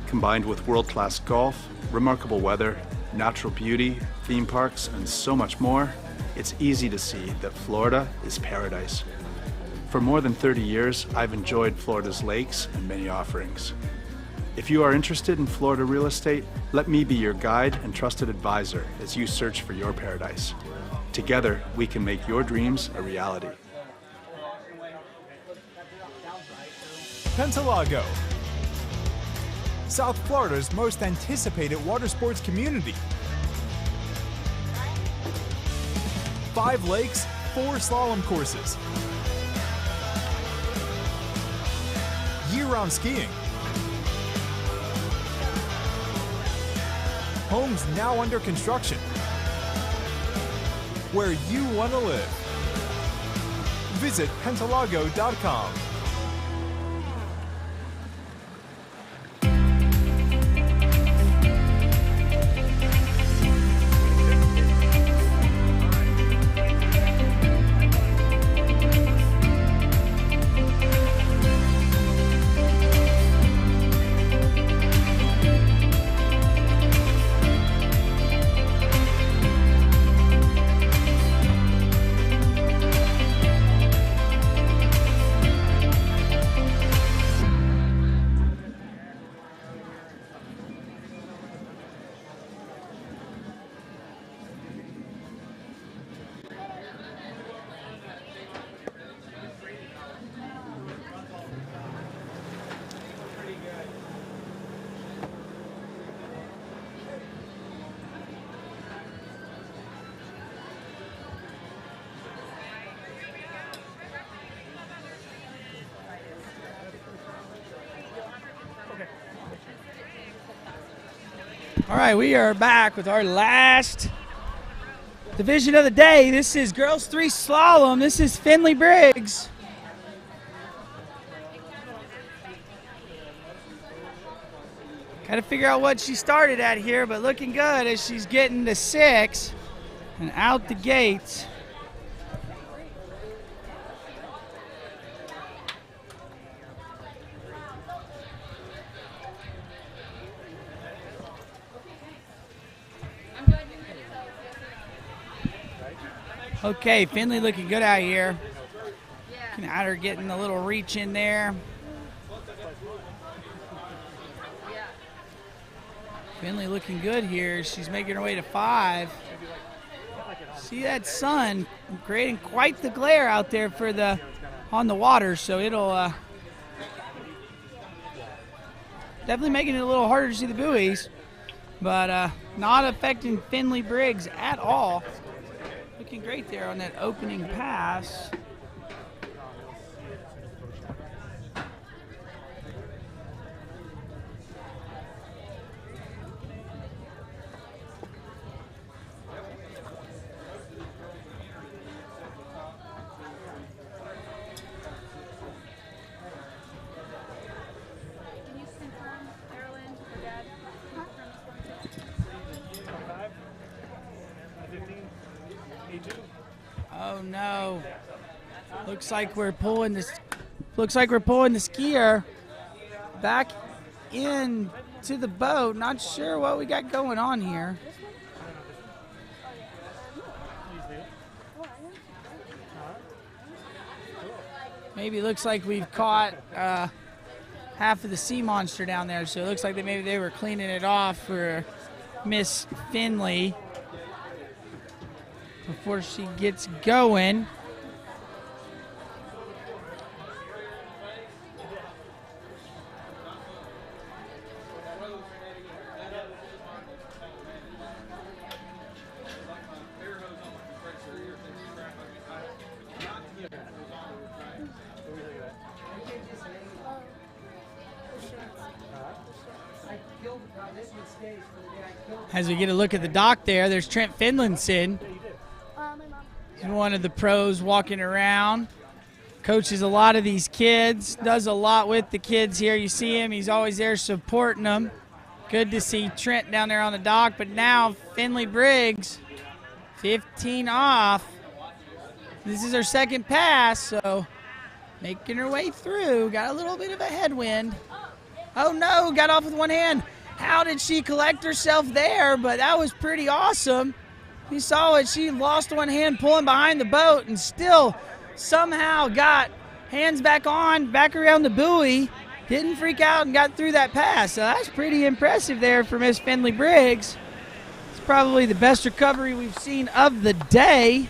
Combined with world-class golf, remarkable weather, natural beauty, theme parks, and so much more, it's easy to see that Florida is paradise. For more than 30 years, I've enjoyed Florida's lakes and many offerings. If you are interested in Florida real estate, let me be your guide and trusted advisor as you search for your paradise. Together, we can make your dreams a reality. Pentalago, South Florida's most anticipated water sports community. 5 lakes, 4 slalom courses. Year-round skiing. Homes now under construction. Where you want to live. Visit Pentalago.com. All right, we are back with our last division of the day. This is girls 3 slalom. This is Finley Briggs. Got to figure out what she started at here, but looking good as she's getting to 6 and out the gates. Okay, Finley looking good out here. Looking at her getting a little reach in there. Finley looking good here. She's making her way to 5. See that sun creating quite the glare out there for the on the water, so it'll definitely making it a little harder to see the buoys, but not affecting Finley Briggs at all. Looking great there on that opening pass. Oh no! Looks like we're pulling this. Looks like we're pulling the skier back into the boat. Not sure what we got going on here. Maybe it looks like we've caught half of the sea monster down there. So it looks like maybe they were cleaning it off for Miss Finley before she gets going. As we get a look at the dock there's Trent Finlinson. He's one of the pros walking around. Coaches a lot of these kids, does a lot with the kids here. You see him, he's always there supporting them. Good to see Trent down there on the dock, but now Finley Briggs, 15 off. This is her second pass, so Making her way through. Got a little bit of a headwind. Oh, no. Got off with one hand. How did she collect herself there? But that was pretty awesome. You saw it. She lost one hand pulling behind the boat and still somehow got hands back on, back around the buoy. Didn't freak out and got through that pass. So that's pretty impressive there for Miss Finley Briggs. It's probably the best recovery we've seen of the day.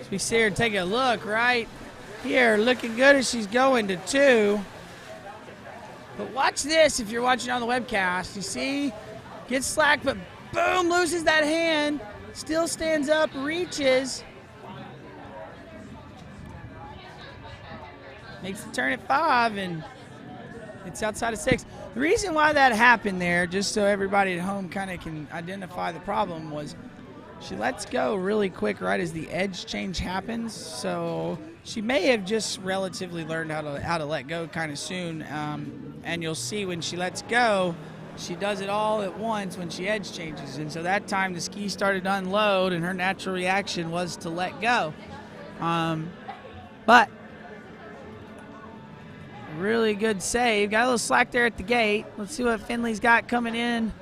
As we see her take a look right here, looking good as she's going to 2. But watch this if you're watching on the webcast. You see, gets slack, but boom, loses that hand. Still stands up, reaches. Makes the turn at 5, and it's outside of 6. The reason why that happened there, just so everybody at home kind of can identify the problem, was she lets go really quick right as the edge change happens. So she may have just relatively learned how to let go kind of soon. And you'll see when she lets go, she does it all at once when she edge changes. And so that time the ski started to unload, and her natural reaction was to let go. But really good save. Got a little slack there at the gate. Let's see what Finley's got coming in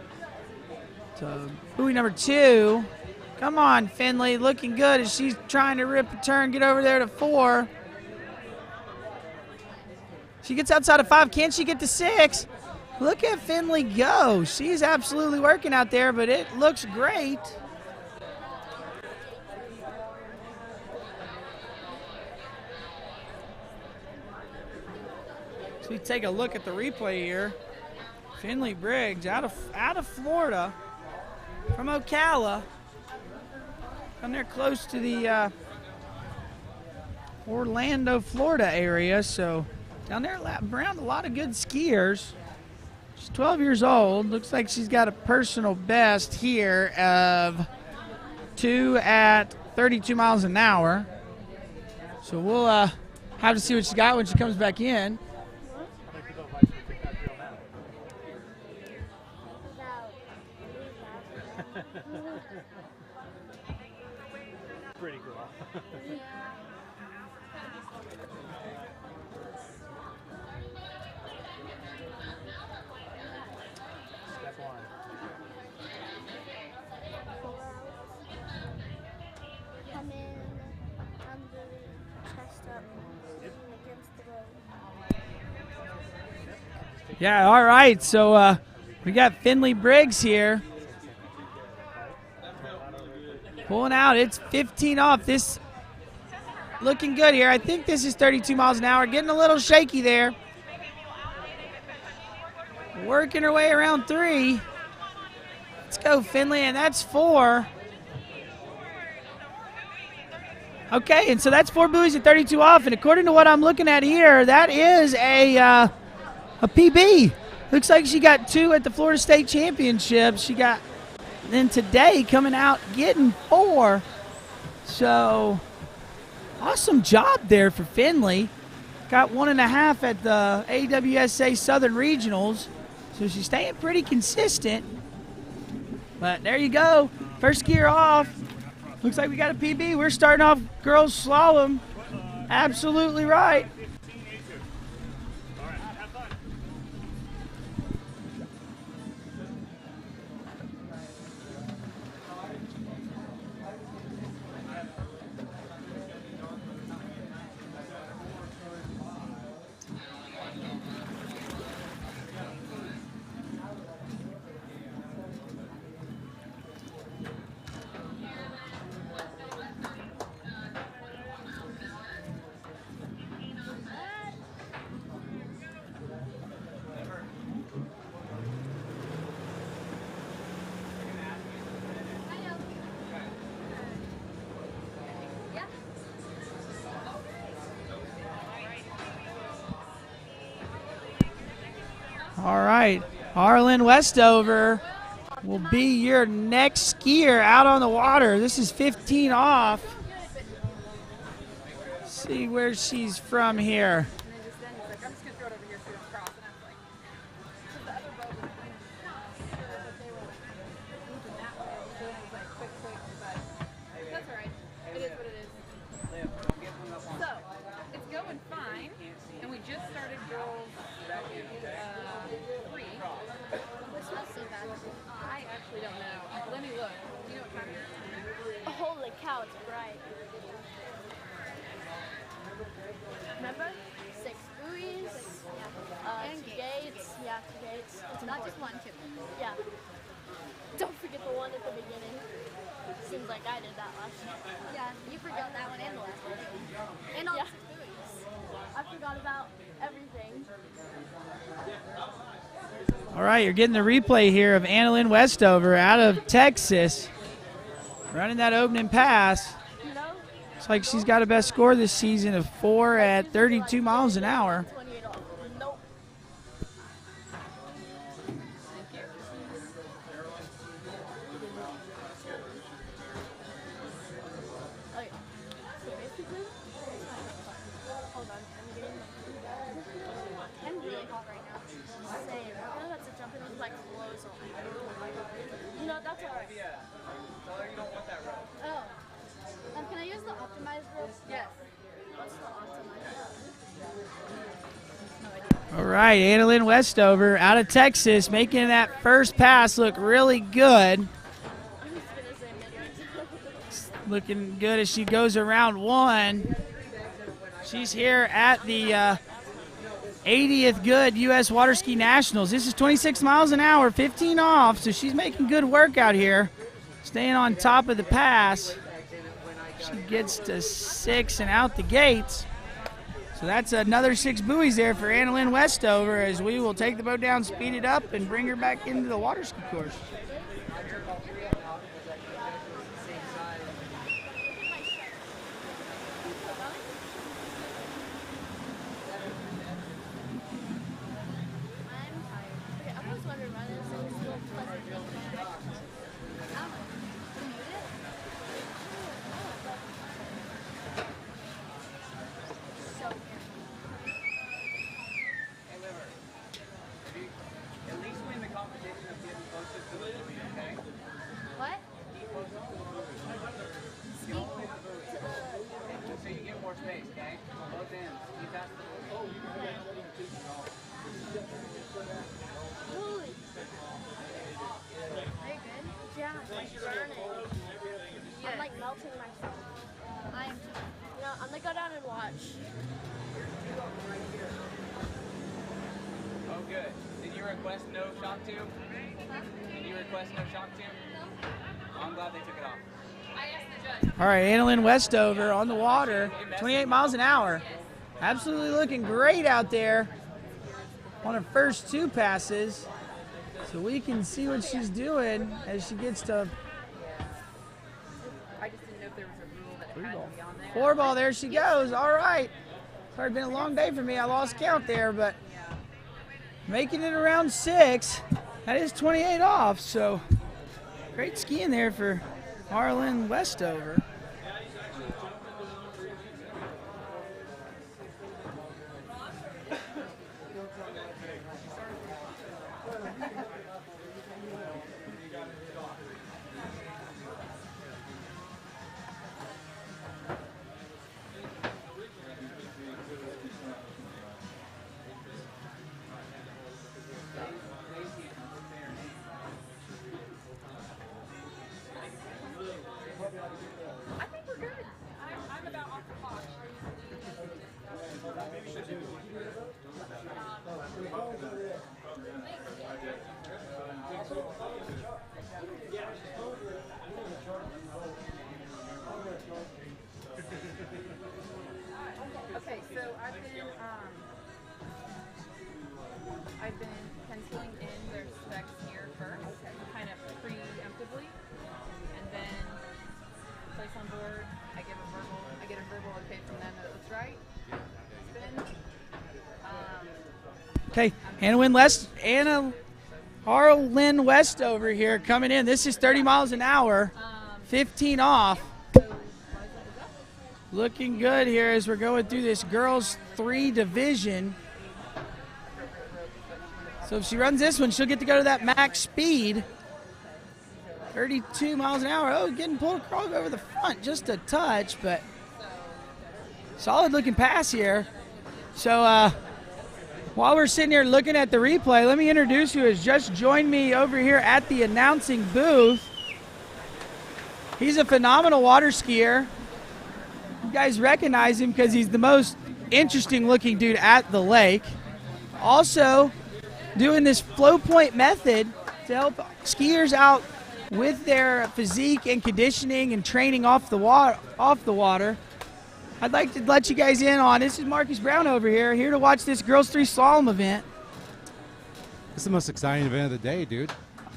to buoy number 2. Come on, Finley, looking good as she's trying to rip a turn, get over there to 4. She gets outside of 5. Can she get to 6? Look at Finley go. She's absolutely working out there, but it looks great. So we take a look at the replay here. Finley Briggs out of Florida from Ocala. Down there close to the Orlando, Florida area. So down there around a lot of good skiers. She's 12 years old. Looks like she's got a personal best here of 2 at 32 miles an hour. So we'll have to see what she's got when she comes back in. Pretty cool. Step 1. Come in under, chest up, against the road. Yeah, all right. So we got Finley Briggs here. Pulling out, it's 15 off. This looking good here. I think this is 32 miles an hour. Getting a little shaky there. Working her way around 3. Let's go, Finley, and that's 4. Okay, and so that's 4 buoys at 32 off, and according to what I'm looking at here, that is a PB. Looks like she got 2 at the Florida State Championship. She got then today coming out getting 4. So awesome job there for Finley. Got 1.5 at the AWSA Southern Regionals. So she's staying pretty consistent. But there you go. First gear off. Looks like we got a PB. We're starting off girls slalom. Absolutely right. All right, Arlen Westover will be your next skier out on the water. This is 15 off. See where she's from here. cow, it's bright. Remember? 6 buoys, and 2 gates. Yeah, 2 gates. It's not just 1, 2. Yeah. Don't forget the one at the beginning. Seems like I did that last year. Yeah, you forgot that one and the last one. And all 6 buoys. I forgot about everything. All right, you're getting the replay here of Annalyn Westover out of Texas, running that opening pass. Looks like she's got a best score this season of 4 at 32 miles an hour. Can I use the optimized rope? Yes. What's the optimized? All right, Annalyn Westover out of Texas, making that first pass look really good. Looking good as she goes around 1. She's here at the 80th Goode U.S. Water Ski Nationals. This is 26 miles an hour, 15 off, so she's making good work out here, staying on top of the pass. She gets to 6 and out the gates. So that's another 6 buoys there for Annalyn Westover as we will take the boat down, speed it up, and bring her back into the water ski course. I'm like melting myself. I am too. You know, I'm gonna go down and watch. Oh, good. Did you request no shock tube? Huh? Did you request no shock tube? No. I'm glad they took it off. I asked the judge. All right, Annalyn Westover on the water, 28 miles an hour. Absolutely looking great out there on her first 2 passes. So we can see what she's doing as she gets to I just didn't know if there was a rule that it had to be on there. 4 ball. There she goes. All right. It's already been a long day for me. I lost count there, but making it around 6. That is 28 off. So great skiing there for Annalyn Westover. I think we're good. I'm about off the clock. Okay, so I've been penciling in their specs here first, kind of preemptively, and then place on board. I get a verbal okay from them that it looks right. Spin. Okay, Annalyn Westover here coming in. This is 30 miles an hour, 15 off. Looking good here as we're going through this girls 3 division. So if she runs this one, she'll get to go to that max speed. 32 miles an hour. Oh, getting pulled across over the front just a touch, but solid looking pass here. So while we're sitting here looking at the replay, let me introduce who has just joined me over here at the announcing booth. He's a phenomenal water skier. You guys recognize him because he's the most interesting looking dude at the lake. Also doing this flow point method to help skiers out with their physique and conditioning and training off the water. I'd like to let you guys in on, this is Marcus Brown over here to watch this girls 3 slalom event. It's the most exciting event of the day, dude.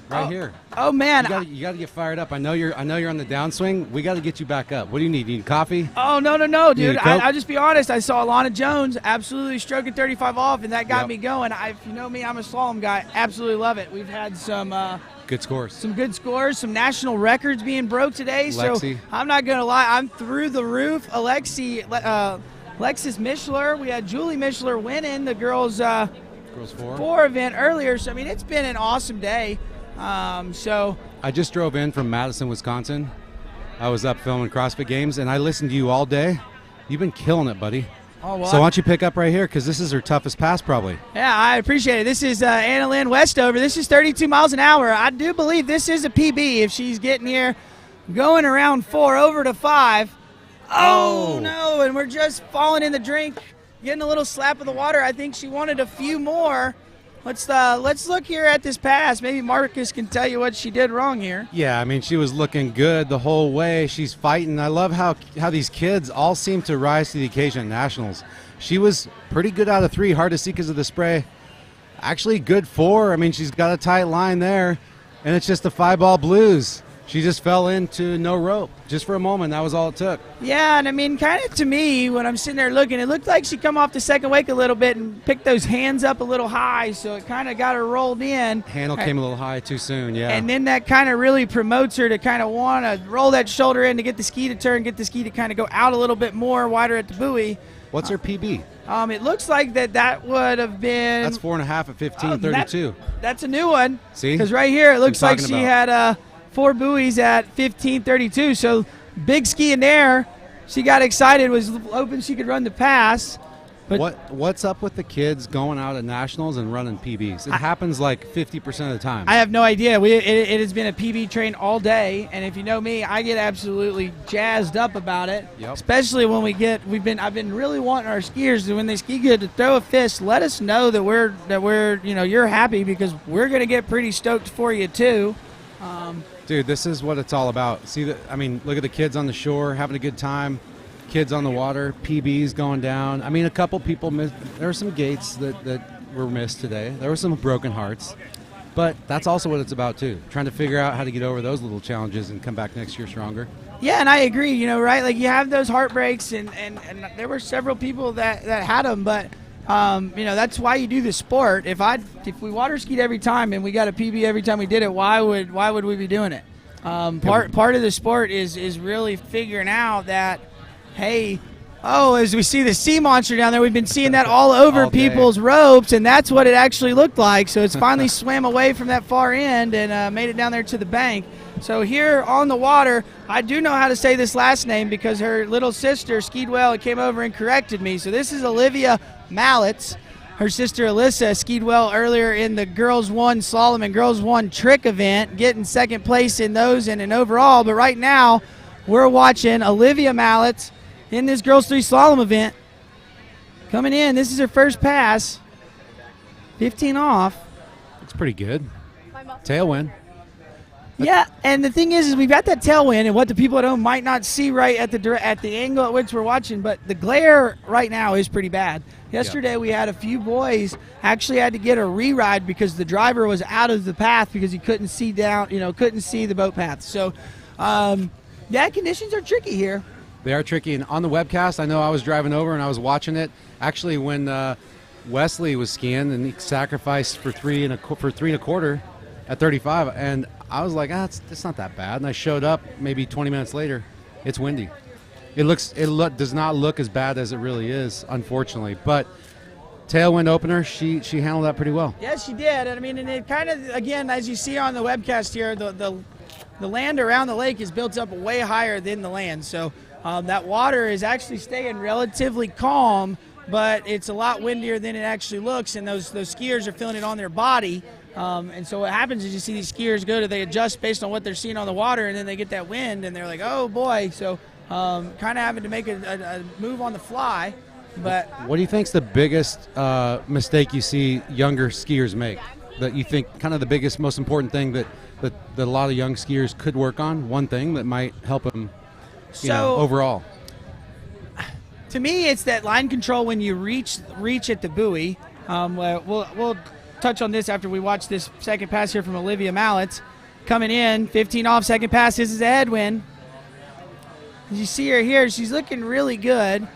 Right here. Oh man, you got to get fired up. I know you're on the downswing. We got to get you back up. What do you need? You need coffee? Oh no, dude. I'll just be honest. I saw Alana Jones absolutely stroking 35 off, and that got me going. If you know me, I'm a slalom guy. Absolutely love it. We've had some good scores. Some good scores. Some national records being broke today. Lexi. So I'm not gonna lie. I'm through the roof. Alexis Mishler. We had Julie Mishler winning the girls 4 event earlier. So I mean, it's been an awesome day. So I just drove in from Madison, Wisconsin. I was up filming CrossFit Games, and I listened to you all day. You've been killing it, buddy. Oh, well, so why don't you pick up right here, because this is her toughest pass probably. Yeah, I appreciate it. This is Anna Lynn Westover. This is 32 miles an hour. I do believe this is a PB if she's getting here, going around 4 over to 5. Oh no, and we're just falling in the drink, getting a little slap of the water. I think she wanted a few more. Let's look here at this pass. Maybe Marcus can tell you what she did wrong here. Yeah, I mean, she was looking good the whole way. She's fighting. I love how these kids all seem to rise to the occasion at nationals. She was pretty good out of 3, hard to see because of the spray. Actually, good 4. I mean, she's got a tight line there, and it's just the 5-ball blues. She just fell into no rope just for a moment. That was all it took. Yeah, and I mean, kind of to me, when I'm sitting there looking, it looked like she come off the second wake a little bit and picked those hands up a little high, so it kind of got her rolled in. Handle came a little high too soon, yeah. And then that kind of really promotes her to kind of want to roll that shoulder in to get the ski to turn, get the ski to kind of go out a little bit more, wider at the buoy. What's her PB? It looks like that would have been... That's 4.5 at 15:32. That's a new one. See? Because right here, it looks like she had... 4 buoys at 15:32, so big ski in there. She got excited, was hoping she could run the pass. But what's up with the kids going out at nationals and running PBs? It happens like 50% of the time. I have no idea. It has been a PB train all day, and if you know me, I get absolutely jazzed up about it. Yep. Especially when I've been really wanting our skiers to, when they ski good, to throw a fist. Let us know that we're you're happy, because we're gonna get pretty stoked for you too. Dude, this is what it's all about. See, look at the kids on the shore having a good time. Kids on the water, PBs going down. I mean, a couple people missed. There were some gates that were missed today. There were some broken hearts. But that's also what it's about, too. Trying to figure out how to get over those little challenges and come back next year stronger. Yeah, and I agree, right? Like, you have those heartbreaks, and there were several people that had them, but... that's why you do the sport. If we water skied every time and we got a PB every time we did it, why would we be doing it? Part of the sport is really figuring out that, hey, as we see the sea monster down there, we've been seeing that all over people's ropes, and that's what it actually looked like. So it's finally swam away from that far end and made it down there to the bank. So here on the water, I do know how to say this last name because her little sister skied well and came over and corrected me. So this is Olivia Mallets. Her sister Alyssa skied well earlier in the Girls 1 Slalom and Girls 1 Trick event, getting second place in those and in overall. But right now, we're watching Olivia Mallets in this Girls 3 Slalom event. Coming in, this is her first pass. 15 off. Looks pretty good. Tailwind. Yeah, and the thing is we've got that tailwind, and what the people at home might not see right at the angle at which we're watching, but the glare right now is pretty bad. Yesterday we had a few boys actually had to get a re-ride because the driver was out of the path because he couldn't see down, couldn't see the boat path. So, conditions are tricky here. They are tricky, and on the webcast, I know I was driving over and I was watching it. Actually, when Wesley was skiing and he sacrificed for 3 1/4 at 35, and I was like, it's not that bad. And I showed up maybe 20 minutes later. It's windy. It does not look as bad as it really is, unfortunately. But tailwind opener, she handled that pretty well. Yes, she did. And and it kind of, again, as you see on the webcast here, the land around the lake is built up way higher than the land. So that water is actually staying relatively calm, but it's a lot windier than it actually looks. And those skiers are feeling it on their body. And so what happens is you see these skiers go to, they adjust based on what they're seeing on the water, and then they get that wind, and they're like, oh boy. So kind of having to make a move on the fly. But what do you think's the biggest mistake you see younger skiers make? That you think kind of the biggest, most important thing that a lot of young skiers could work on? One thing that might help them, overall. To me, it's that line control when you reach at the buoy. We'll touch on this after we watch this second pass here from Olivia Mallett. Coming in, 15 off, second pass. This is a headwind. As you see her here, she's looking really good.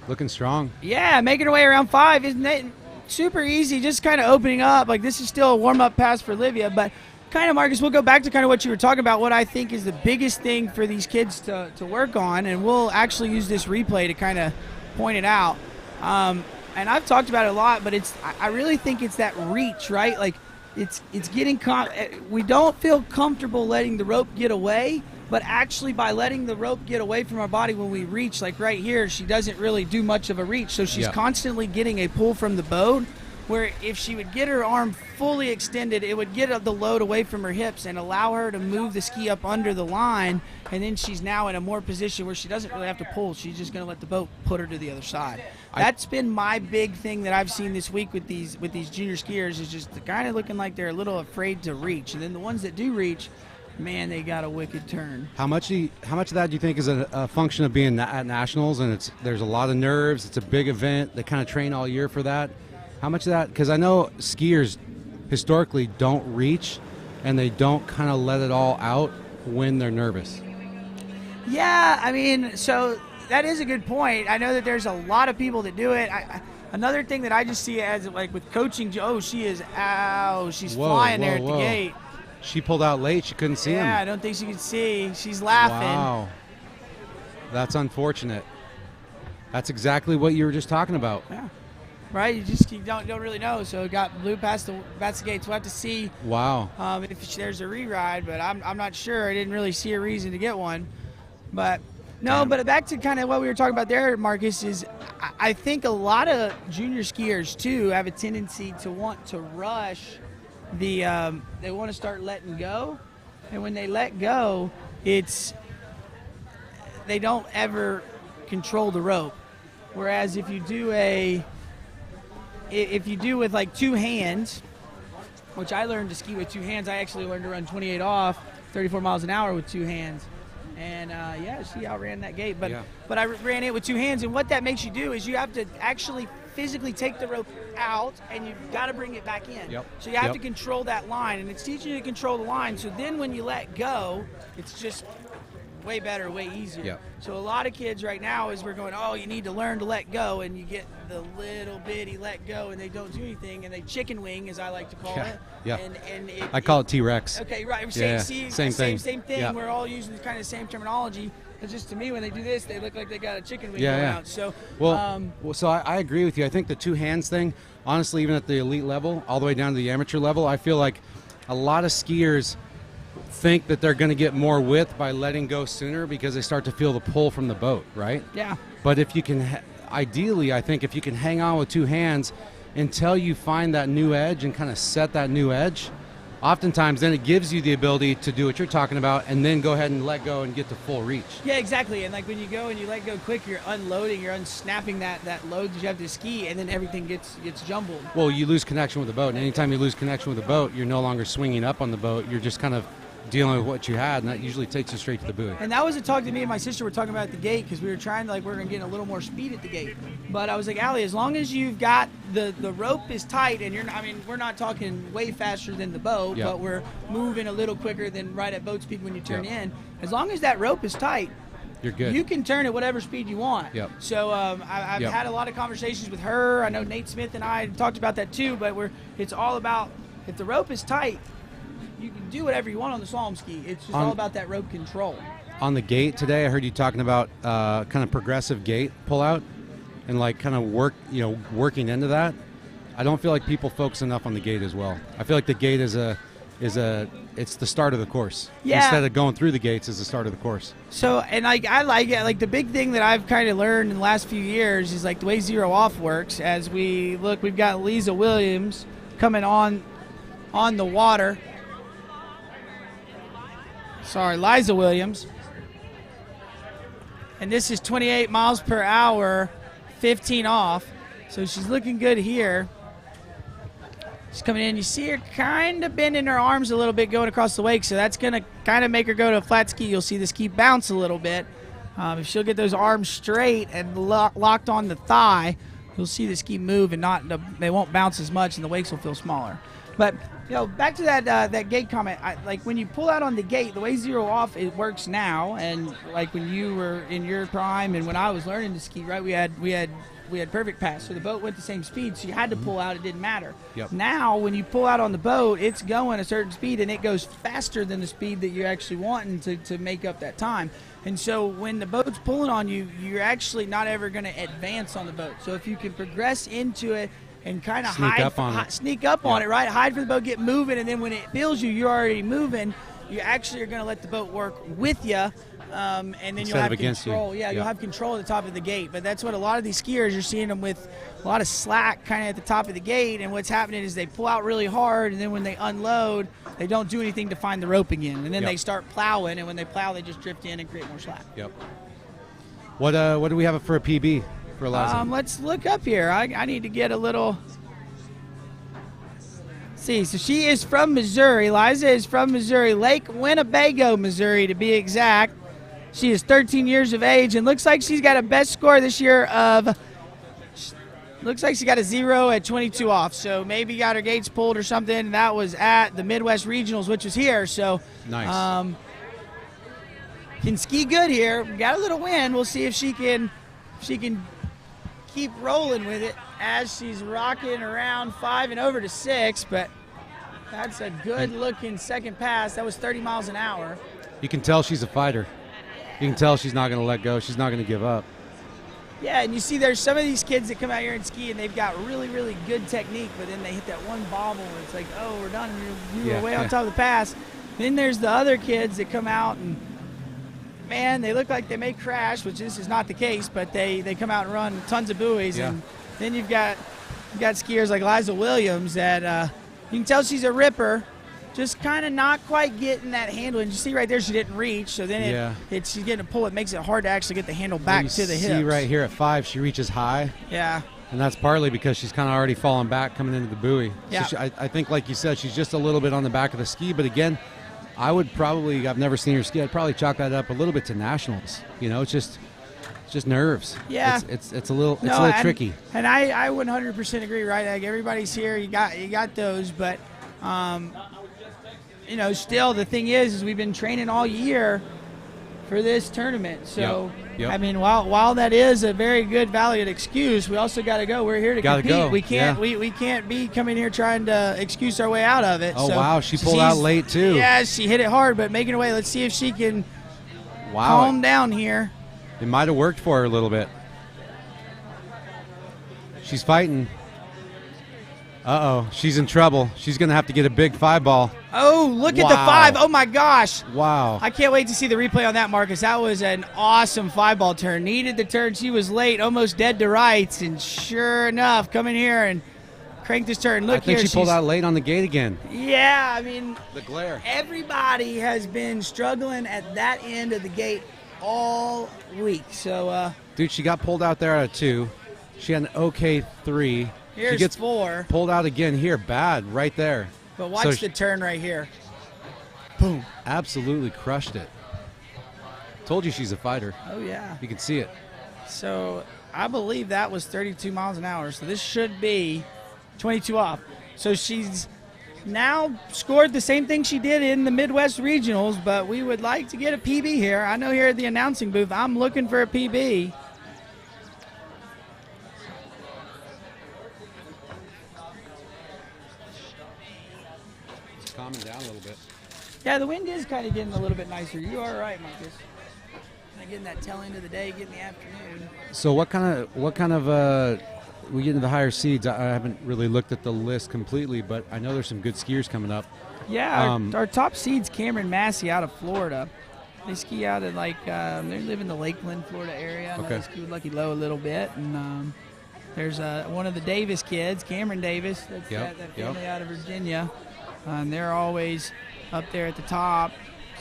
Looking strong. Yeah, making her way around 5. Isn't it super easy? Just kind of opening up. Like, this is still a warm-up pass for Olivia, but kind of, Marcus, we'll go back to kind of what you were talking about, what I think is the biggest thing for these kids to work on, and we'll actually use this replay to kind of point it out. And I've talked about it a lot, but I really think it's that reach, right? Like, it's getting we don't feel comfortable letting the rope get away, but actually by letting the rope get away from our body when we reach, like right here, she doesn't really do much of a reach, so she's constantly getting a pull from the boat, where if she would get her arm fully extended, it would get the load away from her hips and allow her to move the ski up under the line, and then she's now in a more position where she doesn't really have to pull. She's just going to let the boat put her to the other side. That's been my big thing that I've seen this week with these junior skiers, is just kind of looking like they're a little afraid to reach, and then the ones that do reach, man, they got a wicked turn. How much of that do you think is a function of being at nationals, and there's a lot of nerves, it's a big event, they kind of train all year for that? How much of that, because I know skiers historically don't reach and they don't kind of let it all out when they're nervous. Yeah, I mean, so that is a good point. I know that there's a lot of people that do it. Another thing that I just see as, like, with coaching, she's flying there at the gate. She pulled out late. She couldn't see him. Yeah, I don't think she could see. She's laughing. Wow. That's unfortunate. That's exactly what you were just talking about. Yeah. Right? You don't really know. So it got blew past the gates. We'll have to see. Wow. If there's a re-ride, but I'm not sure. I didn't really see a reason to get one. But no, but back to kind of what we were talking about there, Marcus, is I think a lot of junior skiers too have a tendency to want to rush they want to start letting go, and when they let go, they don't ever control the rope. Whereas if you do with like two hands, which I learned to ski with two hands, I actually learned to run 28 off, 34 miles an hour with two hands. And she outran that gate, but I ran it with two hands. And what that makes you do is you have to actually physically take the rope out, and you've got to bring it back in. Yep. So you have to control that line, and it's teaching you to control the line. So then when you let go, it's just way better, way easier. Yep. So a lot of kids right now is we're going, you need to learn to let go, and you get the little bitty let go, and they don't do anything, and they chicken wing, as I like to call it. Yeah. And I call it T-Rex. Okay, right. Same thing. Same thing. Yeah. We're all using kind of the same terminology. It's just, to me, when they do this, they look like they got a chicken wing going out. So, so I agree with you. I think the two hands thing, honestly, even at the elite level, all the way down to the amateur level, I feel like a lot of skiers think that they're going to get more width by letting go sooner because they start to feel the pull from the boat, right? Yeah. But if you can, ideally, I think if you can hang on with two hands until you find that new edge and kind of set that new edge, oftentimes then it gives you the ability to do what you're talking about and then go ahead and let go and get to full reach. Yeah, exactly. And like when you go and you let go quick, you're unloading, you're unsnapping that load that you have to ski, and then everything gets jumbled. Well, you lose connection with the boat, and anytime you lose connection with the boat, you're no longer swinging up on the boat. You're just kind of dealing with what you had, and that usually takes you straight to the buoy. And that was a talk that me and my sister were talking about at the gate, because we were trying to, we're going to get a little more speed at the gate. But I was like, Allie, as long as you've got the rope is tight, and we're not talking way faster than the boat, but we're moving a little quicker than right at boat speed when you turn in. As long as that rope is tight, you're good. You can turn at whatever speed you want. Yep. So I've had a lot of conversations with her. I know Nate Smith and I talked about that too, but it's all about, if the rope is tight, you can do whatever you want on the slalom ski. It's just all about that rope control. On the gate today, I heard you talking about kind of progressive gate pullout and kind of working into that. I don't feel like people focus enough on the gate as well. I feel like the gate is a it's the start of the course. Yeah. Instead of going through the gates is the start of the course. So, and I like it. Like the big thing that I've kind of learned in the last few years is like the way zero off works. As we look, we've got Lisa Williams coming on the water. Sorry, Liza Williams. And this is 28 miles per hour, 15 off. So she's looking good here. She's coming in. You see her kind of bending her arms a little bit going across the wake, so that's going to kind of make her go to a flat ski. You'll see the ski bounce a little bit. If she'll get those arms straight and locked on the thigh, you'll see the ski move and they won't bounce as much, and the wakes will feel smaller. But back to that gate comment. Like when you pull out on the gate, the way zero off it works now, and like when you were in your prime and when I was learning to ski, right? We had perfect pass, so the boat went the same speed, so you had to pull out. It didn't matter. Yep. Now, when you pull out on the boat, it's going a certain speed, and it goes faster than the speed that you're actually wanting to make up that time. And so when the boat's pulling on you, you're actually not ever going to advance on the boat. So if you can progress into it and kind of sneak up on it, right? Hide from the boat, get moving, and then when it feels you're already moving, you actually are going to let the boat work with you. And then Instead you'll have of against control. you. You'll have control at the top of the gate. But that's what a lot of these skiers, you're seeing them with a lot of slack kind of at the top of the gate. And what's happening is they pull out really hard, and then when they unload, they don't do anything to find the rope again. And then they start plowing, and when they plow, they just drift in and create more slack. Yep. What do we have for a PB for Eliza? Let's look up here. I need to get a little. See, so she is from Missouri. Liza is from Missouri, Lake Winnebago, Missouri, to be exact. She is 13 years of age and looks like she's got a best score this year of, looks like she got a 0 at 22 off. So maybe got her gates pulled or something. And that was at the Midwest Regionals, which was here. So nice. Can ski good here. Got a little wind. We'll see if she can keep rolling with it as she's rocking around 5 and over to 6. But that's a good looking second pass. That was 30 miles an hour. You can tell she's a fighter. You can tell she's not going to let go. She's not going to give up. Yeah, and you see there's some of these kids that come out here and ski, and they've got really, really good technique, but then they hit that one bobble where it's like, oh, we're done. You were way on top of the pass. Then there's the other kids that come out, and, man, they look like they may crash, which this is not the case, but they come out and run tons of buoys. Yeah. And then you've got skiers like Liza Williams that you can tell she's a ripper. Just kind of not quite getting that handle. And you see right there she didn't reach, so then she's getting a pull. It makes it hard to actually get the handle back to the hips. You see right here at 5, she reaches high. Yeah. And that's partly because she's kind of already fallen back coming into the buoy. Yeah. So I think, like you said, she's just a little bit on the back of the ski. But again, I've never seen her ski. I'd probably chalk that up a little bit to nationals. It's just nerves. Yeah. It's a little tricky. And I 100% agree, right? Like everybody's here, you got those, but still the thing is we've been training all year for this tournament. So, Yep. I mean, while that is a very good, valid excuse, we also got to go. We're here to compete. Go. We can't we can't be coming here trying to excuse our way out of it. Oh, so wow. She pulled out late, too. Yeah, she hit it hard, but making her way. Let's see if she can calm down here. It might have worked for her a little bit. She's fighting. Uh-oh, she's in trouble. She's going to have to get a big 5-ball. Oh, look at the 5. Oh, my gosh. Wow. I can't wait to see the replay on that, Marcus. That was an awesome 5-ball turn. Needed the turn. She was late, almost dead to rights, and sure enough, come in here and crank this turn. Look here. I think she pulled out late on the gate again. Yeah, I mean. The glare. Everybody has been struggling at that end of the gate all week. So, dude, she got pulled out there at 2. She had an okay 3. Here's she gets 4. Pulled out again here, bad, right there. But watch the turn right here. Boom. Absolutely crushed it. Told you she's a fighter. Oh, yeah. You can see it. So I believe that was 32 miles an hour. So this should be 22 off. So she's now scored the same thing she did in the Midwest Regionals, but we would like to get a PB here. I know here at the announcing booth, I'm looking for a PB. Calming down a little bit. Yeah, the wind is kind of getting a little bit nicer. You are right, Marcus. Kind of getting that tail end of the day, getting the afternoon. So what kind of we get into the higher seeds. I haven't really looked at the list completely, but I know there's some good skiers coming up. Yeah, our top seed's Cameron Massey out of Florida. They ski out in they live in the Lakeland, Florida area. I know they ski with Lucky Low a little bit. And there's one of the Davis kids, Cameron Davis, that's that family out of Virginia. They're always up there at the top.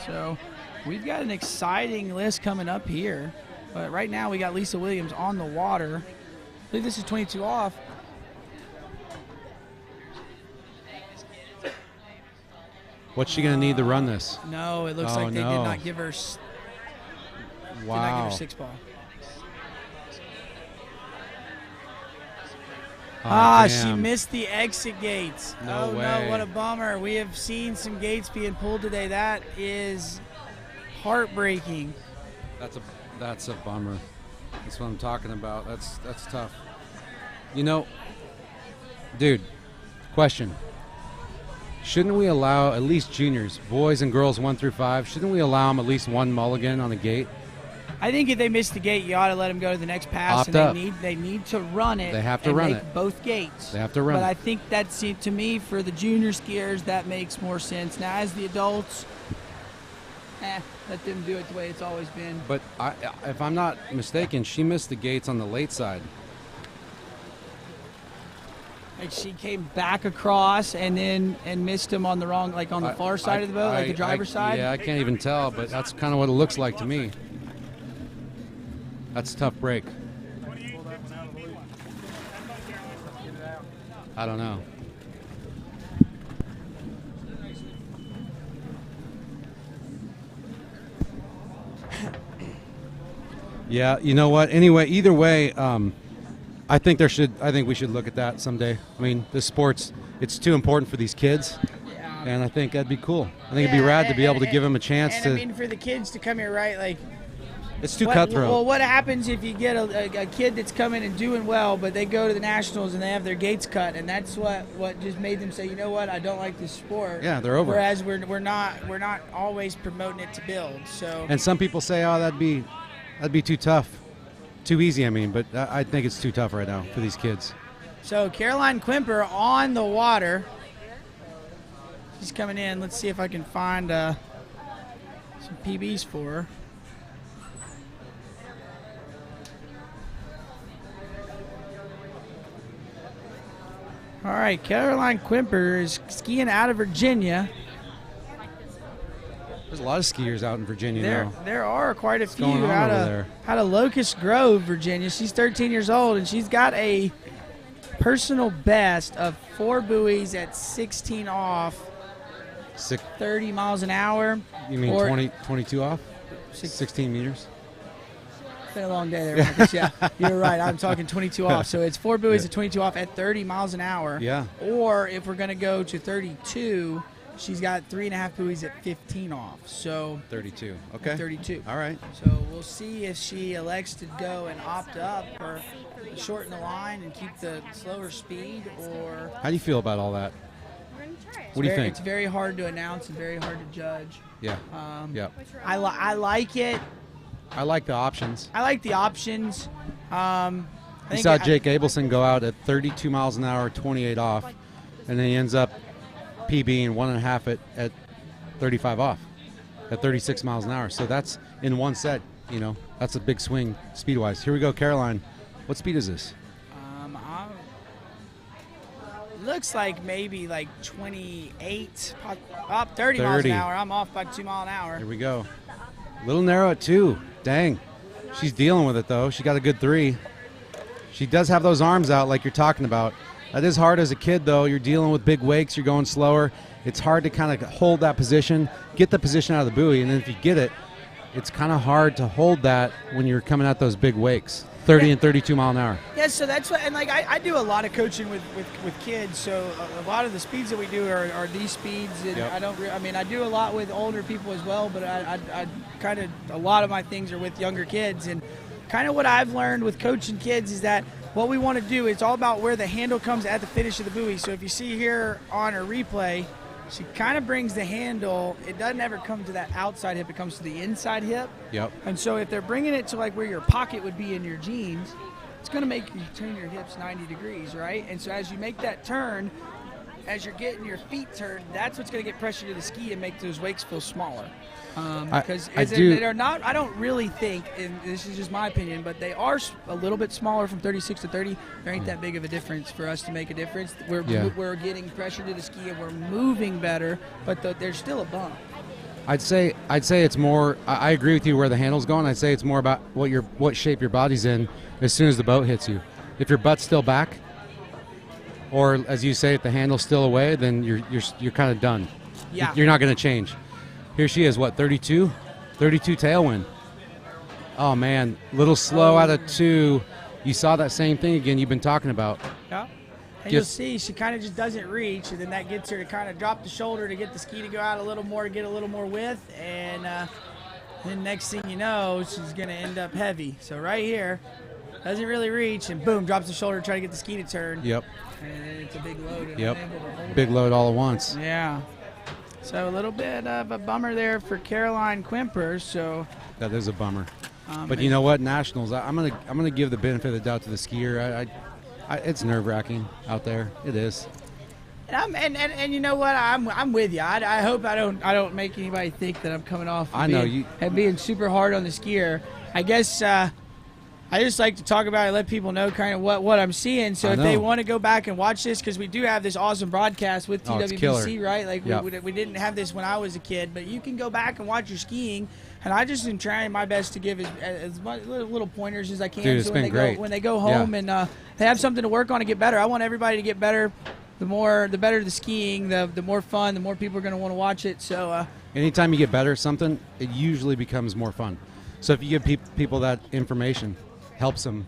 So we've got an exciting list coming up here. But right now we got Lisa Williams on the water. I believe this is 22 off. What's she going to need to run this? No, it looks like they did not give her. Wow. Did not give her 6 ball. She missed the exit gates. No way. No, what a bummer. We have seen some gates being pulled today. That is heartbreaking. That's a bummer. That's what I'm talking about. That's tough. You know, dude, question. Shouldn't we allow at least juniors, boys and girls 1 through 5, shouldn't we allow them at least one mulligan on the gate? I think if they miss the gate, you ought to let them go to the next pass. Opt up. They need to run it. They have to run make it. Both gates. They have to run But it. I think to me, for the junior skiers, that makes more sense. Now, as the adults, let them do it the way it's always been. But if I'm not mistaken, she missed the gates on the late side. Like she came back across and missed him on the wrong, on the far side of the boat, the driver's side. Yeah, I can't even tell, but that's kind of what it looks like to me. That's a tough break. I don't know. Yeah, you know what? Anyway, either way, I think we should look at that someday. I mean, this sport's too important for these kids, and I think that'd be cool. I think it'd be rad to be able to give them a chance to. I mean, for the kids to come here, right? It's too cutthroat. Well, what happens if you get a kid that's coming and doing well, but they go to the nationals and they have their gates cut, and that's what just made them say, you know what, I don't like this sport. Yeah, they're over. Whereas we're not always promoting it to build. So. And some people say, oh, that'd be too tough, too easy. I mean, but I think it's too tough right now for these kids. So Caroline Quimper on the water. She's coming in. Let's see if I can find some PBs for her. All right, Caroline Quimper is skiing out of Virginia. There's a lot of skiers out in Virginia now. There are quite a What's few going on out over there? of Locust Grove, Virginia. She's 13 years old, and she's got a personal best of 4 buoys at 16 off, 30 miles an hour. You mean 22 off? 16 meters? It's been a long day there, Marcus. Yeah, you're right. I'm talking 22 off. So it's 4 buoys at 22 off at 30 miles an hour. Yeah. Or if we're going to go to 32, she's got 3.5 buoys at 15 off. So 32. Okay. 32. All right. So we'll see if she elects to go and opt up or shorten the line and keep the slower speed, or. How do you feel about all that? What do you think? It's very hard to announce and very hard to judge. Yeah. Yeah. I like it. I like the options. I like the options. You saw Jake Abelson go out at 32 miles an hour, 28 off, and then he ends up PBing 1.5 at 35 off, at 36 miles an hour. So that's in one set. That's a big swing speed-wise. Here we go, Caroline. What speed is this? Looks like maybe 28, up 30 miles an hour. I'm off by 2 miles an hour. Here we go. A little narrow at 2. Dang. She's dealing with it, though. She got a good 3. She does have those arms out like you're talking about. That is hard as a kid, though. You're dealing with big wakes. You're going slower. It's hard to kind of hold that position, get the position out of the buoy, and then if you get it, it's kind of hard to hold that when you're coming at those big wakes. 30 and 32 mile an hour. Yeah, so that's what, and I do a lot of coaching with kids. So a lot of the speeds that we do are these speeds. And Yep. I do a lot with older people as well, but I kind of, a lot of my things are with younger kids. And kind of what I've learned with coaching kids is that what we want to do, it's all about where the handle comes at the finish of the buoy. So if you see here on her replay, she kind of brings the handle. It doesn't ever come to that outside hip. It comes to the inside hip. Yep. And so if they're bringing it to where your pocket would be in your jeans, it's going to make you turn your hips 90 degrees, right? And so as you make that turn, as you're getting your feet turned, that's what's going to get pressure to the ski and make those wakes feel smaller. Because they're not, I don't really think, and this is just my opinion, but they are a little bit smaller from 36 to 30. There ain't that big of a difference for us to make a difference. We're getting pressure to the ski and we're moving better, but there's still a bump. I'd say it's more. I agree with you where the handle's going. I'd say it's more about what shape your body's in as soon as the boat hits you. If your butt's still back, or as you say, if the handle's still away, then you're kind of done. Yeah. You're not going to change. Here she is, what, 32? 32 tailwind. Oh, man, little slow out of 2. You saw that same thing again you've been talking about. Yeah. And you'll see she kind of just doesn't reach, and then that gets her to kind of drop the shoulder to get the ski to go out a little more, to get a little more width, and then next thing you know, she's going to end up heavy. So right here, doesn't really reach, and boom, drops the shoulder to try to get the ski to turn. Yep. And then it's a big load. And Yep. unable to hold Big it. load all at once. Yeah. So a little bit of a bummer there for Caroline Quimper. So That is a bummer. But you know what, Nationals, I'm gonna give the benefit of the doubt to the skier. It's nerve-wracking out there. It is. And you know what? I'm with you. I hope I don't make anybody think that I'm coming off and being super hard on the skier. I guess I just like to talk about it, let people know kind of what I'm seeing. So if they want to go back and watch this, because we do have this awesome broadcast with TWBC, right? Like we didn't have this when I was a kid, but you can go back and watch your skiing. And I just am trying my best to give as much little pointers as I can. Dude, so when they go home and they have something to work on to get better. I want everybody to get better. The better the skiing, the more fun, the more people are going to want to watch it. So anytime you get better at something, it usually becomes more fun. So if you give people that information, helps them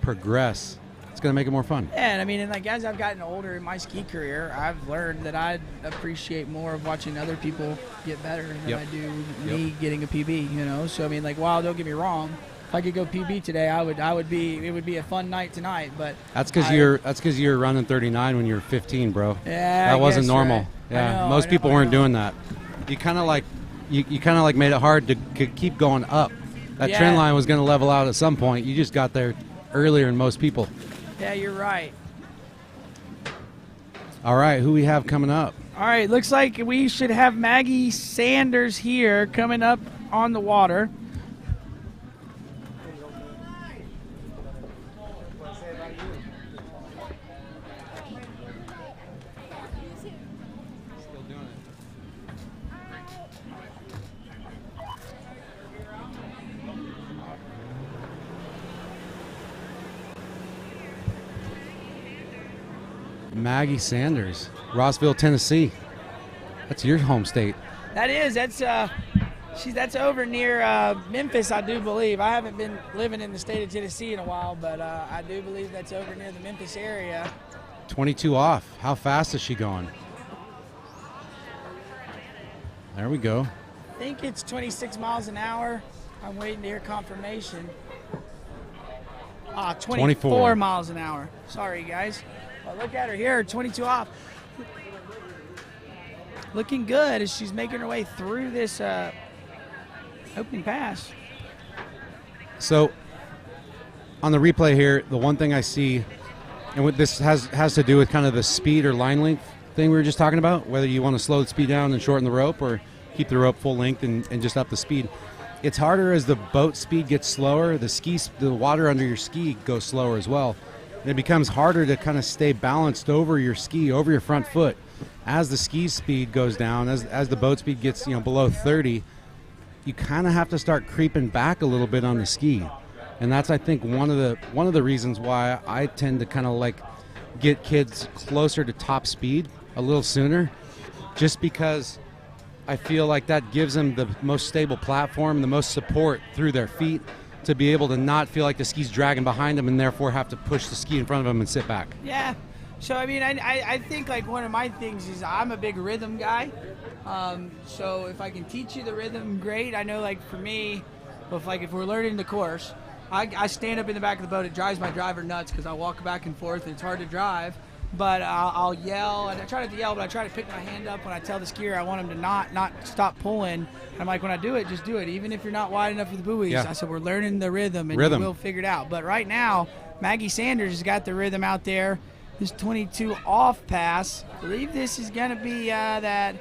progress, it's going to make it more fun. Yeah, and I mean, and like as I've gotten older in my ski career, I've learned that I appreciate more of watching other people get better than I do me getting a PB. You know, so I mean, like, wow, don't get me wrong. If I could go PB today, it would be a fun night tonight. But that's because you were running 39 when you were 15, bro. Yeah, that wasn't normal. Right. Yeah, most people weren't doing that. You kind of like made it hard to keep going up. That trend line was going to level out at some point. You just got there earlier than most people. Yeah, you're right. All right, who we have coming up? All right, looks like we should have Maggie Sanders here coming up on the water. Maggie Sanders, Rossville, Tennessee. That's your home state. That is. That's over near Memphis, I do believe. I haven't been living in the state of Tennessee in a while, but I do believe that's over near the Memphis area. 22 off. How fast is she going? There we go. I think it's 26 miles an hour. I'm waiting to hear confirmation. 24 miles an hour. Sorry, guys. Well, look at her here, 22 off. Looking good as she's making her way through this opening pass. So, on the replay here, the one thing I see, and what this has to do with kind of the speed or line length thing we were just talking about, whether you want to slow the speed down and shorten the rope or keep the rope full length and just up the speed. It's harder as the boat speed gets slower, the water under your ski goes slower as well. And it becomes harder to kind of stay balanced over your ski, over your front foot. As the ski speed goes down, as the boat speed gets below 30, you kind of have to start creeping back a little bit on the ski. And that's, I think, one of the reasons why I tend to kind of like get kids closer to top speed a little sooner, just because I feel like that gives them the most stable platform, the most support through their feet, to be able to not feel like the ski's dragging behind them and therefore have to push the ski in front of them and sit back. Yeah. So, I mean, I think like one of my things is I'm a big rhythm guy. So if I can teach you the rhythm, great. I know, like, for me, if we're learning the course, I stand up in the back of the boat. It drives my driver nuts because I walk back and forth and it's hard to drive. But I'll yell, and I try not to yell, but I try to pick my hand up when I tell the skier I want him to not stop pulling. And I'm like, when I do it, just do it, even if you're not wide enough for the buoys. Yeah. I said, we're learning the rhythm, and we'll figure it out. But right now, Maggie Sanders has got the rhythm out there. this 22 off pass. I believe this is going to be that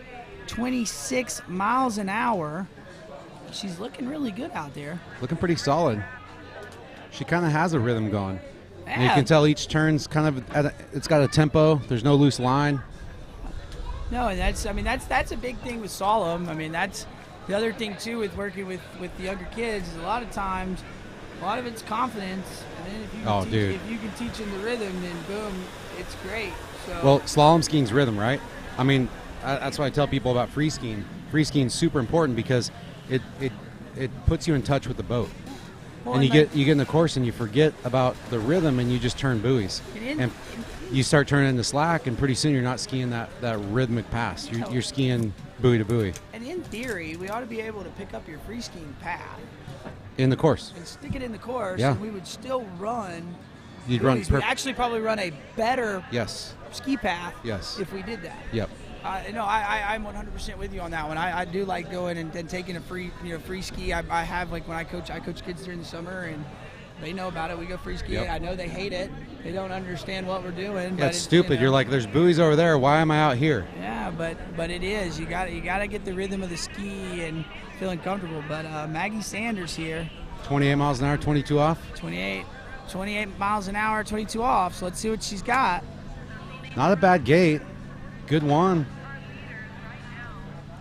26 miles an hour. She's looking really good out there. Looking pretty solid. She kind of has a rhythm going. And you Yeah. can tell each turn's kind of it's got a tempo. There's no loose line. No, and that's a big thing with Slalom. I mean, that's the other thing too with working with the younger kids is a lot of times, a lot of it's confidence. And then if you can teach them the rhythm, then boom, it's great. So Well, slalom skiing's rhythm, right? I mean, that's why I tell people about free skiing. Free skiing's super important because it puts you in touch with the boat. Well, and and you get in the course and you forget about the rhythm and you just turn buoys. And you start turning into slack and pretty soon you're not skiing that rhythmic pass. You're skiing buoy to buoy And in theory, we ought to be able to pick up your free skiing path in the course. and stick it in the course, Yeah. and we would still run. You'd run We'd actually probably run a better Yes. ski path Yes. if we did that. Yep. No, I'm 100% with you on that one. I do like going and taking a free ski. I have, like, when I coach kids during the summer, and they know about it. We go free skiing. Yep. I know they hate it. They don't understand what we're doing. Yeah, it's stupid. You're like, there's buoys over there. Why am I out here? Yeah, but it is. You got to get the rhythm of the ski and feeling comfortable. But Maggie Sanders here. 28 miles an hour, 22 off. 28 miles an hour, 22 off. So let's see what she's got. Not a bad gate. Good one.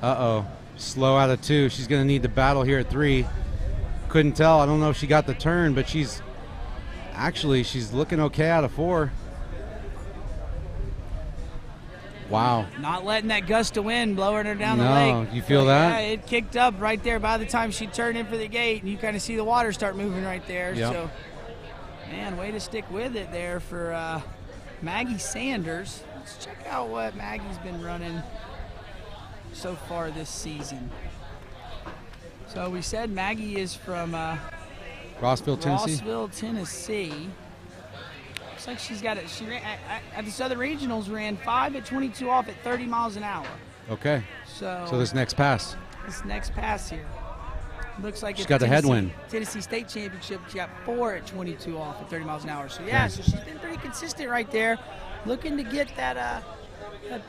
Uh-oh. Slow out of 2. She's going to need to battle here at 3. Couldn't tell. I don't know if she got the turn, but she's looking okay out of 4. Wow. Not letting that gust of wind blowing her down the No, lake. you feel But, that? Yeah, it kicked up right there by the time she turned in for the gate, and you kind of see the water start moving right there. Yep. So, man, way to stick with it there for Maggie Sanders. Let's check out what Maggie's been running so far this season. So we said Maggie is from Rossville, Tennessee. Rossville, Tennessee. Looks like she's got it. She ran at the Southern Regionals, ran 5 at 22 off at 30 miles an hour. Okay. So this next pass. This next pass here. Looks like She's it's got the headwind. Tennessee State Championship. She got 4 at 22 off at 30 miles an hour. So yeah, so she's been pretty consistent right there. Looking to get that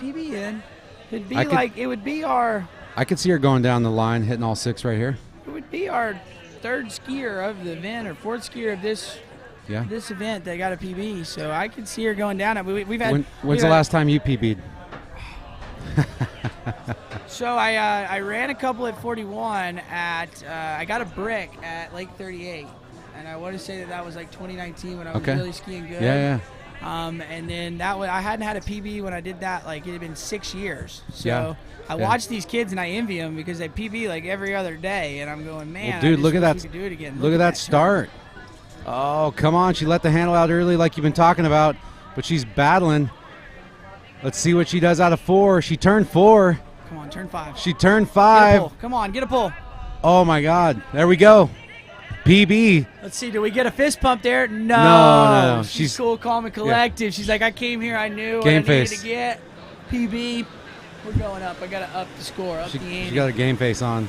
PB in. It would be our. I could see her going down the line, hitting all 6 right here. It would be our 3rd skier of the event or 4th skier of this event that got a PB. So I could see her going down. We've had. When's the last time you PB'd? So I ran a couple at 41 at. I got a brick at Lake 38, and I want to say that was like 2019 when I was really skiing good. Yeah. And then I hadn't had a PB when I did that. Like, it had been 6 years. So Yeah. I watch these kids and I envy them because they PB like every other day, and I'm going, man. Well, dude, look at that. We could do it again. Look at that start. Oh, come on. She let the handle out early like you've been talking about, but she's battling. Let's see what she does out of 4. She turned 4. Come on, turn 5. She turned Get a 5. pull. Come on, get a pull. Oh, my God. There we go. PB. Let's see. Do we get a fist pump there? No. No. She's cool, calm, and collective. She's like, I came here. I knew what I Game needed face. to get. PB. We're going up. I got to up the score, up the ante. She got a game face on.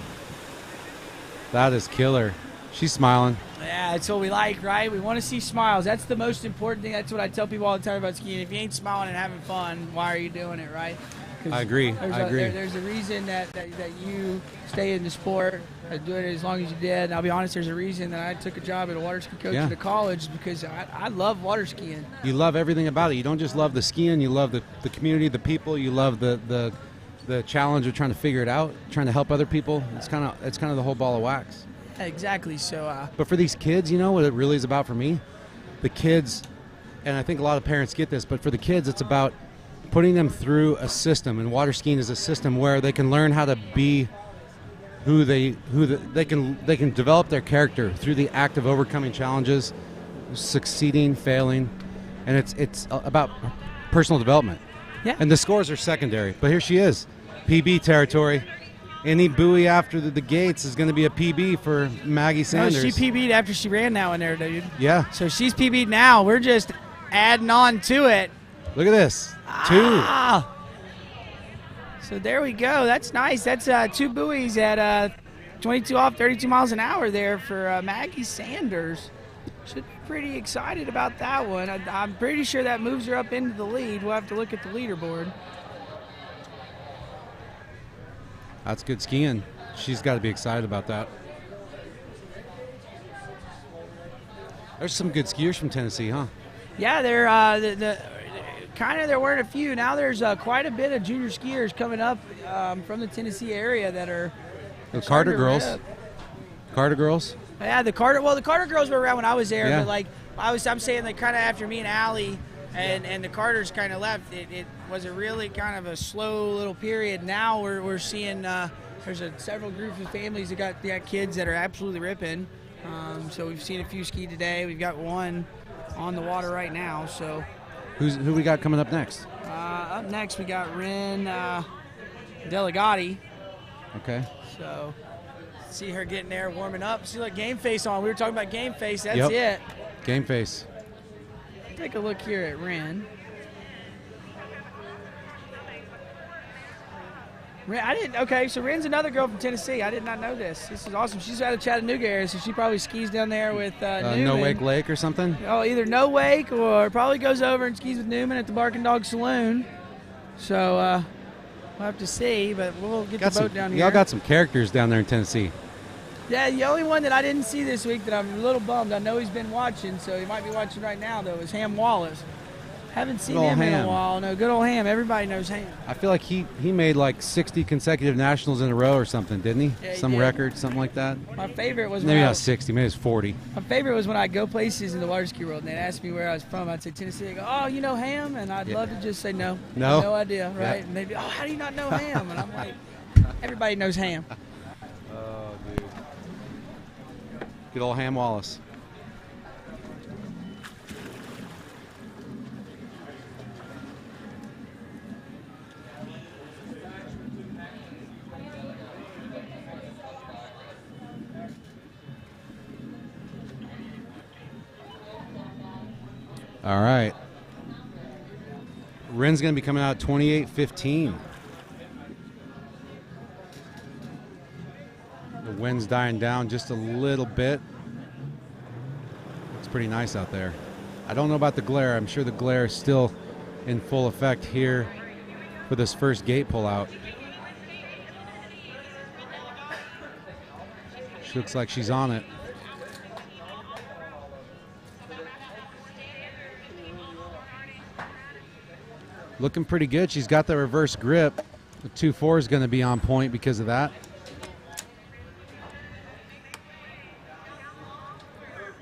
That is killer. She's smiling. Yeah, that's what we like, right? We want to see smiles. That's the most important thing. That's what I tell people all the time about skiing. If you ain't smiling and having fun, why are you doing it, right? 'Cause I agree. There's a reason that you stay in the sport, do it as long as you did. And I'll be honest, there's a reason that I took a job at a water ski coach Yeah. at a college because I love water skiing. You love everything about it. You don't just love the skiing. You love the community, the people. You love the challenge of trying to figure it out, trying to help other people. It's kind of the whole ball of wax. Exactly. So. But for these kids, you know what it really is about for me? The kids, and I think a lot of parents get this, but for the kids, it's about putting them through a system, and water skiing is a system where they can learn how to be they can develop their character through the act of overcoming challenges, succeeding, failing, and it's about personal development. Yeah. And the scores are secondary, but here she is, PB territory. Any buoy after the gates is going to be a PB for Maggie Sanders. No, she PB'd after she ran that one there, dude. Yeah. So she's PB'd now. We're just adding on to it. Look at this. 2. So there we go. That's nice. That's 2 buoys at 22 off, 32 miles an hour there for Maggie Sanders. should be pretty excited about that one. I'm pretty sure that moves her up into the lead. We'll have to look at the leaderboard. That's good skiing. She's got to be excited about that. There's some good skiers from Tennessee, huh? Yeah, they're there weren't a few. Now there's quite a bit of junior skiers coming up from the Tennessee area that are. The Carter girls. Carter girls. Yeah, the Carter girls were around when I was there, Yeah. but like I'm saying, like kind of after me and Allie and the Carters kind of left, it was a really kind of a slow little period. Now we're seeing there's several groups of families that got kids that are absolutely ripping. So we've seen a few ski today. We've got one on the water right now. So Who we got coming up next? up next we got Ren Delegati. Okay. So see her getting there, warming up. See, like game face on. We were talking about game face. That's Yep. it. Game face. Take a look here at Ren. Okay, so Ren's another girl from Tennessee. I did not know this. This is awesome. She's out of Chattanooga area, so she probably skis down there with Newman. No Wake Lake or something? Oh, either No Wake or probably goes over and skis with Newman at the Barking Dog Saloon. So we'll have to see, but we'll get the boat down here. Y'all got some characters down there in Tennessee. Yeah, the only one that I didn't see this week that I'm a little bummed, I know he's been watching, so he might be watching right now, though, is Ham Wallace. Haven't seen him in a while. No, good old Ham. Everybody knows Ham. I feel like he made like 60 consecutive nationals in a row or something, didn't he? Yeah, he Some did. record, something like that. My favorite was Maybe when not 60, maybe it's 40. My favorite was when I go places in the water ski world and they'd ask me where I was from. I'd say Tennessee. They go, oh, you know Ham? And I'd love to just say no. No? No idea, right? Yeah. And they'd be, oh, how do you not know Ham? And I'm like, everybody knows Ham. Oh, dude. Good old Ham Wallace. All right. Ren's going to be coming out 28:15. The wind's dying down just a little bit. It's pretty nice out there. I don't know about the glare. I'm sure the glare is still in full effect here for this first gate pullout. She looks like she's on it. Looking pretty good. She's got the reverse grip. The 2.4 is going to be on point because of that.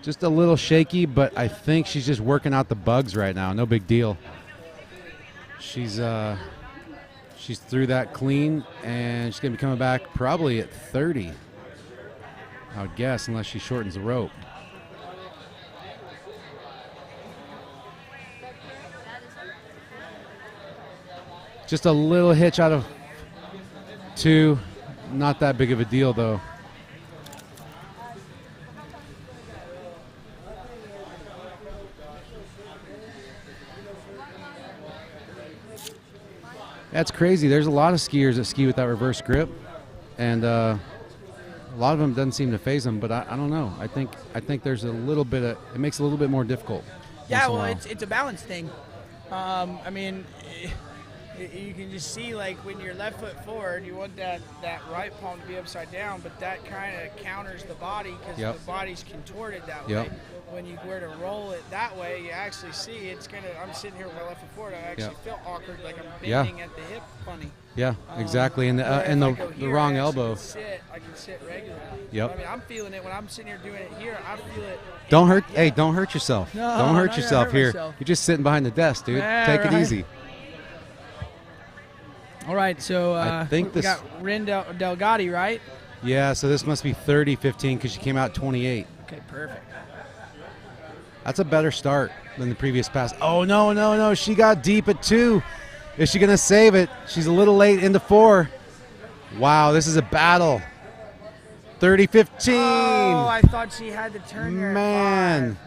Just a little shaky, but I think she's just working out the bugs right now. No big deal. She's through that clean, and she's going to be coming back probably at 30, I would guess, unless she shortens the rope. Just a little hitch out of 2. Not that big of a deal, though. That's crazy. There's a lot of skiers that ski with that reverse grip, and a lot of them doesn't seem to phase them. But I don't know. I think there's a little bit of it makes it a little bit more difficult. Yeah, well, it's a balance thing. I mean, you can just see, like, when you're left foot forward, you want that right palm to be upside down, but that kind of counters the body because Yep. the body's contorted that Yep. way. When you were to roll it that way, you actually see it's gonna. I'm sitting here with my left foot forward. I actually Yep. feel awkward, like I'm Yeah. bending at the hip, funny. Yeah, exactly. And where if I go the here, wrong I actually elbow. I can sit regularly. Yep. I mean, I'm feeling it when I'm sitting here doing it here. I feel it. Don't hurt. Hey, don't hurt yourself. No, don't I'm hurt not gonna yourself hurt here. myself. You're just sitting behind the desk, dude. Yeah, Take right. it easy. All right, so I think we this- got Ren Delgatti, right? Yeah, so this must be 30:15 because she came out 28. Okay, perfect. That's a better start than the previous pass. Oh, no. She got deep at 2. Is she going to save it? She's a little late into 4. Wow, this is a battle. 30:15. Oh, I thought she had to turn here. Man. At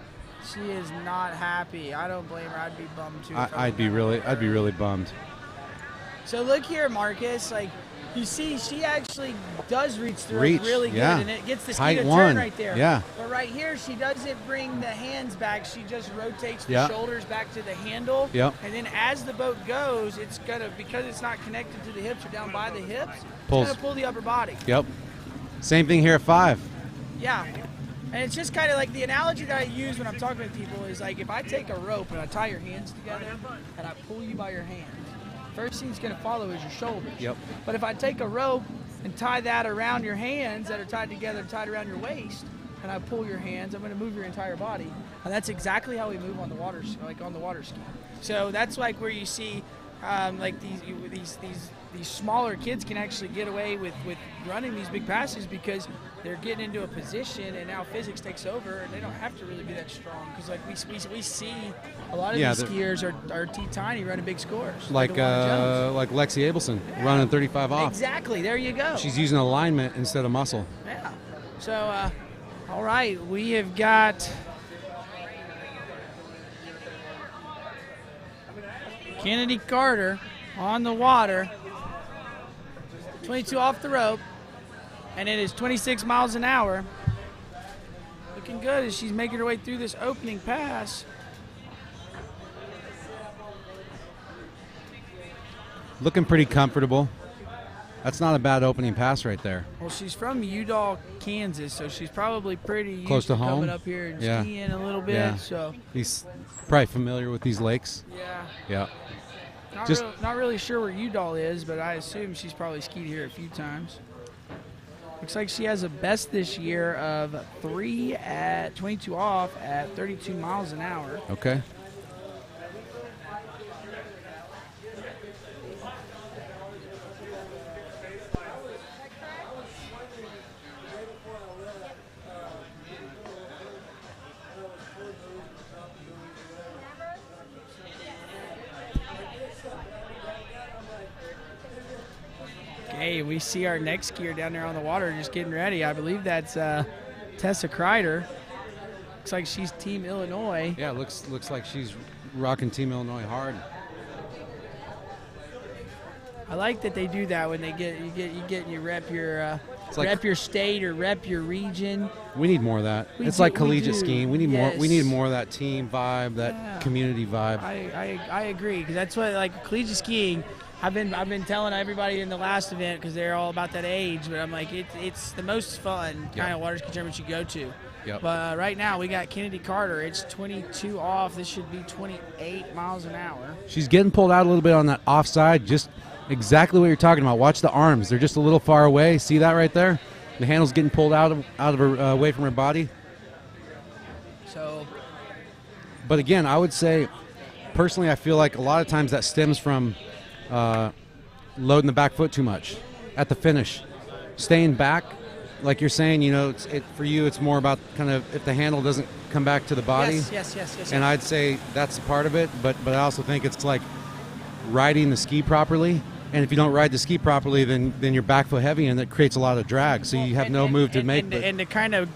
5. She is not happy. I don't blame her. I'd be bummed too. if I I'd be really bummed. So look here, Marcus. Like, You see, she actually does reach through Reach, really good, yeah. and it gets the ski Tight to one, turn right there. yeah. But right here, she doesn't bring the hands back. She just rotates the Yeah. shoulders back to the handle. Yep. And then as the boat goes, it's gonna, because it's not connected to the hips or down by the hips, Pulls. it's gonna pull the upper body. Yep. Same thing here at 5. Yeah. And it's just kind of like the analogy that I use when I'm talking with people is like if I take a rope and I tie your hands together and I pull you by your hands, first thing it's going to follow is your shoulders. Yep. But if I take a rope and tie that around your hands that are tied together, tied around your waist, and I pull your hands, I'm going to move your entire body. And that's exactly how we move on the water, like on the water ski. So that's like where you see like these smaller kids can actually get away with running these big passes because they're getting into a position and now physics takes over and they don't have to really be that strong because like we see a lot of these skiers are tiny running big scores Like Lexi Abelson running 35 off. Exactly, there you go. She's using alignment instead of muscle. Yeah. So all right, we have got Kennedy Carter on the water, 22 off the rope, and it is 26 miles an hour. Looking good as she's making her way through this opening pass. Looking pretty comfortable. That's not a bad opening pass right there. Well, she's from Udall, Kansas, so she's probably pretty Close used to home. coming up here and Yeah. skiing a little bit. Yeah. So He's probably familiar with these lakes. yeah. Yeah. Not really sure where Udall is, but I assume she's probably skied here a few times. Looks like she has a best this year of 3 at 22 off at 32 miles an hour. Okay. Okay, we see our next skier down there on the water just getting ready. I believe that's Tessa Kreider. Looks like she's Team Illinois. Yeah, looks like she's rocking Team Illinois hard. I like that they do that when they you rep your like- rep your state or rep your region. We need more of that. It's like collegiate skiing. We need more. We need more of that team vibe, that community vibe. I agree because that's what like collegiate skiing. I've been telling everybody in the last event because they're all about that age, but I'm like it's the most fun kind of water ski tournament you go to. Yep. But right now we got Kennedy Carter. It's 22 off. This should be 28 miles an hour. She's getting pulled out a little bit on that offside. Just exactly what you're talking about. Watch the arms. They're just a little far away. See that right there? The handle's getting pulled out of her away from her body. So. But again, I would say, personally, I feel like a lot of times that stems from loading the back foot too much at the finish. Staying back, like you're saying, you know, for you, it's more about kind of if the handle doesn't come back to the body. Yes. And I'd say that's a part of it, but I also think it's like riding the ski properly. And if you don't ride the ski properly, then you're back foot heavy, and that creates a lot of drag. So you have no move to make. And to kind of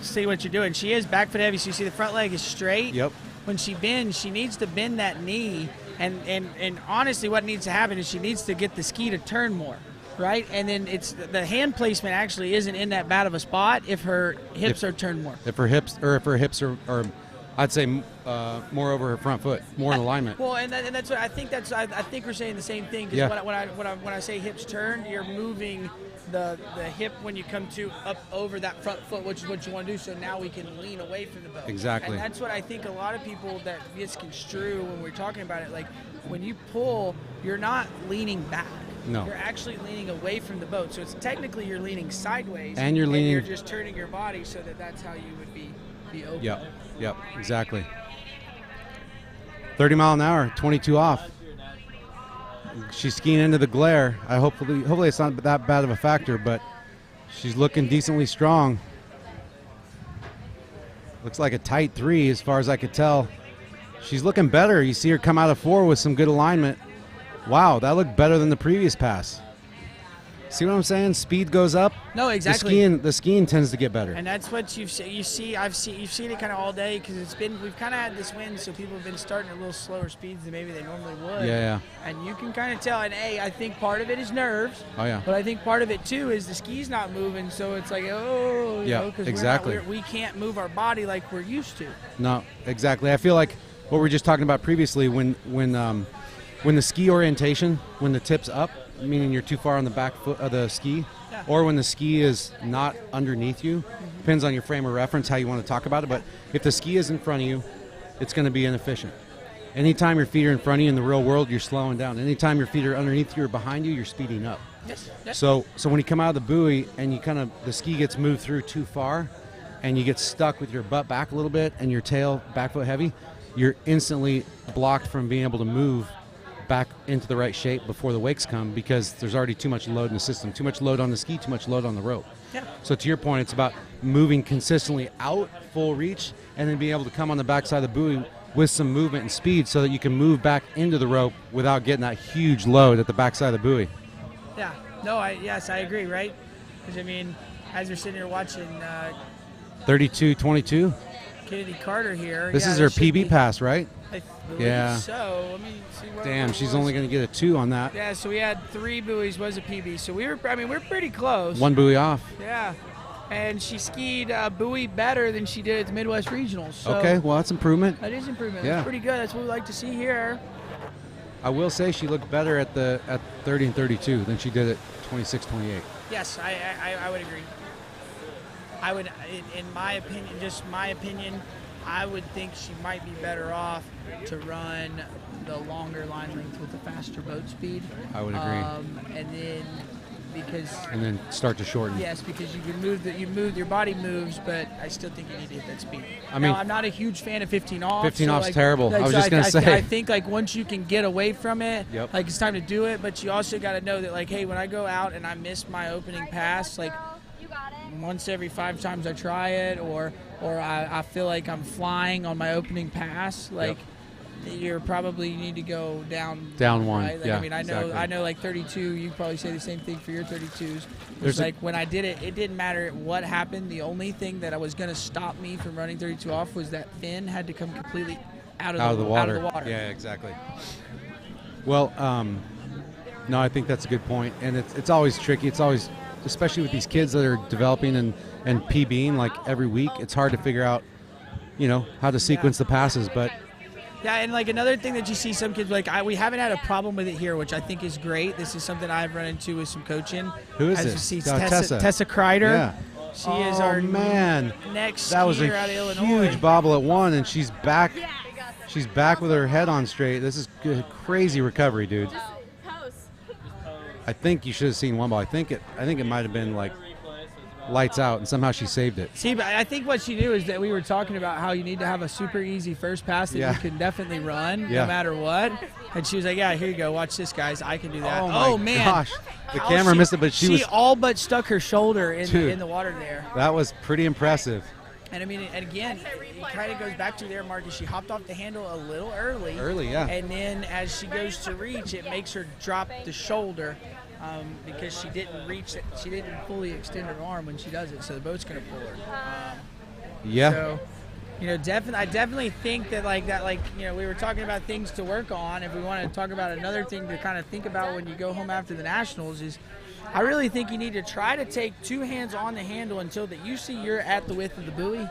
see what you're doing. She is back foot heavy, so you see the front leg is straight. Yep. When she bends, she needs to bend that knee. And honestly, what needs to happen is she needs to get the ski to turn more, right? And then it's the hand placement actually isn't in that bad of a spot if her hips are turned more. If her hips are I'd say more over her front foot, more in alignment. Well, and that's what I think. I think we're saying the same thing. Because when I say hips turn, you're moving the hip when you come to up over that front foot, which is what you want to do. So now we can lean away from the boat. Exactly. And that's what I think a lot of people that misconstrue when we're talking about it. Like when you pull, you're not leaning back. No. You're actually leaning away from the boat. So it's technically you're leaning sideways. And you're leaning. You're just turning your body so that's how you would be open. Yep. Exactly. 30 mile an hour, 22 off. She's skiing into the glare. Hopefully it's not that bad of a factor, but she's looking decently strong. Looks like a tight 3 as far as I could tell. She's looking better. You see her come out of 4 with some good alignment. Wow, that looked better than the previous pass. See what I'm saying? Speed goes up. No, exactly. The skiing tends to get better. And that's what you've seen it kind of all day because we've kind of had this wind, so people have been starting at a little slower speeds than maybe they normally would. Yeah. And you can kind of tell. And I think part of it is nerves. Oh yeah. But I think part of it too is the ski's not moving, so it's like because exactly. we can't move our body like we're used to. No, exactly. I feel like what we were just talking about previously when the ski orientation, when the tip's up, meaning you're too far on the back foot of the ski, or when the ski is not underneath you, depends on your frame of reference how you want to talk about it, but if the ski is in front of you, it's going to be inefficient. Anytime your feet are in front of you in the real world, you're slowing down. Anytime your feet are underneath you or behind you, you're speeding up. Yes. So when you come out of the buoy and the ski gets moved through too far and you get stuck with your butt back a little bit and your tail back foot heavy, you're instantly blocked from being able to move back into the right shape before the wakes come because there's already too much load in the system. Too much load on the ski, too much load on the rope. Yeah. So to your point, it's about moving consistently out full reach and then being able to come on the backside of the buoy with some movement and speed so that you can move back into the rope without getting that huge load at the backside of the buoy. Yeah. No, I agree, right? Because, I mean, as we're sitting here watching 32-22. Kennedy Carter here. This is her PB pass, right? I believe so. Let me see what Damn, she's only going to get a 2 on that. Yeah, so we had 3 buoys was a PB. So we're pretty close. 1 buoy off. Yeah. And she skied a buoy better than she did at the Midwest Regionals. So okay, well, that's improvement. That is improvement. Yeah. That's pretty good. That's what we like to see here. I will say she looked better at 30 and 32 than she did at 26-28. Yes, I would agree. I would, in my opinion, I would think she might be better off to run the longer line length with the faster boat speed. I would agree. And then start to shorten. Yes, because you can your body moves, but I still think you need to hit that speed. I mean, now, I'm not a huge fan of 15 off. 15 off's terrible. I was just going to say. I think like once you can get away from it, yep. like it's time to do it. But you also got to know that like, hey, when I go out and I miss my opening pass, like once every 5 times I try it, or I feel like I'm flying on my opening pass, like. Yep. You need to go down. Down one, right? Like, yeah. I mean, I know. Like 32, you probably say the same thing for your 32s. It's like when I did it, it didn't matter what happened. The only thing that was going to stop me from running 32 off was that fin had to come completely out of the water. Yeah, exactly. Well, no, I think that's a good point, and it's always tricky. It's always, especially with these kids that are developing and PBing like every week. It's hard to figure out, how to sequence the passes, but. Yeah, and like another thing that you see some kids we haven't had a problem with it here, which I think is great. This is something I've run into with some coaching. Who is As this? You see, Tessa Kreider. Yeah. She is our next that was a skier out of Illinois. huge bobble at 1, and she's back. She's back with her head on straight. This is good, crazy recovery, dude. I think you should have seen one ball. I think it might have been like lights out, and somehow she saved it. See, but I think what she knew is that we were talking about how you need to have a super easy first pass that you can definitely run no matter what. And she was like, yeah, here you go. Watch this, guys. I can do that. Oh, my man. Gosh. The camera missed it, but she all but stuck her shoulder in the water there. That was pretty impressive. And I mean, and again, it kind of goes back to there, Marcus. She hopped off the handle a little early. Yeah. And then as she goes to reach, it makes her drop the shoulder. Because she didn't reach it, she didn't fully extend her arm when she does it, so the boat's gonna pull her. So, I definitely think that we were talking about things to work on. If we want to talk about another thing to kind of think about when you go home after the Nationals is, I really think you need to try to take 2 hands on the handle until that you see you're at the width of the buoy.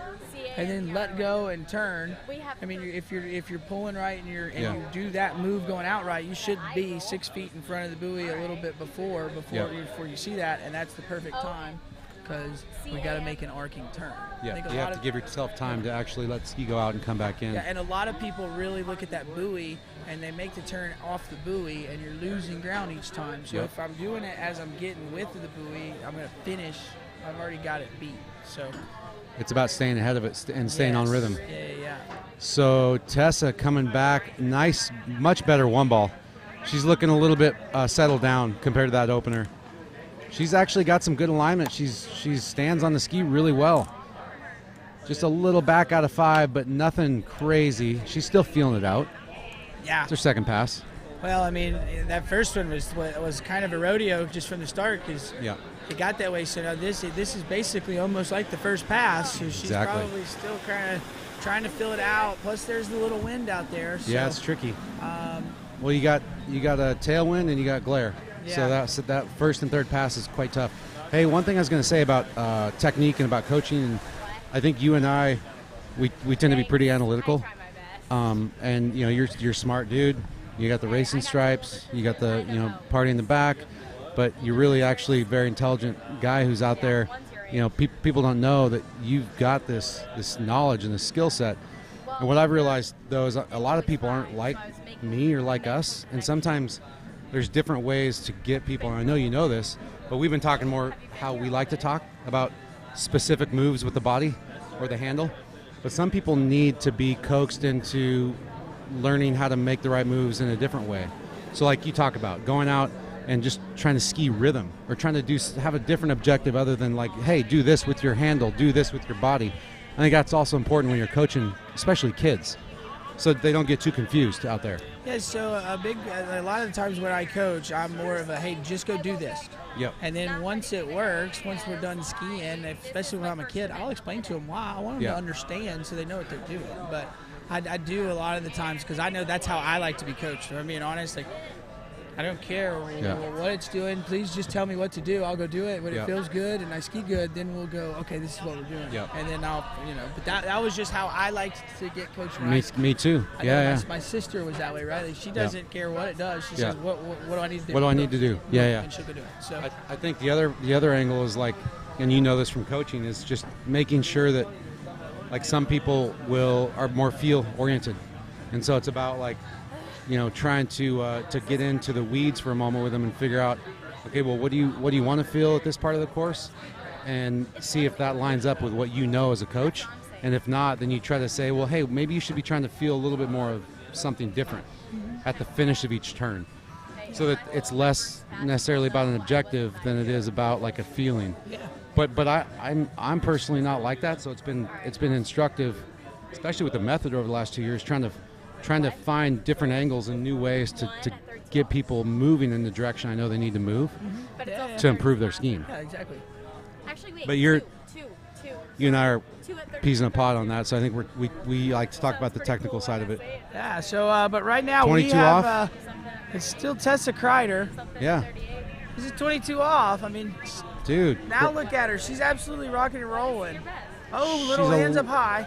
And then let go and turn. I mean, if you're pulling right and you do that move going out right, you should be 6 feet in front of the buoy a little bit before you see that, and that's the perfect time because we got to make an arcing turn. Yeah, you have to give yourself time to actually let ski go out and come back in. Yeah, and a lot of people really look at that buoy and they make the turn off the buoy, and you're losing ground each time. So if I'm doing it as I'm getting width of the buoy, I'm going to finish. I've already got it beat. So. It's about staying ahead of it and staying on rhythm. Yeah. So Tessa coming back, nice, much better 1 ball. She's looking a little bit settled down compared to that opener. She's actually got some good alignment. She stands on the ski really well. Just a little back out of 5, but nothing crazy. She's still feeling it out. Yeah. It's her second pass. Well, I mean, that first one was kind of a rodeo just from the start because it got that way. So now this is basically almost like the first pass. So she's probably still kind of trying to fill it out. Plus, there's the little wind out there. So, yeah, it's tricky. Well, you got a tailwind and you got glare. Yeah. So that first and third pass is quite tough. Hey, one thing I was going to say about technique and about coaching, and I think you and I, we tend to be pretty analytical. And you're a smart dude. You got the racing stripes. You got the party in the back, but you're really actually a very intelligent guy who's out there. People don't know that you've got this knowledge and this skill set. And what I've realized though is a lot of people aren't like me or like us, and sometimes there's different ways to get people. And I know you know this, but we've been talking more how we like to talk about specific moves with the body or the handle. But some people need to be coaxed into learning how to make the right moves in a different way. So like you talk about going out and just trying to ski rhythm or trying to have a different objective other than like, hey, do this with your handle, do this with your body. I think that's also important when you're coaching, especially kids, so they don't get too confused out there. Yeah, so a lot of the times when I coach, I'm more of a, hey, just go do this. Yep. And then once it works, once we're done skiing, especially when I'm a kid, I'll explain to them why. I want them to understand so they know what they're doing. But I do a lot of the times because I know that's how I like to be coached. If I'm being honest, like, I don't care what it's doing. Please just tell me what to do. I'll go do it. When it feels good and I ski good, then we'll go, okay, this is what we're doing. Yep. And then I'll, but that was just how I liked to get coached. Me too. My sister was that way, right? Like, she doesn't care what it does. She says, what do I need to do? What do I need to do? Yeah. And she'll go do it. So I think the other angle is like, and you know this from coaching, is just making sure that like some people are more feel oriented, and so it's about like, trying to get into the weeds for a moment with them and figure out, okay, well, what do you want to feel at this part of the course, and see if that lines up with what you know as a coach. And if not, then you try to say, well, hey, maybe you should be trying to feel a little bit more of something different at the finish of each turn, so that it's less necessarily about an objective than it is about like a feeling. Yeah. But I'm personally not like that, so it's been instructive, especially with the method over the last 2 years, trying to find different angles and new ways to get people moving in the direction I know they need to move to improve their skiing. Yeah, exactly. Actually, wait. But you and I are peas in a pod on that, so I think we like to talk about the technical side of it. Yeah. So, but right now we have it's still Tessa Kreider. Yeah. This is 22 off. I mean, dude. Now look at her. She's absolutely rocking and rolling. Oh, little hands up high.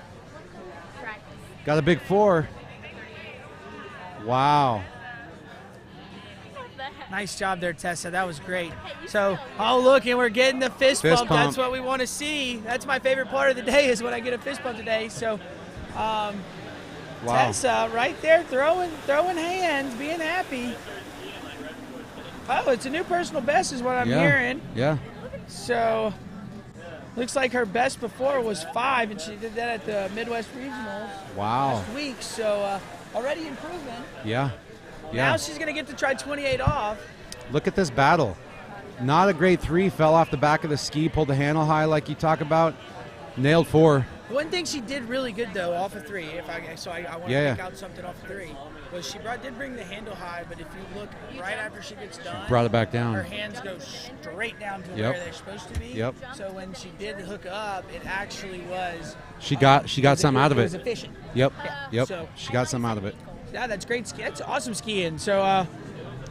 Got a big 4. Wow. Nice job there, Tessa. That was great. So, look, and we're getting the fist bump. That's what we want to see. That's my favorite part of the day is when I get a fist bump today. So, wow. Tessa right there throwing hands, being happy. Oh, it's a new personal best is what I'm hearing. Yeah. So, looks like her best before was 5, and she did that at the Midwest Regionals last week. So, already improving. Yeah. Now she's going to get to try 28 off. Look at this battle. Not a great 3. Fell off the back of the ski, pulled the handle high like you talk about. Nailed 4. One thing she did really good, though, off of 3, I want to pick out something off of 3, was she did bring the handle high, but if you look right after she gets done, brought it back down. Her hands go straight down to where they're supposed to be. Yep. So when she did hook up, it actually was. She got something out of it. It was efficient. Yep. Yeah. Yep. So, she got something out of it. Yeah, that's great ski. That's awesome skiing. So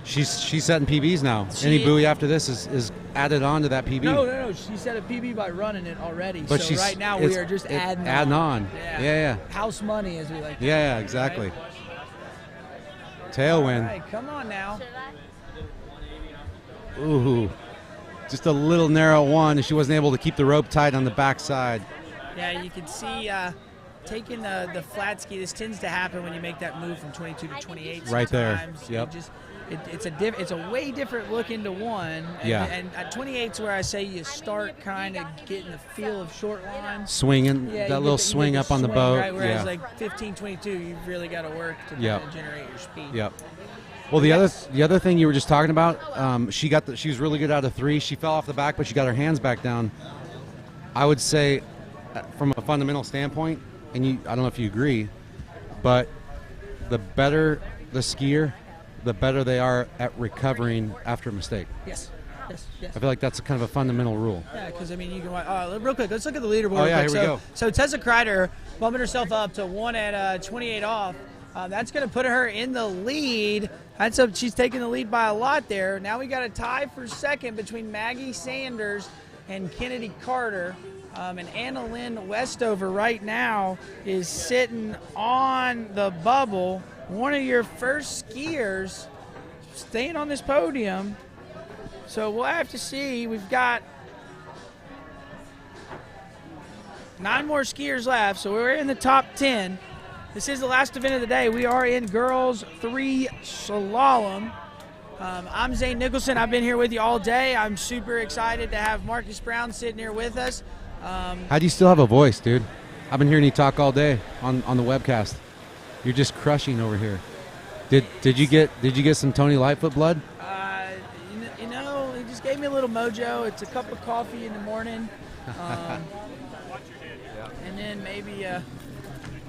she's setting PBs now. Any buoy after this is added on to that PB. No. She set a PB by running it already. But so right now we are just adding on. Yeah. House money, as we like to Yeah, exactly. Right? Tailwind. All right, come on now. Ooh, just a little narrow one, and she wasn't able to keep the rope tight on the backside. Yeah, you can see taking the flat ski. This tends to happen when you make that move from 22 to 28. Right there. Yep. It's a way different look into 1. And at 28 is where I say you start kind of getting the feel of short line. Swinging, that little swing up on the boat. Right, whereas like 15, 22, you've really got to work to kind of generate your speed. Yep. Well, the other thing you were just talking about, she was really good out of 3. She fell off the back, but she got her hands back down. I would say, from a fundamental standpoint, and I don't know if you agree, but the better the skier, the better they are at recovering after a mistake. Yes. Yes. I feel like that's kind of a fundamental rule. Yeah, because I mean, you can. Real quick, let's look at the leaderboard. Oh, yeah, real quick. here we go. So Tessa Kreider bumping herself up to 1 at 28 off. That's going to put her in the lead. She's taking the lead by a lot there. Now we got a tie for second between Maggie Sanders and Kennedy Carter. And Anna Lynn Westover right now is sitting on the bubble. One of your first skiers staying on this podium. So we'll have to see. We've got 9 more skiers left, so we're in the top 10. This is the last event of the day. We are in girls 3 slalom. I'm Zane Nicholson. I've been here with you all day. I'm super excited to have Marcus Brown sitting here with us. How do you still have a voice, dude? I've been hearing you talk all day on the webcast. You're just crushing over here. Did you get some Tony Lightfoot blood? You know, he just gave me a little mojo. It's a cup of coffee in the morning, and then maybe a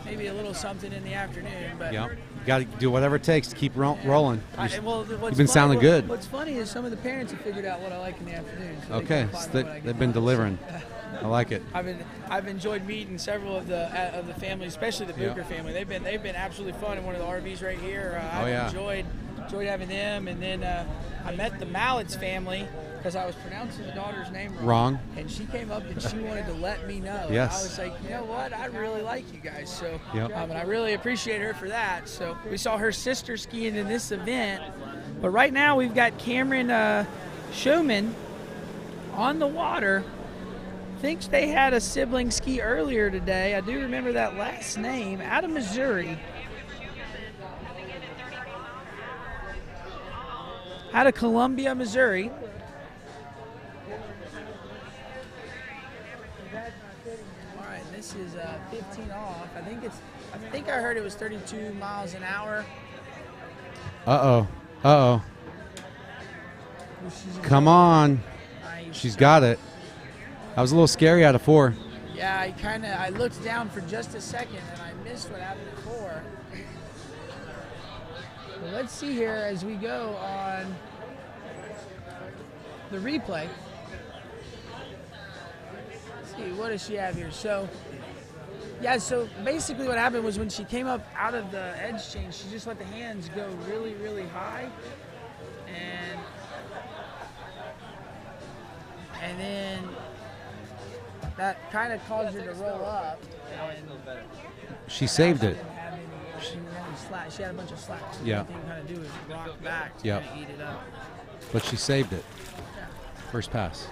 little something in the afternoon. But yeah, you got to do whatever it takes to keep rolling. You've been funny, sounding good. What's funny is some of the parents have figured out what I like in the afternoon. So okay, they've been delivering. I like it. I've enjoyed meeting several of the families, especially the Buker family. They've been absolutely fun in one of the RVs right here. I've enjoyed having them, and then I met the Mallett's family because I was pronouncing the daughter's name wrong. And she came up and she wanted to let me know. Yes. And I was like, you know what? I really like you guys. So, and I really appreciate her for that. So we saw her sister skiing in this event. But right now we've got Cameron Showman on the water. Thinks they had a sibling ski earlier today. I do remember that last name, out of Missouri. Out of Columbia, Missouri. All right, this is 15 off. I think I heard it was 32 miles an hour. Uh-oh. Come on. She's got it. I was a little scary out of 4. Yeah, I looked down for just a second and I missed what happened at 4. Well, let's see here as we go on the replay. Let's see, what does she have here? So basically what happened was when she came up out of the edge change, she just let the hands go really, really high. And then that kind of caused her to roll up. She saved it. She had a bunch of slacks. So yeah. The thing kind of do is rock back to kind of eat it up. But she saved it. First pass.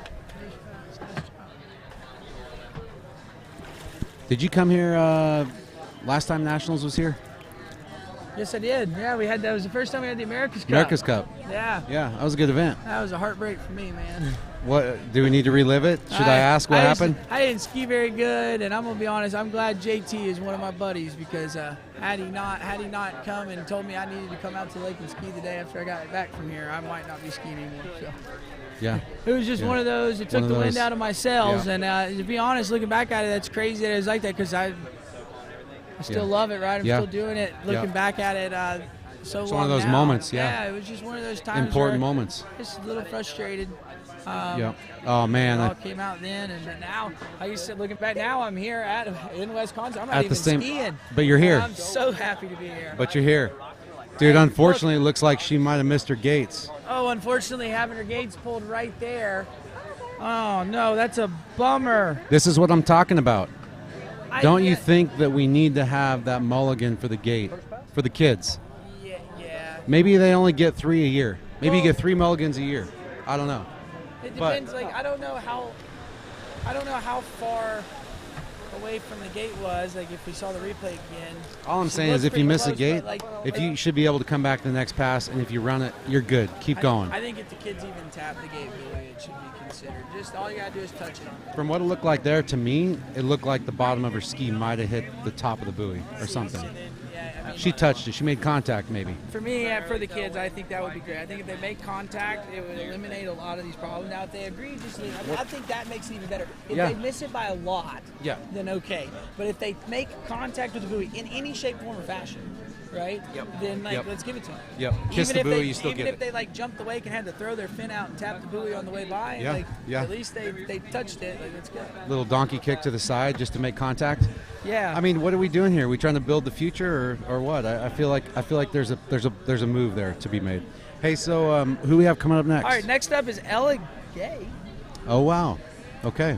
Did you come here last time Nationals was here? Yes, I did. Yeah, that was the first time we had the America's Cup. America's Cup. Yeah. Yeah, that was a good event. That was a heartbreak for me, man. What do we need to relive it? Should I ask what happened? I didn't ski very good, and I'm gonna be honest. I'm glad JT is one of my buddies because had he not come and told me I needed to come out to the lake and ski the day after I got back from here, I might not be skiing anymore. So. Yeah. It was just one of those. It took the wind out of my sails, and to be honest, looking back at it, that's crazy that it was like that because I still love it. Right, I'm still doing it. Looking back at it. It's one of those moments, Yeah, it was just one of those times. Important moments. Just a little frustrated. Oh man. It all came out then, and now, like you said, looking back, now I'm here in Wisconsin. I'm not even skiing. But you're here. I'm so happy to be here. But you're here, dude. Unfortunately, it looks like she might have missed her gates. Oh, unfortunately, having her gates pulled right there. Oh no, that's a bummer. This is what I'm talking about. Don't you think that we need to have that mulligan for the gate for the kids? Yeah. Maybe they only get 3 a year. Maybe you get 3 mulligans a year. I don't know. It depends. I don't know how far away from the gate was. Like if we saw the replay again. All I'm saying is if you miss a gate, you should be able to come back to the next pass, and if you run it, you're good. Keep going. I think if the kids even tap the gate buoy, it should be considered. Just all you gotta do is touch it. From what it looked like there, to me, it looked like the bottom of her ski might have hit the top of the buoy or something. She touched it. She made contact, maybe. For me, for the kids, I think that would be great. I think if they make contact, it would eliminate a lot of these problems. Now, if they egregiously, I think that makes it even better. If they miss it by a lot, then okay. But if they make contact with the buoy in any shape, form, or fashion, right? Yep. Then like Yep. let's give it to them. Yep. Kiss Even the if buoy, they, you still even get if it. they like jumped the wake and had to throw their fin out and tap the buoy on the way by, and Yeah, like yeah. at least they touched it. Like, let's go. Little donkey kick to the side just to make contact. Yeah. I mean, what are we doing here? Are we trying to build the future or what? I feel like there's a move there to be made. Hey, so who we have coming up next? All right, next up is Ella Gay. Oh wow. Okay.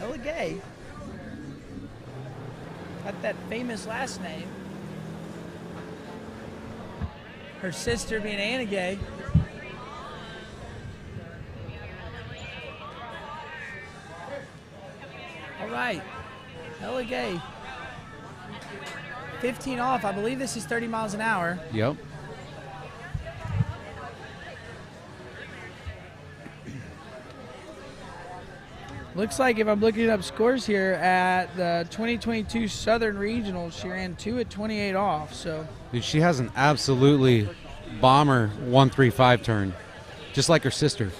Ella Gay. Got that famous last name. Her sister being Anna Gay. All right, Ella Gay. 15 off. I believe this is 30 miles an hour. Yep. Looks like if I'm looking up scores here at the 2022 Southern Regionals, she ran 2 at 28 off. So Dude, she has an absolutely bomber 135 turn, just like her sister.